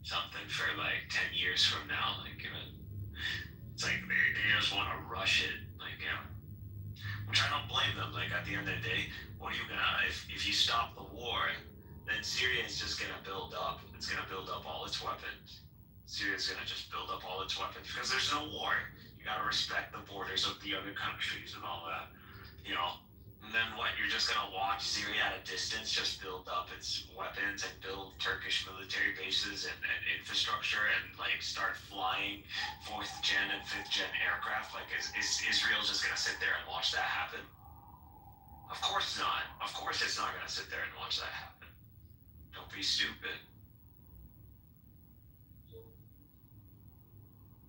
something for 10 years from now. It's like they just want to rush it. Which I don't blame them. At the end of the day, what are you gonna if you stop the war, then Syria is just gonna build up. It's gonna build up all its weapons. Syria's gonna just build up all its weapons because there's no war. You gotta respect the borders of the other countries and all that. And then what? You're just gonna watch Syria at a distance just build up its weapons and build Turkish military bases and infrastructure and start flying 4th gen and 5th gen aircraft? Is Israel just gonna sit there and watch that happen? Of course not. Of course it's not gonna sit there and watch that happen. Don't be stupid.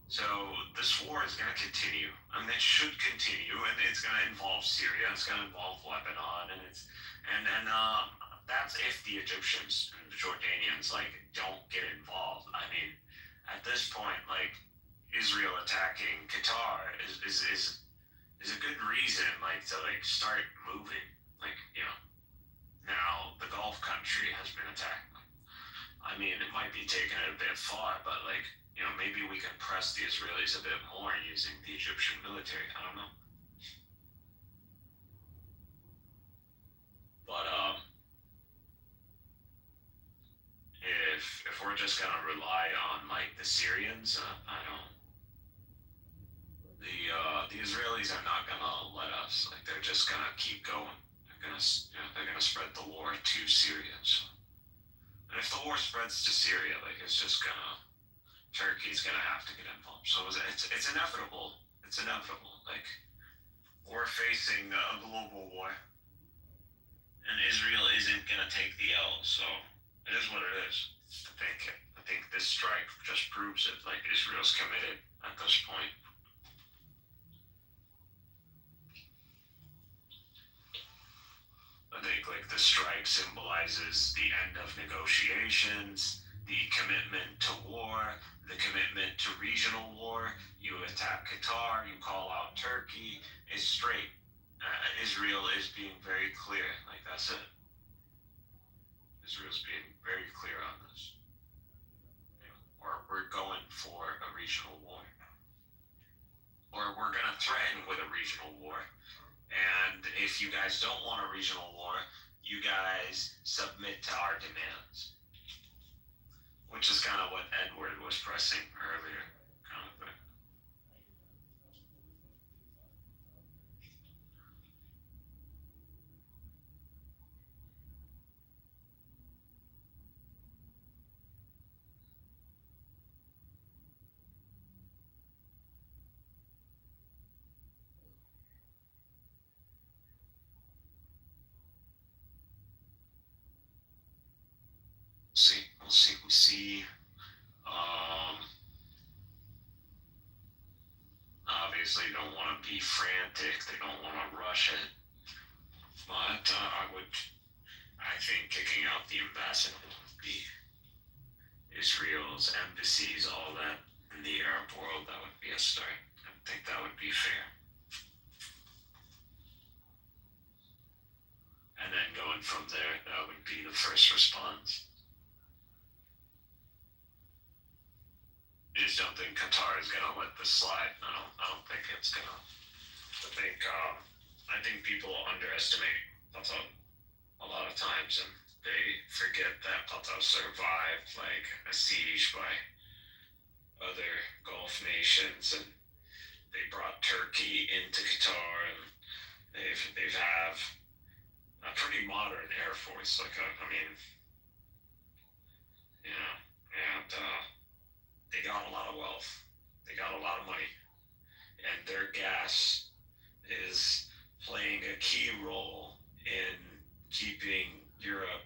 So this war is going to continue. I mean, it should continue, and it's going to involve Syria. It's going to involve Lebanon, and that's if the Egyptians and the Jordanians don't get involved. I mean, at this point, Israel attacking Qatar is a good reason to start moving. Now, the Gulf country has been attacked. I mean, it might be taking it a bit far, but like, you know, maybe we can press the Israelis a bit more using the Egyptian military. I don't know. But if we're just gonna rely on like the Syrians, I don't. The Israelis are not gonna let us. Like they're just gonna keep going. They're gonna spread the war to Syria. So. And if the war spreads to Syria, like it's just gonna, Turkey's gonna have to get involved. So it's inevitable. It's inevitable. Like we're facing a global war, and Israel isn't gonna take the L. So it is what it is. I think this strike just proves it. Like Israel's committed at this point. I think like the strike symbolizes the end of negotiations, the commitment to war, the commitment to regional war. You attack Qatar, you call out Turkey. It's straight. Israel is being very clear. Like that's it. Israel's being very clear on this. Or we're going for a regional war. Or we're going to threaten with a regional war. And if you guys don't want a regional war, you guys submit to our demands. Which is kind of what Edward was pressing earlier, kind of thing. We'll see. Obviously, don't want to be frantic. They don't want to rush it. But I think kicking out the ambassador would be Israel's embassies, all that in the Arab world. That would be a start. I think that would be fair. And then going from there, that would be the first response. I just don't think Qatar is gonna let this slide. I don't think it's gonna. I think people underestimate Qatar a lot of times, and they forget that Qatar survived like a siege by other Gulf nations, and they brought Turkey into Qatar, and they have a pretty modern air force. Like I mean, you know, and they got a lot of wealth. They got a lot of money. And their gas is playing a key role in keeping Europe,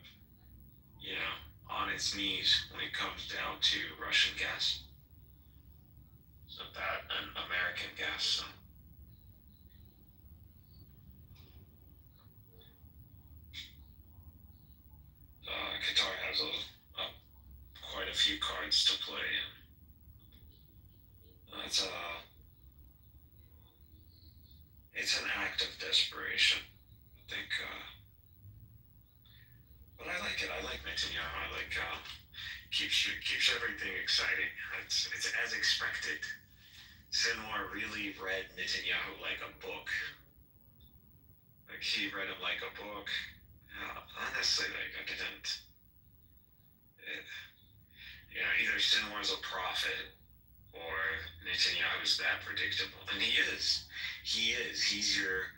you know, on its knees when it comes down to Russian gas. So that and American gas. So. Qatar has quite a few cards to play. It's an act of desperation. I think, but I like it. I like Netanyahu. I like keeps everything exciting. It's as expected. Sinwar really read Netanyahu like a book. Like he read him like a book. Honestly, like I didn't. Either Sinwar's a prophet or Netanyahu's that predictable, and he is. He is. He's your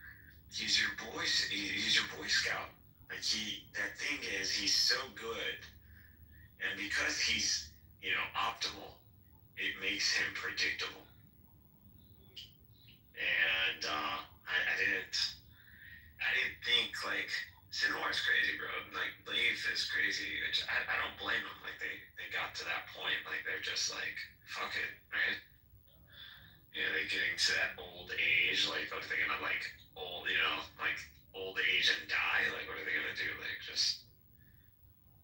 boy. He's your Boy Scout. Like that thing is, he's so good, and because he's optimal, it makes him predictable. And I didn't think like Sinwar's crazy, bro. Like Leif is crazy. Which I don't blame them. Like they got to that point. Like they're just like fuck it, right? They're getting to that old age. Like what are they gonna like old age and die? Like what are they gonna do? Like just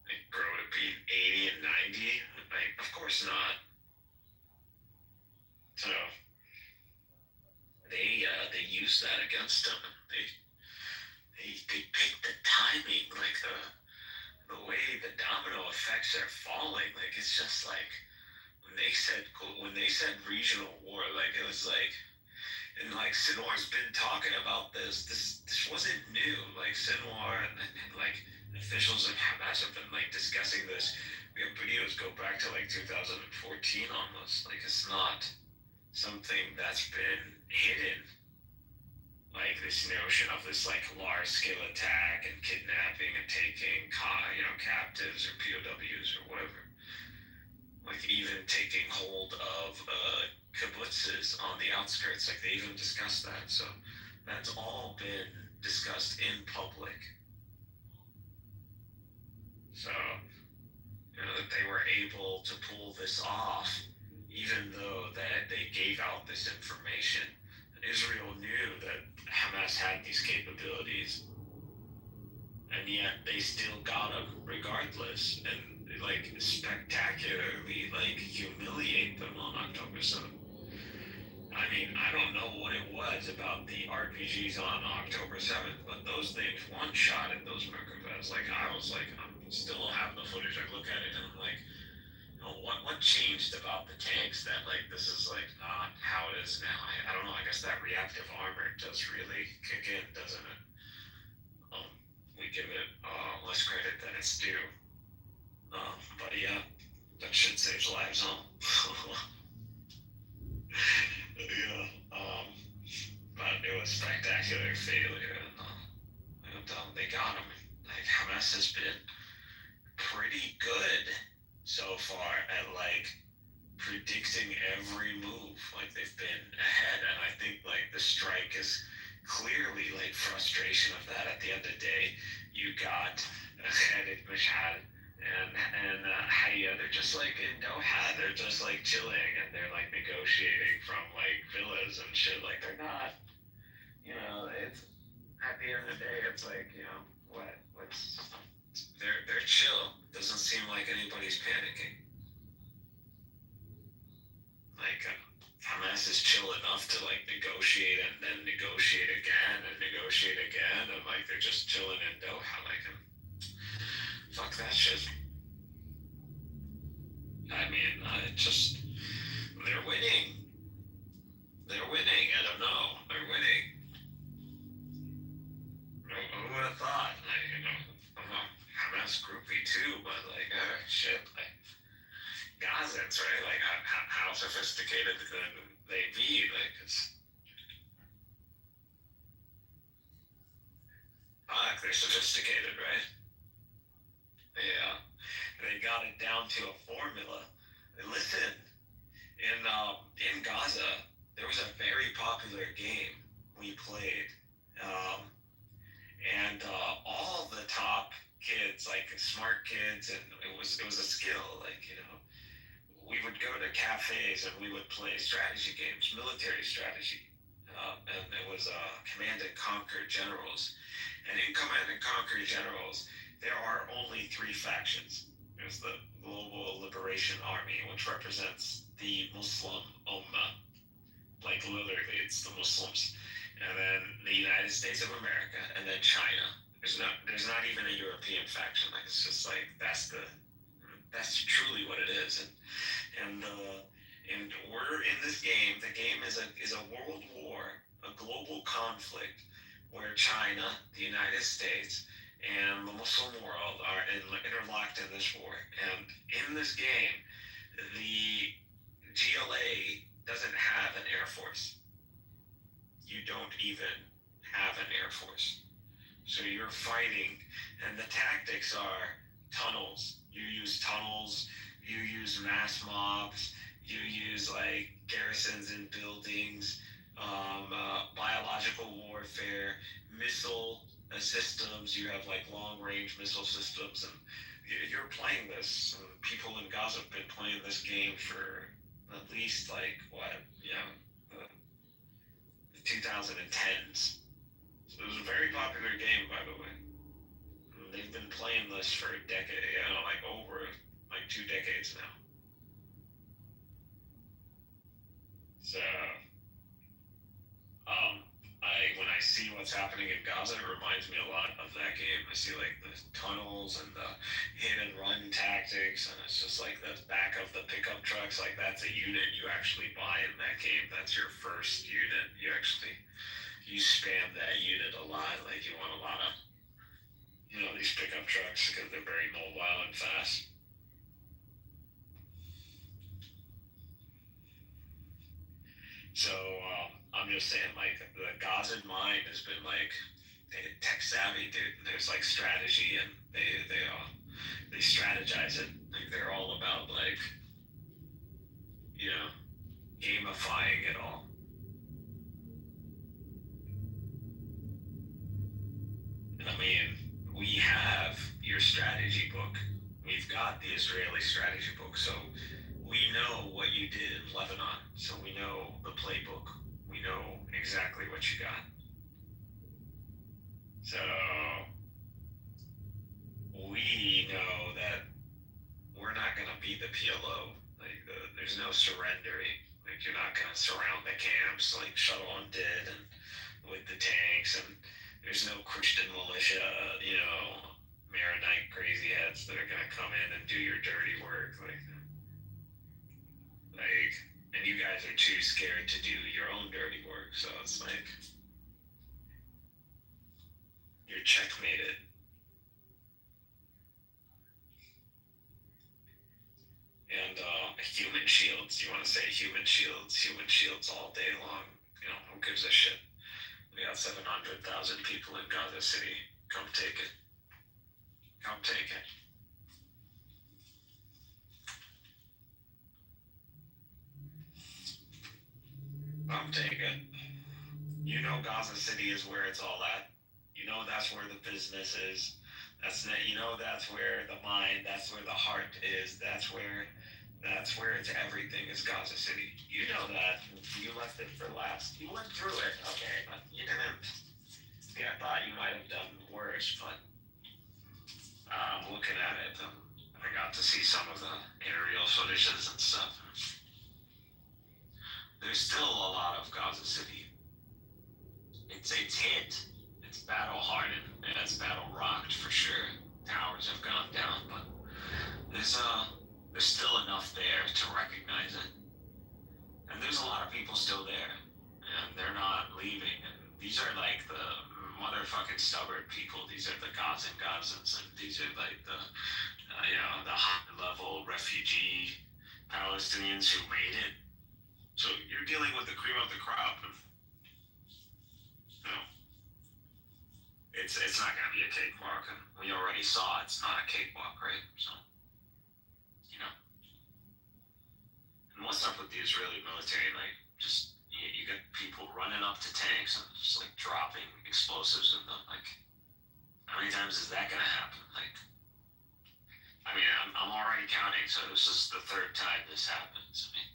like grow to be 80 and 90? Like of course not. So they use that against them. They pick the timing, like the effects are falling. Like it's just like when they said regional war, like it was like, and like Sinwar's been talking about this. This wasn't new. Like Sinwar and like officials of Hamas have been like discussing this. We have videos go back to like 2014 almost. Like it's not something that's been hidden. Like this notion of this like large scale attack and kidnapping and taking captives or POWs or whatever. Like even taking hold of kibbutzes on the outskirts, like they even discussed that. So that's all been discussed in public. So that they were able to pull this off, even though that they gave out this information. Israel knew that Hamas had these capabilities, and yet they still got them regardless, and like spectacularly like humiliate them on October 7th. I mean, I don't know what it was about the RPGs on October 7th, but those things one shot at those Merkavas. Like I still have the footage. I look at it and I'm like, what changed about the tanks that like this is like not how it is now? I don't know. I guess that reactive armor does really kick in, doesn't it? We give it less credit than it's due. But yeah, that shit saves lives, huh? Yeah. But it was spectacular failure, and they got him. Like Hamas has been pretty good so far at like predicting every move. Like they've been ahead, and I think like the strike is clearly like frustration of that. At the end of the day, you got Khalid Mashhad and Haya. They're just like in Doha. They're just like chilling, and they're like negotiating from like villas and shit. Like they're not. It's at the end of the day, it's like they're chill. Doesn't seem like anybody's panicking. Like Hamas is chill enough to like negotiate and then negotiate again and like they're just chilling in Doha. Like fuck that shit. I mean, they're winning. I don't know. They're winning. Who would have thought? Like, I'm a Hamas groupie too, but like, shit, like Gazans, right? Like, how sophisticated can they be? Like, they're sophisticated, right? Yeah, they got it down to a formula. Listen, in Gaza, there was a very popular game we played, and all the top kids, like smart kids, and it was a skill. Like we would go to cafes and we would play strategy games, military strategy, and it was Command and Conquer Generals. And in Command and Conquer Generals, there are only 3 factions. There's the Global Liberation Army, which represents the Muslim Ummah. Like literally, it's the Muslims. And then the United States of America, and then China. There's not even a European faction. Like it's just like that's truly what it is. And we're in this game. The game is a world war, a global conflict where China, the United States, and the Muslim world are interlocked in this war. And in this game, the GLA doesn't have an air force. You don't even have an air force. So you're fighting, and the tactics are tunnels. You use tunnels, you use mass mobs, you use like garrisons in buildings, biological warfare, missile systems. You have like long-range missile systems, and you're playing this. People in Gaza have been playing this game for at least like the 2010s. So it was a very popular game, by the way. They've been playing this for a decade, like over like 2 decades now. So, when I see what's happening in Gaza, it reminds me a lot of that game. I see like the tunnels and the hit and run tactics. tactics, and it's just like the back of the pickup trucks, like that's a unit you actually buy in that game. That's your first unit. You spam that unit a lot. Like you want a lot of, these pickup trucks because they're very mobile and fast. So I'm just saying, like the Gazan mind has been like tech savvy, dude. There's like strategy, and they strategize it. Like they're all about like gamifying it all. And I mean, we have your strategy book. We've got the Israeli strategy book, so we know what you did in Lebanon. So we know the playbook. We know exactly what you got. So we know that we're not going to beat the PLO. Like there's no surrendering. Like you're not going to surround the camps like Shalom did, and with the tanks, and there's no Christian militia, Maronite crazy heads that are going to come in and do your dirty work. And you guys are too scared to do your own dirty work, so it's like you're checkmated. And human shields, you want to say human shields all day long. Who gives a shit? We got 700,000 people in Gaza City. Come take it. Come take it. Come take it. Gaza City is where it's all at. That's where the business is. That's where the mind, that's where the heart is. That's where it's everything is Gaza City. You know that. You left it for last. You went through it, okay, but you didn't. Yeah, I thought you might have done worse, but I'm looking at it. I got to see some of the aerial footages and stuff. There's still a lot of Gaza City. It's hit. It's battle hardened and it's battle rocked for sure. Towers have gone down, but there's still enough there to recognize it. And there's a lot of people still there, and they're not leaving. And these are like the motherfucking stubborn people. These are the Gazans, and these are like the high-level refugee Palestinians who made it. So you're dealing with the cream of the crop. It's not going to be a cakewalk, and we already saw it's not a cakewalk, right? So, And what's up with the Israeli military? Like, just you got people running up to tanks and just like dropping explosives in them. Like, how many times is that going to happen? Like, I mean, I'm already counting, so this is the third time this happens. I mean,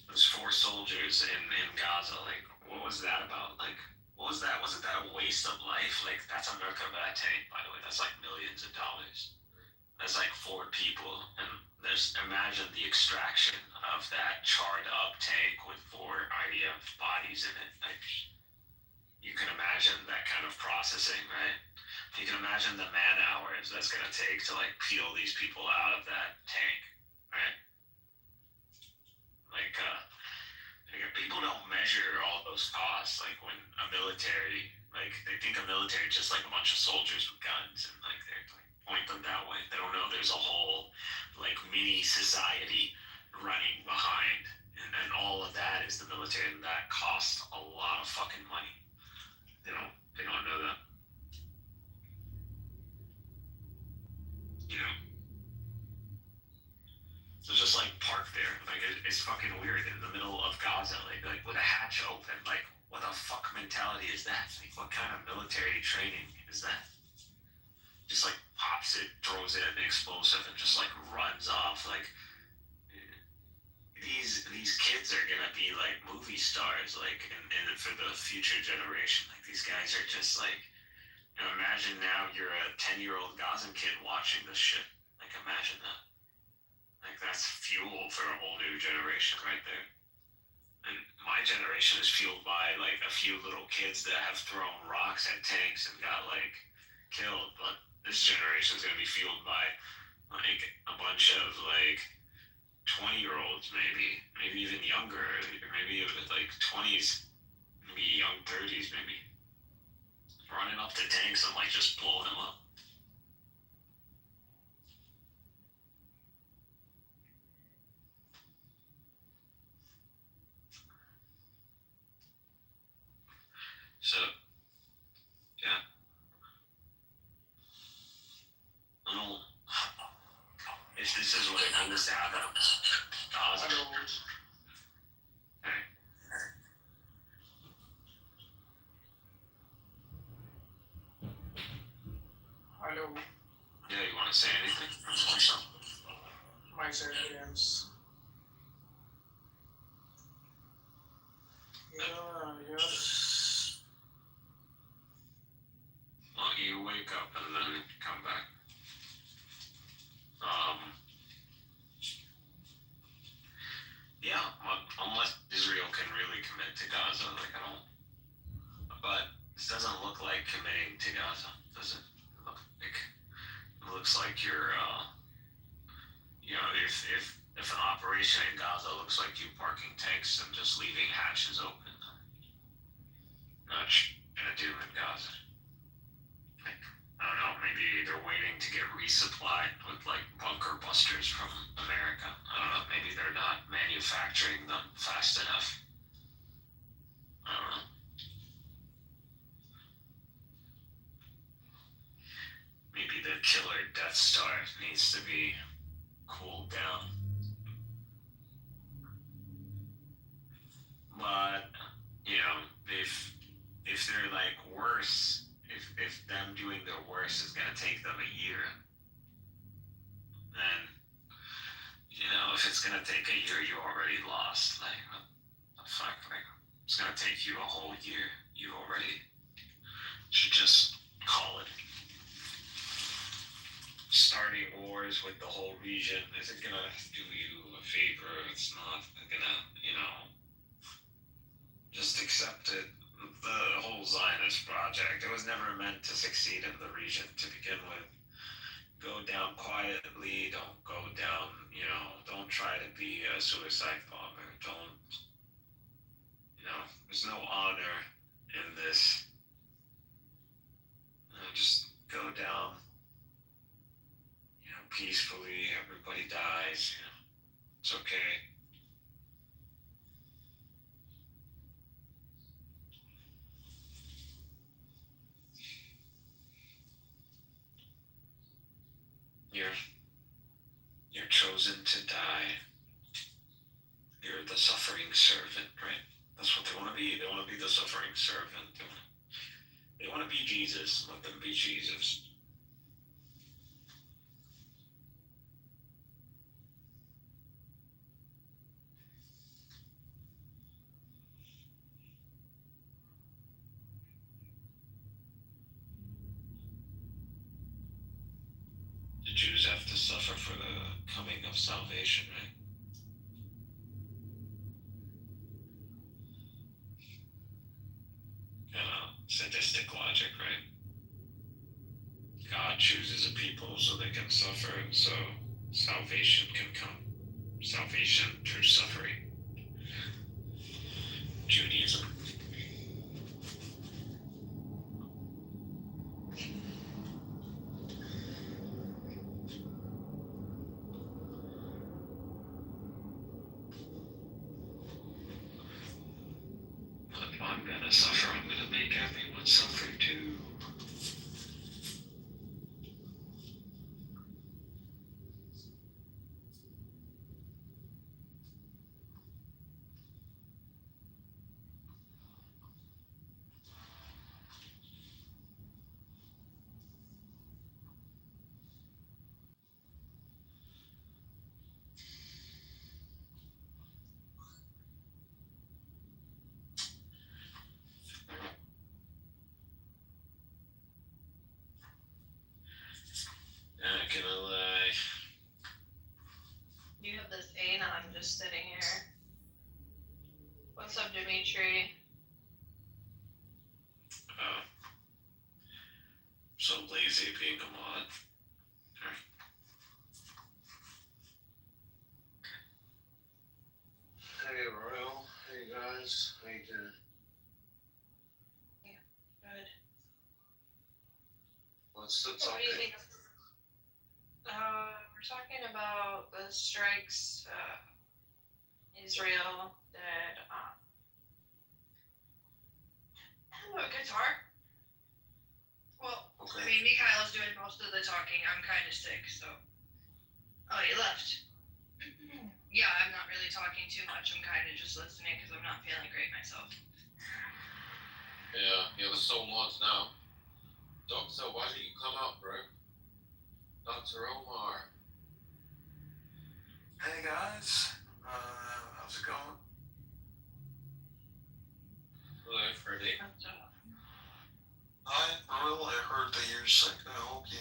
there's 4 soldiers in Gaza. Like, what was that about? Like, what was that? Wasn't that a waste of life? Like, that's a Merkava tank, by the way. That's like millions of dollars. That's like 4 people. And imagine the extraction of that charred up tank with 4 IDF bodies in it. Like, you can imagine that kind of processing, right? You can imagine the man hours that's going to take to like peel these people out of that tank, right? Like, people don't measure all those costs. Like when a military, like they think of military just like a bunch of soldiers with guns, and like they like point them that way. They don't know there's a whole like mini society running behind, and all of that is the military, and that costs a lot of fucking money. They don't know that. So just like parked there, like it's fucking weird in the middle of Gaza, like with a hatch open. Like, what the fuck mentality is that? Like, what kind of military training is that? Just like pops it, throws it an explosive, and just like runs off. Like, these kids are gonna be like movie stars, like in for the future generation. Like, these guys are just like, imagine now you're a 10-year-old Gazan kid watching this shit. Like, imagine that. Like, that's fuel for a whole new generation right there. And my generation is fueled by like a few little kids that have thrown rocks at tanks and got like killed. But this generation is going to be fueled by like a bunch of like 20-year-olds, maybe even younger, or maybe like 20s, maybe young 30s, maybe running up to tanks and like just blowing them up. So, yeah. I don't know if this is what it means to have a Gaza. Okay. Hello, Yeah, you want to say anything? myself James. Yes. Well, you wake up and then come back. Yeah, unless Israel can really commit to Gaza, like I don't. But this doesn't look like committing to Gaza, does it? It looks like you're, you know, if an operation in Gaza looks like you parking tanks and just leaving hatches open, not gonna do in Gaza. Like, I don't know, maybe they're waiting to get resupplied with like bunker busters from America. I don't know, maybe they're not manufacturing them fast enough. I don't know. Maybe the killer Death Star needs to be cooled down. But, you know, if they're like worse, if them doing their worst is gonna take them a year, then, you know, if it's gonna take a year, you already lost. Like, what the fuck? Like, it's gonna take you a whole year. You already should just call it. Starting wars with the whole region isn't gonna do you a favor. It's not gonna, you know, just accept it. The whole Zionist project, it was never meant to succeed in the region to begin with. Go down quietly, don't go down, you know, don't try to be a suicide bomber. Don't, you know, there's no honor in this. Just go down, you know, peacefully, everybody dies, you know, it's okay. You're chosen to die. You're the suffering servant, right? That's what they want to be. They want to be the suffering servant. They want to be Jesus. Let them be Jesus. The Jews have to suffer for the coming of salvation, right? Sadistic logic, right? God chooses a people so they can suffer, so salvation can come. Salvation through suffering. Judaism. If I'm gonna suffer, I'm gonna make everyone suffer too. Can I lie? You have this A and I'm just sitting here. What's up, Dimitri? So lazy being a mod. guys? How you doing? Good. What's the What do you topic? think? We're talking about the strikes, Israel that, hello, guitar. Well, I Okay. mean, Mikhail's doing most of the talking. I'm kind of sick, so. Oh, he left. Yeah, I'm not really talking too much. I'm kind of just listening because I'm not feeling great myself. Yeah, the soul mods now. Doctor, why didn't you come out, bro? Dr. Omar. Hey guys, how's it going? Hello, Freddie. Hi, Earl. I heard that you're sick. I hope you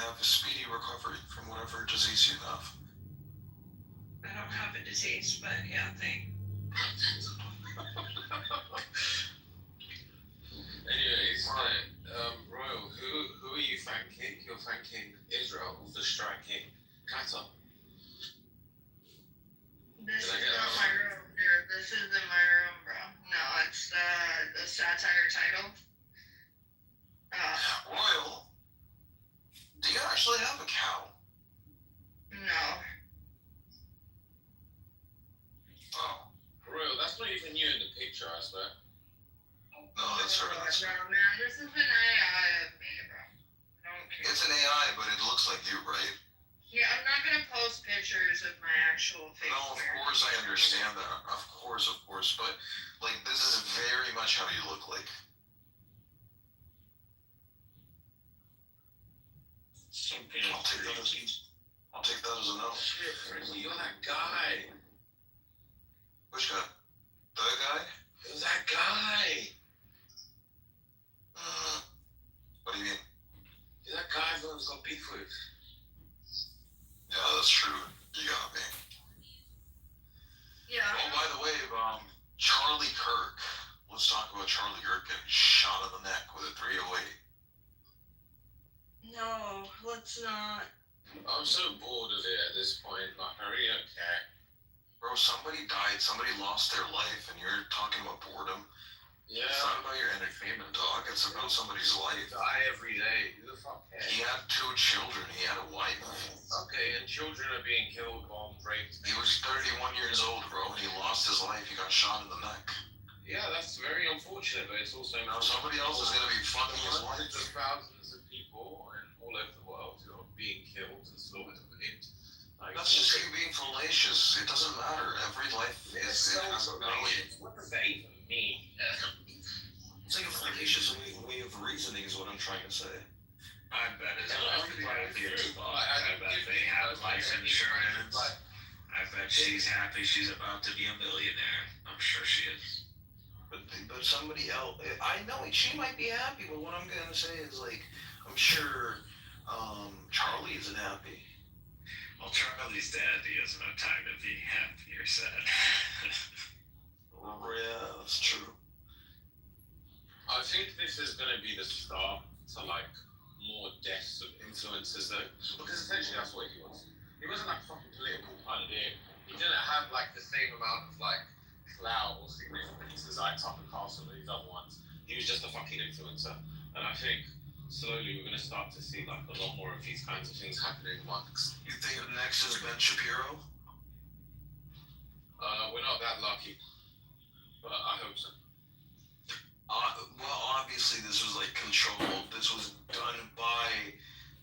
have a speedy recovery from whatever disease you have. I don't have a disease, but yeah, Anyways, Royal, who are you thanking? You're thanking Israel for striking Qatar. This is not my room, dude. This isn't my room, bro. No, it's the satire title. Royal, do you actually have a cow? No. Oh. Royal, that's not even you in the picture, I swear. No, that's her. That's her. No, man, this is an AI of me, bro. I don't care. It's an AI, but it looks like you, right? Yeah, I'm not gonna post pictures of my actual face. No, of course I understand that. Of course. But, like, this is very much how you look like. I'll take that as a no. Shit, Freddie, you're that guy. Which guy? The guy? You're that guy. What do you mean? You're that guy everyone's got beef with. Yeah, that's true. You got me. Yeah. Oh, by the way, Charlie Kirk. Let's talk about Charlie Kirk getting shot in the neck with a .308. No, let's not. I'm so bored of it at this point. Like, I really don't care. Bro, somebody died. Somebody lost their life, and you're talking about boredom. Yeah. It's not about your entertainment, dog. It's about somebody's life. Die every day. Who the fuck cares? He had 2 children. He had a wife. Okay, and children are being killed, bombed, raped. He was 31 years old, bro, and he lost his life. He got shot in the neck. Yeah, that's very unfortunate, but it's also Now somebody else is going to be fucking his wife. Hundreds of thousands of people and all over the world who are being killed and slaughtered and raped. Like, That's just you being fallacious. It doesn't matter. Every life it has a value. What does that even mean? It's like a fallacious way of reasoning is what I'm trying to say. I bet his No, wife everybody is is happy. true, I bet they have life insurance. I bet she's happy she's about to be a millionaire. I'm sure she is. But somebody else, I know she might be happy, but what I'm gonna say is, like, I'm sure Charlie isn't happy. Well, Charlie's dead. He doesn't have time to be happy or sad. Yeah, that's true. I think this is going to be the start to, like, more deaths of influencers, though, because essentially that's what he was. He wasn't like fucking political pundit. He didn't have like the same amount of like clout or significance as like Tucker Carlson or these other ones. He was just a fucking influencer, and I think slowly we're going to start to see like a lot more of these kinds of things happening amongst. You think next is Ben Shapiro? We're not that lucky, but I hope so. Well, obviously this was like controlled. This was done by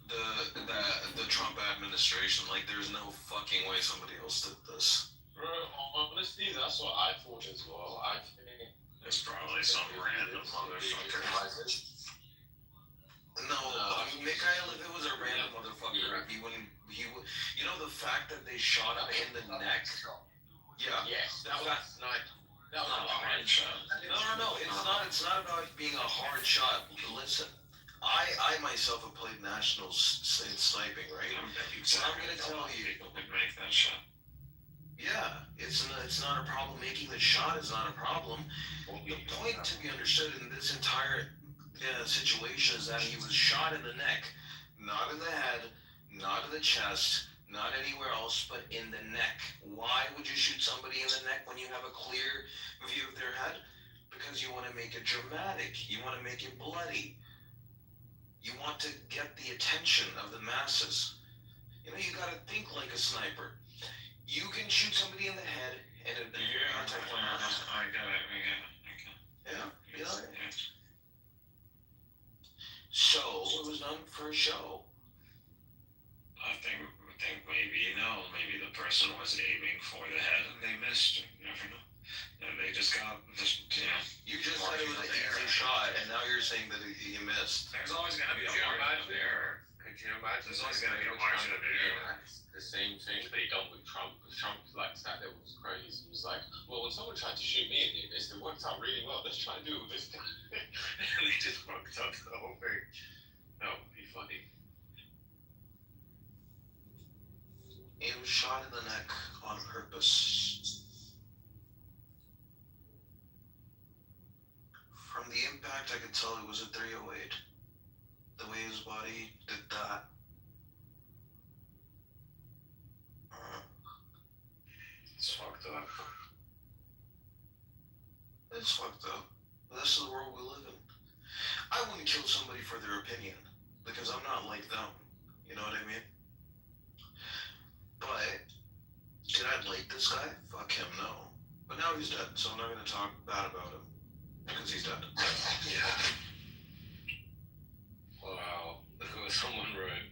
the Trump administration. Like, there's no fucking way somebody else did this. Bro, honestly, that's what I thought as well. I think it's probably some random motherfucker. No, I mean, Mikhail, if it was a random motherfucker, he wouldn't. You know the fact that they shot him in the neck. Yeah. Yes, that was like. No, it's not about being a hard shot. Listen, I myself have played nationals in sniping, right? So I'm gonna tell you, people could make that shot. Yeah, it's not a problem. Making the shot is not a problem. The point to be understood in this entire situation is that he was shot in the neck, not in the head, not in the chest, not anywhere else, but in the neck. Why would you shoot somebody in the neck when you have a clear view of their head? Because you want to make it dramatic. You want to make it bloody. You want to get the attention of the masses. You know, you got to think like a sniper. You can shoot somebody in the head and it I got it. Yeah, you know. So it was done for a show. I think maybe maybe the person was aiming for the head and they missed. You never know. And they just got You just said it was an easy shot, and now you're saying that you missed. There's always going to be a margin of error. Could you imagine? There's always going to be a margin of error. The same thing they done with Trump. Trump like sat there was crazy. He was like, well, when someone tried to shoot me and did this, it worked out really well. Let's try to do it this time. And they just fucked up the whole thing. That would be funny. It was shot in the neck on purpose. From the impact, I could tell it was a 308. The way his body did that. It's fucked up. It's fucked up. This is the world we live in. I wouldn't kill somebody for their opinion, because I'm not like them. You know what I mean? But, did I like this guy? Fuck him, no. But now he's dead, so I'm not gonna talk bad about him. Because he's dead. Yeah. Wow. Look at what someone wrote.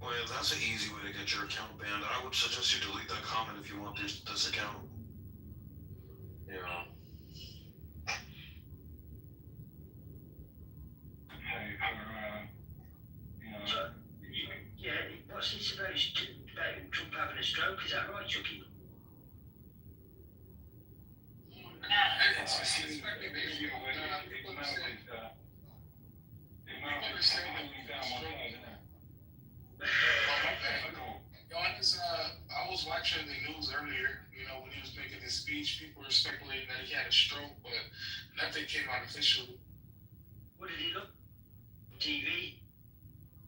Well, that's an easy way to get your account banned. I would suggest you delete that comment if you want this account. Yeah. Yeah, what's this about Trump having a stroke? Is that right, Chucky? I was watching the news earlier, when he was making his speech, people were speculating that he had a stroke, but nothing came out officially. What did he look? TV?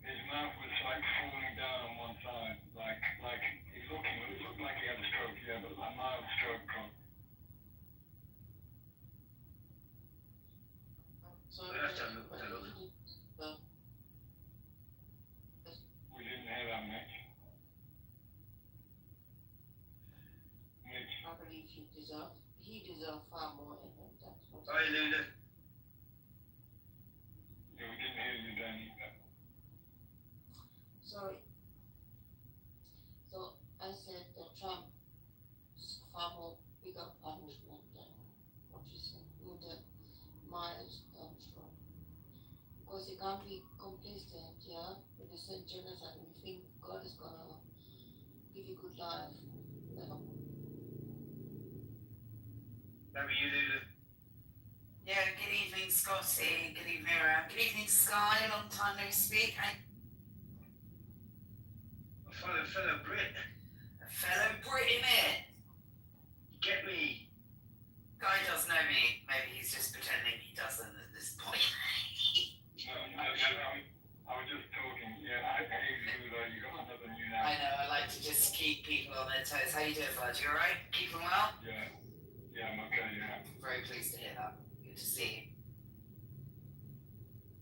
His mouth was like falling down on one side, like it looked like he had a stroke, yeah, but a mild stroke. So we have to have a look. We didn't hear that, Mitch. I believe he deserves far more than that. Hi, Luna. Yeah, we didn't hear you then either. Sorry. So I said that Trump is far more bigger punishment than what you said with the mild stroke. Because you can't be complacent, yeah, with the same genocide. We think God is gonna give you good life. No. How are you, Luna? Yeah, good evening, Scotty. Good evening, everyone. Good evening, Sky. Long time no speak. A fellow Brit. A fellow Brit, innit? Get me. Guy does know me. Maybe he's just pretending he doesn't at this point. I was just talking. Yeah, hey, Lula, you got another new now. I know. I like to just keep people on their toes. How you doing, bud? You alright? Keeping well? Yeah, I'm okay. Yeah. Very pleased to hear that. Good to see you.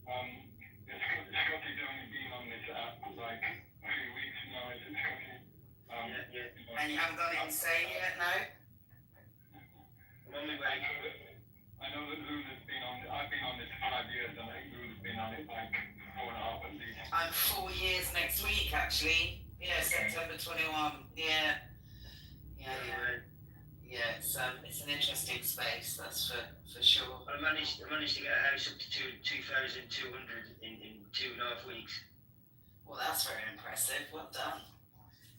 Scotty's only been on this app for like a few weeks now, is it, Scotty? Yeah. And you haven't gone insane yet, no? I know that Lula's been on. I've been on this 5 years, and I think Lula's been on it like 4.5 at least. I'm 4 years next week, actually. Yeah, September 21. Yeah. Yeah, it's an interesting space, that's for sure. I managed to get a house up to 2,200 in 2.5 weeks. Well, that's very impressive. Well done.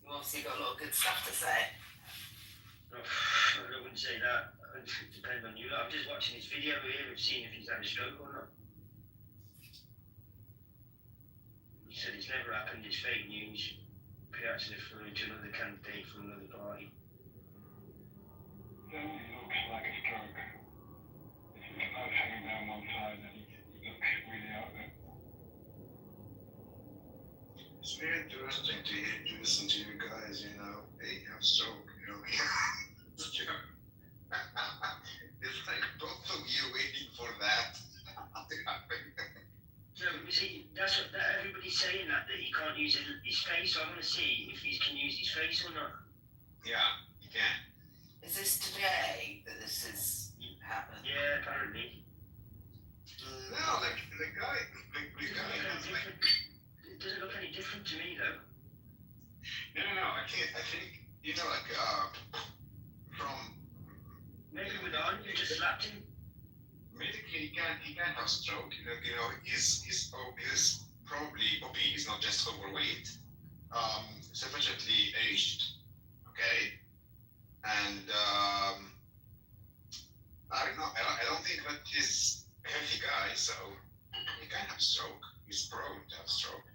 You obviously got a lot of good stuff to say. Oh, I wouldn't say that. It depends on you. I'm just watching this video here and seeing if he's had a stroke or not. He said it's never happened. It's fake news. Perhaps referring to another candidate from another party. Certainly looks like a stroke. It's his mouth hanging down one side, and he looks really out there. It's very interesting to listen to you guys, you know. Hey, have stroke, you know. It's like both of you waiting for that to happen. So you see, that's what everybody's saying that he can't use his face. So I want to see if he can use his face or not. Yeah, you can. Is this today that this has happened? Yeah, apparently. No, like the guy has like. It doesn't look any different to me though. No, I can't. I think you know, like from. Maybe with on, you just slapped him. Medically, he can have stroke. You know, he's probably obese, not just overweight. Sufficiently aged. Okay, and I don't know. I don't think that he's a healthy guy, so he can have stroke. He's prone to have stroke.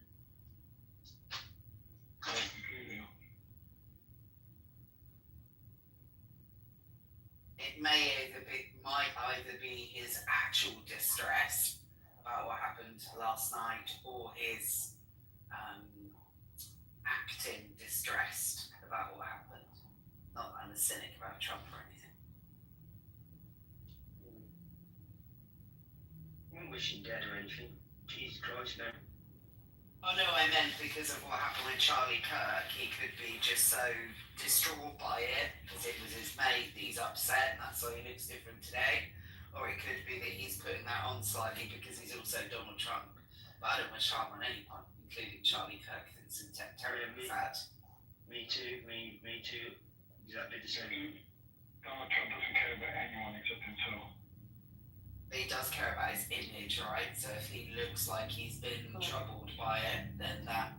It might either be his actual distress about what happened last night, or his acting distressed about what happened. Not that I'm a cynic about Trump or anything. I won't wish him dead or anything. Jesus Christ, no. Oh no, I meant because of what happened with Charlie Kirk, he could be just so distraught by it because it was his mate, he's upset, and that's why he looks different today. Or it could be that he's putting that on slightly because he's also Donald Trump. But I don't wish harm on anyone, including Charlie Kirk. It's terribly sad. Me too. Exactly the same. Donald Trump doesn't care about anyone except himself. He does care about his image, right? So if he looks like he's been troubled by it, then that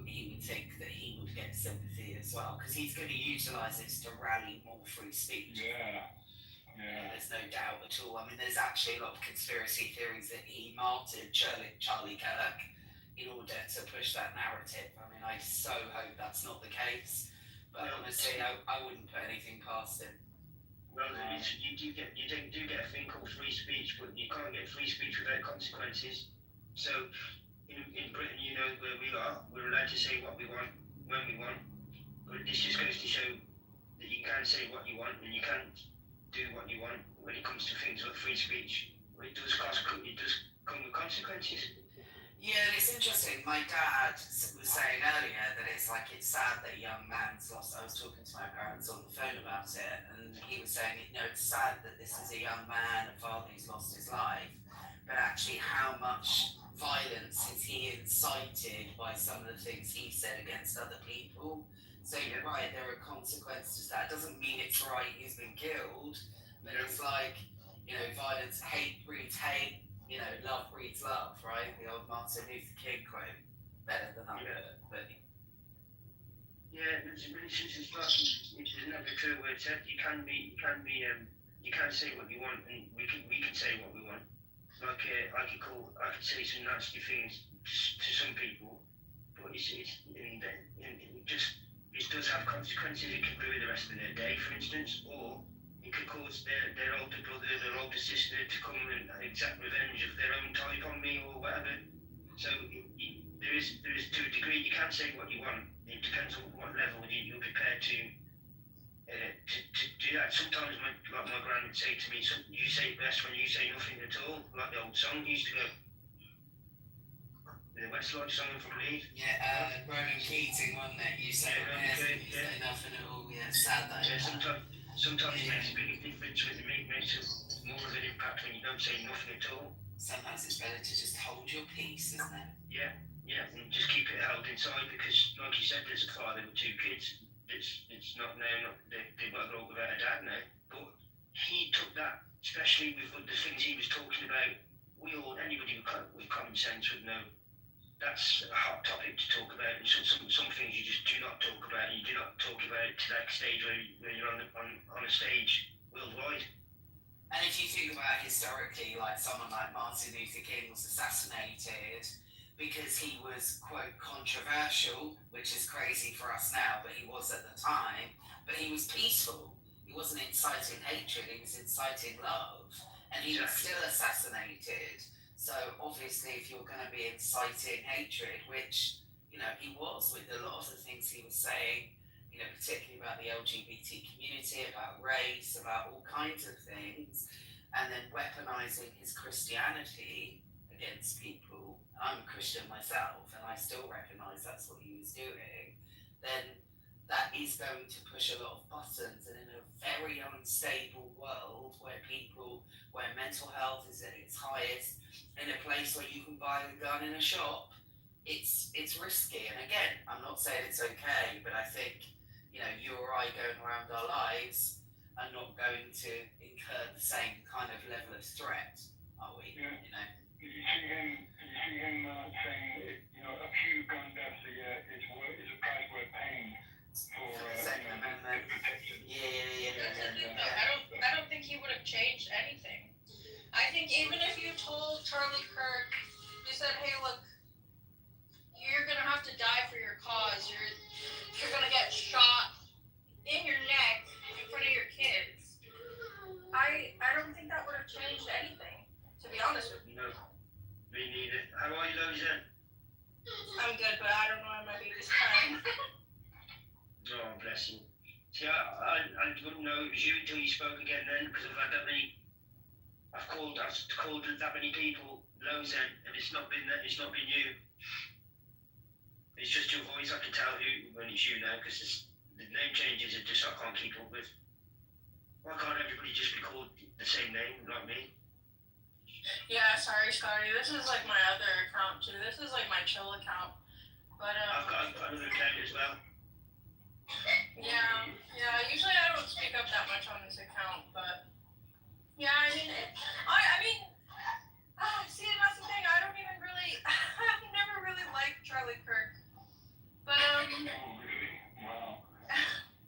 he would think that he would get sympathy as well, because he's going to utilize this to rally more free speech. Yeah. There's no doubt at all. I mean, there's actually a lot of conspiracy theories that he martyred Charlie Kirk in order to push that narrative. I mean, I so hope that's not the case. But honestly, I wouldn't put anything past him. Well, you do get a thing called free speech, but you can't get free speech without consequences. So in Britain, you know where we are. We're allowed to say what we want when we want. But this just goes to show that you can say what you want and you can't do what you want when it comes to things like free speech. It does come with consequences. Yeah, and it's interesting. My dad was saying earlier that it's sad that a young man's lost. I was talking to my parents on the phone about it, and he was saying, it's sad that this is a young man, a father who's lost his life, but actually how much violence has he incited by some of the things he said against other people. So you're right, there are consequences to that. It doesn't mean it's right he's been killed, but it's violence, hate breeds hate. Love breeds love, right? The old Martin Luther King quote. Better than I but yeah, it's another true word said. You can say what you want, and we can say what we want. Like I could say some nasty things to some people, but it does have consequences. It can ruin the rest of their day, for instance, or it could cause their older brother, their older sister to come and exact revenge of their own type on me or whatever. So there is to a degree you can say what you want. It depends on what level you're prepared to do that. Sometimes my gran would say to me, "You say best when you say nothing at all," like the old song used to go. The Westlife song from Leeds. Yeah, Ronan Keating, wasn't it? You say nothing at all. Yeah, sad that. Yeah, sometimes it makes a big difference with the meat, makes more of an impact when you don't say nothing at all. Sometimes it's better to just hold your peace, isn't it? Yeah, and just keep it held inside because, like you said, there's a father with two kids. It's not now, they've got to grow up without a dad now. But he took that, especially with the things he was talking about. Anybody with common sense would know that's a hot topic to talk about, and some things you just do not talk about. You do not talk about it to that stage where you're on a stage worldwide. And if you think about historically, like someone like Martin Luther King was assassinated because he was, quote, controversial, which is crazy for us now, but he was at the time. But he was peaceful. He wasn't inciting hatred, he was inciting love. And he was still assassinated. So obviously, if you're going to be inciting hatred, which he was with a lot of the things he was saying, particularly about the LGBT community, about race, about all kinds of things, and then weaponizing his Christianity against people. I'm a Christian myself, and I still recognize that's what he was doing. Then that is going to push a lot of buttons, and in a very unstable world where mental health is at its highest, in a place where you can buy a gun in a shop, it's risky. And again, I'm not saying it's okay, but I think you or I going around our lives are not going to incur the same kind of level of threat, are we? Yeah. Did you see him saying a few gun deaths a year is a price worth paying for Second Amendment? Yeah. I don't think he would have changed anything. I think even if you told Charlie Kirk, you said, hey, look, you're gonna have to die for your cause. You're gonna get shot in your neck in front of your kids. I don't think that would have changed anything, to be honest with you. No, me neither. How are you, Loza? I'm good, but I don't know when my baby's crying. Oh, bless him. See, I wouldn't know it was you until you spoke again then, because I've had that many. I've called that many people Loza, and it's not been you. It's just your voice. I can tell when it's you now, because the name changes are just I can't keep up with. Why can't everybody just be called the same name like me? Yeah, sorry, Scotty. This is like my other account too. This is like my chill account. But I've got another account as well. Yeah. Usually I don't speak up that much on this account, but yeah, I mean, see, that's the thing. I don't even really. I've never really liked Charlie Kirk, but Oh, really? Wow.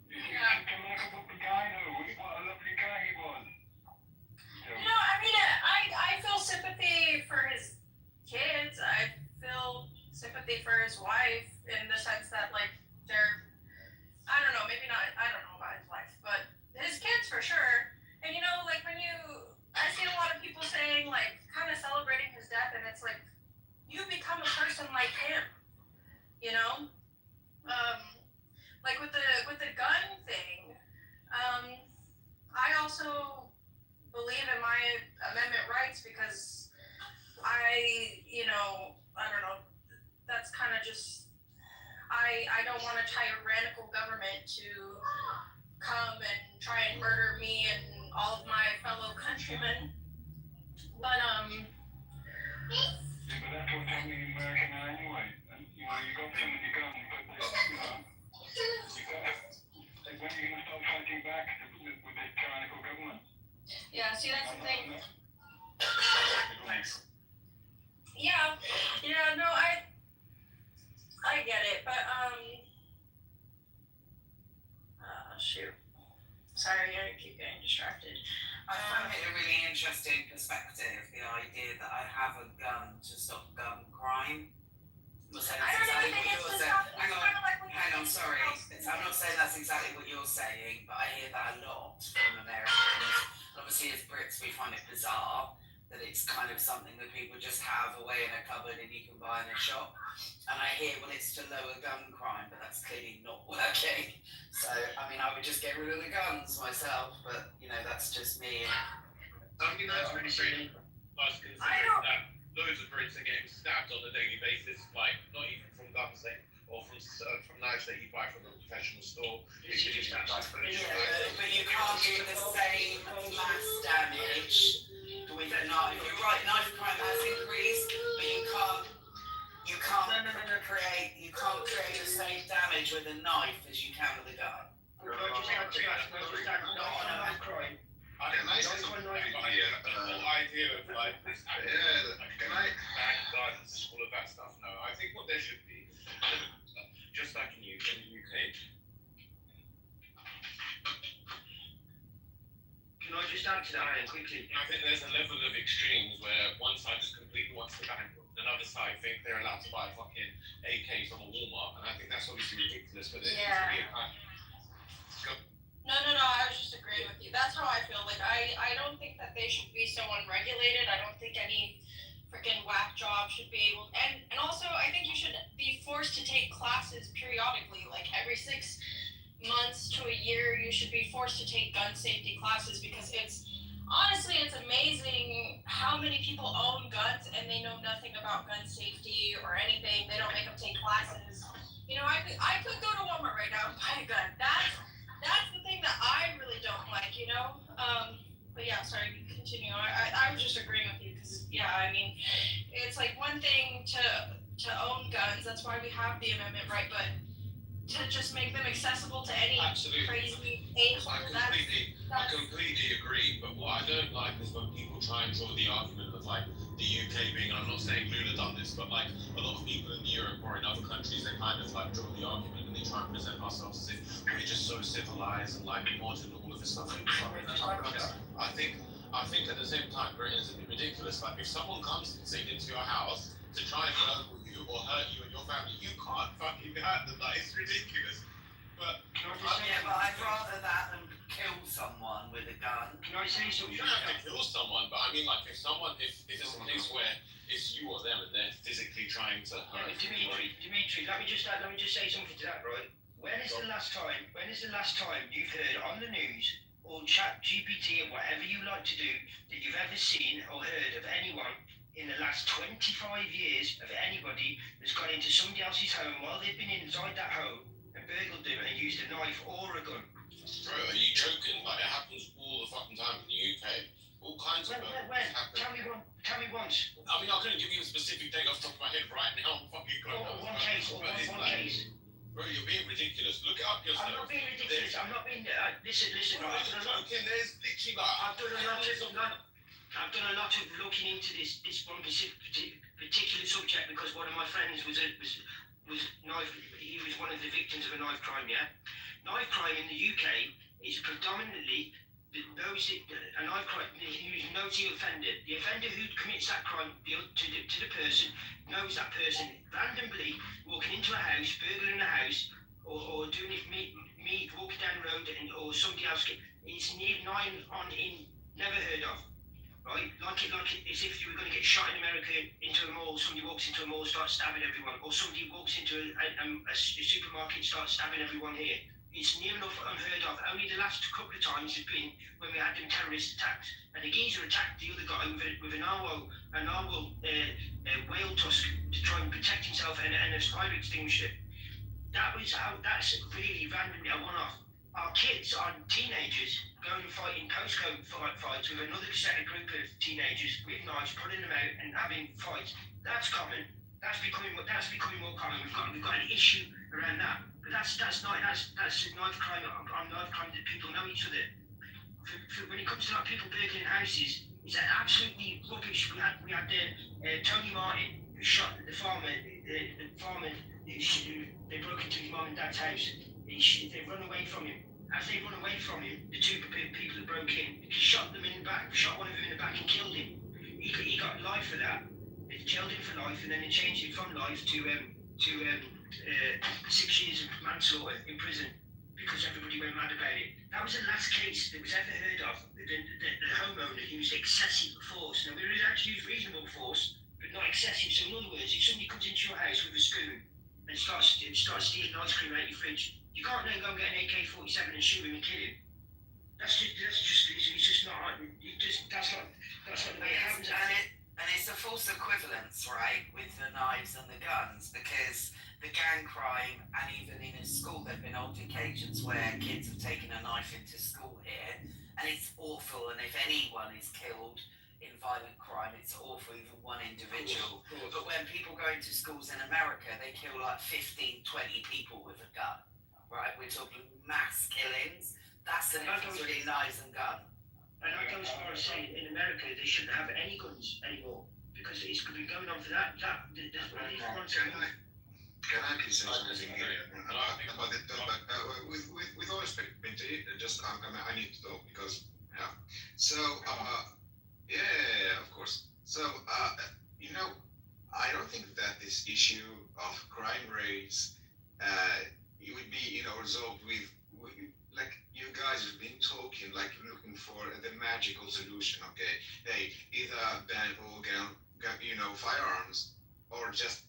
yeah. What a lovely guy he was. I feel sympathy for his kids. I feel sympathy for his wife in the sense that, like, they're, I don't know, maybe not, I don't know about his wife, but his kids for sure. And, like, I see a lot of people saying, like, kind of celebrating his death, and it's like, you become a person like him, like with the gun thing, I also believe in my amendment rights because I don't know, that's kind of just, I don't want a tyrannical government to come and try and murder me and all of my fellow countrymen. But Yeah, but that's what's happening in America now anyway. And you got so many guns, but when are you gonna start fighting back with this tyrannical government? yeah, see, that's the thing. Thanks. Yeah, no, I get it, but shoot. Sorry, I keep getting distracted. I found it a really interesting perspective, the idea that I have a gun to stop gun crime. I'm not saying that's exactly what you're saying. Hang on, sorry. I'm not saying that's exactly what you're saying, but I hear that a lot from Americans. Obviously, as Brits, we find it bizarre that it's kind of something that people just have away in a cupboard and you can buy in a shop. And I hear, well, it's to lower gun crime, but that's clearly not working. So, I would just get rid of the guns myself, but, that's just me. That's really silly. Plus, considering that loads of Brits are getting stabbed on a daily basis, like, not even from guns or from knives that you buy from a professional store. But you can't do the same mass damage with a knife. You're right, knife crime has increased, but you can't create the same damage with a knife as you can with a gun. Can I just add to that? The whole idea of like this ban guns, all of that stuff. No, I think what there should be, just like in the UK. Can I just add to that quickly? I think there's a level of extremes where one side just completely wants to ban them, another side think they're allowed to buy a fucking AK from a Walmart, and I think that's obviously ridiculous. But there needs to be a kind. No, I was just agreeing with you. That's how I feel. Like, I don't think that they should be so unregulated. I don't think any freaking whack job should be able, and also I think you should be forced to take classes periodically, like every 6 months to a year. You should be forced to take gun safety classes because it's honestly it's amazing how many people own guns and they know nothing about gun safety or anything. They don't make them take classes. You know, I could go to Walmart right now and buy a gun. That's the thing that I really don't like. You know. But yeah, sorry, continue. I was just agreeing with you because yeah, I mean, it's like one thing to own guns. That's why we have the amendment, right? But to just make them accessible to any Absolutely. crazy age, I completely agree. But what I don't like is when people try and draw the argument of like the UK being, and I'm not saying Lula done this, but like a lot of people in Europe or in other countries, they kind of like draw the argument and they try and present ourselves as if we're just so civilized and like modern and all of this stuff. I think at the same time, Britain's a bit ridiculous. Like if someone comes into your house to try and burgle you or hurt you and your family, you can't fucking hurt them. Like it's ridiculous. But yeah, but I'd rather that than kill someone with a gun. Can I say something? You don't have to kill someone, but I mean, like, if it's a case where it's you or them and they're physically trying to hurt Dimitri, let me just say something to that, right? When is the last time you've heard on the news or chat GPT or whatever you like to do that you've ever seen or heard of anyone in the last 25 years of anybody that's gone into somebody else's home while they've been inside that home and burgled them and used a knife or a gun? Bro, are you joking? Like, it happens all the fucking time in the UK. All kinds of When? Tell me once. I mean, I couldn't give you a specific date off the top of my head right now. I'm fucking going Or one case. Bro, you're being ridiculous. Look it up yourself. I'm not being ridiculous. I'm not being. Listen. Bro, I've I'm joking. There's literally like. I've done a lot of looking into this one particular subject because one of my friends was knife. He was one of the victims of a knife crime. Yeah, knife crime in the UK is predominantly a knife crime. Who knows the offender? The offender who commits that crime to the person knows that person randomly walking into a house, burgling a house, or doing it me walking down the road or somebody else. It's near 9 on in. Never heard of. Right, like as if you were going to get shot in America into a mall. Somebody walks into a mall, starts stabbing everyone, or somebody walks into a supermarket, starts stabbing everyone here. It's near enough unheard of. Only the last couple of times has been when we had them terrorist attacks, and the geezer attacked the other guy with a narwhal whale tusk to try and protect himself and a fire extinguisher. That's really randomly a one-off. Our kids, our teenagers, going and fighting postcode fights with another set of group of teenagers with knives, pulling them out and having fights. That's common. That's becoming more common. We've got an issue around that. But that's knife crime on knife crime that people know each other. When it comes to like people burgling houses, it's absolutely rubbish. We had Tony Martin who shot the farmer. The farmer they broke into his mum and dad's house. They run away from him. As they run away from him, the two people that broke in shot them in the back, shot one of them in the back and killed him. He got life for that. They jailed him for life, and then they changed it from life to 6 years of manslaughter in prison because everybody went mad about it. That was the last case that was ever heard of. The homeowner used excessive force. Now, we were actually use reasonable force, but not excessive. So, in other words, if somebody comes into your house with a spoon and starts stealing ice cream out your fridge, you can't then go and get an AK-47 and shoot him and kill him. It's just not right. That's not the way it happens. And it's a false equivalence, right, with the knives and the guns, because the gang crime, and even in a school, there have been odd occasions where kids have taken a knife into school here, and it's awful. And if anyone is killed in violent crime, it's awful, even one individual. But when people go into schools in America, they kill like 15, 20 people with a gun. Right, we're talking mass killings. That's the difference between knives and guns. And I go as far as saying in America they shouldn't have any guns anymore because it's been going on for that's what these ones are. Can I please say something here about it? With all respect, Benji, just I need to talk because So of course. So I don't think that this issue of crime rates it would be resolved with like you guys have been talking like looking for the magical solution. Okay, hey, either ban all firearms, or just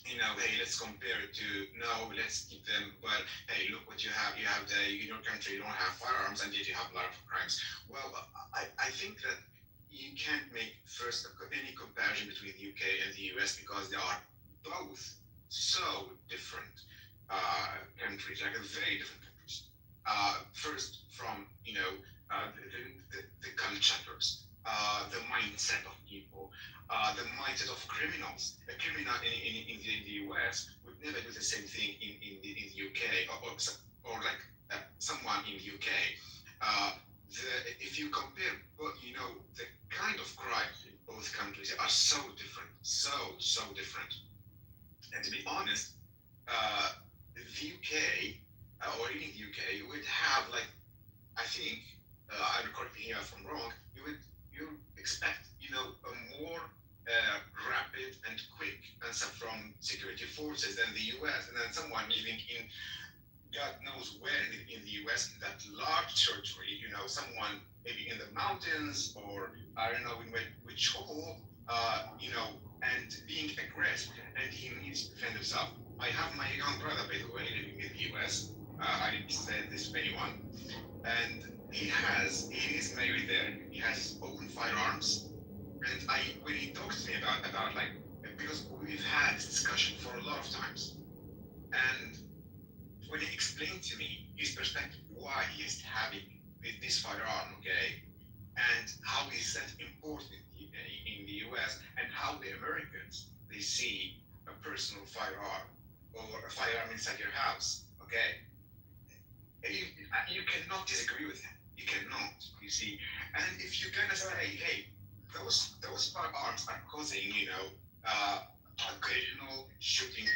hey, let's compare it to no, let's keep them. But hey, look what you have. You have in your country, you don't have firearms, and yet you have a lot of crimes. Well, I think that you can't make first any comparison between the UK and the US because they are both so different countries, like very different countries. First, from the cultures, the mindset of people, the mindset of criminals. A criminal in the US would never do the same thing in the UK, or like someone in the UK. If you compare, the kind of crime in both countries are so different, so different. And to be honest, the UK, or in the UK, would have like, I think, I would correct me if I'm wrong, you expect, a more rapid and quick answer from security forces than the US, and then someone living in God knows where in the US, in that large territory, someone maybe in the mountains, or I don't know in which hole, and being aggressive, and he needs to defend himself. I have my young brother, by the way, living in the US. I didn't say this to anyone, and he is married there. He has his own firearms, and when he talks to me about like, because we've had this discussion for a lot of times, and when he explained to me his perspective, why he is having this firearm, okay, and how is that important in the US, and how the Americans, they see a personal firearm or a firearm inside your house, okay, you cannot disagree with him. You cannot, you see. And if you're gonna say, hey, those firearms are causing, occasional shooting,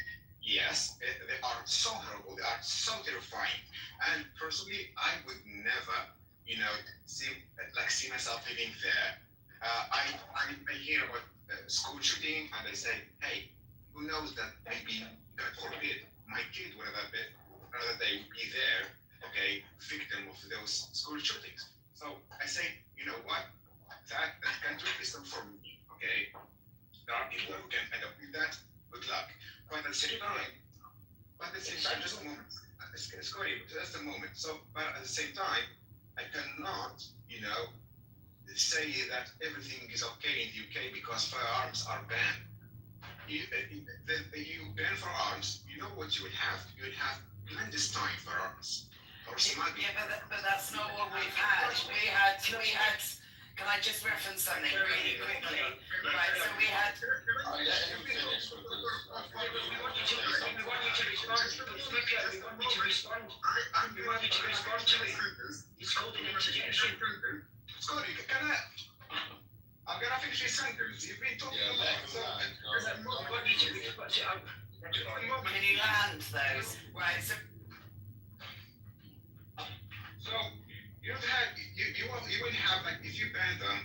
yes, they are so horrible, they are so terrifying. And personally, I would never, see myself living there. I hear about school shooting, and I say, hey, who knows that maybe, God forbid, my kid would have rather they would be there, okay, victim of those school shootings. So I say, you know what, that country is not for me, okay? There are people who can end up with that. Good luck. But at the same time, just a moment. It's great, but just a moment. So, but at the same time, I cannot, say that everything is okay in the UK because firearms are banned. You ban firearms, you know what you would have? You would have clandestine firearms. Or smuggling. Yeah, but that's not what we've had. We had. Can I just reference something really quickly? Right, so we had. I let him finish because We want you to respond. We want you to respond to it. It's called an interjection. Scotty, I'm gonna finish this sentence. You've been talking a lot. So, Can you land those? Right, so you would have, like, if you ban them,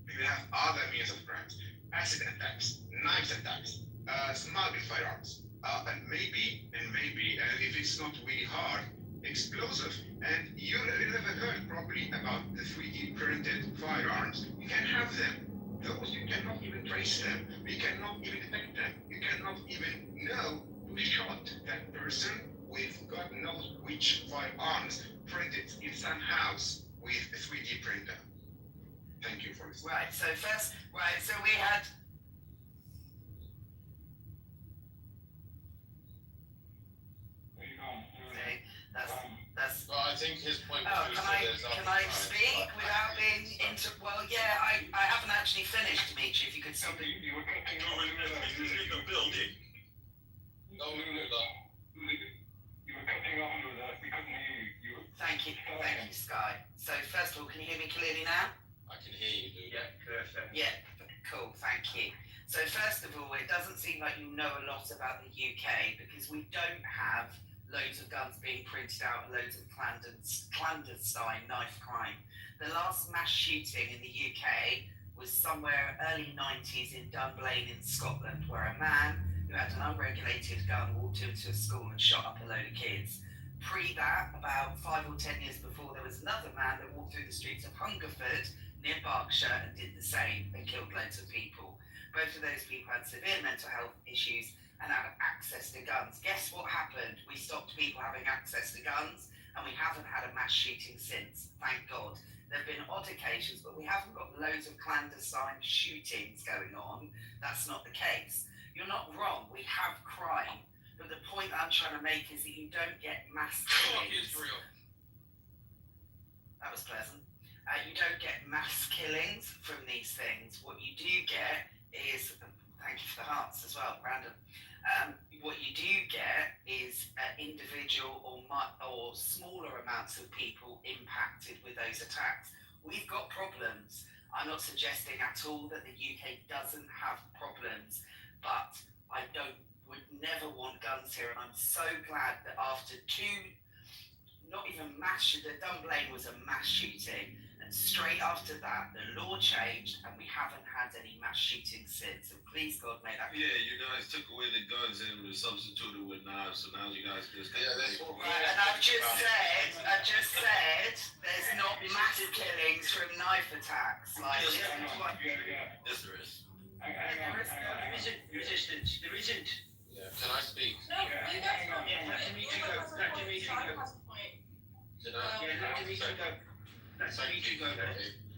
you would have other means of crimes, acid attacks, knives attacks, smuggling firearms, and maybe, if it's not really hard, explosive. And you never heard probably about the 3D printed firearms. You can have them. Those you cannot even trace them. You cannot even detect them. You cannot even know who shot that person with God knows which firearms printed in some house with a 3D printer. Thank you for this. Right, so we had. Okay, that's. Well, I think his point Oh, was can I speak without being well, yeah, I haven't actually finished, Dimitri, if you could stop it. You were cutting off the building. No, Lula. You were cutting off Lula. We couldn't hear you. Thank you, Sky. So first of all, can you hear me clearly now? I can hear you, dude. Yeah, perfect. Yeah, cool, thank you. So first of all, it doesn't seem like you know a lot about the UK because we don't have loads of guns being printed out and loads of clandestine knife crime. The last mass shooting in the UK was somewhere early 90s in Dunblane in Scotland, where a man who had an unregulated gun walked into a school and shot up a load of kids. Pre that, about 5 or 10 years before, there was another man that walked through the streets of Hungerford near Berkshire and did the same and killed loads of people. Both of those people had severe mental health issues and had access to guns. Guess what happened? We stopped people having access to guns, and we haven't had a mass shooting since, thank God. There have been odd occasions, but we haven't got loads of clandestine shootings going on. That's not the case. You're not wrong, we have crime, but the point I'm trying to make is that you don't get mass Fuck killings. Israel. That was pleasant. You don't get mass killings from these things. What you do get is, thank you for the hearts as well, Brandon. What you do get is individual or smaller amounts of people impacted with those attacks. We've got problems. I'm not suggesting at all that the UK doesn't have problems, but I would never want guns here. And I'm so glad that after not even the Dunblane was a mass shooting, and straight after that the law changed and we haven't had any mass shootings since, and please God may that Yeah, you guys took away the guns and substituted with knives, so now you guys just right, and I've just said there's not mass killings from knife attacks like yes there is. There isn't resistance. There isn't. Yeah. Can I speak? No, you guys don't. Yeah, let Dimitri go. Let Dimitri go. Did I? Yeah, let Dimitri go. Let Dimitri go.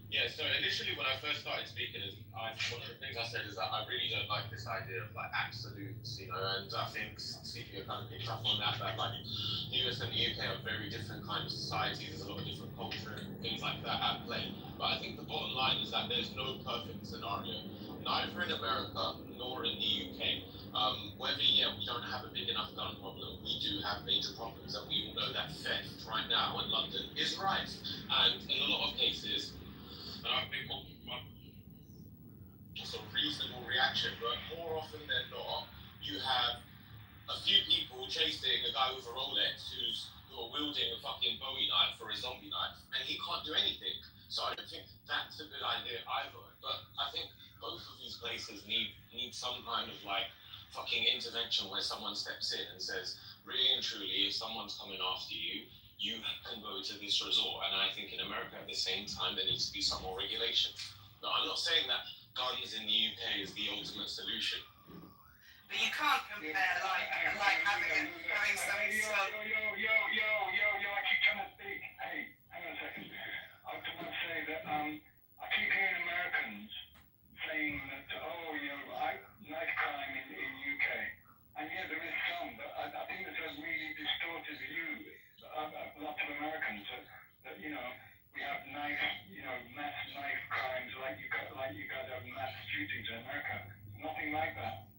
Yeah, so initially when I first started speaking, one of the things I said is that I really don't like this idea of like absolutes, you know, and I think Stevie kind of picked up on that like the US and the UK are very different kind of societies, there's a lot of different culture and things like that at play. But I think the bottom line is that there's no perfect scenario, neither in America nor in the UK. Whether we don't have a big enough gun problem, we do have major problems, and we all know that theft right now in London is rife, and in a lot of cases, and I think just a reasonable reaction, but more often than not, you have a few people chasing a guy with a Rolex who are wielding a fucking Bowie knife or a zombie knife, and he can't do anything. So I don't think that's a good idea either. But I think both of these places need some kind of like fucking intervention where someone steps in and says, really and truly, if someone's coming after you, you can go to this resort. And I think in America at the same time, there needs to be some more regulation. Now, I'm not saying that guns in the UK is the ultimate solution. But you can't compare like having something Yo, I keep trying to speak. Hey, hang on a second. I was going to say that I keep hearing Americans saying that, knife crime in UK. And yeah, there is some, but I think there's a really distorted view of lots of Americans that we have mass knife crimes like you guys have mass shootings in America. Nothing like that.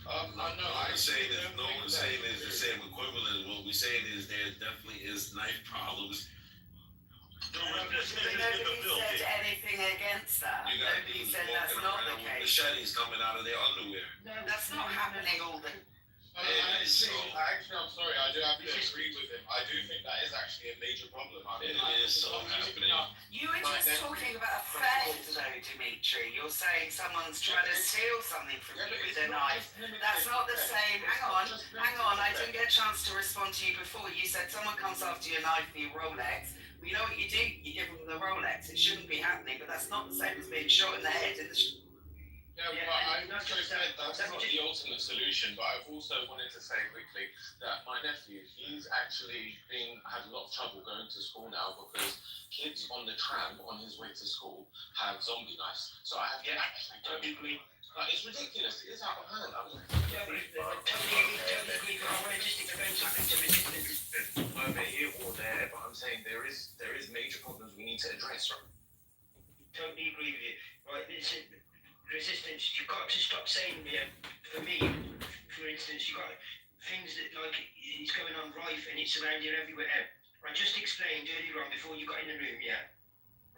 No one's saying is the same equivalent. What we're saying is there definitely is knife problems. Nobody said anything against that. You got Nobody dudes said that's walking not the around with case. machetes coming out of their underwear. No, that's not happening all the I'm sorry, I do have to agree with him. I do think that is actually a major problem. I mean, it is so happening. You were just talking about a theft though, Dimitri. You're saying someone's trying to steal something from you with a knife. That's not the same. Hang on. I didn't get a chance to respond to you before. You said someone comes after your knife for your Rolex. Well, you know what you do? You give them the Rolex. It shouldn't be happening, but that's not the same as being shot in the head in the but I also said that's not the ultimate solution, but I've also wanted to say quickly that my nephew, he's actually had a lot of trouble going to school now because kids on the tram on his way to school have zombie knives. So I have to actually totally agree. Like, it's ridiculous. It is out of hand. Over here or there, but I'm saying there is major problems we need to address. Right? Totally agree with you. Right, resistance, you've got to stop saying, for me, for instance, you've got things that like it's going on rife and it's around here everywhere. I just explained earlier on before you got in the room,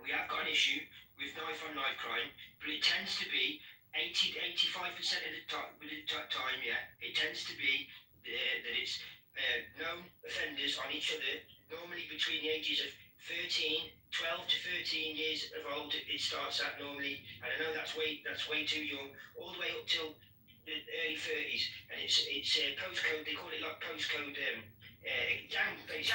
we have got an issue with knife on knife crime, but it tends to be 80 to 85% of the time, it tends to be that it's known offenders on each other, normally between the ages of 12 to 13 years of old. It starts at normally, and I know that's way too young, all the way up till the early 30s, and it's postcode. They call it like postcode gang, basically.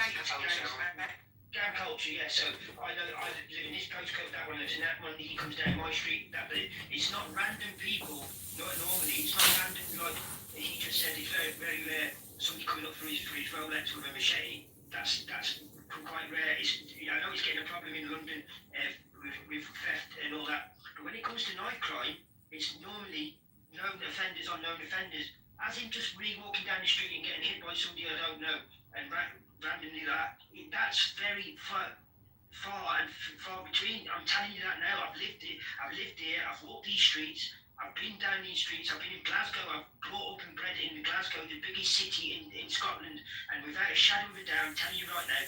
gang culture, yeah. So I live in this postcode, that one lives in that one. He comes down my street. That, but it's not random people. Not normally, it's not random. Like he just said, it's very, very rare. Somebody coming up for his Rolex with a machete. That's quite rare. I know it's getting a problem in London with theft and all that. But when it comes to knife crime, it's normally known offenders on known offenders. As in just really walking down the street and getting hit by somebody I don't know, and randomly that's very far and far between. I'm telling you that now. I've lived it. I've lived here. I've walked these streets. I've been down these streets. I've been in Glasgow. I've brought up and bred in Glasgow, the biggest city in Scotland. And without a shadow of a doubt, I'm telling you right now,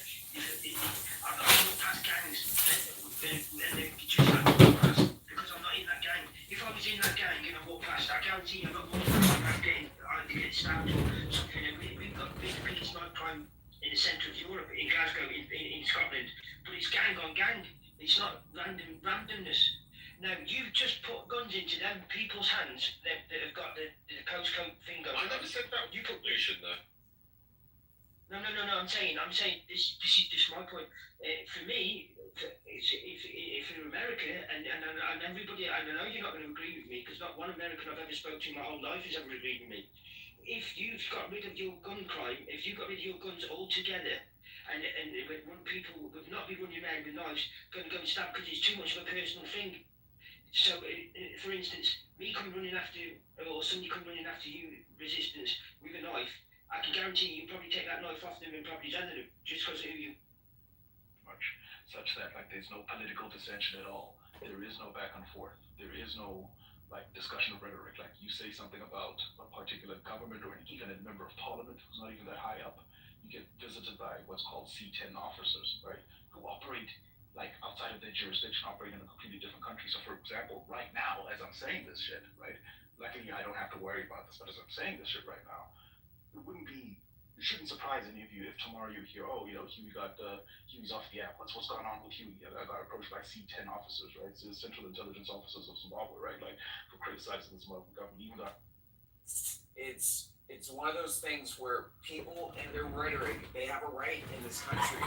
I've walked past gangs and they're just like walk past because I'm not in that gang. If I was in that gang and I walk past, I guarantee I'm not walking past getting stabbed or something. And we've got the biggest knife crime in the centre of Europe, in Glasgow, in Scotland. But it's gang on gang. It's not randomness. Now, you've just put guns into them people's hands that have got the postcode thing going on. I never said that. You put pollution there. No. I'm saying this is my point. For me, if you're America and everybody, I know you're not going to agree with me because not one American I've ever spoken to in my whole life has ever agreed with me. If you've got rid of your gun crime, if you got rid of your guns altogether, and when people would not be running around with knives, going to go and stab because it's too much of a personal thing. So, for instance, me coming running after, or somebody coming running after you, resistance, with a knife, I can guarantee you probably take that knife off them and probably send them just because of who you. Much such that like there's no political dissension at all. There is no back and forth. There is no like discussion of rhetoric. Like you say something about a particular government or even a member of parliament who's not even that high up, you get visited by what's called C10 officers, right, who operate like outside of their jurisdiction, operate in a completely different country. So for example, right now, as I'm saying this shit, right, luckily I don't have to worry about this, but as I'm saying this shit right now, it shouldn't surprise any of you if tomorrow you hear, oh, Huey's off the app. What's going on with Huey? I got approached by C10 officers, right? So Central Intelligence Officers of Zimbabwe, right? Like for criticizing the Zimbabwean government. Even got it's one of those things where people and their rhetoric, they have a right in this country.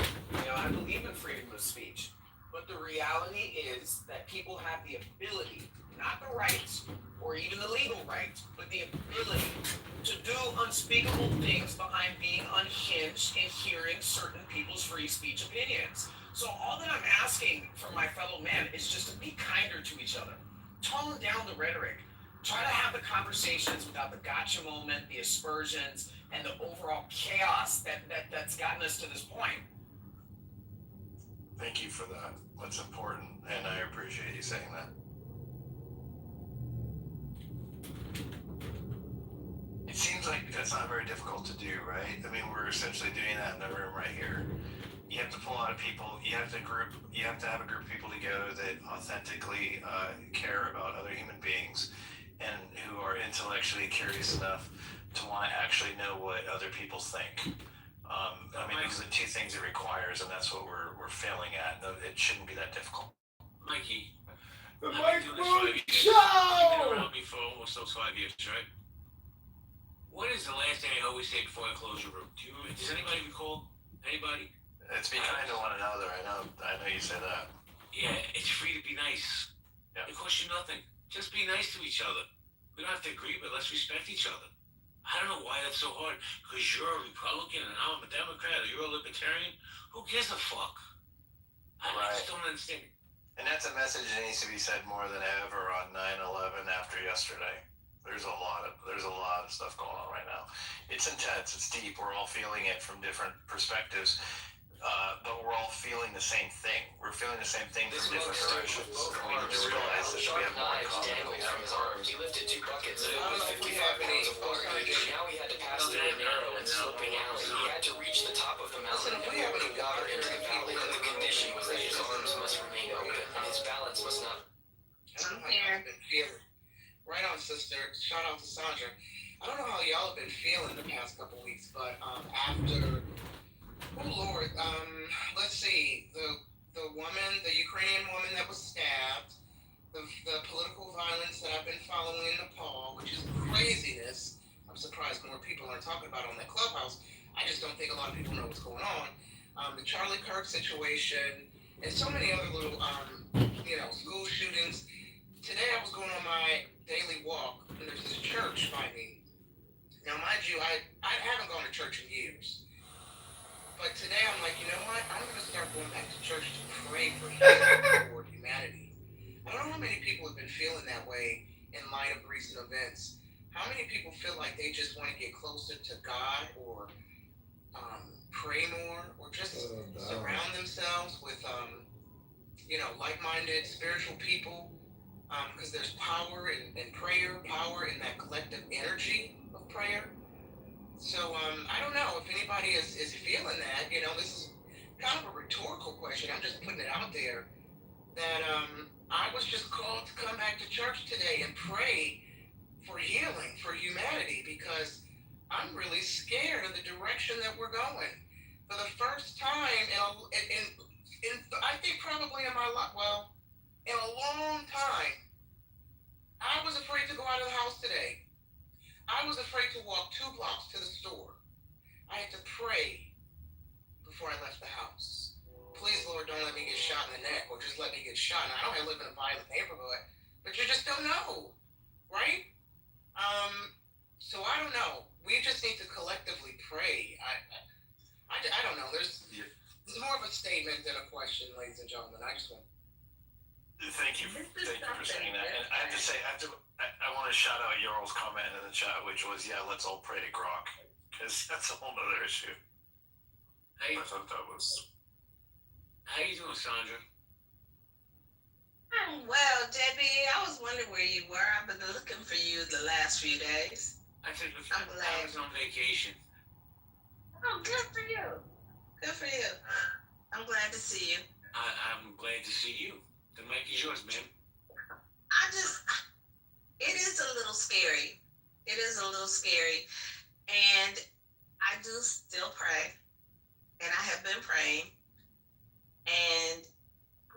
I believe in freedom of speech. But the reality is that people have the ability, not the rights or even the legal rights, but the ability to do unspeakable things behind being unhinged and hearing certain people's free speech opinions. So all that I'm asking from my fellow man is just to be kinder to each other. Tone down the rhetoric. Try to have the conversations without the gotcha moment, the aspersions, and the overall chaos that's gotten us to this point. Thank you for that. That's important, and I appreciate you saying that. It seems like that's not very difficult to do, right? I mean, we're essentially doing that in the room right here. You have to pull out people. You have to have a group of people together that authentically care about other human beings and who are intellectually curious enough to want to actually know what other people think. I mean, those are the two things it requires, and that's what we're failing at. It shouldn't be that difficult. Mikey, The I've Mike been doing Boone this 5 years. You've been Show! around me for almost those 5 years, right? What is the last thing I always say before I close your room? Does anybody recall? Anybody? Let's be kind to one another. I know you say that. Yeah, it's free to be nice. Yeah. It costs you nothing. Just be nice to each other. We don't have to agree, but let's respect each other. I don't know why that's so hard. Because you're a Republican and I'm a Democrat or you're a Libertarian. Who gives a fuck? I just don't understand. And that's a message that needs to be said more than ever on 9/11 after yesterday. There's a lot of stuff going on right now. It's intense. It's deep. We're all feeling it from different perspectives. But we're all feeling the same thing. We're feeling the same thing from different directions. And we need to realize that we have more in common than we have in common. He lifted 2 buckets and it was 55 pounds of water. Now he had to pass through a narrow and sloping alley. He had to reach the top of the mountain and pour the water into the valley. And the condition was that his arms must remain open and his balance must not. I'm here. Right on, sister. Shout out to Sandra. I don't know how y'all have been feeling the past couple weeks, but after, oh Lord, let's see, the woman, the Ukrainian woman that was stabbed, the political violence that I've been following in Nepal, which is craziness. I'm surprised more people aren't talking about it on the clubhouse. I just don't think a lot of people know what's going on. the Charlie Kirk situation, and so many other little, school shootings. Today I was going on my daily walk, and there's this church by me. Now, mind you, I haven't gone to church in years. But today I'm like, you know what? I'm going to start going back to church to pray for healing for humanity. I don't know how many people have been feeling that way in light of recent events. How many people feel like they just want to get closer to God or pray more or just surround themselves with, like-minded spiritual people? Because there's power in prayer, power in that collective energy of prayer. So I don't know if anybody is feeling that. This is kind of a rhetorical question. I'm just putting it out there that I was just called to come back to church today and pray for healing, for humanity, because I'm really scared of the direction that we're going. For the first time in I think probably in my life, in a long time, I was afraid to go out of the house today. I was afraid to walk 2 blocks to the store. I had to pray before I left the house. Please, Lord, don't let me get shot in the neck or just let me get shot. And I don't live in a violent neighborhood, but you just don't know, right? So I don't know. We just need to collectively pray. I don't know. There's more of a statement than a question, ladies and gentlemen. I just want. Thank you for saying that. And I have to say, I want to shout out Yarl's comment in the chat, which was, yeah, let's all pray to Grok, because that's a whole other issue. Hey, I thought that was. how you doing, Sandra? I'm well, JB. I was wondering where you were. I've been looking for you the last few days. I took a I'm glad. I was on vacation. Oh, good for you. Good for you. I'm glad to see you. I'm glad to see you. The mic is yours, man. It is a little scary. It is a little scary. And I do still pray. And I have been praying. And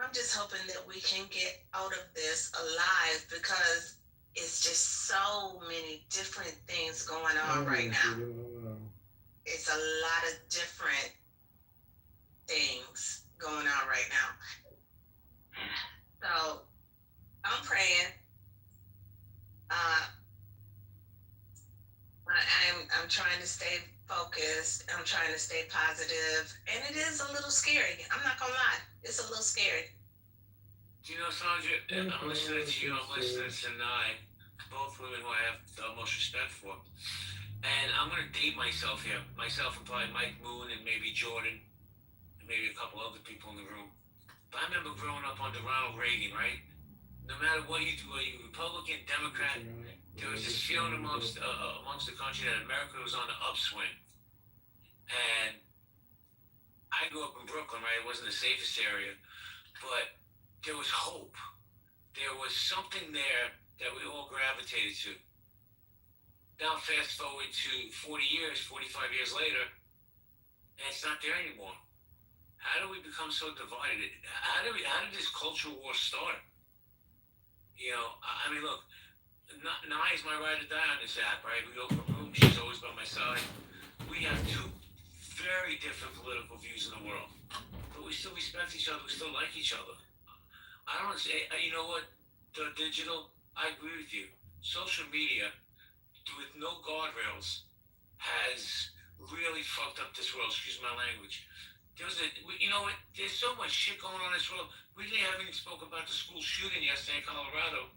I'm just hoping that we can get out of this alive, because it's just so many different things going on right now. It's a lot of different things going on right now. So I'm praying. I'm trying to stay focused. I'm trying to stay positive, and it is a little scary. I'm not gonna lie, it's a little scary. Do you know, Sandra, I'm listening to you, I'm listening to Sinai, both women who I have the utmost respect for. And I'm going to date myself here. Myself and probably Mike Moon and maybe Jordan and maybe a couple other people in the room. But I remember growing up under Ronald Reagan, right? No matter what you do, are you Republican, Democrat, there was this feeling amongst the country that America was on the upswing. And I grew up in Brooklyn, right? It wasn't the safest area, but there was hope. There was something there that we all gravitated to. Now fast forward to 40 years, 45 years later, and it's not there anymore. How do we become so divided? How did this cultural war start? I mean, look, Nai is my ride or die on this app, right? We open a room, she's always by my side. We have two very different political views in the world, but we still respect each other, we still like each other. I don't say, you know what, the digital, I agree with you. Social media, with no guardrails, has really fucked up this world, excuse my language. There's so much shit going on in this world. We haven't even spoke about the school shooting yesterday in Colorado,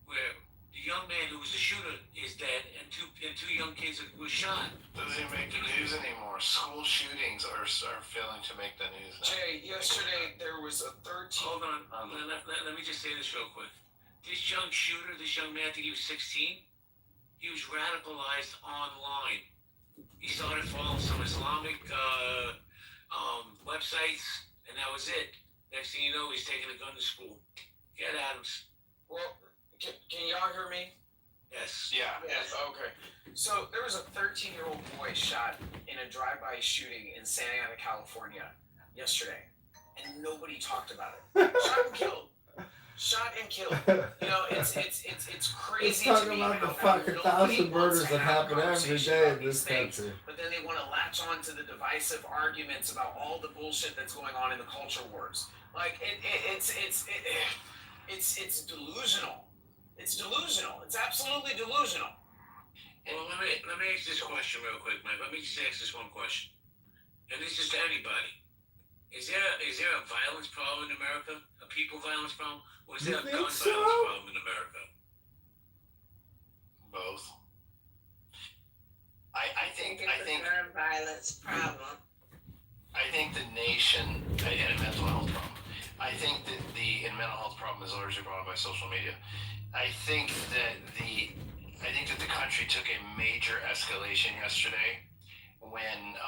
where the young man who was the shooter is dead, and two young kids were shot. Doesn't even make the news anymore. School shootings are failing to make the news now. Jay, yesterday there was a 13. Hold on. Let me just say this real quick. This young shooter, this young man, I think he was 16, he was radicalized online. He started following some Islamic websites, and that was it. Next thing you know, he's taking a gun to school. Get Adams. Well, can y'all hear me? Yes. Yeah. Yes. Okay. So there was a 13-year-old boy shot in a drive-by shooting in Santa Ana, California, yesterday, and nobody talked about it. Shot and killed. shot and killed. You know, it's crazy Let's to talk me about the how fucking nobody 1,000 wants murders to that have a happen every conversation day about in this these things, country. but then they want to latch on to the divisive arguments about all the bullshit that's going on in the culture wars. Like it's delusional. It's delusional. It's absolutely delusional. Well, let me ask this question real quick, Mike. Let me just ask this one question, and this is to anybody. Is there a violence problem in America? A people violence problem? Or is there a gun violence problem in America? Both. I think it's a gun violence problem. I think the nation and a mental health problem. I think that the mental health problem is largely brought on by social media. I think that the country took a major escalation yesterday when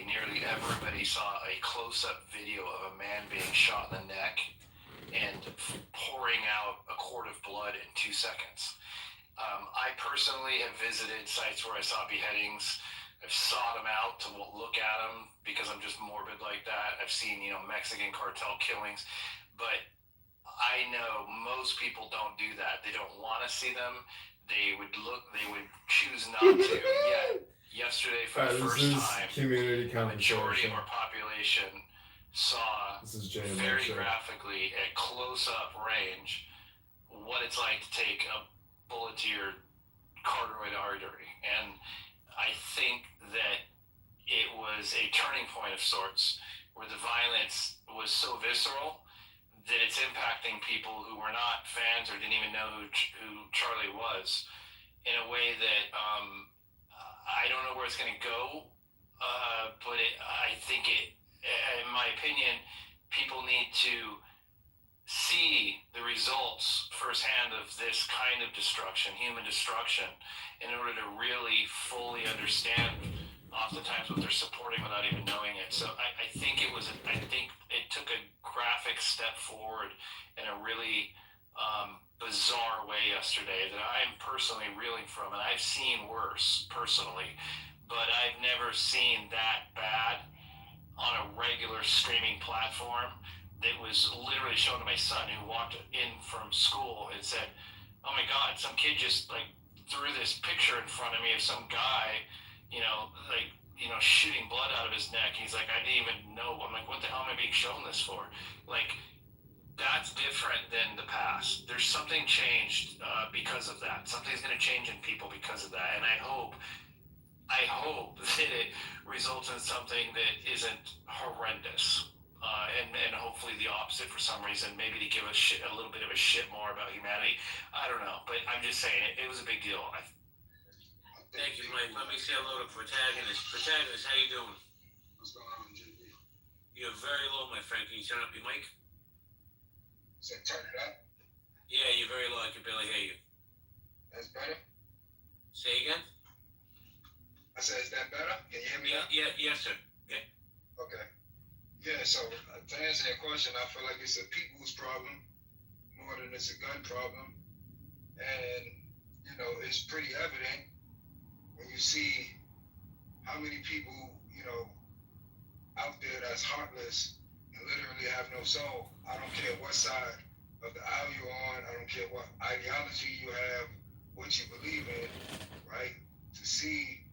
nearly everybody saw a close-up video of a man being shot in the neck and pouring out a quart of blood in 2 seconds. I personally have visited sites where I saw beheadings. I've sought them out to look at them because I'm just morbid like that. I've seen, Mexican cartel killings, but I know most people don't do that. They don't want to see them. They would choose not to. Yet, yesterday, for the first time, community the majority conversation. of our population saw very graphically at close-up range what it's like to take a bullet to your carotid artery. And I think that it was a turning point of sorts where the violence was so visceral that it's impacting people who were not fans or didn't even know who Charlie was in a way that I don't know where it's going to go, but I think in my opinion, people need to see the results firsthand of this kind of destruction, human destruction, in order to really fully understand oftentimes what they're supporting without even knowing it. So I think it took a graphic step forward in a really bizarre way yesterday that I'm personally reeling from, and I've seen worse personally, but I've never seen that bad on a regular streaming platform. That was literally shown to my son, who walked in from school and said, "Oh my God, some kid just threw this picture in front of me of some guy, shooting blood out of his neck." He's like, "I didn't even know." I'm like, "What the hell am I being shown this for?" That's different than the past. There's something changed because of that. Something's going to change in people because of that, and I hope that it results in something that isn't horrendous. And hopefully the opposite for some reason, maybe to give a little bit of a shit more about humanity. I don't know, but I'm just saying it was a big deal. Thank you, Mike. Let me say hello to Protagonist. Protagonist, how you doing? What's going on, JB? You're very low, my friend. Can you turn up your mic? So turn it up. Yeah, you're very low. I can barely hear you. That's better? Say again? I said, is that better? Can you hear me now? Yes, sir. Yeah. Okay. Yeah, so to answer that question, I feel like it's a people's problem more than it's a gun problem. And, it's pretty evident when you see how many people, out there that's heartless and literally have no soul. I don't care what side of the aisle you're on. I don't care what ideology you have, what you believe in, right? To see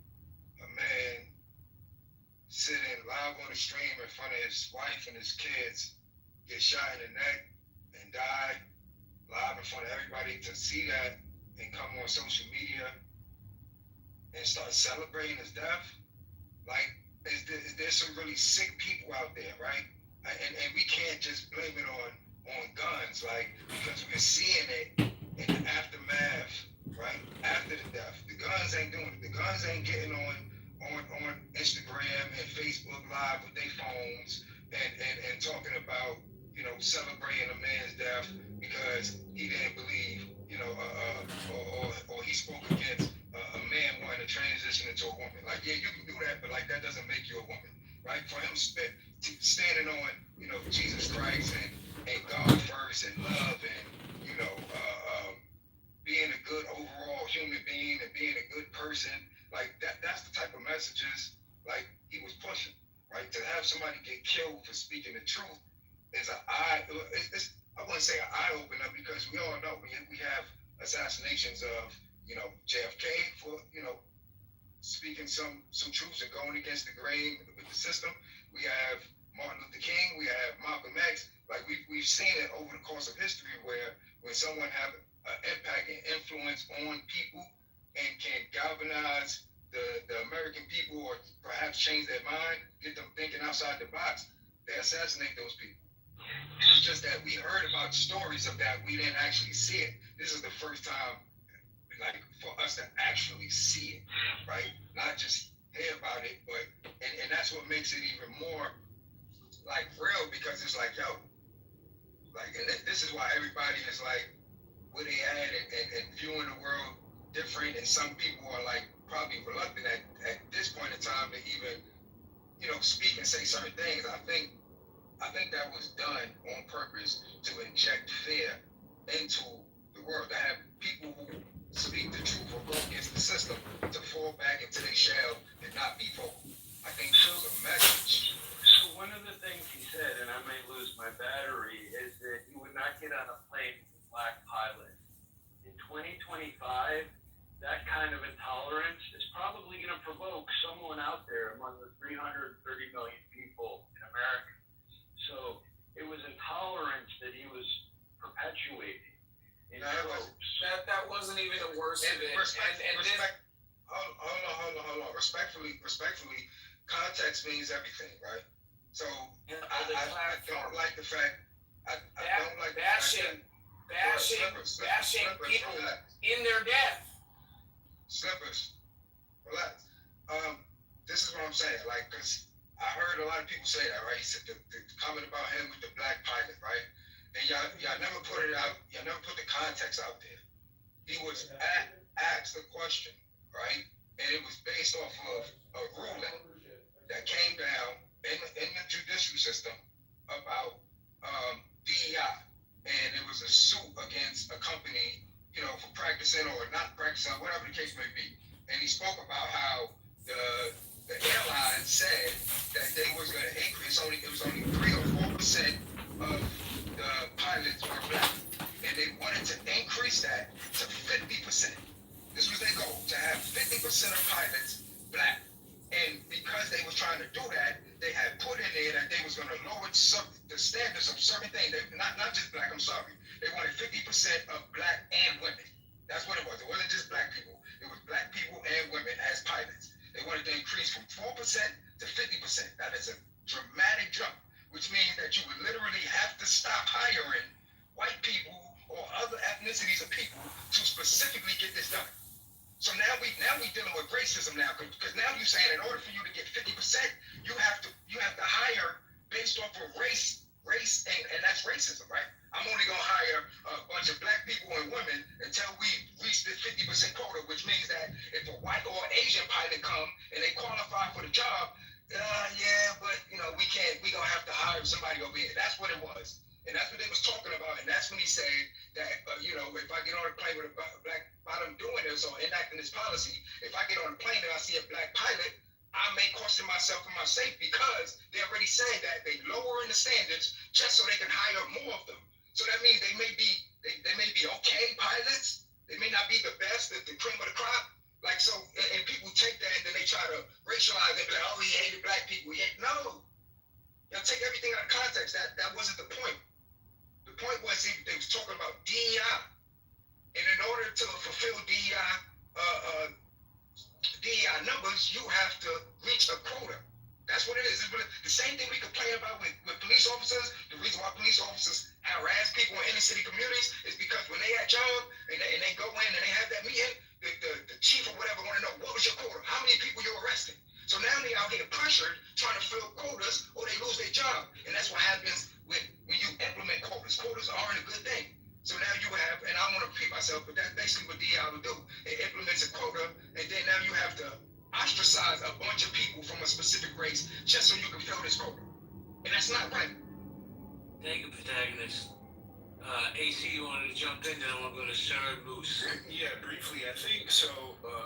a man sitting live on the stream in front of his wife and his kids get shot in the neck and die live in front of everybody, to see that and come on social media and start celebrating his death, there's some really sick people out there, right? And we can't just blame it on guns, because we're seeing it in the aftermath, right? After the death. The guns ain't doing it. The guns ain't getting on Instagram and Facebook Live with their phones and talking about, celebrating a man's death because he didn't believe, or he spoke against a man wanting to transition into a woman. Yeah, you can do that, but that doesn't make you a woman, right? For him standing on, Jesus Christ and God first and love and, being a good overall human being and being a good person, that's the type of messages he was pushing, right? To have somebody get killed for speaking the truth is I wouldn't say an eye opener because we all know we have assassinations of, JFK for, speaking some truths and going against the grain with the system. We have Martin Luther King. We have Malcolm X. Like we've seen it over the course of history where when someone have an impact and influence on people and can galvanize the American people or perhaps change their mind, get them thinking outside the box, they assassinate those people. It's just that we heard about stories of that. We didn't actually see it. This is the first time, like, for us to actually see it, right? Not just hear about it, but, and that's what makes it even more, like, real because it's like, yo, like, and this is why everybody is, like, where they at and viewing the world different. And some people are, like, probably reluctant at this point in time to even, speak and say certain things. I think that was done on purpose to inject fear into the world, to have people who speak the truth or go against the system to fall back into their shell and not be vocal. I think this was a message. So one of the things he said, and I may lose my battery, is that he would not get on a plane with a black pilot. In 2025, that kind of intolerance is probably going to provoke someone out there among the 330 million people in America. So it was intolerance that he was perpetuating in tropes. That wasn't even the worst of it. Hold on. Respectfully, context means everything, right? So I don't like the fact. I don't like bashing people in their death. Slippers, relax. This is what I'm saying, like, because I heard a lot of people say that, right? He said the comment about him with the black pilot, right? And y'all never put it out. Y'all never put the context out there. He was asked a question, right? And it was based off of a ruling that came down in the judicial system about DEI, and it was a suit against a company, for practicing or not practicing, whatever the case may be. And he spoke about how the airline said that they was going to increase. It was only 3 or 4% of the pilots were black, and they wanted to increase that to 50%. This was their goal, to have 50% of pilots black. And because they were trying to do that, they had put in there that they was going to lower the standards of certain things. Not just black, I'm sorry. They wanted 50% of black and women. That's what it was. It wasn't just black people. It was black people and women as pilots. They wanted to increase from 4% to 50%. That is a dramatic jump, which means that you would literally have to stop hiring white people or other ethnicities of people to specifically get this done. So now we dealing with racism now, because now you're saying in order for you to get 50%, you have to hire based off of race, and that's racism, right? I'm only gonna hire a bunch of black people and women until we reach the 50% quota, which means that if a white or Asian pilot come and they qualify for the job, but we gonna have to hire somebody over here. That's what it was. And that's what they was talking about. And that's when he said that, if I get on a plane with a black pilot doing this or enacting this policy, if I get on a plane and I see a black pilot, I may question myself and my safety because they already said that they lowering the standards just so they can hire more of them. So that means they may be okay pilots. They may not be the best, the cream of the crop. Like, so, and people take that and then they try to racialize it, like, oh, he hated black people. No. Y'all take everything out of context. That wasn't the point. The point was they was talking about DEI. And in order to fulfill DEI numbers, you have to reach a quota. That's what it is. It's the same thing we complain about with police officers. The reason why police officers harass people in inner city communities is because when they at job and they go in and they have that meeting, the chief or whatever want to know, what was your quota? How many people you arrested? So now they out here pressured trying to fill quotas or they lose their job. And that's what happens when you implement quotas. Quotas aren't a good thing. So now you have, and I don't want to repeat myself, but that's basically what DI will do. It implements a quota, and then now you have to ostracize a bunch of people from a specific race just so you can fill this quota. And that's not right. Thank you, protagonist. AC, you wanted to jump in, then I want to go to Sir Moose. Yeah, briefly, I think so.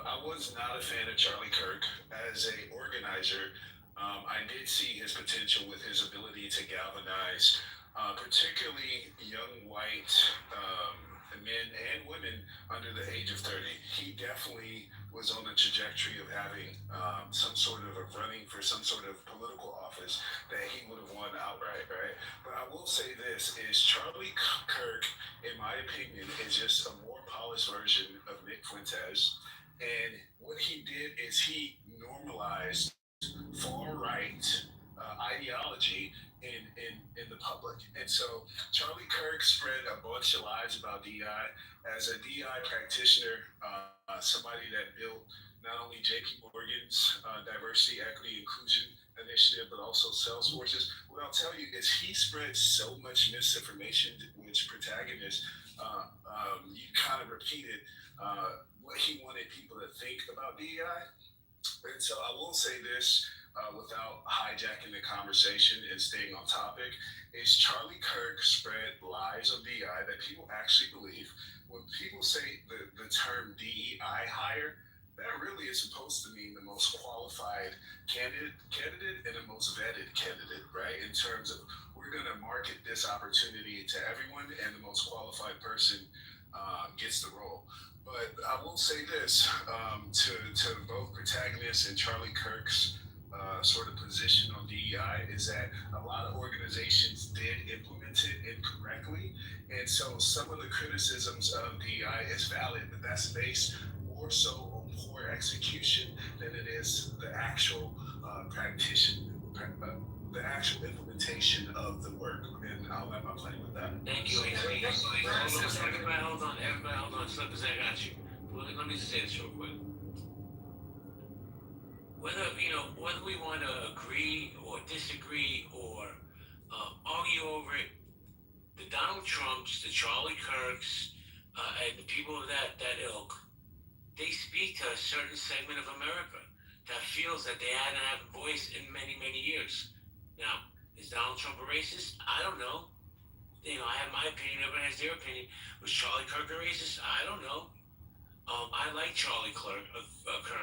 I was not a fan of Charlie Kirk as a organizer. I did see his potential with his ability to galvanize particularly young white men and women under the age of 30. He definitely was on the trajectory of having some sort of running for some sort of political office that he would have won outright, right? But I will say this is Charlie Kirk, in my opinion, is just a more polished version of Nick Fuentes. And what he did is he normalized far right ideology in the public. And so Charlie Kirk spread a bunch of lies about DI. As a DI practitioner, somebody that built not only JP Morgan's diversity, equity, inclusion initiative, but also Salesforce's, what I'll tell you is he spread so much misinformation, which protagonist, you kind of repeated what he wanted people to think about DEI. And so I will say this without hijacking the conversation and staying on topic, is Charlie Kirk spread lies of DEI that people actually believe. When people say the term DEI hire, that really is supposed to mean the most qualified candidate and the most vetted candidate, right? In terms of we're going to market this opportunity to everyone, and the most qualified person gets the role. But I will say this to both protagonists and Charlie Kirk's sort of position on DEI is that a lot of organizations did implement it incorrectly. And so some of the criticisms of DEI is valid, but that's based more so on poor execution than it is the actual the actual implementation of the work. And I'll let my plane with that. Thank you, Avery. Everybody hold on, Slippers, I got you. Let me just say this real quick. Whether we want to agree or disagree or argue over it, the Donald Trumps, the Charlie Kirks, and the people of that ilk, they speak to a certain segment of America that feels that they hadn't had a voice in many, many years. Now, is Donald Trump a racist? I don't know. I have my opinion, everyone has their opinion. Was Charlie Kirk a racist? I don't know. I like Charlie Kirk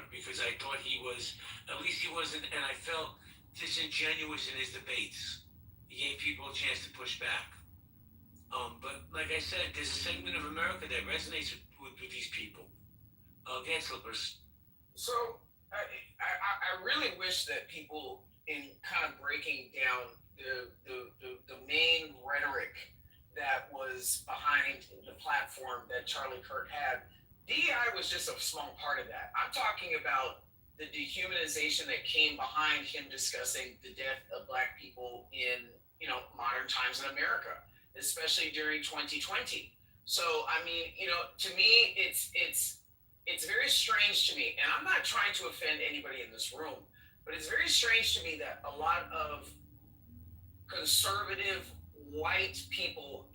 because I thought at least he wasn't, and I felt disingenuous in his debates. He gave people a chance to push back. But like I said, there's a segment of America that resonates with these people. Again, Slippers. So I really wish that people, in kind of breaking down the main rhetoric that was behind the platform that Charlie Kirk had, DEI was just a small part of that. I'm talking about the dehumanization that came behind him discussing the death of Black people in modern times in America, especially during 2020. So I mean, to me, it's very strange to me, and I'm not trying to offend anybody in this room, but it's very strange to me that a lot of conservative white people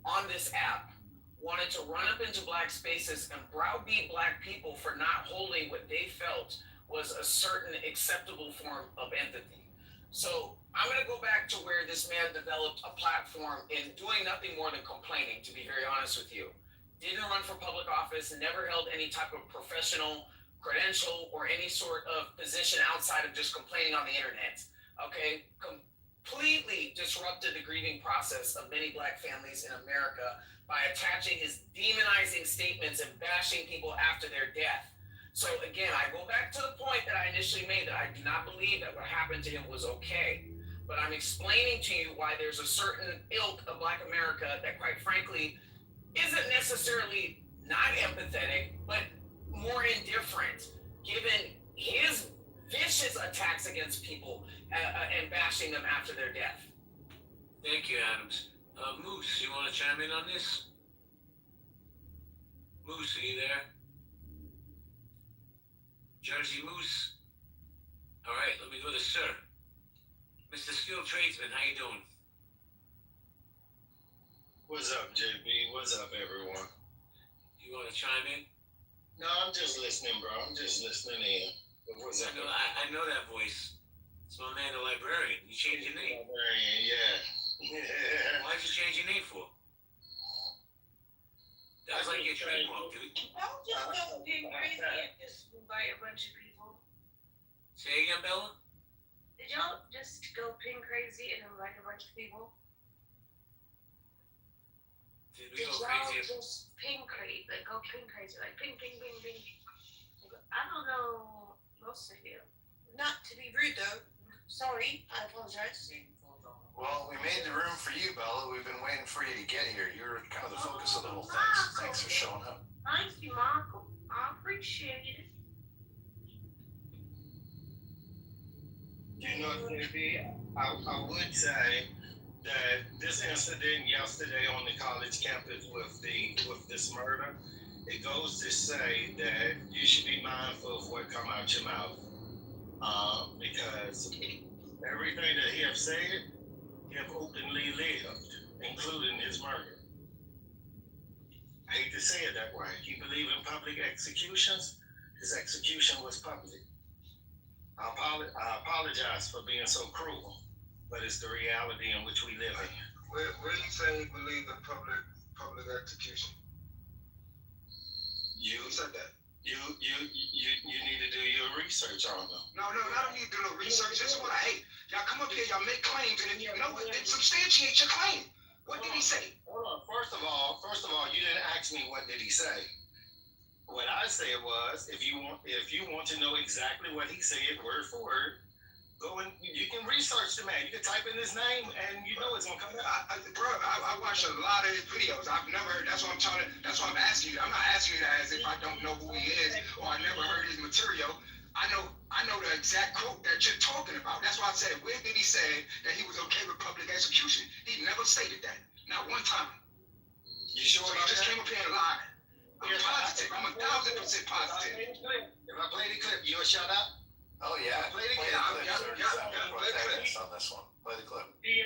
on this app wanted to run up into Black spaces and browbeat Black people for not holding what they felt was a certain acceptable form of empathy. So I'm going to go back to where this man developed a platform in doing nothing more than complaining, to be very honest with you. Didn't run for public office, never held any type of professional credential or any sort of position outside of just complaining on the internet. Okay, completely disrupted the grieving process of many Black families in America by attaching his demonizing statements and bashing people after their death. So again, I go back to the point that I initially made, that I do not believe that what happened to him was okay. But I'm explaining to you why there's a certain ilk of Black America that, quite frankly, isn't necessarily not empathetic, but more indifferent, given his vicious attacks against people and bashing them after their death. Thank you, Adams. Moose, you want to chime in on this? Moose, are you there? Jersey Moose? All right, let me go to Sir. Mr. Skilled Tradesman, how you doing? What's up, JB? What's up, everyone? You want to chime in? No, I'm just listening, bro. I'm just listening in. But what's up? I know that voice. It's my man, the librarian. You changed your name. Librarian, yeah. Why'd you change your name for? That was like your trademark, dude. Don't just go being crazy and just invite a bunch of people. Say again, Bella? Did y'all just go ping crazy and invite a bunch of people? We Did go y'all crazy. just ping crazy, like go ping crazy, like ping, ping, ping, ping. I don't know most of you. Not to be rude though. Sorry, I apologize. Well, we made the room for you, Bella. We've been waiting for you to get here. You're kind of the focus of the whole thing. So thanks for showing up. Thank you, Michael. I appreciate it. You know, JB, I would say that this incident yesterday on the college campus with this murder, it goes to say that you should be mindful of what come out your mouth, because everything that he have said, he have openly lived, including his murder. I hate to say it that way. He believed in public executions. His execution was public. I apologize for being so cruel, but it's the reality in which we live in. Where do you say he believed in public execution? You Who said that? You need to do your research on them. No, I don't need to do no research. This is what I hate. Y'all come up here, y'all make claims, and then you know it, substantiate your claim. What did he say? Hold on. First of all, you didn't ask me what did he say. What I said was, if you want to know exactly what he said, word for word, go and you can research the man. You can type in his name, and you know it's gonna come out. I watch a lot of his videos. I've never heard. That's why I'm asking you. I'm not asking you that as if I don't know who he is or I never heard his material. I know the exact quote that you're talking about. That's why I said, where did he say that he was okay with public execution? He never stated that. Not one time. You sure? So he just came up here and lied. I'm positive. I'm 1,000% positive. If I play the clip, you'll shut up? Oh yeah. Play the clip. On this one. Play the clip. He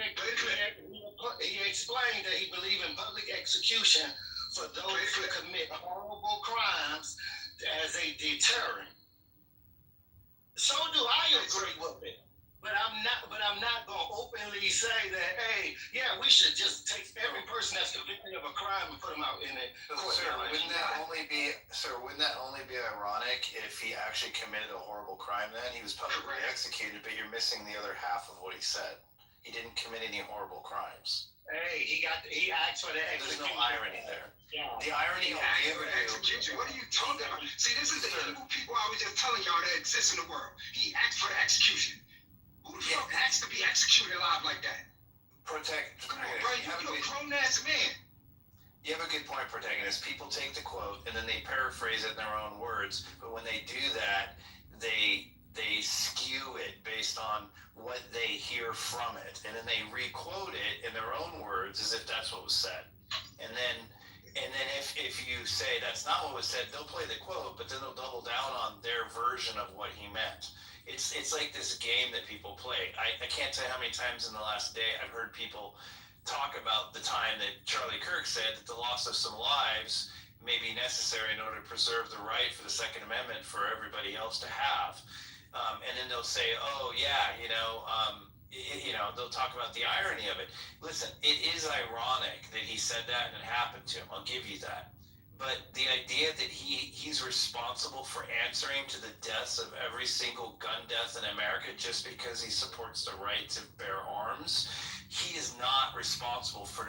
explained that he believed in public execution for those who commit horrible crimes as a deterrent. So do I agree with it. But I'm not gonna openly say that, hey, yeah, we should just take every person that's convicted of a crime and put them out in it. Sir, wouldn't that only be ironic if he actually committed a horrible crime then? He was publicly executed, but you're missing the other half of what he said. He didn't commit any horrible crimes. Hey, he asked for the execution. There's no irony there. Yeah. The irony will give execution. What are you talking about? See, this is the evil people I was just telling y'all that exist in the world. He asked for the execution. Who the fuck asked to be executed alive like that? Come on, bro. You're a grown-ass man. You have a good point, protagonist. People take the quote and then they paraphrase it in their own words, but when they do that, they skew it based on what they hear from it, and then they re-quote it in their own words as if that's what was said. And then if you say that's not what was said, they'll play the quote, but then they'll double down on their version of what he meant. It's like this game that people play. I can't tell you how many times in the last day I've heard people talk about the time that Charlie Kirk said that the loss of some lives may be necessary in order to preserve the right for the Second Amendment for everybody else to have. And then they'll say, oh, yeah, they'll talk about the irony of it. Listen, it is ironic that he said that and it happened to him. I'll give you that. But the idea that he's responsible for answering to the deaths of every single gun death in America just because he supports the right to bear arms, he is not responsible for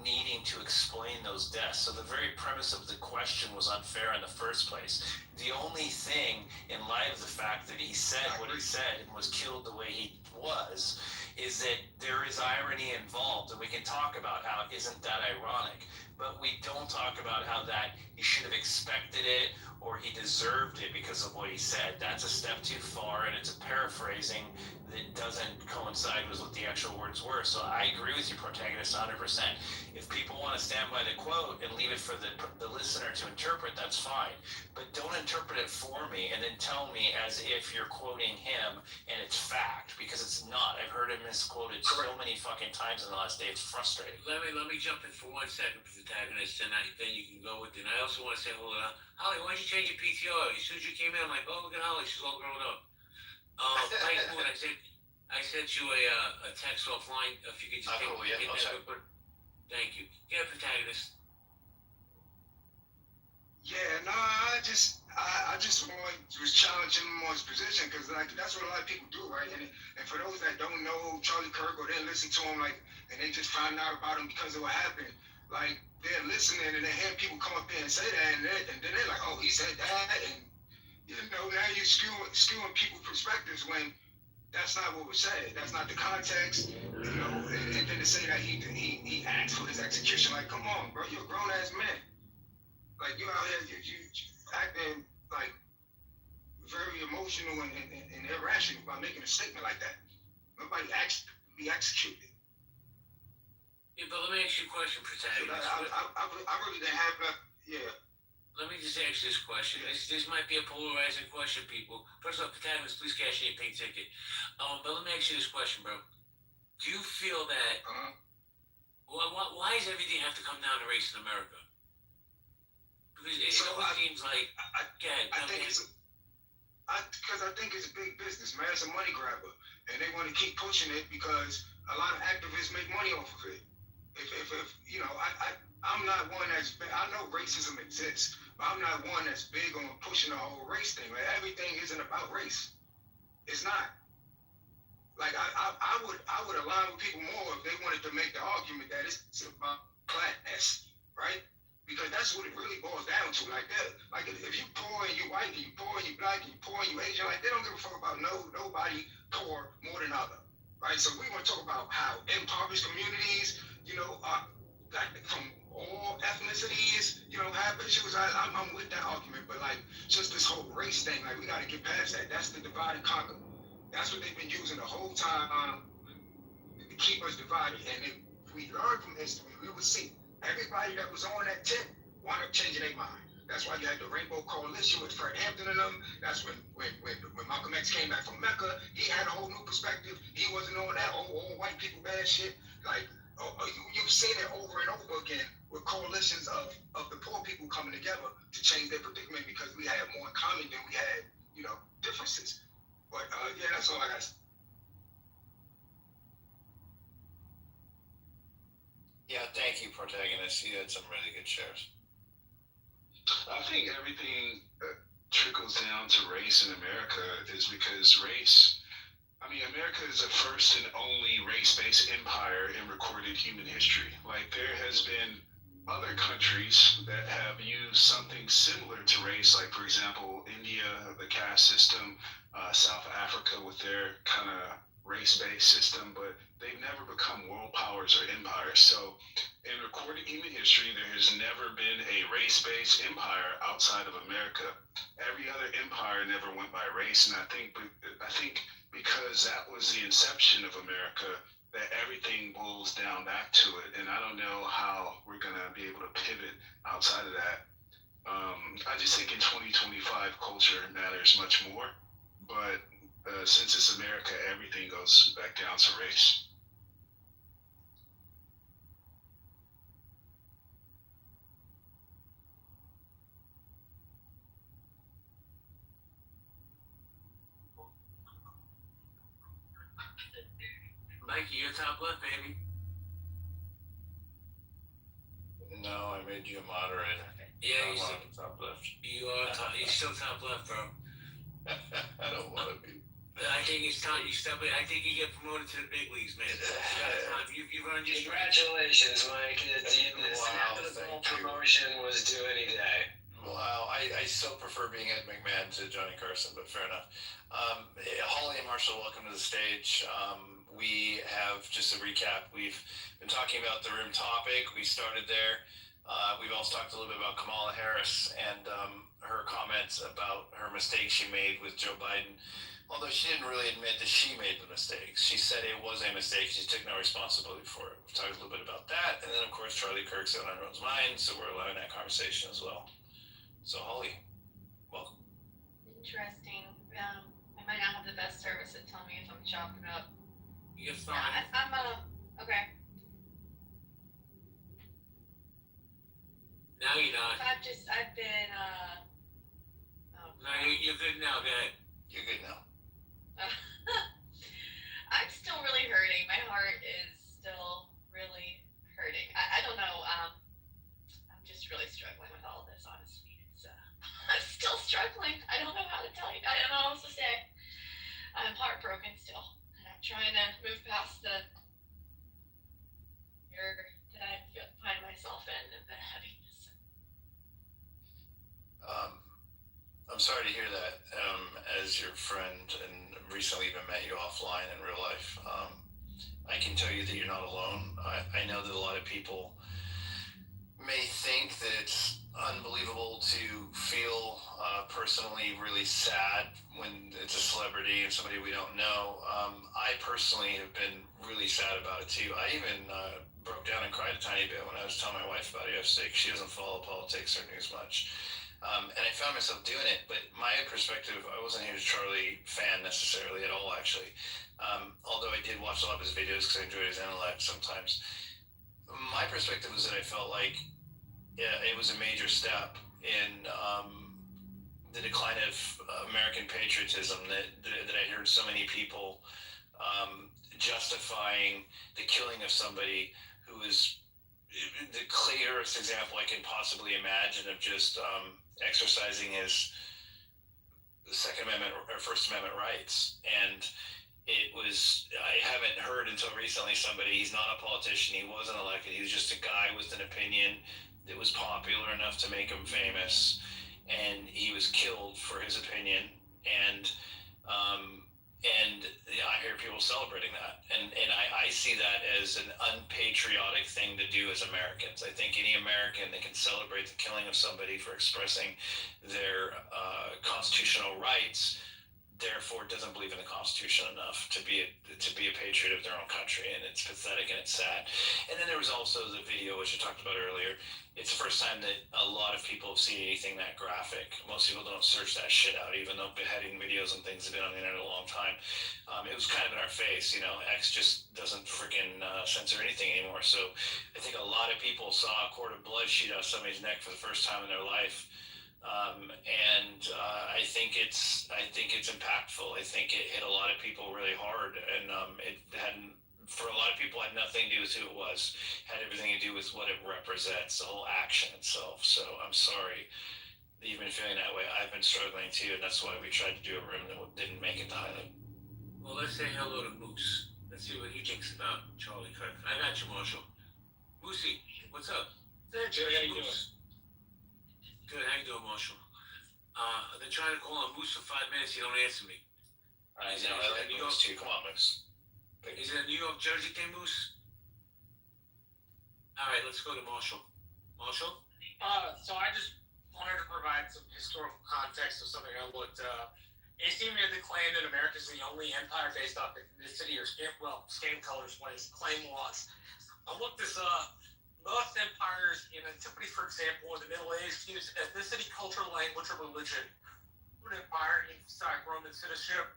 needing to explain those deaths. So the very premise of the question was unfair in the first place. The only thing, in light of the fact that he said what he said and was killed the way he was, is that there is irony involved, and we can talk about how isn't that ironic, but we don't talk about how that he should have expected it or he deserved it because of what he said. That's a step too far, and it's a paraphrasing that doesn't coincide with what the actual words were. So I agree with you, protagonist, 100%. If people want to stand by the quote and leave it for the listener to interpret, that's fine. But don't interpret it for me and then tell me as if you're quoting him and it's fact, because it's not. I've heard it misquoted so many fucking times in the last day. It's frustrating. Let me jump in for 1 second, protagonist, and then you can go with it. And I also want to say, hold on, Holly, why'd you change your PTR? As soon as you came in, I'm like, oh, look at Holly, she's all grown up. I sent you a text offline. If you could just take that. Thank you. Yeah, protagonist. Yeah, no, I just was challenging him on his position because that's what a lot of people do, right? And for those that don't know Charlie Kirk or didn't listen to him, and they just found out about him because of what happened, they're listening and they hear people come up there and say that, and then they're like, oh, he said that, and you know, now you're skewing people's perspectives when that's not what was said. That's not the context, you know. And then to say that he asked for his execution, like, come on, bro, you're a grown ass man. Like you out here, you acting like very emotional and irrational by making a statement like that. Nobody asked to be executed. Yeah, but let me ask you a question, protagonist. I really didn't have that. Yeah. Let me just ask this question. This might be a polarizing question, people. First off, protagonist, please cash in your pink ticket. But let me ask you this question, bro. Do you feel that? Why does everything have to come down to race in America? Because it always seems like. Because I think it's big business, man. It's a money grabber, and they want to keep pushing it because a lot of activists make money off of it. If you know, I'm not one that's. I know racism exists, but I'm not one that's big on pushing the whole race thing. Like everything isn't about race. It's not. Like I would align with people more if they wanted to make the argument that it's about class, right? Because that's what it really boils down to. Like that, like if you poor and you white and you poor and you black and you poor and you Asian, like they don't give a fuck about nobody poor more than other, right? So we want to talk about how impoverished communities, you know, are like from all ethnicities, you know, have issues. I'm with that argument, but like just this whole race thing, like we got to get past that. That's the divide and conquer. That's what they've been using the whole time to keep us divided. And if we learn from history, we would see everybody that was on that tip wound up changing their mind. That's why you had the Rainbow Coalition with Fred Hampton and them. That's when Malcolm X came back from Mecca. He had a whole new perspective. He wasn't on that old white people bad shit. Like you've seen it over and over again with coalitions of the poor people coming together to change their predicament because we had more in common than we had, you know, differences. But yeah, that's all I got. Yeah, thank you, protagonist. You had some really good shares. I think everything trickles down to race in America is because race. I mean, America is the first and only race-based empire in recorded human history. Like there has been other countries that have used something similar to race, like for example, India, the caste system, South Africa with their kind of race-based system, but they've never become world powers or empires. So in recorded human history, there has never been a race-based empire outside of America. Every other empire never went by race, and I think because that was the inception of America, that everything boils down back to it. And I don't know how we're gonna be able to pivot outside of that. I just think in 2025, culture matters much more. But since it's America, everything goes back down to race. Mikey, you're top left, baby. No, I made you a moderator. Yeah, I'm on the top left. You are top. You're still top left, bro. I don't want to be. I think it's time you step in. I think you get promoted to the big leagues, man. You've earned your Congratulations, Mike. The promotion was due any day. Wow, I still prefer being Ed McMahon to Johnny Carson, but fair enough. Holly and Marshall, welcome to the stage. We have, just a recap, we've been talking about the room topic. We started there. We've also talked a little bit about Kamala Harris and her comments about her mistakes she made with Joe Biden. Although she didn't really admit that she made the mistakes. She said it was a mistake. She took no responsibility for it. We've talked a little bit about that. And then, of course, Charlie Kirk's on everyone's mind, so we're allowing that conversation as well. So, Holly, welcome. Interesting. I might not have the best service at telling me if I'm chopping up. You're fine. I'm okay. Now you're not. I've been, No, you're good now, go ahead. You're good now. I'm still really hurting. My heart is still really hurting. I don't know. I'm just really struggling with all of this, honestly. It's, I'm still struggling. I don't know how to tell you. I don't know what else to say. I'm heartbroken still. And I'm trying to move past the fear that I find myself in the heaviness. I'm sorry to hear that. As your friend and recently even met you offline in real life, I can tell you that you're not alone. I know that a lot of people may think that it's unbelievable to feel personally really sad when it's a celebrity and somebody we don't know. I personally have been really sad about it too. I even broke down and cried a tiny bit when I was telling my wife about UFC. She doesn't follow politics or news much. And I found myself doing it, but my perspective, I wasn't a huge Charlie fan necessarily at all, actually. Although I did watch a lot of his videos because I enjoyed his intellect sometimes. My perspective was that I felt like it was a major step in the decline of American patriotism that I heard so many people justifying the killing of somebody who was the clearest example I can possibly imagine of just exercising his Second Amendment or First Amendment rights. And it was, I haven't heard until recently somebody, he's not a politician, he wasn't elected, he was just a guy with an opinion that was popular enough to make him famous, and he was killed for his opinion. And I hear people celebrating that, and I see that as an unpatriotic thing to do as Americans. I think any American that can celebrate the killing of somebody for expressing their constitutional rights, therefore doesn't believe in the Constitution enough to be a patriot of their own country. And it's pathetic and it's sad. And then there was also the video which I talked about earlier. It's the first time that a lot of people have seen anything that graphic. Most people don't search that shit out, even though beheading videos and things have been on the internet a long time. It was kind of in our face, you know. X just doesn't freaking censor anything anymore. So I think a lot of people saw a quart of blood shoot out somebody's neck for the first time in their life. I think it's impactful. I think it hit a lot of people really hard, and it hadn't, for a lot of people, had nothing to do with who it was. Had everything to do with what it represents, the whole action itself. So I'm sorry that you've been feeling that way. I've been struggling too, and that's why we tried to do a room that didn't make it to highlight. Well, let's say hello to Moose. Let's see what he thinks about Charlie Kirk. I got you, Marshall. Moosey, what's up? Hey, Joe, how you doing? Good, how you doing, Marshall? I've been trying to call on Moose for 5 minutes. He don't answer me. I know, I like Moose too. Come on, Moose. Is it a New York, Jersey thing, Moose? All right, let's go to Marshall. Marshall? So I just wanted to provide some historical context of something I looked up. AC made the claim that America is the only empire based off ethnicity or skin color is what his claim was. I looked this up. Most empires in antiquity, for example, in the Middle Ages, used ethnicity, culture, language, or religion. Roman Empire emphasized Roman citizenship,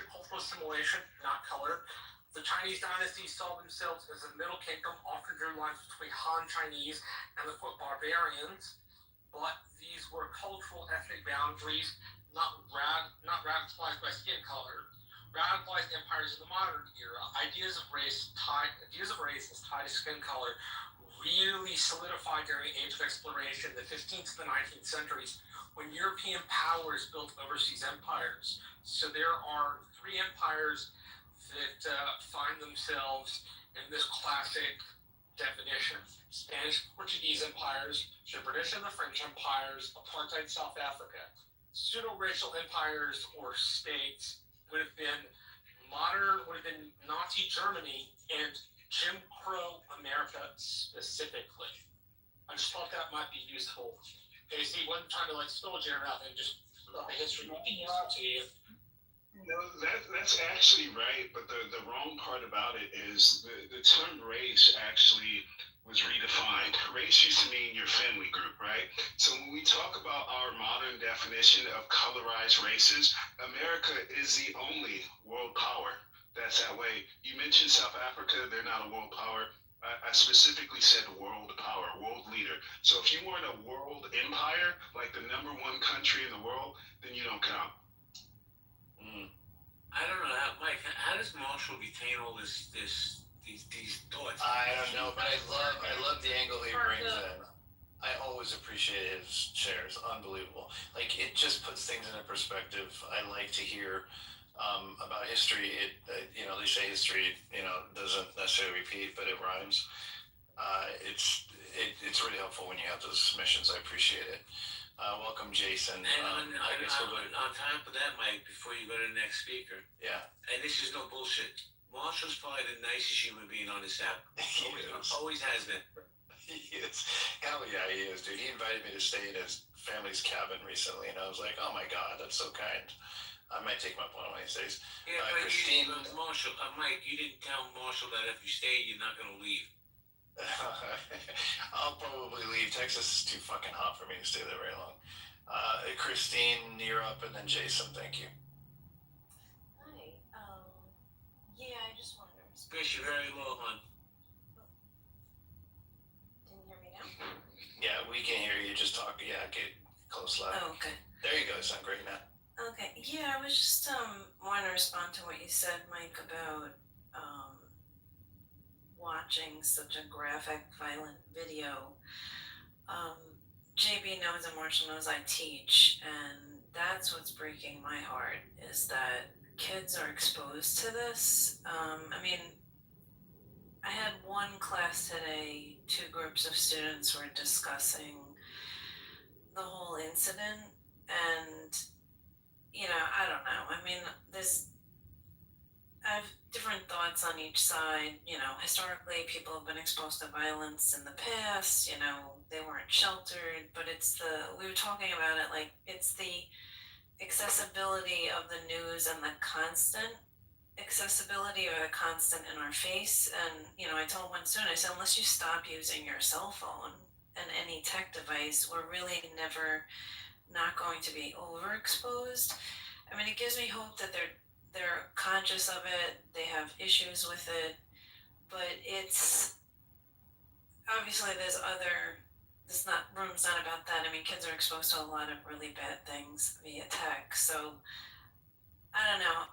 cultural assimilation, not color. The Chinese dynasty saw themselves as a middle kingdom, often drew lines between Han Chinese and the barbarians, but these were cultural, ethnic boundaries, not radicalized by skin color. Radicalized empires in the modern era, ideas of race as tied to skin color really solidified during the age of exploration, the 15th to the 19th centuries, when European powers built overseas empires. So there are three empires that find themselves in this classic definition: Spanish, Portuguese empires, the British and the French empires, apartheid South Africa. Pseudo-racial empires or states would have been Nazi Germany and Jim Crow America specifically. I just thought that might be useful. AC wasn't trying to spill a jar out and just the history would be useful to you. No, that's actually right, but the wrong part about it is the term race actually was redefined. Race used to mean your family group, right? So when we talk about our modern definition of colorized races, America is the only world power that's that way. You mentioned South Africa, they're not a world power. I specifically said world power, world leader. So if you weren't a world empire, like the #1 country in the world, then you don't count. I don't know how, Mike. How does Marshall retain all these thoughts? I don't know, but I love the angle he brings in. I always appreciate his shares. Unbelievable. Like, it just puts things into perspective. I like to hear about history. They say history, doesn't necessarily repeat, but it rhymes. It's really helpful when you have those submissions. I appreciate it. Welcome, Jason. And on top of that, Mike, before you go to the next speaker, yeah, and this is no bullshit. Marshall's probably the nicest human being on this app. Always has been. He is. Hell yeah, he is, dude. He invited me to stay in his family's cabin recently, and I was like, oh my god, that's so kind. I might take him up one of these days. Yeah, but Christine, Marshall, Mike, you didn't tell Marshall that if you stay, you're not gonna leave. I'll probably leave. Texas is too fucking hot for me to stay there very long. Christine, you're up, and then Jason. Thank you. Hi. Yeah, I just wanted to respond. Chris, you're very low, hon. Can you hear me now? Yeah, we can hear you. Just talk. Yeah, get close, loud. Oh, okay. There you go. You sound great now. Okay. Yeah, I was just wanting to respond to what you said, Mike, about watching such a graphic, violent video. JB knows and Marshall knows I teach, and that's what's breaking my heart, is that kids are exposed to this. I mean, I had one class today, 2 groups of students were discussing the whole incident, and, you know, I don't know. I mean, I have different thoughts on each side. You know, historically, people have been exposed to violence in the past. You know, they weren't sheltered, but we were talking about it like it's the accessibility of the news and the constant accessibility, or the constant in our face. And, you know, I told one student, I said, unless you stop using your cell phone and any tech device, we're really never not going to be overexposed. I mean, it gives me hope that they're conscious of it, they have issues with it, but it's obviously room's not about that. I mean, kids are exposed to a lot of really bad things via tech, so I don't know.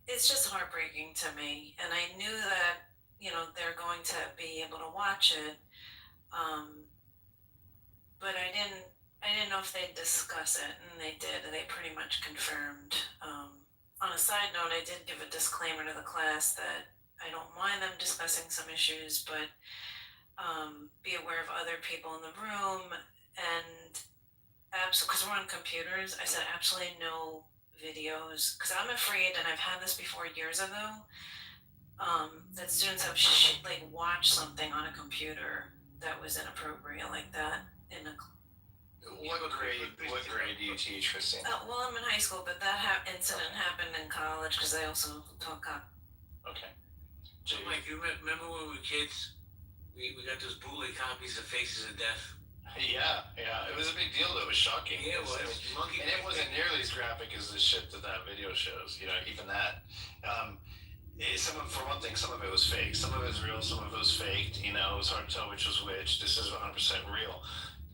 It's just heartbreaking to me, and I knew that, you know, they're going to be able to watch it, but I didn't know if they'd discuss it, and they did. They pretty much confirmed. On a side note, I did give a disclaimer to the class that I don't mind them discussing some issues, but be aware of other people in the room, and because we're on computers, I said absolutely no videos, because I'm afraid, and I've had this before years ago, that students have watched something on a computer that was inappropriate like that in a. What grade do you teach, Christine? Well, I'm in high school, but that incident happened in college because I also taught cop. Okay. So, Mike, you remember when we were kids? We got those bootleg copies of Faces of Death. Yeah. It was a big deal. It was shocking. Yeah, it was. And it wasn't nearly as graphic as the shit that video shows. You know, even that. For one thing, some of it was fake. Some of it was real. Some of it was faked. You know, it was hard to tell which was which. This is 100% real.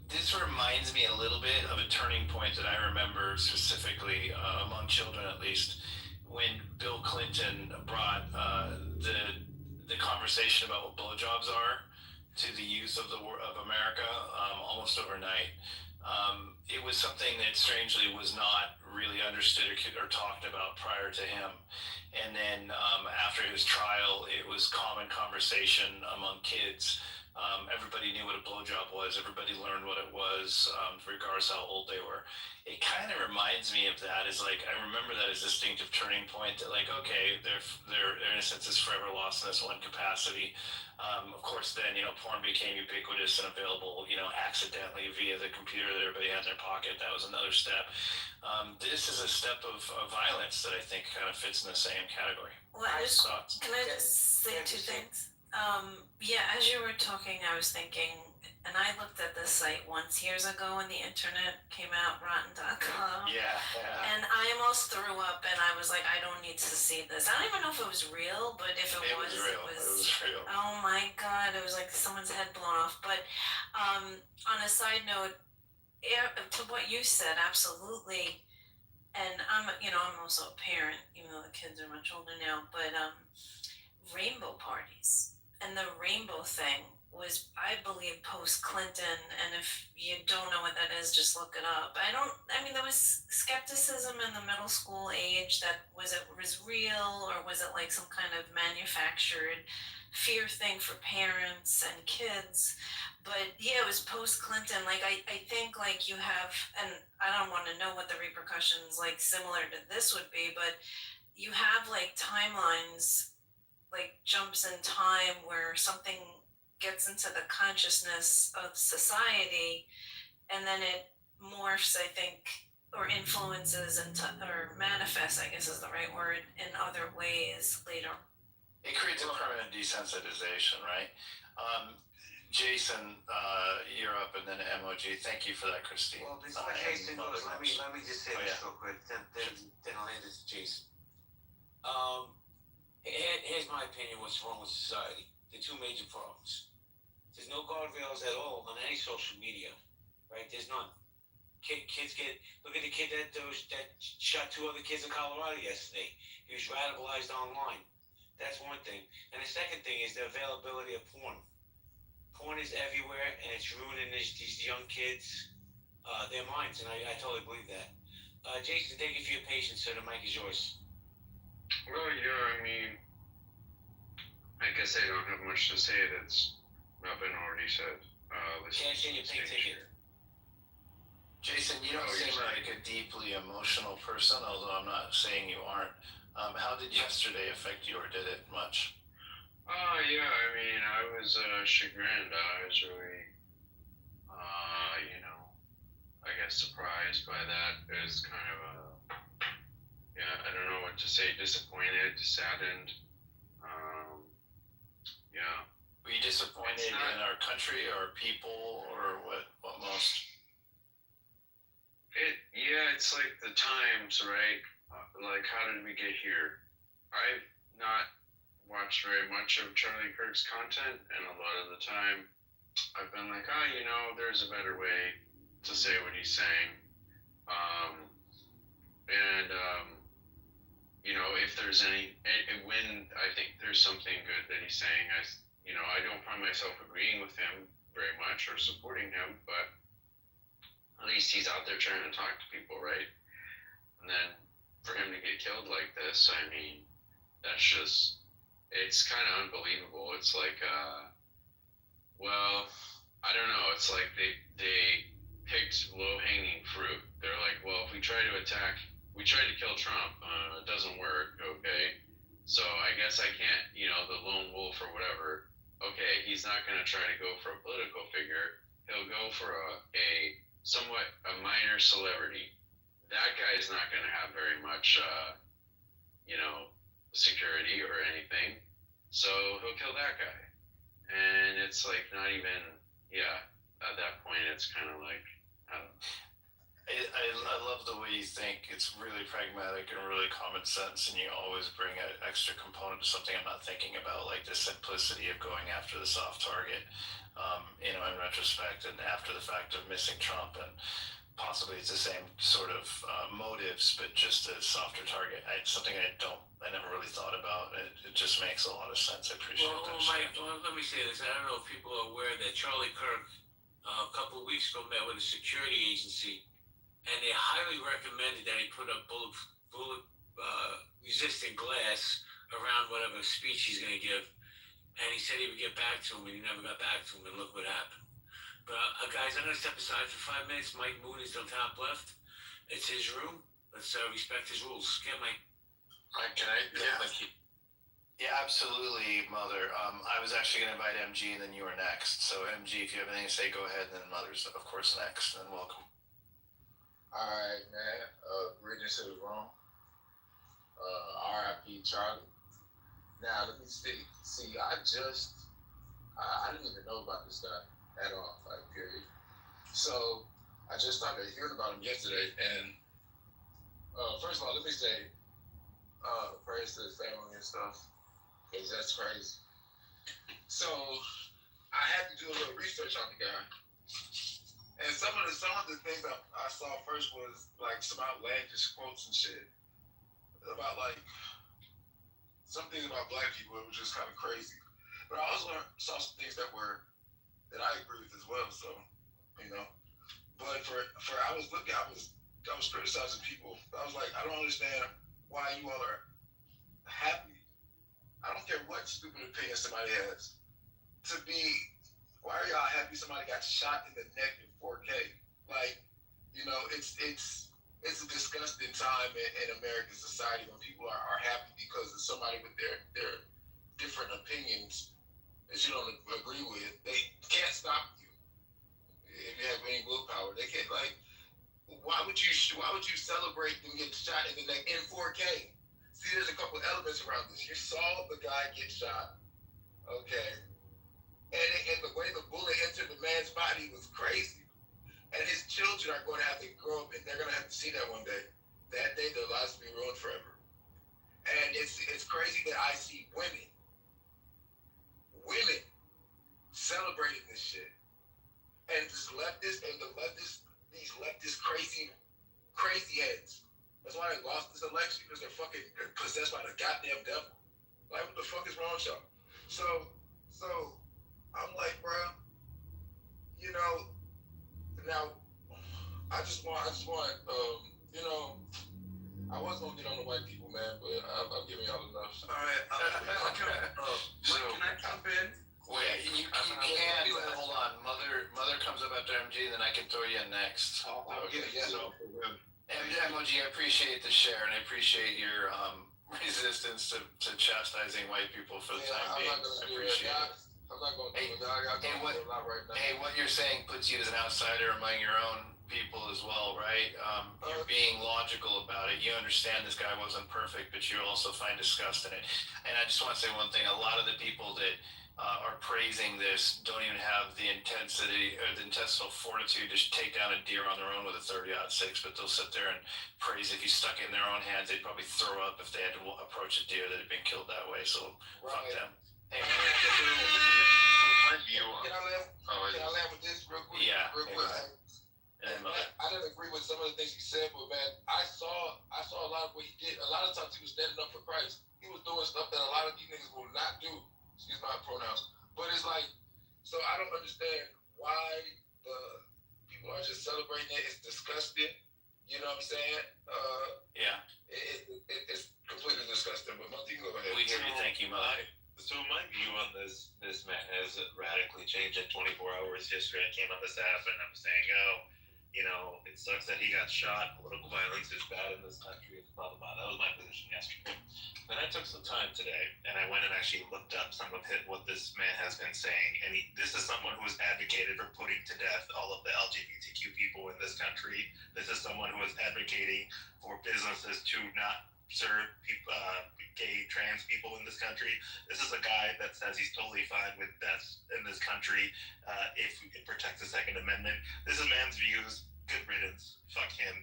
This reminds me a little bit of a turning point that I remember specifically, among children at least, when Bill Clinton brought the conversation about what blowjobs are to the youth of America almost overnight. It was something that strangely was not really understood or talked about prior to him. And then after his trial, it was common conversation among kids. Everybody knew what a blowjob was. Everybody learned what it was, regardless how old they were. It kind of reminds me of that. I remember that as a distinctive turning point. That okay, their innocence is forever lost in this one capacity. Of course, then porn became ubiquitous and available, accidentally via the computer that everybody had in their pocket. That was another step. This is a step of violence that I think kind of fits in the same category. Well, can I just say 2 things? Yeah, as you were talking, I was thinking, and I looked at this site once years ago when the internet came out, rotten.com. Yeah. And I almost threw up, and I was like, I don't need to see this. I don't even know if it was real, but if it was real. It was real. Oh my God, it was like someone's head blown off. But on a side note, to what you said, absolutely. And I'm also a parent, even though the kids are much older now, but rainbow parties. And the rainbow thing was, I believe, post-Clinton, and if you don't know what that is, just look it up. There was skepticism in the middle school age that was real or was it like some kind of manufactured fear thing for parents and kids? But yeah, it was post Clinton. Like I think like you have, and I don't want to know what the repercussions like similar to this would be, but you have like timelines, like jumps in time where something gets into the consciousness of society and then it morphs, I think, or influences into, or manifests, I guess is the right word, in other ways later. It creates a permanent desensitization, right? Jason, you're up, and then MOG. Thank you for that, Christine. Well, before Jason goes, let me just say this real quick. Then I'll hand it to Jason. Here's my opinion. What's wrong with society? The two major problems. There's no guardrails at all on any social media, right? There's none. Kids get, look at the kid that shot 2 other kids in Colorado yesterday. He was radicalized online. That's one thing. And the second thing is the availability of porn. Porn is everywhere, and it's ruining these young kids, their minds, and I totally believe that. Jason, thank you for your patience, sir. The mic is yours. Well, yeah, I mean, I guess I don't have much to say that's not been already said. Cash in your pink ticket. Jason, you don't seem like a deeply emotional person, although I'm not saying you aren't. How did yesterday affect you, or did it much? Yeah, I mean, I was chagrined. I was really, I guess surprised by that. It was kind of I don't know what to say, disappointed, saddened. Yeah. Were you disappointed in our country or people or what most? It's like the times, right? Like, how did we get here? I've not watched very much of Charlie Kirk's content, and a lot of the time I've been like, there's a better way to say what he's saying. If there's when I think there's something good that he's saying, I don't find myself agreeing with him very much or supporting him, but at least he's out there trying to talk to people, right? And then for him to get killed like this, I mean, that's just, it's kind of unbelievable. It's like, I don't know. It's like they picked low-hanging fruit. They're like, well, if we try to kill Trump, it doesn't work, okay? So I guess I can't, the lone wolf or whatever, okay, he's not going to try to go for a political figure. He'll go for a minor celebrity. That guy is not going to have very much, security or anything. So he'll kill that guy. And it's like not even, at that point, it's kind of like, I don't know. I love the way you think. It's really pragmatic and really common sense, and you always bring an extra component to something I'm not thinking about, like the simplicity of going after the soft target, in retrospect and after the fact of missing Trump, and possibly it's the same sort of motives, but just a softer target. Something I never really thought about. It just makes a lot of sense. I appreciate that. Let me say this. I don't know if people are aware that Charlie Kirk a couple of weeks ago met with a security agency, and they highly recommended that he put a bullet resistant glass around whatever speech he's going to give. And he said he would get back to him, and he never got back to him, and look what happened. But guys, I'm going to step aside for 5 minutes. Mike Moon is on top left. It's his room. Let's respect his rules. Get Mike. Mike, can I? Yeah. Thank you. Yeah, absolutely, Mother. I was actually going to invite MG, and then you were next. So MG, if you have anything to say, go ahead, and then Mother's, of course, next. And welcome. All right, man. Greetings to the room. R.I.P. Charlie. Now, let me speak. See, I didn't even know about this guy at all, like, period. So, I just started hearing about him yesterday, and first of all, let me say, praise to his family and stuff, because that's crazy. So, I had to do a little research on the guy. And some of the things I saw first was like some outlandish quotes and shit about like some things about black people. It was just kind of crazy. But I also saw some things that I agree with as well. So, But I was criticizing people. I was like, I don't understand why you all are happy stupid opinion somebody has. Why are y'all happy somebody got shot in the neck in 4K? Like, it's a disgusting time in American society when people are happy because of somebody with their different opinions that you don't agree with. They can't stop you if you have any willpower. They can't, like, why would you celebrate them getting shot in the neck in 4K? See, there's a couple elements around this. You saw the guy get shot, okay, and the way the bullet entered the man's body was crazy. And his children are going to have to grow up, and they're going to have to see that one day. That day, their lives will be ruined forever. And it's crazy that I see women celebrating this shit, and these leftist crazy heads. That's why they lost this election, because they're fucking possessed by the goddamn devil. Like, what the fuck is wrong with y'all? So I'm like, bro, now I just want, I was gonna get on the white people, man, but I'm giving y'all enough. All right, can I jump in? Wait, you can, but hold on. Mother comes up after MG, then I can throw you in next. Okay, yes. MOG, I appreciate the share, and I appreciate your resistance to chastising white people for the time being. I appreciate it. I'm not going to do it. I got a lot right now. Hey, what you're saying puts you as an outsider among your own people as well, right? You're being logical about it. You understand this guy wasn't perfect, but you also find disgust in it. And I just want to say one thing. A lot of the people that are praising this don't even have the intensity or the intestinal fortitude to take down a deer on their own with a 30-06, but they'll sit there and praise. If you stuck it in their own hands, they'd probably throw up if they had to approach a deer that had been killed that way. So fuck them. Hey, Can I land with this real quick? Yeah. Real quick. I didn't agree with some of the things he said, but man, I saw a lot of what he did. A lot of times he was standing up for Christ. He was doing stuff that a lot of these niggas will not do. Excuse my pronouns. But it's like, so I don't understand why the people are just celebrating it. It's disgusting. You know what I'm saying? Yeah. It's completely disgusting. But Monty, go ahead. We hear you. Thank you, Mike. So my view on this man has radically changed in 24 hours. Yesterday I came on this app and I'm saying, it sucks that he got shot. Political violence is bad in this country. It's blah, blah, blah. That was my position yesterday. Then I took some time today and I went and actually looked up some of what this man has been saying. And this is someone who has advocated for putting to death all of the LGBTQ people in this country. This is someone who is advocating for businesses to not serve people, gay, trans people in this country. This is a guy that says he's totally fine with deaths in this country if it protects the Second Amendment. This is a man's views. Good riddance. Fuck him.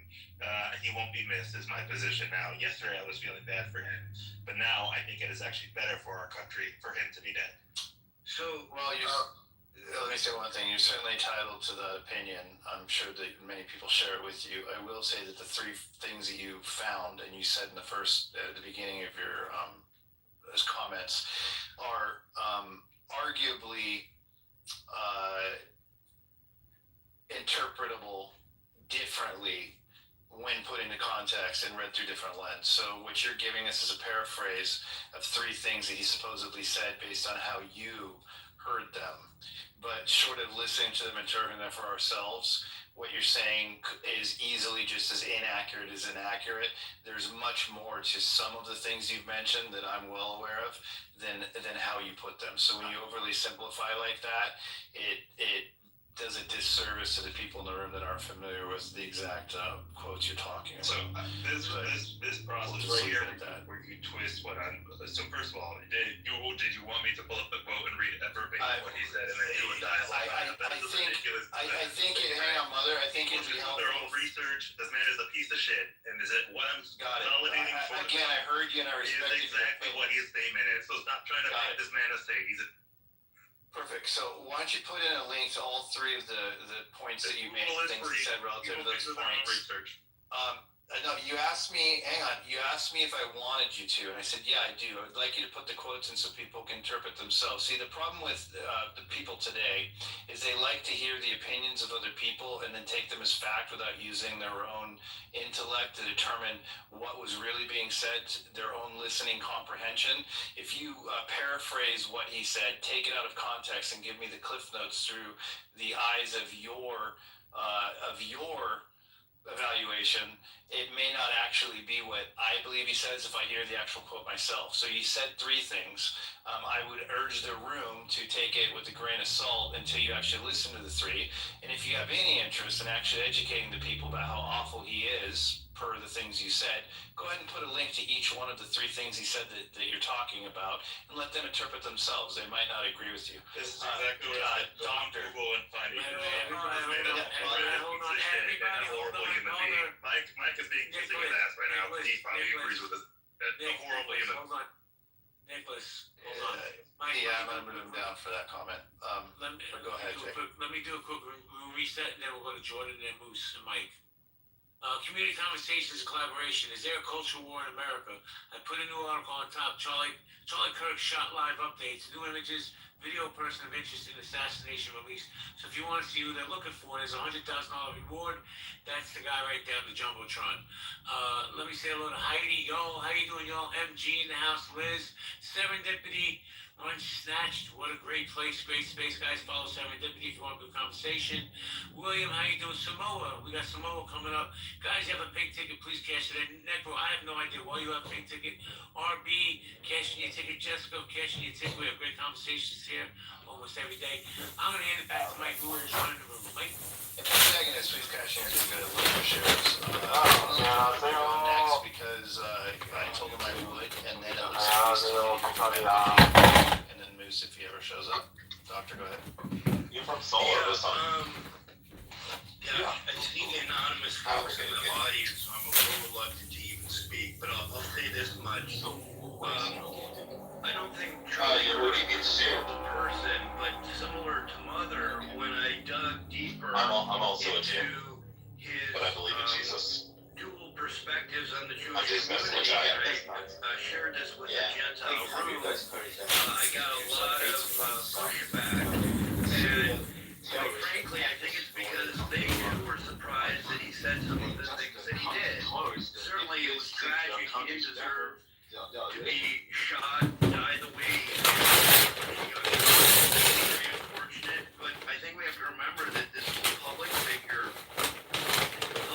He won't be missed is my position now. Yesterday I was feeling bad for him, but now I think it is actually better for our country for him to be dead. So, well, let me say one thing. You're certainly entitled to that opinion. I'm sure that many people share it with you. I will say that the three things that you found, and you said in the beginning of your comments, are arguably interpretable differently when put into context and read through different lens. So what you're giving us is a paraphrase of three things that he supposedly said based on how you heard them. But short of listening to them, interpreting them for ourselves, what you're saying is easily just as inaccurate as inaccurate. There's much more to some of the things you've mentioned that I'm well aware of than how you put them. So when you overly simplify like that, it does a disservice to the people in the room that aren't familiar with the exact quotes you're talking about. So this process right here, where you twist what I'm. So first of all, did you want me to pull up the quote and read verbatim what he said, and then do a dialogue? I think it. Hang on, mother. I think it'd be helpful. Their own research. This man is a piece of shit, and is it what I'm validating for? Again, I heard you and I respect you. Is exactly what his statement is. So stop trying to make this man a saint. He's a. Perfect. So why don't you put in a link to all three of the points that you made, things you said relative to those points. No, you asked me, hang on, you asked me if I wanted you to, and I said, yeah, I do. I'd like you to put the quotes in so people can interpret themselves. See, the problem with the people today is they like to hear the opinions of other people and then take them as fact without using their own intellect to determine what was really being said, their own listening comprehension. If you paraphrase what he said, take it out of context and give me the cliff notes through the eyes of your evaluation, it may not actually be what I believe he says if I hear the actual quote myself. So he said three things. I would urge the room to take it with a grain of salt until you actually listen to the three. And if you have any interest in actually educating the people about how awful he is, per the things you said, go ahead and put a link to each one of the three things he said that you're talking about and let them interpret themselves. They might not agree with you. This is exactly what I said. Doctor. Google and find it. Mike is being kissing his ass right now. He probably agrees with us. A horrible human. Hold on. Nicholas, hold on. Yeah, I'm gonna move him down for that comment. Go ahead, Jake. Let me do a quick reset, and then we'll go to Jordan and Moose and Mike. Community conversations, collaboration. Is there a culture war in America? I put a new article on top. Charlie Kirk shot live updates, new images, video person of interest in assassination release. So if you want to see who they're looking for, there's a $100,000 reward. That's the guy right there on the Jumbotron. Let me say hello to Heidi. Y'all, how you doing, y'all? MG in the house, Liz. Serendipity. Unsnatched, what a great place, great space, guys. Follow Serendipity if you want a good conversation. William, how you doing? Samoa, we got Samoa coming up. Guys, you have a pink ticket, please cash it in. Necro, I have no idea why you have a pink ticket. RB, cashing your ticket. Jessica, cashing your ticket. We have great conversations here almost every day. I'm going to hand it back to Mike, who is running the room. Mike? If protagonist, please cash in your ticket at William Shares. Next, because I told him I would, and then it looks like and then Moose if he ever shows up. Doctor, go ahead. You're from Solo this time. I see the anonymous folks in the audience, so I'm a little reluctant to even speak, but I'll say this much. I don't think Charlie is a person, but similar to Mother, when I dug deeper into his but I believe in Jesus. Dual perspectives on the Jewish community, I shared this with the Gentile room. I got a lot of pushback, and quite frankly, I think it's because they too were surprised that he said some of the things that he did. Certainly, it was tragic. He didn't deserve to be shot, die the way he did. Very unfortunate, but I think we have to remember that this is a public figure.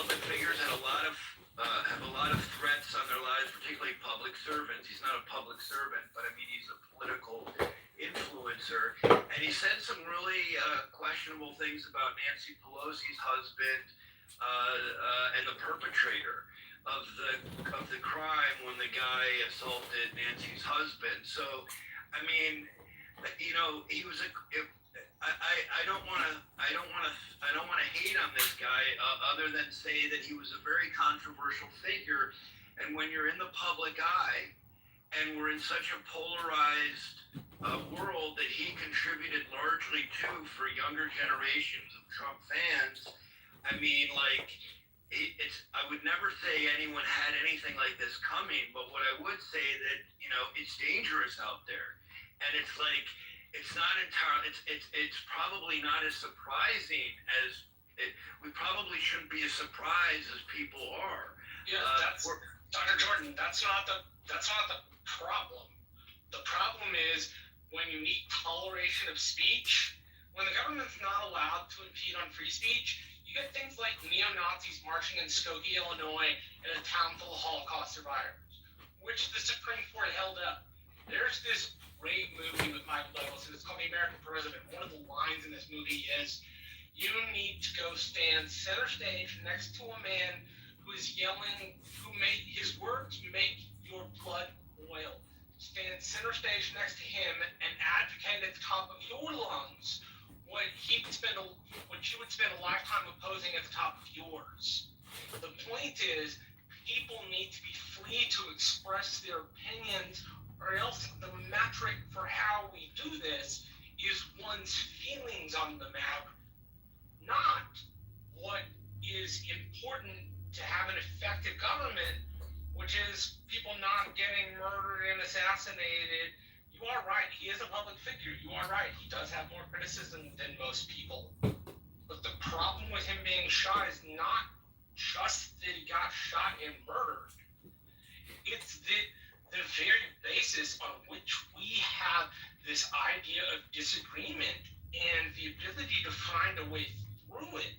Public figures have a lot of threats on their lives, particularly public servants. He's not a public servant, but I mean he's a political influencer, and he said some really questionable things about Nancy Pelosi's husband and the perpetrator of the crime when the guy assaulted Nancy's husband. So, I mean, you know, he was I don't want to hate on this guy other than say that he was a very controversial figure, and when you're in the public eye, and we're in such a polarized world that he contributed largely to for younger generations of Trump fans, I mean, like. I would never say anyone had anything like this coming, but what I would say that, you know, it's dangerous out there. And it's like, it's not entirely, it's probably not as surprising as, we probably shouldn't be as surprised as people are. Yeah, Dr. Jordan, that's not the problem. The problem is when you need toleration of speech, when the government's not allowed to impede on free speech, you get things like neo-Nazis marching in Skokie, Illinois, in a town full of Holocaust survivors, which the Supreme Court held up. There's this great movie with Michael Douglas, and it's called The American President. One of the lines in this movie is, you need to go stand center stage next to a man who is yelling, who made his words make your blood boil. Stand center stage next to him and advocate at the top of your lungs what you would spend a lifetime opposing at the top of yours. The point is, people need to be free to express their opinions, or else the metric for how we do this is one's feelings on the matter, not what is important to have an effective government, which is people not getting murdered and assassinated. You are right. He is a public figure. You are right. He does have more criticism than most people. But the problem with him being shot is not just that he got shot and murdered. It's the very basis on which we have this idea of disagreement and the ability to find a way through it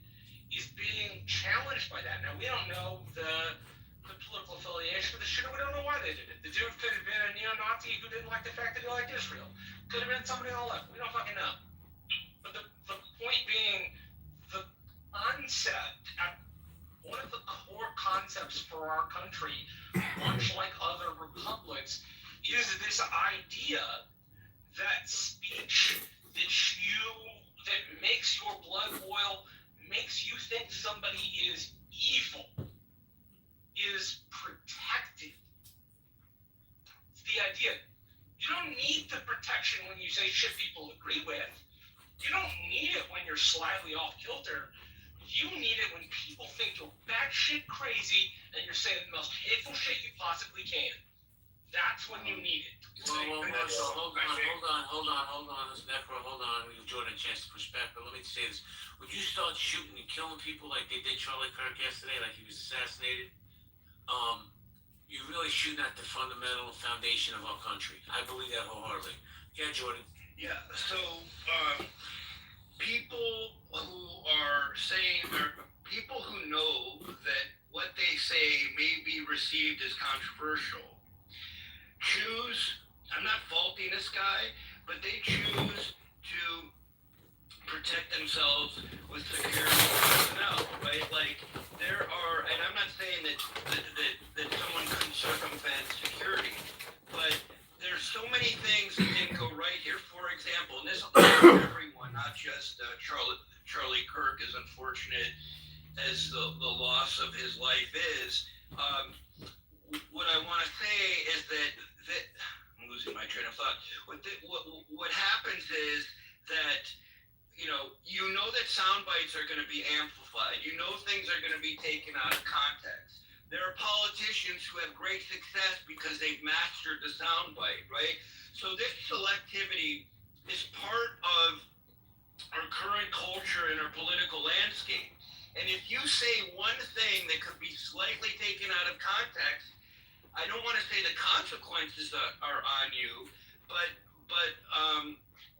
is being challenged by that. Now, we don't know the political affiliation of the shooter. We don't know why they did it. The dude could have been a neo-Nazi who didn't like the fact that he liked Israel. Could have been somebody on the left. We don't fucking know. But the point being, the concept, one of the core concepts for our country, much like other republics, is this idea that speech that makes your blood boil, makes you think somebody is evil, is protected. It's the idea. You don't need the protection when you say shit people agree with. You don't need it when you're slightly off kilter. You need it when people think you're batshit crazy and you're saying the most hateful shit you possibly can. That's when you need it. Well, hold on. This Necro, hold on. We'll give Jordan a chance to push back, but let me say this. Would you start shooting and killing people like they did Charlie Kirk yesterday, like he was assassinated? You're really shooting at the fundamental foundation of our country. I believe that wholeheartedly. Yeah, Jordan. Yeah, so people who are saying, or people who know that what they say may be received as controversial, choose, I'm not faulting this guy, but they choose to protect themselves with security personnel, right? Like, there are, and I'm not saying that someone couldn't circumvent security, but there's so many things that didn't go right here. For example, and this applies to everyone, not just Charlie Kirk, as unfortunate as the loss of his life is. What I want to say is that I'm losing my train of thought. What happens is that you know that sound bites are going to be amplified. You know things are going to be taken out of context. There are politicians who have great success because they've mastered the sound bite, right? So this selectivity is part of our current culture and our political landscape. And if you say one thing that could be slightly taken out of context, I don't want to say the consequences are on you, but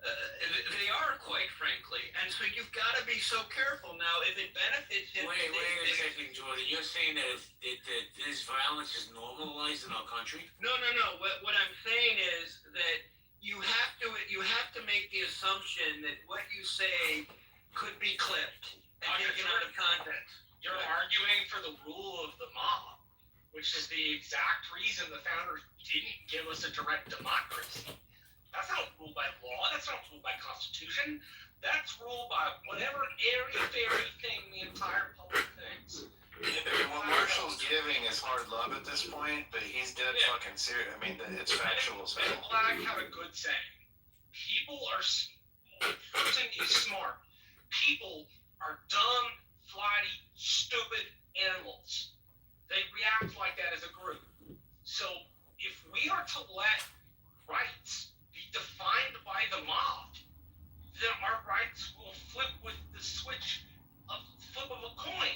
they are, quite frankly. And so you've got to be so careful. Now, if it benefits him... Wait a second, Jordan. You're saying that this violence is normalized in our country? No. What I'm saying is that you have to make the assumption that what you say could be clipped and taken out of context. You're arguing for the rule of the mob, which is the exact reason the founders didn't give us a direct democracy. That's not ruled by law. That's not ruled by Constitution. That's ruled by whatever airy-fairy thing the entire public thinks. What Marshall's giving is hard love at this point, but he's dead fucking serious. I mean, it's factual as hell. Black had a good saying. People are... person is smart. People are dumb, flighty, stupid animals. They react like that as a group. So if we are to let rights be defined by the mob, then our rights will flip with the flip of a coin.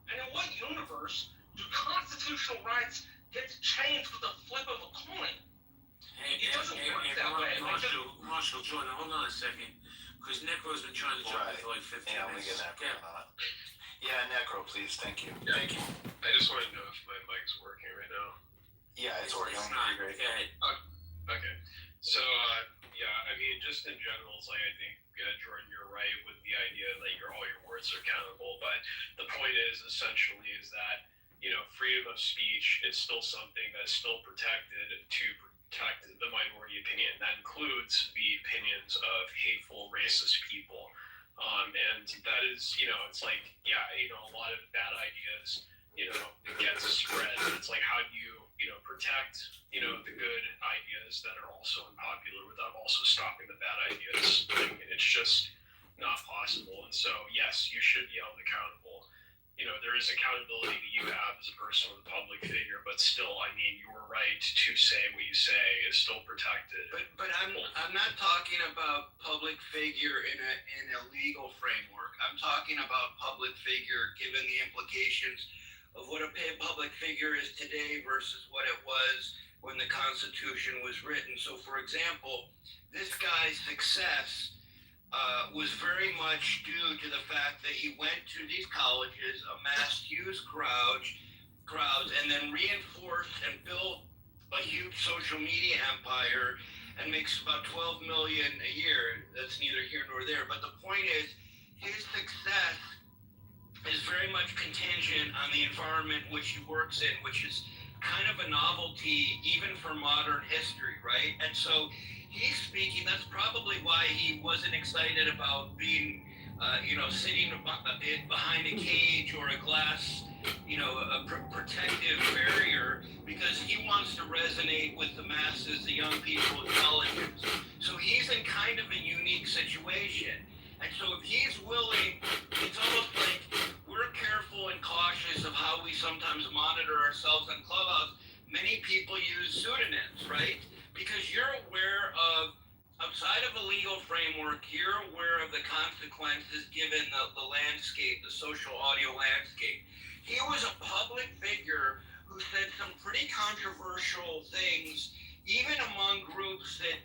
And in what universe do constitutional rights get to change with the flip of a coin? It doesn't work that way. Marshall, Jordan, hold on a second. Because Necro's been trying to jump in for like 15 minutes. Yeah, I'm going to get Necro on it. Yeah, Necro, please. Thank you. Yeah. Thank you. I just want to know if my mic's working right now. Yeah, it's working. It's not. Go ahead. Okay. So, I mean, just in general, it's like, I think, Jordan, you're right with the idea that all your words are accountable. But the point is, essentially, is that, freedom of speech is still something that's still protected to protect the minority opinion. That includes the opinions of hateful, racist people. And that is, it's like, a lot of bad ideas, it gets spread. It's like, how do you, protect, the good ideas that are also unpopular without also stopping the bad ideas? It's just not possible. And so, yes, you should be held accountable. there is accountability that you have as a person with a public figure, but still, I mean, your right to say what you say is still protected. But I'm not talking about public figure in a legal framework. I'm talking about public figure given the implications of what a public figure is today versus what it was when the Constitution was written. So, for example, this guy's success was very much due to the fact that he went to these colleges, amassed huge crowds, and then reinforced and built a huge social media empire and makes about $12 million a year. That's neither here nor there. But the point is, his success is very much contingent on the environment which he works in, which is kind of a novelty even for modern history, right? And so he's speaking, that's probably why he wasn't excited about being, sitting behind a cage or a glass, a protective barrier, because he wants to resonate with the masses, the young people, intelligence. So he's in kind of a unique situation. And so if he's willing, it's almost like we're careful and cautious of how we sometimes monitor ourselves on Clubhouse. Many people use pseudonyms, right? Because you're aware of, outside of a legal framework, you're aware of the consequences given the landscape, the social audio landscape. He was a public figure who said some pretty controversial things, even among groups that,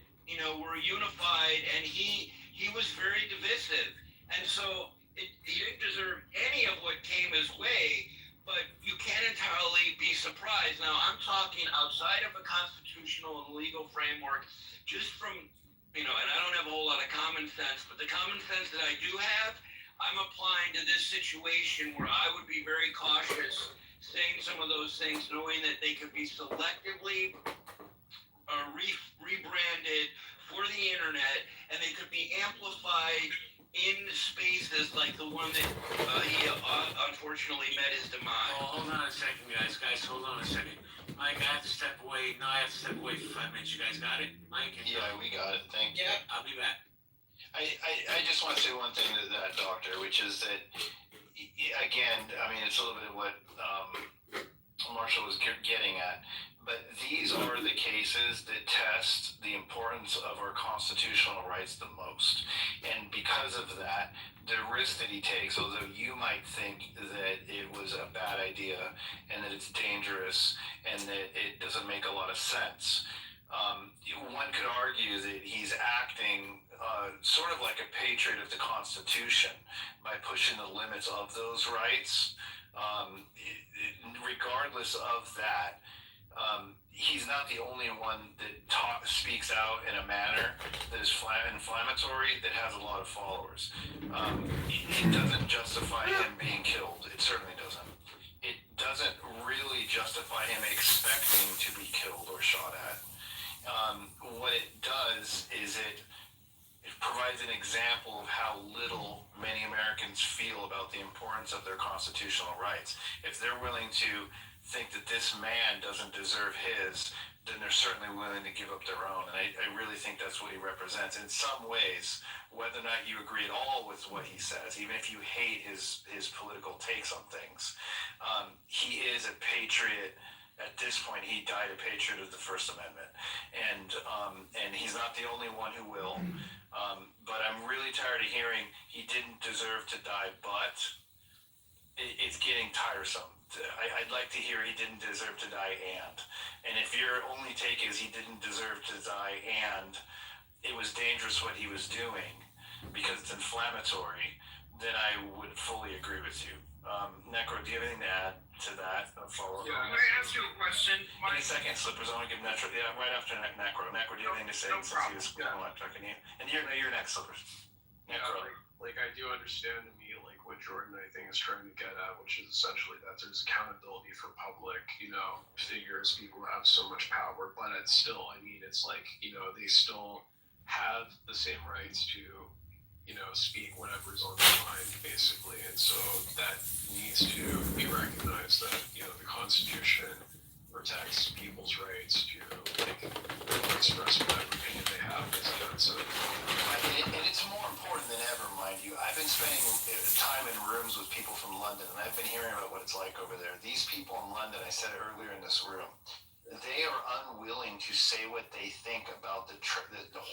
were unified, and he was very divisive. And so he didn't deserve any of what came his way, but you can't entirely be surprised. Now, I'm talking outside of a constitutional and legal framework, just from, and I don't have a whole lot of common sense, but the common sense that I do have, I'm applying to this situation where I would be very cautious saying some of those things, knowing that they could be selectively rebranded for the internet, and they could be amplified in spaces like the one that he unfortunately met his demise. Oh, hold on a second, guys. Guys, hold on a second. Mike, I have to step away. No, I have to step away for 5 minutes. You guys got it? Mike? Yeah, we got it. Thank you. Yeah, I'll be back. I just want to say one thing to that, Doctor, which is that, again, I mean, it's a little bit of what Marshall was getting at, but these are the cases that test the importance of our constitutional rights the most. And because of that, the risk that he takes, although you might think that it was a bad idea and that it's dangerous and that it doesn't make a lot of sense, one could argue that he's acting sort of like a patriot of the Constitution by pushing the limits of those rights. Regardless of that, he's not the only one that speaks out in a manner that is inflammatory, that has a lot of followers. It doesn't justify him being killed. It certainly doesn't. It doesn't really justify him expecting to be killed or shot at. What it does is it provides an example of how little many Americans feel about the importance of their constitutional rights. If they're willing to think that this man doesn't deserve his, then they're certainly willing to give up their own. And I really think that's what he represents. In some ways, whether or not you agree at all with what he says, even if you hate his political takes on things, he is a patriot. At this point, he died a patriot of the First Amendment. And he's not the only one who will. But I'm really tired of hearing he didn't deserve to die, but it's getting tiresome. I'd like to hear he didn't deserve to die and if your only take is he didn't deserve to die and it was dangerous what he was doing because it's inflammatory, then I would fully agree with you. Necro, do you have anything to add to that? Follow up? Yeah, can I ask you a question? In a second, Slippers. I want to give Necro. Yeah, right after Necro. Necro, do you have anything to say since he was talking to you? And you're next, Slippers. Necro. Yeah, like I do understand to me, like what Jordan I think is trying to get at, which is essentially that there's accountability for public, figures, people who have so much power, but it's still, I mean, it's like, they still have the same rights to, speak whatever's on their mind, basically. And so that needs to be recognized that, the Constitution protects people's rights to express whatever opinion they have. So, and it's more important than ever, mind you. I've been spending time in rooms with people from London, and I've been hearing about what it's like over there. These people in London, I said it earlier in this room, they are unwilling to say what they think about the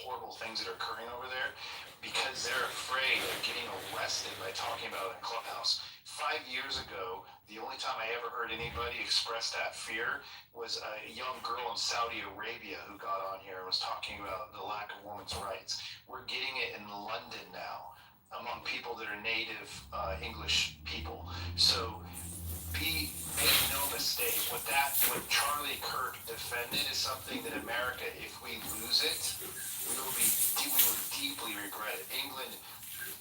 horrible things that are occurring over there because they're afraid of getting arrested by talking about it in Clubhouse. 5 years ago, the only time I ever heard anybody express that fear was a young girl in Saudi Arabia who got on here and was talking about the lack of women's rights. We're getting it in London now among people that are native English people. So make no mistake, what Charlie Kirk defended is something that America, if we lose it, we will deeply regret it.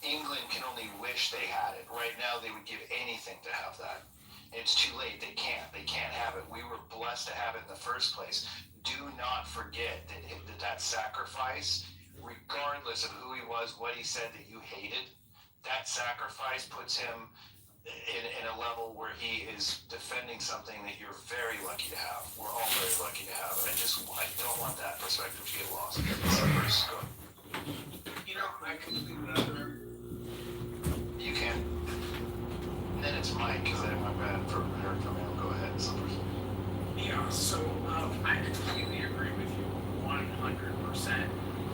England can only wish they had it. Right now, they would give anything to have that. It's too late. They can't. They can't have it. We were blessed to have it in the first place. Do not forget that sacrifice, regardless of who he was, what he said that you hated, that sacrifice puts him in a level where he is defending something that you're very lucky to have. We're all very lucky to have it. I don't want that perspective to get lost. You know, I completely agree. You can. And then it's Mike, because I went bad for her coming out. Go ahead, Slippers. Yeah, so I completely agree with you 100%.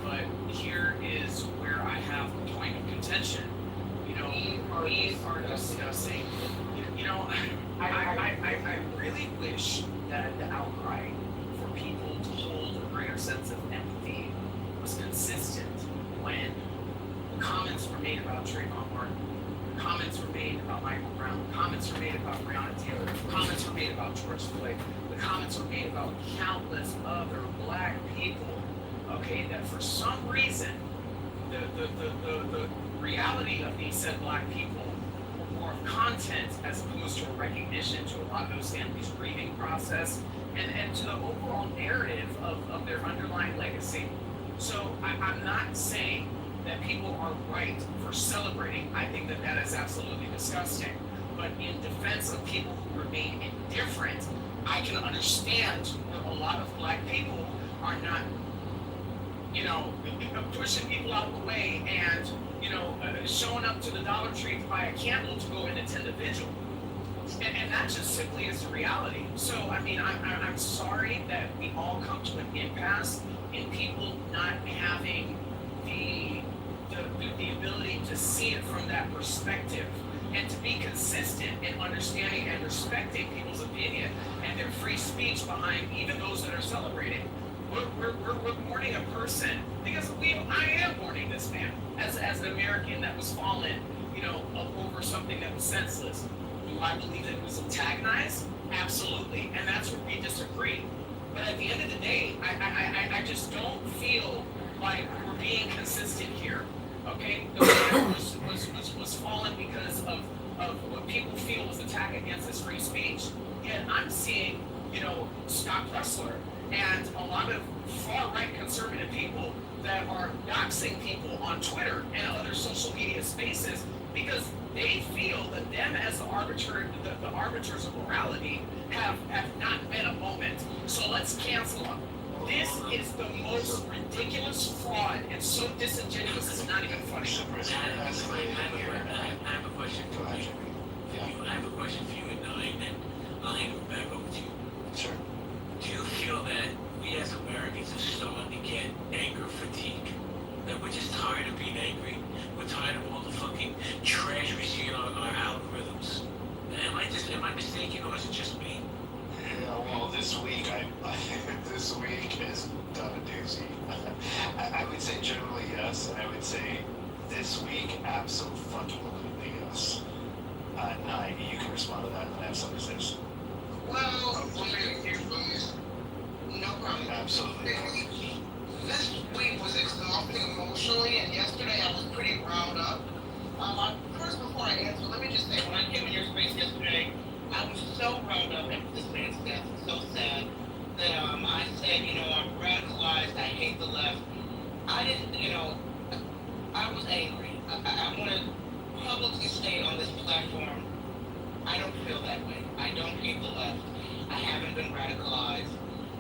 But here is where I have a point of contention. We are discussing, I really wish that the outcry for people to hold a greater sense of empathy was consistent when the comments were made about Trayvon Martin, the comments were made about Michael Brown, the comments were made about Breonna Taylor, the comments were made about George Floyd, the comments were made about countless other black people, okay, that for some reason, the reality of these said black people were more of content as opposed to a recognition to a lot of those families' grieving process and to the overall narrative of their underlying legacy. So I'm not saying that people are right for celebrating. I think that is absolutely disgusting. But in defense of people who remain indifferent, I can understand where a lot of black people are not pushing people out of the way and, showing up to the Dollar Tree to buy a candle to go and attend a vigil. And that just simply is the reality. So, I'm sorry that we all come to an impasse in people not having the ability to see it from that perspective and to be consistent in understanding and respecting people's opinion and their free speech behind even those that are celebrating. We're mourning a person because I am mourning this man as an American that was fallen, over something that was senseless. Do I believe that it was antagonized? Absolutely, and that's where we disagree. But at the end of the day, I just don't feel like we're being consistent here. Okay, the man was fallen because of what people feel was attack against his free speech. Yet I'm seeing, Scott Pressler and a lot of far-right conservative people that are doxing people on Twitter and other social media spaces because they feel that them as the arbiters of morality have not been a moment. So let's cancel them. This is the most ridiculous fraud and so disingenuous it's not even funny. I have a question for you. I have a question for you, and then I'll hand it back over to you. Sure. Do you feel that we as Americans are starting to get anger fatigue? That we're just tired of being angry? We're tired of all the fucking trash we see on our algorithms? Am I mistaken, or is it just me? Yeah, well, this week is done a doozy. I would say generally yes, and I would say this week absolutely yes. Nah, you can respond to that and have something to say. Well, no problem. Absolutely. This week was exhausting emotionally, and yesterday I was pretty riled up. First, before I answer, let me just say, when I came in your space yesterday, I was so riled up at this man's death, so sad, that I said, I'm radicalized, I hate the left. I didn't, I was angry. I want to publicly state on this platform, I don't feel that way. I don't hate the left. I haven't been radicalized.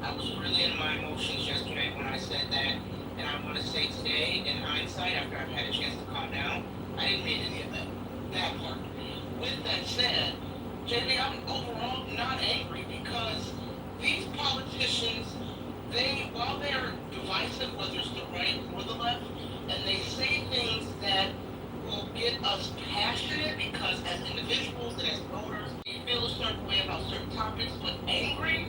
I was really in my emotions yesterday when I said that, and I want to say today, in hindsight, after I've had a chance to calm down, I didn't mean any of that. That part. With that said, JB, I'm overall not angry because these politicians, while they're divisive, whether it's the right or the left, and they say things that will get us passionate because as individuals and as voters, we feel a certain way about certain topics, but angry,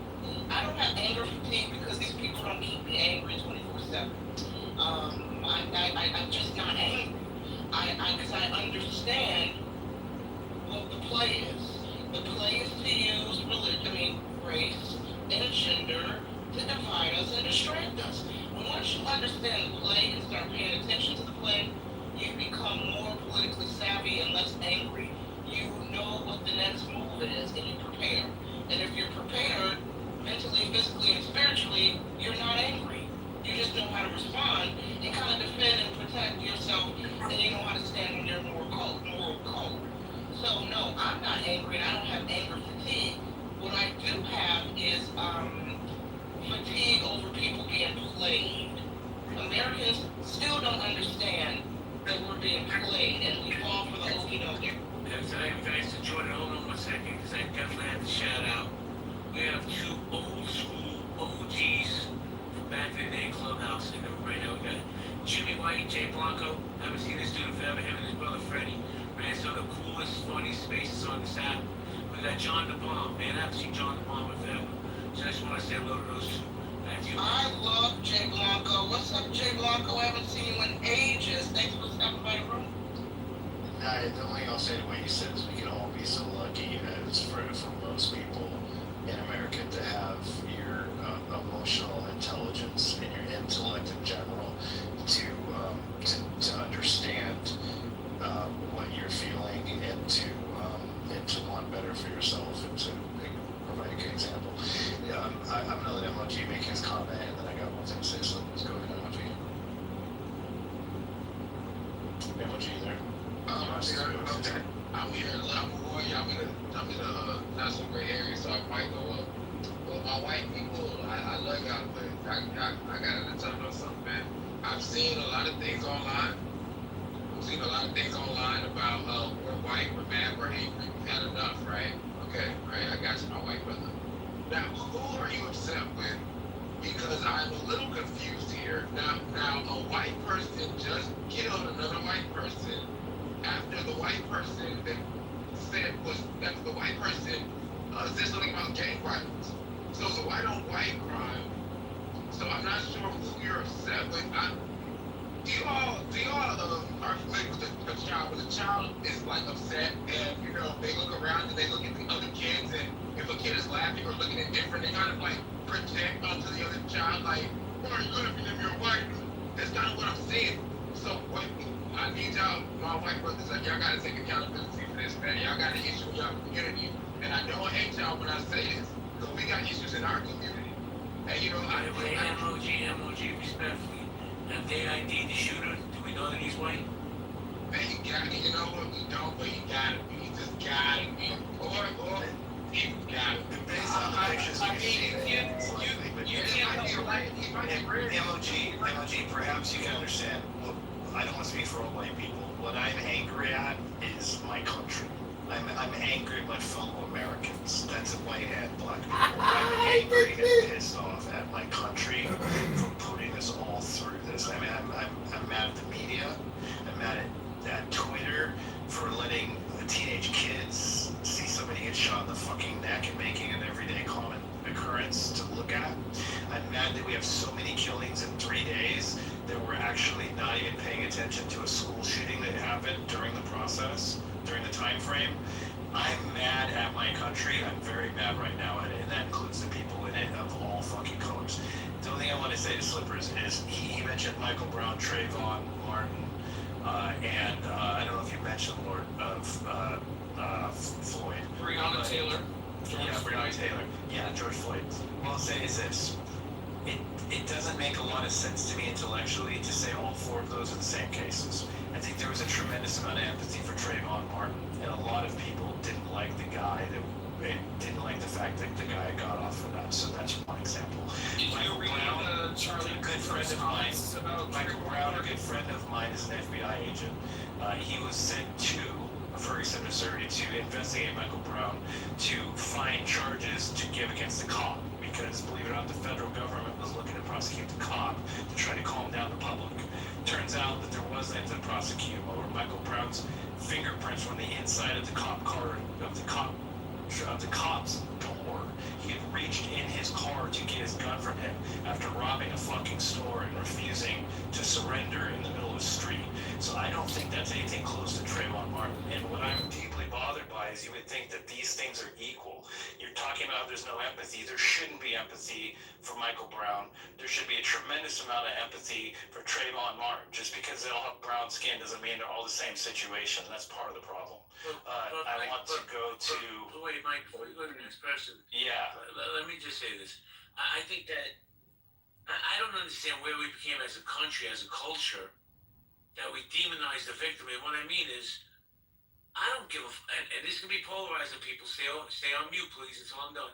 I don't have anger fatigue because these people don't keep me angry 24/7. I'm just not angry. Because I understand what the play is. The play is to use religion, race, and gender to divide us and distract us. And once you understand the play and start paying attention to the play, you become more politically savvy and less angry. You know what the next move is and you prepare. And if you're prepared, mentally, physically, and spiritually, you're not angry. You just know how to respond and kind of defend and protect yourself, and you know how to stand on your moral code. So no, I'm not angry and I don't have anger fatigue. What I do have is fatigue over people being played. Americans still don't understand that we're being played and we fall for the okie dokie. Thanks to Jordan. Hold on 1 second, because I definitely have to shout out. We have two old school OGs from back in the day Clubhouse. And right now we got Jimmy White, Jay Blanco. Haven't seen this dude forever. Him and his brother Freddie ran some of the coolest, funniest spaces on this app. We got John DeBomb. Man, I haven't seen John DeBomb in forever. So I just want to say hello to those two. I love Jay Blanco. What's up, Jay Blanco? I haven't seen you in ages. Thanks for stopping by the room. The only thing I'll say to what you said is we can all be so lucky as for most people in America to have your emotional intelligence and your intellect in general to understand what you're feeling and to want better for yourself and to provide a good example. I'm gonna let MOG make his comment and then I got one thing to say, so let's go ahead, MOG. MOG there. Okay. I'm here. I'm a warrior. I'm in a not so great area, so I might go up. But my white people, I love y'all, but I gotta let y'all know something, man. I've seen a lot of things online. About we're white, we're mad, we're angry, we've had enough, right? Okay, right. I got you, my white brother. Now, who are you upset with? Because I'm a little confused here. Now, a white person just killed another white person after the white person that the white person said something about gang violence. So it's a white on white crime. So I'm not sure who you're upset with. Do y'all are familiar with the child? When the child is like upset and they look around and they look at the other kids, and if a kid is laughing or looking at different, they kind of like project onto the other child like, "Why are you gonna be if you're white?" That's kind of what I'm seeing. So I need y'all, my white brothers, like y'all gotta take accountability for this, man. Y'all got an issue in y'all community, and I don't hate y'all when I say this, because we got issues in our community. And MOG, respectfully. Have they ID'd the shooter? Do we know that he's white? Man, you got it. You know what? We don't, but you gotta be. You just gotta be. Or you gotta be. Based on the pictures we've seen, MOG, perhaps you can understand. Look, I don't want to speak for all white people. What I'm angry at is my country. I'm angry at my fellow Americans. That's white and black people. I'm angry and pissed off at my country for putting us all through this. I mean, I'm mad at the media. I'm mad at Twitter for letting teenage kids see somebody get shot in the fucking neck and making an everyday common occurrence to look at. I'm mad that we have so many killings in 3 days that we're actually not even paying attention to a school shooting that happened during the process, during the time frame. I'm mad at my country. I'm very mad right now at it, and that includes the people in it of all fucking colors. The only thing I want to say to Slippers is he mentioned Michael Brown, Trayvon Martin, and I don't know if you mentioned Lord of Floyd. Breonna Taylor. Breonna Taylor. Yeah, George Floyd. What I'll say is this. It doesn't make a lot of sense to me intellectually to say all four of those are the same cases. I think there was a tremendous amount of empathy for Trayvon Martin, and a lot of people didn't like the guy didn't like the fact that the guy got off of that. So that's one. example. Did you read Charlie? A good friend of mine, Michael Brown, a good friend of mine, is an FBI agent. He was sent to Ferguson, Missouri, to investigate Michael Brown, to find charges to give against the cop, because, believe it or not, the federal government was looking to prosecute the cop to try to calm down the public. Turns out that there wasn't to prosecute over Michael Brown's fingerprints were on the inside of the cop car, of the cop's door. He had reached in his car to get his gun from him after robbing a fucking store and refusing to surrender in the middle of the street. So I don't think that's anything close to Trayvon Martin. And what I'm deeply bothered by is you would think that these things are equal. You're talking about there's no empathy. There shouldn't be empathy for Michael Brown. There should be a tremendous amount of empathy for Trayvon Martin. Just because they all have brown skin doesn't mean they're all the same situation. That's part of the problem. I want to go to... Wait, Mike, before you go to the next person. Yeah. Let me just say this. I think that I don't understand where we became as a country, as a culture, that we demonize the victim. And what I mean is, I don't give a and this can be polarizing. People stay on mute, please, until I'm done.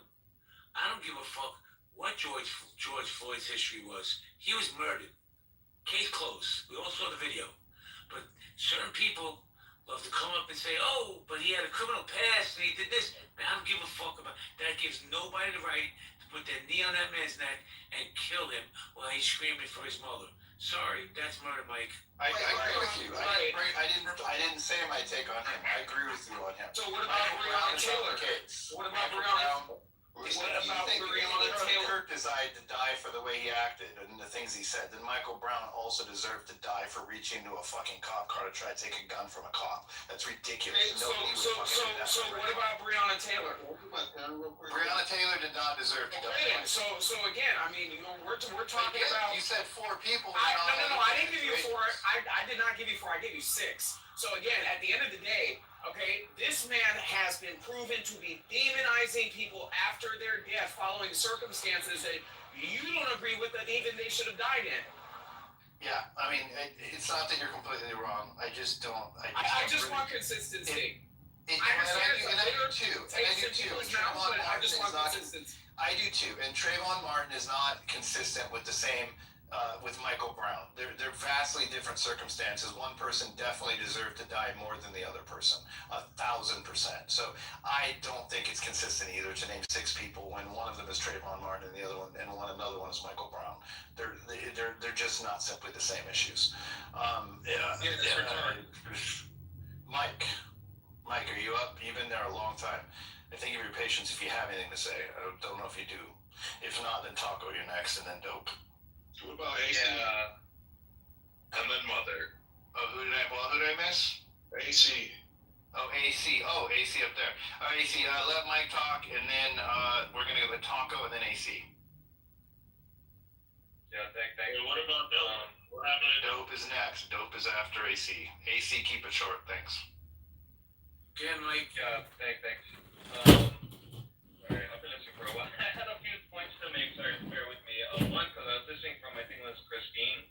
I don't give a fuck what George Floyd's history was. He was murdered. Case closed. We all saw the video. But certain people love to come up and say, oh, but he had a criminal past and he did this. Man, I don't give a fuck about that. Gives nobody the right to put their knee on that man's neck and kill him while he's screaming for his mother. Sorry, that's murder, Mike. I agree with you. I didn't say my take on him. I agree with you on him. So what about Breonna Taylor? What about Breonna? What about Breonna Taylor? Kirk decided to die for the way he acted and the things he said. Then Michael Brown also deserved to die for reaching into a fucking cop car to try to take a gun from a cop. That's ridiculous. So what about Breonna Taylor? Breonna Taylor did not deserve to die. So again, I mean, we're talking about. You said 4 people. No, I didn't give you 4. I did not give you 4. I gave you 6. So again, at the end of the day, okay, this man has been proven to be demonizing people after their death following circumstances that you don't agree with, that even they should have died in. Yeah, I mean, it's not that you're completely wrong. I just don't. I just want consistency. I do too. I just want consistency. I do too. And Trayvon Martin is not consistent with the same. With Michael Brown, they're vastly different circumstances. One person definitely deserved to die more than the other person, 1,000%. So I don't think it's consistent either to name 6 people when one of them is Trayvon Martin and the other one another one is Michael Brown. They're just not simply the same issues. Mike, are you up? You've been there a long time. I thank you for your patience. If you have anything to say, I don't know if you do. If not, then Taco, you're next, and then Dope. What about AC? Yeah. And then Mother. Oh, who did I miss? AC. Oh, AC. Oh, AC up there. All right, AC, let Mike talk, and then we're going to go with Taco and then AC. Yeah, thanks. What about Dope? What happened to Dope is next. Dope is after AC. AC, keep it short. Thanks. Again, Mike. Thanks. Alright, I've been listening for a while. I had a few points to make, sorry, bear with me. One, because I was listening from, I think it was Christine,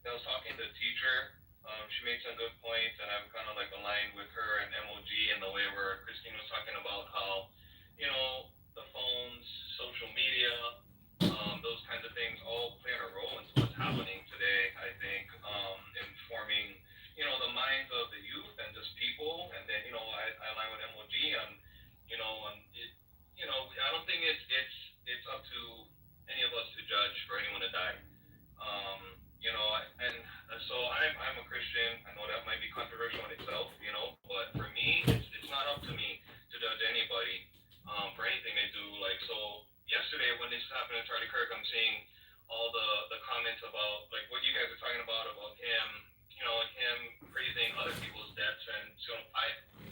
that was talking to the teacher. She made some good points, and I'm kind of like aligned with her and MOG in the way where Christine was talking about how, the phones, social media, those kinds of things all play a role into what's happening today, I think, in forming, the minds of the youth and just people. And then, I align with MOG on, I don't think it's up to any of us to judge for anyone to die. And so I'm a Christian. I know that might be controversial in itself, but for me, it's not up to me to judge anybody for anything they do. Like, so yesterday when this happened to Charlie Kirk, I'm seeing all the comments about like what you guys are talking about him, him praising other people's deaths. And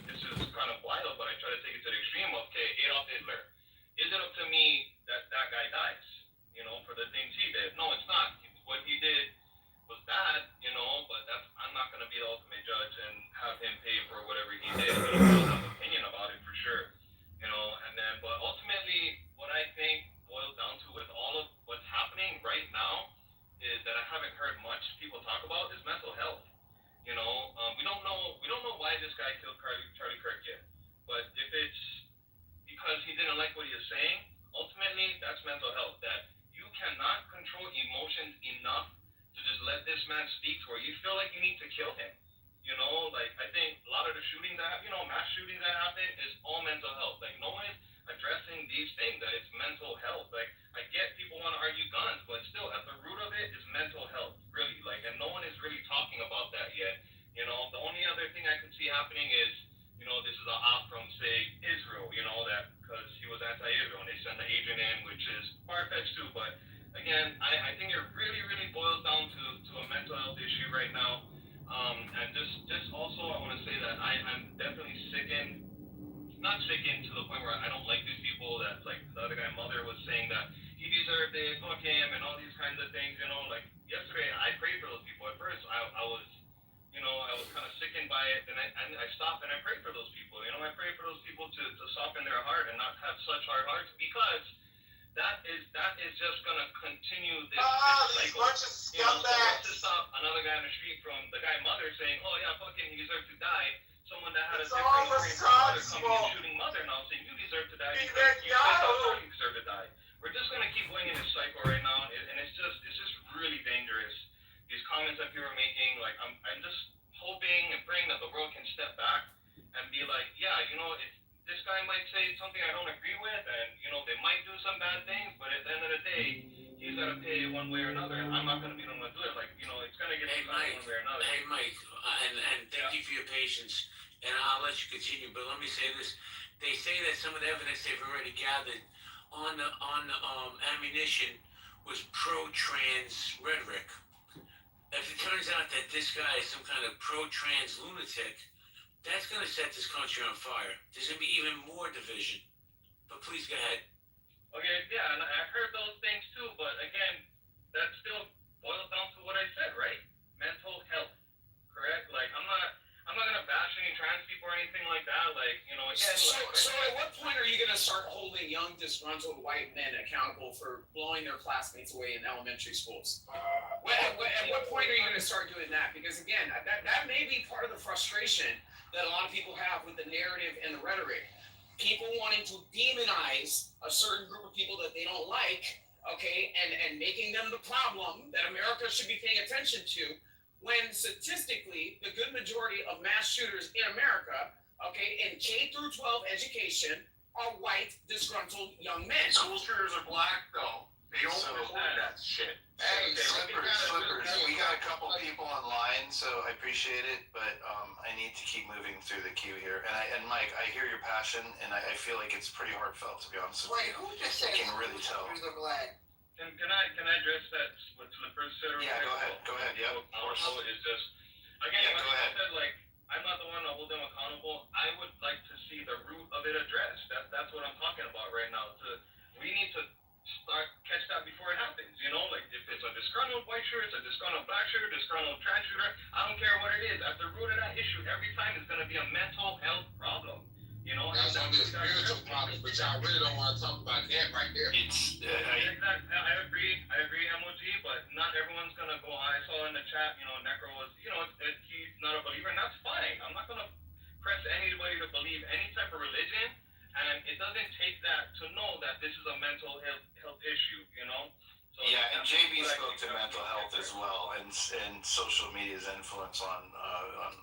this is kind of wild, but I try to take it to the extreme of, okay, Adolf Hitler. Is it up to me that guy dies, for the things he did? No, it's not. What he did was bad, but I'm not going to be the ultimate judge and have him pay for whatever he did. He will have an opinion about it for sure, and then, but ultimately, what I think boils down to with all of what's happening right now is that I haven't heard much people talk about is mental health. We don't know why this guy killed Charlie Kirk yet, but if it's because he didn't like what he was saying, ultimately, that's mental health. That you cannot control emotions enough to just let this man speak to where you feel like you need to kill him. You know, like I think a lot of the shootings that mass shootings that happen is all mental health. Like no one is addressing these things that it's mental health. Like I get people want to argue guns, but still at the root of it is mental health, really. Like and no one is really talking about that yet. You know, the only other thing I could see happening is, this is a op from say Israel, that because he was anti-Israel and they send the agent in, which is far-fetched too. But again, I think it really, really boils down to a mental health issue right now. And just also I want to say that I'm definitely not sickened to the point where I don't like these people that like the other guy Mother was saying that he deserved it, fuck him, and all these kinds of things. Like yesterday I prayed for those people. At first I was I was kind of sickened by it, and I stopped and I prayed for those people. I prayed for those people to soften their heart and not have such hard hearts, because that is just gonna continue this cycle. So what's to stop another guy on the street from the guy Mother saying, oh yeah, fuck him, he deserves to die. Someone that had a different experience from Mother coming and shooting Mother now saying you deserve to die because you said you deserve to die. We're just gonna keep going in this cycle right now, and it's just really dangerous. These comments that people are making, like I'm just hoping and praying that the world can step back and be like, yeah, if this guy might say something I don't agree with, and they might do some bad things, but at the end of the day, he's got to pay one way or another, and I'm not going to be the one to do it. Like, it's going to get decided one way or another. Hey, Mike, and thank you for your patience, and I'll let you continue, but let me say this. They say that some of the evidence they've already gathered on ammunition was pro-trans rhetoric. If it turns out that this guy is some kind of pro-trans lunatic, that's going to set this country on fire. There's going to be even more division. But please go ahead. Okay, yeah, and I heard those things too, but again, that still boils down to what I said, right? Mental health, correct? Like, I'm not gonna bash any trans people or anything like that. Like, again. So at what point are you gonna start holding young, disgruntled white men accountable for blowing their classmates away in elementary schools? At what point are you gonna start doing that? Because again, that may be part of the frustration that a lot of people have with the narrative and the rhetoric. People wanting to demonize a certain group of people that they don't like, okay, and making them the problem that America should be paying attention to, when statistically the good majority of mass shooters in America, okay, in K through 12 education are white, disgruntled young men. School shooters are black though. They don't report that shit. Hey, Slippers. We got a couple people online, so I appreciate it, but I need to keep moving through the queue here. And Mike, I hear your passion, and I feel like it's pretty heartfelt, to be honest with you. Wait, who just said I can really tell. School shooters are black? Can I address that? What Slipper said? Yeah, go ahead. Yeah, of course. It's just again, go ahead. Said, like, I'm not the one to hold them accountable. I would like to see the root of it addressed. That's what I'm talking about right now. We need to catch that before it happens. Like if it's a disgruntled white shooter, it's a disgruntled black shooter, disgruntled trans shooter. I don't care what it is. At the root of that issue, every time is going to be a mental health problem. That's gonna be a spiritual problem, but y'all really don't want to talk about that right there. It's I agree, MOG, but not everyone's gonna go. I saw in the chat, Necro was, he's not a believer, and that's fine. I'm not gonna press anybody to believe any type of religion, and it doesn't take that to know that this is a mental health issue. So yeah, and JB spoke to mental health as well, and social media's influence on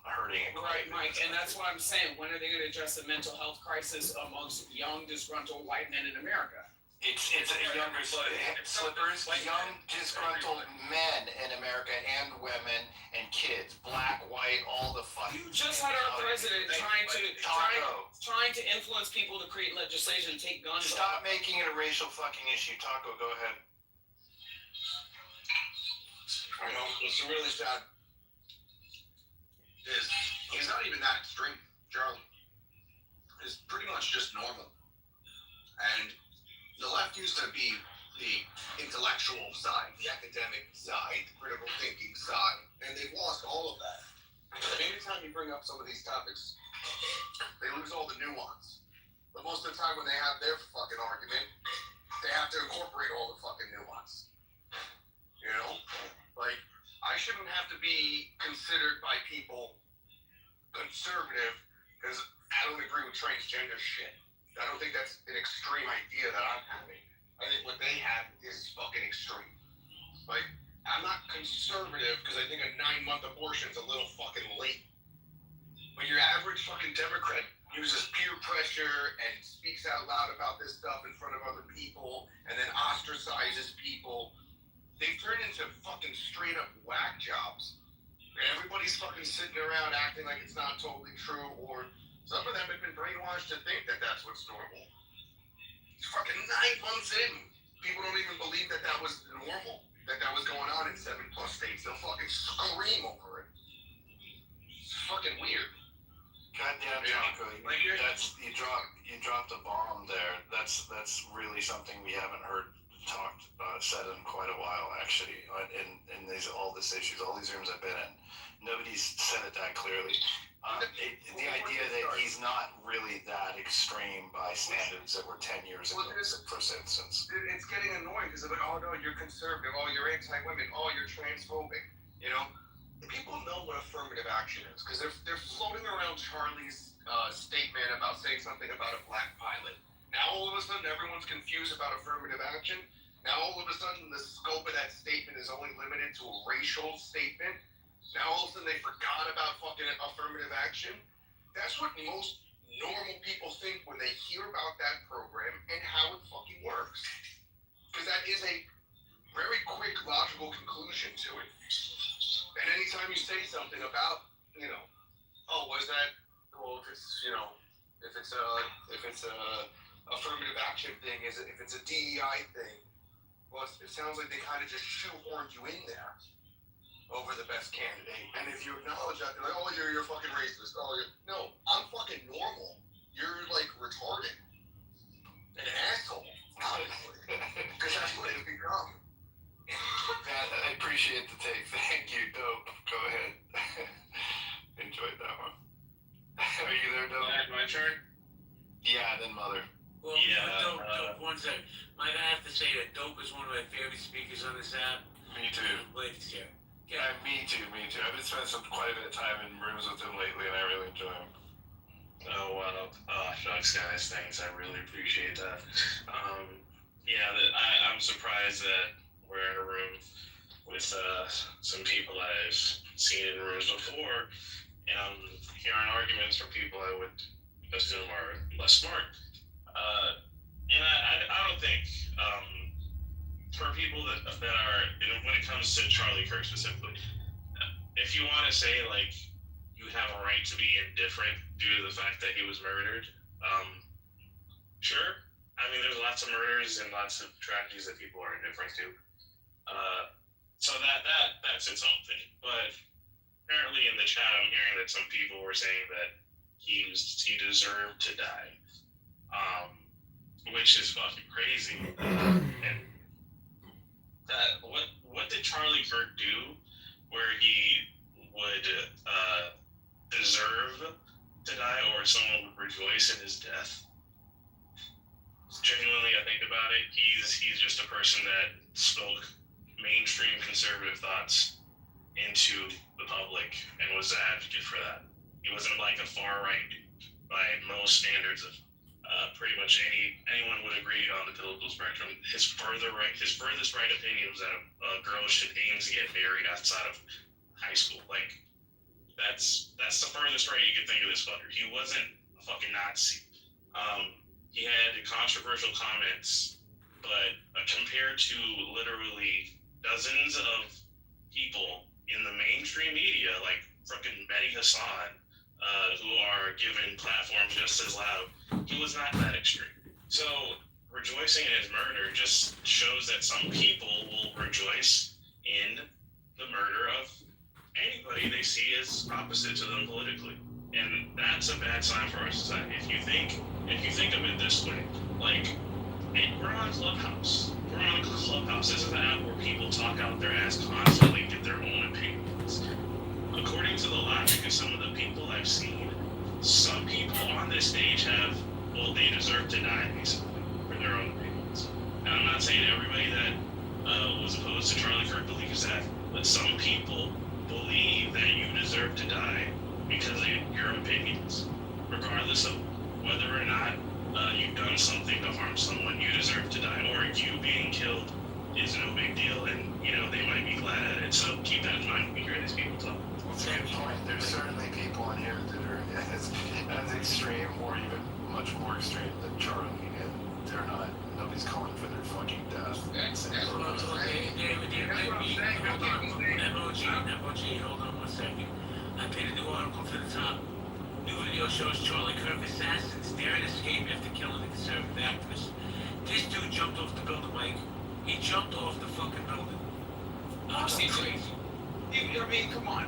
hurting it. Right, Mike, and that's what I'm saying. When are they going to address the mental health crisis amongst young, disgruntled white men in America? It's a younger Slippers, young, disgruntled men in America, and women and kids, black, white, all the fucking. You just had our president trying to influence people to create legislation to take guns. Stop making it a racial fucking issue, Taco. Go ahead. What's really sad is he's not even that extreme. Charlie is pretty much just normal. And the left used to be the intellectual side, the academic side, the critical thinking side, and they've lost all of that. And anytime you bring up some of these topics, they lose all the nuance. But most of the time when they have their fucking argument, they have to incorporate all the fucking nuance. Like, I shouldn't have to be considered by people conservative because I don't agree with transgender shit. I don't think that's an extreme idea that I'm having. I think what they have is fucking extreme. Like, I'm not conservative because I think a 9-month abortion is a little fucking late. But your average fucking Democrat uses peer pressure and speaks out loud about this stuff in front of other people and then ostracizes people. They've turned into fucking straight up whack jobs. And everybody's fucking sitting around acting like it's not totally true, or some of them have been brainwashed to think that that's what's normal. It's fucking 9 months in. People don't even believe that that was normal, that was going on in 7+ states. They'll fucking scream over it. It's fucking weird. Goddamn, Taco, you dropped a bomb there. That's really something we haven't heard said in quite a while, actually. In all these issues, all these rooms I've been in, nobody's said it that clearly. The idea that he's not really that extreme by standards that were 10 years ago, for instance. It's getting annoying because they're like, oh no, you're conservative, oh you're anti-women, oh you're transphobic. You know, people know what affirmative action is because they're floating around Charlie's statement about saying something about a black pilot. Now all of a sudden everyone's confused about affirmative action. Now all of a sudden the scope of that statement is only limited to a racial statement. Now all of a sudden they forgot about fucking affirmative action. That's what most normal people think when they hear about that program and how it fucking works. Because that is a very quick logical conclusion to it. And anytime you say something about, oh, was that, well, if it's a affirmative action thing, if it's a DEI thing, well, it sounds like they kind of just shoehorned you in there over the best candidate. And if you acknowledge that, they're like, oh, you're fucking racist. Oh, no, I'm fucking normal. You're like retarded. An asshole, honestly. Because that's what it's become. I appreciate the take. Thank you, Dope. Go ahead. Enjoyed that one. Are you there, Dope? My turn? Yeah, then Mother. Well, Dope, one second. Mike, I have to say that Dope is one of my favorite speakers on this app. Me too. Yeah, me too. I've been spending quite a bit of time in rooms with him lately, and I really enjoy him. Oh, wow. Shucks, guys. Thanks. I really appreciate that. I'm surprised that we're in a room with some people I've seen in rooms before, and I'm hearing arguments from people I would assume are less smart. And I don't think for people that are, when it comes to Charlie Kirk specifically, if you want to say like you have a right to be indifferent due to the fact that he was murdered, sure. I mean, there's lots of murders and lots of tragedies that people are indifferent to. So that's its own thing. But apparently in the chat, I'm hearing that some people were saying that he deserved to die, which is fucking crazy. And what did Charlie Kirk do where he would deserve to die, or someone would rejoice in his death? Genuinely, I think about it, he's just a person that spoke mainstream conservative thoughts into the public and was an advocate for that. He wasn't like a far right by most standards of pretty much anyone would agree on the political spectrum. His furthest right opinion was that a girl should aim to get married outside of high school. Like that's the furthest right you could think of this fucker. He wasn't a fucking Nazi. He had controversial comments, but compared to literally dozens of people in the mainstream media, like fucking Mehdi Hassan, who are given platforms just as loud, he was not that extreme. So rejoicing in his murder just shows that some people will rejoice in the murder of anybody they see as opposite to them politically. And that's a bad sign for our society. If you think of it this way, like, we're on Clubhouse. This is an app where people talk out their ass constantly and get their own opinions. According to the logic of some of the people I've seen, some people on this stage they deserve to die, basically, for their own opinions. And I'm not saying everybody that was opposed to Charlie Kirk believes that, but some people believe that you deserve to die because of your opinions, regardless of whether or not you've done something to harm someone, you deserve to die, or you being killed is no big deal, and they might be glad at it. So keep that in mind when you hear these people talk. Well, it's a good point. There's certainly people in here that are as extreme or even much more extreme than Charlie, and they're not. Nobody's calling for their fucking death. MOG, hold on 1 second. I pinned a new article to the top. New video shows Charlie Kirk assassins daring escape after killing a conservative activist. This dude jumped off the building, Mike. He jumped off the fucking building. Honestly, crazy. I mean, come on,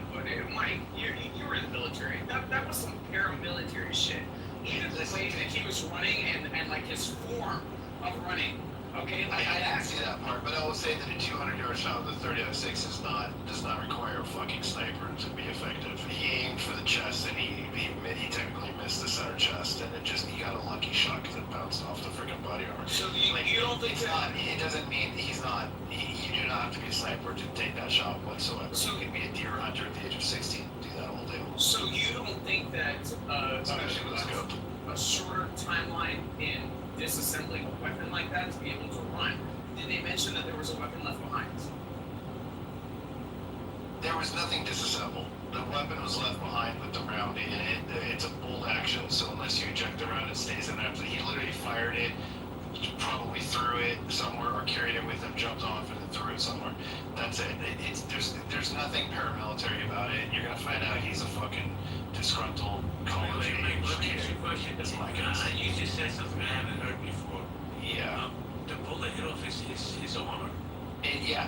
Mike. You were in the military. That was some paramilitary shit. Even the way that he was running and like his form of running. Okay, I didn't see that part, but I will say that a 200-yard shot with a 30-06 does not require a fucking sniper to be effective. He aimed for the chest, and he technically missed the center chest, and he got a lucky shot because it bounced off the freaking body armor. So you don't think that? It doesn't mean he's not. You do not have to be a sniper to take that shot whatsoever. So you can be a deer hunter at the age of 16 and do that all day long. So you don't think that especially with a scope, a shorter timeline in disassembling a weapon like that to be able to run? Did they mention that there was a weapon left behind? There was nothing disassembled. The weapon was left behind with the round in it. It's a bolt action, so unless you eject the round, it stays in there. He literally fired it, probably threw it somewhere or carried it with him, jumped off and then threw it somewhere. That's it. There's nothing paramilitary about it. You're gonna find out he's a fucking disgruntled college age kid. That's my guess. You just said something I haven't heard before. Yeah. The bullet hit off his armor.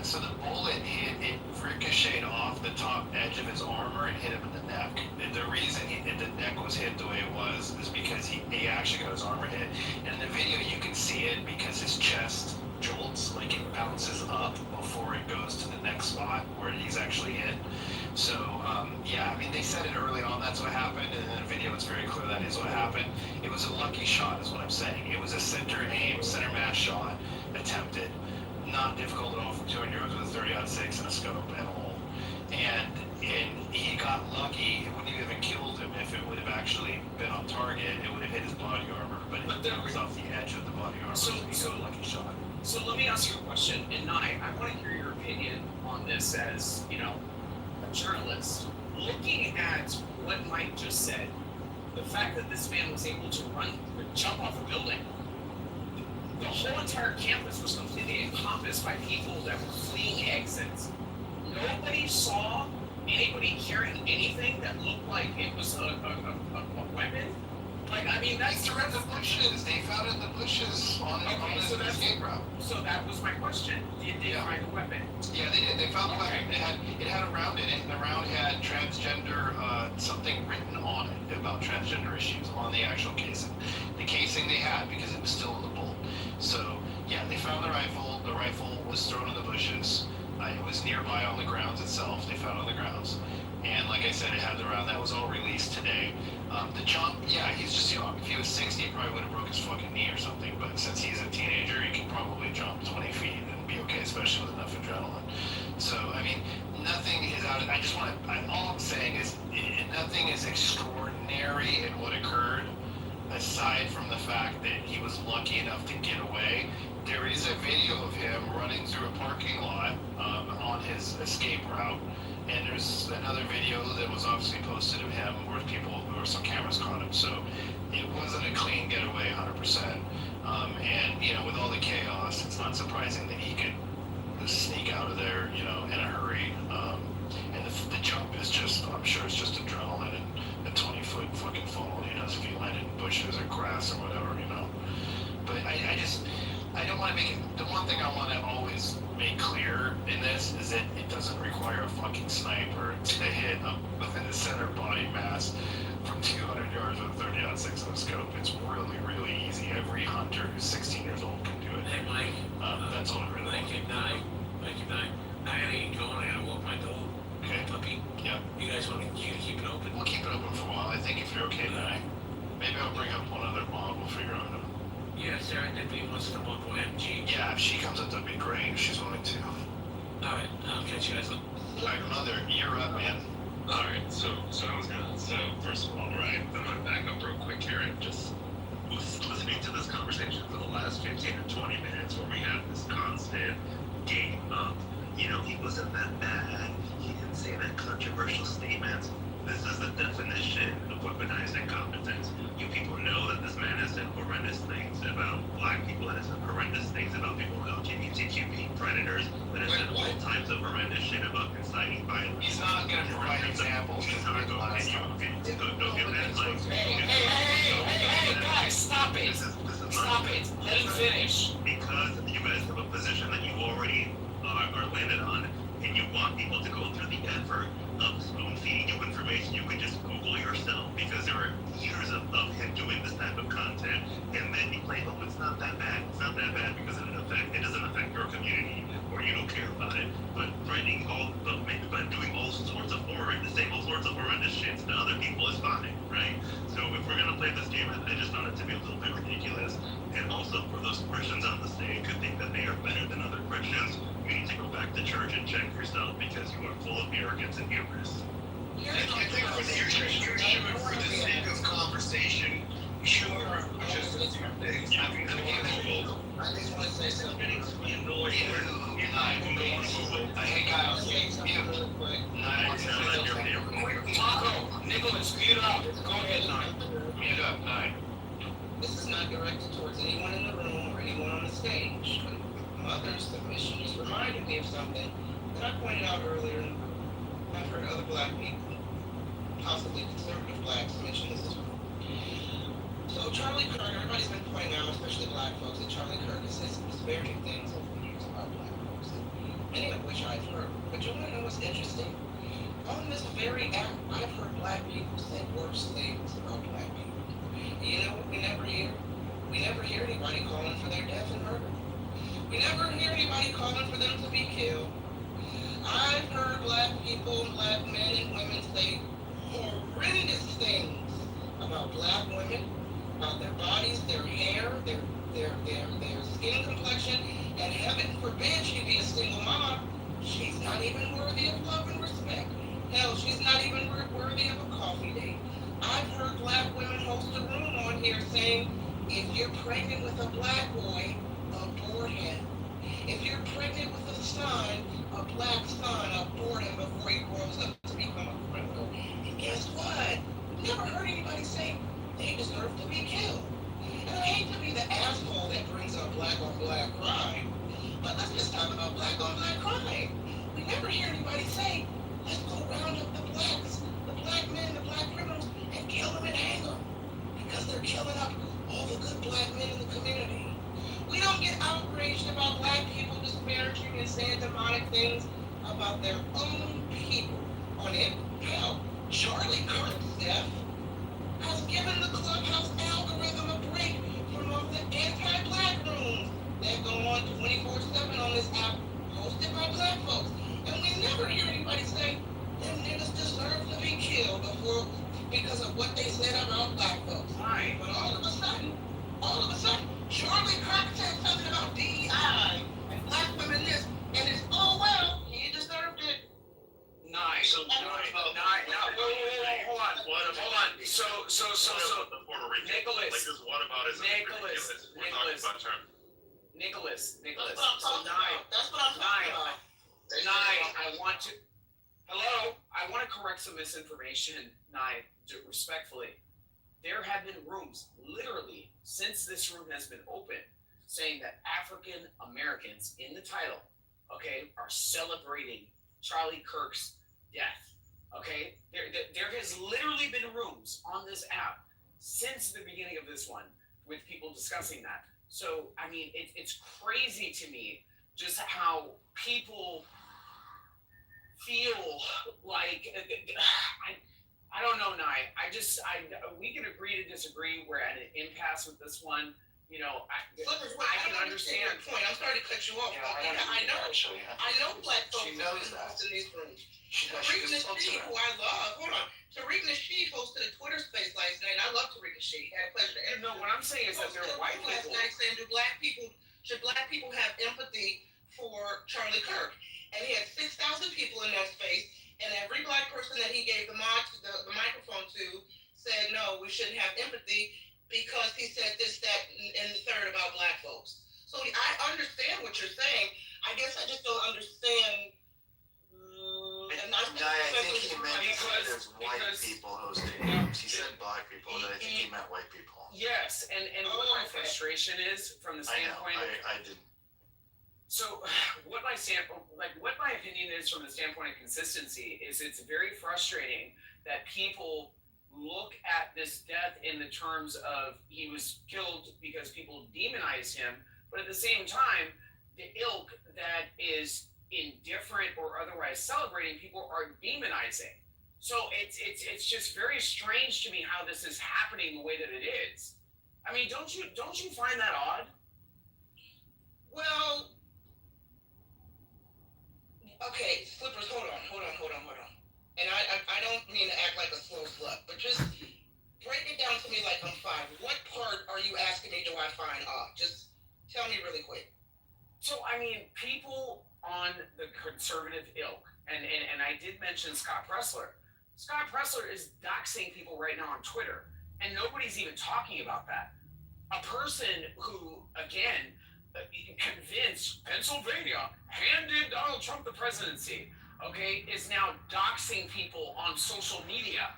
So the bullet it ricocheted off the top edge of his armor and hit him in the neck. The reason the neck was hit the way it was is because he actually got his armor hit. And in the video you can see it because his chest jolts, like it bounces up before it goes to the next spot where he's actually hit. So they said it early on, that's what happened, and in the video it's very clear that is what happened. It was a lucky shot is what I'm saying. It was a center aim, center mass shot attempted. Not difficult at all from 200 yards with a 30-06 and a scope and a hole. And he got lucky. It wouldn't have even killed him if it would have actually been on target. It would have hit his body armor, but it was off the edge of the body armor. So a lucky shot. So let me ask you a question, and I want to hear your opinion on this as, a journalist. Looking at what Mike just said, the fact that this man was able to jump off a building, the whole entire campus was completely encompassed by people that were fleeing exits. Nobody saw anybody carrying anything that looked like it was a weapon. That's through the bushes. They found it in the bushes on his escape route. So that was my question. Did they find a weapon? Yeah, they did. They found the weapon. It had a round in it, and the round had transgender something written on it about transgender issues on the actual casing. The casing they had because it was still in the bolt. So they found the rifle. The rifle was thrown in the bushes. It was nearby on the grounds itself. They found it on the grounds. And like I said, it had the round. That was all released today. The jump, he's just young. If he was 60, he probably would have broke his fucking knee or something. But since he's a teenager, he can probably jump 20 feet and be okay, especially with enough adrenaline. So, nothing is out of, all I'm saying is nothing is extraordinary in what occurred, aside from the fact that he was lucky enough to get away. There is a video of him running through a parking lot on his escape route. And there's another video that was obviously posted of him where some cameras caught him. So it wasn't a clean getaway 100%. And, with all the chaos, it's not surprising that he could sneak out of there, in a hurry. And the jump is just, I'm sure it's just adrenaline and a 20-foot fucking fall, if you landed in bushes or grass or whatever, But I don't want to make it, the one thing I want to always make clear in this is that it doesn't require a fucking sniper to hit within the center body mass from 200 yards with a 30-06 on a scope. It's really, really easy. Every hunter who's 16 years old can do it. Hey, Mike. That's all I really want. Mike and I gotta get going. I gotta walk my dog. Okay. Puppy. Yeah. You guys want to keep it open? We'll keep it open for a while. I think if you're okay tonight, maybe I'll bring up one other mod. We'll figure out. Yeah, Sarah Dippy wants to come up with MG. Yeah, if she comes up, that'd be great if she's willing to. Alright, I'll catch you guys later. Alright, Mother, you're up, man. Alright, so first of all, right, I'm gonna back up real quick here and just listening to wasn't that bad. He didn't say that controversial statements. This is the definition of weaponized incompetence. You people know that this man has said horrendous things about black people, that has said horrendous things about people with LGBTQ being predators, that has said all types of horrendous shit about inciting violence. He's not going to provide examples. He's not going to don't give that like. Hey, guys, stop it. Stop it. Let him finish. Because you guys have a position that you already are landed on, and you want people to go through the effort of spoon feeding you information, you could just Google yourself, because there are years of him doing this type of content, and then you claim, oh, it's not that bad. It's not that bad because it doesn't affect your community, or you don't care about it. But threatening but doing all sorts of saying all sorts of horrendous shit to other people is fine, right? So if we're gonna play this game, I just found it to be a little bit ridiculous. And also for those Christians on the stage who think that they are better than other Christians, you need to go back to church and check yourself, because you are full of arrogance and hubris. I think for the sake of conversation, just having to Google. I just want to say something. Hey guys, Taco, Nicholas, mute up. Go ahead, Nine. Mute up, Nine. This is not directed towards anyone in the room or anyone on the stage. But Mother's submission just reminded me of something that I pointed out earlier. I've heard other black people, possibly conservative blacks, mention this as well. So Charlie Kirk, everybody's been pointing out, especially black folks, that Charlie Kirk has said some disparaging things over the years about black folks, many of which I've heard. But you want to know what's interesting? On this very app, I've heard black people say worse things about black people. And you know what we never hear? We never hear anybody calling for their death and murder. We never hear anybody calling for them to be killed. I've heard black people, black men and women say horrendous things about black women, about their bodies, their hair, their skin complexion, and heaven forbid she be a single mom. She's not even worthy of love and respect. Hell, she's not even worthy of a coffee date. I've heard black women host a room on here saying, if you're pregnant with a black boy, abort him. If you're pregnant with a son, a black son, abort him before he grows up to become a criminal. And guess what? Never heard anybody say they deserve to be killed. And I hate to be the asshole that brings up black on black crime, but let's just talk about black on black crime. We never hear anybody say, let's go round up the blacks, the black men, the black criminals, and kill them and hang them, because they're killing up all the good black men in the community. We don't get outraged about black people disparaging and saying demonic things about their own people on it. Hell, Charlie Kirk's death has given the Clubhouse algorithm a break from all the anti-black rooms that go on 24/7 on this app hosted by black folks. And we never hear anybody say, them niggas deserve to be killed because of what they said about black folks. Right. But all of a sudden, Charlie Kirk said something about DEI and black women this, and it's, oh well, he deserved it. Nice. So, hold on. So, Nicholas. Nicholas. That's what I'm talking about. I want to correct some misinformation, respectfully. There have been rooms, literally, since this room has been open, saying that African Americans in the title, okay, are celebrating Charlie Kirk's death. Okay, there has literally been rooms on this app since the beginning of this one with people discussing that. So I mean, it's crazy to me just how people feel like I don't know, Nye. We can agree to disagree. We're at an impasse with this one. You know, I can understand your point. I'm sorry to cut you off. Yeah, I know black folks she knows that. in these rooms. Tariq Nasheed, who I love, Tariq Nasheed hosted a Twitter space last night. I love Tariq Nasheed. Had a pleasure to interview. No, what I'm saying is that there are white people. Last night saying, should black people have empathy for Charlie Kirk? And he had 6,000 people in that space, and every black person that he gave the microphone to said, no, we shouldn't have empathy because he said this, that, and the third about black folks. So I understand what you're saying. I guess I just don't understand said there's white people hosting rooms. He said black people, but I think he meant white people. Yes, and what my frustration is from the standpoint. I didn't. So, what my opinion is from the standpoint of consistency is it's very frustrating that people look at this death in the terms of he was killed because people demonize him, but at the same time, the ilk that is indifferent or otherwise celebrating people are demonizing. So it's just very strange to me how this is happening the way that it is. I mean, don't you find that odd? Well, okay, Slippers, hold on. And I don't mean to act like a slow slut, but just break it down to me like I'm five. What part are you asking me do I find odd? Just tell me really quick. So, I mean, people on the conservative ilk, and I did mention Scott Pressler. Scott Pressler is doxing people right now on Twitter, and nobody's even talking about that. A person who, again, convinced Pennsylvania handed Donald Trump the presidency, okay, is now doxing people on social media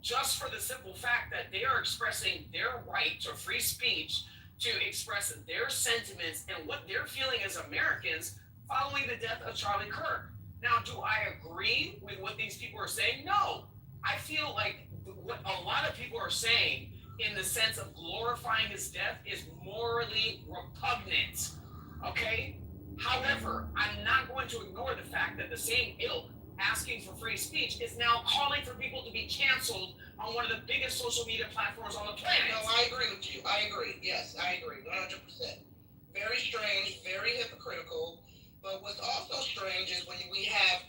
just for the simple fact that they are expressing their right to free speech to express their sentiments and what they're feeling as Americans following the death of Charlie Kirk. Now, do I agree with what these people are saying? No. I feel like what a lot of people are saying in the sense of glorifying his death is morally repugnant, okay? However, I'm not going to ignore the fact that the same ilk asking for free speech is now calling for people to be canceled on one of the biggest social media platforms on the planet. No, I agree with you. I agree. Yes, I agree. 100%. Very strange, very hypocritical. But what's also strange is when we have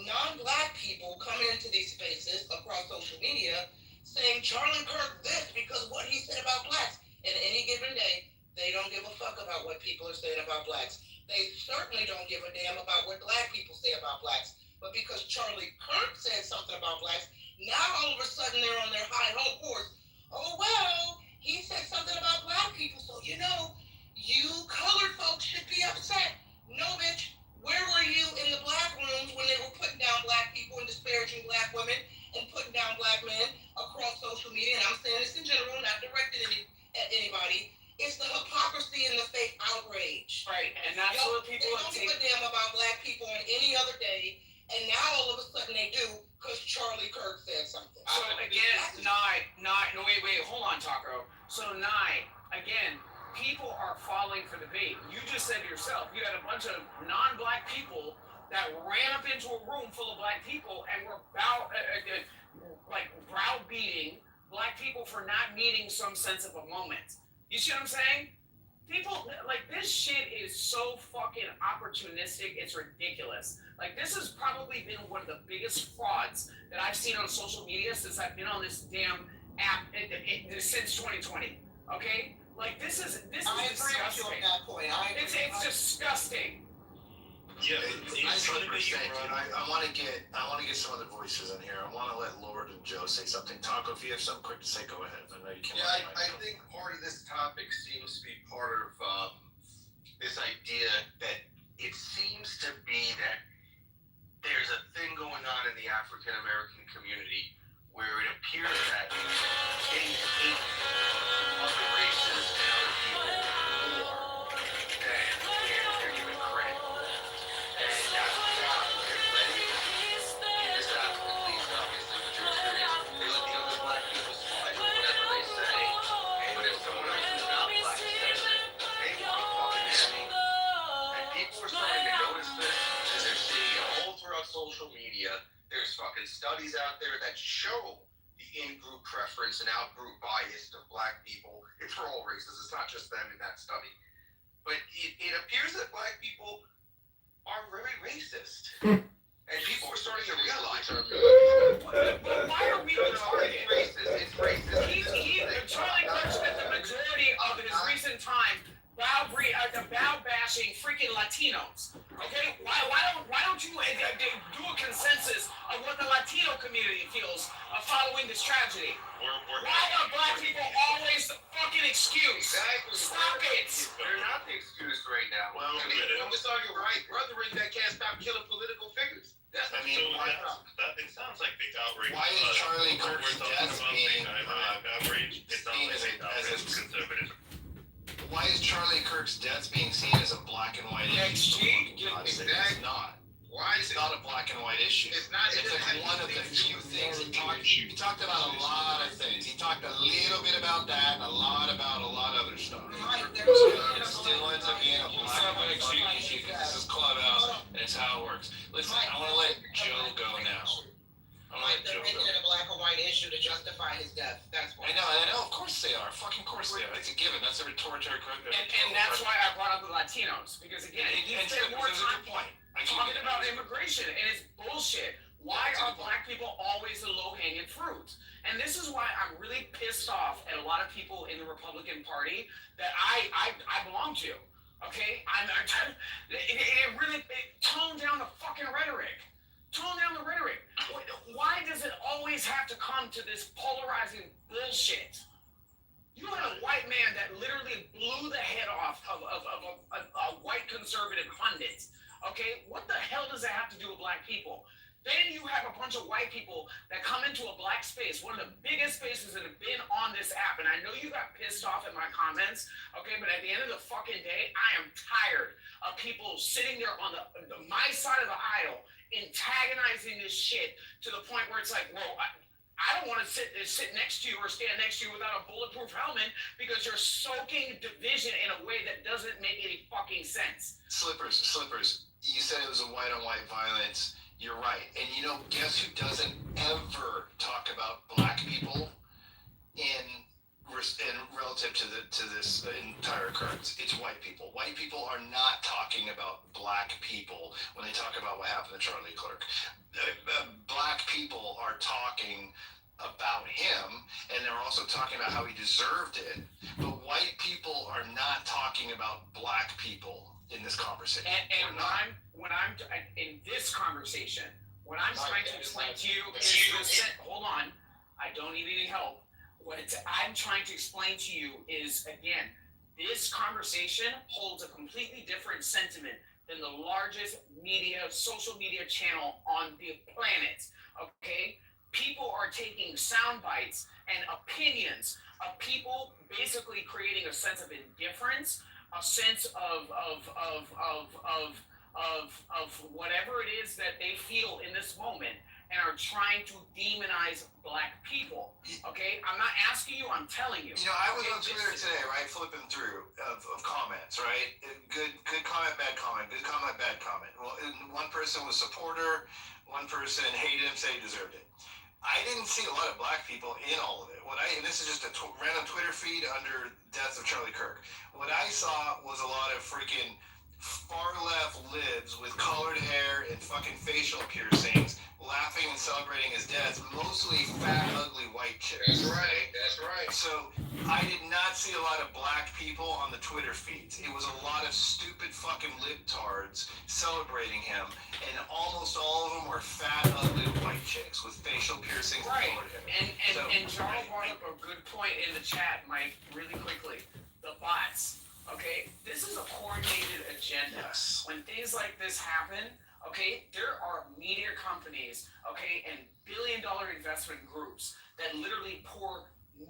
non-black people coming into these spaces across social media saying Charlie Kirk this because what he said about blacks. And any given day, they don't give a fuck about what people are saying about blacks. They certainly don't give a damn about what black people say about blacks. But because Charlie Kirk said something about blacks, now all of a sudden they're on their high horse. Oh, well, he said something about black people, so you colored folks should be upset. No, bitch. Where were you in the black rooms when they were putting down black people and disparaging black women and putting down black men across social media? And I'm saying this in general, not directed at anybody. It's the hypocrisy and the fake outrage. Right, and that's what people don't give a damn about black people on any other day, and now all of a sudden they do because Charlie Kirk said something. So again, wait, hold on, Taco. So again, people are falling for the bait. You just said it yourself. You had a bunch of non-black people that ran up into a room full of black people and were browbeating black people for not meeting some sense of a moment. You see what I'm saying? People, this shit is so fucking opportunistic, it's ridiculous. This has probably been one of the biggest frauds that I've seen on social media since I've been on this damn app since 2020, okay? This is disgusting. On that point. It's disgusting. Yeah, I want to get some other voices in here. I want to let Lord and Joe say something. Taco, if you have something quick to say, go ahead. I know you can. Yeah, I think part of this topic seems to be part of this idea that it seems to be that there's a thing going on in the African American community where it appears that they hate other races and other people more than they're given credit. And that's what they're letting in this African league, obviously, with your experience. They let the other black people slide with whatever they say. But if someone else who's not black says it, they want to fucking enemy. And people are starting to notice this, and they're seeing it all throughout social media. There's fucking studies out there that show the in-group preference and out-group bias of black people. It's for all races. It's not just them in that study. But it appears that black people are very racist. And people are starting to realize But why are we retarded? It's racist. Charlie Kirk spent the majority of his recent time bow bashing freaking Latinos. Okay, why don't you do a consensus of what the Latino community feels following this tragedy. Why are black people always the fucking excuse? Exactly. Stop it. They're not the excuse right now. Well, I mean, we're just talking right brethren that can't stop killing political figures. That's I mean, it sounds like big outrage. Why is Charlie Kirk's We're talking death about being big outrage. It sounds seen like as a- big outrage as a- conservative. Why is Charlie Kirk's death being seen as a black and white issue? Exactly. It's not. Why It's not a black and white issue. It's not. It's like one of the few things he talked about a lot of things. He talked a little bit about that and a lot about a lot of other stuff. It still ends up being a black and white issue because this is Clubhouse and it's how it works. Listen, I want to let Joe go now. I want to let They're Joe making go. it a black and white issue to justify his death. That's why. I know, of course they are. Fucking course they are. It's a given. That's a rhetorical question. And that's why I brought up the Latinos, because again, you spend more time talking about immigration, and it's bullshit. Why are black people always the low-hanging fruit? And this is why I'm really pissed off at a lot of people in the Republican Party that I belong to. Okay, it really tone down the fucking rhetoric. Tone down the rhetoric. Why does it always have to come to this polarizing bullshit? You had a white man that literally blew the head off of a white conservative pundit. Okay, what the hell does that have to do with black people? Then you have a bunch of white people that come into a black space, one of the biggest spaces that have been on this app. And I know you got pissed off at my comments, okay, but at the end of the fucking day, I am tired of people sitting there on my side of the aisle antagonizing this shit to the point where it's like, whoa, I don't want to sit next to you or stand next to you without a bulletproof helmet because you're soaking division in a way that doesn't make any fucking sense. Slippers. You said it was a white-on-white violence. You're right. And guess who doesn't ever talk about black people in relative to this entire occurrence? It's white people. White people are not talking about black people when they talk about what happened to Charlie Kirk. Black people are talking about him, and they're also talking about how he deserved it. But white people are not talking about black people in this conversation. And when I'm in this conversation, what I'm trying to explain to you is hold on, I don't need any help. What I'm trying to explain to you is, again, this conversation holds a completely different sentiment than the largest social media channel on the planet. Okay, people are taking sound bites and opinions of people basically creating a sense of indifference, a sense of whatever it is that they feel in this moment, and are trying to demonize black people. Okay, I'm not asking you, I'm telling you. I was on Twitter today, right, flipping through of comments, right? Good comment, bad comment. Good comment, bad comment. Well, one person was supporter, one person hated him, said he deserved it. I didn't see a lot of black people in all of it. And this is just a random Twitter feed under death of Charlie Kirk. What I saw was a lot of freaking far left libs with colored hair and fucking facial piercings laughing and celebrating his death, mostly fat, ugly white chicks. That's right. So I did not see a lot of black people on the Twitter feeds. It was a lot of stupid fucking libtards celebrating him, and almost all of them were fat, ugly white chicks with facial piercings and colored hair. And Charles brought up a good point in the chat, Mike, really quickly. The bots. Okay, this is a coordinated agenda. Yes. When things like this happen, okay, there are media companies, okay, and billion-dollar investment groups that literally pour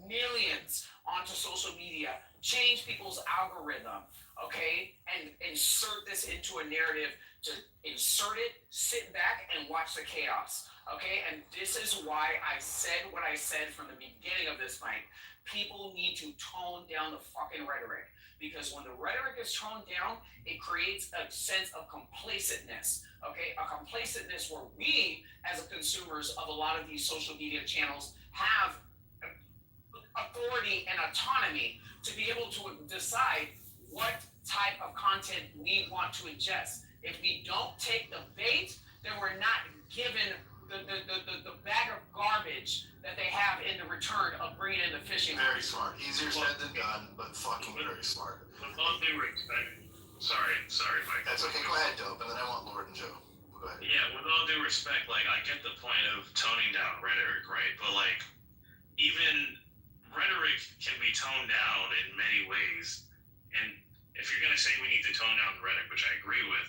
millions onto social media, change people's algorithm, okay, and insert this into a narrative to insert it, sit back, and watch the chaos, okay? And this is why I said what I said from the beginning of this fight. People need to tone down the fucking rhetoric. Because when the rhetoric is toned down, it creates a sense of complacentness, okay? A complacentness where we, as consumers of a lot of these social media channels, have authority and autonomy to be able to decide what type of content we want to ingest. If we don't take the bait, then we're not given the bag of garbage that they have in the return of bringing in the fishing. Very smart. Easier said than done, but fucking very smart. With all due respect, sorry, Mike. That's okay. Go ahead, Dope, and then I want Lord and Joe. go ahead. Yeah, with all due respect, like I get the point of toning down rhetoric, right? But like even rhetoric can be toned down in many ways. And if you're gonna say we need to tone down the rhetoric, which I agree with,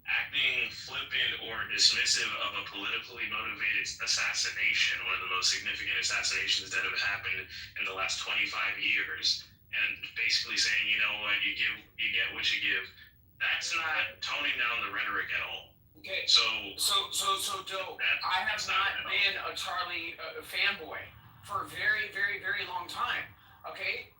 acting flippant or dismissive of a politically motivated assassination, one of the most significant assassinations that have happened in the last 25 years, and basically saying, you know what, you get what you give. That's not toning down the rhetoric at all. Okay. So Doe, I have not been a Charlie fanboy for a very, very, very long time. Okay.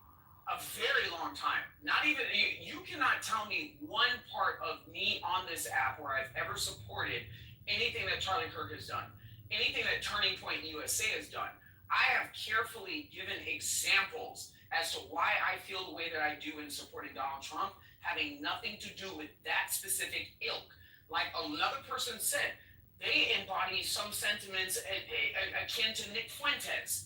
A very long time. Not even, you cannot tell me one part of me on this app where I've ever supported anything that Charlie Kirk has done, anything that Turning Point USA has done. I have carefully given examples as to why I feel the way that I do in supporting Donald Trump, having nothing to do with that specific ilk. Like another person said, they embody some sentiments akin to Nick Fuentes.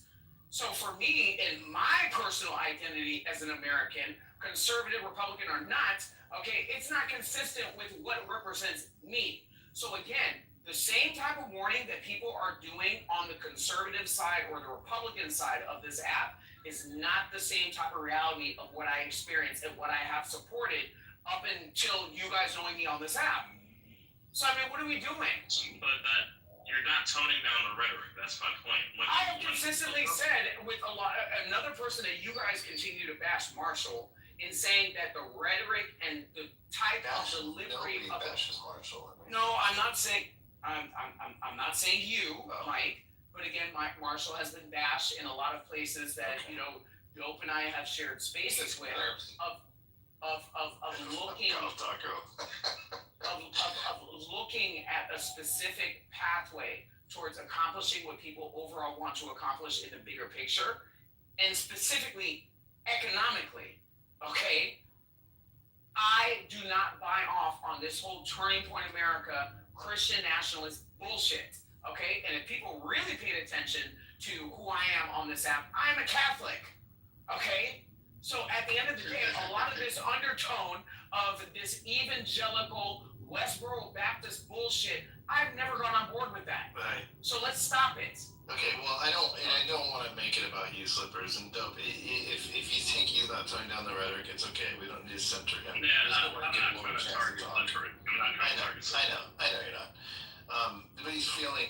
So for me, in my personal identity as an American, conservative, Republican or not, okay, it's not consistent with what represents me. So again, the same type of warning that people are doing on the conservative side or the Republican side of this app is not the same type of reality of what I experienced and what I have supported up until you guys knowing me on this app. So I mean, what are we doing? But that you're not toning down the rhetoric. That's my point. I have consistently said with another person that you guys continue to bash Marshall in saying that the rhetoric and the type of delivery of bashes Marshall. No, I'm not saying I'm not saying you, Mike, but again, Marshall has been bashed in a lot of places that Dope and I have shared spaces with of looking of looking at a specific pathway towards accomplishing what people overall want to accomplish in the bigger picture, and specifically economically. Okay, I do not buy off on this whole Turning Point America Christian nationalist bullshit. Okay, and if people really paid attention to who I am on this app, I'm a Catholic. Okay. So at the end of the day, a lot of this undertone of this evangelical Westboro Baptist bullshit, I've never gone on board with that. Right. So let's stop it. Okay, well, I don't want to make it about you, Slippers, and Dope. If you think he's not toning down the rhetoric, it's okay. We don't need to center him. Yeah, I'm not trying to target. I'm not trying to target. I know you're not. But he's feeling.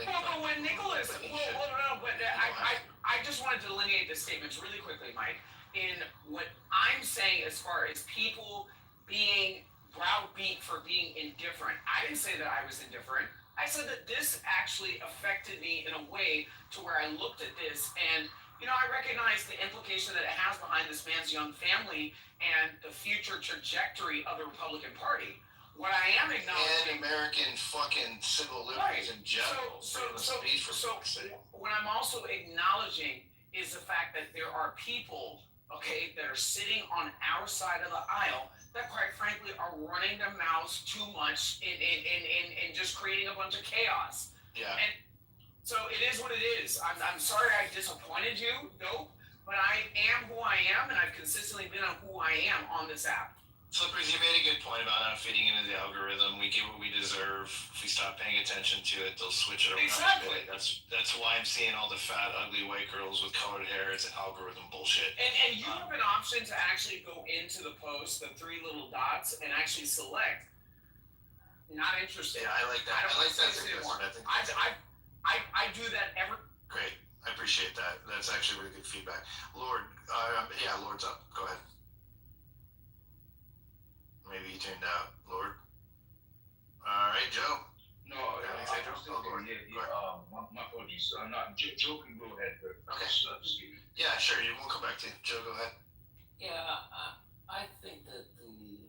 Well, but when Nicholas, I just wanted to delineate the statements really quickly, Mike. In what I'm saying as far as people being browbeat for being indifferent, I didn't say that I was indifferent. I said that this actually affected me in a way to where I looked at this and, I recognized the implication that it has behind this man's young family and the future trajectory of the Republican Party. What I am acknowledging... And American fucking civil liberties in general. So what I'm also acknowledging is the fact that there are people, okay, that are sitting on our side of the aisle that quite frankly are running their mouths too much in just creating a bunch of chaos. Yeah. And so it is what it is. I'm sorry I disappointed you, Dope, but I am who I am, and I've consistently been on who I am on this app. Slippers, you made a good point about not fitting into the algorithm. We get what we deserve. If we stop paying attention to it, they'll switch it around. Exactly. That's why I'm seeing all the fat, ugly white girls with colored hair. It's algorithm bullshit. And you have an option to actually go into the post, the three little dots, and actually select. Not interested. Yeah, I like that. I like that suggestion. I do that every. Great. I appreciate that. That's actually really good feedback. Lord, Lord's up. Go ahead. Maybe he tuned out. Lord. All right, Joe. No, my apologies. I'm not. Joe can go ahead. Okay. Yeah, sure. We'll come back to you. Joe, go ahead. Yeah, I think that the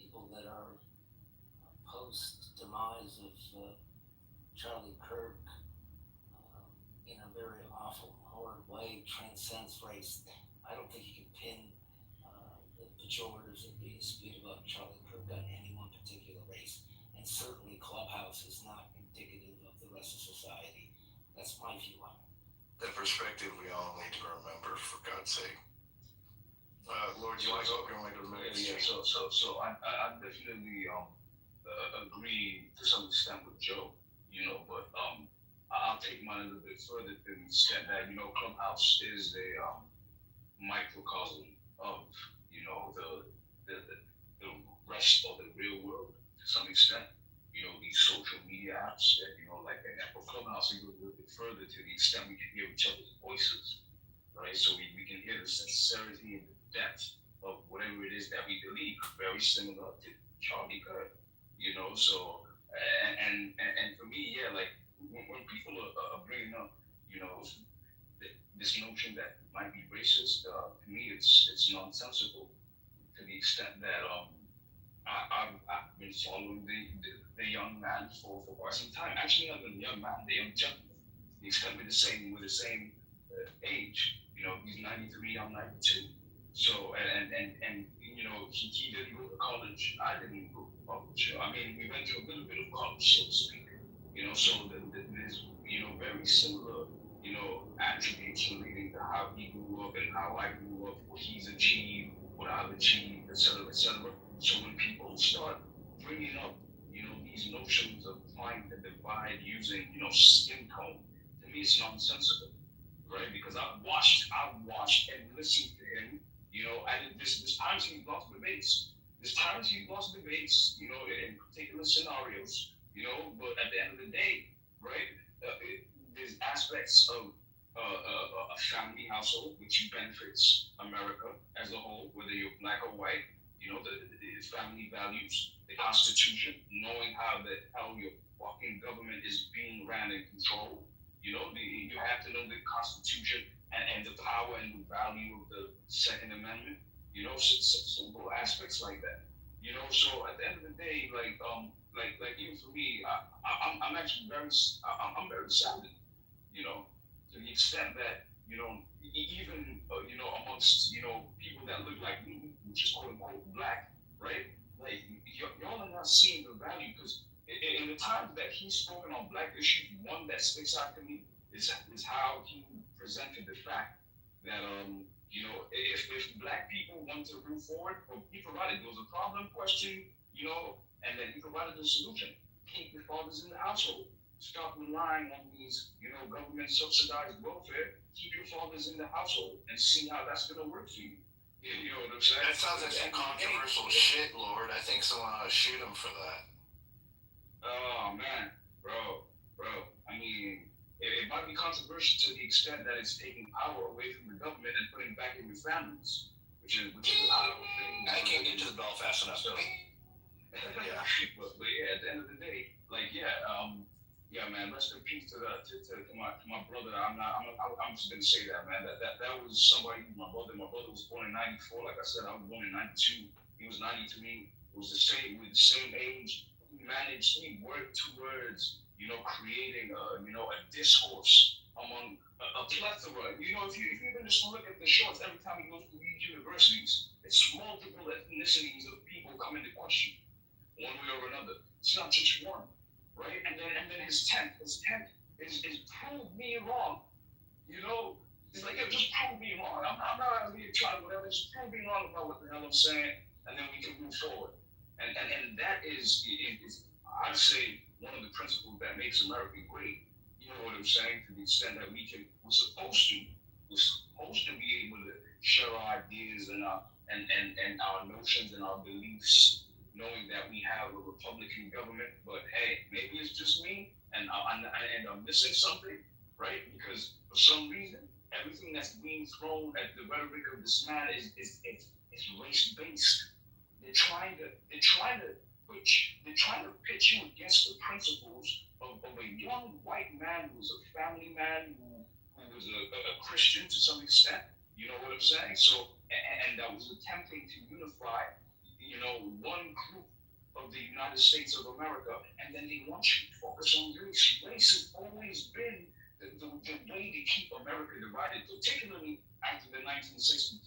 people that are post-demise of Charlie Kirk in a very awful, horrid way transcends race. I don't think you can pin the pejoratives that being spewed about Charlie Kirk on any one particular race. And certainly Clubhouse is not indicative of the rest of society. That's my view on it. The perspective we all need to remember, for God's sake. Lord, do you want to go up? You want to go to the Yeah, so I'm definitely agree to some extent with Joe, but I'll take mine a little bit further to the extent that Clubhouse is a microcosm of the rest of the real world to some extent. These social media apps that like for Clubhouse, we go a little bit further to the extent we can hear each other's voices, right? So we can hear the sincerity and the depth of whatever it is that we believe. Very similar to Charlie Kirk, So and for me, yeah, like when people are bringing up, this notion that might be racist, to me, it's nonsensical to the extent that I've been following the young man for quite some time. Actually, not the young man, the young gentleman. To the extent we're the same age. He's 93, I'm 92. So and he didn't go to college. I didn't go to college. I mean, we went to a little bit of college, so to speak. So there's very similar attributes relating to how he grew up and how I grew up, what he's achieved, what I've achieved, etc., etc. So when people start bringing up, these notions of trying to divide using, skin tone, to me it's nonsensical, right? Because I've watched and listened to him, and there's times he lost debates. There's times he lost debates, in particular scenarios, but at the end of the day, right, there's aspects of a family household which benefits America as a whole, whether you're black or white, the family values, the Constitution, knowing how the hell your fucking government is being ran and controlled. You have to know the Constitution and the power and the value of the Second Amendment. Simple aspects like that. So at the end of the day, like even for me, I'm actually I'm very saddened. To the extent that even amongst people that look like me, which is quote unquote black, right? Like y'all are not seeing the value because in the times that he's spoken on black issues, one that sticks out to me is how he presented the fact that if black people want to move forward, well, he provided there was a problem question, and then he provided the solution. Keep your fathers in the household. Stop relying on these, government subsidized welfare. Keep your fathers in the household and see how that's going to work for you. You know what I'm saying? That sounds like some controversial shit, Lord. I think someone ought to shoot him for that. Oh man, bro. I mean, it might be controversial to the extent that it's taking power away from the government and putting it back in your families, which is a lot of things. I can't get to the bell fast enough. So, yeah, but yeah, at the end of the day, yeah, man. Rest in peace to my brother. I'm just gonna say that, man. That was somebody. My brother was born in '94. Like I said, I was born in '92. He was '93. It was the same. We're the same age. He worked towards, creating a discourse among a plethora. If you even just look at the shorts every time he goes to these universities, it's multiple ethnicities of people coming to question one way or another. It's not just one, right? And then his tenth is prove me wrong. It's like, just prove me wrong. I'm not out here trying whatever. Just prove me wrong about what the hell I'm saying, and then we can move forward. And that is I'd say one of the principles that makes America great. You know what I'm saying? To the extent that we're supposed to be able to share our ideas and our notions and our beliefs, knowing that we have a Republican government. But hey, maybe it's just me, and I'm missing something, right? Because for some reason, everything that's being thrown at the rhetoric of this man is race based. They're trying to pitch you against the principles of a young white man who was a family man who was a Christian to some extent. You know what I'm saying? So and that was attempting to unify, one group of the United States of America, and then they want you to focus on race. Race has always been the way to keep America divided, particularly after the 1960s.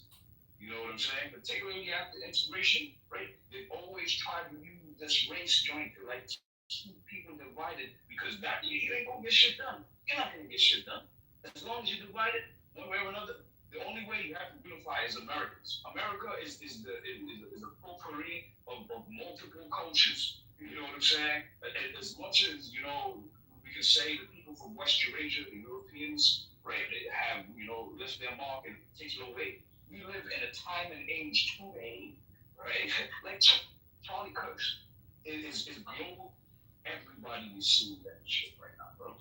You know what I'm saying? Particularly after integration, right? They've always tried to use this race joint to keep people divided because that you ain't gonna get shit done. You're not gonna get shit done. As long as you're divided one way or another, the only way you have to unify is Americans. America is a potpourri of multiple cultures. You know what I'm saying? As much as, you know, we can say the people from West Eurasia, the Europeans, right, they have, you know, left their mark and taken away. We live in a time and age today, right? Like Charlie Kirk is global. Everybody is seeing that shit right now, bro.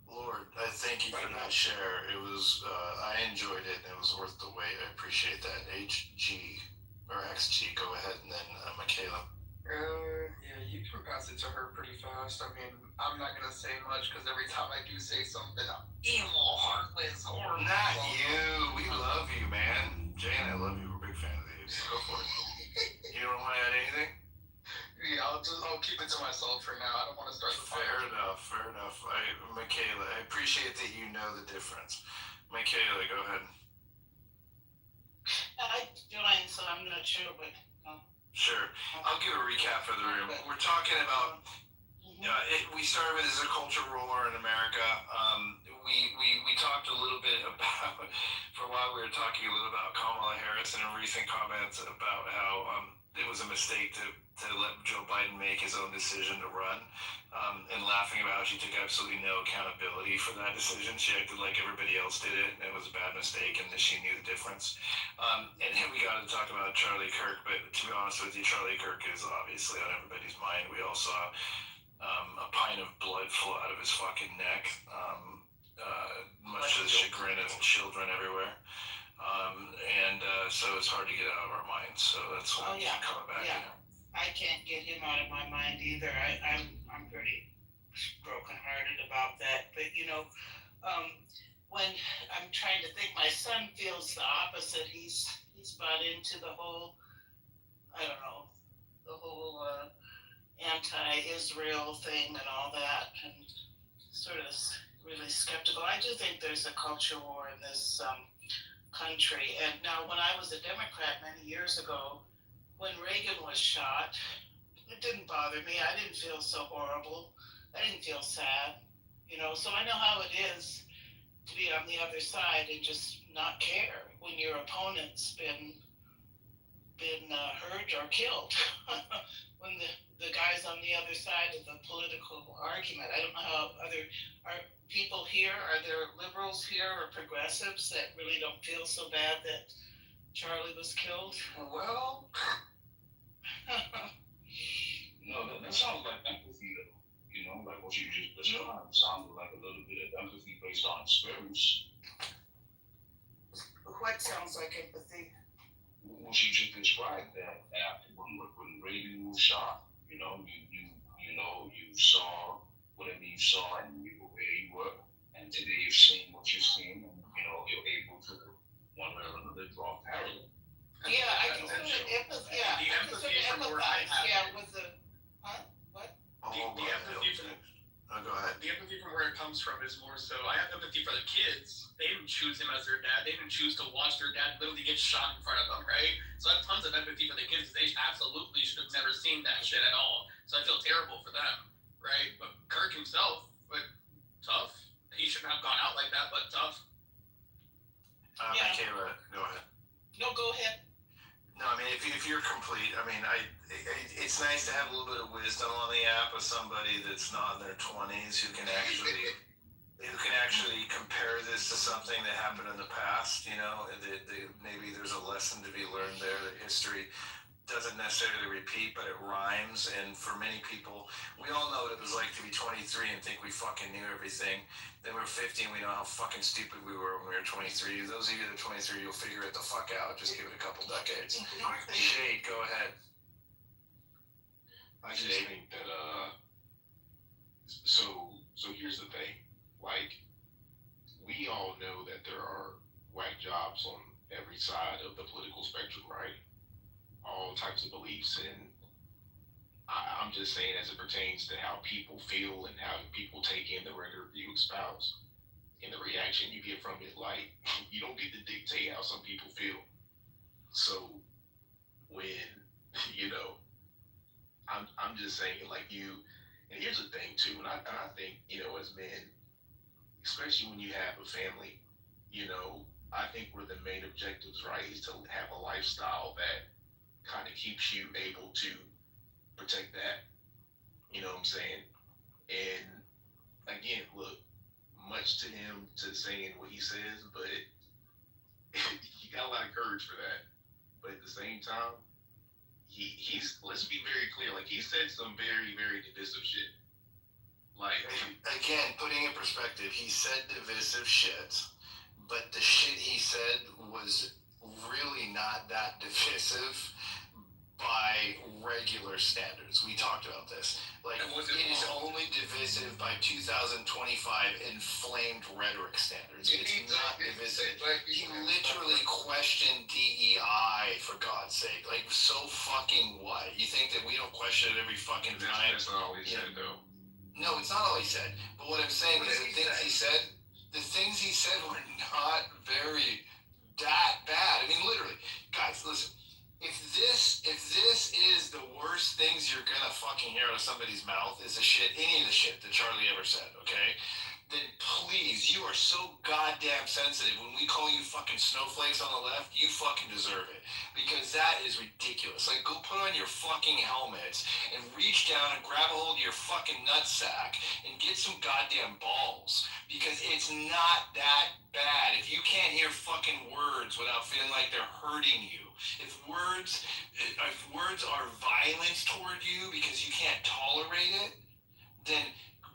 Lord, I thank you for that share. It was, I enjoyed it, and it was worth the wait. I appreciate that. HG or XG, go ahead, and then Michaela. Yeah, you can pass it to her pretty fast. I mean, I'm not gonna say much because every time I do say something, I'm evil, heartless, horrible. Not you. We love you, man. Jay and I love you. We're big fans of you. So go for it. You don't want to add anything? Yeah, I'll keep it to myself for now. I don't want to start the fire. Fair enough. Michaela, I appreciate that you know the difference. Michaela, go ahead. I joined, so I'm not sure, but Sure. I'll give a recap for the room. We're talking about, we started with as a culture roller in America. We talked a little bit about, for a while we were talking a little about Kamala Harris and her recent comments about how it was a mistake to let Joe Biden make his own decision to run, and laughing about how she took absolutely no accountability for that decision. She acted like everybody else did it, and it was a bad mistake, and that she knew the difference. And then we got to talk about Charlie Kirk, but to be honest with you, Charlie Kirk is obviously on everybody's mind. We all saw a pint of blood flow out of his fucking neck, much to the chagrin of children everywhere. So it's hard to get out of our minds. So that's why we keep coming back. Yeah. I can't get him out of my mind either. I'm pretty brokenhearted about that. But you know, when I'm trying to think, my son feels the opposite. He's bought into the whole, I don't know, the whole anti-Israel thing and all that, and sort of really skeptical. I do think there's a culture war in this country. And now, when I was a Democrat many years ago, when Reagan was shot, it didn't bother me. I didn't feel so horrible. I didn't feel sad, you know. So I know how it is to be on the other side and just not care when your opponent's been hurt or killed. When the guys on the other side of the political argument, I don't know how are people here, are there liberals here or progressives that really don't feel so bad that Charlie was killed? Well, no, that sounds like empathy, though. You know, like what you just described sounded like a little bit of empathy based on experience. What sounds like empathy? What you just described, that after when Reagan was shot, you know, you saw whatever you saw and you were where you were, and today you're seeing what you're seeing, and you know you're able to one way or another draw parallel. Yeah, I can sort of empathize. Yeah, The empathy from where I have yeah, with the what? The empathy from go ahead. The empathy from where it comes from is more so I have empathy for the kids. They didn't choose him as their dad. They didn't choose to watch their dad literally get shot in front of them, right? So I have tons of empathy for the kids. They absolutely should have never seen that shit at all. So I feel terrible for them, right? But Kirk himself, but tough. He shouldn't have gone out like that, but tough. Michaela, go ahead. No, go ahead. No, I mean, if you're complete, I mean, it's nice to have a little bit of wisdom on the app with somebody that's not in their 20s who can actually compare this to something that happened in the past. You know, maybe there's a lesson to be learned there. That history doesn't necessarily repeat, but it rhymes. And for many people, we all know what it was like to be 23 and think we fucking knew everything. Then we're 50 and we know how fucking stupid we were when we were 23. Those of you that are 23, you'll figure it the fuck out. Just give it a couple decades. Shade, go ahead. I just think that so here's the thing. Like, we all know that there are whack jobs on every side of the political spectrum, right? All types of beliefs, and I'm just saying, as it pertains to how people feel and how people take in the rhetoric you espouse and the reaction you get from it, like, you don't get to dictate how some people feel. So when, you know, I'm just saying, like, and here's the thing too, and I think, you know, as men, especially when you have a family, you know, I think one of the main objectives, right, is to have a lifestyle that kind of keeps you able to protect that You know what I'm saying? And again, look, much to him to saying what he says, but he got a lot of courage for that. But at the same time, he's let's be very clear, like he said some very, very divisive shit. Like again, putting in perspective, he said divisive shit, but the shit he said was really not that divisive by regular standards. We talked about this. Like, it is only divisive by 2025 inflamed rhetoric standards. It's not divisive. He literally questioned DEI, for God's sake. Like, so fucking what? You think that we don't question it every fucking time? That's not all he said, though. No, it's not all he said. But what I'm saying is the things he said were not very that bad. I mean, literally, guys, listen. If this is the worst things you're gonna fucking hear out of somebody's mouth is any of the shit that Charlie ever said, okay? Then please, you are so goddamn sensitive. When we call you fucking snowflakes on the left, you fucking deserve it. Because that is ridiculous. Like, go put on your fucking helmets and reach down and grab a hold of your fucking nutsack and get some goddamn balls. Because it's not that bad. If you can't hear fucking words without feeling like they're hurting you, if words are violence toward you because you can't tolerate it, then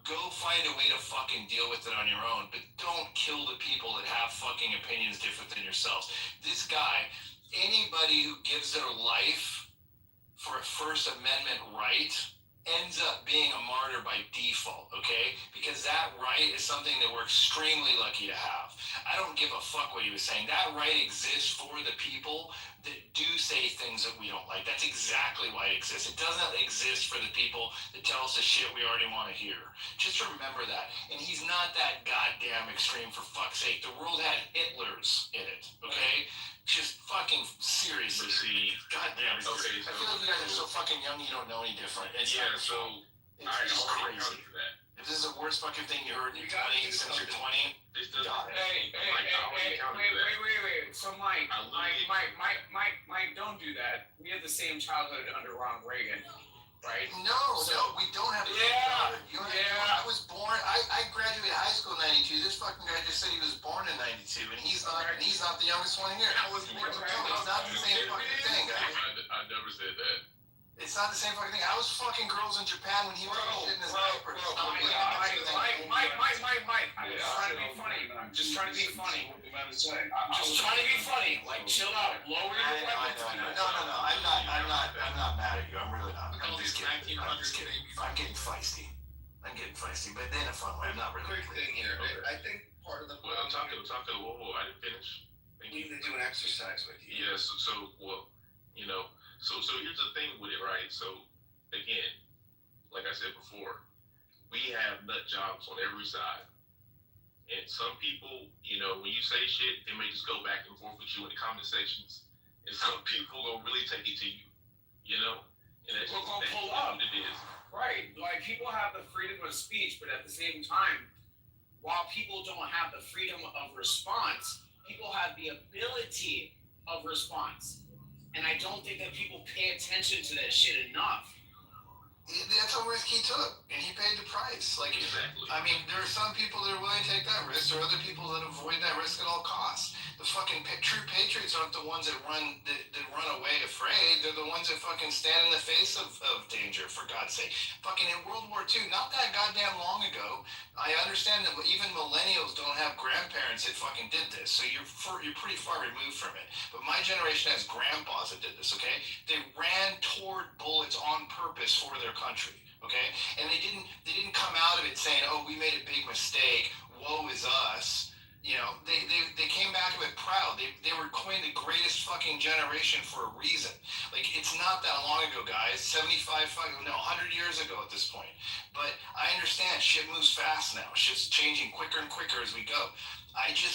go find a way to fucking deal with it on your own. But don't kill the people that have fucking opinions different than yourselves. This guy, anybody who gives their life for a First Amendment right ends up being a martyr by default, okay? Because that right is something that we're extremely lucky to have. I don't give a fuck what he was saying. That right exists for the people that do say things that we don't like. That's exactly why it exists. It doesn't exist for the people that tell us the shit we already want to hear. Just remember that. And he's not that goddamn extreme, for fuck's sake. The world had Hitlers in it, okay? Just fucking seriously. Goddamn. Okay, I feel like you guys are so fucking young you don't know any different. It's just crazy. If this is the worst fucking thing you heard in your 20s since you're 20, Wait. So Mike, don't do that. We had the same childhood under Ronald Reagan, right? No, we don't have the same childhood. I was born. I graduated high school in '92. This fucking guy just said he was born in '92, and he's not the youngest one here. I was born in It's not the same fucking thing, guys. I never said that. It's not the same fucking thing. I was fucking girls in Japan when he was shit in his diaper. Mike. I'm trying to be funny, but I'm just trying to be funny. Like, chill out. Lower your level. No. I'm not mad at you. I'm really not. I'm just kidding. I'm getting feisty. But in a fun way. I'm not really. Quick thing here. I think part of the Well, I'm talking. Whoa, I didn't finish. we need to do an exercise with you. Yes. So here's the thing with it, right? So again, like I said before, we have nut jobs on every side. And some people, when you say shit, they may just go back and forth with you in the comment sections. And some people don't really take it to you, And that's People gonna pull up. what it is. Right. Like, people have the freedom of speech, but at the same time, while people don't have the freedom of response, people have the ability of response. And I don't think that people pay attention to that shit enough. That's a risk he took, and he paid the price. Like, Exactly. I mean, there are some people that are willing to take that risk. There are other people that avoid that risk at all costs. The fucking true patriots aren't the ones that run away afraid. They're the ones that fucking stand in the face of danger. For God's sake, fucking in World War II, not that goddamn long ago. I understand that even millennials don't have grandparents that fucking did this, so you're pretty far removed from it. But my generation has grandpas that did this. Okay, they ran toward bullets on purpose for their country, okay? And they didn't come out of it saying, "Oh, we made a big mistake. Woe is us." They came back of it proud. They were coined the greatest fucking generation for a reason. Like, it's not that long ago, guys. 100 years ago at this point. But I understand shit moves fast now. Shit's changing quicker and quicker as we go. I just